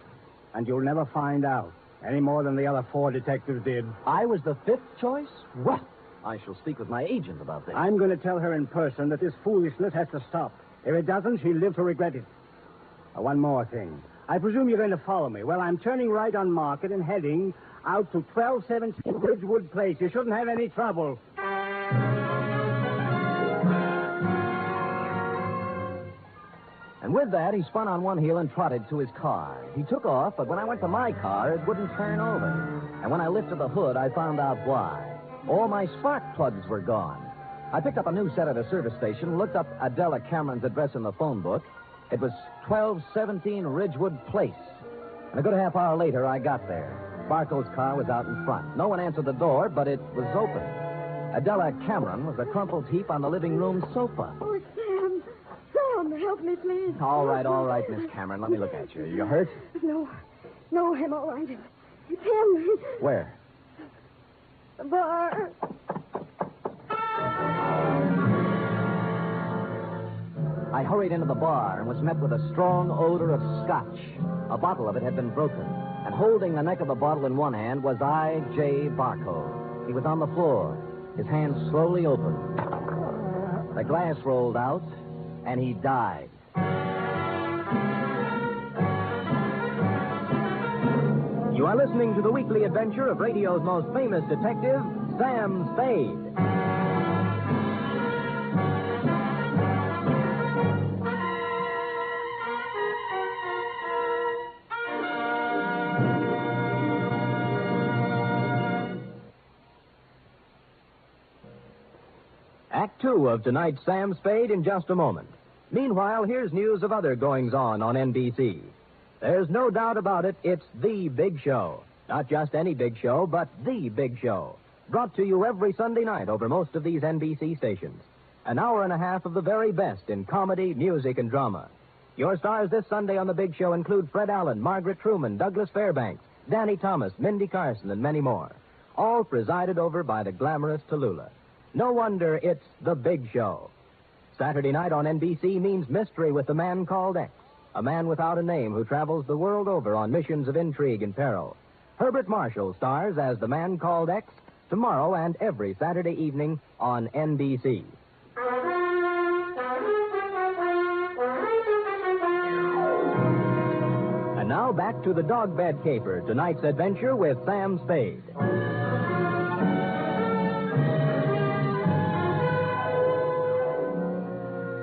And you'll never find out, any more than the other 4 detectives did. I was the 5th choice? Well, I shall speak with my agent about this. I'm going to tell her in person that this foolishness has to stop. If it doesn't, she'll live to regret it. One more thing. I presume you're going to follow me. Well, I'm turning right on Market and heading out to 1217 Ridgewood Place. You shouldn't have any trouble. And with that, he spun on one heel and trotted to his car. He took off, but when I went to my car, it wouldn't turn over. And when I lifted the hood, I found out why. All my spark plugs were gone. I picked up a new set at a service station, looked up Adela Cameron's address in the phone book. It was 1217 Ridgewood Place. And a good half hour later, I got there. Barco's car was out in front. No one answered the door, but it was open. Adela Cameron was a crumpled heap on the living room sofa. Oh, Sam. Sam, help me, please. All right, Miss Cameron. Let me look at you. You hurt? No, I'm all right. It's him. Where? The bar. I hurried into the bar and was met with a strong odor of scotch. A bottle of it had been broken, and holding the neck of the bottle in one hand was I.J. Barco. He was on the floor, his hand slowly opened. The glass rolled out, and he died. You are listening to the weekly adventure of radio's most famous detective, Sam Spade. Act 2 of tonight's Sam Spade in just a moment. Meanwhile, here's news of other goings-on on NBC. There's no doubt about it, it's the big show. Not just any big show, but the big show. Brought to you every Sunday night over most of these NBC stations. An hour and a half of the very best in comedy, music, and drama. Your stars this Sunday on the big show include Fred Allen, Margaret Truman, Douglas Fairbanks, Danny Thomas, Mindy Carson, and many more. All presided over by the glamorous Tallulah. No wonder it's the big show. Saturday night on NBC means mystery with the man called X. A man without a name who travels the world over on missions of intrigue and peril. Herbert Marshall stars as the man called X tomorrow and every Saturday evening on NBC. And now back to the dog bed caper, tonight's adventure with Sam Spade.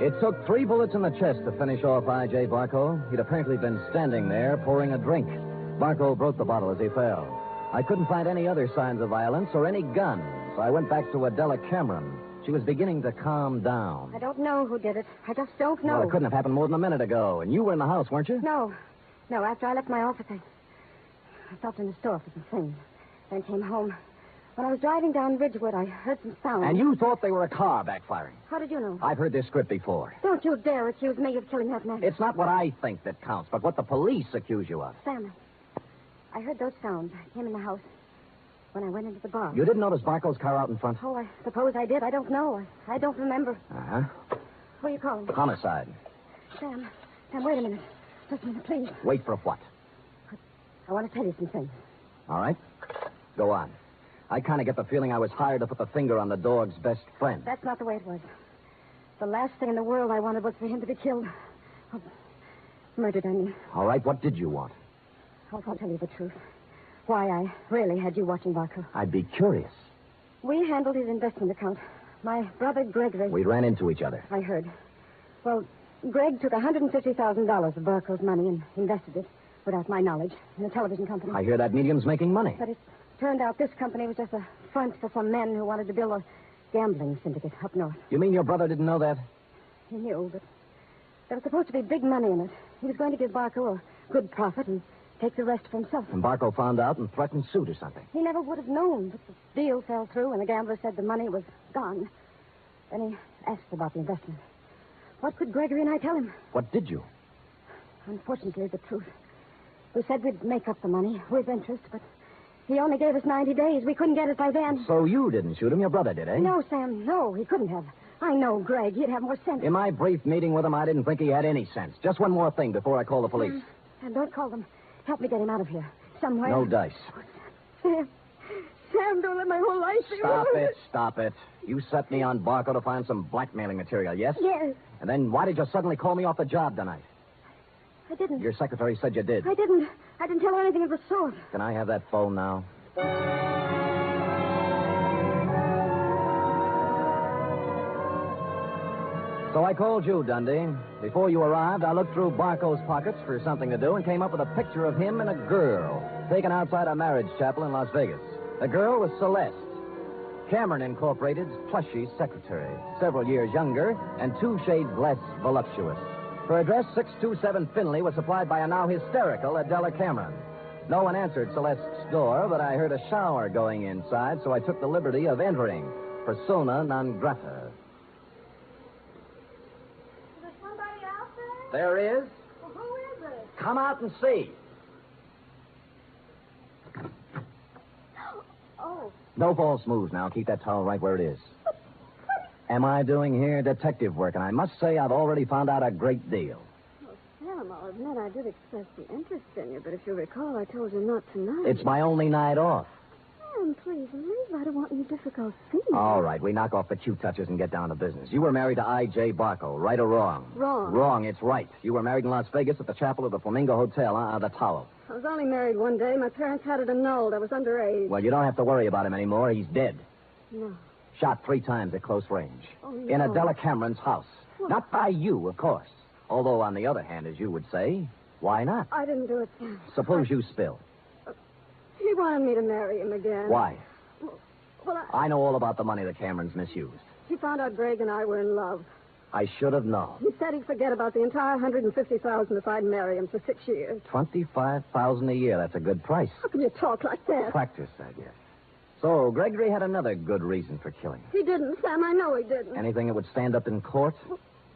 It took 3 bullets in the chest to finish off I.J. Barco. He'd apparently been standing there pouring a drink. Barco broke the bottle as he fell. I couldn't find any other signs of violence or any gun, so I went back to Adela Cameron. She was beginning to calm down. I don't know who did it. I just don't know. Well, it couldn't have happened more than a minute ago, and you were in the house, weren't you? No. No, after I left my office, I stopped in the store for some things. Then came home. When I was driving down Ridgewood, I heard some sound. And you thought they were a car backfiring. How did you know? I've heard this script before. Don't you dare accuse me of killing that man. It's not what I think that counts, but what the police accuse you of. Sam, I heard those sounds. I came in the house when I went into the bar. You didn't notice Barco's car out in front? Oh, I suppose I did. I don't know. I don't remember. Uh-huh. Who are you calling? Homicide. Sam, wait a minute. Just a minute, please. Wait for what? I want to tell you some things. All right. Go on. I kind of get the feeling I was hired to put the finger on the dog's best friend. That's not the way it was. The last thing in the world I wanted was for him to be killed. Oh, murdered, I mean. All right, what did you want? I'll tell you the truth. Why I really had you watching Barco. I'd be curious. We handled his investment account. My brother Gregory... We ran into each other. I heard. Well, Greg took $150,000 of Barco's money and invested it, without my knowledge, in a television company. I hear that medium's making money. But it turned out this company was just a front for some men who wanted to build a gambling syndicate up north. You mean your brother didn't know that? He knew, but there was supposed to be big money in it. He was going to give Barco a good profit and take the rest for himself. And Barco found out and threatened suit or something. He never would have known, but the deal fell through and the gambler said the money was gone. Then he asked about the investment. What could Gregory and I tell him? What did you? Unfortunately, the truth. We said we'd make up the money with interest, but he only gave us 90 days. We couldn't get it by then. So you didn't shoot him, your brother did, eh? No, Sam, no. He couldn't have. I know Greg. He'd have more sense. In my brief meeting with him, I didn't think he had any sense. Just one more thing before I call the police. Sam, don't call them. Help me get him out of here. Somewhere. No dice. Sam, don't let my whole life be Stop it. You set me on Barco to find some blackmailing material, yes? Yes. And then why did you suddenly call me off the job tonight? I didn't. Your secretary said you did. I didn't tell her anything of the sort. Can I have that phone now? So I called you, Dundee. Before you arrived, I looked through Barco's pockets for something to do and came up with a picture of him and a girl taken outside a marriage chapel in Las Vegas. The girl was Celeste, Cameron Incorporated's plushy secretary, several years younger and 2 shades less voluptuous. Her address, 627 Finley, was supplied by a now hysterical Adela Cameron. No one answered Celeste's door, but I heard a shower going inside, so I took the liberty of entering. Persona non grata. Is there somebody out there? There is. Well, who is it? Come out and see. Oh. No false moves now. Keep that towel right where it is. Am I doing here detective work? And I must say I've already found out a great deal. Well, Sam, I'll admit I did express some interest in you, but if you recall, I told you not to know. It's my only night off. Sam, please, leave. I don't want any difficult scenes. All right, we knock off the cute touches and get down to business. You were married to I.J. Barco, right or wrong? Wrong. Wrong, it's right. You were married in Las Vegas at the chapel of the Flamingo Hotel, the Tower. I was only married one day. My parents had it annulled. I was underage. Well, you don't have to worry about him anymore. He's dead. No. Shot 3 times at close range. Oh, no. In Adela Cameron's house. What? Not by you, of course. Although, on the other hand, as you would say, why not? I didn't do it, Sam. Suppose you spill. He wanted me to marry him again. Why? Well, I know all about the money the Camerons misused. he found out Greg and I were in love. I should have known. He said he'd forget about the entire $150,000 if I'd marry him for 6 years. $25,000 a year. That's a good price. How can you talk like that? Practice, I guess. So, Gregory had another good reason for killing. He didn't, Sam. I know he didn't. Anything that would stand up in court?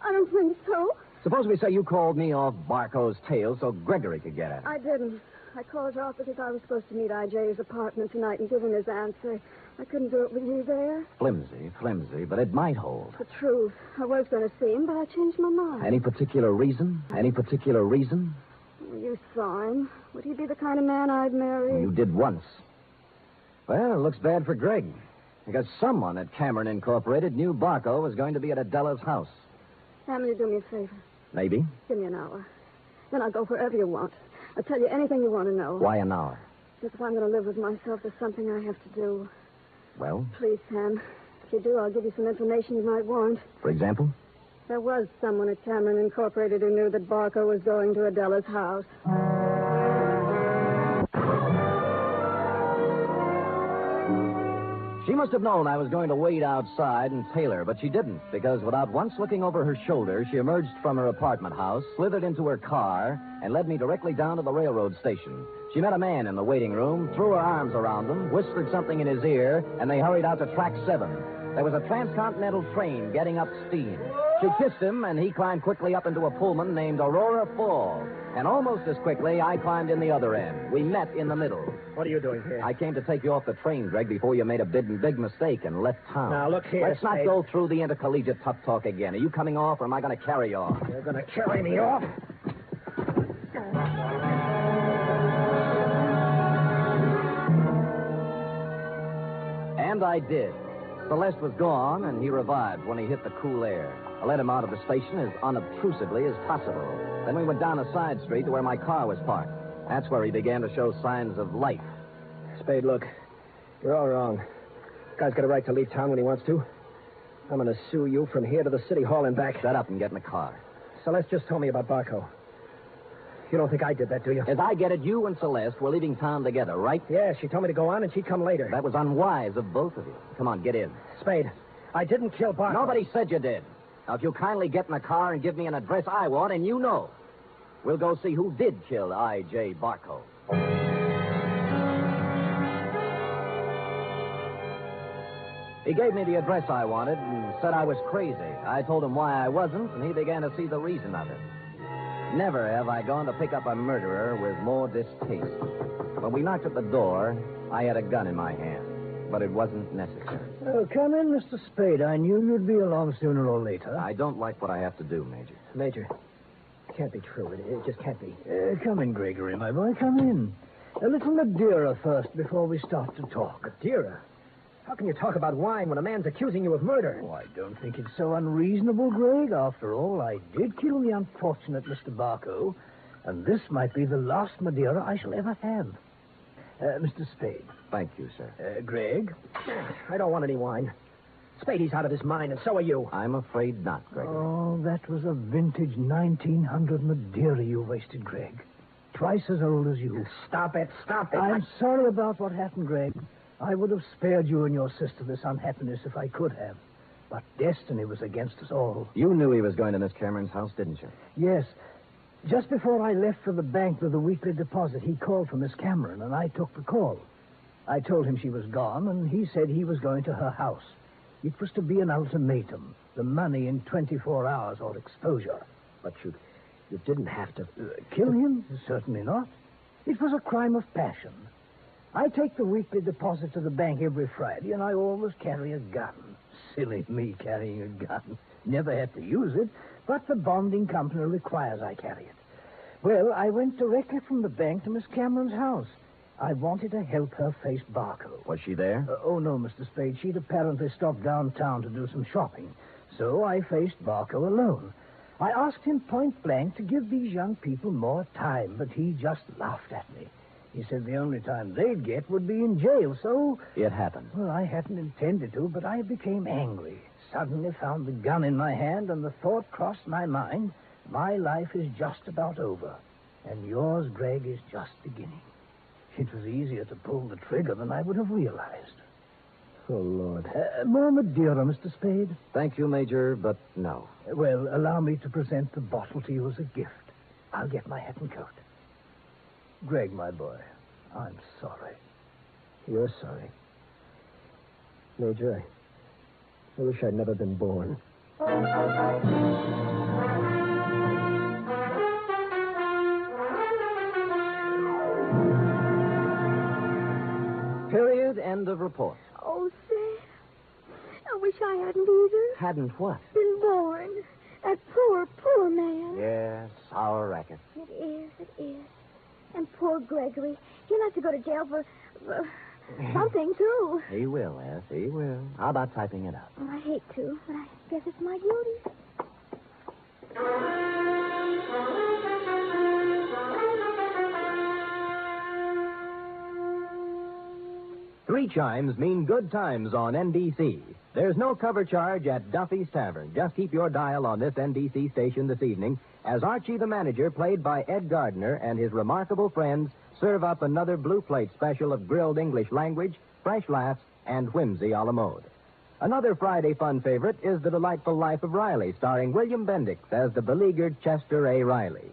I don't think so. Suppose we say you called me off Barco's tail so Gregory could get at it. I didn't. I called you off because I was supposed to meet I.J.'s apartment tonight and give him his answer. I couldn't do it with you there. Flimsy, but it might hold. The truth. I was going to see him, but I changed my mind. Any particular reason? You saw him. Would he be the kind of man I'd marry? You did once. Well, it looks bad for Greg. Because someone at Cameron Incorporated knew Barco was going to be at Adela's house. Sam, will you do me a favor? Maybe. Give me an hour. Then I'll go wherever you want. I'll tell you anything you want to know. Why an hour? Because if I'm going to live with myself, there's something I have to do. Well? Please, Sam. If you do, I'll give you some information you might want. For example? There was someone at Cameron Incorporated who knew that Barco was going to Adela's house. She must have known I was going to wait outside and tail her, but she didn't, because without once looking over her shoulder, she emerged from her apartment house, slithered into her car, and led me directly down to the railroad station. She met a man in the waiting room, threw her arms around him, whispered something in his ear, and they hurried out to track 7. There was a transcontinental train getting up steam. She kissed him, and he climbed quickly up into a Pullman named Aurora Falls. And almost as quickly, I climbed in the other end. We met in the middle. What are you doing here? I came to take you off the train, Greg, before you made a big mistake and left town. Now, look here, Let's not Spade. go through the intercollegiate tough talk again. Are you coming off, or am I going to carry you off? You're going to carry me off? And I did. Celeste was gone, and he revived when he hit the cool air. I let him out of the station as unobtrusively as possible. Then we went down a side street to where my car was parked. That's where he began to show signs of life. Spade, look. You're all wrong. Guy's got a right to leave town when he wants to. I'm going to sue you from here to the city hall and back. Shut up and get in the car. Celeste just told me about Barco. You don't think I did that, do you? As I get it, you and Celeste were leaving town together, right? Yeah, she told me to go on and she'd come later. That was unwise of both of you. Come on, get in. Spade, I didn't kill Barco. Nobody said you did. Now, if you'll kindly get in the car and give me an address I want, and you know, we'll go see who did kill I.J. Barco. He gave me the address I wanted and said I was crazy. I told him why I wasn't, and he began to see the reason of it. Never have I gone to pick up a murderer with more distaste. When we knocked at the door, I had a gun in my hand, but it wasn't necessary. Oh, come in, Mr. Spade. I knew you'd be along sooner or later. I don't like what I have to do, Major. Major, it can't be true. It just can't be. Come in, Gregory, my boy. Come in. A little Madeira first before we start to talk. Madeira? How can you talk about wine when a man's accusing you of murder? Oh, I don't think it's so unreasonable, Greg. After all, I did kill the unfortunate Mr. Barco, and this might be the last Madeira I shall ever have. Mr. Spade. Thank you, sir. Greg, I don't want any wine. Spade, he's out of his mind, and so are you. I'm afraid not, Gregory. Oh, that was a vintage 1900 Madeira you wasted, Greg. Twice as old as you. Stop it. I'm sorry about what happened, Greg. I would have spared you and your sister this unhappiness if I could have. But destiny was against us all. You knew he was going to Miss Cameron's house, didn't you? Yes. Just before I left for the bank with the weekly deposit, he called for Miss Cameron, and I took the call. I told him she was gone, and he said he was going to her house. It was to be an ultimatum. The money in 24 hours or exposure. But you didn't have to... kill him? Certainly not. It was a crime of passion. I take the weekly deposit to the bank every Friday, and I always carry a gun. Silly me carrying a gun. Never had to use it, but the bonding company requires I carry it. Well, I went directly from the bank to Miss Cameron's house. I wanted to help her face Barco. Was she there? Oh, no, Mr. Spade. She'd apparently stopped downtown to do some shopping. So I faced Barco alone. I asked him point blank to give these young people more time, but he just laughed at me. He said the only time they'd get would be in jail, so... It happened. Well, I hadn't intended to, but I became angry. Suddenly found the gun in my hand, and the thought crossed my mind, my life is just about over, and yours, Greg, is just beginning. It was easier to pull the trigger than I would have realized. Oh, Lord. More Madeira, Mr. Spade? Thank you, Major, but no. Well, allow me to present the bottle to you as a gift. I'll get my hat and coat. Greg, my boy, I'm sorry. You're sorry. Major, I wish I'd never been born. Period. End of report. Oh, Sam. I wish I hadn't either. Hadn't what? Been born. That poor, poor man. Yes, our racket. It is. And poor Gregory. He'll have to go to jail for something, too. He will, F. He will. How about typing it up? Well, I hate to, but I guess it's my duty. Three chimes mean good times on NBC. There's no cover charge at Duffy's Tavern. Just keep your dial on this NBC station this evening as Archie the Manager, played by Ed Gardner, and his remarkable friends serve up another Blue Plate special of grilled English language, fresh laughs, and whimsy a la mode. Another Friday fun favorite is The Delightful Life of Riley, starring William Bendix as the beleaguered Chester A. Riley.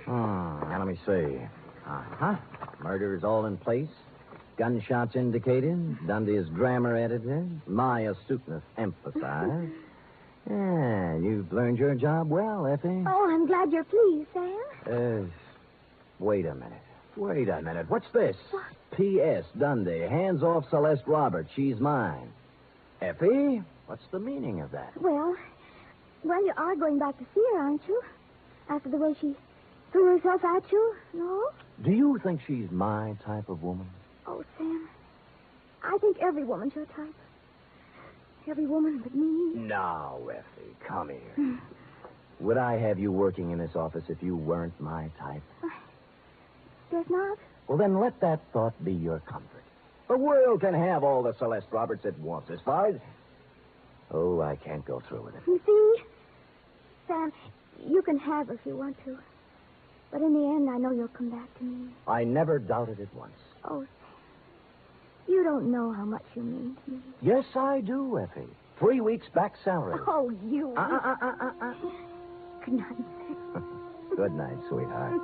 Now, let me see. Uh-huh. Murder's all in place. Gunshots indicated. Dundee's grammar edited. My astuteness emphasized. Yeah, you've learned your job well, Effie. Oh, I'm glad you're pleased, Sam. Wait a minute. What's this? What? P.S. Dundee, hands off Celeste Roberts. She's mine. Effie, what's the meaning of that? Well, you are going back to see her, aren't you? After the way she threw herself at you, no? Do you think she's my type of woman? Oh, Sam, I think every woman's your type. Every woman but me. Now, Effie, come here. Would I have you working in this office if you weren't my type? Guess not. Well, then let that thought be your comfort. The world can have all the Celeste Roberts it wants as far as... Oh, I can't go through with it. You see, Sam, you can have her if you want to. But in the end, I know you'll come back to me. I never doubted it once. Oh, Sam, you don't know how much you mean to me. Yes, I do, Effie. 3 weeks back salary. Oh, you. Good night. Good night, sweetheart.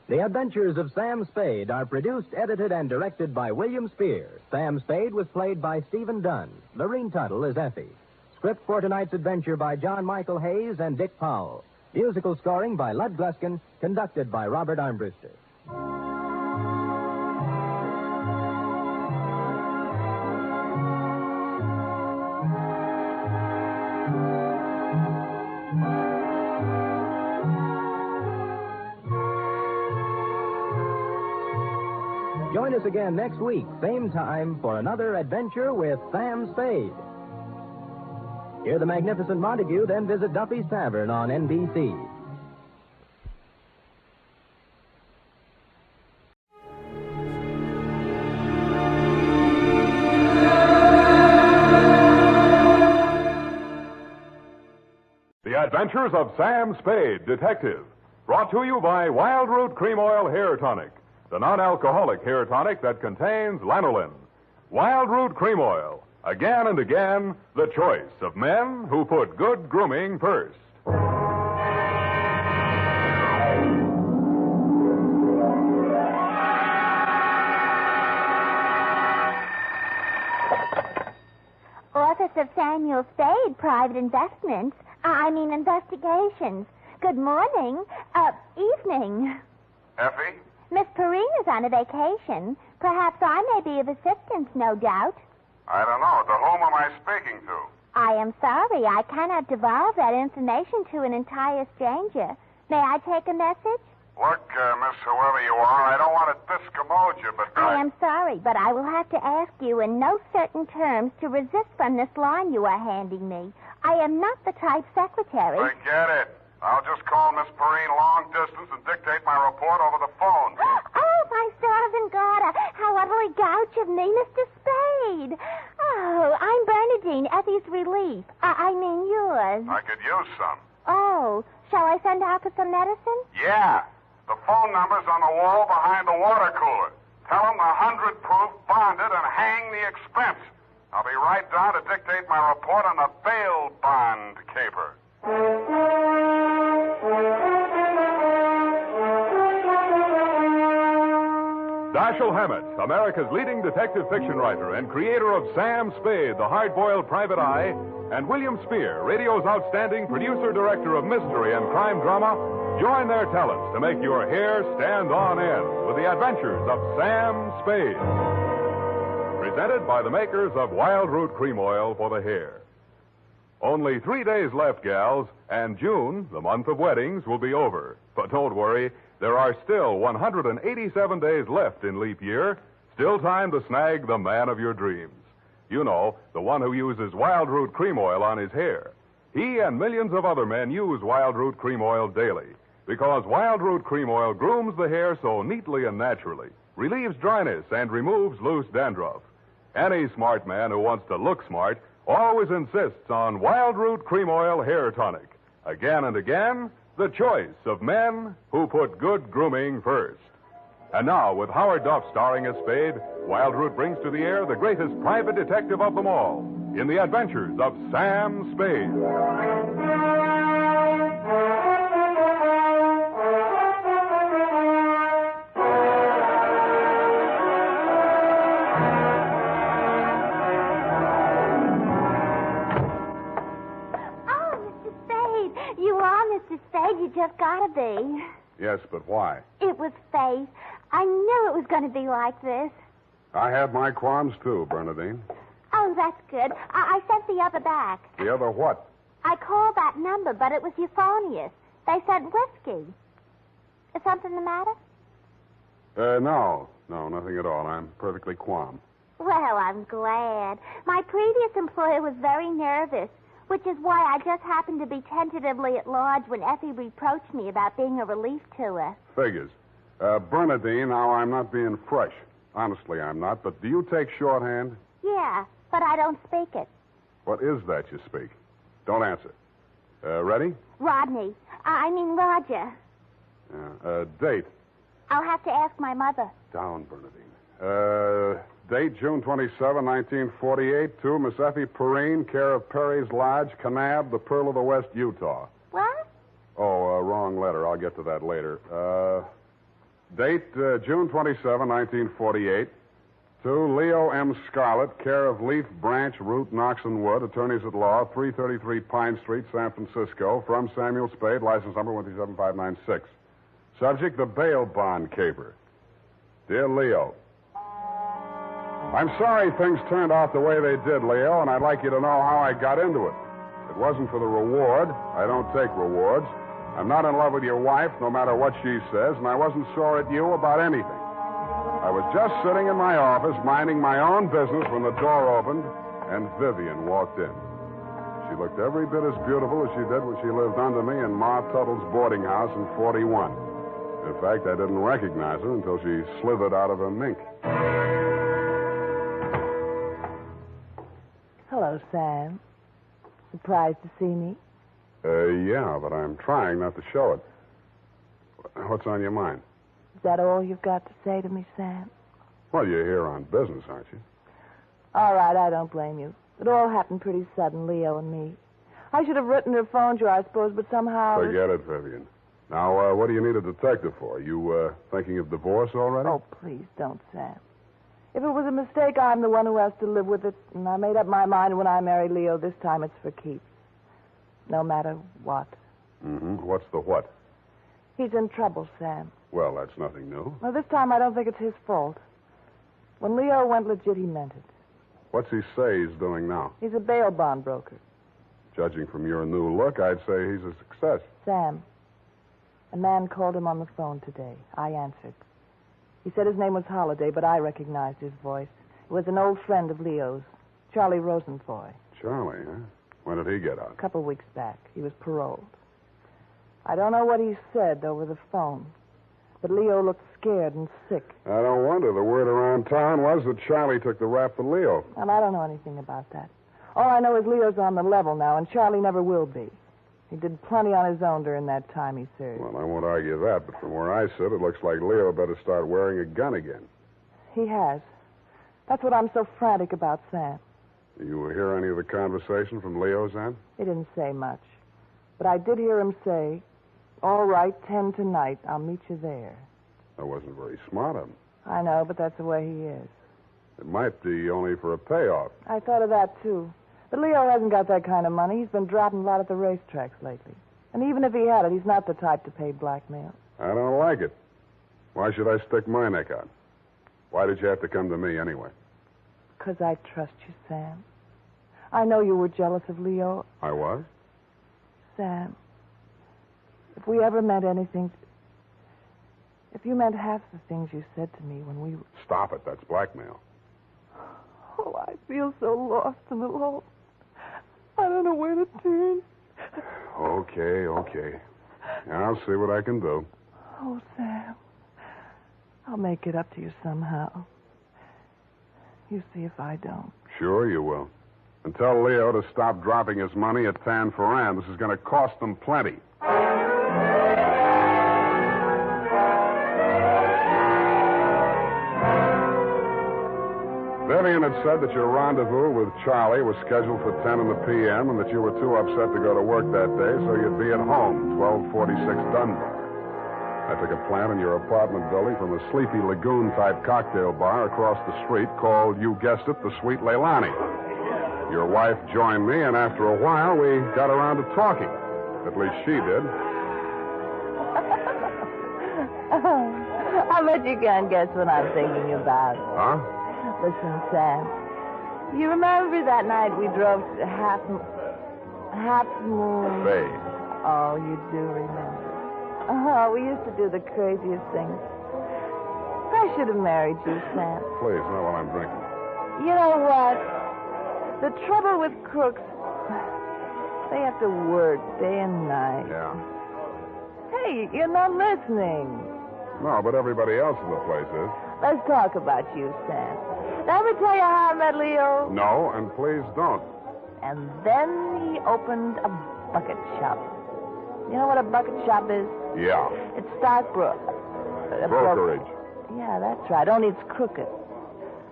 The Adventures of Sam Spade are produced, edited, and directed by William Spear. Sam Spade was played by Stephen Dunn. Lorene Tuttle is Effie. Script for tonight's adventure by John Michael Hayes and Dick Powell. Musical scoring by Lud Gluskin, conducted by Robert Armbruster. Join us again next week, same time, for another adventure with Sam Spade. Hear the magnificent Montague, then visit Duffy's Tavern on NBC. The Adventures of Sam Spade, Detective. Brought to you by Wild Root Cream Oil Hair Tonic, the non-alcoholic hair tonic that contains lanolin. Wild Root Cream Oil. Again and again, the choice of men who put good grooming first. Office of Samuel Samuel Spade, Private Investments. Investigations. Good morning. Evening. Effie? Miss Perrine is on a vacation. Perhaps I may be of assistance, no doubt. I don't know. To whom am I speaking to? I am sorry. I cannot divulge that information to an entire stranger. May I take a message? Look, Miss whoever you are, I don't want to discommode you, but I am sorry, but I will have to ask you in no certain terms to resist from this line you are handing me. I am not the type secretary. Forget it. I'll just call Miss Perrine long distance and dictate my report over the phone. Oh, my stars and garter. How utterly gouch of me, Mr. Spade. Oh, I'm Bernadine, Effie's relief. Yours. I could use some. Oh, shall I send out for some medicine? Yeah. The phone number's on the wall behind the water cooler. Tell them the 100 proof, bonded, and hang the expense. I'll be right down to dictate my report on the bail bond caper. Dashiell Hammett, America's leading detective fiction writer and creator of Sam Spade, the hard-boiled private eye, and William Spear, radio's outstanding producer-director of mystery and crime drama, join their talents to make your hair stand on end with the adventures of Sam Spade. Presented by the makers of Wild Root Cream Oil for the hair. Only 3 days left, gals, and June, the month of weddings, will be over. But don't worry, there are still 187 days left in leap year, still time to snag the man of your dreams. You know, the one who uses Wild Root Cream Oil on his hair. He and millions of other men use Wild Root Cream Oil daily because Wild Root Cream Oil grooms the hair so neatly and naturally, relieves dryness, and removes loose dandruff. Any smart man who wants to look smart always insists on Wild Root Cream Oil Hair Tonic. Again and again, the choice of men who put good grooming first. And now, with Howard Duff starring as Spade, Wild Root brings to the air the greatest private detective of them all in the adventures of Sam Spade. You just gotta be. Yes, but why? It was fate. I knew it was going to be like this. I had my qualms, too, Bernadine. Oh, that's good. I sent the other back. The other what? I called that number, but it was euphonious. They sent whiskey. Is something the matter? No, nothing at all. I'm perfectly calm. Well, I'm glad. My previous employer was very nervous, which is why I just happened to be tentatively at large when Effie reproached me about being a relief to her. Figures. Bernadine, now I'm not being fresh. Honestly, I'm not. But do you take shorthand? Yeah, but I don't speak it. What is that you speak? Don't answer. Ready? Rodney. Roger. Date? I'll have to ask my mother. Down, Bernadine. Date, June 27, 1948, to Miss Effie Perrine, care of Perry's Lodge, Kanab, the Pearl of the West, Utah. What? Oh, wrong letter. I'll get to that later. Date, June 27, 1948, to Leo M. Scarlett, care of Leaf Branch, Root, Knox and Wood, attorneys at law, 333 Pine Street, San Francisco, from Samuel Spade, license number 127596. Subject, the bail bond caper. Dear Leo, I'm sorry things turned out the way they did, Leo, and I'd like you to know how I got into it. It wasn't for the reward. I don't take rewards. I'm not in love with your wife, no matter what she says, and I wasn't sore at you about anything. I was just sitting in my office, minding my own business, when the door opened, and Vivian walked in. She looked every bit as beautiful as she did when she lived under me in Ma Tuttle's boarding house in 41. In fact, I didn't recognize her until she slithered out of her mink. Hello, Sam. Surprised to see me? Yeah, but I'm trying not to show it. What's on your mind? Is that all you've got to say to me, Sam? Well, you're here on business, aren't you? All right, I don't blame you. It all happened pretty sudden, Leo and me. I should have written or phoned you, I suppose, but somehow... Forget it, Vivian. Now, what do you need a detective for? You, thinking of divorce already? Oh, please don't, Sam. If it was a mistake, I'm the one who has to live with it. And I made up my mind when I married Leo. This time it's for keeps. No matter what. Mm-hmm. What's the what? He's in trouble, Sam. Well, that's nothing new. Well, this time I don't think it's his fault. When Leo went legit, he meant it. What's he say he's doing now? He's a bail bond broker. Judging from your new look, I'd say he's a success. Sam, a man called him on the phone today. I answered. He said his name was Holliday, but I recognized his voice. It was an old friend of Leo's, Charlie Rosenfoy. Charlie, huh? When did he get out? A couple weeks back. He was paroled. I don't know what he said over the phone, but Leo looked scared and sick. I don't wonder. The word around town was that Charlie took the rap for Leo. Well, I don't know anything about that. All I know is Leo's on the level now, and Charlie never will be. He did plenty on his own during that time he served. Well, I won't argue that, but from where I sit, it looks like Leo better start wearing a gun again. He has. That's what I'm so frantic about, Sam. You hear any of the conversation from Leo's end? He didn't say much. But I did hear him say, "All right, 10 tonight. I'll meet you there." That wasn't very smart of him. I know, but that's the way he is. It might be only for a payoff. I thought of that, too. But Leo hasn't got that kind of money. He's been dropping a lot at the racetracks lately. And even if he had it, he's not the type to pay blackmail. I don't like it. Why should I stick my neck out? Why did you have to come to me anyway? Because I trust you, Sam. I know you were jealous of Leo. I was? Sam, if we ever meant anything... If you meant half the things you said to me when we... Stop it. That's blackmail. Oh, I feel so lost and alone. I don't know where to turn. Okay. I'll see what I can do. Oh, Sam. I'll make it up to you somehow. You see if I don't. Sure you will. And tell Leo to stop dropping his money at Tan Ferran. This is going to cost them plenty. Vivian had said that your rendezvous with Charlie was scheduled for 10 in the p.m. and that you were too upset to go to work that day, so you'd be at home, 1246 Dunbar. I took a plant in your apartment building from a sleepy lagoon-type cocktail bar across the street called, you guessed it, the Sweet Leilani. Your wife joined me, and after a while, we got around to talking. At least she did. I bet you can't guess what I'm thinking about. Huh? Listen, Sam. You remember that night we drove to Half Moon? Spade. Oh, you do remember. Oh, we used to do the craziest things. I should have married you, Sam. Please, not while I'm drinking. You know what? The trouble with crooks, they have to work day and night. Yeah. Hey, you're not listening. No, but everybody else in the place is. Let's talk about you, Sam. Did I ever tell you how I met Leo? No, and please don't. And then he opened a bucket shop. You know what a bucket shop is? Yeah. It's stockbrokerage. Yeah, that's right. Only it's crooked.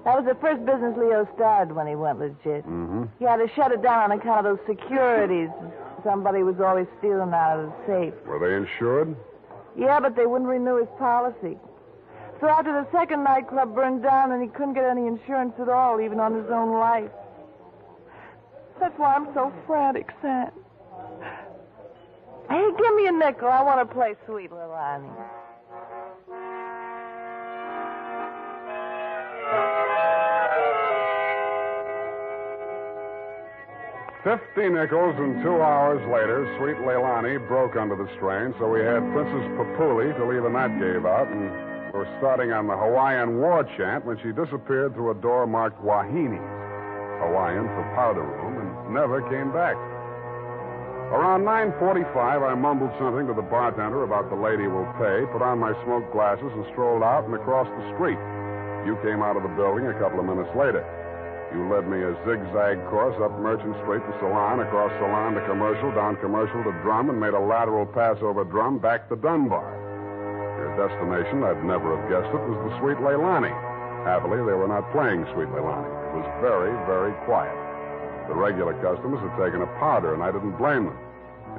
That was the first business Leo started when he went legit. Mm-hmm. He had to shut it down on account of those securities somebody was always stealing out of the safe. Were they insured? Yeah, but they wouldn't renew his policy. So after the second nightclub burned down and he couldn't get any insurance at all, even on his own life. That's why I'm so frantic, Sam. Hey, give me a nickel. I want to play Sweet Leilani. $50 and 2 hours later, Sweet Leilani broke under the strain, so we had Princess Papuli to leave a knot gave out, and we were starting on the Hawaiian war chant when she disappeared through a door marked Wahine, Hawaiian for powder room, and never came back. Around 9:45, I mumbled something to the bartender about the lady will pay, put on my smoke glasses, and strolled out and across the street. You came out of the building a couple of minutes later. You led me a zigzag course up Merchant Street to Salon, across Salon to Commercial, down Commercial to Drum, and made a lateral pass over Drum back to Dunbar. Your destination, I'd never have guessed it, was the Sweet Leilani. Happily, they were not playing Sweet Leilani. It was very, very quiet. The regular customers had taken a powder, and I didn't blame them.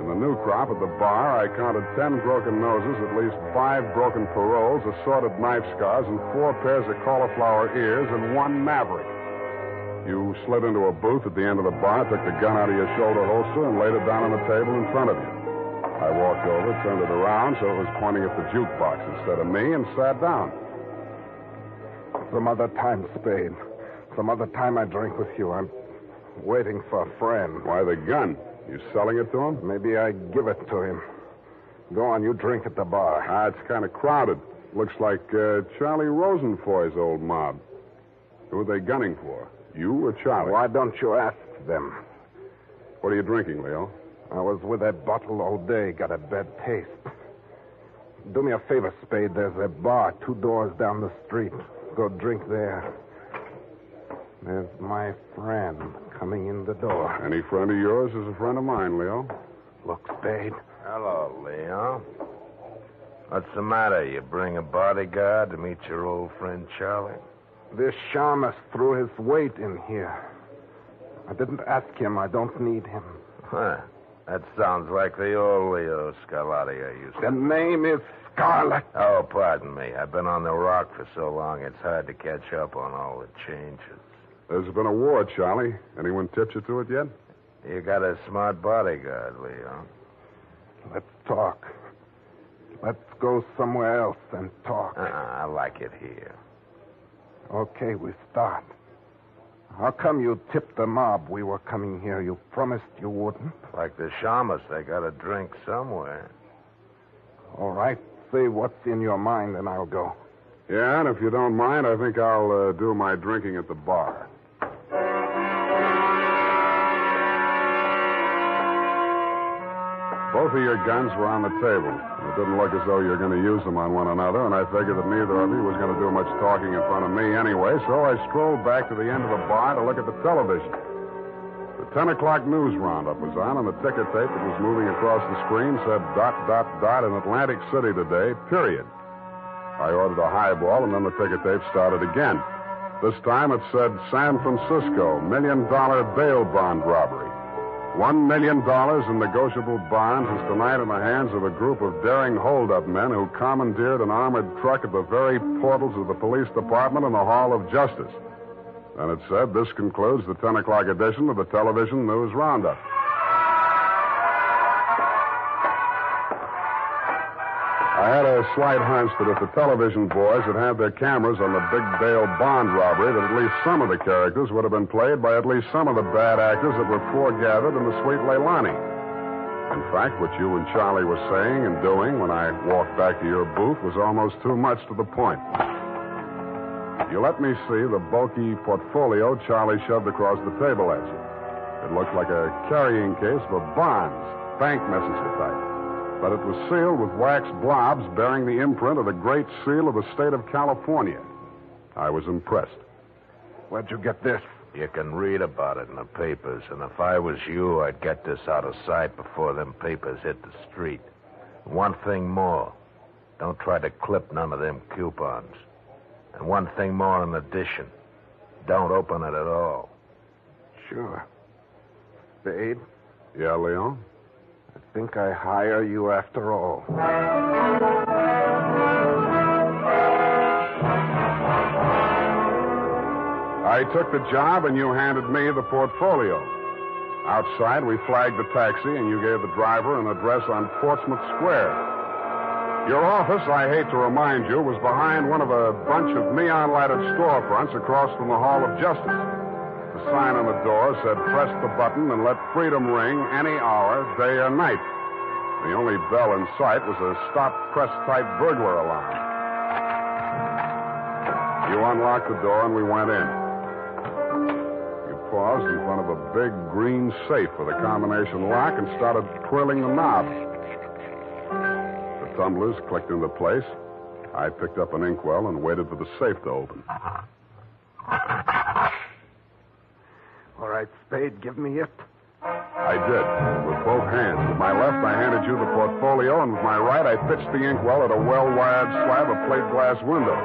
In the new crop at the bar, I counted 10 broken noses, at least 5 broken paroles, assorted knife scars, and 4 pairs of cauliflower ears, and 1 maverick. You slid into a booth at the end of the bar, took the gun out of your shoulder holster, and laid it down on the table in front of you. I walked over, turned it around so it was pointing at the jukebox instead of me, and sat down. Some other time, Spade. Some other time I drink with you. I'm waiting for a friend. Why the gun? You selling it to him? Maybe I give it to him. Go on, you drink at the bar. It's kind of crowded. Looks like Charlie Rosenfoy's old mob. Who are they gunning for? You or Charlie? Why don't you ask them? What are you drinking, Leo? I was with that bottle all day. Got a bad taste. Do me a favor, Spade. There's a bar 2 doors down the street. Go drink there. There's my friend coming in the door. Any friend of yours is a friend of mine, Leo. Look, Spade. Hello, Leo. What's the matter? You bring a bodyguard to meet your old friend Charlie? This shamus threw his weight in here. I didn't ask him. I don't need him. Huh. That sounds like the old Leo Scarlatti I used to... The name is Scarlet. Oh, pardon me. I've been on the rock for so long, it's hard to catch up on all the changes. There's been a war, Charlie. Anyone tipped you to it yet? You got a smart bodyguard, Leo. Let's talk. Let's go somewhere else and talk. I like it here. Okay, we start. How come you tipped the mob we were coming here? You promised you wouldn't. Like the shamus, they got a drink somewhere. All right. Say what's in your mind, and I'll go. Yeah, and if you don't mind, I think I'll do my drinking at the bar. Both of your guns were on the table. It didn't look as though you were going to use them on one another, and I figured that neither of you was going to do much talking in front of me anyway, so I strolled back to the end of the bar to look at the television. The 10 o'clock news roundup was on, and the ticker tape that was moving across the screen said ... in Atlantic City today, period. I ordered a highball, and then the ticker tape started again. This time it said San Francisco, $1 million bail bond robbery. $1 million in negotiable bonds is tonight in the hands of a group of daring hold-up men who commandeered an armored truck at the very portals of the police department and the Hall of Justice. And it said, this concludes the 10 o'clock edition of the television news roundup. I had a slight hunch that if the television boys had had their cameras on the big bail bond robbery, that at least some of the characters would have been played by at least some of the bad actors that were foregathered in the Sweet Leilani. In fact, what you and Charlie were saying and doing when I walked back to your booth was almost too much to the point. You let me see the bulky portfolio Charlie shoved across the table at you. It looked like a carrying case for bonds, bank messenger type. But it was sealed with wax blobs bearing the imprint of the Great Seal of the state of California. I was impressed. Where'd you get this? You can read about it in the papers, and if I was you, I'd get this out of sight before them papers hit the street. One thing more. Don't try to clip none of them coupons. And one thing more in addition. Don't open it at all. Sure. Spade? Yeah, Leon? I think I hire you after all. I took the job, and you handed me the portfolio. Outside, we flagged the taxi, and you gave the driver an address on Portsmouth Square. Your office, I hate to remind you, was behind one of a bunch of neon-lighted storefronts across from the Hall of Justice. The sign on the door said, press the button and let freedom ring any hour, day or night. The only bell in sight was a stop-press-type burglar alarm. You unlocked the door and we went in. You paused in front of a big green safe with a combination lock and started twirling the knob. The tumblers clicked into place. I picked up an inkwell and waited for the safe to open. All right, Spade, give me it. I did, with both hands. With my left, I handed you the portfolio, and with my right, I pitched the inkwell at a well-wired slab of plate glass window.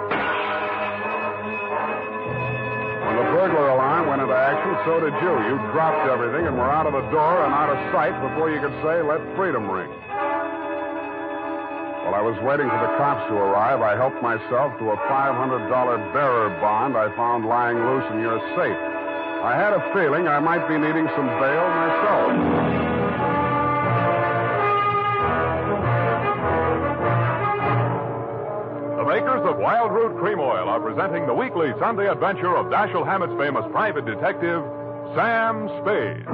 When the burglar alarm went into action, so did you. You dropped everything and were out of the door and out of sight before you could say, let freedom ring. While I was waiting for the cops to arrive, I helped myself to a $500 bearer bond I found lying loose in your safe. I had a feeling I might be needing some bail myself. The makers of Wild Root Cream Oil are presenting the weekly Sunday adventure of Dashiell Hammett's famous private detective, Sam Spade.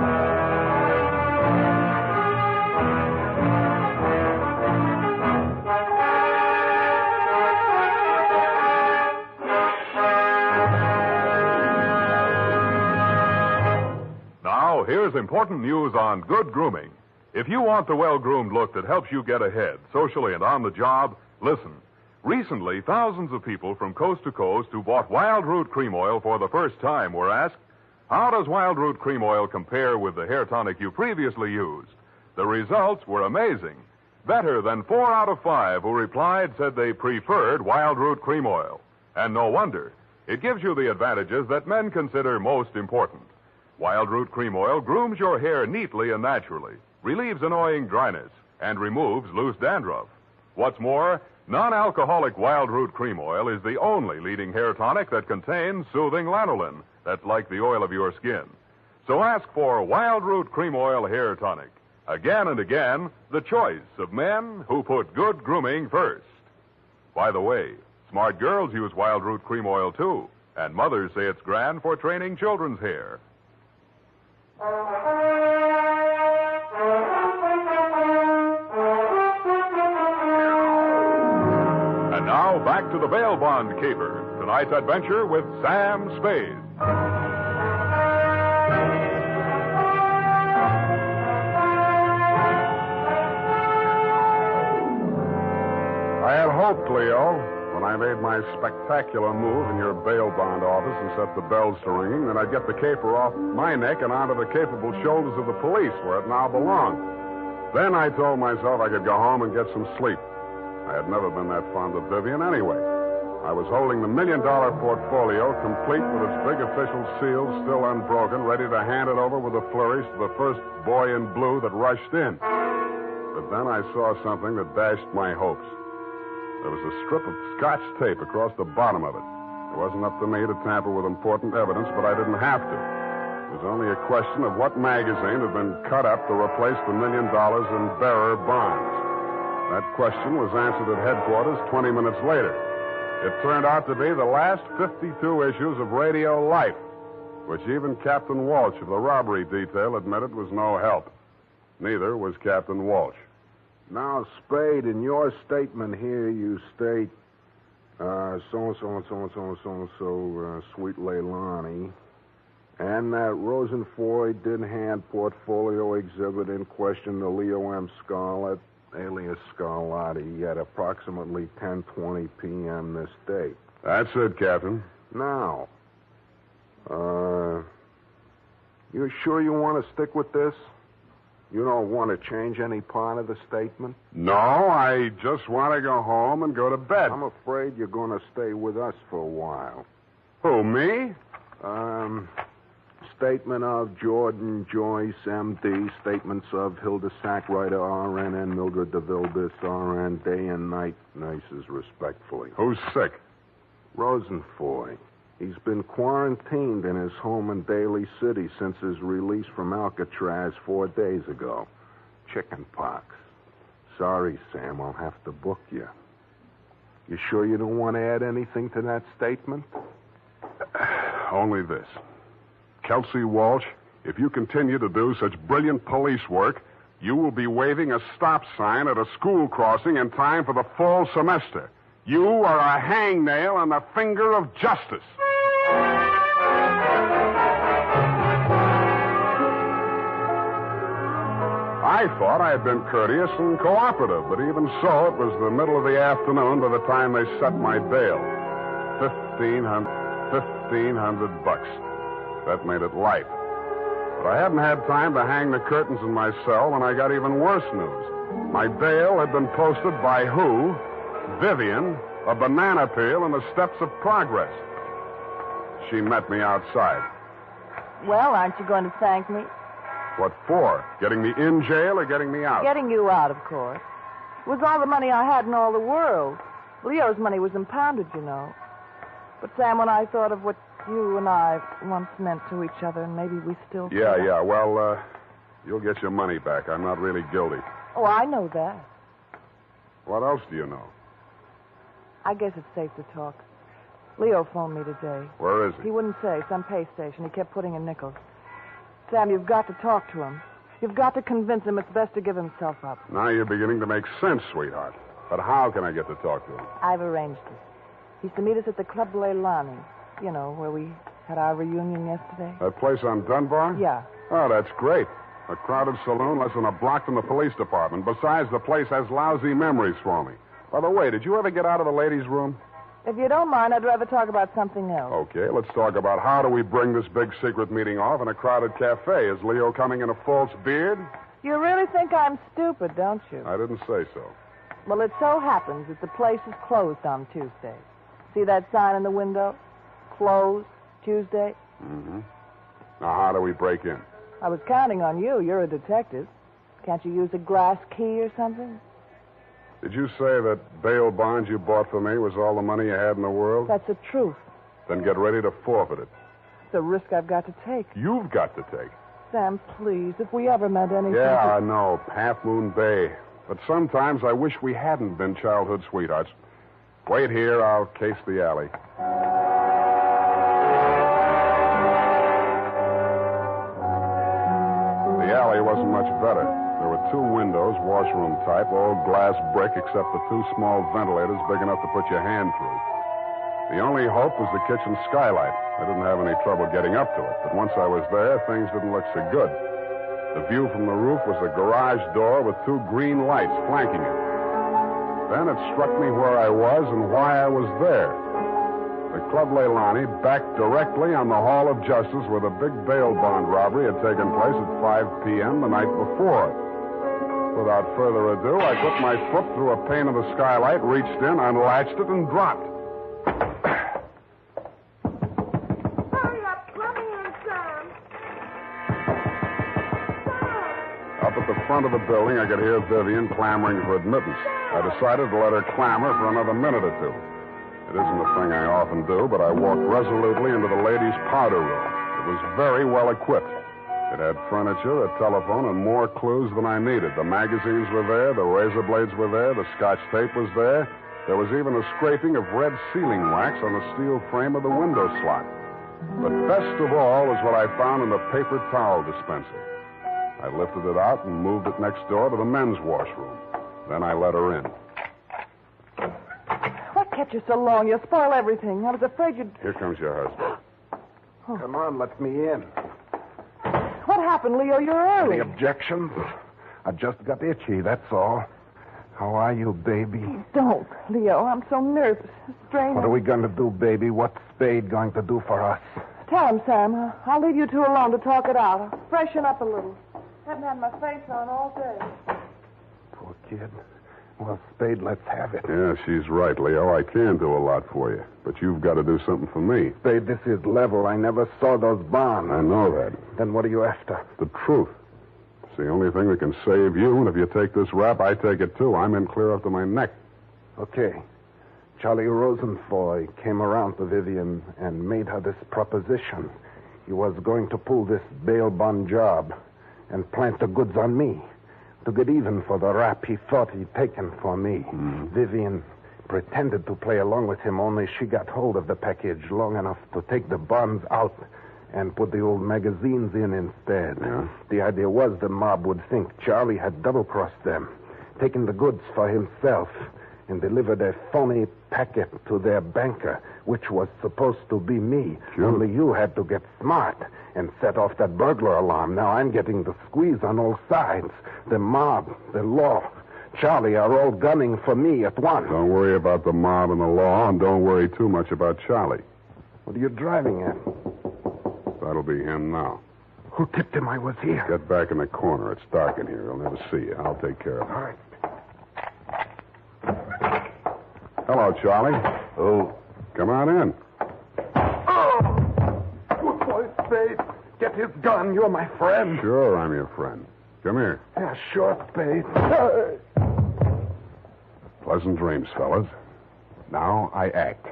Now, here's important news on good grooming. If you want the well-groomed look that helps you get ahead, socially and on the job, listen. Recently, thousands of people from coast to coast who bought Wild Root Cream Oil for the first time were asked, how does Wild Root Cream Oil compare with the hair tonic you previously used? The results were amazing. Better than 4 out of 5 who replied said they preferred Wild Root Cream Oil. And no wonder. It gives you the advantages that men consider most important. Wild Root Cream Oil grooms your hair neatly and naturally, relieves annoying dryness, and removes loose dandruff. What's more, non-alcoholic Wild Root Cream Oil is the only leading hair tonic that contains soothing lanolin. That's like the oil of your skin. So ask for Wild Root Cream Oil Hair Tonic. Again and again, the choice of men who put good grooming first. By the way, smart girls use Wild Root Cream Oil too, and mothers say it's grand for training children's hair. And now, back to the bail bond caper. Tonight's adventure with Sam Spade. I had hoped, Leo, when I made my spectacular move in your bail bond office and set the bells to ringing, that I'd get the caper off my neck and onto the capable shoulders of the police, where it now belonged. Then I told myself I could go home and get some sleep. I had never been that fond of Vivian anyway. I was holding the $1 million portfolio, complete with its big official seal still unbroken, ready to hand it over with a flourish to the first boy in blue that rushed in. But then I saw something that dashed my hopes. There was a strip of Scotch tape across the bottom of it. It wasn't up to me to tamper with important evidence, but I didn't have to. It was only a question of what magazine had been cut up to replace the $1 million in bearer bonds. That question was answered at headquarters 20 minutes later. It turned out to be the last 52 issues of Radio Life, which even Captain Walsh of the robbery detail admitted was no help. Neither was Captain Walsh. Now, Spade, in your statement here, you state, so-and-so, Sweet Leilani, and that Rosenfoy did hand portfolio exhibit in question to Leo M. Scarlett, alias Scarlatti, at approximately 10:20 p.m. this date. That's it, Captain. Now, you sure you want to stick with this? You don't want to change any part of the statement? No, I just want to go home and go to bed. I'm afraid you're going to stay with us for a while. Who, me? Statement of Jordan Joyce, M.D. Statements of Hilda Sackwriter, R.N. and Mildred DeVille, Bis, R.N. Day and night nurses, respectfully. Who's sick? Rosenfoy. He's been quarantined in his home in Daly City since his release from Alcatraz 4 days ago. Chicken pox. Sorry, Sam, I'll have to book you. You sure you don't want to add anything to that statement? Only this. Kelsey Walsh, if you continue to do such brilliant police work, you will be waving a stop sign at a school crossing in time for the fall semester. You are a hangnail on the finger of justice. I thought I had been courteous and cooperative, but even so, it was the middle of the afternoon by the time they set my bail. $1,500. That made it light. But I hadn't had time to hang the curtains in my cell when I got even worse news. My bail had been posted by who? Vivian, a banana peel, and the steps of progress. she met me outside. Well, aren't you going to thank me? What for? Getting me in jail or getting me out? Getting you out, of course. It was all the money I had in all the world. Leo's money was impounded, you know. But, Sam, when I thought of what you and I once meant to each other, and maybe we still... Yeah. Well, you'll get your money back. I'm not really guilty. Oh, I know that. What else do you know? I guess it's safe to talk. Leo phoned me today. Where is he? He wouldn't say. Some pay station. He kept putting in nickels. Sam, you've got to talk to him. You've got to convince him it's best to give himself up. Now you're beginning to make sense, sweetheart. But how can I get to talk to him? I've arranged it. He's to meet us at the Club Leilani. You know, where we had our reunion yesterday. That place on Dunbar? Yeah. Oh, that's great. A crowded saloon less than a block from the police department. Besides, the place has lousy memories for me. By the way, did you ever get out of the ladies' room? If you don't mind, I'd rather talk about something else. Okay, let's talk about how do we bring this big secret meeting off in a crowded cafe. Is Leo coming in a false beard? You really think I'm stupid, don't you? I didn't say so. Well, it so happens that the place is closed on Tuesday. See that sign in the window? Closed Tuesday? Mm-hmm. Now, how do we break in? I was counting on you. You're a detective. Can't you use a grass key or something? Did you say that bail bond you bought for me was all the money you had in the world? That's the truth. Then get ready to forfeit it. It's a risk I've got to take. You've got to take. Sam, please, if we ever meant anything... Yeah, I know. Half Moon Bay. But sometimes I wish we hadn't been childhood sweethearts. Wait here. I'll case the alley. The alley wasn't much better. There were two windows, washroom type, all glass brick except for two small ventilators big enough to put your hand through. The only hope was the kitchen skylight. I didn't have any trouble getting up to it, but once I was there, things didn't look so good. The view from the roof was a garage door with two green lights flanking it. Then it struck me where I was and why I was there. The Club Leilani backed directly on the Hall of Justice where the big bail bond robbery had taken place at 5 p.m. the night before. Without further ado, I put my foot through a pane of the skylight, reached in, unlatched it, and dropped. Hurry up. Let me in, Sam. Up at the front of the building, I could hear Vivian clamoring for admittance. I decided to let her clamor for another minute or two. It isn't a thing I often do, but I walked resolutely into the ladies' powder room. It was very well equipped. It had furniture, a telephone, and more clues than I needed. The magazines were there, the razor blades were there, the Scotch tape was there. There was even a scraping of red sealing wax on the steel frame of the window slot. But best of all was what I found in the paper towel dispenser. I lifted it out and moved it next door to the men's washroom. Then I let her in. What kept you so long? You'll spoil everything. I was afraid you'd... Here comes your husband. Oh. Come on, let me in. What happened, Leo? You're early. Any objections? I just got itchy, that's all. How are you, baby? Don't, Leo. I'm so nervous. Straining. What are we going to do, baby? What's Spade going to do for us? Tell him, Sam. I'll leave you two alone to talk it out. I'll freshen up a little. Haven't had my face on all day. Poor kid. Well, Spade, let's have it. Yeah, she's right, Leo. I can do a lot for you. But you've got to do something for me. Spade, this is level. I never saw those bonds. I know that. Then what are you after? The truth. It's the only thing that can save you, and if you take this rap, I take it too. I'm in clear up to my neck. Okay. Charlie Rosenfoy came around to Vivian and made her this proposition. He was going to pull this bail bond job and plant the goods on me to get even for the rap he thought he'd taken for me. Vivian pretended to play along with him, only she got hold of the package long enough to take the bonds out and put the old magazines in instead. Yeah. The idea was the mob would think Charlie had double-crossed them, taken the goods for himself, and delivered a phony packet to their banker, which was supposed to be me. Sure. Only you had to get smart and set off that burglar alarm. Now I'm getting the squeeze on all sides. The mob, the law, Charlie are all gunning for me at once. Don't worry about the mob and the law, and don't worry too much about Charlie. What are you driving at? That'll be him now. Who tipped him I was here? Get back in the corner. It's dark in here. He'll never see you. I'll take care of him. All right. Hello, Charlie. Oh. Come on in. Oh! boy, Spade. Get his gun. You're my friend. Sure, I'm your friend. Come here. Yeah, sure, Spade. Pleasant dreams, fellas. Now I act.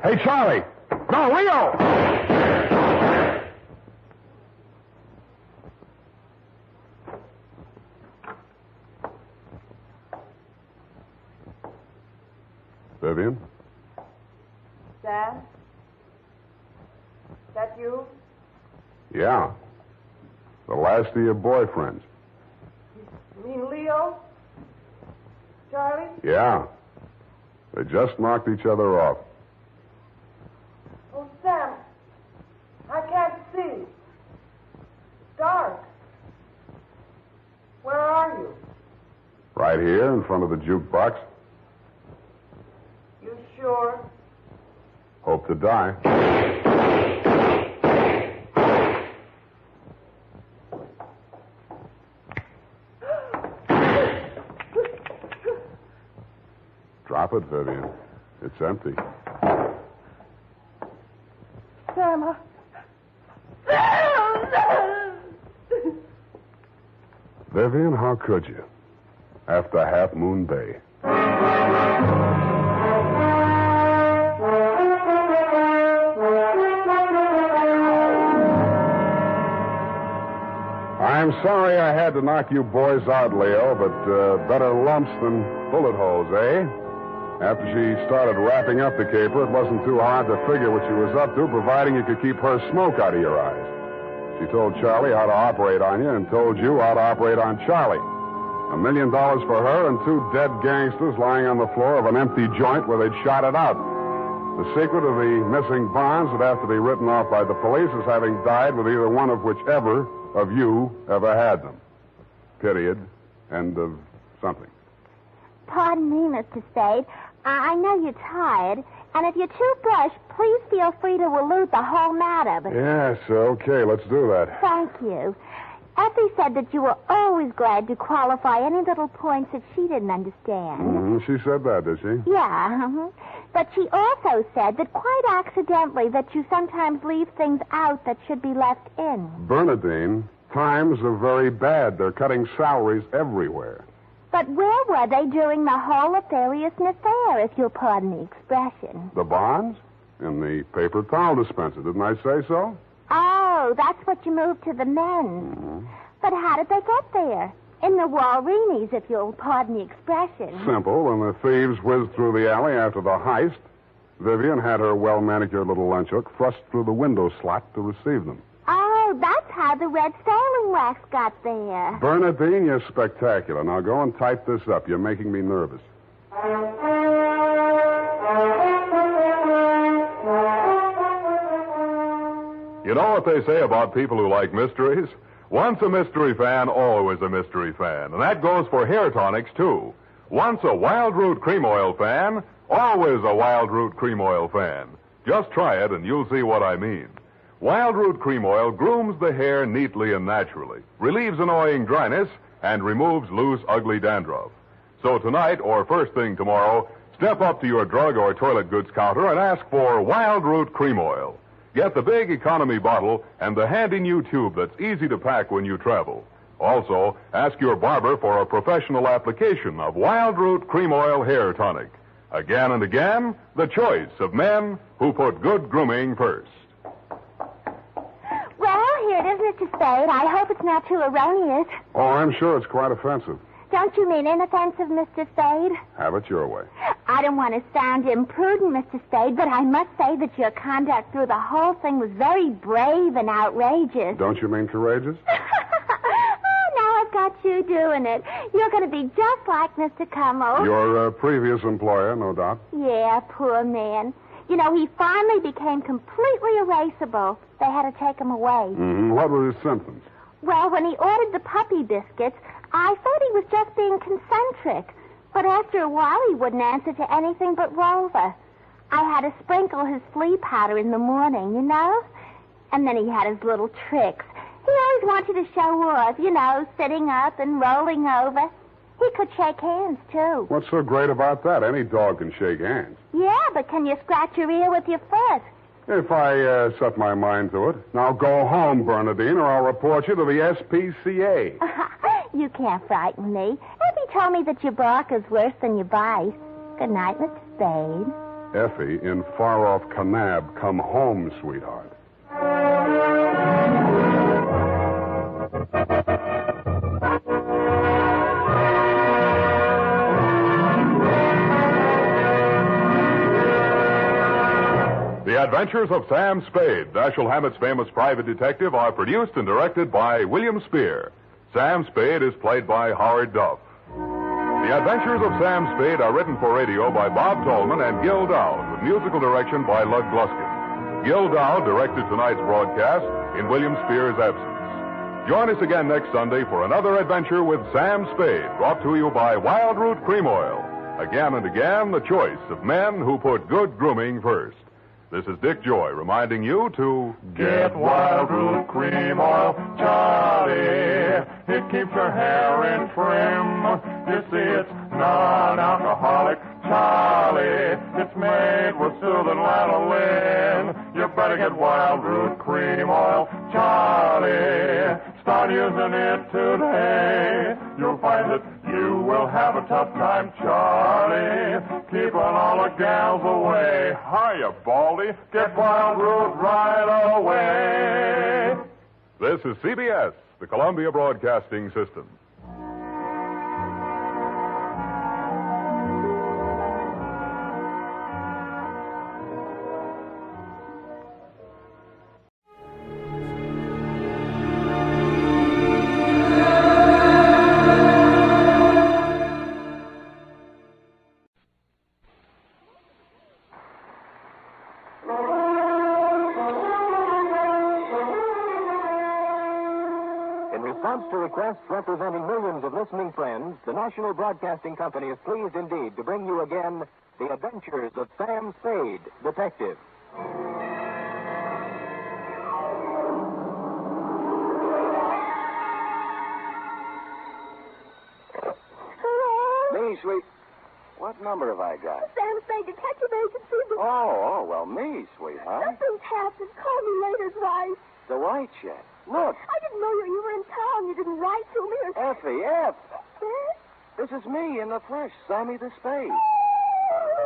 Hey, Charlie! No, Leo! Vivian? Sam? That you? Yeah. The last of your boyfriends. You mean Leo? Charlie? Yeah. They just knocked each other off. Oh, Sam. I can't see. It's dark. Where are you? Right here in front of the jukebox. You sure? Hope to die. Drop it, Vivian. It's empty. Sam, Vivian, how could you? After Half Moon Bay. I'm sorry I had to knock you boys out, Leo, but better lumps than bullet holes, eh? After she started wrapping up the caper, it wasn't too hard to figure what she was up to, providing you could keep her smoke out of your eyes. She told Charlie how to operate on you and told you how to operate on Charlie. $1 million for her and 2 dead gangsters lying on the floor of an empty joint where they'd shot it out. The secret of the missing bonds would have to be written off by the police as having died with either one of whichever of you ever had them. Period. End of something. Pardon me, Mr. Spade. I know you're tired, and if you're too brushed, please feel free to allude the whole matter. But... Yes, okay, let's do that. Thank you. Effie said that you were always glad to qualify any little points that she didn't understand. Mm-hmm. She said that, did she? Yeah. But she also said that quite accidentally that you sometimes leave things out that should be left in. Bernadine, times are very bad. They're cutting salaries everywhere. But where were they during the whole nefarious affair, if you'll pardon the expression? The bonds? In the paper towel dispenser. Didn't I say so? Oh, that's what you moved to the men's. Mm-hmm. But how did they get there? In the Walreenies, if you'll pardon the expression. Simple. When the thieves whizzed through the alley after the heist, Vivian had her well-manicured little lunch hook thrust through the window slot to receive them. Oh, that's how the red sealing wax got there. Bernadine, you're spectacular. Now go and type this up. You're making me nervous. You know what they say about people who like mysteries? Once a mystery fan, always a mystery fan. And that goes for hair tonics, too. Once a Wild Root Cream Oil fan, always a Wild Root Cream Oil fan. Just try it and you'll see what I mean. Wild Root Cream Oil grooms the hair neatly and naturally, relieves annoying dryness, and removes loose, ugly dandruff. So tonight, or first thing tomorrow, step up to your drug or toilet goods counter and ask for Wild Root Cream Oil. Get the big economy bottle and the handy new tube that's easy to pack when you travel. Also, ask your barber for a professional application of Wild Root Cream Oil Hair Tonic. Again and again, the choice of men who put good grooming first. Well, here it is, Mr. Spade. I hope it's not too erroneous. Oh, I'm sure it's quite offensive. Don't you mean inoffensive, Mr. Spade? Have it your way. I don't want to sound imprudent, Mr. Spade, but I must say that your conduct through the whole thing was very brave and outrageous. Don't you mean courageous? Oh, now I've got you doing it. You're going to be just like Mr. Kummel. Your previous employer, no doubt. Yeah, poor man. You know, he finally became completely erasable. They had to take him away. Mm-hmm. What were his symptoms? Well, when he ordered the puppy biscuits, I thought he was just being concentric. But after a while, he wouldn't answer to anything but Rover. I had to sprinkle his flea powder in the morning, you know? And then he had his little tricks. He always wanted to show off, you know, sitting up and rolling over. He could shake hands, too. What's so great about that? Any dog can shake hands. Yeah, but can you scratch your ear with your foot? If I set my mind to it. Now go home, Bernadine, or I'll report you to the SPCA. You can't frighten me. Effie told me that you bark is worse than you bite. Good night, Mr. Spade. Effie, in far-off Kanab, come home, sweetheart. The Adventures of Sam Spade, Dashiell Hammett's famous private detective, are produced and directed by William Spear. Sam Spade is played by Howard Duff. The Adventures of Sam Spade are written for radio by Bob Tolman and Gil Dowd, with musical direction by Lud Gluskin. Gil Dowd directed tonight's broadcast in William Spear's absence. Join us again next Sunday for another adventure with Sam Spade, brought to you by Wild Root Cream Oil. Again and again, the choice of men who put good grooming first. This is Dick Joy reminding you to get Wild Root Cream Oil, Charlie. It keeps your hair in trim. You see, it's non-alcoholic, Charlie. It's made with soothing lanolin. You better get Wild Root Cream Oil, Charlie. Start using it today. You'll find that you will have a tough time, Charlie. Keeping all the gals away. Hiya, Baldy. Get Wild Root right away. This is CBS, the Columbia Broadcasting System. To requests representing millions of listening friends, the National Broadcasting Company is pleased indeed to bring you again The Adventures of Sam Spade, Detective. Me, sweet. What number have I got? Sam Spade, Detective Agency. Oh, well, me, sweetheart. Nothing's happened. Call me later, Dwight. The white check. Look. I didn't know you were in town. You didn't write to me or... Effie, F. Yes? This is me in the flesh, Sammy the Spade.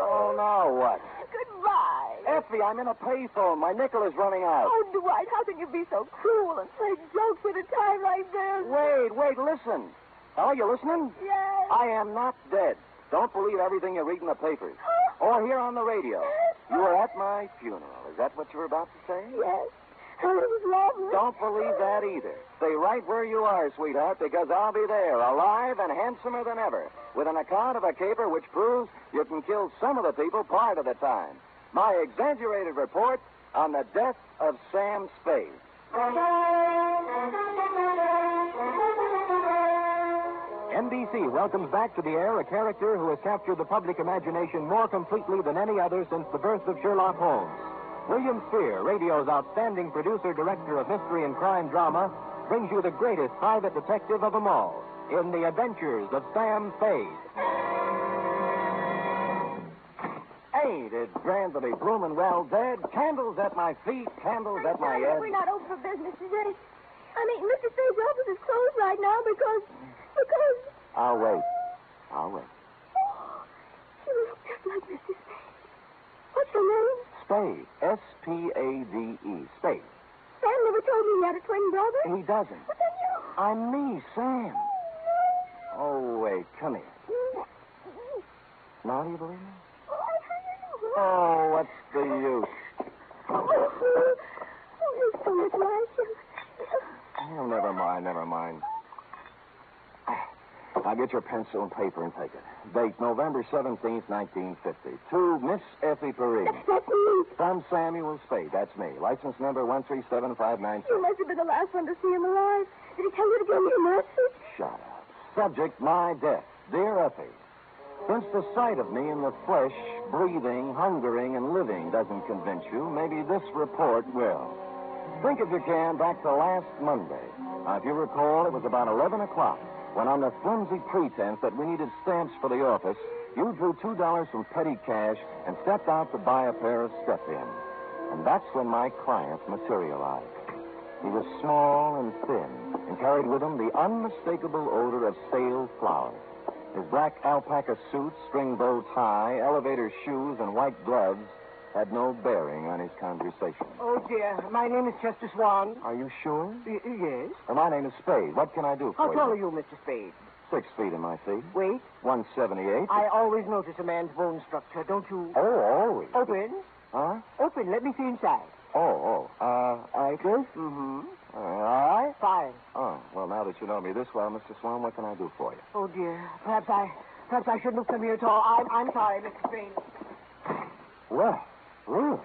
Oh, now what? Goodbye. Effie, I'm in a payphone. My nickel is running out. Oh, Dwight, how can you be so cruel and play jokes at a time like this? Wait, listen. Oh, you listening? Yes. I am not dead. Don't believe everything you read in the papers. Or hear on the radio. You were at my funeral. Is that what you were about to say? Yes. It was lovely. Don't believe that either. Stay right where you are, sweetheart, because I'll be there, alive and handsomer than ever, with an account of a caper which proves you can kill some of the people part of the time. My exaggerated report on the death of Sam Spade. NBC welcomes back to the air a character who has captured the public imagination more completely than any other since the birth of Sherlock Holmes. William Spear, radio's outstanding producer-director of mystery and crime drama, brings you the greatest private detective of them all in The Adventures of Sam Spade. Ain't it grand to be bloomin' well dead? Candles at my feet, candles at my head. We're not open for business today. I mean, Mr. Spade's office is closed right now because... I'll wait. Oh, you look just like Mr. Spade. What's your name? Spade. S-P-A-D-E. Spade. Sam never told me he had a twin brother. He doesn't. But then you... I'm me, Sam. Oh, wait, come here. Now do you believe me? Oh, what's the use? Oh, you're so much like him. Oh, never mind. Now get your pencil and paper and take it. Date November 17th, 1950. To Miss Effie Perry. That's me. From Samuel Spade. That's me. License number 137596. You must have been the last one to see him alive. Did he tell you to give me a message? Shut up. Subject, my death. Dear Effie, since the sight of me in the flesh, breathing, hungering, and living doesn't convince you, maybe this report will. Think, if you can, back to last Monday. Now, if you recall, it was about 11 o'clock when, on the flimsy pretense that we needed stamps for the office, you drew $2 from petty cash and stepped out to buy a pair of step-ins. And that's when my client materialized. He was small and thin and carried with him the unmistakable odor of stale flour. His black alpaca suit, string bow tie, elevator shoes, and white gloves had no bearing on his conversation. Oh, dear. My name is Chester Swan. Are you sure? Yes. Well, my name is Spade. What can I do for How you? tall are you, Mr. Spade? 6 feet in my feet. Weight? 178. I always notice a man's bone structure, don't you? Oh, always. Open. Huh? Open. Let me see inside. I guess? Mm-hmm. All right. Fine. Oh, well, now that you know me this well, Mr. Swan, what can I do for you? Oh, dear. Perhaps I shouldn't have come here at all. I'm sorry, Mr. Spade. Well, really?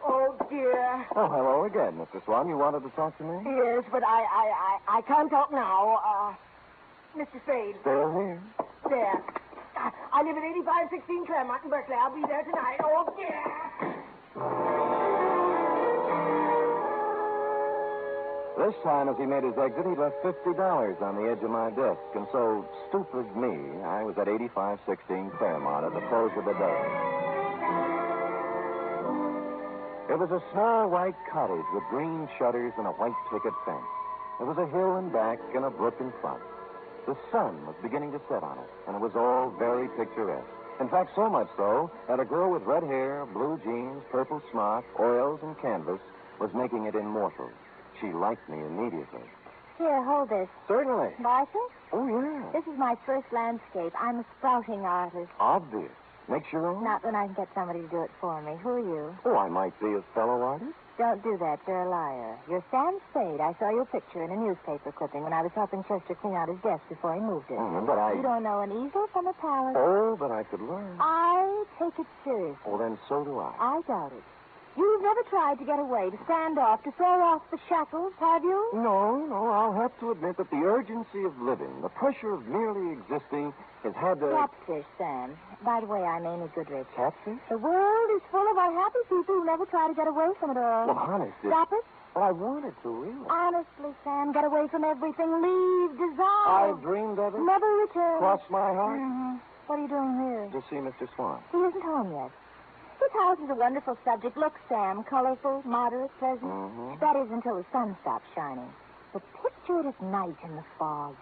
Oh, dear. Oh, hello again, Mr. Swan. You wanted to talk to me? Yes, but I can't talk now. Mr. Spade. Still here. There. I live at 8516 Claremont in Berkeley. I'll be there tonight. Oh, dear. This time, as he made his exit, he left $50 on the edge of my desk. And so, stupid me, I was at 8516 Claremont at the close of the day. It was a small white cottage with green shutters and a white picket fence. There was a hill in back and a brook in front. The sun was beginning to set on it, and it was all very picturesque. In fact, so much so that a girl with red hair, blue jeans, purple smock, oils, and canvas was making it immortal. She liked me immediately. Here, hold this. Certainly. Marshal? Oh, yeah. This is my first landscape. I'm a sprouting artist. Obvious. Makes your own? Not when I can get somebody to do it for me. Who are you? Oh, I might be a fellow artist. Don't do that. You're a liar. You're Sam Spade. I saw your picture in a newspaper clipping when I was helping Chester clean out his desk before he moved it. But I... You don't know an easel from a palette. Oh, but I could learn. I take it seriously. Well, then so do I. I doubt it. You've never tried to get away, to stand off, to throw off the shackles, have you? No. I'll have to admit that the urgency of living, the pressure of merely existing, has had to... Catfish, Sam. By the way, I'm Amy Goodrich. Catfish? The world is full of unhappy people who never try to get away from it all. Well, honest, Stop it? Well, I wanted to, really. Honestly, Sam, get away from everything. Leave, dissolve. I've dreamed of it. Never return. Cross my heart. Mm-hmm. What are you doing here? To see Mr. Swan. He isn't home yet. This house is a wonderful subject. Look, Sam, colorful, moderate, pleasant. Mm-hmm. That is until the sun stops shining. But picture it at night in the fog,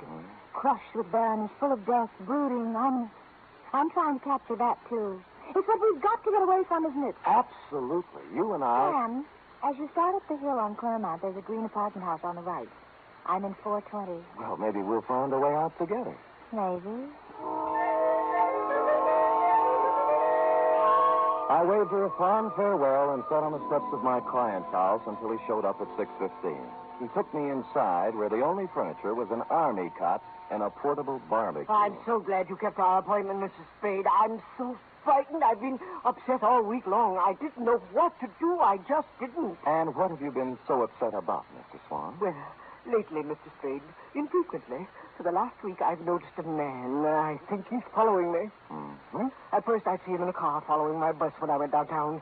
crushed with barrenness, full of death, brooding. I'm trying to capture that, too. It's what we've got to get away from, isn't it? Absolutely. You and I... Sam, as you start up the hill on Claremont, there's a green apartment house on the right. I'm in 420. Well, maybe we'll find a way out together. Maybe. I waved her a fond farewell and sat on the steps of my client's house until he showed up at 6:15. He took me inside where the only furniture was an army cot and a portable barbecue. I'm so glad you kept our appointment, Mrs. Spade. I'm so frightened. I've been upset all week long. I didn't know what to do. I just didn't. And what have you been so upset about, Mr. Swan? Well, lately, Mr. Spade, infrequently, for the last week, I've noticed a man. I think he's following me. Mm-hmm. At first, I'd see him in a car following my bus when I went downtown.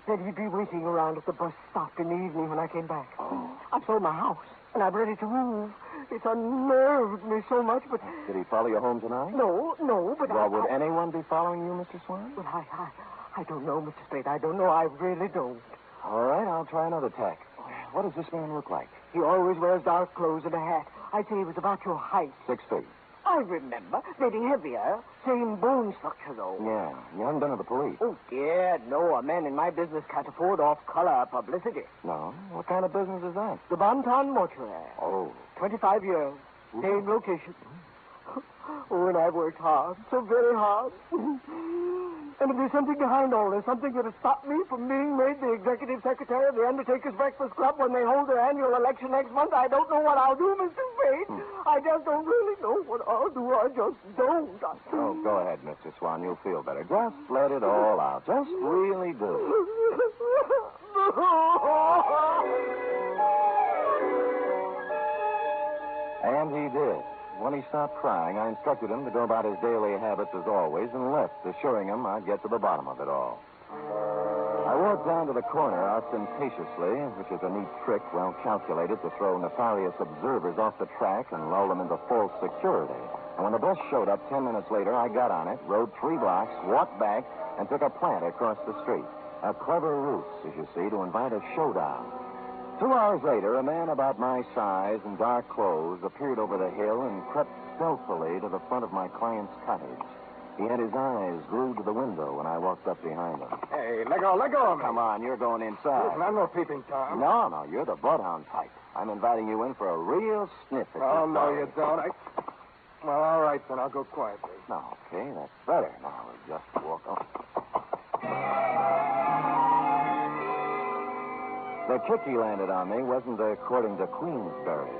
Then he'd be waiting around at the bus stop in the evening when I came back. Oh. I've sold my house, and I'm ready to move. It's unnerved me so much, but... Did he follow you home tonight? No, but well, would anyone be following you, Mr. Swan? Well, I don't know, Mr. Spade. I don't know. I really don't. All right, I'll try another tack. What does this man look like? He always wears dark clothes and a hat. I'd say he was about your height. 6 feet. I remember. Maybe heavier. Same bone structure, though. Yeah. You haven't been to the police? Oh, dear, no. A man in my business can't afford off-color publicity. No? What kind of business is that? The Bonton Mortuary. Oh. 25 years. Same location. Oh, and I've worked hard. So very hard. And if there's something behind all this, something that has stopped me from being made the executive secretary of the Undertakers Breakfast Club when they hold their annual election next month, I don't know what I'll do, Mr. Spade. I just don't really know what I'll do. I just don't. Oh, go ahead, Mr. Swan. You'll feel better. Just let it all out. Just really do. And he did. When he stopped crying, I instructed him to go about his daily habits as always and left, assuring him I'd get to the bottom of it all. I walked down to the corner ostentatiously, which is a neat trick well calculated to throw nefarious observers off the track and lull them into false security. And when the bus showed up 10 minutes later, I got on it, rode 3 blocks, walked back, and took a plant across the street. A clever ruse, as you see, to invite a showdown. 2 hours later, a man about my size in dark clothes appeared over the hill and crept stealthily to the front of my client's cottage. He had his eyes glued to the window when I walked up behind him. Hey, let go of me. Come on, you're going inside. Listen, I'm no peeping Tom. No, you're the bloodhound type. I'm inviting you in for a real sniff at Oh, this no, story. you don't. Well, all right, then. I'll go quietly. No, okay, that's better. Now, we'll just walk on. The kick he landed on me wasn't according to Queensberry.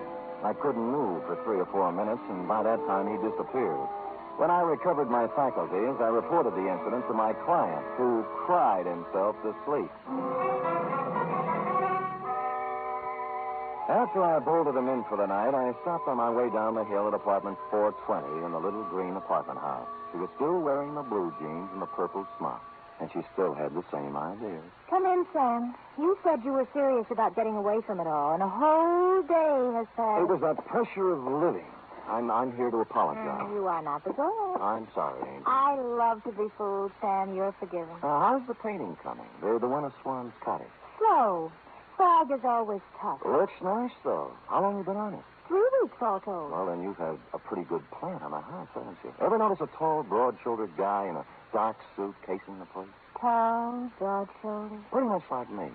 I couldn't move for 3 or 4 minutes, and by that time he disappeared. When I recovered my faculties, I reported the incident to my client, who cried himself to sleep. After I bolted him in for the night, I stopped on my way down the hill at apartment 420 in the little green apartment house. She was still wearing the blue jeans and the purple smock, and she still had the same ideas. Come in, Sam. You said you were serious about getting away from it all, and a whole day has passed. It was that pressure of living. I'm here to apologize. You are not the girl. I'm sorry, Angel. I love to be fooled, Sam. You're forgiven. How's the painting coming? The one of Swan's cottage. Slow. Fog is always tough. Looks nice, though. How long have you been on it? 3 weeks, all told. Well, then you've had a pretty good plan on the house, haven't you? Ever notice a tall, broad-shouldered guy in a dark suit casing the place? Tall, broad-shouldered. Pretty much like me.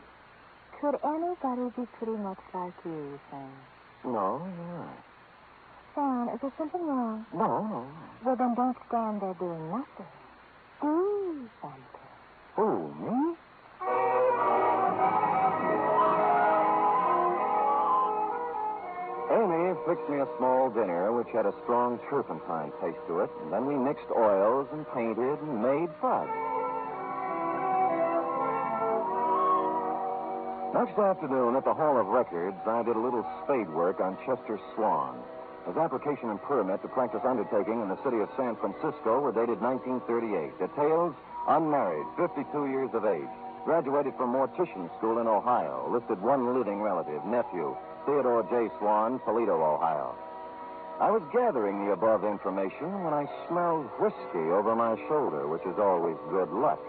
Could anybody be pretty much like you, Sam? No, you're right. Sam, is there something wrong? No. Well, then don't stand there doing nothing. Do something. Who, me? Amy fixed me a small dinner which had a strong turpentine taste to it, and then we mixed oils and painted and made fun. Next afternoon at the Hall of Records, I did a little spade work on Chester Swan. His application and permit to practice undertaking in the city of San Francisco were dated 1938. Details: unmarried, 52 years of age, graduated from mortician school in Ohio, listed one living relative, nephew, Theodore J. Swan, Toledo, Ohio. I was gathering the above information when I smelled whiskey over my shoulder, which is always good luck.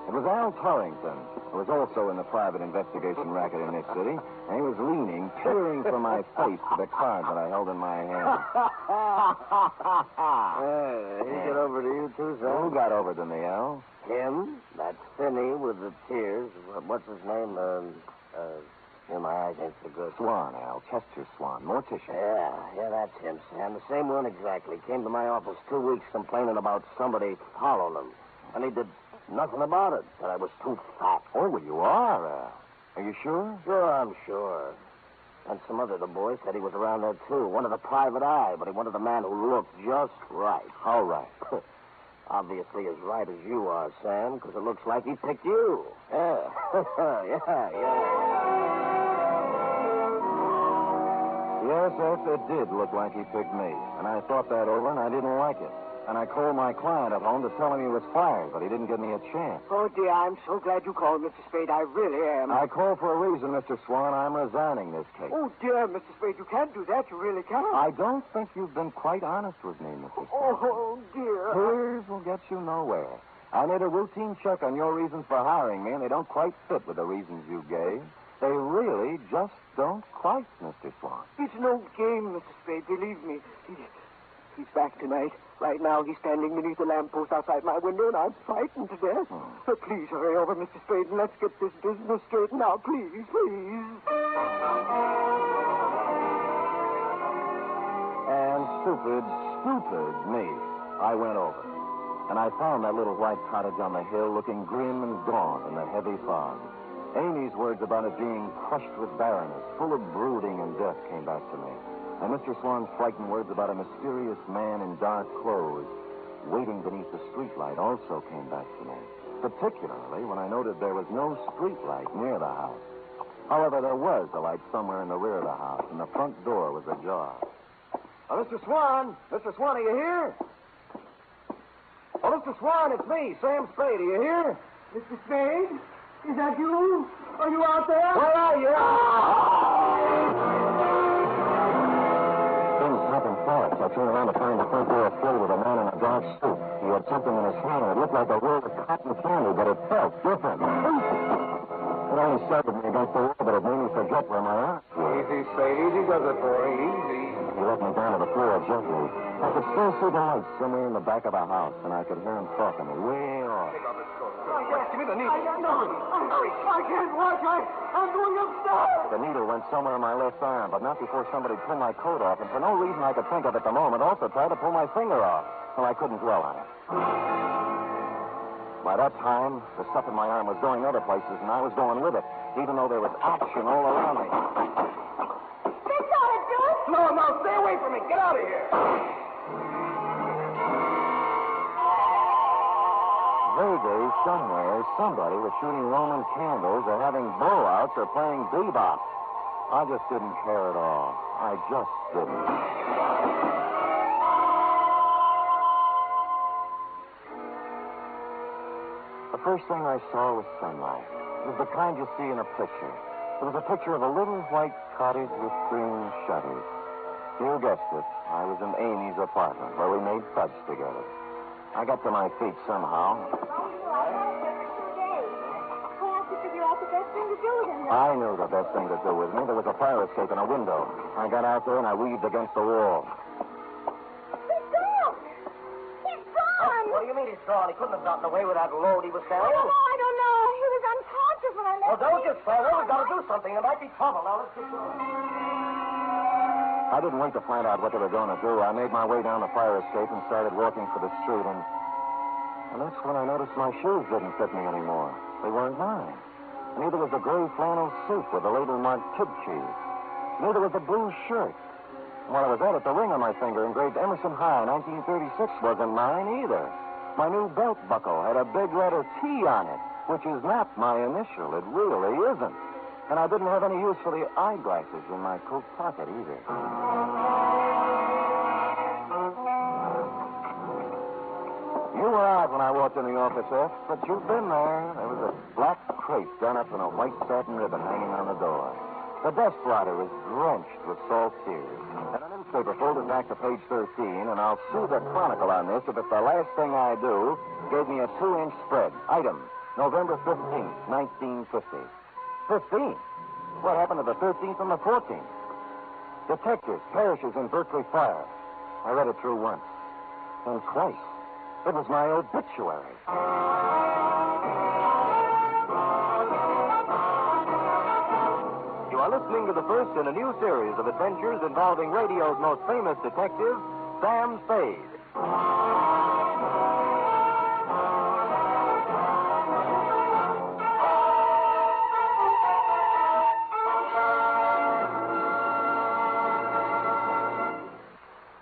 It was Al Torrington, who was also in the private investigation racket in this city, and he was leaning, peering from my face to the card that I held in my hand. He got over to you, too, sir? Who got over to me, Al? Him? That Finney with the tears. What's his name? My eyes ain't so good. Swan, Al. Chester Swan. Mortician. Yeah, that's him, Sam. The same one exactly. Came to my office 2 weeks complaining about somebody following him. And he did nothing about it. Said I was too fat. Oh, well, you are, Al. Are you sure? Sure, I'm sure. And some other the boys said he was around there, too. Wanted a private eye, but he wanted a man who looked just right. How right? Obviously as right as you are, Sam, because it looks like he picked you. Yeah. Yes, it did look like he picked me. And I thought that over, and I didn't like it. And I called my client at home to tell him he was fired, but he didn't give me a chance. Oh, dear, I'm so glad you called, Mr. Spade. I really am. I called for a reason, Mr. Swan. I'm resigning this case. Oh, dear, Mr. Spade, you can't do that. You really can't. I don't think you've been quite honest with me, Mr. Swan. Oh, dear. Tears will get you nowhere. I made a routine check on your reasons for hiring me, and they don't quite fit with the reasons you gave. They really just don't quite, Mr. Swan. It's no game, Mr. Spade. Believe me. He's back tonight. Right now, he's standing beneath the lamppost outside my window, and I'm frightened to death. So please hurry over, Mr. Spade, and let's get this business straightened out. Please. And stupid me, I went over. And I found that little white cottage on the hill looking grim and gaunt in the heavy fog. Amy's words about it being crushed with barrenness, full of brooding and death, came back to me. And Mr. Swan's frightened words about a mysterious man in dark clothes waiting beneath the streetlight also came back to me, particularly when I noted there was no streetlight near the house. However, there was a light somewhere in the rear of the house, and the front door was ajar. Oh, Mr. Swan, are you here? Oh, Mr. Swan, it's me, Sam Spade. Are you here? Mr. Spade? Is that you? Are you out there? Where are you? Things happen fast. I turned around to find the front door filled with a man in a dark suit. He had something in his hand. It looked like a roll of cotton candy, but it felt different. It only started me against the wall, but it made me forget where my arm was. Easy, Spade. Easy does it for you. Easy. He let me down to the floor gently. I could still see the lights somewhere in the back of the house, and I could hear him talking way off. Give me the needle. Hurry. I can't watch. I'm going upstairs. The needle went somewhere in my left arm, but not before somebody pulled my coat off, and for no reason I could think of at the moment, also tried to pull my finger off. Well, I couldn't dwell on it. By that time, the stuff in my arm was going other places, and I was going with it, even though there was action all around me. This ought to do it. No, stay away from me. Get out of here. Vaguely, somewhere, somebody was shooting Roman candles or having blowouts or playing bebop. I just didn't care at all. I just didn't. The first thing I saw was sunlight. It was the kind you see in a picture. It was a picture of a little white cottage with green shutters. You guessed it. I was in Amy's apartment where we made fudge together. I got to my feet somehow. I knew the best thing to do with me. There was a fire escape in a window. I got out there and I weaved against the wall. He's gone. He's gone. What do you mean he's gone? He couldn't have gotten away with that load he was carrying. I don't know. He was unconscious when I left. Well, don't get started. We've got to do something. There might be trouble. Now, let's get going. I didn't wait to find out what they were going to do. I made my way down the fire escape and started walking for the street, and that's when I noticed my shoes didn't fit me anymore. They weren't mine. Neither was the gray flannel suit with the label marked Kid Cheese. Neither was the blue shirt. And while I was at it, the ring on my finger engraved Emerson High 1936 wasn't mine either. My new belt buckle had a big letter T on it, which is not my initial. It really isn't. And I didn't have any use for the eyeglasses in my coat pocket either. You were out when I walked in the office, F, but you've been there. There was a black crepe done up in a white satin ribbon hanging on the door. The desk blotter was drenched with salt tears. And a newspaper folded back to page 13, and I'll sue the Chronicle on this if it's the last thing I do, gave me a 2-inch spread. Item, November 15th, 1950. 15? What happened to the 13th and the 14th? Detective perishes in Berkeley fire. I read it through once. And twice. It was my obituary. You are listening to the first in a new series of adventures involving radio's most famous detective, Sam Spade.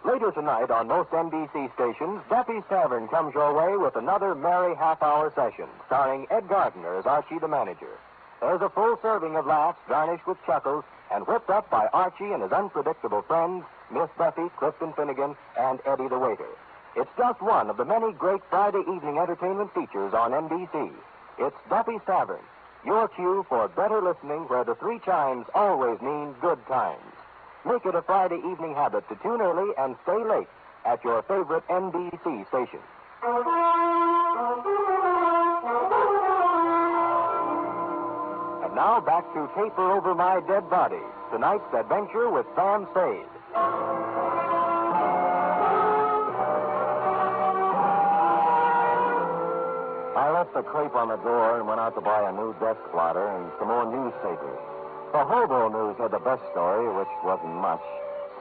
Later tonight on most NBC stations, Duffy's Tavern comes your way with another merry half-hour session, starring Ed Gardner as Archie the manager. There's a full serving of laughs garnished with chuckles and whipped up by Archie and his unpredictable friends, Miss Buffy, Clifton Finnegan, and Eddie the waiter. It's just one of the many great Friday evening entertainment features on NBC. It's Duffy's Tavern, your cue for better listening where the 3 chimes always mean good times. Make it a Friday evening habit to tune early and stay late at your favorite NBC station. And now back to Caper Over My Dead Body, tonight's adventure with Sam Spade. I left the crepe on the door and went out to buy a new desk blotter and some more newspapers. The Hobo News had the best story, which wasn't much.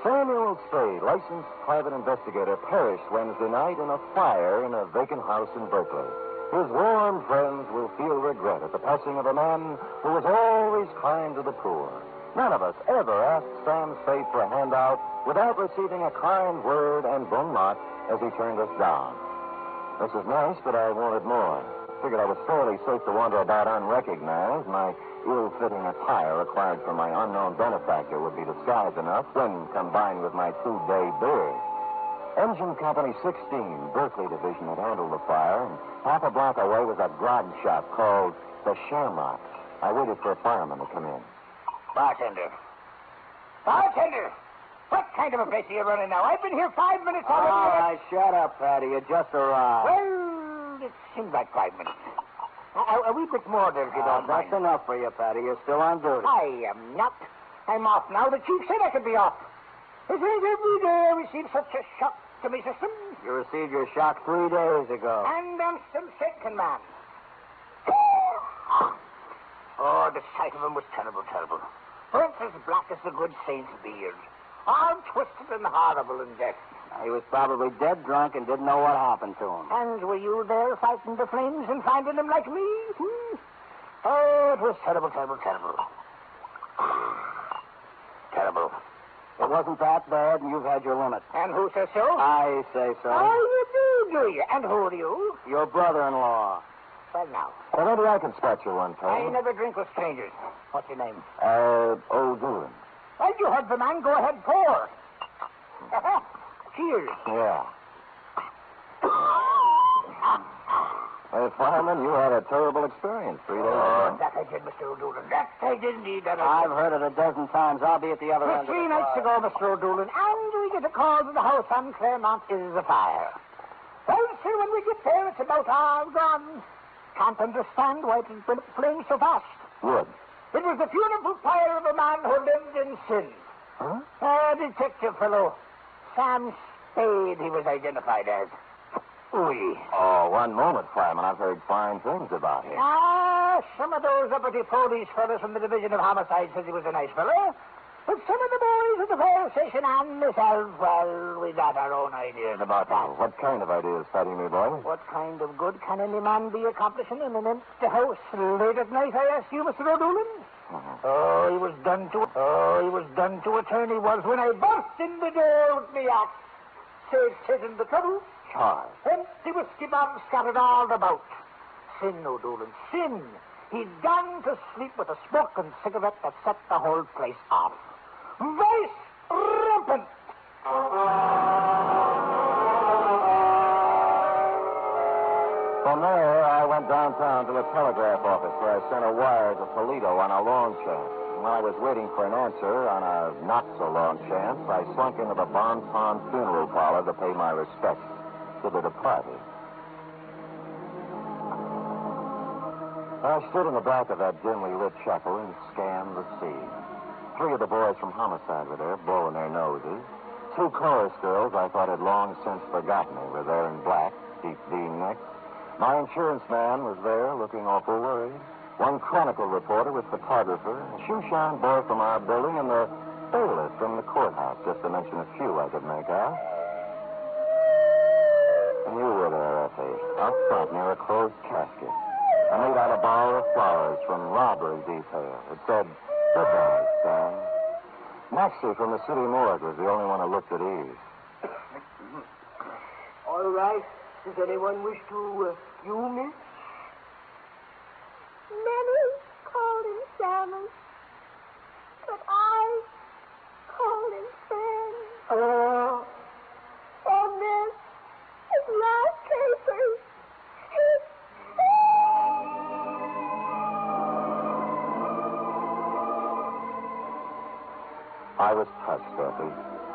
Samuel Spade, licensed private investigator, perished Wednesday night in a fire in a vacant house in Berkeley. His warm friends will feel regret at the passing of a man who was always kind to the poor. None of us ever asked Sam Spade for a handout without receiving a kind word and bon mot as he turned us down. This is nice, but I wanted more. Figured I was fairly safe to wander about unrecognized. My ill-fitting attire acquired from my unknown benefactor would be disguise enough when combined with my 2-day beard. Engine Company 16, Berkeley Division, had handled the fire, and half a block away was a grog shop called the Shamrock. I waited for a fireman to come in. Bartender. Bartender! What kind of a place are you running now? I've been here 5 minutes already. All right, shut up, Patty. You just arrived. Well, it seems like 5 minutes. A wee bit more there, if you don't mind. That's enough for you, Patty. You're still on duty. I am not. I'm off now. The chief said I could be off. It is every day I receive such a shock to my system. You received your shock 3 days ago. And I'm still shaking, man. Oh, the sight of him was terrible, terrible. Burnt as black as the good saint's beard. All twisted and horrible in death. He was probably dead drunk and didn't know what happened to him. And were you there fighting the flames and finding him like me? Oh, it was terrible, terrible, terrible. Terrible. It wasn't that bad, and you've had your limit. And who says so? I say so. Oh, you do you? And who are you? Your brother-in-law. Well, now. Well, maybe I can spot you one time. I never drink with strangers. What's your name? O'Doolin. Well, you heard the man. Go ahead, pour. Cheers. Yeah. Hey, fireman, you had a terrible experience 3 days ago. That I did, Mr. O'Doolin. That I did indeed. I've heard it a dozen times. I'll be at the other end of the 3 nights ago, Mr. O'Doolin, and we get a call to the house on Claremont is afire. Well, sir, when we get there, it's about all gone. Can't understand why it has been flamed so fast. Wood. It was the funeral pyre of a man who lived in sin. Huh? A detective fellow. Sam Spade, he was identified as. Oui. Oh, one moment, fireman. I've heard fine things about him. Some of those uppity police fellows from the Division of Homicide said he was a nice fellow. But some of the boys at the fire station and myself, well, we got our own ideas about that. What kind of ideas, Fatty, me boy? What kind of good can any man be accomplishing in an empty house late at night, I ask you, Mr. O'Doolin? Oh, he was done to a turn, he was, when I burst in the door with me axe. Saved Satan the trouble. Charles. Empty whiskey bombs scattered all about. Sin, O'Doolin, sin. He'd gone to sleep with a smoke and cigarette that set the whole place off. Vice rampant. From there, I went downtown to a telegraph office where I sent a wire to Toledo on a long chance. When I was waiting for an answer on a not-so-long chance, I slunk into the Bon Pond funeral parlor to pay my respects to the departed. I stood in the back of that dimly lit chapel and scanned the scene. 3 of the boys from Homicide were there, blowing their noses. 2 chorus girls I thought had long since forgotten me were there in black, deep V-necks. My insurance man was there, looking awful worried. 1 Chronicle reporter with photographer, a shoeshine boy from our building, and the bailiff from the courthouse, just to mention a few I could make out. And you were there, Effie, up front near a closed casket. I made out a bower of flowers from robbery detail. It said, "Goodbye, Stan." Maxie from the city morgue was the only one who looked at ease. All right. Does anyone wish to, you, miss? Many called him Sammy, but I called him Sam. Oh, miss, his last papers. I was touched, Effie,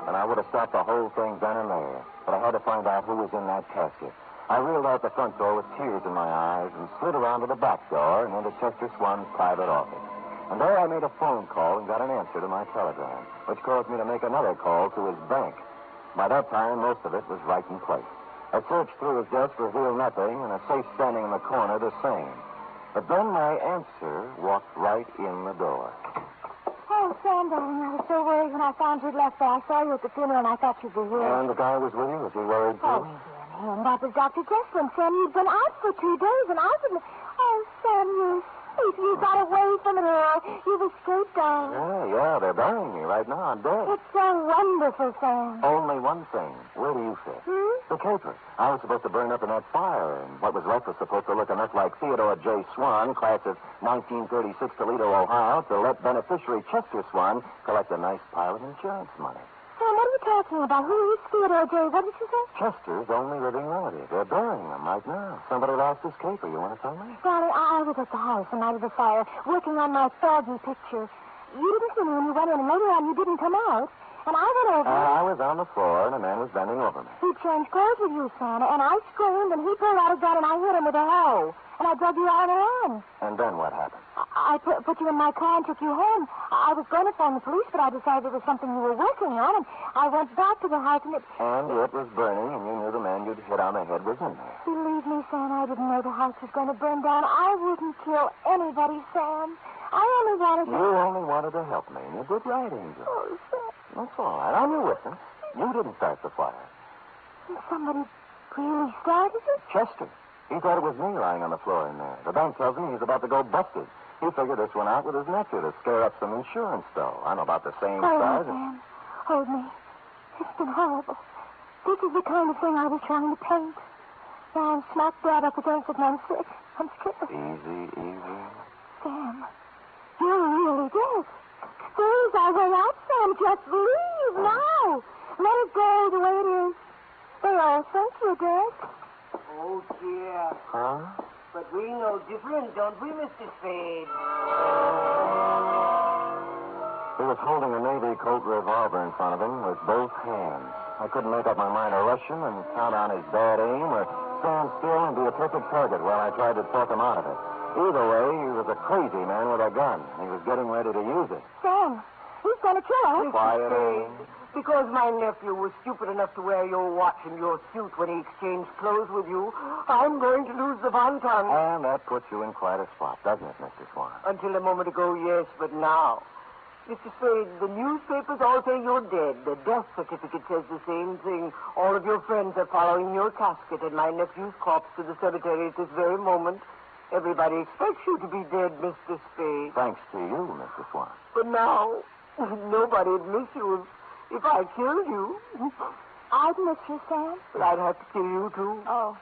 and I would have stopped the whole thing then and there, but I had to find out who was in that casket. I reeled out the front door with tears in my eyes and slid around to the back door and into Chester Swan's private office. And there I made a phone call and got an answer to my telegram, which caused me to make another call to his bank. By that time, most of it was right in place. I searched through his desk, revealed nothing, and a safe standing in the corner the same. But then my answer walked right in the door. Oh, Sam, darling, I was so worried when I found you'd left there. I saw you at the funeral, and I thought you'd be here. And the guy was with you? Was he worried, too? Oh, and that was Dr. Jesslyn. Sam, you'd been out for 2 days, and I didn't... Oh, Sam, you sweet. You got away from it all. You've escaped, darling. Yeah, they're burying me right now. I'm dead. It's so wonderful, Sam. Only one thing. Where do you fit? The caper. I was supposed to burn up in that fire, and what was left was supposed to look enough like Theodore J. Swan, class of 1936, Toledo, Ohio, to let beneficiary Chester Swan collect a nice pile of insurance money. Sam, what are you talking about? Who is Theodore J.? What did you say? Chester's only living relative. They're burying him right now. Somebody lost his caper. You want to tell me? Darling, I was at the house the night of the fire, working on my foggy picture. You didn't see me when you went in, and later on you didn't come out. and I went over. I was on the floor, and a man was bending over me. He changed clothes with you, Santa, and I screamed, and he pulled out a gun, and I hit him with a hoe. And I drug you out on a run. And then what happened? I put you in my car and took you home. I was going to phone the police, but I decided it was something you were working on, and I went back to the house, and it... And it was burning, and you knew the man you'd hit on the head was in there. Believe me, Sam, I didn't know the house was going to burn down. I wouldn't kill anybody, Sam. I only wanted to... You only wanted to help me, and you did right, Angel. Oh, Sam. That's all right. I'm your witness. You didn't start the fire. Somebody really started it? Chester. He thought it was me lying on the floor in there. The bank tells me he's about to go busted. He figured this one out with his nephew to scare up some insurance, though. I'm about the same size. Hold me, Sam. Hold me. It's been horrible. This is the kind of thing I was trying to paint. Now I'm smack dab up against it, and I'm sick. I'm scared. Easy, easy. Sam, you're really dead. There's our way out, Sam. Just leave now. Let it go the way it is. They all think you're dead. Oh, dear. Huh? But we know different, don't we, Mr. Spade? He was holding a Navy Colt revolver in front of him with both hands. I couldn't make up my mind to rush him and count on his bad aim or stand still and be a perfect target while I tried to talk him out of it. Either way, he was a crazy man with a gun. He was getting ready to use it. Sam, he's going to kill us. Quiet, Because my nephew was stupid enough to wear your watch and your suit when he exchanged clothes with you, I'm going to lose the Von tongue. And that puts you in quite a spot, doesn't it, Mr. Swan? Until a moment ago, yes, but now. Mr. Spade, the newspapers all say you're dead. The death certificate says the same thing. All of your friends are following your casket and my nephew's corpse to the cemetery at this very moment. Everybody expects you to be dead, Mr. Spade. Thanks to you, Mr. Swan. But now, nobody'd miss you if I killed you. I'd miss you, Sam. But I'd have to kill you, too. Oh.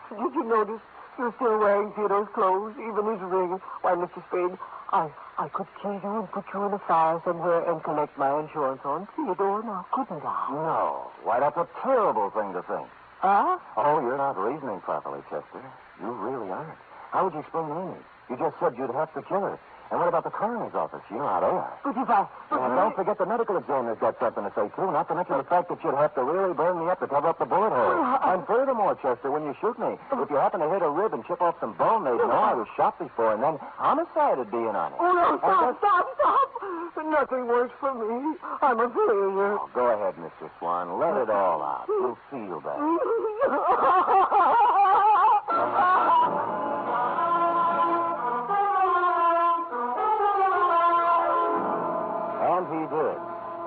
Did you notice you're still wearing Theodore's clothes, even his ring? Why, Mr. Spade, I could kill you and put you in a fire somewhere and collect my insurance on Theodore now, couldn't I? No. Why, that's a terrible thing to think. Huh? Oh, you're not reasoning properly, Chester. You really aren't. How would you explain Amy? You just said you'd have to kill her. And what about the coroner's office? You know how they are. But if I... And don't forget the medical examiner's got something to say, too. Not to mention the fact that you'd have to really burn me up to cover up the bullet hole. And furthermore, Chester, when you shoot me, if you happen to hit a rib and chip off some bone, they'd know I was shot before, and then homicide would be in on it. Oh, no, stop. Nothing works for me. I'm a failure. Oh, go ahead, Mr. Swan. Let it all out. You'll feel better. And he did.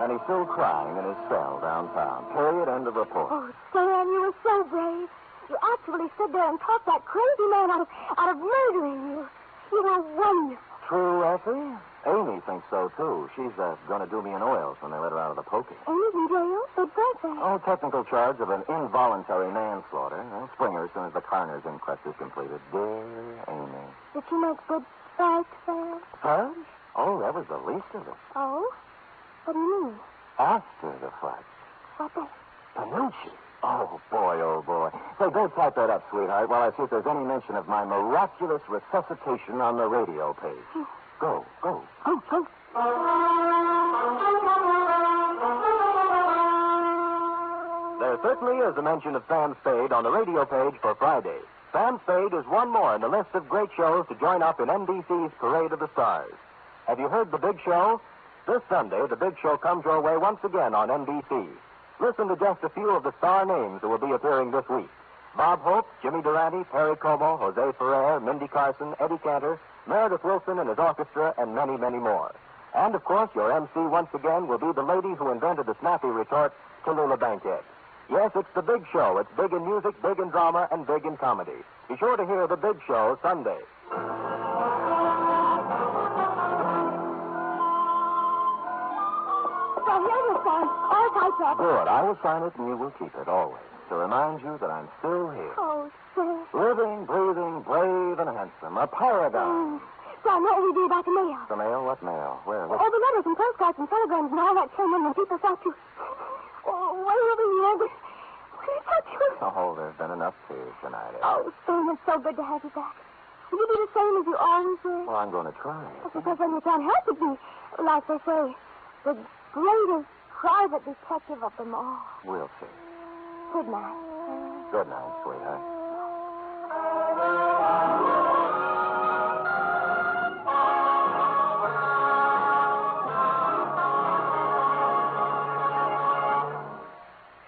And he's still crying in his cell downtown. Period. End of report. Oh, Sam, you were so brave. You actually stood there and talked that crazy man out of murdering you. You were wonderful. True, Effie? Amy thinks so, too. She's going to do me in oils when they let her out of the pokey. Amy's in jail? What's that? Oh, technical charge of an involuntary manslaughter. Spring her as soon as the coroner's inquest is completed. Dear Amy. Did she make good fight, Sam? Fudge? Oh, that was the least of it. Oh? What do you mean? After the fight. What the... Panucci. Oh, boy. Say, go type that up, sweetheart, while I see if there's any mention of my miraculous resuscitation on the radio page. Go. Go. There certainly is a mention of Sam Spade on the radio page for Friday. Sam Spade is one more in the list of great shows to join up in NBC's Parade of the Stars. Have you heard The Big Show? This Sunday, The Big Show comes your way once again on NBC. Listen to just a few of the star names who will be appearing this week. Bob Hope, Jimmy Durante, Perry Como, Jose Ferrer, Mindy Carson, Eddie Cantor, Meredith Wilson and his orchestra, and many, many more. And, of course, your MC once again will be the lady who invented the snappy retort, Tallulah Bankhead. Yes, it's The Big Show. It's big in music, big in drama, and big in comedy. Be sure to hear The Big Show Sunday. All typed up. Good. I will sign it, and you will keep it, always, to remind you that I'm still here. Oh, Sam. Living, breathing, brave, and handsome. A paragon. Sam, what will we do about the mail? The mail? What mail? Where? All the letters and postcards and telegrams and all that came in when people thought you... Oh, whatever you had. We thought you... Oh, there's been enough tears tonight. Oh, Sam, it's so good to have you back. Will you be the same as you always were? Well, I'm going to try. Because when you can't help it, be, like they say, the greatest private detective of them all. We'll see. Good night. Good night, sweetheart.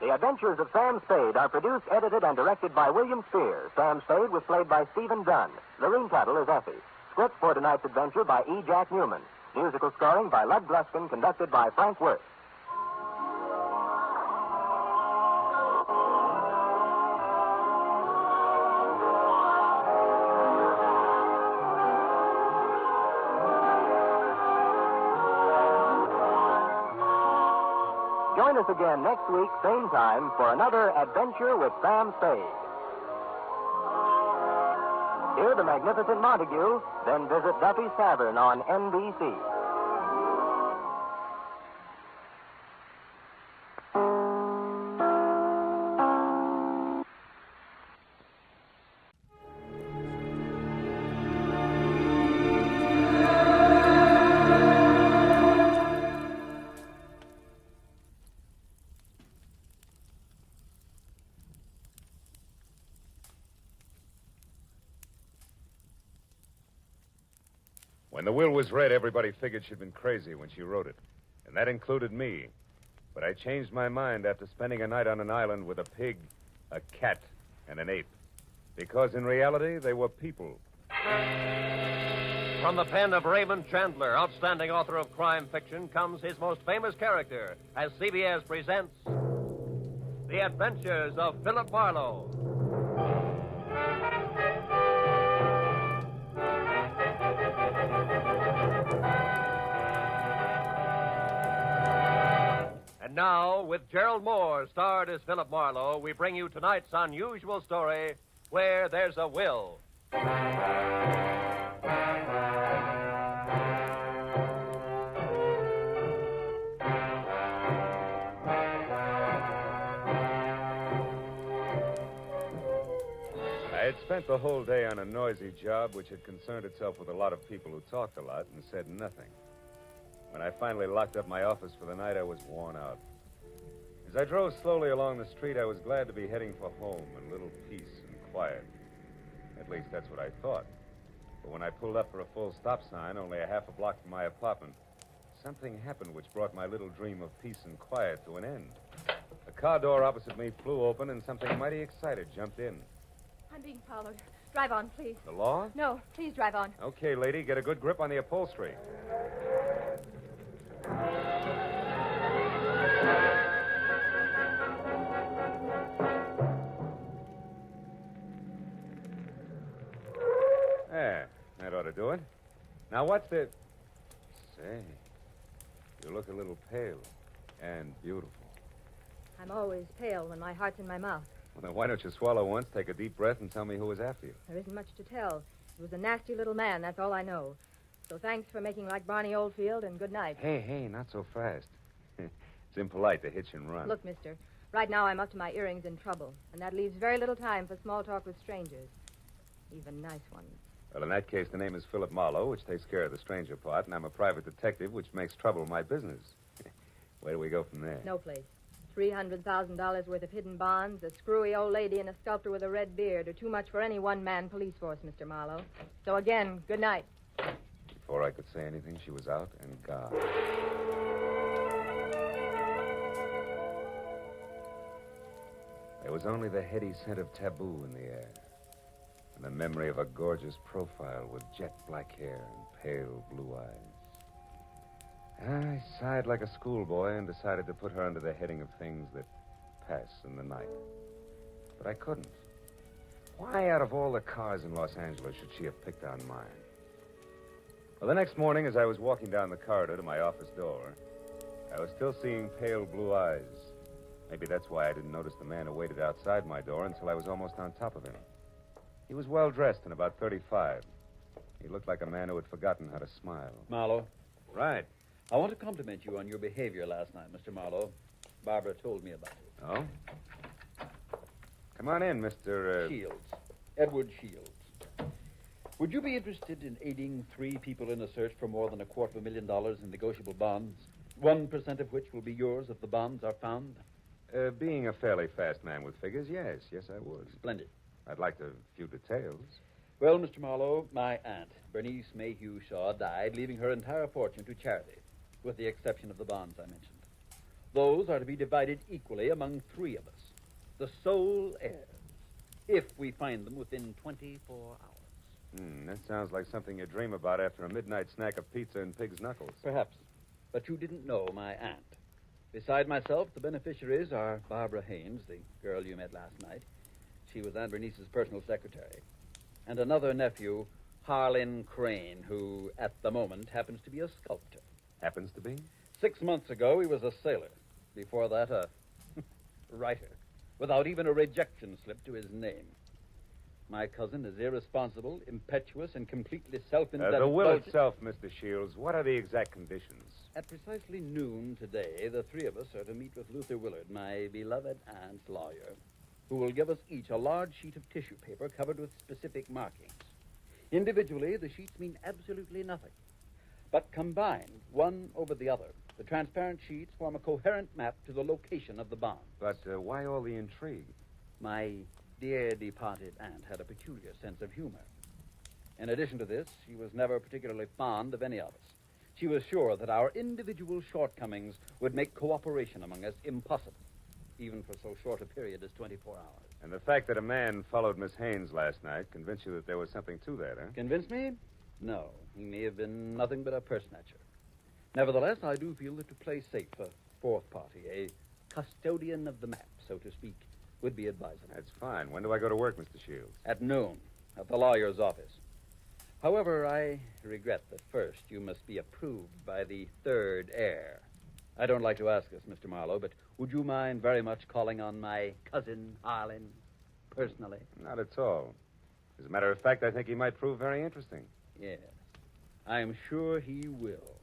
The Adventures of Sam Spade are produced, edited, and directed by William Spear. Sam Spade was played by Stephen Dunn. Lorene Tuttle is Effie. Script for tonight's adventure by E. Jack Newman. Musical scoring by Lud Gluskin, conducted by Frank Worth. Join us again next week, same time, for another adventure with Sam Spade. Hear the magnificent Montague, then visit Duffy's Tavern on NBC. When the will was read, everybody figured she'd been crazy when she wrote it. And that included me. But I changed my mind after spending a night on an island with a pig, a cat, and an ape. Because in reality, they were people. From the pen of Raymond Chandler, outstanding author of crime fiction, comes his most famous character as CBS presents The Adventures of Philip Marlowe. And now, with Gerald Moore starred as Philip Marlowe, we bring you tonight's unusual story, Where There's a Will. I had spent the whole day on a noisy job which had concerned itself with a lot of people who talked a lot and said nothing. When I finally locked up my office for the night, I was worn out. As I drove slowly along the street, I was glad to be heading for home and a little peace and quiet. At least that's what I thought. But when I pulled up for a full stop sign, only a half a block from my apartment, something happened which brought my little dream of peace and quiet to an end. The car door opposite me flew open, and something mighty excited jumped in. I'm being followed. Drive on, please. The law? No, please drive on. Okay, lady, get a good grip on the upholstery. There, that ought to do it. Now, what's the... Say, you look a little pale and beautiful. I'm always pale when my heart's in my mouth. Well, then why don't you swallow once, take a deep breath, and tell me who was after you? There isn't much to tell. It was a nasty little man, that's all I know. So thanks for making like Barney Oldfield, and good night. Hey, not so fast. It's impolite to hitch and run. Look, mister, right now I'm up to my earrings in trouble, and that leaves very little time for small talk with strangers. Even nice ones. Well, in that case, the name is Philip Marlowe, which takes care of the stranger part, and I'm a private detective, which makes trouble my business. Where do we go from there? No place. $300,000 worth of hidden bonds, a screwy old lady, and a sculptor with a red beard are too much for any one-man police force, Mr. Marlowe. So again, good night. Before I could say anything, she was out and gone. There was only the heady scent of taboo in the air, and the memory of a gorgeous profile with jet black hair and pale blue eyes. I sighed like a schoolboy and decided to put her under the heading of things that pass in the night. But I couldn't. Why, out of all the cars in Los Angeles, should she have picked on mine? Well, the next morning, as I was walking down the corridor to my office door, I was still seeing pale blue eyes. Maybe that's why I didn't notice the man who waited outside my door until I was almost on top of him. He was well-dressed and about 35. He looked like a man who had forgotten how to smile. Marlowe. Right. I want to compliment you on your behavior last night, Mr. Marlowe. Barbara told me about it. Oh? Come on in, Mr. Shields. Edward Shields. Would you be interested in aiding 3 people in a search for more than $250,000 in negotiable bonds? 1% of which will be yours if the bonds are found? Being a fairly fast man with figures, yes. Yes, I would. Splendid. I'd like a few details. Well, Mr. Marlowe, my aunt, Bernice Mayhew Shaw, died, leaving her entire fortune to charity, with the exception of the bonds I mentioned. Those are to be divided equally among 3 of us, the sole heirs, if we find them within 24 hours. That sounds like something you dream about after a midnight snack of pizza and pig's knuckles. Perhaps. But you didn't know my aunt. Beside myself, the beneficiaries are Barbara Haynes, the girl you met last night. She was Aunt Bernice's personal secretary. And another nephew, Harlan Crane, who, at the moment, happens to be a sculptor. Happens to be? 6 months ago, he was a sailor. Before that, a writer, without even a rejection slip to his name. My cousin is irresponsible, impetuous, and completely self-indulgent. The will itself, Mr. Shields, what are the exact conditions? At precisely noon today, the 3 of us are to meet with Luther Willard, my beloved aunt's lawyer, who will give us each a large sheet of tissue paper covered with specific markings. Individually, the sheets mean absolutely nothing. But combined, one over the other, the transparent sheets form a coherent map to the location of the bond. But why all the intrigue? My dear departed aunt had a peculiar sense of humor. In addition to this, she was never particularly fond of any of us. She was sure that our individual shortcomings would make cooperation among us impossible, even for so short a period as 24 hours. And the fact that a man followed Miss Haynes last night convinced you that there was something to that, huh? Convinced me? No. He may have been nothing but a purse snatcher. Nevertheless, I do feel that to play safe, a 4th party, a custodian of the map, so to speak, would be advisable. That's fine. When do I go to work, Mr. Shields? At noon, at the lawyer's office. However, I regret that first you must be approved by the 3rd heir. I don't like to ask this, Mr. Marlowe, but would you mind very much calling on my cousin Harlan personally? Not at all. As a matter of fact, I think he might prove very interesting. Yes. I'm sure he will.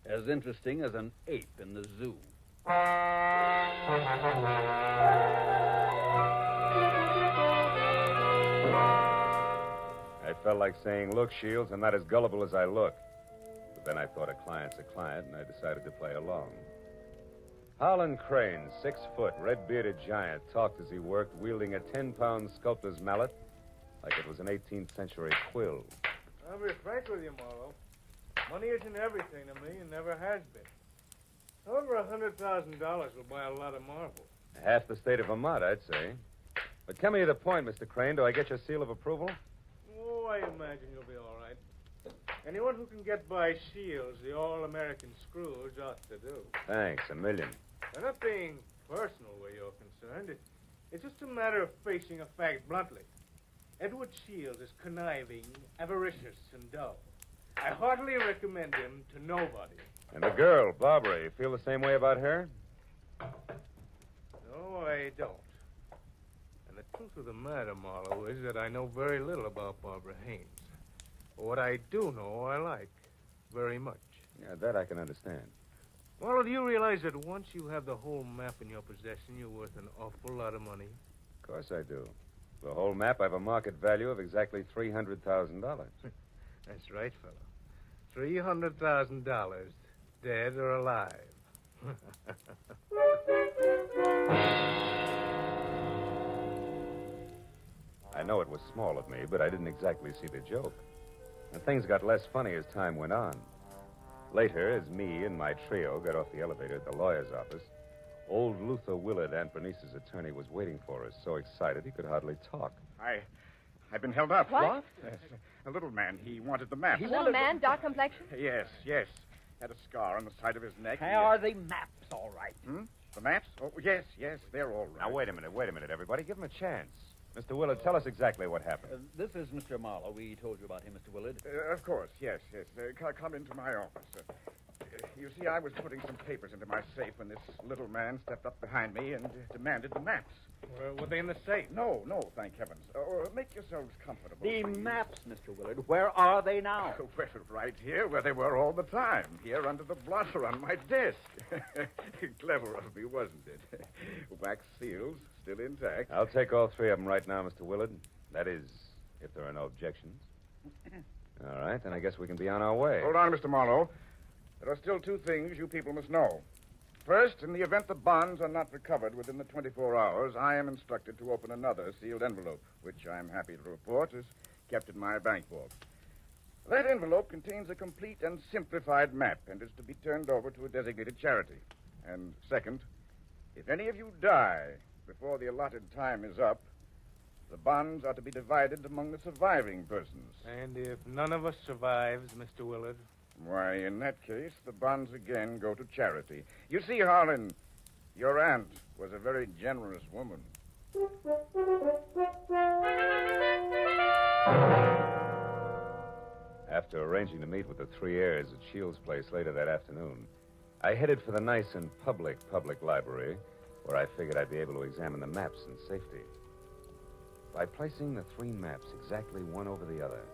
As interesting as an ape in the zoo. I felt like saying, look, Shields, I'm not as gullible as I look. But then I thought a client's a client, and I decided to play along. Harlan Crane, 6 foot, red-bearded giant, talked as he worked, wielding a 10-pound sculptor's mallet like it was an 18th century quill. I'll be frank with you, Marlowe. Money isn't everything to me and never has been. Over $100,000 will buy a lot of marble. Half the state of Vermont, I'd say. But come to the point, Mr. Crane. Do I get your seal of approval? Oh, I imagine you'll be all right. Anyone who can get by Shields, the all-American Scrooge, ought to do. Thanks, a million. I'm not being personal where you're concerned. It's just a matter of facing a fact bluntly. Edward Shields is conniving, avaricious, and dull. I heartily recommend him to nobody. And the girl, Barbara, you feel the same way about her? No, I don't. And the truth of the matter, Marlowe, is that I know very little about Barbara Haynes. But what I do know, I like very much. Yeah, that I can understand. Marlowe, do you realize that once you have the whole map in your possession, you're worth an awful lot of money? Of course I do. The whole map, I have a market value of exactly $300,000. That's right, fellow. $300,000, dead or alive. I know it was small of me, but I didn't exactly see the joke. And things got less funny as time went on. Later, as me and my trio got off the elevator at the lawyer's office, old Luther Willard, Aunt Bernice's attorney, was waiting for us, so excited he could hardly talk. I've been held up. What? Yes. A little man. He wanted the map. Little man, dark complexion? Yes. Had a scar on the side of his neck. Are the maps all right? The maps? Oh, yes, they're all right. Now, wait a minute, everybody. Give him a chance. Mr. Willard, tell us exactly what happened. This is Mr. Marlowe. We told you about him, Mr. Willard. Of course, yes. Come into my office. You see, I was putting some papers into my safe when this little man stepped up behind me and demanded the maps. Were they in the safe? No, thank heavens. Make yourselves comfortable. The maps, Mr. Willard, where are they now? Well, right here, where they were all the time. Here under the blotter on my desk. Clever of me, wasn't it? Wax seals, still intact. I'll take all 3 of them right now, Mr. Willard. That is, if there are no objections. All right, then I guess we can be on our way. Hold on, Mr. Marlowe. There are still two things you people must know. First, in the event the bonds are not recovered within the 24 hours, I am instructed to open another sealed envelope, which I'm happy to report is kept in my bank vault. That envelope contains a complete and simplified map and is to be turned over to a designated charity. And second, if any of you die before the allotted time is up, the bonds are to be divided among the surviving persons. And if none of us survives, Mr. Willard? Why, in that case, the bonds again go to charity. You see, Harlan, your aunt was a very generous woman. After arranging to meet with the three heirs at Shields' place later that afternoon, I headed for the nice and public library, where I figured I'd be able to examine the maps in safety. By placing the three maps exactly one over the other,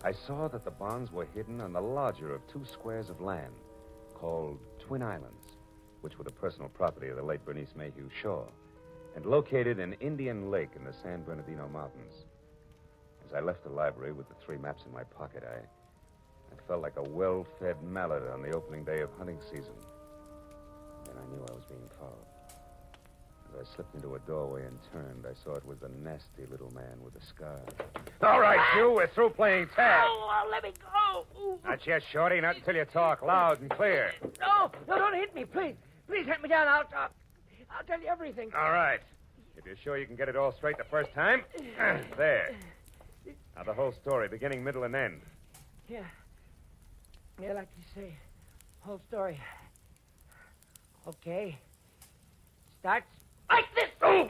I saw that the bonds were hidden on the larger of two squares of land called Twin Islands, which were the personal property of the late Bernice Mayhew Shaw, and located in Indian Lake in the San Bernardino Mountains. As I left the library with the three maps in my pocket, I felt like a well-fed mallard on the opening day of hunting season. Then I knew I was being followed. As I slipped into a doorway and turned, I saw it was the nasty little man with the scar. All right, you, we're through playing tag. Oh, let me go. Ooh. Not yet, Shorty, not until you talk loud and clear. No, don't hit me, please. Please hit me down. I'll tell you everything. All right. If you're sure you can get it all straight the first time, there. Now, the whole story, beginning, middle, and end. Yeah. Yeah, like you say, whole story. Okay. Starts like this. Oh!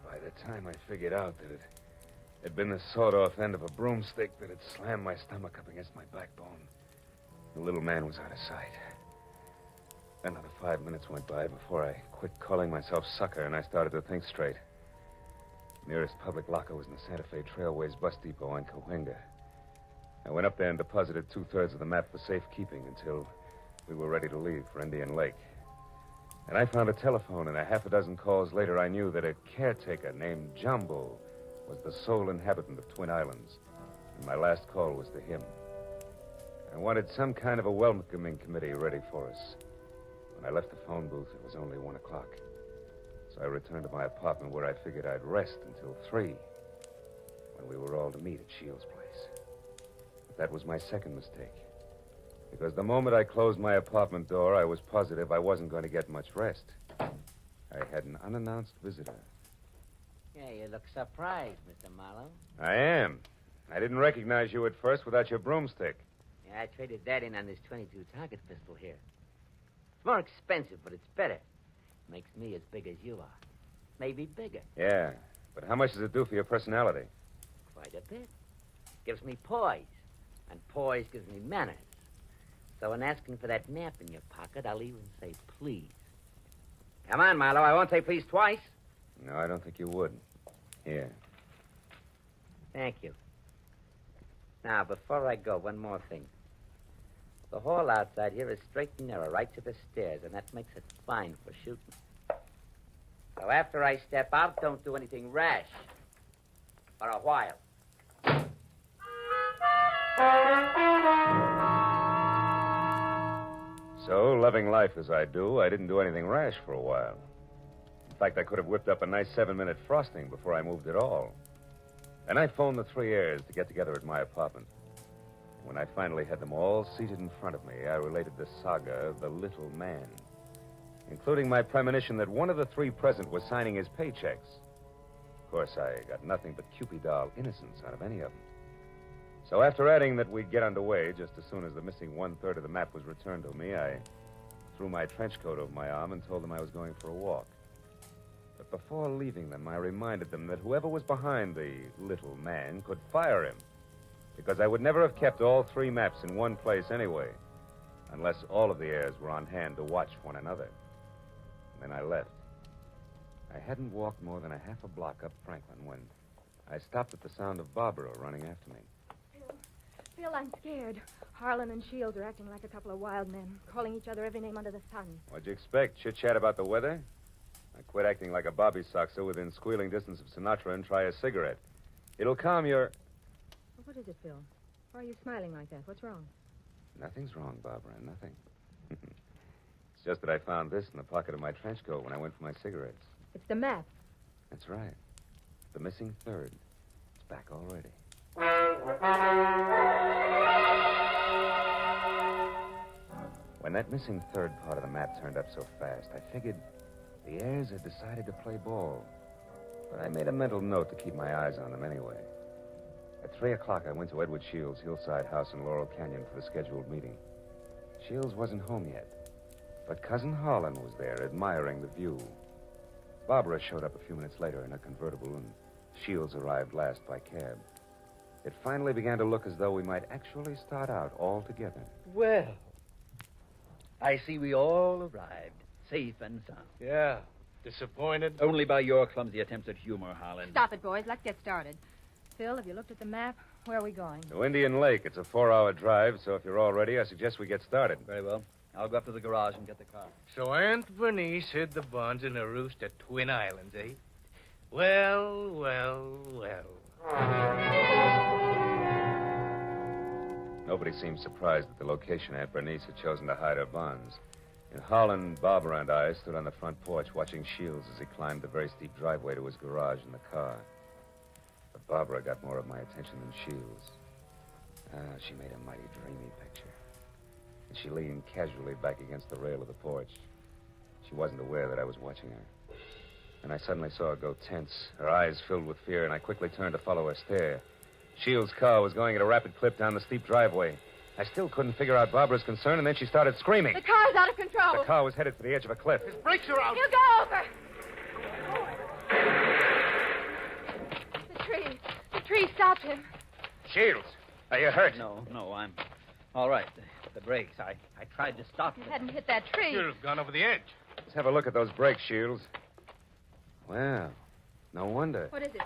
By the time I figured out that it had been the sawed-off end of a broomstick that had slammed my stomach up against my backbone, the little man was out of sight. Another 5 minutes went by before I quit calling myself sucker and I started to think straight. The nearest public locker was in the Santa Fe Trailways bus depot on Cahuenga. I went up there and deposited 2/3 of the map for safekeeping until we were ready to leave for Indian Lake. And I found a telephone, and a half a dozen calls later, I knew that a caretaker named Jumbo was the sole inhabitant of Twin Islands. And my last call was to him. I wanted some kind of a welcoming committee ready for us. When I left the phone booth, it was only 1 o'clock. So I returned to my apartment where I figured I'd rest until 3, when we were all to meet at Shields' place. But that was my second mistake. Because the moment I closed my apartment door, I was positive I wasn't going to get much rest. I had an unannounced visitor. Yeah, you look surprised, Mr. Marlowe. I am. I didn't recognize you at first without your broomstick. Yeah, I traded that in on this 22 target pistol here. It's more expensive, but it's better. Makes me as big as you are. Maybe bigger. Yeah, but how much does it do for your personality? Quite a bit. Gives me poise. And poise gives me manners. So in asking for that map in your pocket, I'll even say please. Come on, Marlowe. I won't say please twice. No, I don't think you would. Here. Thank you. Now, before I go, one more thing. The hall outside here is straight and narrow, right to the stairs, and that makes it fine for shooting. So after I step out, don't do anything rash. For a while. So, loving life as I do, I didn't do anything rash for a while. In fact, I could have whipped up a nice 7-minute frosting before I moved at all. Then I phoned the three heirs to get together at my apartment. When I finally had them all seated in front of me, I related the saga of the little man, including my premonition that one of the three present was signing his paychecks. Of course, I got nothing but Cupid-doll innocence out of any of them. So after adding that we'd get underway just as soon as the missing 1/3 of the map was returned to me, I threw my trench coat over my arm and told them I was going for a walk. But before leaving them, I reminded them that whoever was behind the little man could fire him, because I would never have kept all three maps in one place anyway, unless all of the heirs were on hand to watch one another. And then I left. I hadn't walked more than a half a block up Franklin when I stopped at the sound of Barbara running after me. Phil, I'm scared. Harlan and Shields are acting like a couple of wild men, calling each other every name under the sun. What'd you expect? Chit-chat about the weather? Now quit acting like a bobby soxer within squealing distance of Sinatra and try a cigarette. It'll calm your... What is it, Phil? Why are you smiling like that? What's wrong? Nothing's wrong, Barbara, nothing. It's just that I found this in the pocket of my trench coat when I went for my cigarettes. It's the map. That's right. The missing third. It's back already. When that missing third part of the map turned up so fast, I figured the heirs had decided to play ball. But I made a mental note to keep my eyes on them anyway. At 3 o'clock, I went to Edward Shields' hillside house in Laurel Canyon for the scheduled meeting. Shields wasn't home yet, but Cousin Harlan was there, admiring the view. Barbara showed up a few minutes later in a convertible, and Shields arrived last by cab. It finally began to look as though we might actually start out all together. Well, I see we all arrived, safe and sound. Yeah. Disappointed? Only by your clumsy attempts at humor, Harlan. Stop it, boys. Let's get started. Phil, have you looked at the map? Where are we going? To Indian Lake. It's a 4-hour drive, so if you're all ready, I suggest we get started. Very well. I'll go up to the garage and get the car. So Aunt Bernice hid the bonds in a roost at Twin Islands, eh? Well, well, well. Nobody seemed surprised at the location Aunt Bernice had chosen to hide her bonds. And Harlan, Barbara, and I stood on the front porch watching Shields as he climbed the very steep driveway to his garage in the car. But Barbara got more of my attention than Shields. She made a mighty dreamy picture. And she leaned casually back against the rail of the porch. She wasn't aware that I was watching her. And I suddenly saw her go tense, her eyes filled with fear, and I quickly turned to follow her stare. Shields' car was going at a rapid clip down the steep driveway. I still couldn't figure out Barbara's concern, and then she started screaming. The car's out of control. The car was headed for the edge of a cliff. His brakes are out. You go over. The tree stopped him. Shields, are you hurt? No, I'm all right. The brakes, I tried to stop You them. hadn't hit that tree. Should have gone over the edge. Let's have a look at those brakes, Shields. Well, no wonder. What is it?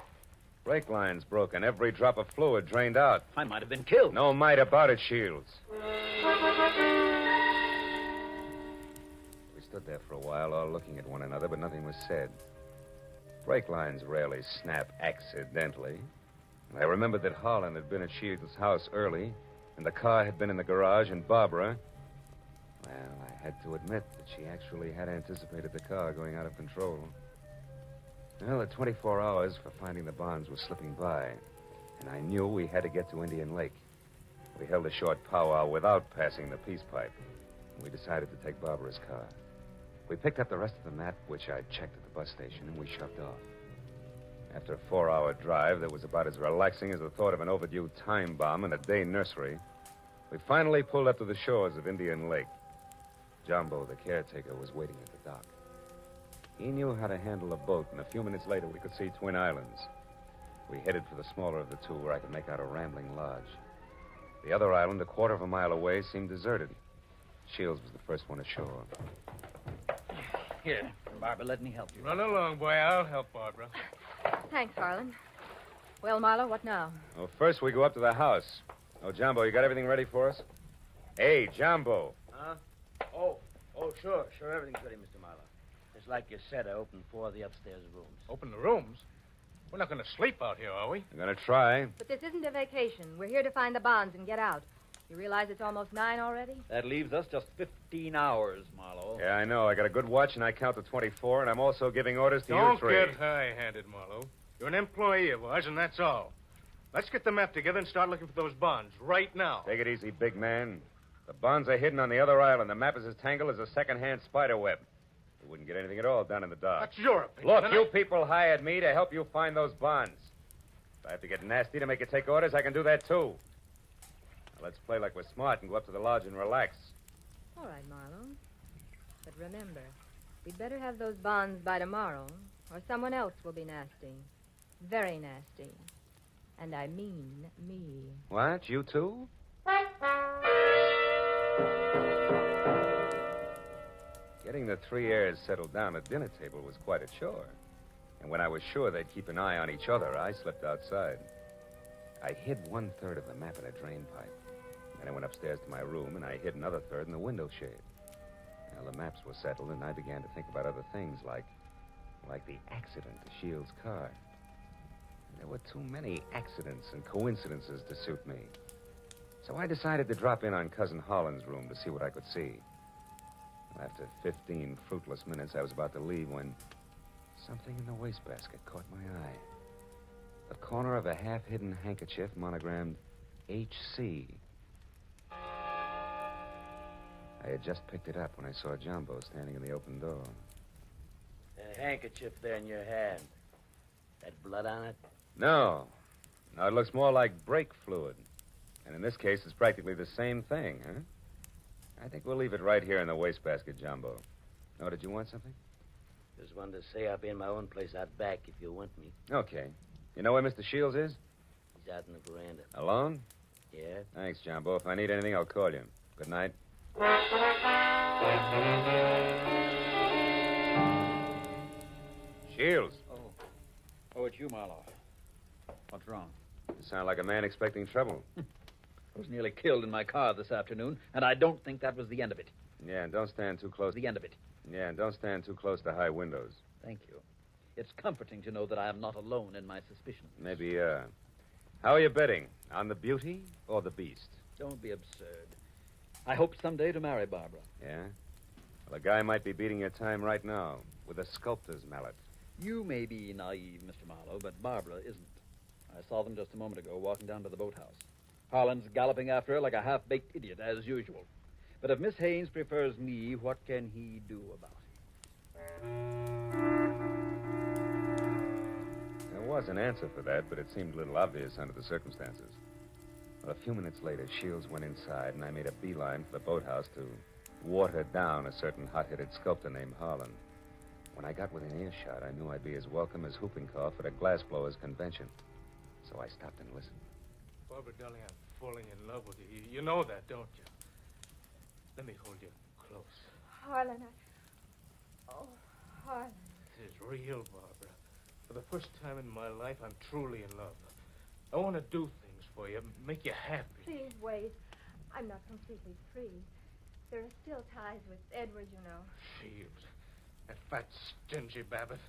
Brake line's broken. Every drop of fluid drained out. I might have been killed. No might about it, Shields. We stood there for a while, all looking at one another, but nothing was said. Brake lines rarely snap accidentally. And I remembered that Harlan had been at Shields' house early, and the car had been in the garage, and Barbara... Well, I had to admit that she actually had anticipated the car going out of control. Well, the 24 hours for finding the bonds was slipping by, and I knew we had to get to Indian Lake. We held a short powwow without passing the peace pipe, and we decided to take Barbara's car. We picked up the rest of the map, which I'd checked at the bus station, and we shoved off. After a 4-hour drive that was about as relaxing as the thought of an overdue time bomb in a day nursery, we finally pulled up to the shores of Indian Lake. Jumbo, the caretaker, was waiting at the dock. He knew how to handle a boat, and a few minutes later we could see Twin Islands. We headed for the smaller of the two, where I could make out a rambling lodge. The other island, a quarter of a mile away, seemed deserted. Shields was the first one ashore. Here, Barbara, let me help you. Run along, boy. I'll help Barbara. Thanks, Harlan. Well, Marlowe, what now? Well, first we go up to the house. Oh, Jumbo, you got everything ready for us? Hey, Jumbo. Huh? Oh, sure. Everything's ready, Mr. Marlowe. Just like you said, I opened 4 of the upstairs rooms. Open the rooms? We're not going to sleep out here, are we? I'm going to try. But this isn't a vacation. We're here to find the bonds and get out. You realize it's almost 9 already? That leaves us just 15 hours, Marlowe. Yeah, I know. I got a good watch, and I count to 24, and I'm also giving orders to you Don't three. get high-handed, Marlowe. You're an employee of ours, and that's all. Let's get the map together and start looking for those bonds right now. Take it easy, big man. The bonds are hidden on the other island. The map is as tangled as a second-hand spider web. We wouldn't get anything at all down in the dark. That's your opinion. Look, you people hired me to help you find those bonds. If I have to get nasty to make you take orders, I can do that, too. Now, let's play like we're smart and go up to the lodge and relax. All right, Marlowe. But remember, we'd better have those bonds by tomorrow, or someone else will be nasty. Very nasty. And I mean me. What? You too? Getting the 3 heirs settled down at dinner table was quite a chore. And when I was sure they'd keep an eye on each other, I slipped outside. I hid 1/3 of the map in a drain pipe. Then I went upstairs to my room, and I hid another third in the window shade. Now, the maps were settled, and I began to think about other things, like Like the accident to Shields' car. There were too many accidents and coincidences to suit me. So I decided to drop in on Cousin Holland's room to see what I could see. After 15 fruitless minutes, I was about to leave when something in the wastebasket caught my eye. The corner of a half-hidden handkerchief monogrammed H.C. I had just picked it up when I saw Jumbo standing in the open door. A handkerchief there in your hand. That blood on it? No. No, it looks more like brake fluid. And in this case, it's practically the same thing, huh? I think we'll leave it right here in the wastebasket, Jumbo. Oh, did you want something? Just wanted to say I'll be in my own place out back if you want me. Okay. You know where Mr. Shields is? He's out in the veranda. Alone? Yeah? Thanks, Jumbo. If I need anything, I'll call you. Good night. Shields. Oh, it's you, Marlowe. What's wrong? You sound like a man expecting trouble. I was nearly killed in my car this afternoon, and I don't think that was the end of it. Yeah, and don't stand too close. The end of it. Yeah, and don't stand too close to high windows. Thank you. It's comforting to know that I am not alone in my suspicions. Maybe, how are you betting? On the beauty or the beast? Don't be absurd. I hope someday to marry Barbara. Yeah? Well, a guy might be beating your time right now with a sculptor's mallet. You may be naive, Mr. Marlowe, but Barbara isn't. I saw them just a moment ago walking down to the boathouse. Harlan's galloping after her like a half-baked idiot, as usual. But if Miss Haynes prefers me, what can he do about it? There was an answer for that, but it seemed a little obvious under the circumstances. Well, a few minutes later, Shields went inside, and I made a beeline for the boathouse to water down a certain hot-headed sculptor named Harlan. When I got within earshot, I knew I'd be as welcome as whooping cough at a glassblower's convention. So I stopped and listened. Barbara, darling, I'm falling in love with you. You know that, don't you? Let me hold you close. Harlan, Oh, Harlan. This is real, Barbara. For the first time in my life, I'm truly in love. I want to do things for you, make you happy. Please wait. I'm not completely free. There are still ties with Edward, you know. Shields. That fat, stingy Babbitt.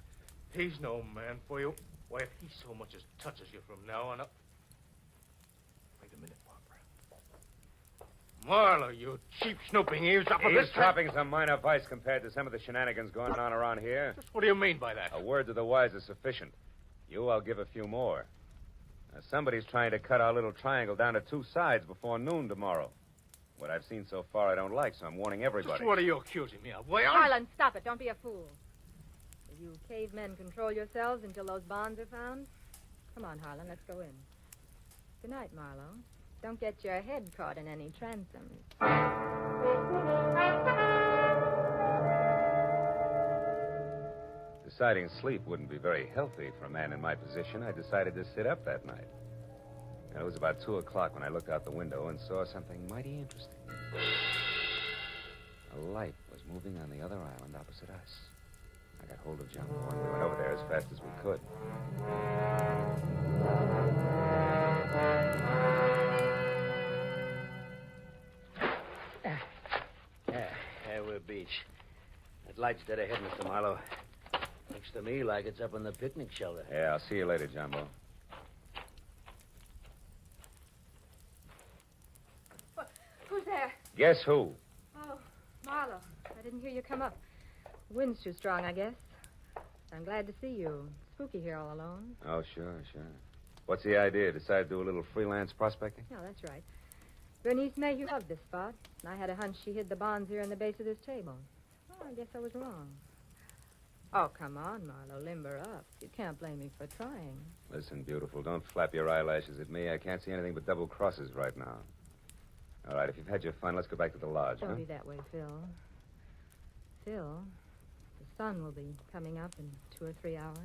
He's no man for you. Why, if he so much as touches you from now on up... Wait a minute, Barbara. Marlowe, you cheap, snooping eavesdropper. Eavesdropping's a minor vice compared to some of the shenanigans going on around here. Just what do you mean by that? A word to the wise is sufficient. You, I'll give a few more. Now, somebody's trying to cut our little triangle down to two sides before noon tomorrow. What I've seen so far I don't like, so I'm warning everybody. Just what are you accusing me of? Why, Harlan, stop it. Don't be a fool. Will you cavemen control yourselves until those bonds are found? Come on, Harlan, let's go in. Good night, Marlowe. Don't get your head caught in any transoms. Deciding sleep wouldn't be very healthy for a man in my position, I decided to sit up that night. And it was about 2 o'clock when I looked out the window and saw something mighty interesting. A light was moving on the other island opposite us. I got hold of Jumbo and we went over there as fast as we could. There we're beach. That light's dead ahead, Mr. Marlowe. Looks to me like it's up in the picnic shelter. Yeah, I'll see you later, Jumbo. Who's there? Guess who? Oh, Marlowe. I didn't hear you come up. The wind's too strong, I guess. I'm glad to see you. Spooky here all alone. Oh, sure. What's the idea? Decide to do a little freelance prospecting? Yeah, that's right. Bernice Mayhew loved this spot. And I had a hunch she hid the bonds here in the base of this table. Oh, I guess I was wrong. Oh, come on, Marlowe. Limber up. You can't blame me for trying. Listen, beautiful, don't flap your eyelashes at me. I can't see anything but double crosses right now. All right, if you've had your fun, let's go back to the lodge, Don't be that way, Phil. Phil, the sun will be coming up in 2 or 3 hours.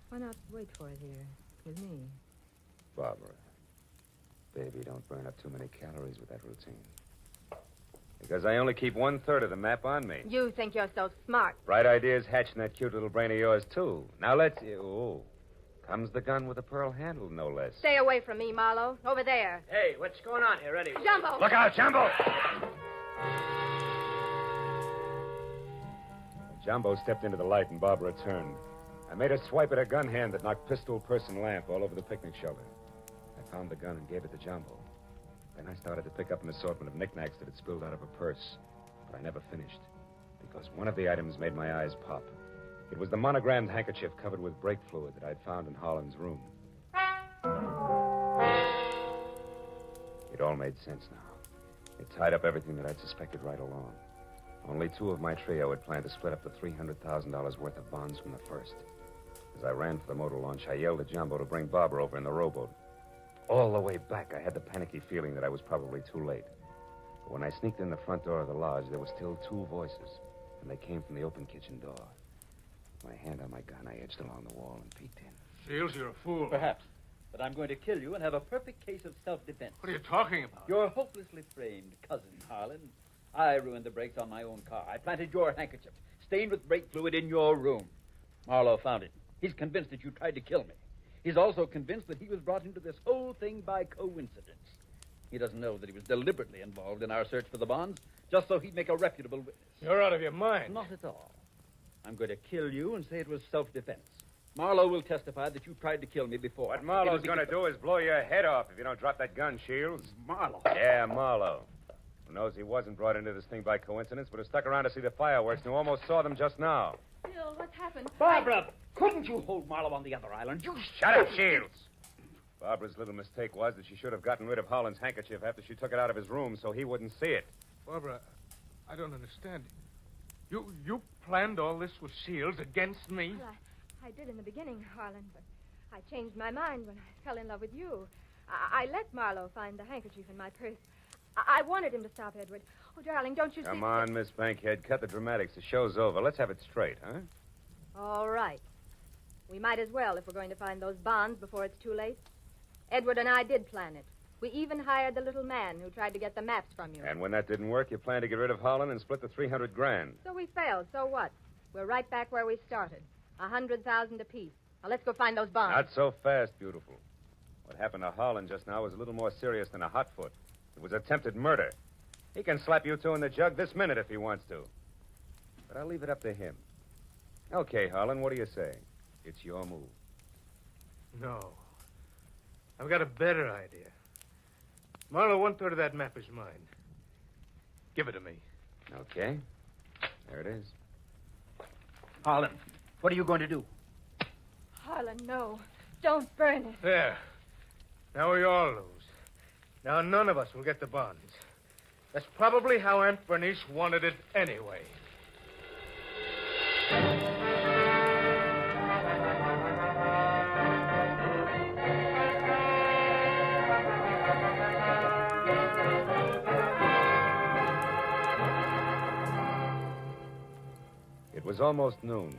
Why not wait for it here with me? Barbara, baby, don't burn up too many calories with that routine. Because I only keep 1/3 of the map on me. You think you're so smart. Bright ideas hatch in that cute little brain of yours, too. Now let's... Oh, comes the gun with a pearl handle, no less. Stay away from me, Marlowe. Over there. Hey, what's going on here, Eddie? Jumbo! Look out, Jumbo! Jumbo stepped into the light and Barbara turned. I made a swipe at her gun hand that knocked pistol, purse, and lamp all over the picnic shelter. I found the gun and gave it to Jumbo. Then I started to pick up an assortment of knickknacks that had spilled out of her purse. But I never finished, because one of the items made my eyes pop. It was the monogrammed handkerchief covered with brake fluid that I'd found in Holland's room. It all made sense now. It tied up everything that I'd suspected right along. Only two of my trio had planned to split up the $300,000 worth of bonds from the first. As I ran for the motor launch, I yelled at Jumbo to bring Barbara over in the rowboat. All the way back, I had the panicky feeling that I was probably too late. But when I sneaked in the front door of the lodge, there were still two voices, and they came from the open kitchen door. My hand on my gun, I edged along the wall and peeked in. Shields, you're a fool. Perhaps. But I'm going to kill you and have a perfect case of self-defense. What are you talking about? Your hopelessly framed cousin, Harlan. I ruined the brakes on my own car. I planted your handkerchief, stained with brake fluid, in your room. Marlowe found it. He's convinced that you tried to kill me. He's also convinced that he was brought into this whole thing by coincidence. He doesn't know that he was deliberately involved in our search for the bonds, just so he'd make a reputable witness. You're out of your mind. Not at all. I'm going to kill you and say it was self-defense. Marlowe will testify that you tried to kill me before. What Marlowe's going to do is blow your head off if you don't drop that gun, Shields. Marlowe? Yeah, Marlowe. Who knows he wasn't brought into this thing by coincidence, but has stuck around to see the fireworks and who almost saw them just now. Bill, what's happened? Barbara, couldn't you hold Marlowe on the other island? You Shut up, Shields. Barbara's little mistake was that she should have gotten rid of Holland's handkerchief after she took it out of his room so he wouldn't see it. Barbara, I don't understand. You planned all this with Shields against me? Well, I did in the beginning, Harlan, but I changed my mind when I fell in love with you. I let Marlowe find the handkerchief in my purse. I wanted him to stop Edward. Oh, darling, don't you see... Come on, Miss Bankhead. Cut the dramatics. The show's over. Let's have it straight, huh? All right. We might as well if we're going to find those bonds before it's too late. Edward and I did plan it. We even hired the little man who tried to get the maps from you. And when that didn't work, you planned to get rid of Holland and split the $300,000. So we failed. So what? We're right back where we started. 100,000 apiece. Now let's go find those bonds. Not so fast, beautiful. What happened to Holland just now was a little more serious than a hot foot. It was attempted murder. He can slap you two in the jug this minute if he wants to. But I'll leave it up to him. Okay, Holland, what do you say? It's your move. No. I've got a better idea. Marlowe, 1/3 of that map is mine. Give it to me. Okay. There it is. Harlan, what are you going to do? Harlan, no. Don't burn it. There. Now we all lose. Now none of us will get the bonds. That's probably how Aunt Bernice wanted it anyway. It was almost noon.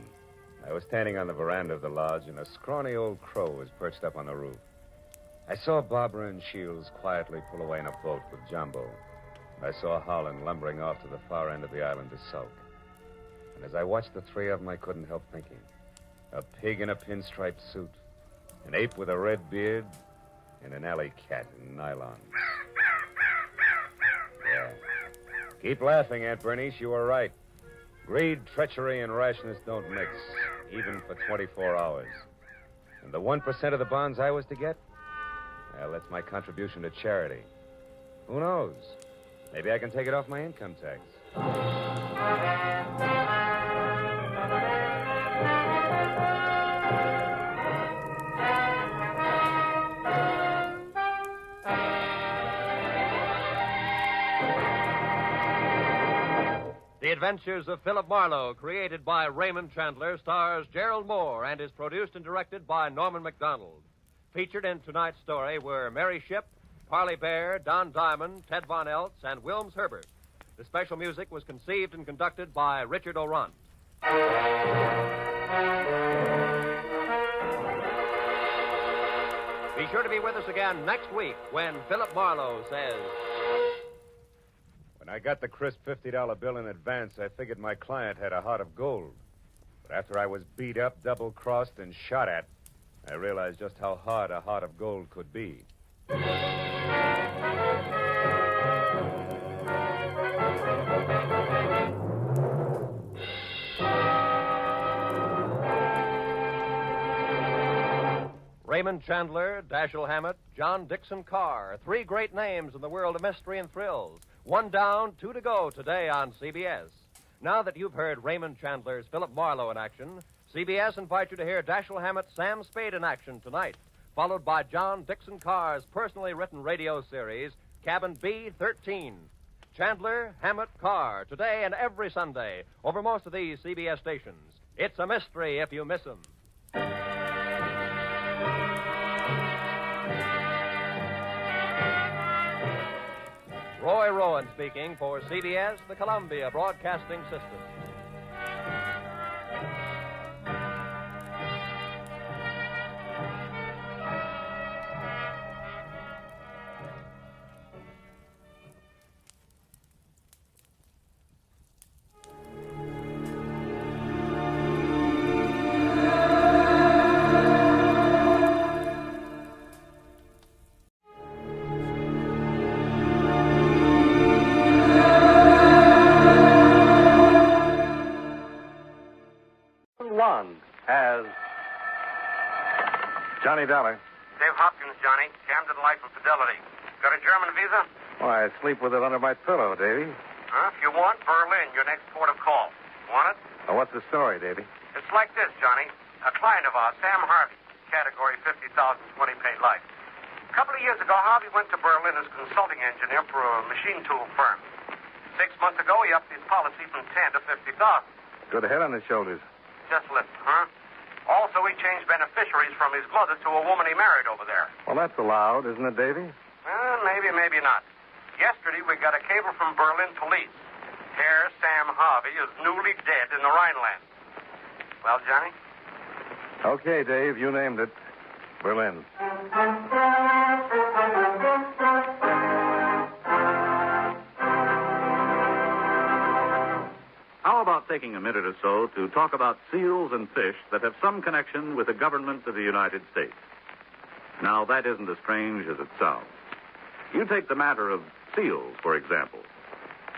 I was standing on the veranda of the lodge, and a scrawny old crow was perched up on the roof. I saw Barbara and Shields quietly pull away in a boat with Jumbo. And I saw Holland lumbering off to the far end of the island to sulk. And as I watched the three of them, I couldn't help thinking. A pig in a pinstriped suit, an ape with a red beard, and an alley cat in nylon. Yeah. Keep laughing, Aunt Bernice. You were right. Greed, treachery, and rashness don't mix, even for 24 hours. And the 1% of the bonds I was to get? Well, that's my contribution to charity. Who knows? Maybe I can take it off my income tax. The Adventures of Philip Marlowe, created by Raymond Chandler, stars Gerald Moore and is produced and directed by Norman MacDonald. Featured in tonight's story were Mary Shipp, Parley Bear, Don Diamond, Ted Von Eltz, and Wilms Herbert. The special music was conceived and conducted by Richard O'Run. Be sure to be with us again next week when Philip Marlowe says... When I got the crisp $50 bill in advance, I figured my client had a heart of gold. But after I was beat up, double-crossed, and shot at, I realized just how hard a heart of gold could be. Raymond Chandler, Dashiell Hammett, John Dixon Carr. 3 great names in the world of mystery and thrills. 1 down, 2 to go today on CBS. Now that you've heard Raymond Chandler's Philip Marlowe in action, CBS invites you to hear Dashiell Hammett's Sam Spade in action tonight, followed by John Dixon Carr's personally written radio series, Cabin B-13. Chandler, Hammett, Carr, today and every Sunday, over most of these CBS stations. It's a mystery if you miss them. Roy Rowan speaking for CBS, the Columbia Broadcasting System. Johnny Dollar. Dave Hopkins, Johnny. Camden Life and Fidelity. Got a German visa? Why, I sleep with it under my pillow, Davy. Huh? If you want, Berlin, your next port of call. Want it? Now, what's the story, Davy? It's like this, Johnny. A client of ours, Sam Harvey, category 50,000, 20 paid life. A couple of years ago, Harvey went to Berlin as consulting engineer for a machine tool firm. 6 months ago, he upped his policy from 10 to 50,000. Good head on his shoulders. Just listen, huh? Also, he changed beneficiaries from his mother to a woman he married over there. Well, that's allowed, isn't it, Davy? Well, maybe, maybe not. Yesterday, we got a cable from Berlin police. Herr Sam Harvey is newly dead in the Rhineland. Well, Johnny? Okay, Dave, you named it. Berlin. How about taking a minute or so to talk about seals and fish that have some connection with the government of the United States? Now, that isn't as strange as it sounds. You take the matter of seals, for example.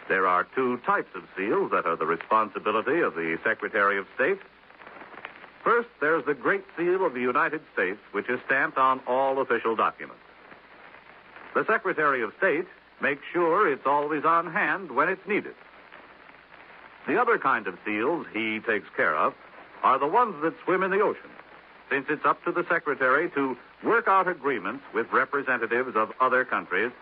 There are 2 types of seals that are the responsibility of the Secretary of State. First, there's the Great Seal of the United States, which is stamped on all official documents. The Secretary of State makes sure it's always on hand when it's needed. The other kind of seals he takes care of are the ones that swim in the ocean, since it's up to the Secretary to work out agreements with representatives of other countries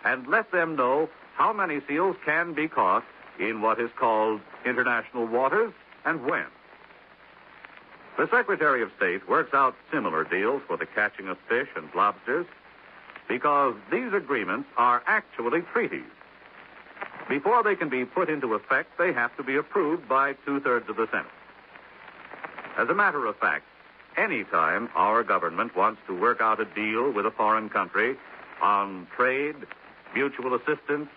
and let them know how many seals can be caught in what is called international waters and when. The Secretary of State works out similar deals for the catching of fish and lobsters because these agreements are actually treaties. Before they can be put into effect, they have to be approved by 2/3 of the Senate. As a matter of fact, any time our government wants to work out a deal with a foreign country on trade, mutual assistance,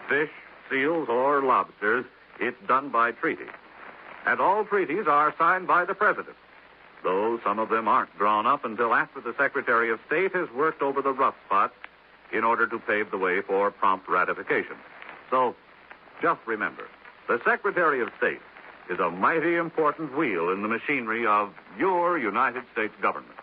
fish, seals, or lobsters, it's done by treaty. And all treaties are signed by the President, though some of them aren't drawn up until after the Secretary of State has worked over the rough spots in order to pave the way for prompt ratification. So, just remember, the Secretary of State is a mighty important wheel in the machinery of your United States government.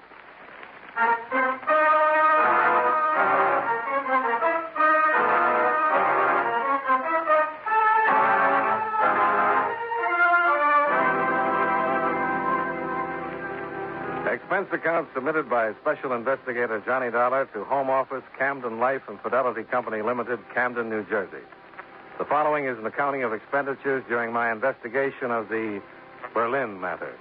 Expense account submitted by Special Investigator Johnny Dollar to Home Office, Camden Life and Fidelity Company Limited, Camden, New Jersey. The following is an accounting of expenditures during my investigation of the Berlin matter.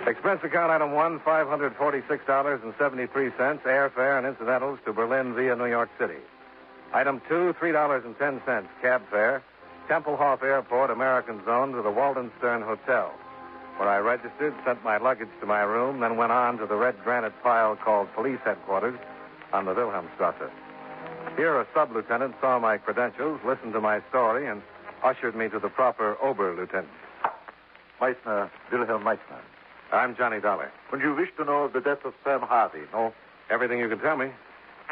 Expense account item 1, $546.73, airfare and incidentals to Berlin via New York City. Item 2, $3.10, cab fare, Tempelhof Airport, American Zone, to the Waldenstern Hotel, where I registered, sent my luggage to my room, then went on to the red granite pile called Police Headquarters on the Wilhelmstrasse. Here, a sub-lieutenant saw my credentials, listened to my story, and ushered me to the proper Oberlieutenant. Meissner, Wilhelm Meissner. I'm Johnny Dollar. And you wish to know of the death of Sam Harvey, no? Everything you can tell me.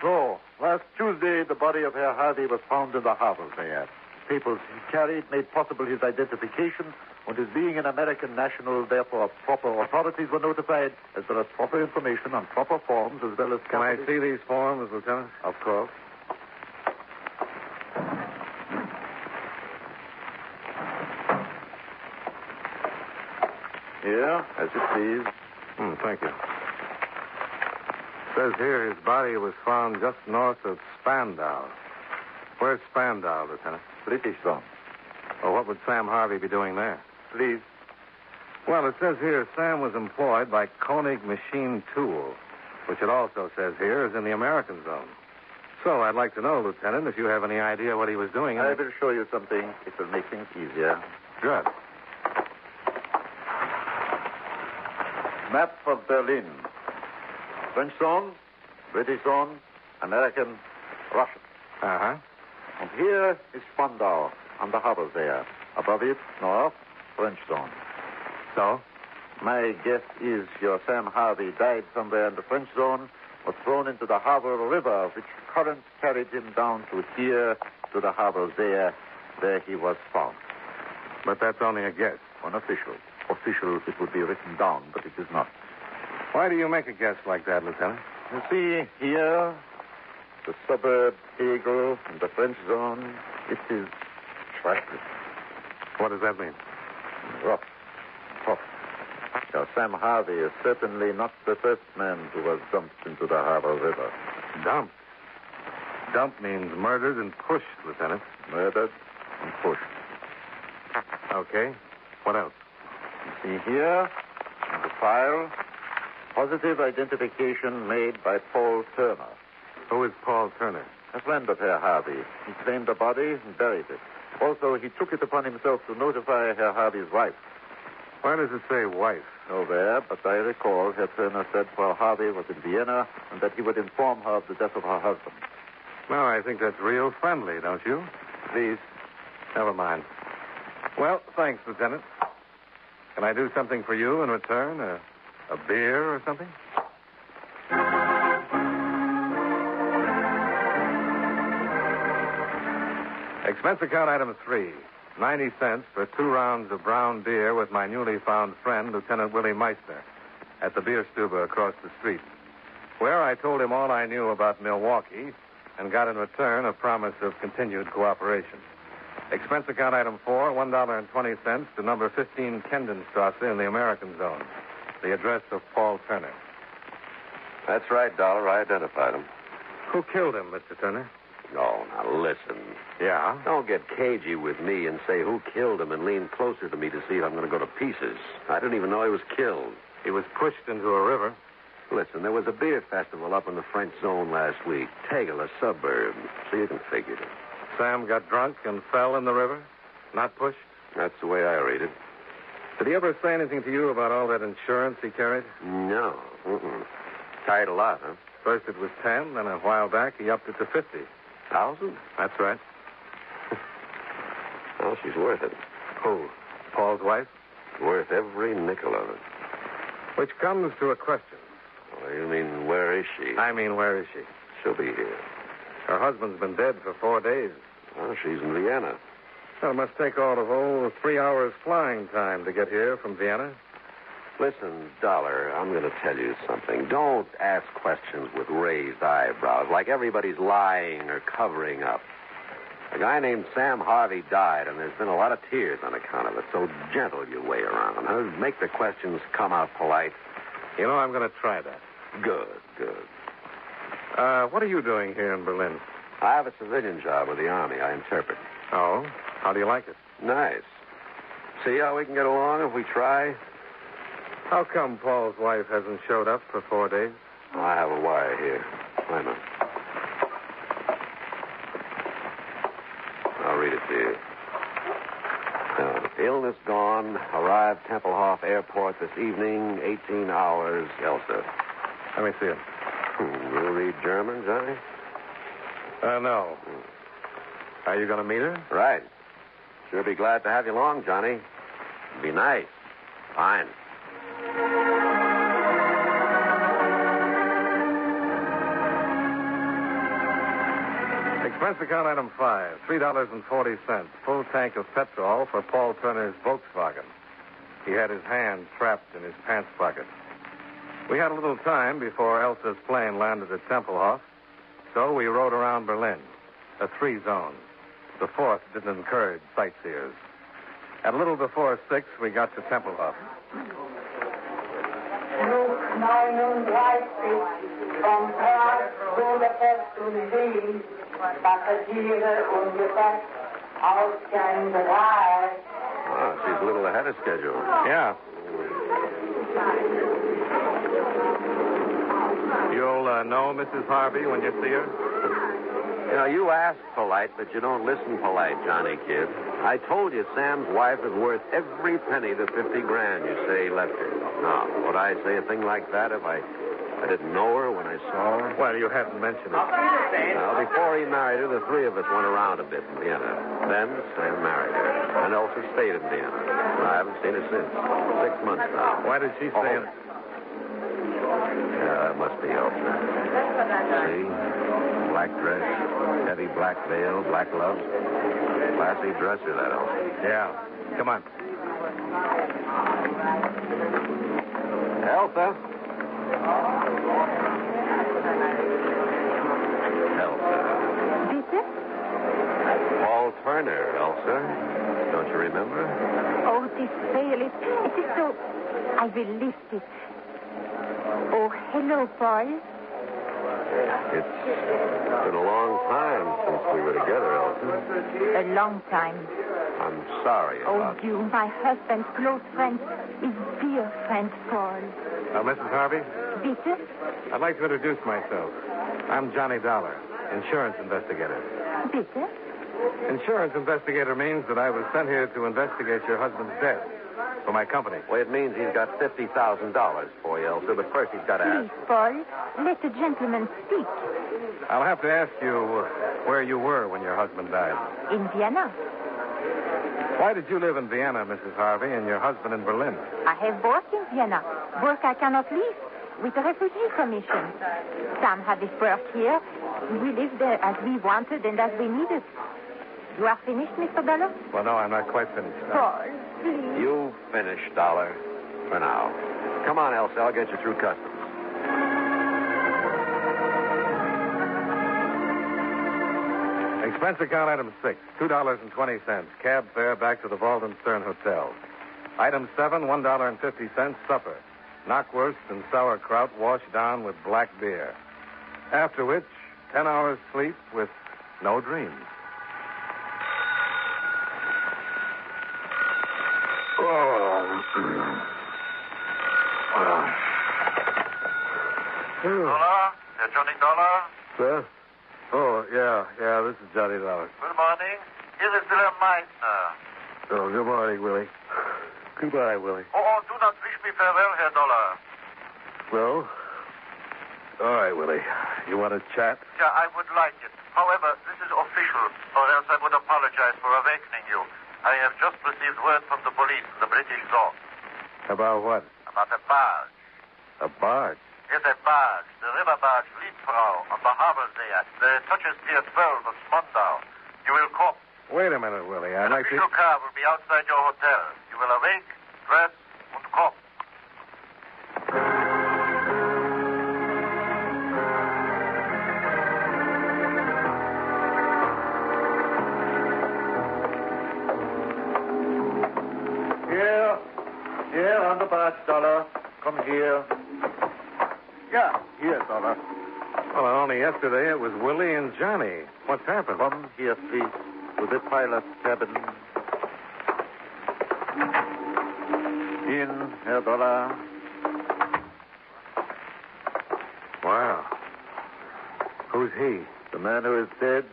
So, last Tuesday, the body of Herr Harvey was found in the harbor there. papers he carried made possible his identification, and his being an American national, therefore proper authorities were notified, as well as proper information on proper forms, as well as... Can I see these forms, Lieutenant? Of course. Here, as you please. Thank you. Says here his body was found just north of Spandau. Where's Spandau, Lieutenant? British zone. Well, what would Sam Harvey be doing there? Please. Well, it says here Sam was employed by Koenig Machine Tool, which it also says here is in the American zone. So I'd like to know, Lieutenant, if you have any idea what he was doing. I will show you something. It will make things easier. Good. Map of Berlin. French zone, British zone, American, Russian. Uh-huh. And here is Spandau, on the harbor there. Above it, north, French zone. So? My guess is your Sam Harvey died somewhere in the French zone, was thrown into the harbor river, which currents carried him down to here, to the harbor there, where he was found. But that's only a guess. Unofficial. Official, it would be written down, but it is not. Why do you make a guess like that, Lieutenant? You see, here, the suburb Eagle in the French zone, it is trackless. What does that mean? Rough. Tough. Now, Sam Harvey is certainly not the first man who was dumped into the harbor river. Dumped? Dump means murdered and pushed, Lieutenant. Murdered and pushed. Okay. What else? You see here, in the file, positive identification made by Paul Turner. Who is Paul Turner? A friend of Herr Harvey. He claimed the body and buried it. Also, he took it upon himself to notify Herr Harvey's wife. Why does it say wife? No there, but I recall Herr Turner said Paul Harvey was in Vienna and that he would inform her of the death of her husband. No, I think that's real friendly, don't you? Please. Never mind. Well, thanks, Lieutenant. Can I do something for you in return? A beer or something? Expense account item 3. 90 cents for 2 rounds of brown beer with my newly found friend, Lieutenant Willie Meissner, at the beer stube across the street, where I told him all I knew about Milwaukee and got in return a promise of continued cooperation. Expense account item 4, $1.20 to number 15 Kendenstrasse in the American zone. The address of Paul Turner. That's right, Dollar. I identified him. Who killed him, Mr. Turner? No, now listen. Yeah? Don't get cagey with me and say who killed him and lean closer to me to see if I'm going to go to pieces. I didn't even know he was killed. He was pushed into a river. Listen, there was a beer festival up in the French zone last week. Tegel, a suburb. So you can figure it. Sam got drunk and fell in the river? Not pushed? That's the way I read it. Did he ever say anything to you about all that insurance he carried? No. Tied a lot, huh? First it was 10, then a while back he upped it to 50,000? That's right. Well, she's worth it. Who? Paul's wife? Worth every nickel of it. Which comes to a question. Oh, you mean, where is she? I mean, where is she? She'll be here. Her husband's been dead for 4 days. Well, she's in Vienna. Well, it must take all of, 3 hours flying time to get here from Vienna. Listen, Dollar, I'm going to tell you something. Don't ask questions with raised eyebrows, like everybody's lying or covering up. A guy named Sam Harvey died, and there's been a lot of tears on account of it, so gentle your way around. Huh? Make the questions come out polite. You know, I'm going to try that. Good. What are you doing here in Berlin? I have a civilian job with the Army. I interpret. Oh? How do you like it? Nice. See how we can get along if we try? How come Paul's wife hasn't showed up for 4 days? I have a wire here. Wait a minute. I'll read it to you. Illness gone. Arrived Tempelhof Airport this evening, 18 hours, Elsa. Let me see it. You read German, Johnny? No. Are you going to meet her? Right. Sure be glad to have you along, Johnny. Be nice. Fine. Expense account item 5, $3.40. Full tank of petrol for Paul Turner's Volkswagen. He had his hand trapped in his pants pocket. We had a little time before Elsa's plane landed at Tempelhof, so we rode around Berlin, a 3-zone. The 4th didn't encourage sightseers. At a little before 6, we got to Tempelhof. Flug 39 vom Prag Budapest und Wien, Passagiere ungefähr Ausgang 3. Oh, she's a little ahead of schedule. Yeah. You'll know Mrs. Harvey when you see her? You know, you ask polite, but you don't listen polite, Johnny Kid. I told you Sam's wife is worth every penny the $50,000 you say he left her. Now, would I say a thing like that if I didn't know her when I saw her? Well, you hadn't mentioned it. Now, before he married her, the 3 of us went around a bit in Vienna. Then Sam married her. And Elsa stayed in Vienna. I haven't seen her since. 6 months now. Why did she stay in... It must be Elsa. See? Black dress, heavy black veil, black gloves. Classy dresser, that Elsa. Yeah. Come on. Elsa? Elsa. Bitte? Paul Turner, Elsa. Don't you remember? Oh, this veil, it is so... I will lift it. Oh, hello, Paul. It's been a long time since we were together, Elsa. A long time. I'm sorry about... Oh, you, my husband's close friend, his dear friend, Paul. Mrs. Harvey? Bitte? I'd like to introduce myself. I'm Johnny Dollar, insurance investigator. Bitte? Insurance investigator means that I was sent here to investigate your husband's death for my company. Well, it means he's got $50,000 for you, Elsa, but first he's got to ask... Please, Paul, let the gentleman speak. I'll have to ask you where you were when your husband died. In Vienna. Why did you live in Vienna, Mrs. Harvey, and your husband in Berlin? I have work in Vienna. Work I cannot leave. With the Refugee Commission. Sam had his work here. We lived there as we wanted and as we needed. You are finished, Mr. Dollar? Well, no, I'm not quite finished. Paul, please. You finish, Dollar, for now. Come on, Elsa. I'll get you through customs. Expense account item 6, $2.20. Cab fare back to the Walden Stern Hotel. Item 7, $1.50. Supper. Knockwurst and sauerkraut washed down with black beer. After which, 10 hours sleep with no dreams. Dollar? Johnny Dollar? Sir? Oh, yeah, this is Johnny Dollar. Good morning. Here is William Meissner. Oh, good morning, Willie. Goodbye, Willie. Oh, do not wish me farewell, Herr Dollar. Well, all right, Willie. You want to chat? Yeah, I would like it. However, this is official, or else I would apologize for awakening you. I have just received word from the police in the British zone. About what? About a barge. A barge? Yes, a barge. The river barge Liebfrau on the harbor there. The touches pier 12 of Spandau. You will come. Wait a minute, Willie. I'd An like to... official car will be outside your hotel. You will awake, dress, and come. Here on the barge, Dollar. Come here. Yeah, here, Dollar. Well, only yesterday it was Willie and Johnny. What's happened? Come here, please, to the pilot's cabin. In, Herr Dollar. Wow. Who's he? The man who is dead,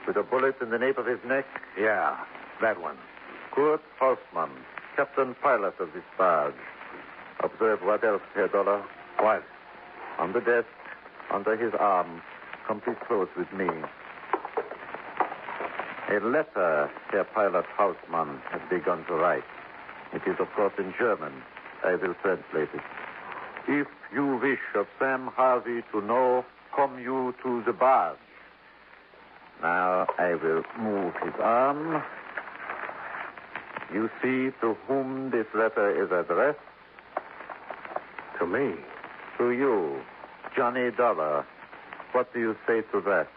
with a bullet in the nape of his neck. Yeah, that one. Kurt Hausmann, captain pilot of this barge. Observe what else, Herr Dollar. What? On the desk, under his arm. Come please close with me. A letter Herr Pilot Hausmann has begun to write. It is, of course, in German. I will translate it. If you wish of Sam Harvey to know, come you to the barge. Now I will move his arm. You see to whom this letter is addressed? To me. To you, Johnny Dollar. What do you say to that?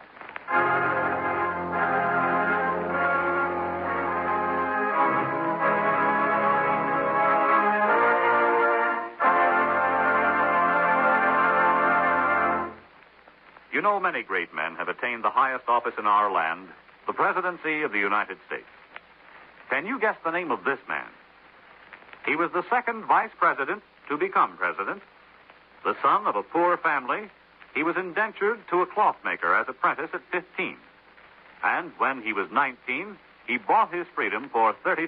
You know, many great men have attained the highest office in our land, the presidency of the United States. Can you guess the name of this man? He was the second vice president to become president. The son of a poor family, he was indentured to a clothmaker as apprentice at 15. And when he was 19, he bought his freedom for $30.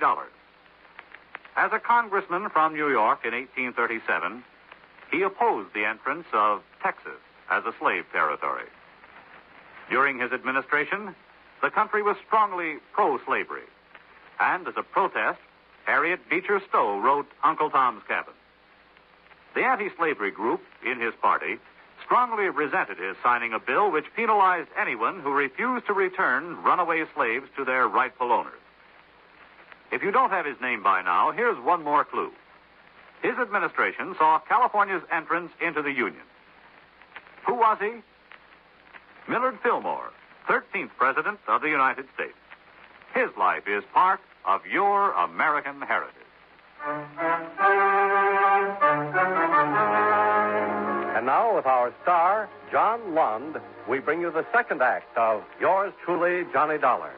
As a congressman from New York in 1837, he opposed the entrance of Texas as a slave territory. During his administration, the country was strongly pro-slavery. And as a protest, Harriet Beecher Stowe wrote Uncle Tom's Cabin. The anti-slavery group in his party strongly resented his signing a bill which penalized anyone who refused to return runaway slaves to their rightful owners. If you don't have his name by now, here's one more clue. His administration saw California's entrance into the Union. Who was he? Millard Fillmore, 13th President of the United States. His life is part of your American heritage. And now, with our star, John Lund, we bring you the second act of Yours Truly, Johnny Dollar.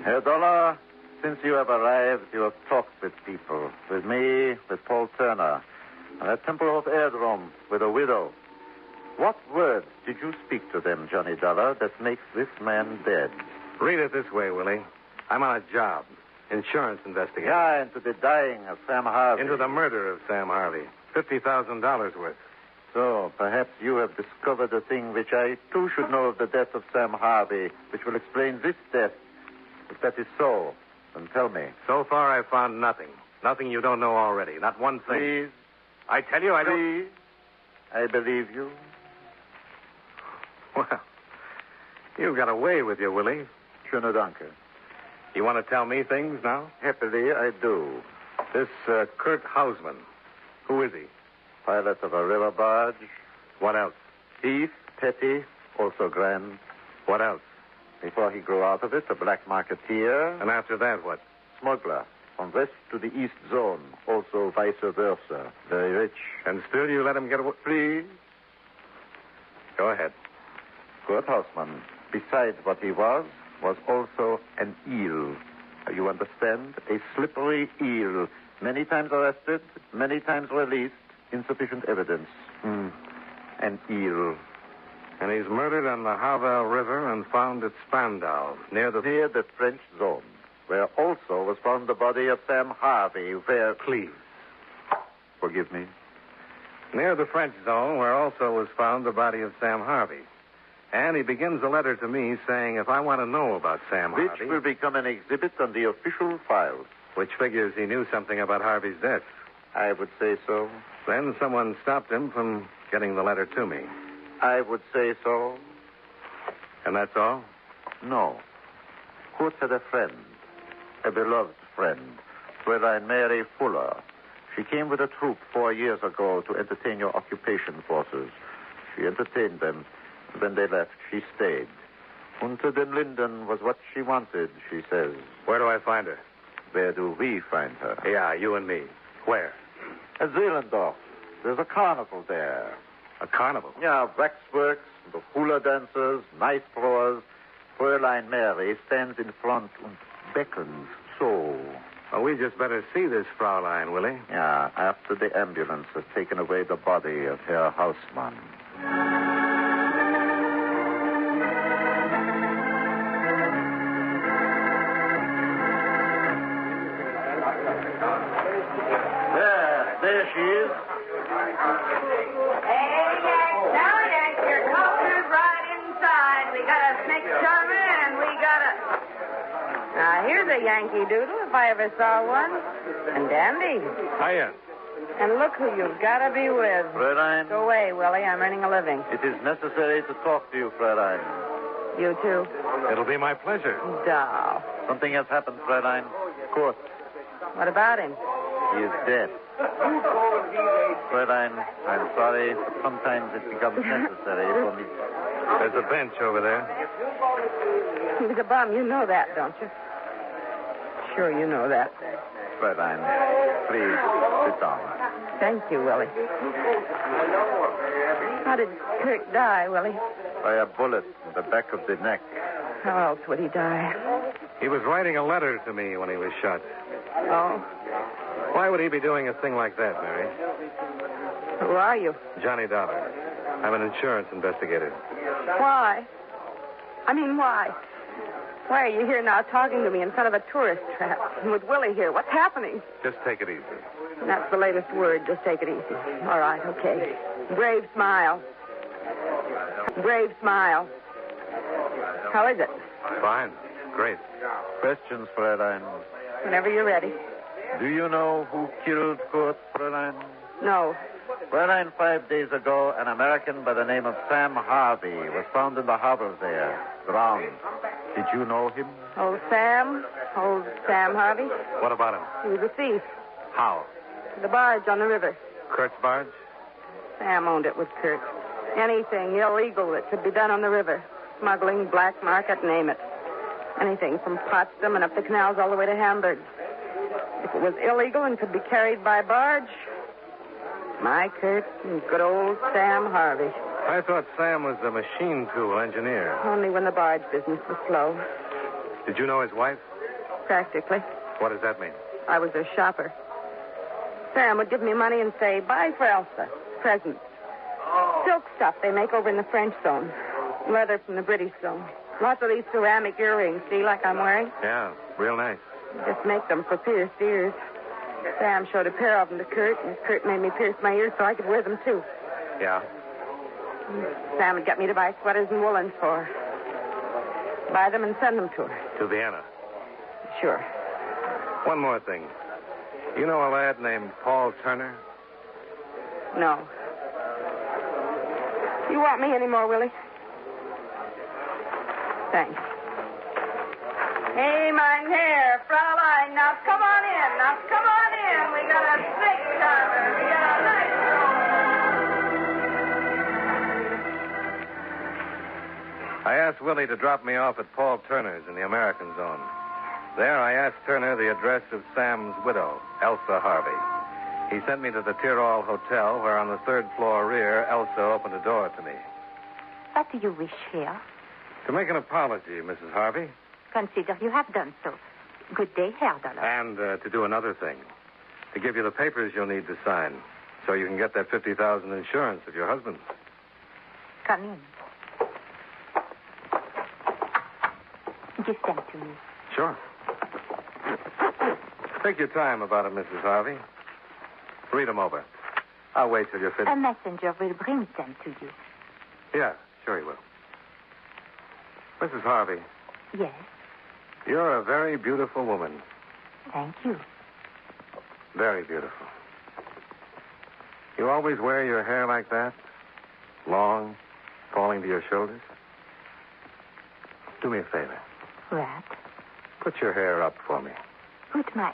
Herr Dollar, since you have arrived, you have talked with people. With me, with Paul Turner, and at Templehof Airdrome, with a widow. What words did you speak to them, Johnny Dollar, that makes this man dead? Read it this way, Willie. I'm on a job. Insurance investigation. Yeah, into the dying of Sam Harvey. Into the murder of Sam Harvey. $50,000 worth. So, perhaps you have discovered a thing which I, too, should know of the death of Sam Harvey, which will explain this death. If that is so, then tell me. So far, I've found nothing. Nothing you don't know already. Not one thing. Please. I tell you, I don't... Please. I believe you. Well, you've got away with you, Willie. Schöne Danke. You want to tell me things now? Happily, I do. This Kurt Hausman, who is he? Pilot of a river barge. What else? Thief, petty, also grand. What else? Before he grew out of it, a black marketeer. And after that, what? Smuggler. From west to the east zone. Also vice versa. Very rich. And still you let him get away? Please. Go ahead. Kurt Hausman, besides what he was also an eel. You understand? A slippery eel. Many times arrested, many times released. Insufficient evidence. An eel. And he's murdered on the Harwell River and found at Spandau, near the French zone, where also was found the body of Sam Harvey, where... Please. Forgive me. Near the French zone, where also was found the body of Sam Harvey. And he begins a letter to me saying if I want to know about Sam Harvey... Which will become an exhibit on the official files. Which figures he knew something about Harvey's death. I would say so. Then someone stopped him from getting the letter to me. I would say so. And that's all? No. Kurt had a friend, a beloved friend, Fräulein Mary Fuller. She came with a troop 4 years ago to entertain your occupation forces. She entertained them. When they left, she stayed. Unter den Linden was what she wanted, she says. Where do I find her? Where do we find her? Yeah, you and me. Where? At Zehlendorf. There's a carnival there. A carnival? Yeah, waxworks, the hula dancers, knife throwers. Fräulein Mary stands in front and beckons so. Well, we just better see this Fraulein, Willie. Yeah, after the ambulance has taken away the body of Herr Hausmann. There she is. Your culture's right inside. We got a snake charmer and we got a a Yankee Doodle if I ever saw one. And dandy. Hiya. And look who you've got to be with. Fräulein. Go away, Willie. I'm earning a living. It is necessary to talk to you, Fräulein. You too? It'll be my pleasure. Doll. Something has happened, Fräulein. Kurt. What about him? He is dead. Fräulein, I'm sorry, but sometimes it becomes necessary for me. There's a bench over there. He was a bum. You know that, don't you? Sure you know that. Fräulein, please sit down. Thank you, Willie. How did Kurt die, Willie? By a bullet in the back of the neck. How else would he die? He was writing a letter to me when he was shot. Oh? Why would he be doing a thing like that, Mary? Who are you? Johnny Dollar. I'm an insurance investigator. Why? I mean, why? Why are you here now talking to me in front of a tourist trap? And with Willie here, what's happening? Just take it easy. That's the latest word. Just take it easy. All right, okay. Brave smile. Brave smile. How is it? Fine. Great. Questions, Fräulein? Whenever you're ready. Do you know who killed Kurt, Fräulein? No. Fräulein, 5 days ago, an American by the name of Sam Harvey was found in the harbor there, drowned. Did you know him? Old Sam? Old Sam Harvey? What about him? He was a thief. How? The barge on the river. Kurt's barge? Sam owned it with Kurt. Anything illegal that could be done on the river. Smuggling, black market, name it. Anything from Potsdam and up the canals all the way to Hamburg. If it was illegal and could be carried by barge, my Kurt and good old Sam Harvey. I thought Sam was a machine tool engineer. Only when the barge business was slow. Did you know his wife? Practically. What does that mean? I was a shopper. Sam would give me money and say, buy for Elsa. Presents. Silk stuff they make over in the French zone. Leather from the British zone. Lots of these ceramic earrings, see, like I'm wearing? Yeah, real nice. Just make them for pierced ears. Sam showed a pair of them to Kurt, and Kurt made me pierce my ears so I could wear them, too. Yeah? Sam would get me to buy sweaters and woolens for her. Buy them and send them to her. To Vienna? Sure. One more thing. You know a lad named Paul Turner? No. You want me anymore, Willie? Thanks. Hey, mein Herr, Fraulein, now come on in. Now come on in. We got a big timer. We got a nice I asked Willie to drop me off at Paul Turner's in the American zone. There, I asked Turner the address of Sam's widow, Elsa Harvey. He sent me to the Tyrol Hotel, where on the third floor rear, Elsa opened a door to me. What do you wish here? To make an apology, Mrs. Harvey. Consider you have done so. Good day, Herr Dollar. And to do another thing. To give you the papers you'll need to sign, so you can get that $50,000 insurance of your husband. Come in. Give them to me. Sure. Take your time about it, Mrs. Harvey. Read them over. I'll wait till you're finished. A messenger will bring them to you. Yeah, sure he will. Mrs. Harvey. Yes. You're a very beautiful woman. Thank you. Very beautiful. You always wear your hair like that? Long, falling to your shoulders? Do me a favor. What? Put your hair up for me. Put my...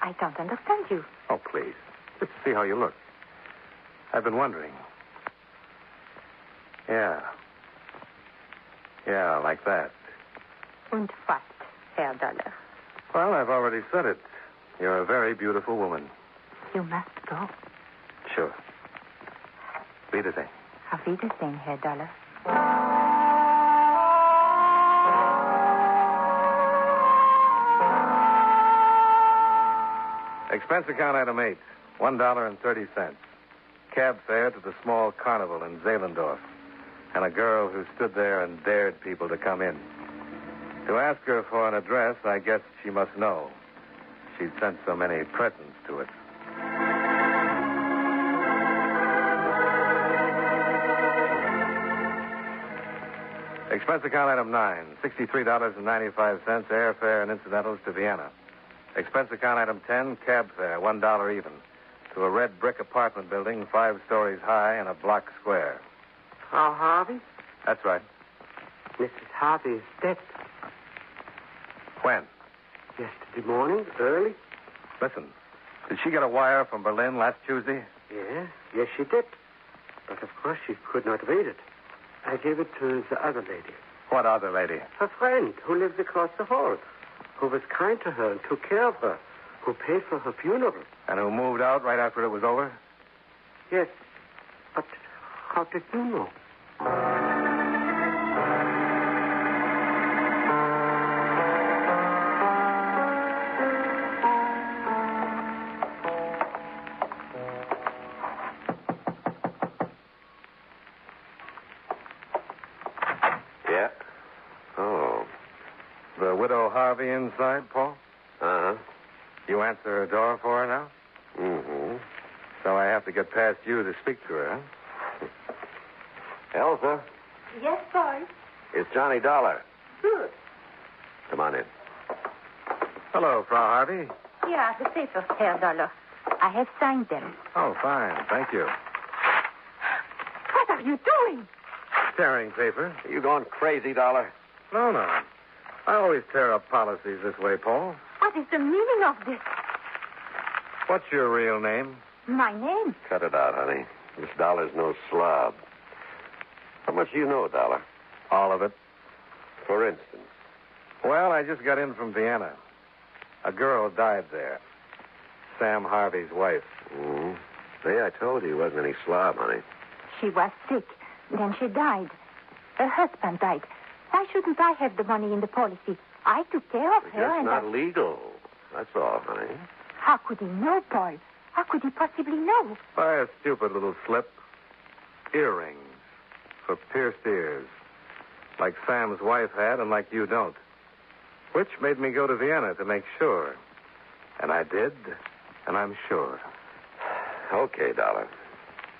I don't understand you. Oh, please. Just to see how you look. I've been wondering. Yeah. Yeah, like that. Und what, Herr Dollar? Well, I've already said it. You're a very beautiful woman. You must go. Sure. Wiedersehen. Auf Wiedersehen, Herr Dollar. Expense account item 8, $1.30. Cab fare to the small carnival in Zehlendorf. And a girl who stood there and dared people to come in. To ask her for an address, I guess she must know. She'd sent so many presents to it. Expense account item 9, $63.95, airfare and incidentals to Vienna. Expense account item 10, cab fare, $1 even, to a red brick apartment building 5 stories high and a block square. Frau Harvey? That's right. Mrs. Harvey is dead. When? Yesterday morning, early. Listen, did she get a wire from Berlin last Tuesday? Yes, she did. But of course she could not read it. I gave it to the other lady. What other lady? Her friend, who lives across the hall, who was kind to her and took care of her, who paid for her funeral. And who moved out right after it was over? Yes. But how did you know? Yeah. Oh. The widow Harvey inside, Paul? Uh-huh. You answer her door for her now? Mm-hmm. So I have to get past you to speak to her, huh? Elsa, Yes, Paul. it's Johnny Dollar. Good. Come on in. Hello, Frau Harvey. Here are the papers, Herr Dollar. I have signed them. Oh, fine. Thank you. What are you doing? Tearing paper. Are you going crazy, Dollar? No. I always tear up policies this way, Paul. What is the meaning of this? What's your real name? My name? Cut it out, honey. This Dollar's no slob. How much do you know, Dollar? All of it. For instance. Well, I just got in from Vienna. A girl died there. Sam Harvey's wife. Mm-hmm. See, I told you he wasn't any slob, honey. She was sick. Then she died. Her husband died. Why shouldn't I have the money in the policy? I took care of her Just and not legal. That's all, honey. How could he know, Paul? How could he possibly know? By a stupid little slip. Earrings. For pierced ears. Like Sam's wife had and like you don't. Which made me go to Vienna to make sure. And I did, and I'm sure. Okay, Dollar.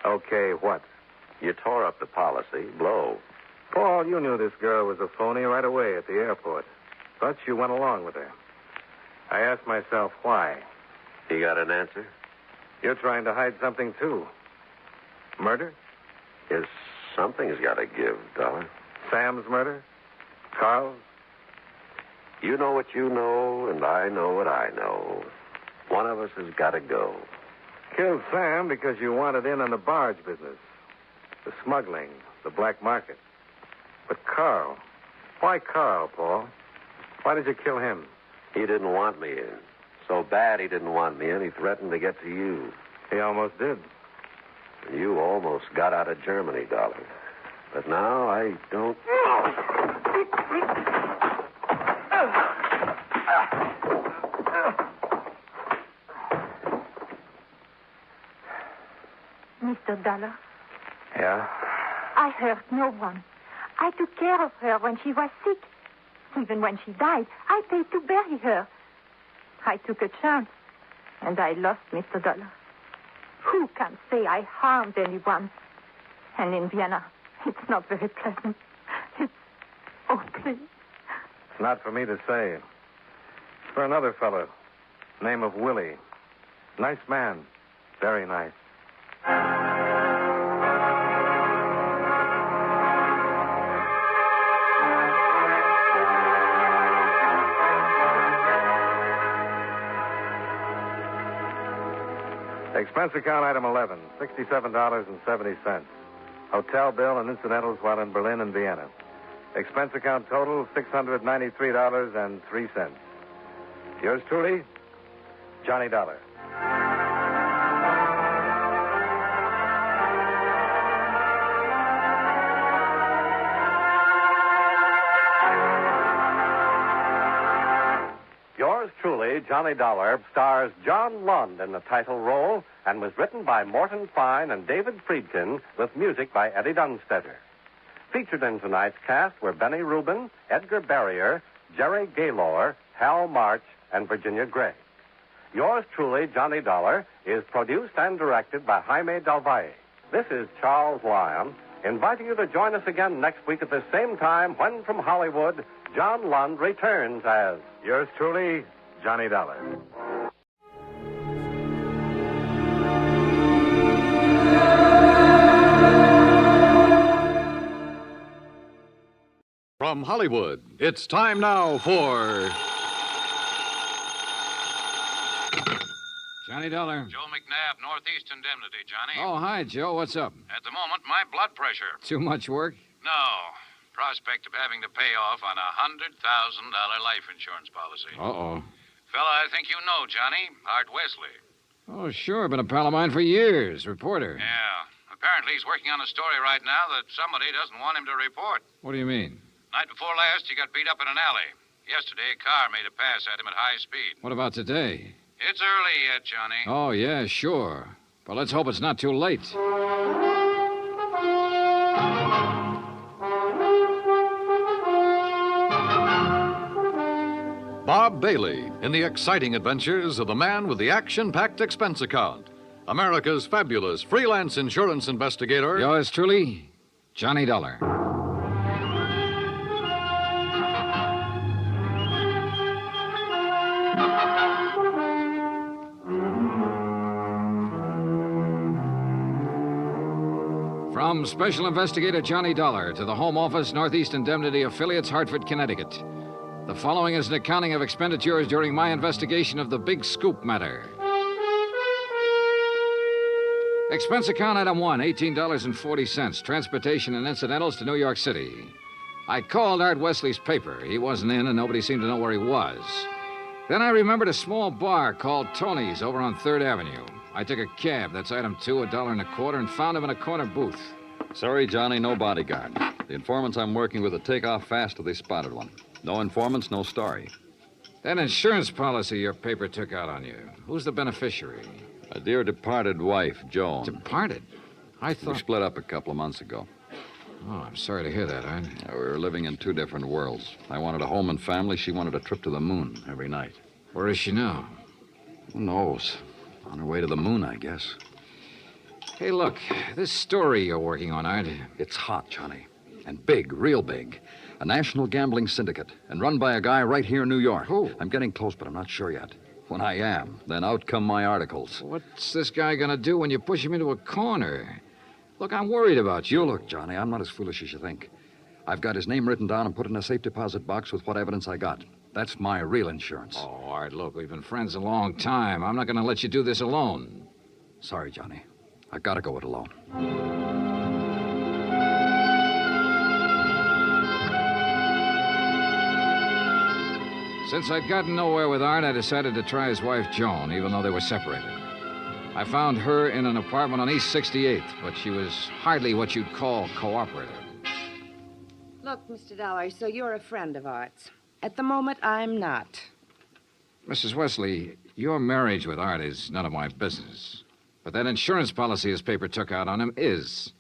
Okay, what? You tore up the policy. Blow. Paul, you knew this girl was a phony right away at the airport. But you went along with her. I asked myself why. You got an answer? You're trying to hide something, too. Murder? Yes, something's got to give, Dollar. Sam's murder? Carl's? You know what you know, and I know what I know. One of us has got to go. Killed Sam because you wanted in on the barge business. The smuggling, the black market. But Carl. Why Carl, Paul? Why did you kill him? He didn't want me in. So bad he didn't want me in, he threatened to get to you. He almost did. You almost got out of Germany, Dollar. But now I don't... Mr. Dollar, Yeah? I hurt no one. I took care of her when she was sick. Even when she died, I paid to bury her. I took a chance, and I lost Mr. Dollar. Who can say I harmed anyone? And in Vienna, it's not very pleasant. Oh, please. It's not for me to say. It's for another fellow. Name of Willie. Nice man. Very nice. Expense account item 11, $67.70. Hotel bill and incidentals while in Berlin and Vienna. Expense account total, $693.03. Yours truly, Johnny Dollar. Yours truly, Johnny Dollar, stars John Lund in the title role and was written by Morton Fine and David Friedkin with music by Eddie Dunstetter. Featured in tonight's cast were Benny Rubin, Edgar Barrier, Jerry Gaylor, Hal March, and Virginia Gray. Yours truly, Johnny Dollar, is produced and directed by Jaime Del Valle. This is Charles Lyon inviting you to join us again next week at the same time when, from Hollywood, John Lund returns as Yours truly, Johnny Dollar. From Hollywood, it's time now for Johnny Dollar. Joe McNabb, Northeast Indemnity, Johnny. Oh, hi, Joe. What's up? At the moment, my blood pressure. Too much work? No. Prospect of having to pay off on a $100,000 life insurance policy. Uh-oh. Fella I think you know, Johnny. Art Wesley. Oh, sure. Been a pal of mine for years. Reporter. Yeah. Apparently he's working on a story right now that somebody doesn't want him to report. What do you mean? Night before last, he got beat up in an alley. Yesterday, a car made a pass at him at high speed. What about today? It's early yet, Johnny. Oh, yeah, sure. But let's hope it's not too late. Bob Bailey in the exciting adventures of the man with the action-packed expense account. America's fabulous freelance insurance investigator. Yours truly, Johnny Dollar. From Special Investigator Johnny Dollar to the Home Office, Northeast Indemnity Affiliates, Hartford, Connecticut. The following is an accounting of expenditures during my investigation of the Big Scoop matter. Expense account item 1, $18.40, transportation and incidentals to New York City. I called Art Wesley's paper. He wasn't in, and nobody seemed to know where he was. Then I remembered a small bar called Tony's over on 3rd Avenue. I took a cab, that's item 2, $1.25, and found him in a corner booth. Sorry, Johnny, no bodyguard. The informants I'm working with will take off fast till they spotted one. No informants, no story. That insurance policy your paper took out on you, who's the beneficiary? A dear departed wife, Joan. Departed? I thought... We split up a couple of months ago. Oh, I'm sorry to hear that, Art. We were living in 2 different worlds. I wanted a home and family. She wanted a trip to the moon every night. Where is she now? Who knows? On her way to the moon, I guess. Hey, look, this story you're working on, Art. It's hot, Johnny. And big, real big. A national gambling syndicate, and run by a guy right here in New York. Who? I'm getting close, but I'm not sure yet. When I am, then out come my articles. What's this guy gonna do when you push him into a corner? Look, I'm worried about you. You look, Johnny, I'm not as foolish as you think. I've got his name written down and put in a safe deposit box with what evidence I got. That's my real insurance. Oh, Art, look, we've been friends a long time. I'm not gonna let you do this alone. Sorry, Johnny. I gotta go it alone. Since I'd gotten nowhere with Art, I decided to try his wife, Joan, even though they were separated. I found her in an apartment on East 68th, but she was hardly what you'd call cooperative. Look, Mr. Dollar, so you're a friend of Art's. At the moment, I'm not. Mrs. Wesley, your marriage with Art is none of my business. But that insurance policy his paper took out on him is.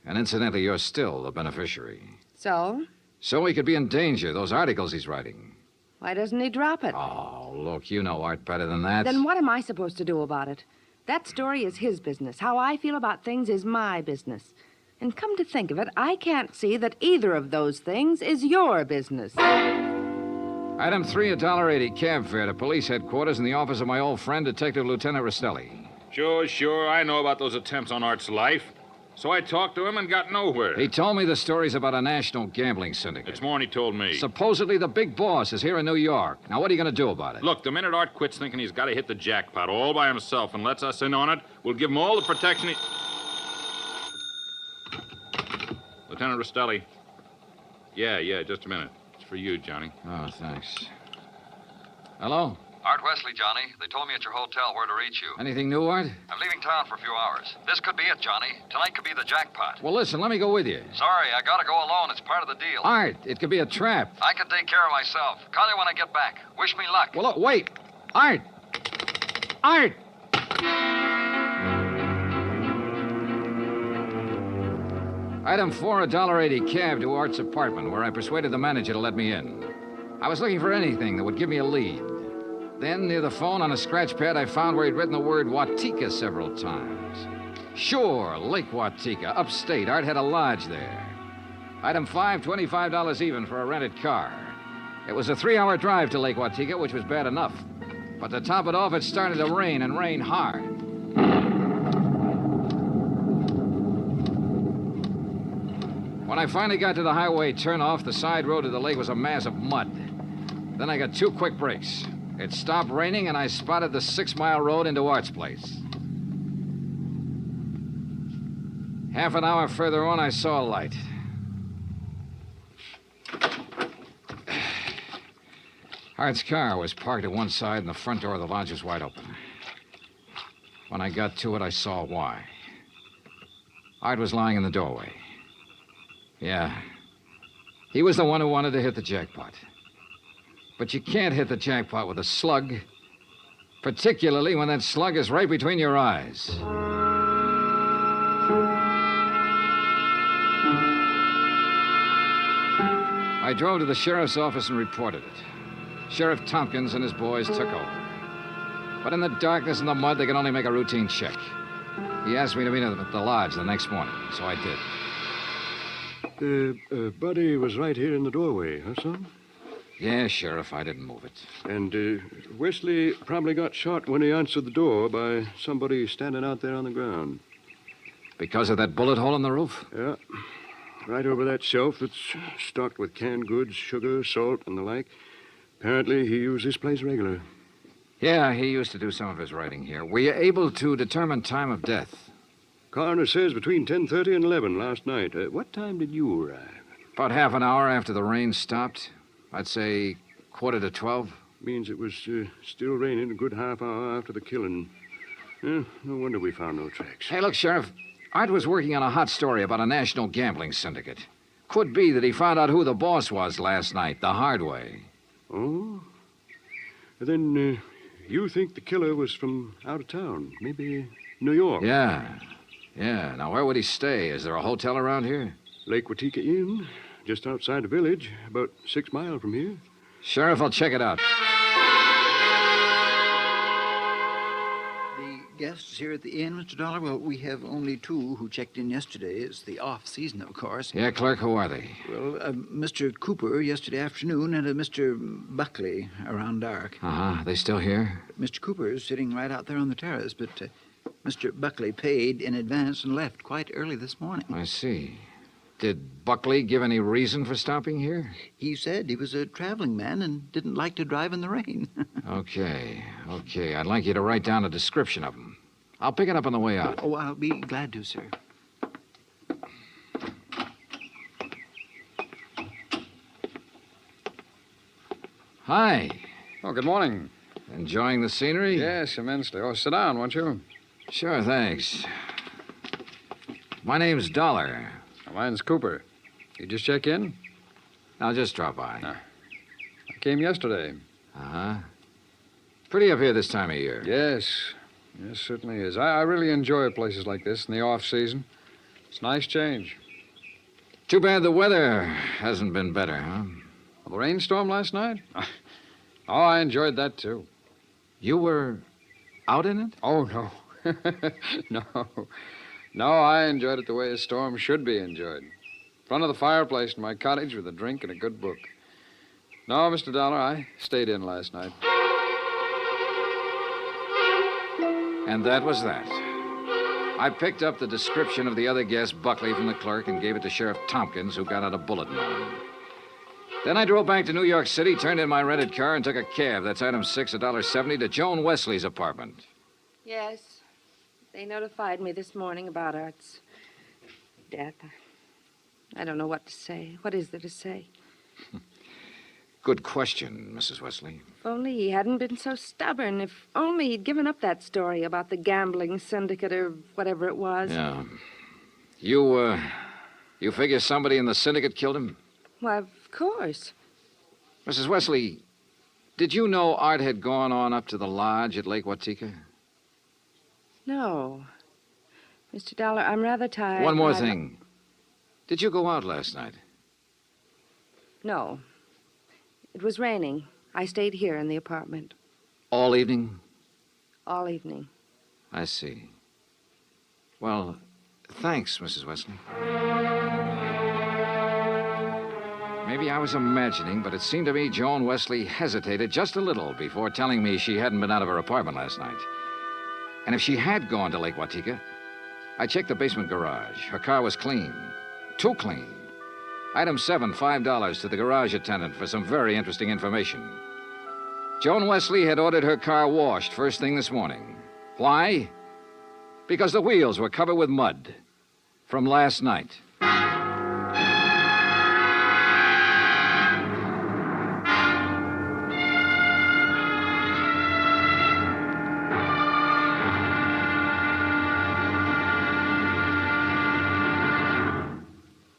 And incidentally, you're still the beneficiary. So? So he could be in danger, those articles he's writing. Why doesn't he drop it? Oh, look, you know Art better than that. Then what am I supposed to do about it? That story is his business. How I feel about things is my business. And come to think of it, I can't see that either of those things is your business. Item 3, $1.80 cab fare to police headquarters in the office of my old friend, Detective Lieutenant Rastelli. Sure. I know about those attempts on Art's life. So I talked to him and got nowhere. He told me the story's about a national gambling syndicate. It's more than he told me. Supposedly the big boss is here in New York. Now, what are you going to do about it? Look, the minute Art quits thinking he's got to hit the jackpot all by himself and lets us in on it, we'll give him all the protection he... Lieutenant Rastelli. Yeah, just a minute. It's for you, Johnny. Oh, thanks. Hello? Art Wesley, Johnny. They told me at your hotel where to reach you. Anything new, Art? I'm leaving town for a few hours. This could be it, Johnny. Tonight could be the jackpot. Well, listen, let me go with you. Sorry, I gotta go alone. It's part of the deal. Art, it could be a trap. I can take care of myself. Call you when I get back. Wish me luck. Well, look, wait. Art! Art! Item 4, $1.80 cab to Art's apartment, where I persuaded the manager to let me in. I was looking for anything that would give me a lead. Then, near the phone on a scratch pad, I found where he'd written the word Watika several times. Sure, Lake Watika, upstate. Art had a lodge there. Item 5, $25 even for a rented car. It was a 3-hour drive to Lake Watika, which was bad enough. But to top it off, it started to rain, and rain hard. When I finally got to the highway turnoff, the side road to the lake was a mass of mud. Then I got 2 quick breaks. It stopped raining, and I spotted the 6-mile road into Art's place. Half an hour further on, I saw a light. Art's car was parked at one side, and the front door of the lodge was wide open. When I got to it, I saw why. Art was lying in the doorway. Yeah. He was the one who wanted to hit the jackpot. But you can't hit the jackpot with a slug, particularly when that slug is right between your eyes. I drove to the sheriff's office and reported it. Sheriff Tompkins and his boys took over. But in the darkness and the mud, they could only make a routine check. He asked me to meet him at the lodge the next morning, so I did. Buddy was right here in the doorway, huh, son? Yeah, Sheriff, I didn't move it. And Wesley probably got shot when he answered the door by somebody standing out there on the ground. Because of that bullet hole in the roof? Yeah. Right over that shelf that's stocked with canned goods, sugar, salt, and the like. Apparently, he used this place regular. Yeah, he used to do some of his writing here. Were you able to determine time of death? Coroner says between 10:30 and 11 last night. What time did you arrive? About half an hour after the rain stopped. I'd say 11:45. Means it was still raining a good half hour after the killing. No wonder we found no tracks. Hey, look, Sheriff. Art was working on a hot story about a national gambling syndicate. Could be that he found out who the boss was last night, the hard way. Oh? Then you think the killer was from out of town, maybe New York? Yeah. Now, where would he stay? Is there a hotel around here? Lake Watika Inn, just outside the village, about 6 miles from here. Sheriff, I'll check it out. Guests here at the inn, Mr. Dollar? Well, we have only 2 who checked in yesterday. It's the off-season, of course. Yeah, clerk, who are they? Well, Mr. Cooper yesterday afternoon and Mr. Buckley around dark. Uh-huh. They still here? Mr. Cooper is sitting right out there on the terrace, but Mr. Buckley paid in advance and left quite early this morning. I see. Did Buckley give any reason for stopping here? He said he was a traveling man and didn't like to drive in the rain. Okay. I'd like you to write down a description of him. I'll pick it up on the way out. Oh, I'll be glad to, sir. Hi. Oh, good morning. Enjoying the scenery? Yes, immensely. Oh, sit down, won't you? Sure, thanks. My name's Dollar. Mine's Cooper. You just check in? I'll just drop by. I came yesterday. Uh-huh. Pretty up here this time of year. Yes, certainly is. I really enjoy places like this in the off-season. It's a nice change. Too bad the weather hasn't been better, huh? Well, the rainstorm last night? Oh, I enjoyed that, too. You were out in it? Oh, no. No, I enjoyed it the way a storm should be enjoyed. In front of the fireplace in my cottage with a drink and a good book. No, Mr. Dollar, I stayed in last night. And that was that. I picked up the description of the other guest, Buckley, from the clerk and gave it to Sheriff Tompkins, who got out a bulletin on him. Then I drove back to New York City, turned in my rented car, and took a cab. That's item 6, $1.70, to Joan Wesley's apartment. Yes. They notified me this morning about Art's death. I don't know what to say. What is there to say? Good question, Mrs. Wesley. If only he hadn't been so stubborn. If only he'd given up that story about the gambling syndicate or whatever it was. Yeah. You figure somebody in the syndicate killed him? Why, of course. Mrs. Wesley, did you know Art had gone on up to the lodge at Lake Watika? No. Mr. Dollar, I'm rather tired. One more thing. Did you go out last night? No. It was raining. I stayed here in the apartment. All evening? All evening. I see. Well, thanks, Mrs. Wesley. Maybe I was imagining, but it seemed to me Joan Wesley hesitated just a little before telling me she hadn't been out of her apartment last night. And if she had gone to Lake Watika, I checked the basement garage. Her car was clean. Too clean. Item 7, $5 to the garage attendant for some very interesting information. Joan Wesley had ordered her car washed first thing this morning. Why? Because the wheels were covered with mud from last night.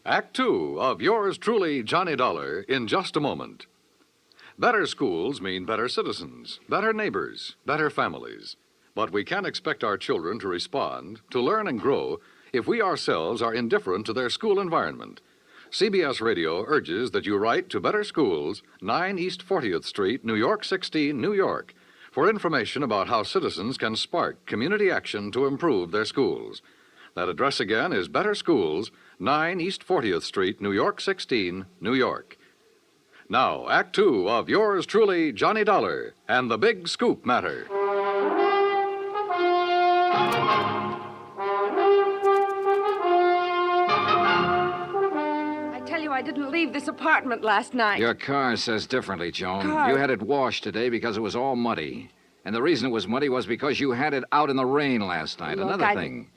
Act Two of yours truly, Johnny Dollar, in just a moment. Better schools mean better citizens, better neighbors, better families. But we can't expect our children to respond, to learn and grow, if we ourselves are indifferent to their school environment. CBS Radio urges that you write to Better Schools, 9 East 40th Street, New York 16, New York, for information about how citizens can spark community action to improve their schools. That address again is Better Schools, 9 East 40th Street, New York 16, New York. Now, Act Two of yours truly, Johnny Dollar, and the Big Scoop Matter. I tell you, I didn't leave this apartment last night. Your car says differently, Joan. Car? You had it washed today because it was all muddy. And the reason it was muddy was because you had it out in the rain last night. Look, Another thing.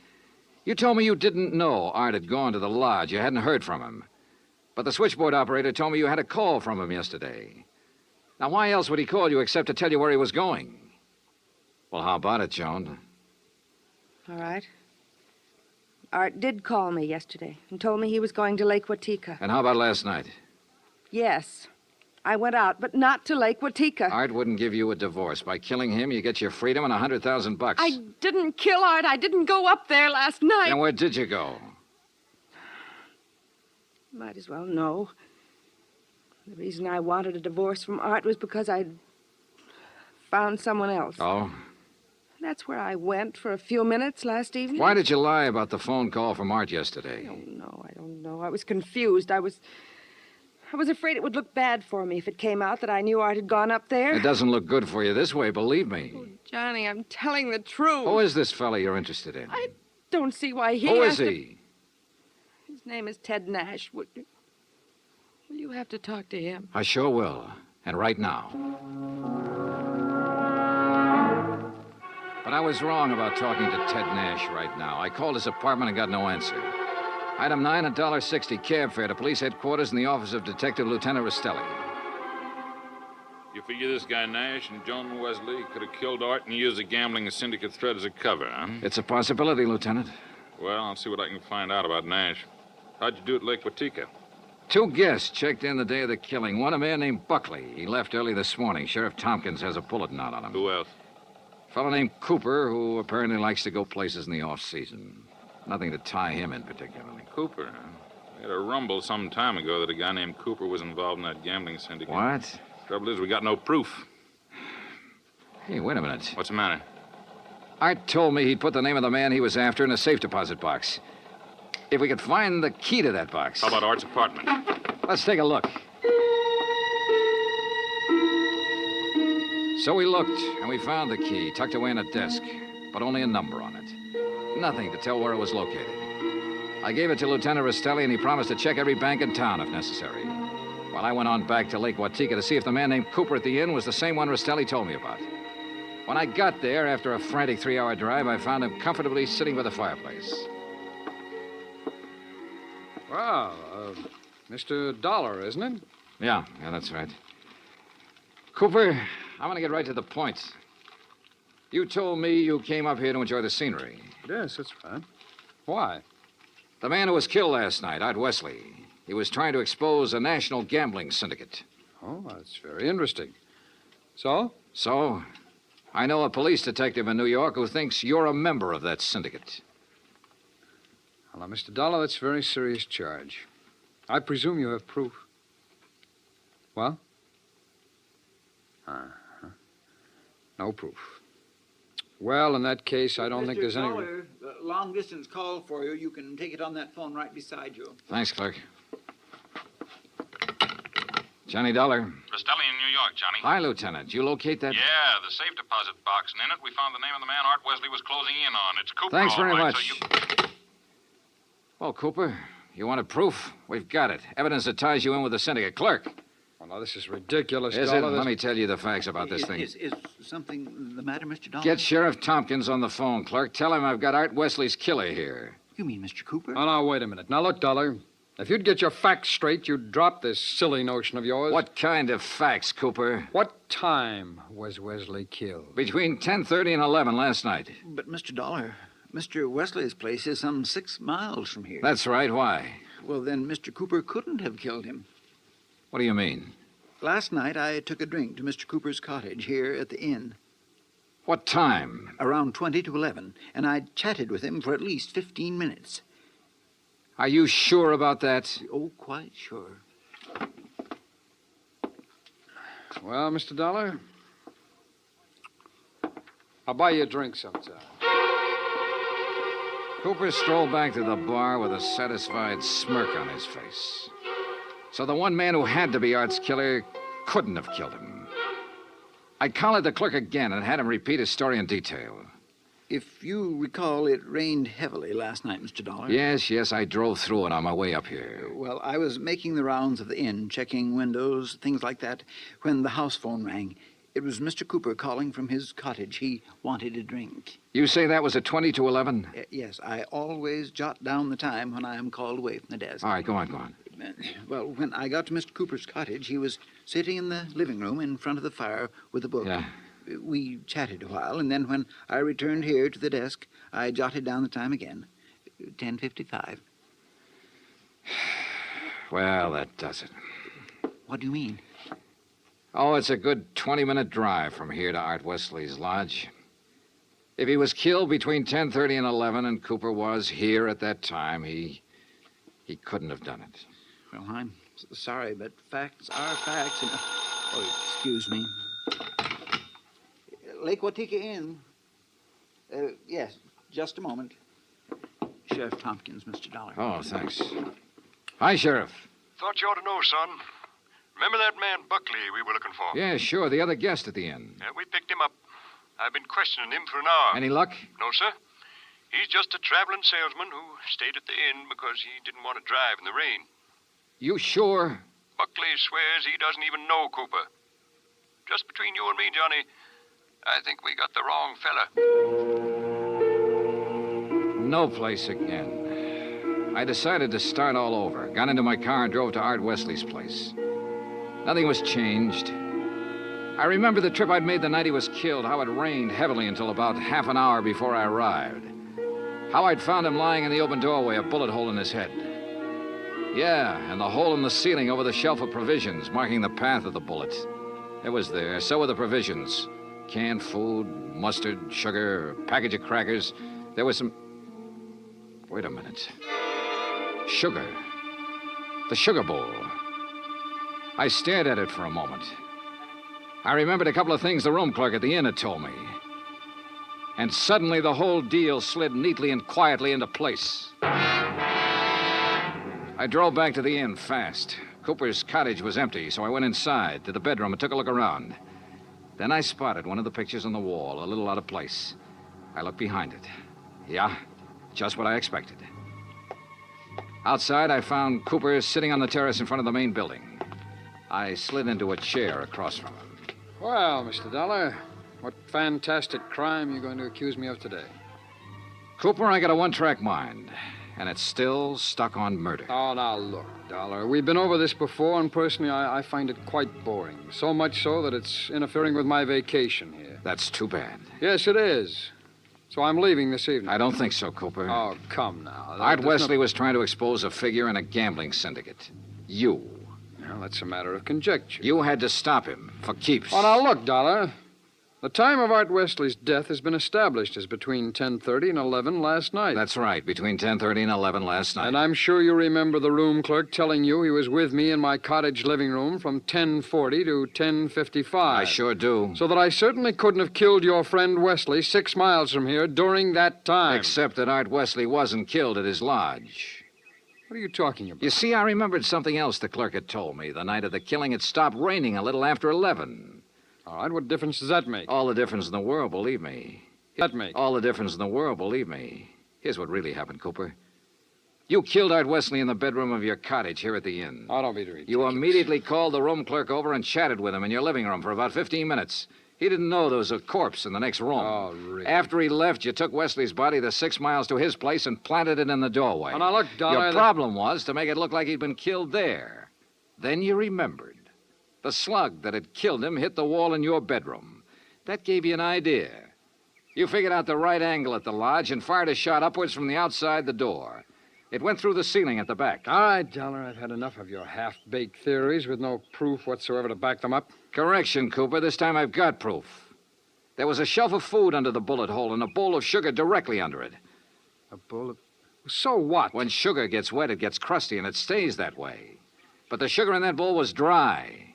You told me you didn't know Art had gone to the lodge. You hadn't heard from him. But the switchboard operator told me you had a call from him yesterday. Now, why else would he call you except to tell you where he was going? Well, how about it, Joan? All right. Art did call me yesterday and told me he was going to Lake Watika. And how about last night? Yes. I went out, but not to Lake Watika. Art wouldn't give you a divorce. By killing him, you get your freedom and $100,000. I didn't kill Art. I didn't go up there last night. Then where did you go? Might as well know. The reason I wanted a divorce from Art was because I'd found someone else. Oh? That's where I went for a few minutes last evening. Why did you lie about the phone call from Art yesterday? I don't know. I was confused. I was afraid it would look bad for me if it came out that I knew Art had gone up there. It doesn't look good for you this way, believe me. Oh, Johnny, I'm telling the truth. Who is this fella you're interested in? I don't see why he Who has is he? His name is Ted Nash. Will you have to talk to him? I sure will. And right now. But I was wrong about talking to Ted Nash right now. I called his apartment and got no answer. Item 9, $1.60 cab fare to police headquarters in the office of Detective Lieutenant Rastelli. You figure this guy Nash and Joan Wesley could have killed Art and used the gambling syndicate threat as a cover, huh? It's a possibility, Lieutenant. Well, I'll see what I can find out about Nash. How'd you do at Lake Watika? 2 guests checked in the day of the killing. One, a man named Buckley. He left early this morning. Sheriff Tompkins has a bulletin out on him. Who else? A fellow named Cooper, who apparently likes to go places in the off-season. Nothing to tie him in particularly. Cooper, huh? We had a rumble some time ago that a guy named Cooper was involved in that gambling syndicate. What? Trouble is, we got no proof. Hey, wait a minute. What's the matter? Art told me he'd put the name of the man he was after in a safe deposit box. If we could find the key to that box. How about Art's apartment? Let's take a look. So we looked, and we found the key tucked away in a desk, but only a number on it. Nothing to tell where it was located. I gave it to Lieutenant Rastelli, and he promised to check every bank in town if necessary. While I went on back to Lake Watika to see if the man named Cooper at the inn was the same one Rastelli told me about. When I got there, after a frantic 3-hour drive, I found him comfortably sitting by the fireplace. Well, Mr. Dollar, isn't it? Yeah, that's right. Cooper, I'm going to get right to the point. You told me you came up here to enjoy the scenery. Yes, that's right. Why? The man who was killed last night, Art Wesley, he was trying to expose a national gambling syndicate. Oh, that's very interesting. So? So, I know a police detective in New York who thinks you're a member of that syndicate. Well, now, Mr. Dollar, that's a very serious charge. I presume you have proof. Well? No proof. Well, in that case, I don't think there's any... long-distance call for you. You can take it on that phone right beside you. Thanks, clerk. Johnny Dollar. Rastelli in New York, Johnny. Hi, Lieutenant. You locate that? Yeah, the safe deposit box, and in it we found the name of the man Art Wesley was closing in on. It's Cooper. Thanks all very right, much. So you... Well, Cooper, you wanted proof? We've got it. Evidence that ties you in with the syndicate. Clerk. Well, now, this is ridiculous, Is Dollar. it? Let me tell you the facts about this thing. Is something the matter, Mr. Dollar? Get Sheriff Tompkins on the phone, clerk. Tell him I've got Art Wesley's killer here. You mean Mr. Cooper? Oh, now, wait a minute. Now, look, Dollar. If you'd get your facts straight, you'd drop this silly notion of yours. What kind of facts, Cooper? What time was Wesley killed? Between 10:30 and 11 last night. But, Mr. Dollar, Mr. Wesley's place is some 6 miles from here. That's right. Why? Well, then Mr. Cooper couldn't have killed him. What do you mean? Last night, I took a drink to Mr. Cooper's cottage here at the inn. What time? Around 20 to 11, and I chatted with him for at least 15 minutes. Are you sure about that? Oh, quite sure. Well, Mr. Dollar, I'll buy you a drink sometime. Cooper strolled back to the bar with a satisfied smirk on his face. So the one man who had to be Art's killer couldn't have killed him. I collared the clerk again and had him repeat his story in detail. If you recall, it rained heavily last night, Mr. Dollar. Yes, I drove through it on my way up here. Well, I was making the rounds of the inn, checking windows, things like that, when the house phone rang. It was Mr. Cooper calling from his cottage. He wanted a drink. You say that was at 20 to 11? Yes, I always jot down the time when I am called away from the desk. All right, go on. Well, when I got to Mr. Cooper's cottage, he was sitting in the living room in front of the fire with a book. Yeah. We chatted a while, and then when I returned here to the desk, I jotted down the time again. 10:55. Well, that does it. What do you mean? Oh, it's a good 20-minute drive from here to Art Wesley's lodge. If he was killed between 10:30 and 11 and Cooper was here at that time, he couldn't have done it. Well, I'm sorry, but facts are facts. And... Oh, excuse me. Lake Watika Inn. Yes, just a moment. Sheriff Tompkins, Mr. Dollar. Oh, thanks. Hi, Sheriff. Thought you ought to know, son. Remember that man Buckley we were looking for? Yeah, sure, the other guest at the inn. Yeah, we picked him up. I've been questioning him for an hour. Any luck? No, sir. He's just a traveling salesman who stayed at the inn because he didn't want to drive in the rain. You sure? Buckley swears he doesn't even know Cooper. Just between you and me, Johnny, I think we got the wrong fella. No place again. I decided to start all over. Got into my car and drove to Art Wesley's place. Nothing was changed. I remember the trip I'd made the night he was killed, how it rained heavily until about half an hour before I arrived. How I'd found him lying in the open doorway, a bullet hole in his head. Yeah, and the hole in the ceiling over the shelf of provisions, marking the path of the bullet. It was there. So were the provisions. Canned food, mustard, sugar, a package of crackers. There was some... Wait a minute. Sugar. The sugar bowl. I stared at it for a moment. I remembered a couple of things the room clerk at the inn had told me. And suddenly the whole deal slid neatly and quietly into place. I drove back to the inn fast. Cooper's cottage was empty, so I went inside to the bedroom and took a look around. Then I spotted one of the pictures on the wall, a little out of place. I looked behind it. Yeah, just what I expected. Outside, I found Cooper sitting on the terrace in front of the main building. I slid into a chair across from him. Well, Mr. Dollar, what fantastic crime are you going to accuse me of today? Cooper, I got a one-track mind, and it's still stuck on murder. Oh, now look, Dollar. We've been over this before, and personally, I find it quite boring. So much so that it's interfering with my vacation here. That's too bad. Yes, it is. So I'm leaving this evening. I don't think so, Cooper. Oh, come now. Art Wesley was trying to expose a figure in a gambling syndicate. You. Well, that's a matter of conjecture. You had to stop him for keeps. Oh, now look, Dollar. The time of Art Wesley's death has been established as between 10:30 and 11 last night. That's right, between 10:30 and 11 last night. And I'm sure you remember the room clerk telling you he was with me in my cottage living room from 10:40 to 10:55. I sure do. So that I certainly couldn't have killed your friend Wesley 6 miles from here during that time. Except that Art Wesley wasn't killed at his lodge. What are you talking about? You see, I remembered something else the clerk had told me. The night of the killing, it stopped raining a little after 11. All right, what difference does that make? All the difference in the world, believe me. That make? All the difference in the world, believe me. Here's what really happened, Cooper. You killed Art Wesley in the bedroom of your cottage here at the inn. Oh, don't be ridiculous. You immediately called the room clerk over and chatted with him in your living room for about 15 minutes. He didn't know there was a corpse in the next room. Oh, really? After he left, you took Wesley's body the 6 miles to his place and planted it in the doorway. Oh, now look, Dollar... Your problem was to make it look like he'd been killed there. Then you remembered. The slug that had killed him hit the wall in your bedroom. That gave you an idea. You figured out the right angle at the lodge and fired a shot upwards from the outside the door. It went through the ceiling at the back. All right, Dollar, I've had enough of your half-baked theories with no proof whatsoever to back them up. Correction, Cooper. This time I've got proof. There was a shelf of food under the bullet hole and a bowl of sugar directly under it. A bowl of... So what? When sugar gets wet, it gets crusty, and it stays that way. But the sugar in that bowl was dry.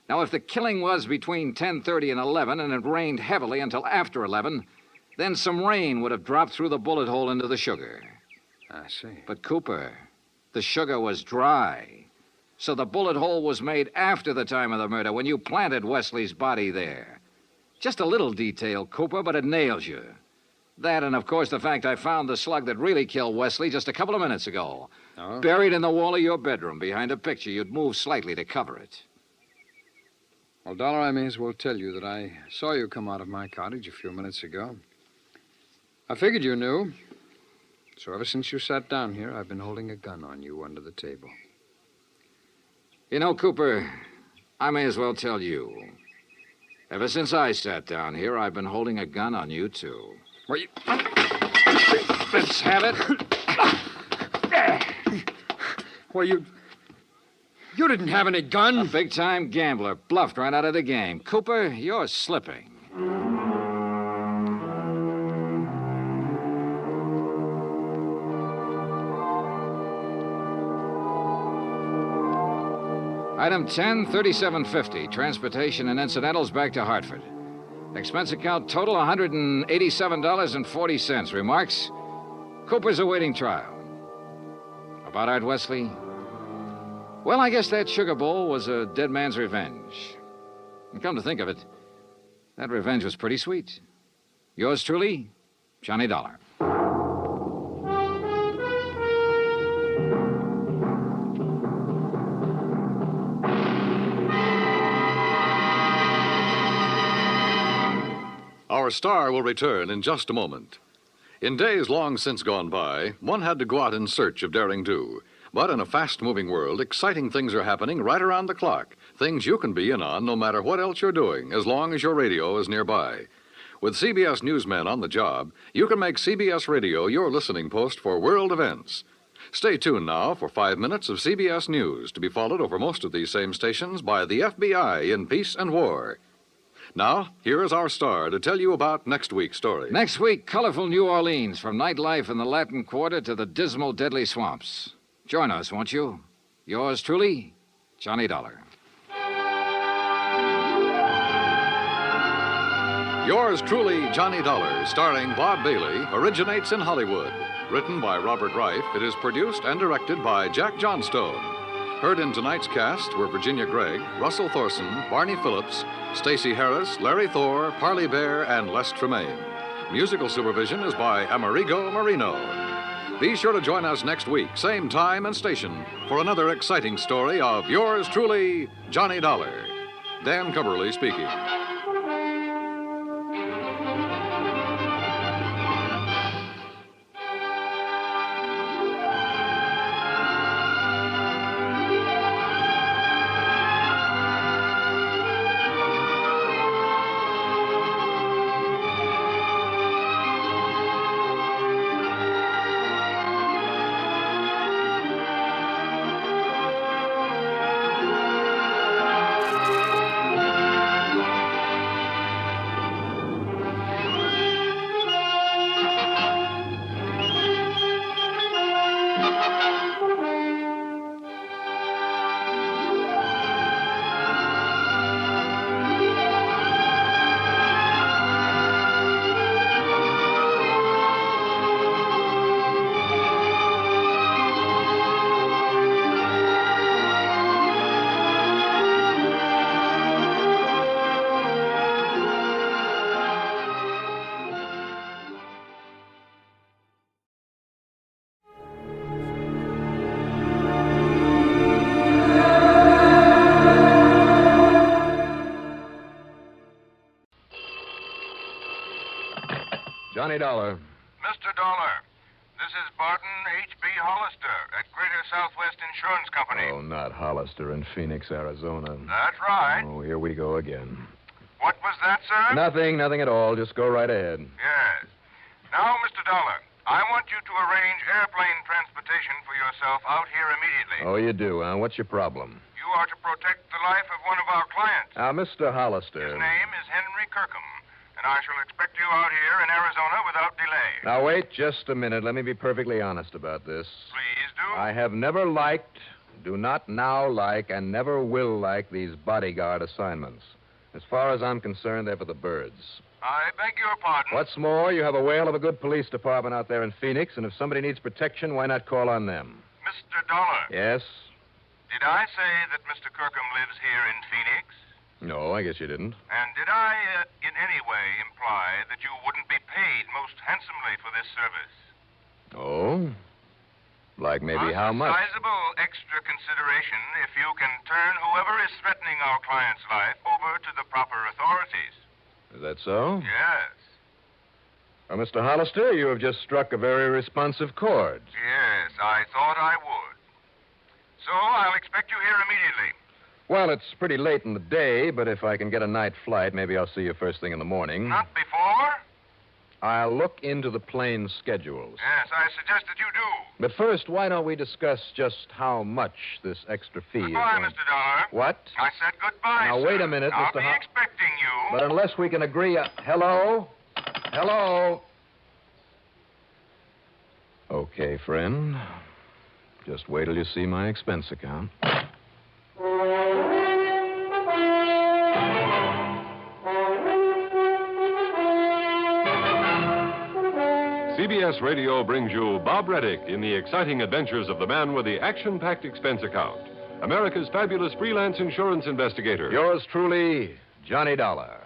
Now, if the killing was between 10:30 and 11, and it rained heavily until after 11, then some rain would have dropped through the bullet hole into the sugar. I see. But, Cooper, the sugar was dry. So the bullet hole was made after the time of the murder, when you planted Wesley's body there. Just a little detail, Cooper, but it nails you. That, and of course, the fact I found the slug that really killed Wesley just a couple of minutes ago. Oh? Buried in the wall of your bedroom behind a picture you'd moved slightly to cover it. Well, Dollar, I may as well tell you that I saw you come out of my cottage a few minutes ago. I figured you knew. So ever since you sat down here, I've been holding a gun on you under the table. You know, Cooper, I may as well tell you. Ever since I sat down here, I've been holding a gun on you, too. Well, you... Let's have it. Well, you didn't have any gun. A big-time gambler, bluffed right out of the game. Cooper, you're slipping. Item 10, $37.50. Transportation and incidentals back to Hartford. Expense account total $187.40. Remarks? Cooper's awaiting trial. About Art Wesley? Well, I guess that sugar bowl was a dead man's revenge. And come to think of it, that revenge was pretty sweet. Yours truly, Johnny Dollar. Our star will return in just a moment. In days long since gone by, one had to go out in search of daring do. But in a fast-moving world, exciting things are happening right around the clock. Things you can be in on no matter what else you're doing, as long as your radio is nearby. With CBS newsmen on the job, you can make CBS Radio your listening post for world events. Stay tuned now for 5 minutes of CBS News, to be followed over most of these same stations by the FBI in peace and war. Now, here is our star to tell you about next week's story. Next week, colorful New Orleans, from nightlife in the Latin Quarter to the dismal, deadly swamps. Join us, won't you? Yours truly, Johnny Dollar. Yours truly, Johnny Dollar, starring Bob Bailey, originates in Hollywood. Written by Robert Reif, it is produced and directed by Jack Johnstone. Heard in tonight's cast were Virginia Gregg, Russell Thorson, Barney Phillips, Stacey Harris, Larry Thor, Parley Bear, and Les Tremaine. Musical supervision is by Amerigo Marino. Be sure to join us next week, same time and station, for another exciting story of yours truly, Johnny Dollar. Dan Cumberly speaking. Johnny Dollar. Mr. Dollar, this is Barton H.B. Hollister at Greater Southwest Insurance Company. Oh, not Hollister in Phoenix, Arizona. That's right. Oh, here we go again. What was that, sir? Nothing at all. Just go right ahead. Yes. Now, Mr. Dollar, I want you to arrange airplane transportation for yourself out here immediately. Oh, you do, huh? What's your problem? You are to protect the life of one of our clients. Now, Mr. Hollister. His name is Henry Kirkham, and I shall expect you out here in Arizona without delay. Now, wait just a minute. Let me be perfectly honest about this. Please do. I have never liked, do not now like, and never will like these bodyguard assignments. As far as I'm concerned, they're for the birds. I beg your pardon. What's more, you have a whale of a good police department out there in Phoenix, and if somebody needs protection, why not call on them? Mr. Dollar. Yes? Did I say that Mr. Kirkham lives here in Phoenix? No, I guess you didn't. And did I, in any way, imply that you wouldn't be paid most handsomely for this service? Oh? Like maybe how much? Sizable extra consideration if you can turn whoever is threatening our client's life over to the proper authorities. Is that so? Yes. Well, Mr. Hollister, you have just struck a very responsive chord. Yes, I thought I would. So I'll expect you here immediately. Well, it's pretty late in the day, but if I can get a night flight, maybe I'll see you first thing in the morning. Not before? I'll look into the plane schedules. Yes, I suggest that you do. But first, why don't we discuss just how much this extra fee Goodbye, is? Mr. Dollar. What? I said goodbye, Now, sir. wait a minute, I'll Mr. be expecting you. But unless we can agree... hello? Hello? Okay, friend. Just wait till you see my expense account. CBS Radio brings you Bob Reddick in the exciting adventures of the man with the action-packed expense account, America's fabulous freelance insurance investigator. Yours truly, Johnny Dollar.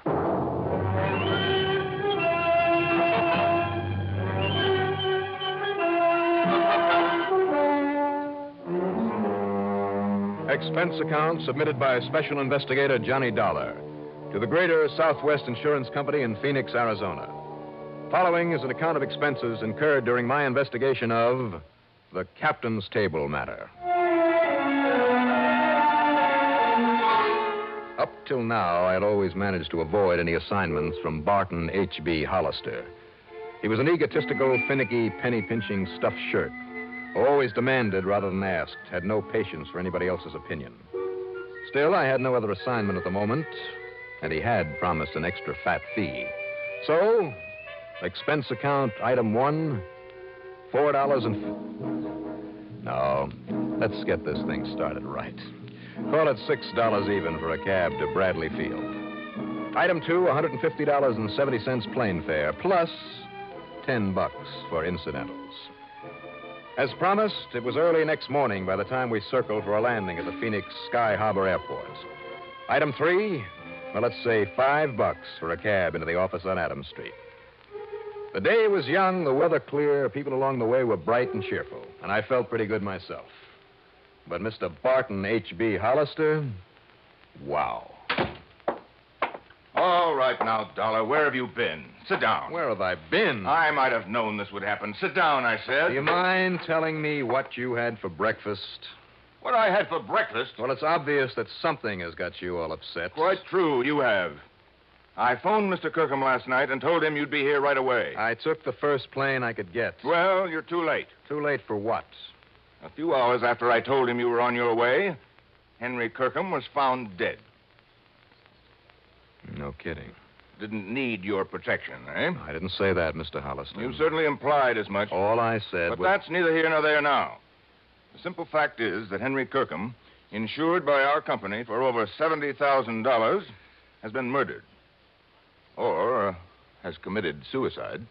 Expense account submitted by Special Investigator Johnny Dollar to the Greater Southwest Insurance Company in Phoenix, Arizona. Following is an account of expenses incurred during my investigation of the Captain's Table matter. Up till now, I had always managed to avoid any assignments from Barton H.B. Hollister. He was an egotistical, finicky, penny-pinching stuffed shirt. Always demanded rather than asked, had no patience for anybody else's opinion. Still, I had no other assignment at the moment, and he had promised an extra fat fee. So, expense account item 1, $4 and... No, let's get this thing started right. Call it $6 even for a cab to Bradley Field. Item 2, $150.70 plane fare, plus $10 for incidentals. As promised, it was early next morning by the time we circled for a landing at the Phoenix Sky Harbor Airport. Item 3, well, let's say $5 for a cab into the office on Adams Street. The day was young, the weather clear, people along the way were bright and cheerful, and I felt pretty good myself. But Mr. Barton H.B. Hollister, wow. All right now, Dollar, where have you been? Sit down. Where have I been? I might have known this would happen. Sit down, I said. Do you mind telling me what you had for breakfast? What I had for breakfast? Well, it's obvious that something has got you all upset. Quite true, you have. I phoned Mr. Kirkham last night and told him you'd be here right away. I took the first plane I could get. Well, you're too late. Too late for what? A few hours after I told him you were on your way, Henry Kirkham was found dead. No kidding. Didn't need your protection, eh? I didn't say that, Mr. Hollister. You certainly implied as much. All I said But was... that's neither here nor there now. The simple fact is that Henry Kirkham, insured by our company for over $70,000, has been murdered. Or has committed suicide.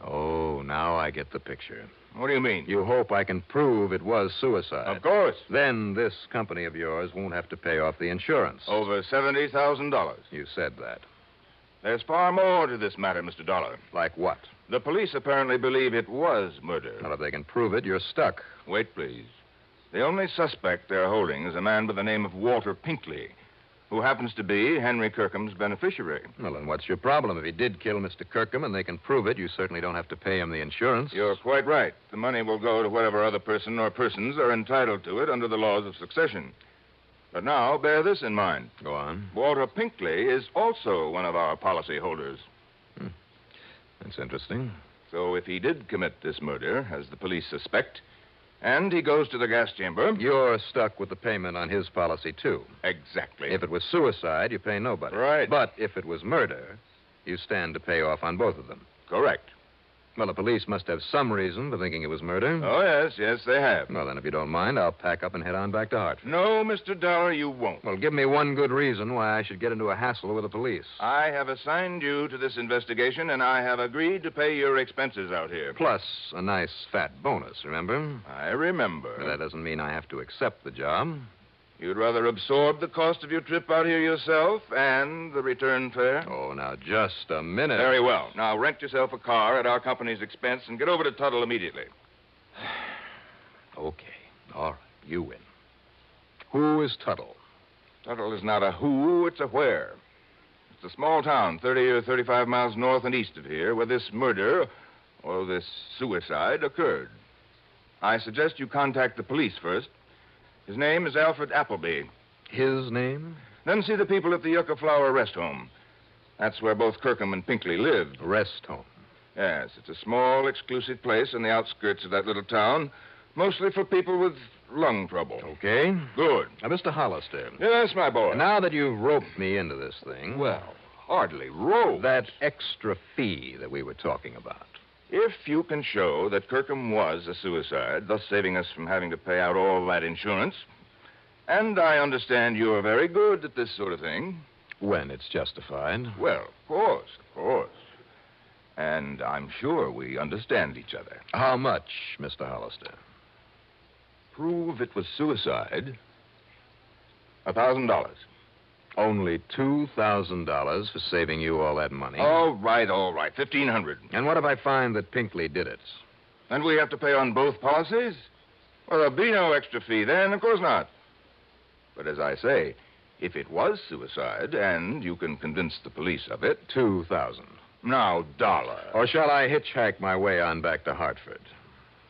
Oh, now I get the picture. What do you mean? You hope I can prove it was suicide. Of course. Then this company of yours won't have to pay off the insurance. Over $70,000. You said that. There's far more to this matter, Mr. Dollar. Like what? The police apparently believe it was murder. Well, if they can prove it, you're stuck. Wait, please. The only suspect they're holding is a man by the name of Walter Pinkley, who happens to be Henry Kirkham's beneficiary. Well, then what's your problem? If he did kill Mr. Kirkham and they can prove it, you certainly don't have to pay him the insurance. You're quite right. The money will go to whatever other person or persons are entitled to it under the laws of succession. But now, bear this in mind. Go on. Walter Pinkley is also one of our policy holders. That's interesting. So if he did commit this murder, as the police suspect, and he goes to the gas chamber... You're stuck with the payment on his policy, too. Exactly. If it was suicide, you pay nobody. Right. But if it was murder, you stand to pay off on both of them. Correct. Well, the police must have some reason for thinking it was murder. Oh, yes, they have. Well, then, if you don't mind, I'll pack up and head on back to Hartford. No, Mr. Dollar, you won't. Well, give me one good reason why I should get into a hassle with the police. I have assigned you to this investigation, and I have agreed to pay your expenses out here. Plus a nice fat bonus, remember? I remember. But that doesn't mean I have to accept the job. You'd rather absorb the cost of your trip out here yourself and the return fare? Oh, now, just a minute. Very well. Now, rent yourself a car at our company's expense and get over to Tuttle immediately. Okay. All right. You win. Who is Tuttle? Tuttle is not a who, it's a where. It's a small town, 30 or 35 miles north and east of here, where this murder, or this suicide, occurred. I suggest you contact the police first. His name is Alfred Appleby. His name? Then see the people at the Yucca Flower Rest Home. That's where both Kirkham and Pinkley lived. Rest home? Yes, it's a small, exclusive place on the outskirts of that little town, mostly for people with lung trouble. Okay. Good. Now, Mr. Hollister. Yes, my boy. Now that you've roped me into this thing... Well, hardly roped. That extra fee that we were talking about. If you can show that Kirkham was a suicide, thus saving us from having to pay out all that insurance, and I understand you're very good at this sort of thing. When it's justified. Well, of course. And I'm sure we understand each other. How much, Mr. Hollister? Prove it was suicide. $1,000. Only $2,000 for saving you all that money. All right. $1,500. And what if I find that Pinkley did it? And we have to pay on both policies? Well, there'll be no extra fee then, of course not. But as I say, if it was suicide, and you can convince the police of it... $2,000. Now, dollar. Or shall I hitchhike my way on back to Hartford?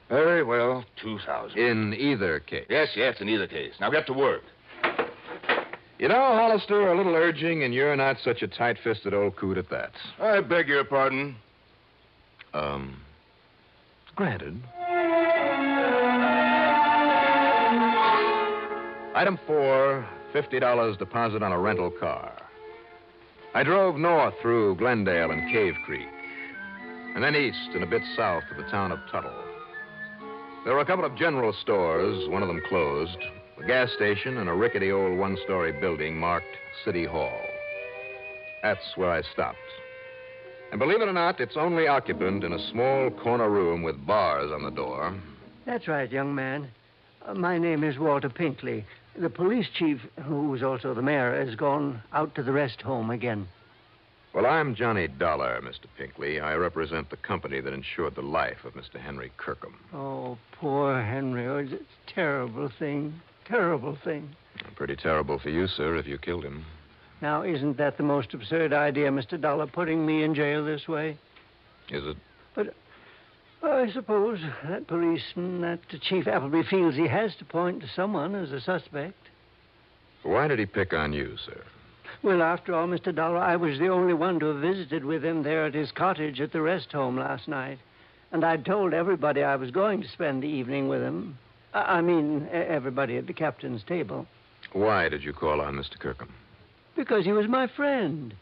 Very well, $2,000. In either case. Yes, in either case. Now get to work. You know, Hollister, a little urging, and you're not such a tight-fisted old coot at that. I beg your pardon. Granted. Item 4, $50 deposit on a rental car. I drove north through Glendale and Cave Creek, and then east and a bit south of the town of Tuttle. There were a couple of general stores, one of them closed, a gas station, and a rickety old one-story building marked City Hall. That's where I stopped. And believe it or not, its only occupant in a small corner room with bars on the door. That's right, young man. My name is Walter Pinkley. The police chief, who is also the mayor, has gone out to the rest home again. Well, I'm Johnny Dollar, Mr. Pinkley. I represent the company that insured the life of Mr. Henry Kirkham. Oh, poor Henry. Oh, it's a terrible thing. Terrible thing. Pretty terrible for you, sir, if you killed him. Now, isn't that the most absurd idea, Mr. Dollar, putting me in jail this way? Is it? But I suppose that policeman, that Chief Appleby, feels he has to point to someone as a suspect. Why did he pick on you, sir? Well, after all, Mr. Dollar, I was the only one to have visited with him there at his cottage at the rest home last night. And I'd told everybody I was going to spend the evening with him. I mean, everybody at the captain's table. Why did you call on Mr. Kirkham? Because he was my friend.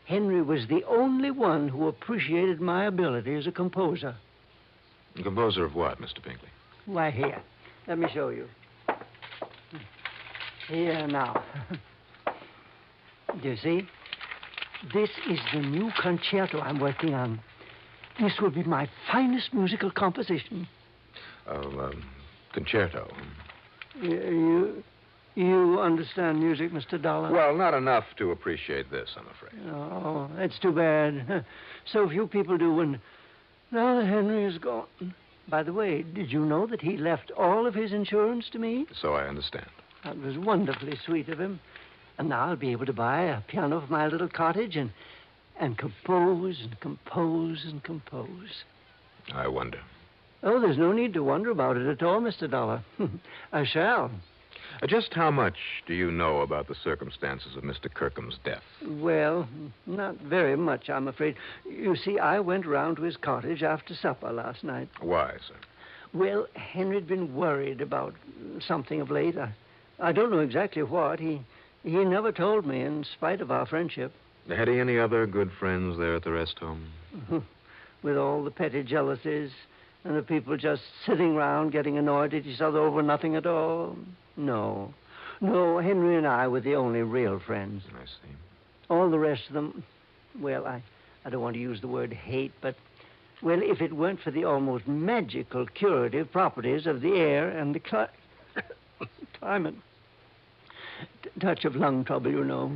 Henry was the only one who appreciated my ability as a composer. A composer of what, Mr. Pinkley? Why, here. Let me show you. Here now. Do you see? This is the new concerto I'm working on. This will be my finest musical composition. Concerto. You understand music, Mr. Dollar? Well, not enough to appreciate this, I'm afraid. Oh, that's too bad. So few people do, and now that Henry is gone. By the way, did you know that he left all of his insurance to me? So I understand. That was wonderfully sweet of him. And now I'll be able to buy a piano for my little cottage and compose and compose and compose. I wonder. Oh, there's no need to wonder about it at all, Mr. Dollar. I shall. Just how much do you know about the circumstances of Mr. Kirkham's death? Well, not very much, I'm afraid. You see, I went round to his cottage after supper last night. Why, sir? Well, Henry'd been worried about something of late. I don't know exactly what. He never told me, in spite of our friendship. Had he any other good friends there at the rest home? With all the petty jealousies and the people just sitting round getting annoyed at each other over nothing at all. No, Henry and I were the only real friends. I see. All the rest of them, well, I don't want to use the word hate, but, well, if it weren't for the almost magical curative properties of the air and the climate. Touch of lung trouble, you know.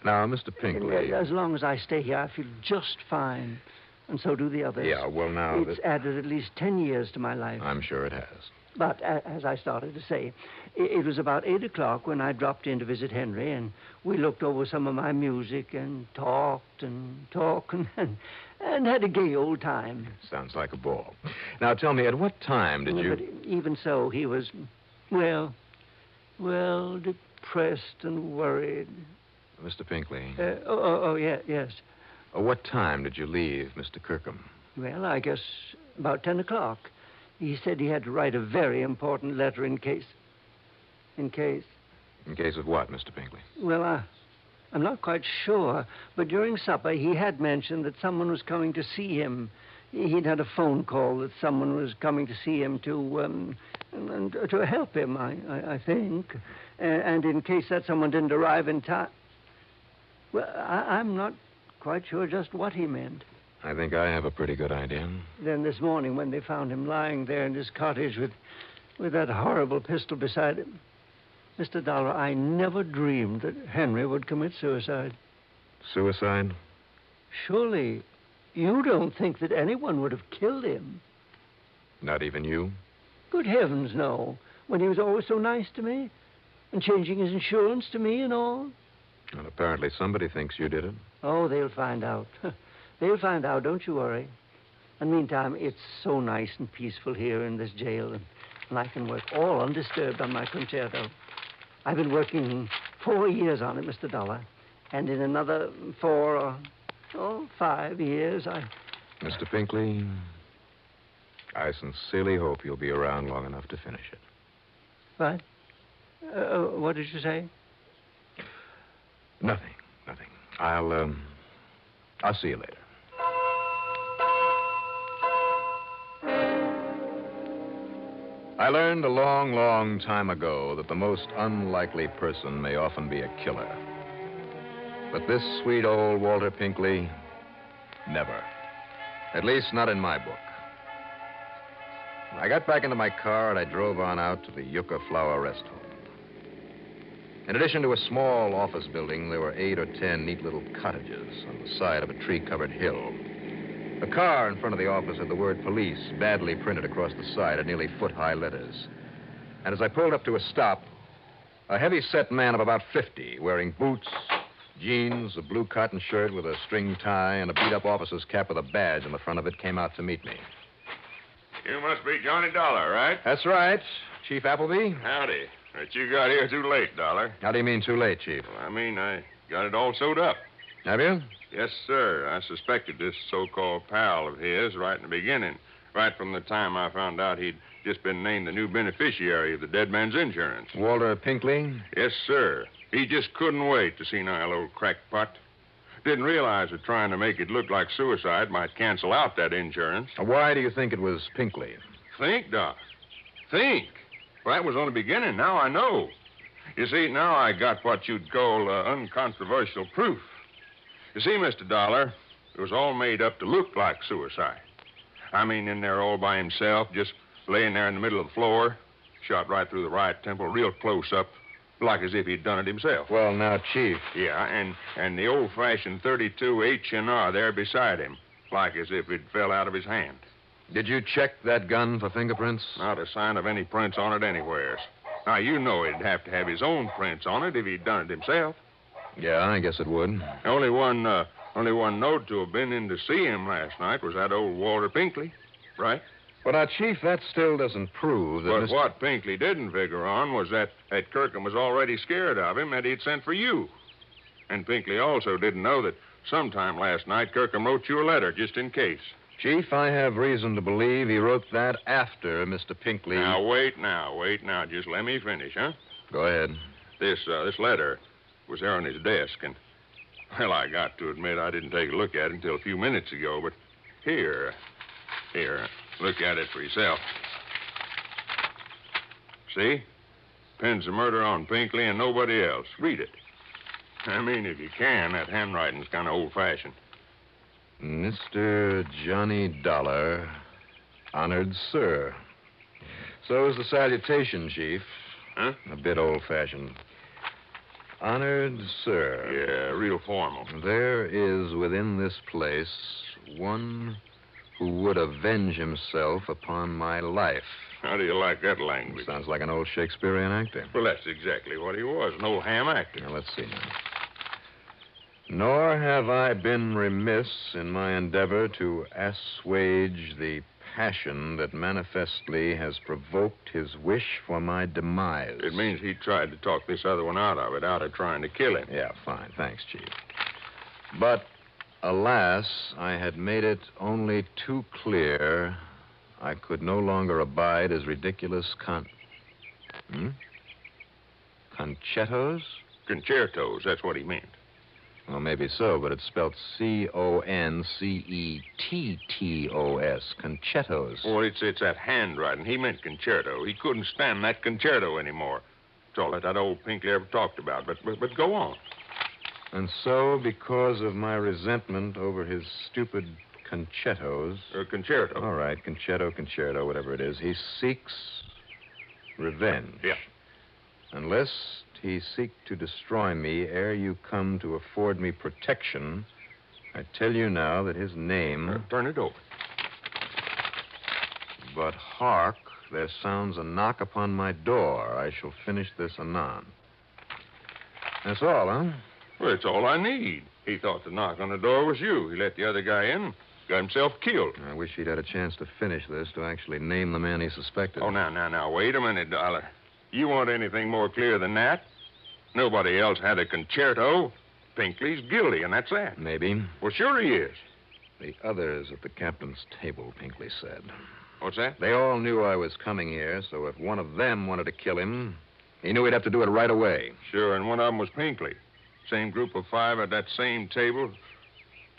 Now, Mr. Pinkley. As long as I stay here, I feel just fine. And so do the others. Yeah, well, now... It's added at least 10 years to my life. I'm sure it has. But, as I started to say, it was about 8 o'clock when I dropped in to visit Henry, and we looked over some of my music and talked and had a gay old time. Sounds like a ball. Now, tell me, at what time did you... But even so, he was, well, depressed and worried. Mr. Pinkley. Yes. What time did you leave Mr. Kirkham? Well, I guess about 10 o'clock. He said he had to write a very important letter in case... In case of what, Mr. Pinkley? Well, I'm not quite sure, but during supper he had mentioned that someone was coming to see him. He'd had a phone call that someone was coming to see him to help him, I think. And in case that someone didn't arrive in time... Well, I'm not quite sure just what he meant. I think I have a pretty good idea. Then this morning, when they found him lying there in his cottage with that horrible pistol beside him, Mr. Dollar, I never dreamed that Henry would commit suicide. Suicide? Surely you don't think that anyone would have killed him? Not even you? Good heavens, no. When he was always so nice to me and changing his insurance to me and all. Well, apparently somebody thinks you did it. Oh, they'll find out. They'll find out, don't you worry. And meantime, it's so nice and peaceful here in this jail, and I can work all undisturbed on my concerto. I've been working 4 years on it, Mr. Dollar. And in another 4 or 5 years, Mr. Pinkley, I sincerely hope you'll be around long enough to finish it. What? What did you say? Nothing. I'll see you later. I learned a long, long time ago that the most unlikely person may often be a killer. But this sweet old Walter Pinkley, never. At least not in my book. I got back into my car and I drove on out to the Yucca Flower Rest Home. In addition to a small office building, there were 8 or 10 neat little cottages on the side of a tree-covered hill. The car in front of the office had the word police badly printed across the side in nearly foot-high letters. And as I pulled up to a stop, a heavy-set man of about 50, wearing boots, jeans, a blue cotton shirt with a string tie, and a beat-up officer's cap with a badge on the front of it, came out to meet me. You must be Johnny Dollar, right? That's right. Chief Appleby? Howdy. But you got here too late, Dollar. How do you mean too late, Chief? Well, I mean, I got it all sewed up. Have you? Yes, sir. I suspected this so-called pal of his right in the beginning, right from the time I found out he'd just been named the new beneficiary of the dead man's insurance. Walter Pinkley? Yes, sir. He just couldn't wait to see nigh old crackpot. Didn't realize that trying to make it look like suicide might cancel out that insurance. Why do you think it was Pinkley? Think, Doc. Think. Well, that was only beginning. Now I know. You see, now I got what you'd call uncontroversial proof. You see, Mr. Dollar, it was all made up to look like suicide. I mean, in there all by himself, just laying there in the middle of the floor, shot right through the right temple, real close up, like as if he'd done it himself. Well, now, Chief. Yeah, and the old-fashioned 32 H&R there beside him, like as if it fell out of his hand. Did you check that gun for fingerprints? Not a sign of any prints on it anywhere. Now, you know he'd have to have his own prints on it if he'd done it himself. Yeah, I guess it would. Only one note to have been in to see him last night was that old Walter Pinkley, right? But, Chief, that still doesn't prove that But what Pinkley didn't figure on was that Kirkham was already scared of him and he'd sent for you. And Pinkley also didn't know that sometime last night Kirkham wrote you a letter just in case. Chief, I have reason to believe he wrote that after Mr. Pinkley... Now, wait now. Just let me finish, huh? Go ahead. This letter was there on his desk, and, well, I got to admit I didn't take a look at it until a few minutes ago, but here, look at it for yourself. See? Pins the murder on Pinkley and nobody else. Read it. I mean, if you can, that handwriting's kind of old-fashioned. Mr. Johnny Dollar, honored sir. So is the salutation, Chief. Huh? A bit old-fashioned. Honored sir. Yeah, real formal. There is within this place one who would avenge himself upon my life. How do you like that language? Sounds like an old Shakespearean actor. Well, that's exactly what he was, an old ham actor. Now, let's see now. Nor have I been remiss in my endeavor to assuage the passion that manifestly has provoked his wish for my demise. It means he tried to talk this other one out of trying to kill him. Yeah, fine. Thanks, Chief. But, alas, I had made it only too clear I could no longer abide his ridiculous Concertos? Concertos, that's what he meant. Well, maybe so, but it's spelled Concetettos. Concertos. Well, it's that handwriting. He meant concerto. He couldn't stand that concerto anymore. That's all that old Pinkley ever talked about. But go on. And so, because of my resentment over his stupid concertos... concerto. All right, concerto, whatever it is. He seeks revenge. Yeah. Unless he seek to destroy me ere you come to afford me protection, I tell you now that his name... turn it over. But hark, there sounds a knock upon my door. I shall finish this anon. That's all, huh? Well, it's all I need. He thought the knock on the door was you. He let the other guy in, got himself killed. I wish he'd had a chance to finish this, to actually name the man he suspected. Oh, now, wait a minute, Dollar. You want anything more clear than that? Nobody else had a concerto. Pinkley's guilty, and that's that. Maybe. Well, sure he is. The others at the captain's table, Pinkley said. What's that? They all knew I was coming here, so if one of them wanted to kill him, he knew he'd have to do it right away. Sure, and one of them was Pinkley. Same group of 5 at that same table.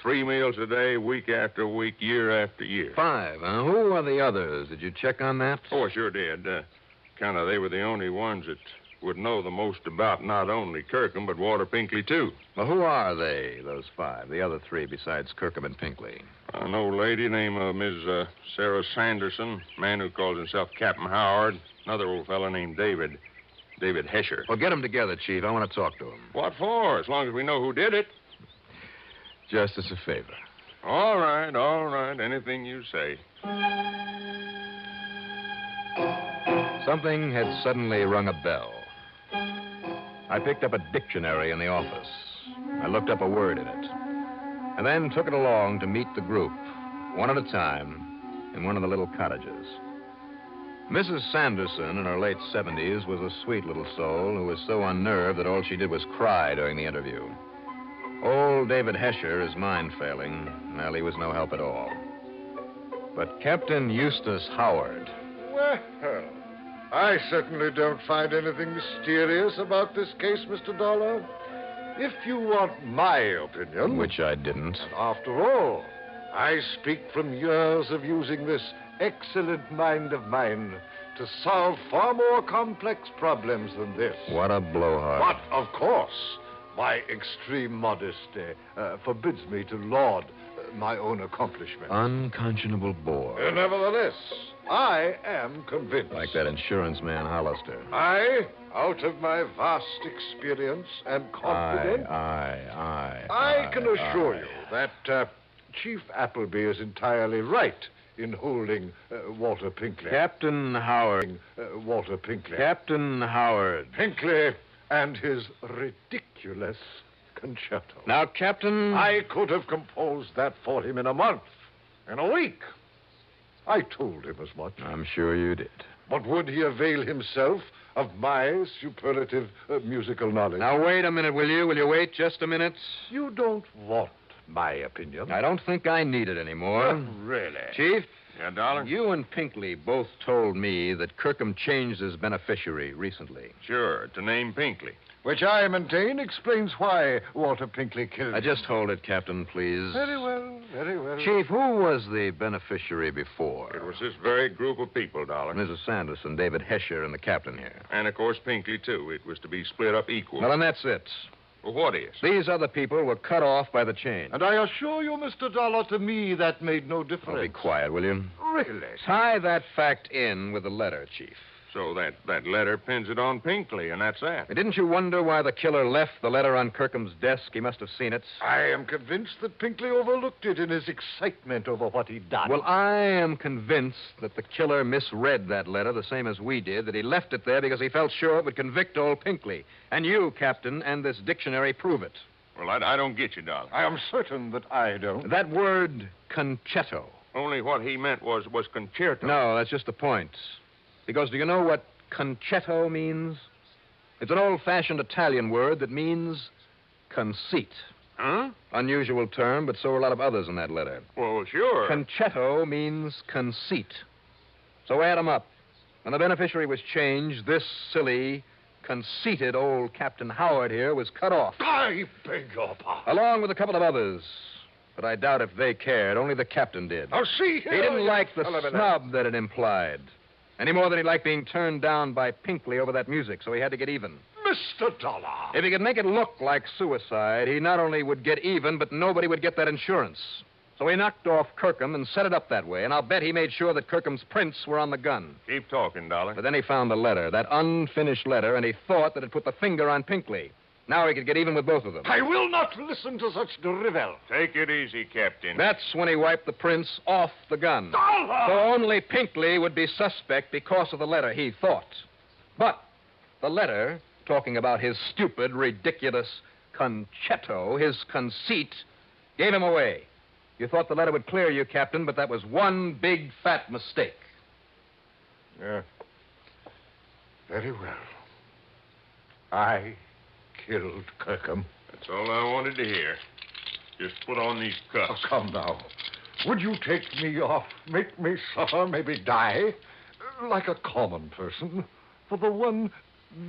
3 meals a day, week after week, year after year. 5, huh? Who are the others? Did you check on that? Oh, I sure did. They were the only ones that would know the most about not only Kirkham, but Walter Pinkley, too. Well, who are they, those 5, the other 3 besides Kirkham and Pinkley? An old lady named Miss Sarah Sanderson, man who calls himself Captain Howard, another old fella named David Hesher. Well, get them together, Chief. I want to talk to them. What for? As long as we know who did it. Just as a favor. All right. Anything you say. Something had suddenly rung a bell. I picked up a dictionary in the office. I looked up a word in it. And then took it along to meet the group, one at a time, in one of the little cottages. Mrs. Sanderson, in her late 70s, was a sweet little soul who was so unnerved that all she did was cry during the interview. Old David Hesher, his mind failing, well, he was no help at all. But Captain Eustace Howard... Well, I certainly don't find anything mysterious about this case, Mr. Dollar. If you want my opinion... Which I didn't. After all, I speak from years of using this excellent mind of mine to solve far more complex problems than this. What a blowhard. But, of course, my extreme modesty forbids me to laud my own accomplishments. Unconscionable bore. Nevertheless, I am convinced. Like that insurance man, Hollister. I, out of my vast experience, am confident. I can assure you that Chief Appleby is entirely right in holding Walter Pinkley. Captain Howard. Walter Pinkley. Captain Howard. Pinkley and his ridiculous concerto. Now, Captain... I could have composed that for him in a month, in a week. I told him as much. I'm sure you did. But would he avail himself of my superlative musical knowledge? Now, wait a minute, will you? Will you wait just a minute? You don't want my opinion. I don't think I need it anymore. Really? Chief? Yeah, Dollar? You and Pinkley both told me that Kirkham changed his beneficiary recently. Sure, to name Pinkley. Which I maintain explains why Walter Pinkley killed him. Just hold it, Captain, please. Very well, very well. Chief, who was the beneficiary before? It was this very group of people, Dollar. Mrs. Sanderson, David Hesher, and the captain here. And, of course, Pinkley, too. It was to be split up equal. Well, then that's it. Well, what is? These other people were cut off by the chain. And I assure you, Mr. Dollar, to me that made no difference. Oh, be quiet, will you? Really? Tie that fact in with the letter, Chief. So that letter pins it on Pinkley, and that's that. Didn't you wonder why the killer left the letter on Kirkham's desk? He must have seen it. I am convinced that Pinkley overlooked it in his excitement over what he'd done. Well, I am convinced that the killer misread that letter the same as we did, that he left it there because he felt sure it would convict old Pinkley. And you, Captain, and this dictionary prove it. Well, I don't get you, Dollar. I am certain that I don't. That word, concetto. Only what he meant was concerto. No, that's just the point. Because do you know what concetto means? It's an old-fashioned Italian word that means conceit. Huh? Unusual term, but so are a lot of others in that letter. Well, sure. Concetto means conceit. So add them up. When the beneficiary was changed, this silly, conceited old Captain Howard here was cut off. I beg your pardon. Along with a couple of others. But I doubt if they cared. Only the captain did. Now, see here. He didn't like the snub that it implied. Any more than he liked being turned down by Pinkley over that music, so he had to get even. Mr. Dollar. If he could make it look like suicide, he not only would get even, but nobody would get that insurance. So he knocked off Kirkham and set it up that way, and I'll bet he made sure that Kirkham's prints were on the gun. Keep talking, Dollar. But then he found the letter, that unfinished letter, and he thought that it put the finger on Pinkley. Now he could get even with both of them. I will not listen to such drivel. Take it easy, Captain. That's when he wiped the prints off the gun. Dollar! So only Pinkley would be suspect because of the letter, he thought. But the letter, talking about his stupid, ridiculous concetto, his conceit, gave him away. You thought the letter would clear you, Captain, but that was one big, fat mistake. Yeah. Very well. I killed Kirkham. That's all I wanted to hear. Just put on these cuffs. Oh, come now. Would you take me off, make me suffer, maybe die, like a common person, for the one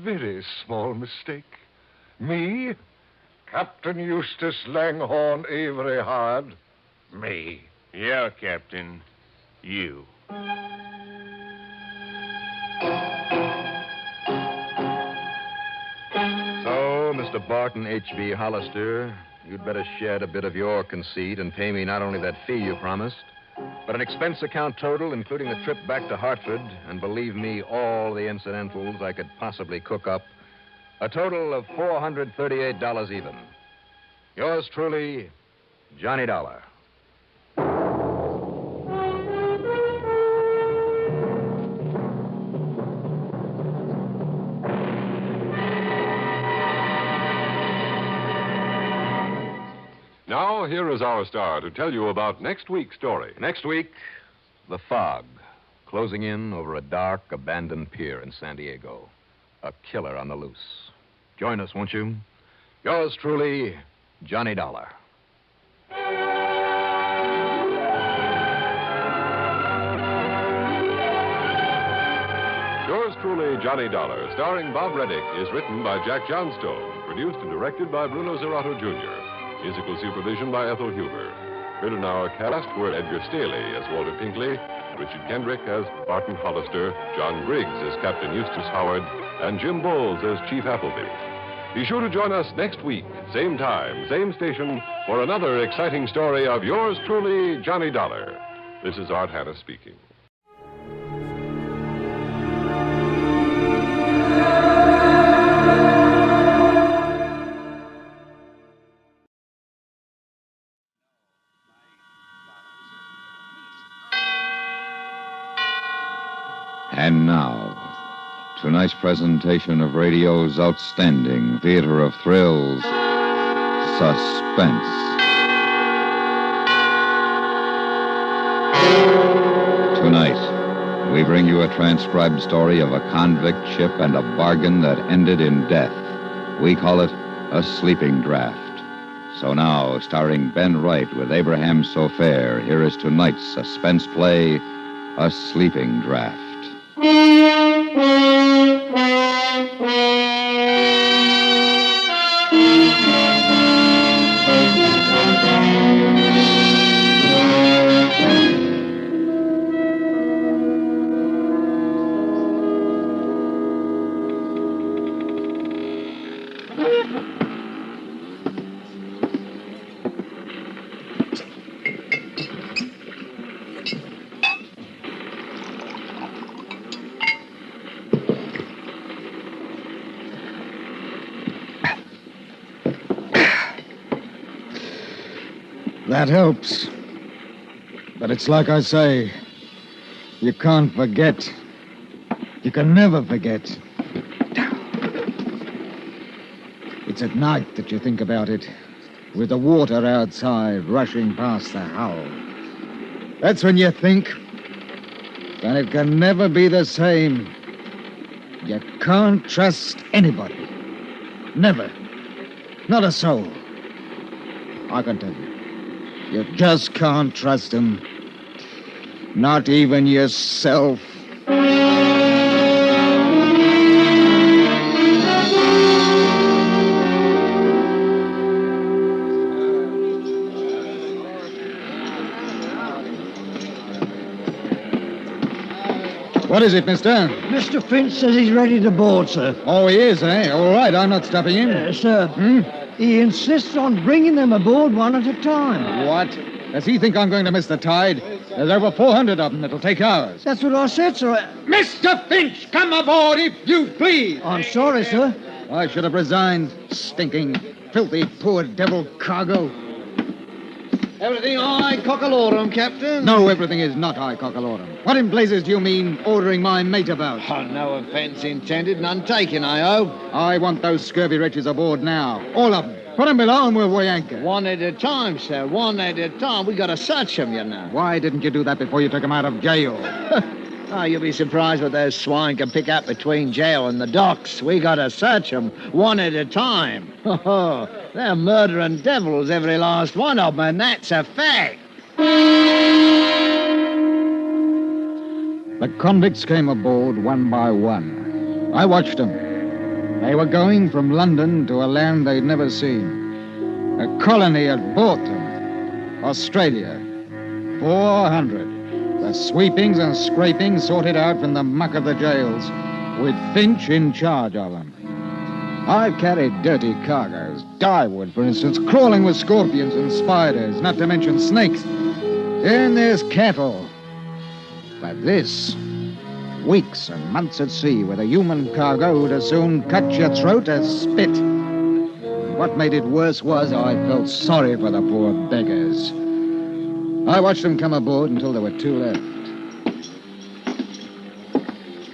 very small mistake? Me, Captain Eustace Langhorne Avery Hard, me. Yeah, Captain. You. Mr. Barton H.B. Hollister, you'd better shed a bit of your conceit and pay me not only that fee you promised, but an expense account total, including the trip back to Hartford, and believe me, all the incidentals I could possibly cook up, a total of $438 even. Yours truly, Johnny Dollar. Now, here is our star to tell you about next week's story. Next week, the fog, closing in over a dark, abandoned pier in San Diego. A killer on the loose. Join us, won't you? Yours truly, Johnny Dollar. Yours truly, Johnny Dollar, starring Bob Reddick, is written by Jack Johnstone, produced and directed by Bruno Zerato, Jr., musical supervision by Ethel Huber. Heard in our cast were Edgar Staley as Walter Pinkley, Richard Kendrick as Barton Hollister, John Briggs as Captain Eustace Howard, and Jim Bowles as Chief Appleby. Be sure to join us next week, same time, same station, for another exciting story of yours truly, Johnny Dollar. This is Art Hanna speaking. And now, tonight's presentation of radio's outstanding theater of thrills, Suspense. Tonight, we bring you a transcribed story of a convict ship and a bargain that ended in death. We call it A Sleeping Draft. So now, starring Ben Wright with Abraham Sofair, here is tonight's suspense play, A Sleeping Draft. That helps. But it's like I say, you can't forget. You can never forget. It's at night that you think about it, with the water outside rushing past the hull. That's when you think, and it can never be the same. You can't trust anybody. Never. Not a soul. I can tell you. You just can't trust him. Not even yourself. What is it, mister? Mr. Finch says he's ready to board, sir. Oh, he is, eh? All right, I'm not stopping him. Sir, he insists on bringing them aboard one at a time. What? Does he think I'm going to miss the tide? There's over 400 of them. It'll take hours. That's what I said, sir. Mr. Finch, come aboard if you please. I'm sorry, sir. I should have resigned. Stinking, filthy, poor devil cargo. Everything high cockalorum, Captain? No, everything is not high cockalorum. What in blazes do you mean ordering my mate about? Oh, no offense intended, none taken, I hope. I want those scurvy wretches aboard now. All of them. Put them below and we'll weigh anchor. One at a time, sir. One at a time. We got to search them, you know. Why didn't you do that before you took them out of jail? Oh, you'll be surprised what those swine can pick up between jail and the docks. We got to search them one at a time. Oh, they're murdering devils, every last one of them, and that's a fact. The convicts came aboard one by one. I watched them. They were going from London to a land they'd never seen. A colony had bought them. Australia. 400. The sweepings and scrapings sorted out from the muck of the jails, with Finch in charge of them. I've carried dirty cargoes. Dyewood, for instance, crawling with scorpions and spiders, not to mention snakes. And there's cattle. But this, weeks and months at sea with a human cargo who'd as soon cut your throat as spit. What made it worse was I felt sorry for the poor beggars. I watched them come aboard until there were two left.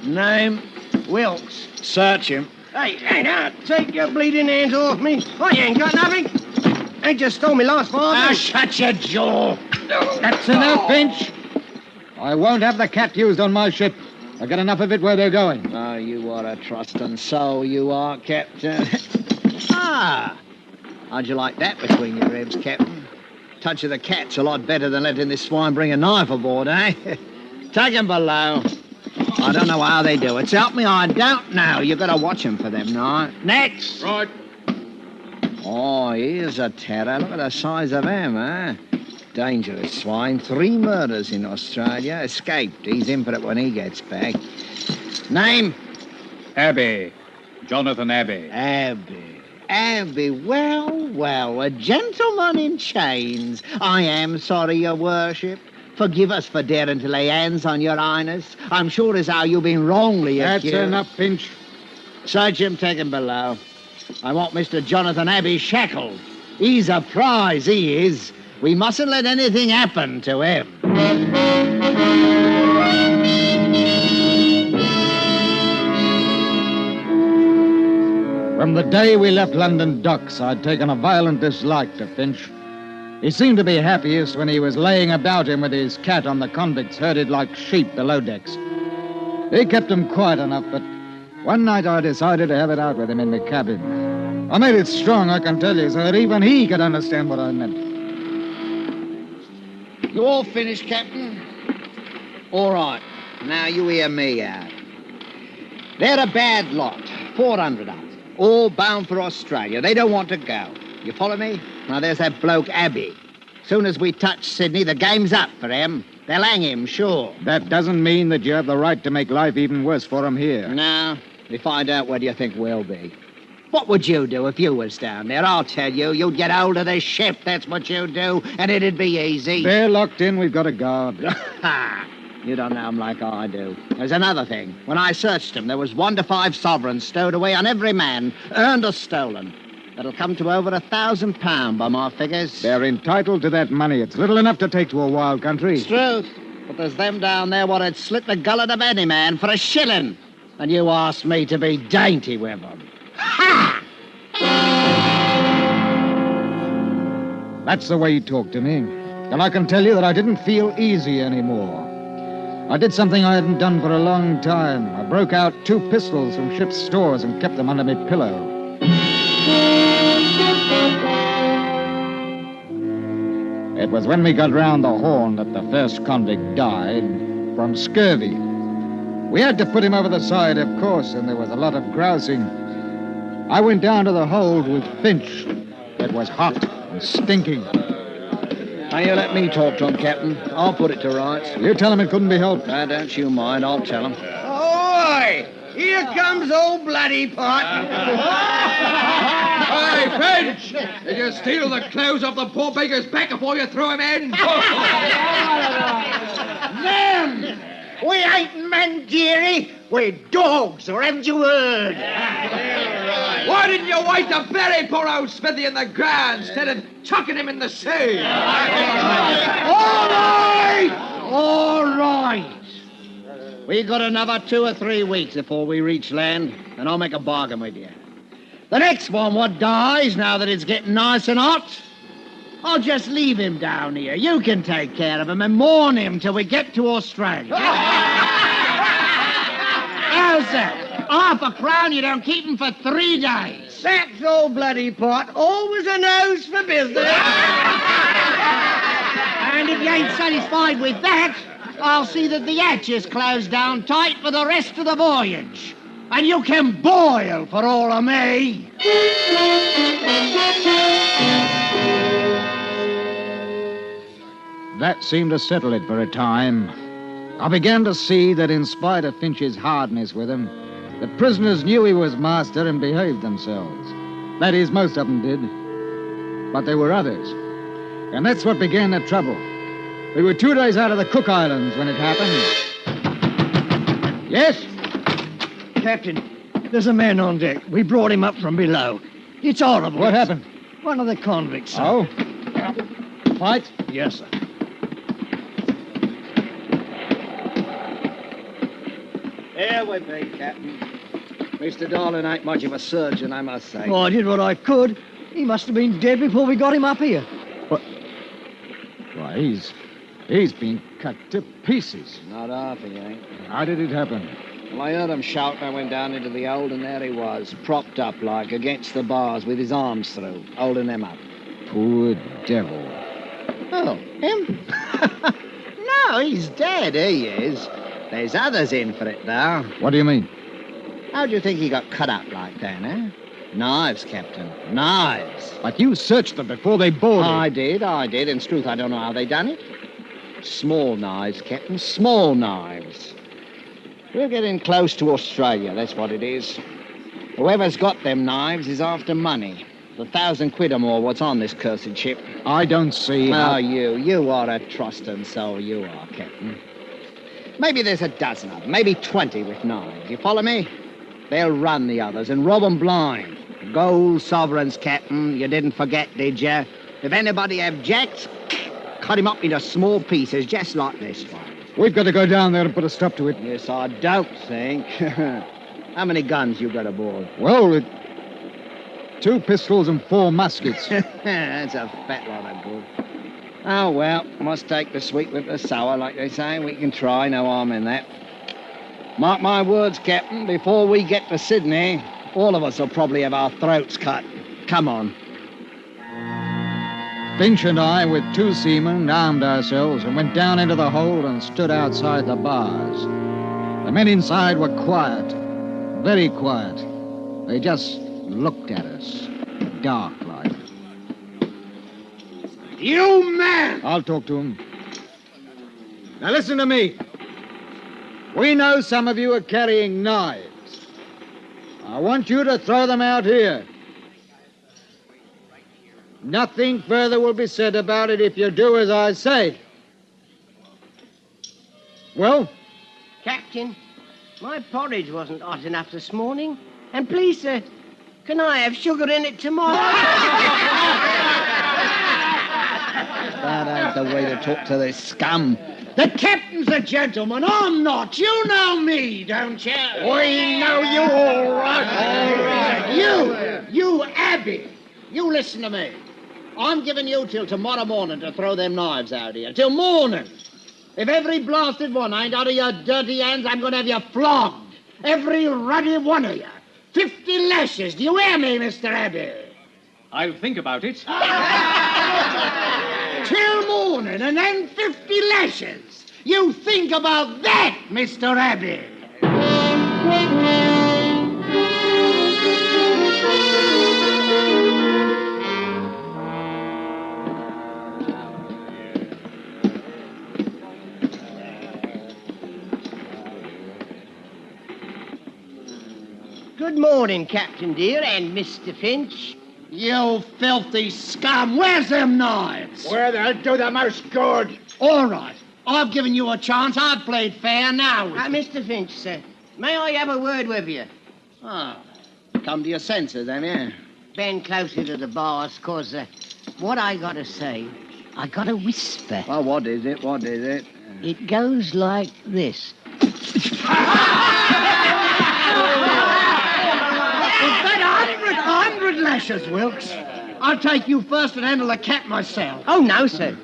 Name? Wilkes. Search him. Hey, now, take your bleeding hands off me. I ain't got nothing. Ain't just stole me last farm. Now, shut your jaw. That's enough, Finch. I won't have the cat used on my ship. I got enough of it where they're going. Oh, you are a trusting soul, you are, Captain. Ah! How'd you like that between your ribs, Captain? Touch of the cat's a lot better than letting this swine bring a knife aboard, eh? Take him below. I don't know how they do it. So help me, I don't know. You've got to watch him for them, right? Next! Right. Oh, here's a terror. Look at the size of him, eh? Dangerous swine. 3 murders in Australia. Escaped. He's in for it when he gets back. Name? Abbey. Jonathan Abbey. Abbey. Well, a gentleman in chains. I am sorry, your worship. Forgive us for daring to lay hands on your highness. I'm sure as how you've been wrongly accused. That's enough, Finch. Search him, take him below. I want Mr. Jonathan Abbey shackled. He's a prize, he is. We mustn't let anything happen to him. From the day we left London docks, I'd taken a violent dislike to Finch. He seemed to be happiest when he was laying about him with his cat on the convicts herded like sheep below decks. He kept him quiet enough, but one night I decided to have it out with him in the cabin. I made it strong, I can tell you, so that even he could understand what I meant. You all finished, Captain? All right. Now you hear me out. They're a bad lot. 400 of them. All bound for Australia. They don't want to go. You follow me? Now, there's that bloke, Abbey. Soon as we touch Sydney, the game's up for him. They'll hang him, sure. That doesn't mean that you have the right to make life even worse for him here. No. We find out what you think we'll be. What would you do if you was down there? I'll tell you. You'd get hold of this ship, that's what you'd do, and it'd be easy. They're locked in. We've got a guard. You don't know them like I do. There's another thing. When I searched them, there was 1 to 5 sovereigns stowed away on every man, earned or stolen. That'll come to over £1,000 by my figures. They're entitled to that money. It's little enough to take to a wild country. It's truth. But there's them down there what'd slit the gullet of any man for a shilling. And you asked me to be dainty with them. Ha! That's the way he talked to me. And I can tell you that I didn't feel easy anymore. I did something I hadn't done for a long time. I broke out 2 pistols from ship's stores and kept them under my pillow. It was when we got round the Horn that the first convict died from scurvy. We had to put him over the side, of course, and there was a lot of grousing. I went down to the hold with Finch. It was hot and stinking. Now, you let me talk to him, Captain. I'll put it to rights. You tell him it couldn't be helped. Don't you mind. I'll tell him. Oi! Here comes old bloody pot. Hey, Finch! Did you steal the clothes off the poor beggar's back before you threw him in? Them! We ain't men, dearie. We're dogs, or haven't you heard? Why didn't you wait to bury poor old Smithy in the ground instead of chucking him in the sea? All right! All right. We got another 2 or 3 weeks before we reach land, and I'll make a bargain with you. The next one what dies, now that it's getting nice and hot, I'll just leave him down here. You can take care of him and mourn him till we get to Australia. How's that? £1/4 you don't keep him for 3 days. That's old bloody pot. Always a nose for business. And if you ain't satisfied with that, I'll see that the hatch is closed down tight for the rest of the voyage. And you can boil for all of me. That seemed to settle it for a time. I began to see that in spite of Finch's hardness with him, the prisoners knew he was master and behaved themselves. That is, most of them did. But there were others. And that's what began the trouble. We were 2 days out of the Cook Islands when it happened. Yes? Captain, there's a man on deck. We brought him up from below. It's horrible. What happened? One of the convicts, sir. Oh? Fight? Yes, sir. Here we be, Captain. Mr. Darling ain't much of a surgeon, I must say. Oh, I did what I could. He must have been dead before we got him up here. What? Why, he's been cut to pieces. Not half, he ain't. How did it happen? Well, I heard him shout and I went down into the hold, and there he was, propped up like against the bars with his arms through, holding them up. Poor devil. Oh, him? No, he's dead, he is. There's others in for it, though. What do you mean? How do you think he got cut up like that, eh? Knives, Captain. Knives. But you searched them before they boarded. I did. In truth, I don't know how they done it. Small knives, Captain. Small knives. We're getting close to Australia, that's what it is. Whoever's got them knives is after money. The £1,000 or more what's on this cursed ship. I don't see how... Oh, you are a trusting soul, you are, Captain. Maybe there's a dozen of them, maybe 20 with knives. You follow me? They'll run the others and rob 'em blind. Gold sovereigns, Captain. You didn't forget, did you? If anybody objects, cut him up into small pieces, just like this one. We've got to go down there and put a stop to it. Yes, I don't think. How many guns you got aboard? Well, 2 pistols and 4 muskets. That's a fat lot of good. Oh, well, must take the sweet with the sour, like they say. We can try, no harm in that. Mark my words, Captain, before we get to Sydney, all of us will probably have our throats cut. Come on. Finch and I, with 2 seamen, armed ourselves and went down into the hold and stood outside the bars. The men inside were quiet, very quiet. They just looked at us, dark-like. You man! I'll talk to him. Now listen to me. We know some of you are carrying knives. I want you to throw them out here. Nothing further will be said about it if you do as I say. Well? Captain, my porridge wasn't hot enough this morning. And please, sir, can I have sugar in it tomorrow? That ain't the way to talk to this scum. The captain's a gentleman. I'm not. You know me, don't you? We know you all right. You, Abby. You listen to me. I'm giving you till tomorrow morning to throw them knives out here. Till morning. If every blasted one ain't out of your dirty hands, I'm going to have you flogged. Every ruddy one of you. 50 lashes. Do you hear me, Mr. Abbey? I'll think about it. Till morning and then 50 lashes. You think about that, Mr. Abbey. Good morning, Captain dear, and Mr. Finch. You filthy scum. Where's them knives? Where they'll do the most good. All right. I've given you a chance. I've played fair now. Mr. Finch, sir, may I have a word with you? Ah, come to your senses, have you? Bend closer to the bars, 'cause what I gotta say, I gotta whisper. Well, what is it? What is it? It goes like this. 100 lashes, Wilkes. I'll take you first and handle the cat myself. Oh, no, sir.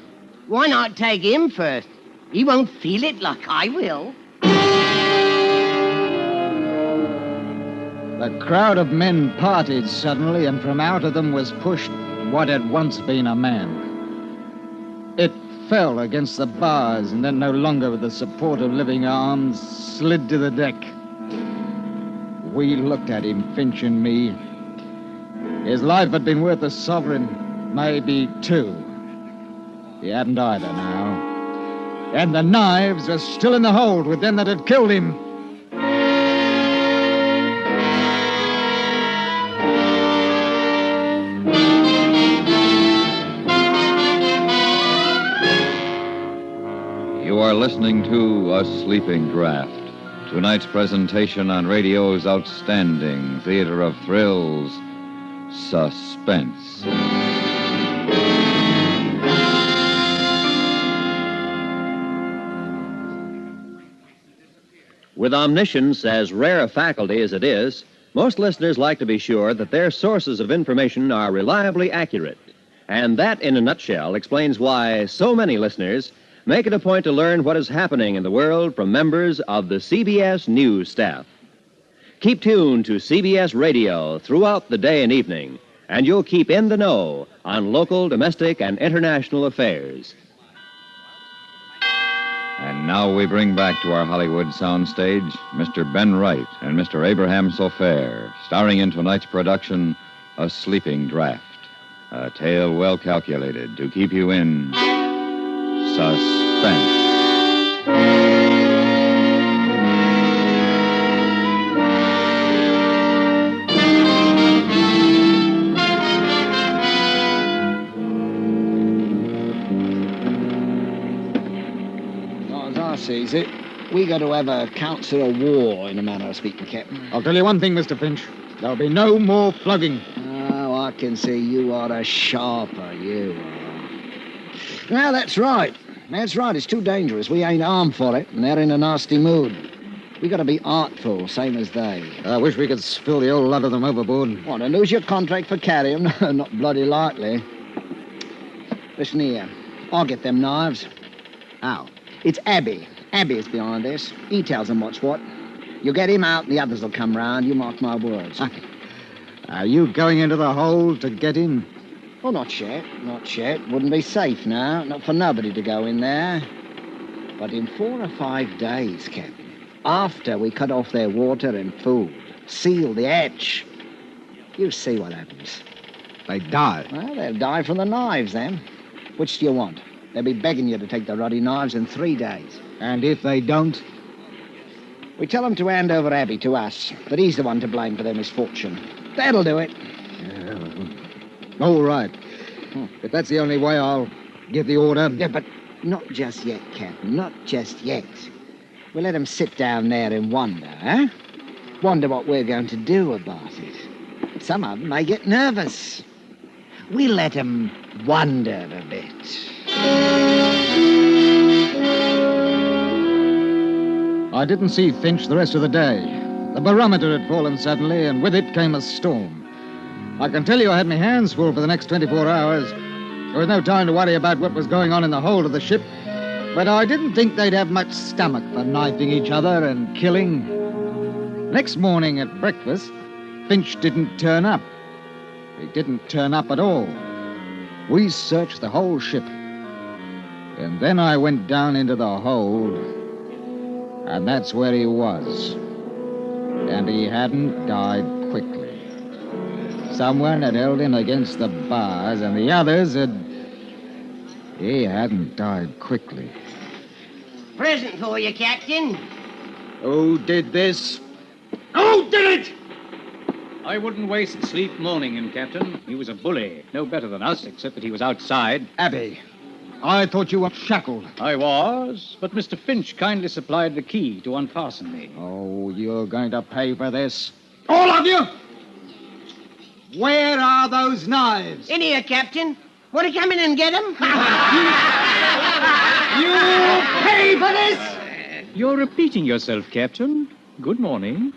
Why not take him first? He won't feel it like I will. The crowd of men parted suddenly, and from out of them was pushed what had once been a man. It fell against the bars, and then, no longer with the support of living arms, slid to the deck. We looked at him, Finch and me. His life had been worth a sovereign, maybe 2. He hadn't either now. And the knives were still in the hold with them that had killed him. You are listening to A Sleeping Draught, tonight's presentation on radio's outstanding theater of thrills, Suspense. With omniscience as rare a faculty as it is, most listeners like to be sure that their sources of information are reliably accurate. And that, in a nutshell, explains why so many listeners make it a point to learn what is happening in the world from members of the CBS News staff. Keep tuned to CBS Radio throughout the day and evening, and you'll keep in the know on local, domestic, and international affairs. And now we bring back to our Hollywood soundstage Mr. Ben Wright and Mr. Abraham Sofair, starring in tonight's production, A Sleeping Draught, a tale well calculated to keep you in suspense. Sees it. We got to have a council of war, in a manner of speaking, Captain. I'll tell you one thing, Mr. Finch. There'll be no more flogging. Oh, I can see you are a sharper, you are. Now, that's right. That's right. It's too dangerous. We ain't armed for it, and they're in a nasty mood. We got to be artful, same as they. I wish we could spill the old lot of them overboard. Want to lose your contract for carrying? Not bloody likely. Listen here. I'll get them knives. How? It's Abby. Abby is behind this. He tells them what's what. You get him out, and the others will come round. You mark my words. Are you going into the hole to get him? Well, not yet. Not yet. Wouldn't be safe now. Not for nobody to go in there. But in 4 or 5 days, Captain, after we cut off their water and food, seal the hatch, you see what happens. They die. Well, they'll die from the knives, then. Which do you want? They'll be begging you to take the ruddy knives in 3 days. And if they don't? We tell them to hand over Abby to us, that he's the one to blame for their misfortune. That'll do it. All right. If that's the only way, I'll give the order. Yeah, but not just yet, Captain. Not just yet. We'll let them sit down there and wonder, huh? Wonder what we're going to do about it. Some of them may get nervous. We'll let them wonder a bit. I didn't see Finch the rest of the day. The barometer had fallen suddenly, and with it came a storm. I can tell you I had my hands full for the next 24 hours. There was no time to worry about what was going on in the hold of the ship, but I didn't think they'd have much stomach for knifing each other and killing. Next morning at breakfast, Finch didn't turn up. He didn't turn up at all. We searched the whole ship. And then I went down into the hold, and that's where he was. And he hadn't died quickly. Someone had held him against the bars, and the others had... He hadn't died quickly. Present for you, Captain. Who did this? Who did it? I wouldn't waste sleep mourning him, Captain. He was a bully. No better than us, except that he was outside. Abby, I thought you were shackled. I was, but Mr. Finch kindly supplied the key to unfasten me. Oh, you're going to pay for this. All of you! Where are those knives? In here, Captain. Want to come in and get them? You pay for this! You're repeating yourself, Captain. Good morning.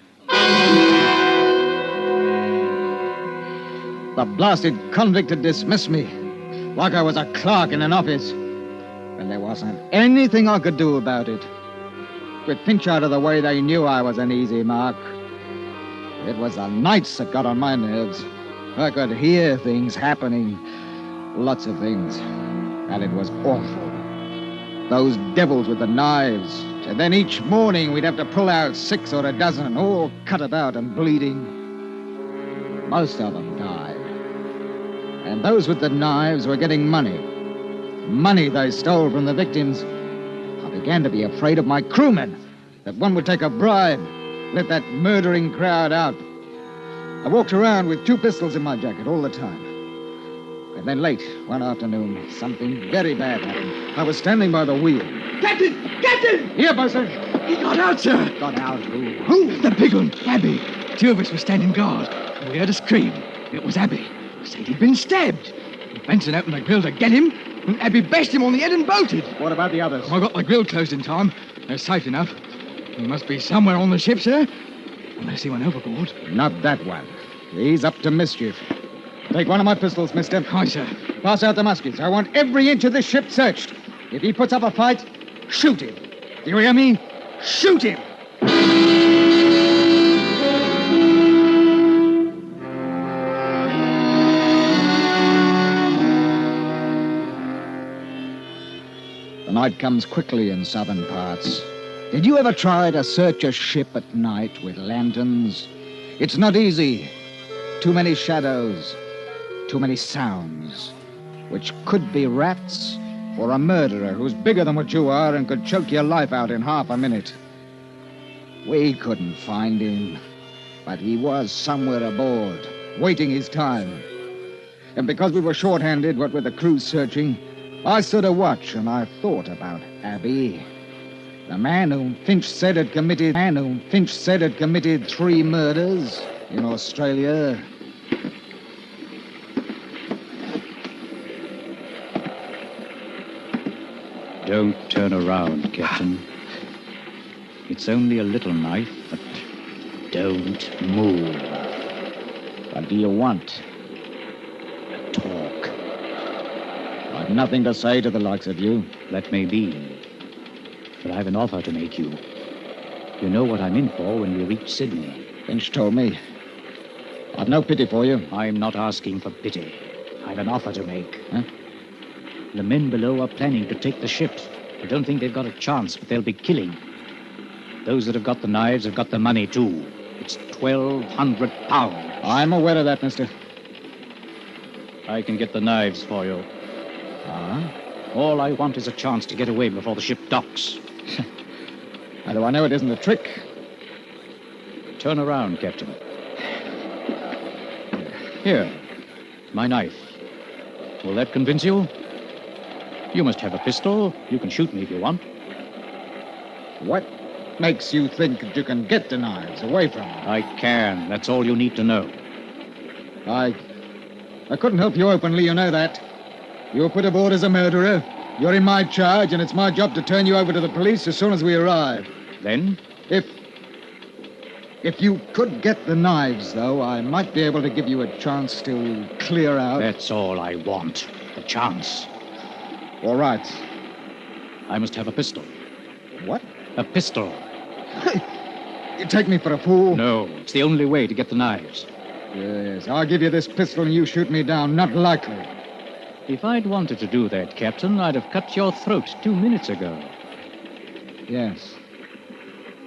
The blasted convict had dismissed me, like I was a clerk in an office. And there wasn't anything I could do about it. With Finch out of the way, they knew I was an easy mark. It was the nights that got on my nerves. I could hear things happening, lots of things, and it was awful. Those devils with the knives, and then each morning we'd have to pull out 6 or a dozen, all cut about and bleeding. Most of them died. And those with the knives were getting money. Money they stole from the victims. I began to be afraid of my crewmen, that one would take a bribe, let that murdering crowd out. I walked around with 2 pistols in my jacket all the time. And then late one afternoon, something very bad happened. I was standing by the wheel. Captain! Captain! Here, bosun. He got out, sir. Got out who? Who? The big one, Abby. 2 of us were standing guard. We heard a scream. It was Abby. Said he'd been stabbed. Benson opened the grill to get him, and Abby bashed him on the head and bolted. What about the others? I got the grill closed in time. They're safe enough. He must be somewhere on the ship, sir. Unless he went overboard. Not that one. He's up to mischief. Take one of my pistols, mister. Aye, sir. Pass out the muskets. I want every inch of this ship searched. If he puts up a fight, shoot him. Do you hear me? Shoot him! The night comes quickly in southern parts. Did you ever try to search a ship at night with lanterns? It's not easy. Too many shadows, too many sounds, which could be rats or a murderer who's bigger than what you are and could choke your life out in half a minute. We couldn't find him, but he was somewhere aboard, waiting his time. And because we were short-handed, what with the crew searching, I stood a watch and I thought about Abby. The man whom Finch said had committed 3 murders in Australia. Don't turn around, Captain. It's only a little knife, but don't move. What do you want? Talk. I've nothing to say to the likes of you. That may be. But I've an offer to make you. You know what I'm in for when we reach Sydney. Finch told me. I've no pity for you. I'm not asking for pity. I've an offer to make. Huh? The men below are planning to take the ship. I don't think they've got a chance, but they'll be killing. Those that have got the knives have got the money, too. It's £1,200. I'm aware of that, mister. I can get the knives for you. Ah? All I want is a chance to get away before the ship docks. How do I know it isn't a trick? Turn around, Captain. Here, my knife. Will that convince you? You must have a pistol. You can shoot me if you want. What makes you think that you can get the knives away from me? I can. That's all you need to know. I couldn't help you openly, you know that. You were put aboard as a murderer. You're in my charge, and it's my job to turn you over to the police as soon as we arrive. Then? If you could get the knives, though, I might be able to give you a chance to clear out. That's all I want. A chance. All right. I must have a pistol. What? A pistol. You take me for a fool? No, it's the only way to get the knives. Yes, I'll give you this pistol and you shoot me down. Not likely. If I'd wanted to do that, Captain, I'd have cut your throat 2 minutes ago. Yes.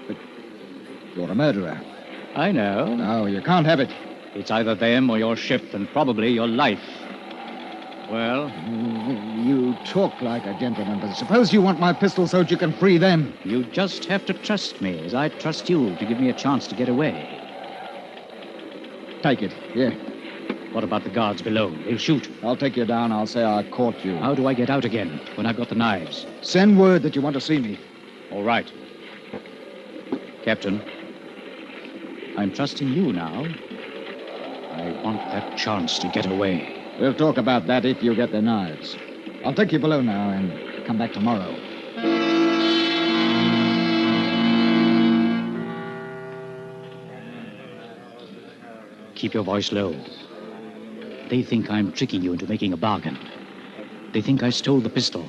But you're a murderer. I know. No, you can't have it. It's either them or your ship, and probably your life. Well? You talk like a gentleman, but suppose you want my pistol so that you can free them. You just have to trust me, as I trust you, to give me a chance to get away. Take it. Here. What about the guards below? They'll shoot. I'll take you down. I'll say I caught you. How do I get out again when I've got the knives? Send word that you want to see me. All right. Captain, I'm trusting you now. I want that chance to get away. We'll talk about that if you get the knives. I'll take you below now and come back tomorrow. Keep your voice low. They think I'm tricking you into making a bargain. They think I stole the pistol.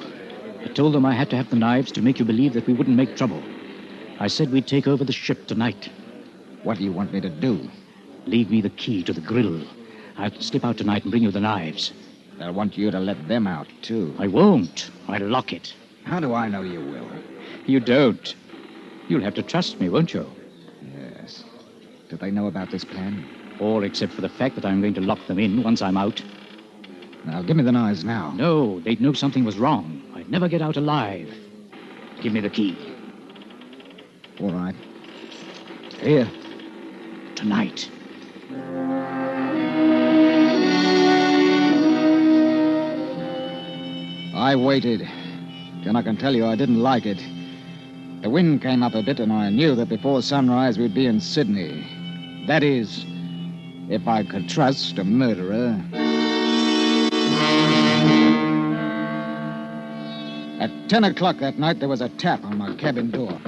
I told them I had to have the knives to make you believe that we wouldn't make trouble. I said we'd take over the ship tonight. What do you want me to do? Leave me the key to the grill. I'll slip out tonight and bring you the knives. They'll want you to let them out, too. I won't. I'll lock it. How do I know you will? You don't. You'll have to trust me, won't you? Yes. Do they know about this plan? All except for the fact that I'm going to lock them in once I'm out. Now, give me the knives now. No, they'd know something was wrong. I'd never get out alive. Give me the key. All right. Here. Tonight. I waited. And I can tell you I didn't like it. The wind came up a bit, and I knew that before sunrise we'd be in Sydney. That is, if I could trust a murderer. At 10 o'clock that night, there was a tap on my cabin door.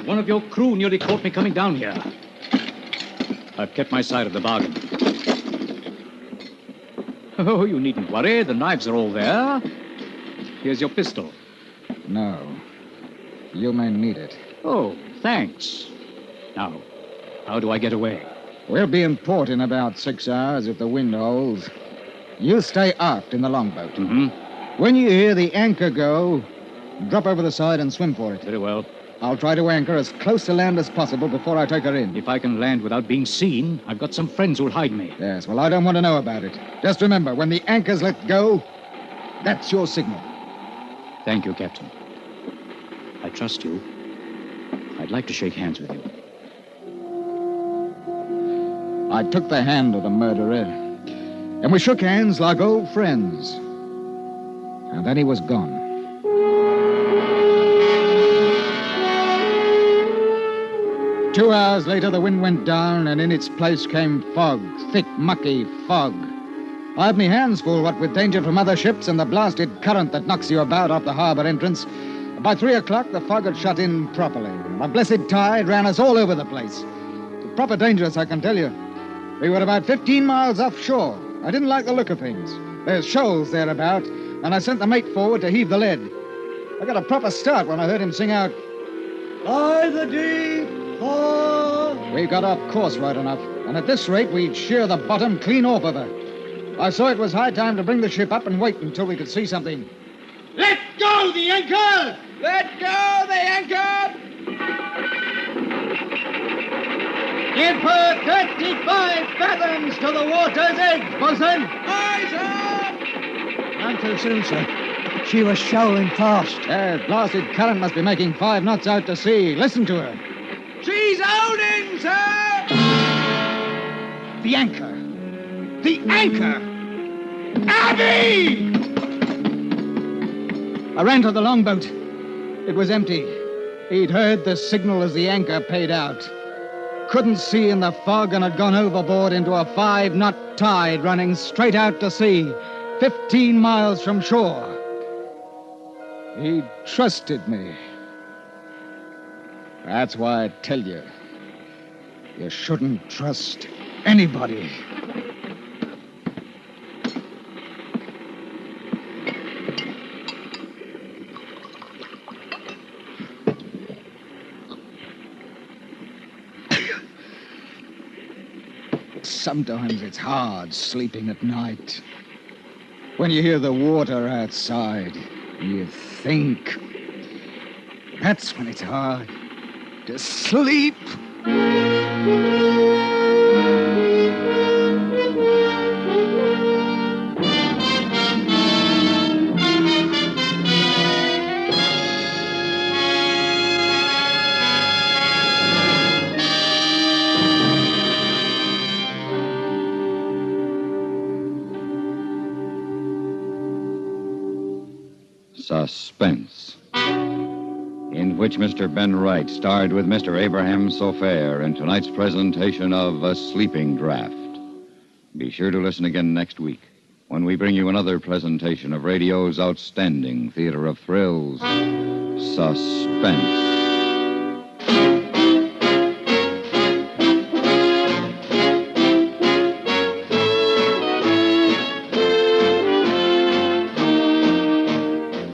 One of your crew nearly caught me coming down here. I've kept my side of the bargain. Oh, you needn't worry. The knives are all there. Here's your pistol. No. You may need it. Oh, thanks. Now, how do I get away? We'll be in port in about 6 hours if the wind holds. You stay aft in the longboat. Mm-hmm. When you hear the anchor go, drop over the side and swim for it. Very well. I'll try to anchor as close to land as possible before I take her in. If I can land without being seen, I've got some friends who'll hide me. Yes, well, I don't want to know about it. Just remember, when the anchor's let go, that's your signal. Thank you, Captain. I trust you. I'd like to shake hands with you. I took the hand of the murderer, and we shook hands like old friends. And then he was gone. Two hours later, the wind went down, and in its place came fog, thick, mucky fog. I had me hands full, what with danger from other ships and the blasted current that knocks you about off the harbor entrance. By 3 o'clock, the fog had shut in properly. The blessed tide ran us all over the place. It's proper dangerous, I can tell you. We were about 15 miles offshore. I didn't like the look of things. There's shoals thereabout, and I sent the mate forward to heave the lead. I got a proper start when I heard him sing out, "By the deep fall." We got off course right enough, and at this rate, we'd shear the bottom clean off of her. I saw it was high time to bring the ship up and wait until we could see something. Let go the anchor! Let go the anchor! Give her 35 fathoms to the water's edge, bosun! Eyes up! None too soon, sir. She was shoaling fast. That blasted current must be making 5 knots out to sea. Listen to her. She's holding, sir! The anchor. The anchor! Abby! I ran to the longboat. It was empty. He'd heard the signal as the anchor paid out. Couldn't see in the fog and had gone overboard into a 5-knot tide running straight out to sea, 15 miles from shore. He trusted me. That's why I tell you, you shouldn't trust anybody. Sometimes it's hard sleeping at night. When you hear the water outside, you think. That's when it's hard to sleep. Suspense, in which Mr. Ben Wright starred with Mr. Abraham Sofair in tonight's presentation of A Sleeping Draught. Be sure to listen again next week when we bring you another presentation of radio's outstanding theater of thrills, Suspense.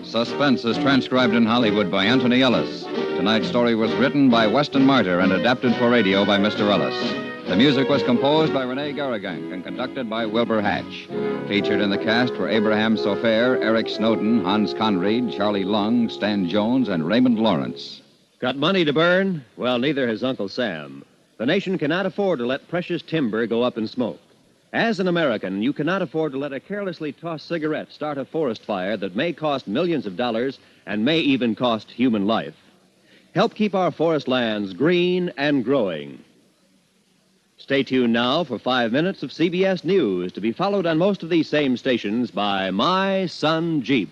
Suspense is transcribed in Hollywood by Anthony Ellis. Tonight's story was written by Weston Martyr and adapted for radio by Mr. Ellis. The music was composed by Rene Garrigank and conducted by Wilbur Hatch. Featured in the cast were Abraham Sofair, Eric Snowden, Hans Conried, Charlie Lung, Stan Jones, and Raymond Lawrence. Got money to burn? Well, neither has Uncle Sam. The nation cannot afford to let precious timber go up in smoke. As an American, you cannot afford to let a carelessly tossed cigarette start a forest fire that may cost millions of dollars and may even cost human life. Help keep our forest lands green and growing. Stay tuned now for 5 minutes of CBS News, to be followed on most of these same stations by My Son Jeep.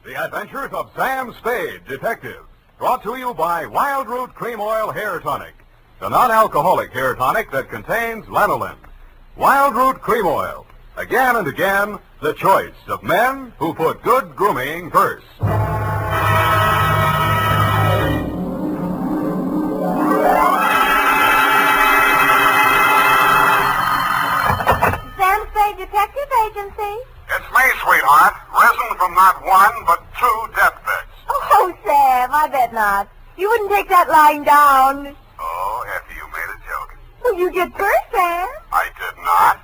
The Adventures of Sam Spade, Detective. Brought to you by Wild Root Cream Oil Hair Tonic. the non-alcoholic hair tonic that contains lanolin. Wild Root Cream Oil. Again and again, the choice of men who put good grooming first. Spade Detective Agency. It's me, sweetheart. Risen from not one, but 2 deathbeds. Oh, Sam, I bet not. You wouldn't take that lying down. Oh, Effie, you made a joke. Oh, you did first, Sam. I did not.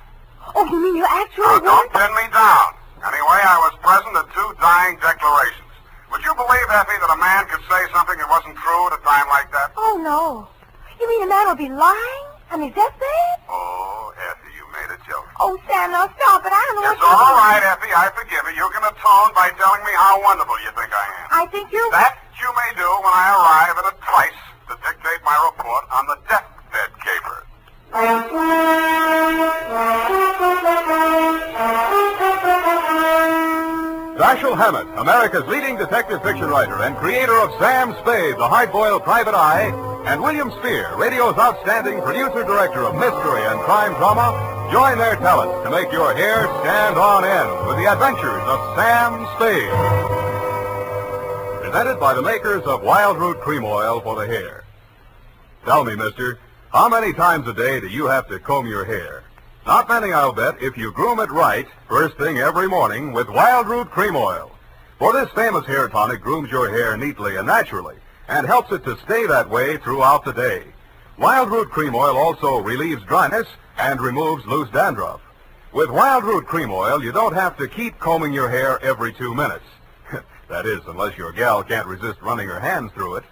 Oh, you mean you actually Oh, don't pin me down. Anyway, I was present at 2 dying declarations. Would you believe, Effie, that a man could say something that wasn't true at a time like that? Oh, no. You mean a man would be lying on his deathbed? Oh, Effie, you made a joke. Oh, Sam, now stop it. I don't know It's all right, Effie. I forgive you. You can atone by telling me how wonderful you think I am. I think you're... That you may do when I arrive at a place to dictate my report on the deathbed caper. Dashiell Hammett, America's leading detective fiction writer and creator of Sam Spade, the hard-boiled private eye, and William Spear, radio's outstanding producer-director of mystery and crime drama, join their talents to make your hair stand on end with the adventures of Sam Spade. Presented by the makers of Wild Root Cream Oil for the hair. Tell me, mister, how many times a day do you have to comb your hair? Not many, I'll bet, if you groom it right first thing every morning with Wild Root Cream Oil. For this famous hair tonic grooms your hair neatly and naturally and helps it to stay that way throughout the day. Wild Root Cream Oil also relieves dryness and removes loose dandruff. With Wild Root Cream Oil, you don't have to keep combing your hair every 2 minutes. That is, unless your gal can't resist running her hands through it.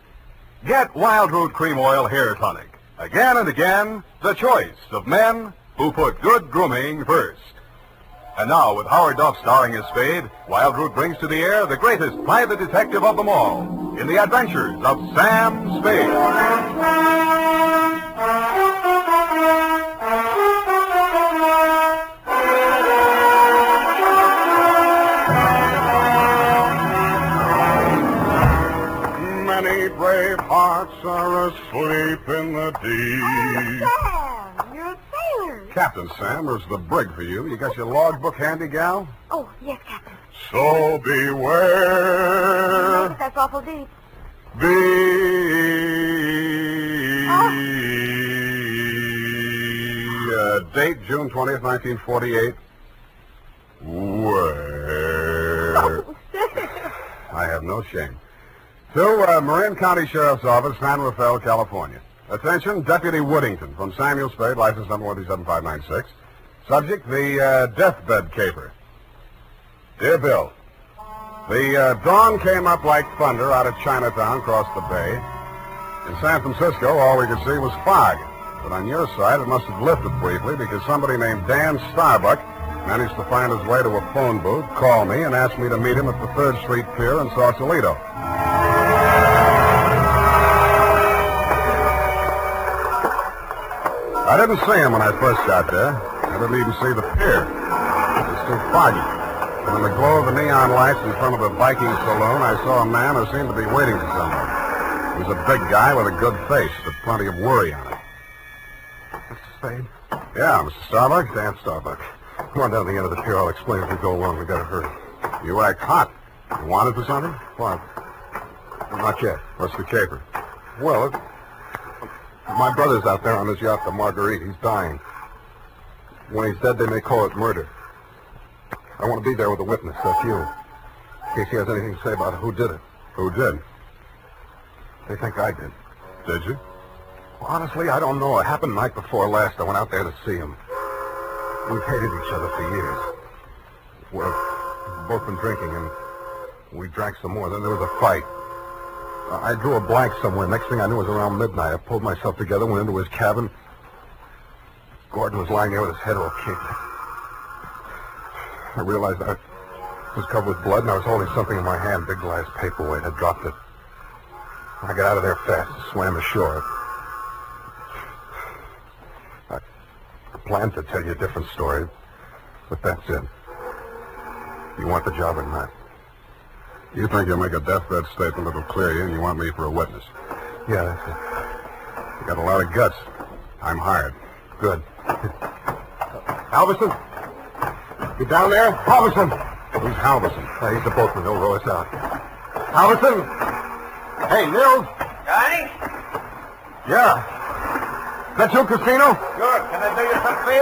Get Wild Root Cream Oil Hair Tonic. Again and again, the choice of men who put good grooming first. And now, with Howard Duff starring as Spade, Wild Root brings to the air the greatest private detective of them all in the adventures of Sam Spade. Many brave hearts are asleep in the deep. Sam, you're a sailor. Captain Sam, there's the brig for you. You got your logbook handy, gal? Oh, yes, Captain. So beware. That's awful deep. Date June 20th, 1948. Where? Oh, I have no shame. To Marin County Sheriff's Office, San Rafael, California. Attention, Deputy Woodington from Samuel Spade, license number 127-596. Subject, the deathbed caper. Dear Bill, the dawn came up like thunder out of Chinatown across the bay. In San Francisco, all we could see was fog. But on your side, it must have lifted briefly because somebody named Dan Starbuck managed to find his way to a phone booth, call me, and ask me to meet him at the 3rd Street Pier in Sausalito. I didn't see him when I first got there. I didn't even see the pier. It was too foggy. And in the glow of the neon lights in front of the Viking saloon, I saw a man who seemed to be waiting for someone. He was a big guy with a good face, but plenty of worry on it. Mr. Spade? Yeah, Mr. Starbuck. Dan Starbuck. Come on down to the end of the pier. I'll explain as we go along. We gotta hurry. You act hot. You wanted for something? What? Not yet. What's the caper? Well, my brother's out there on his yacht, the Marguerite. He's dying. When he's dead, they may call it murder. I want to be there with a witness. That's you. In case he has anything to say about who did it. Who did? They think I did. Did you? Well, honestly, I don't know. It happened the night before last. I went out there to see him. We've hated each other for years. We've both been drinking, and we drank some more. Then there was a fight. I drew a blank somewhere. Next thing I knew, it was around midnight. I pulled myself together, went into his cabin. Gordon was lying there with his head all kicked. I realized I was covered with blood, and I was holding something in my hand, big glass paperweight. I dropped it. I got out of there fast, swam ashore. I planned to tell you a different story, but that's it. You want the job or not? You think you'll make a deathbed statement that'll clear you, and you want me for a witness? Yeah, that's it. You got a lot of guts. I'm hired. Good. Halverson? You down there? Halverson! Who's Halverson? He's the boatman. He'll row us out. Halverson! Hey, Nils! Johnny? Yeah. That you, Casino? Sure. Can I do you some favor?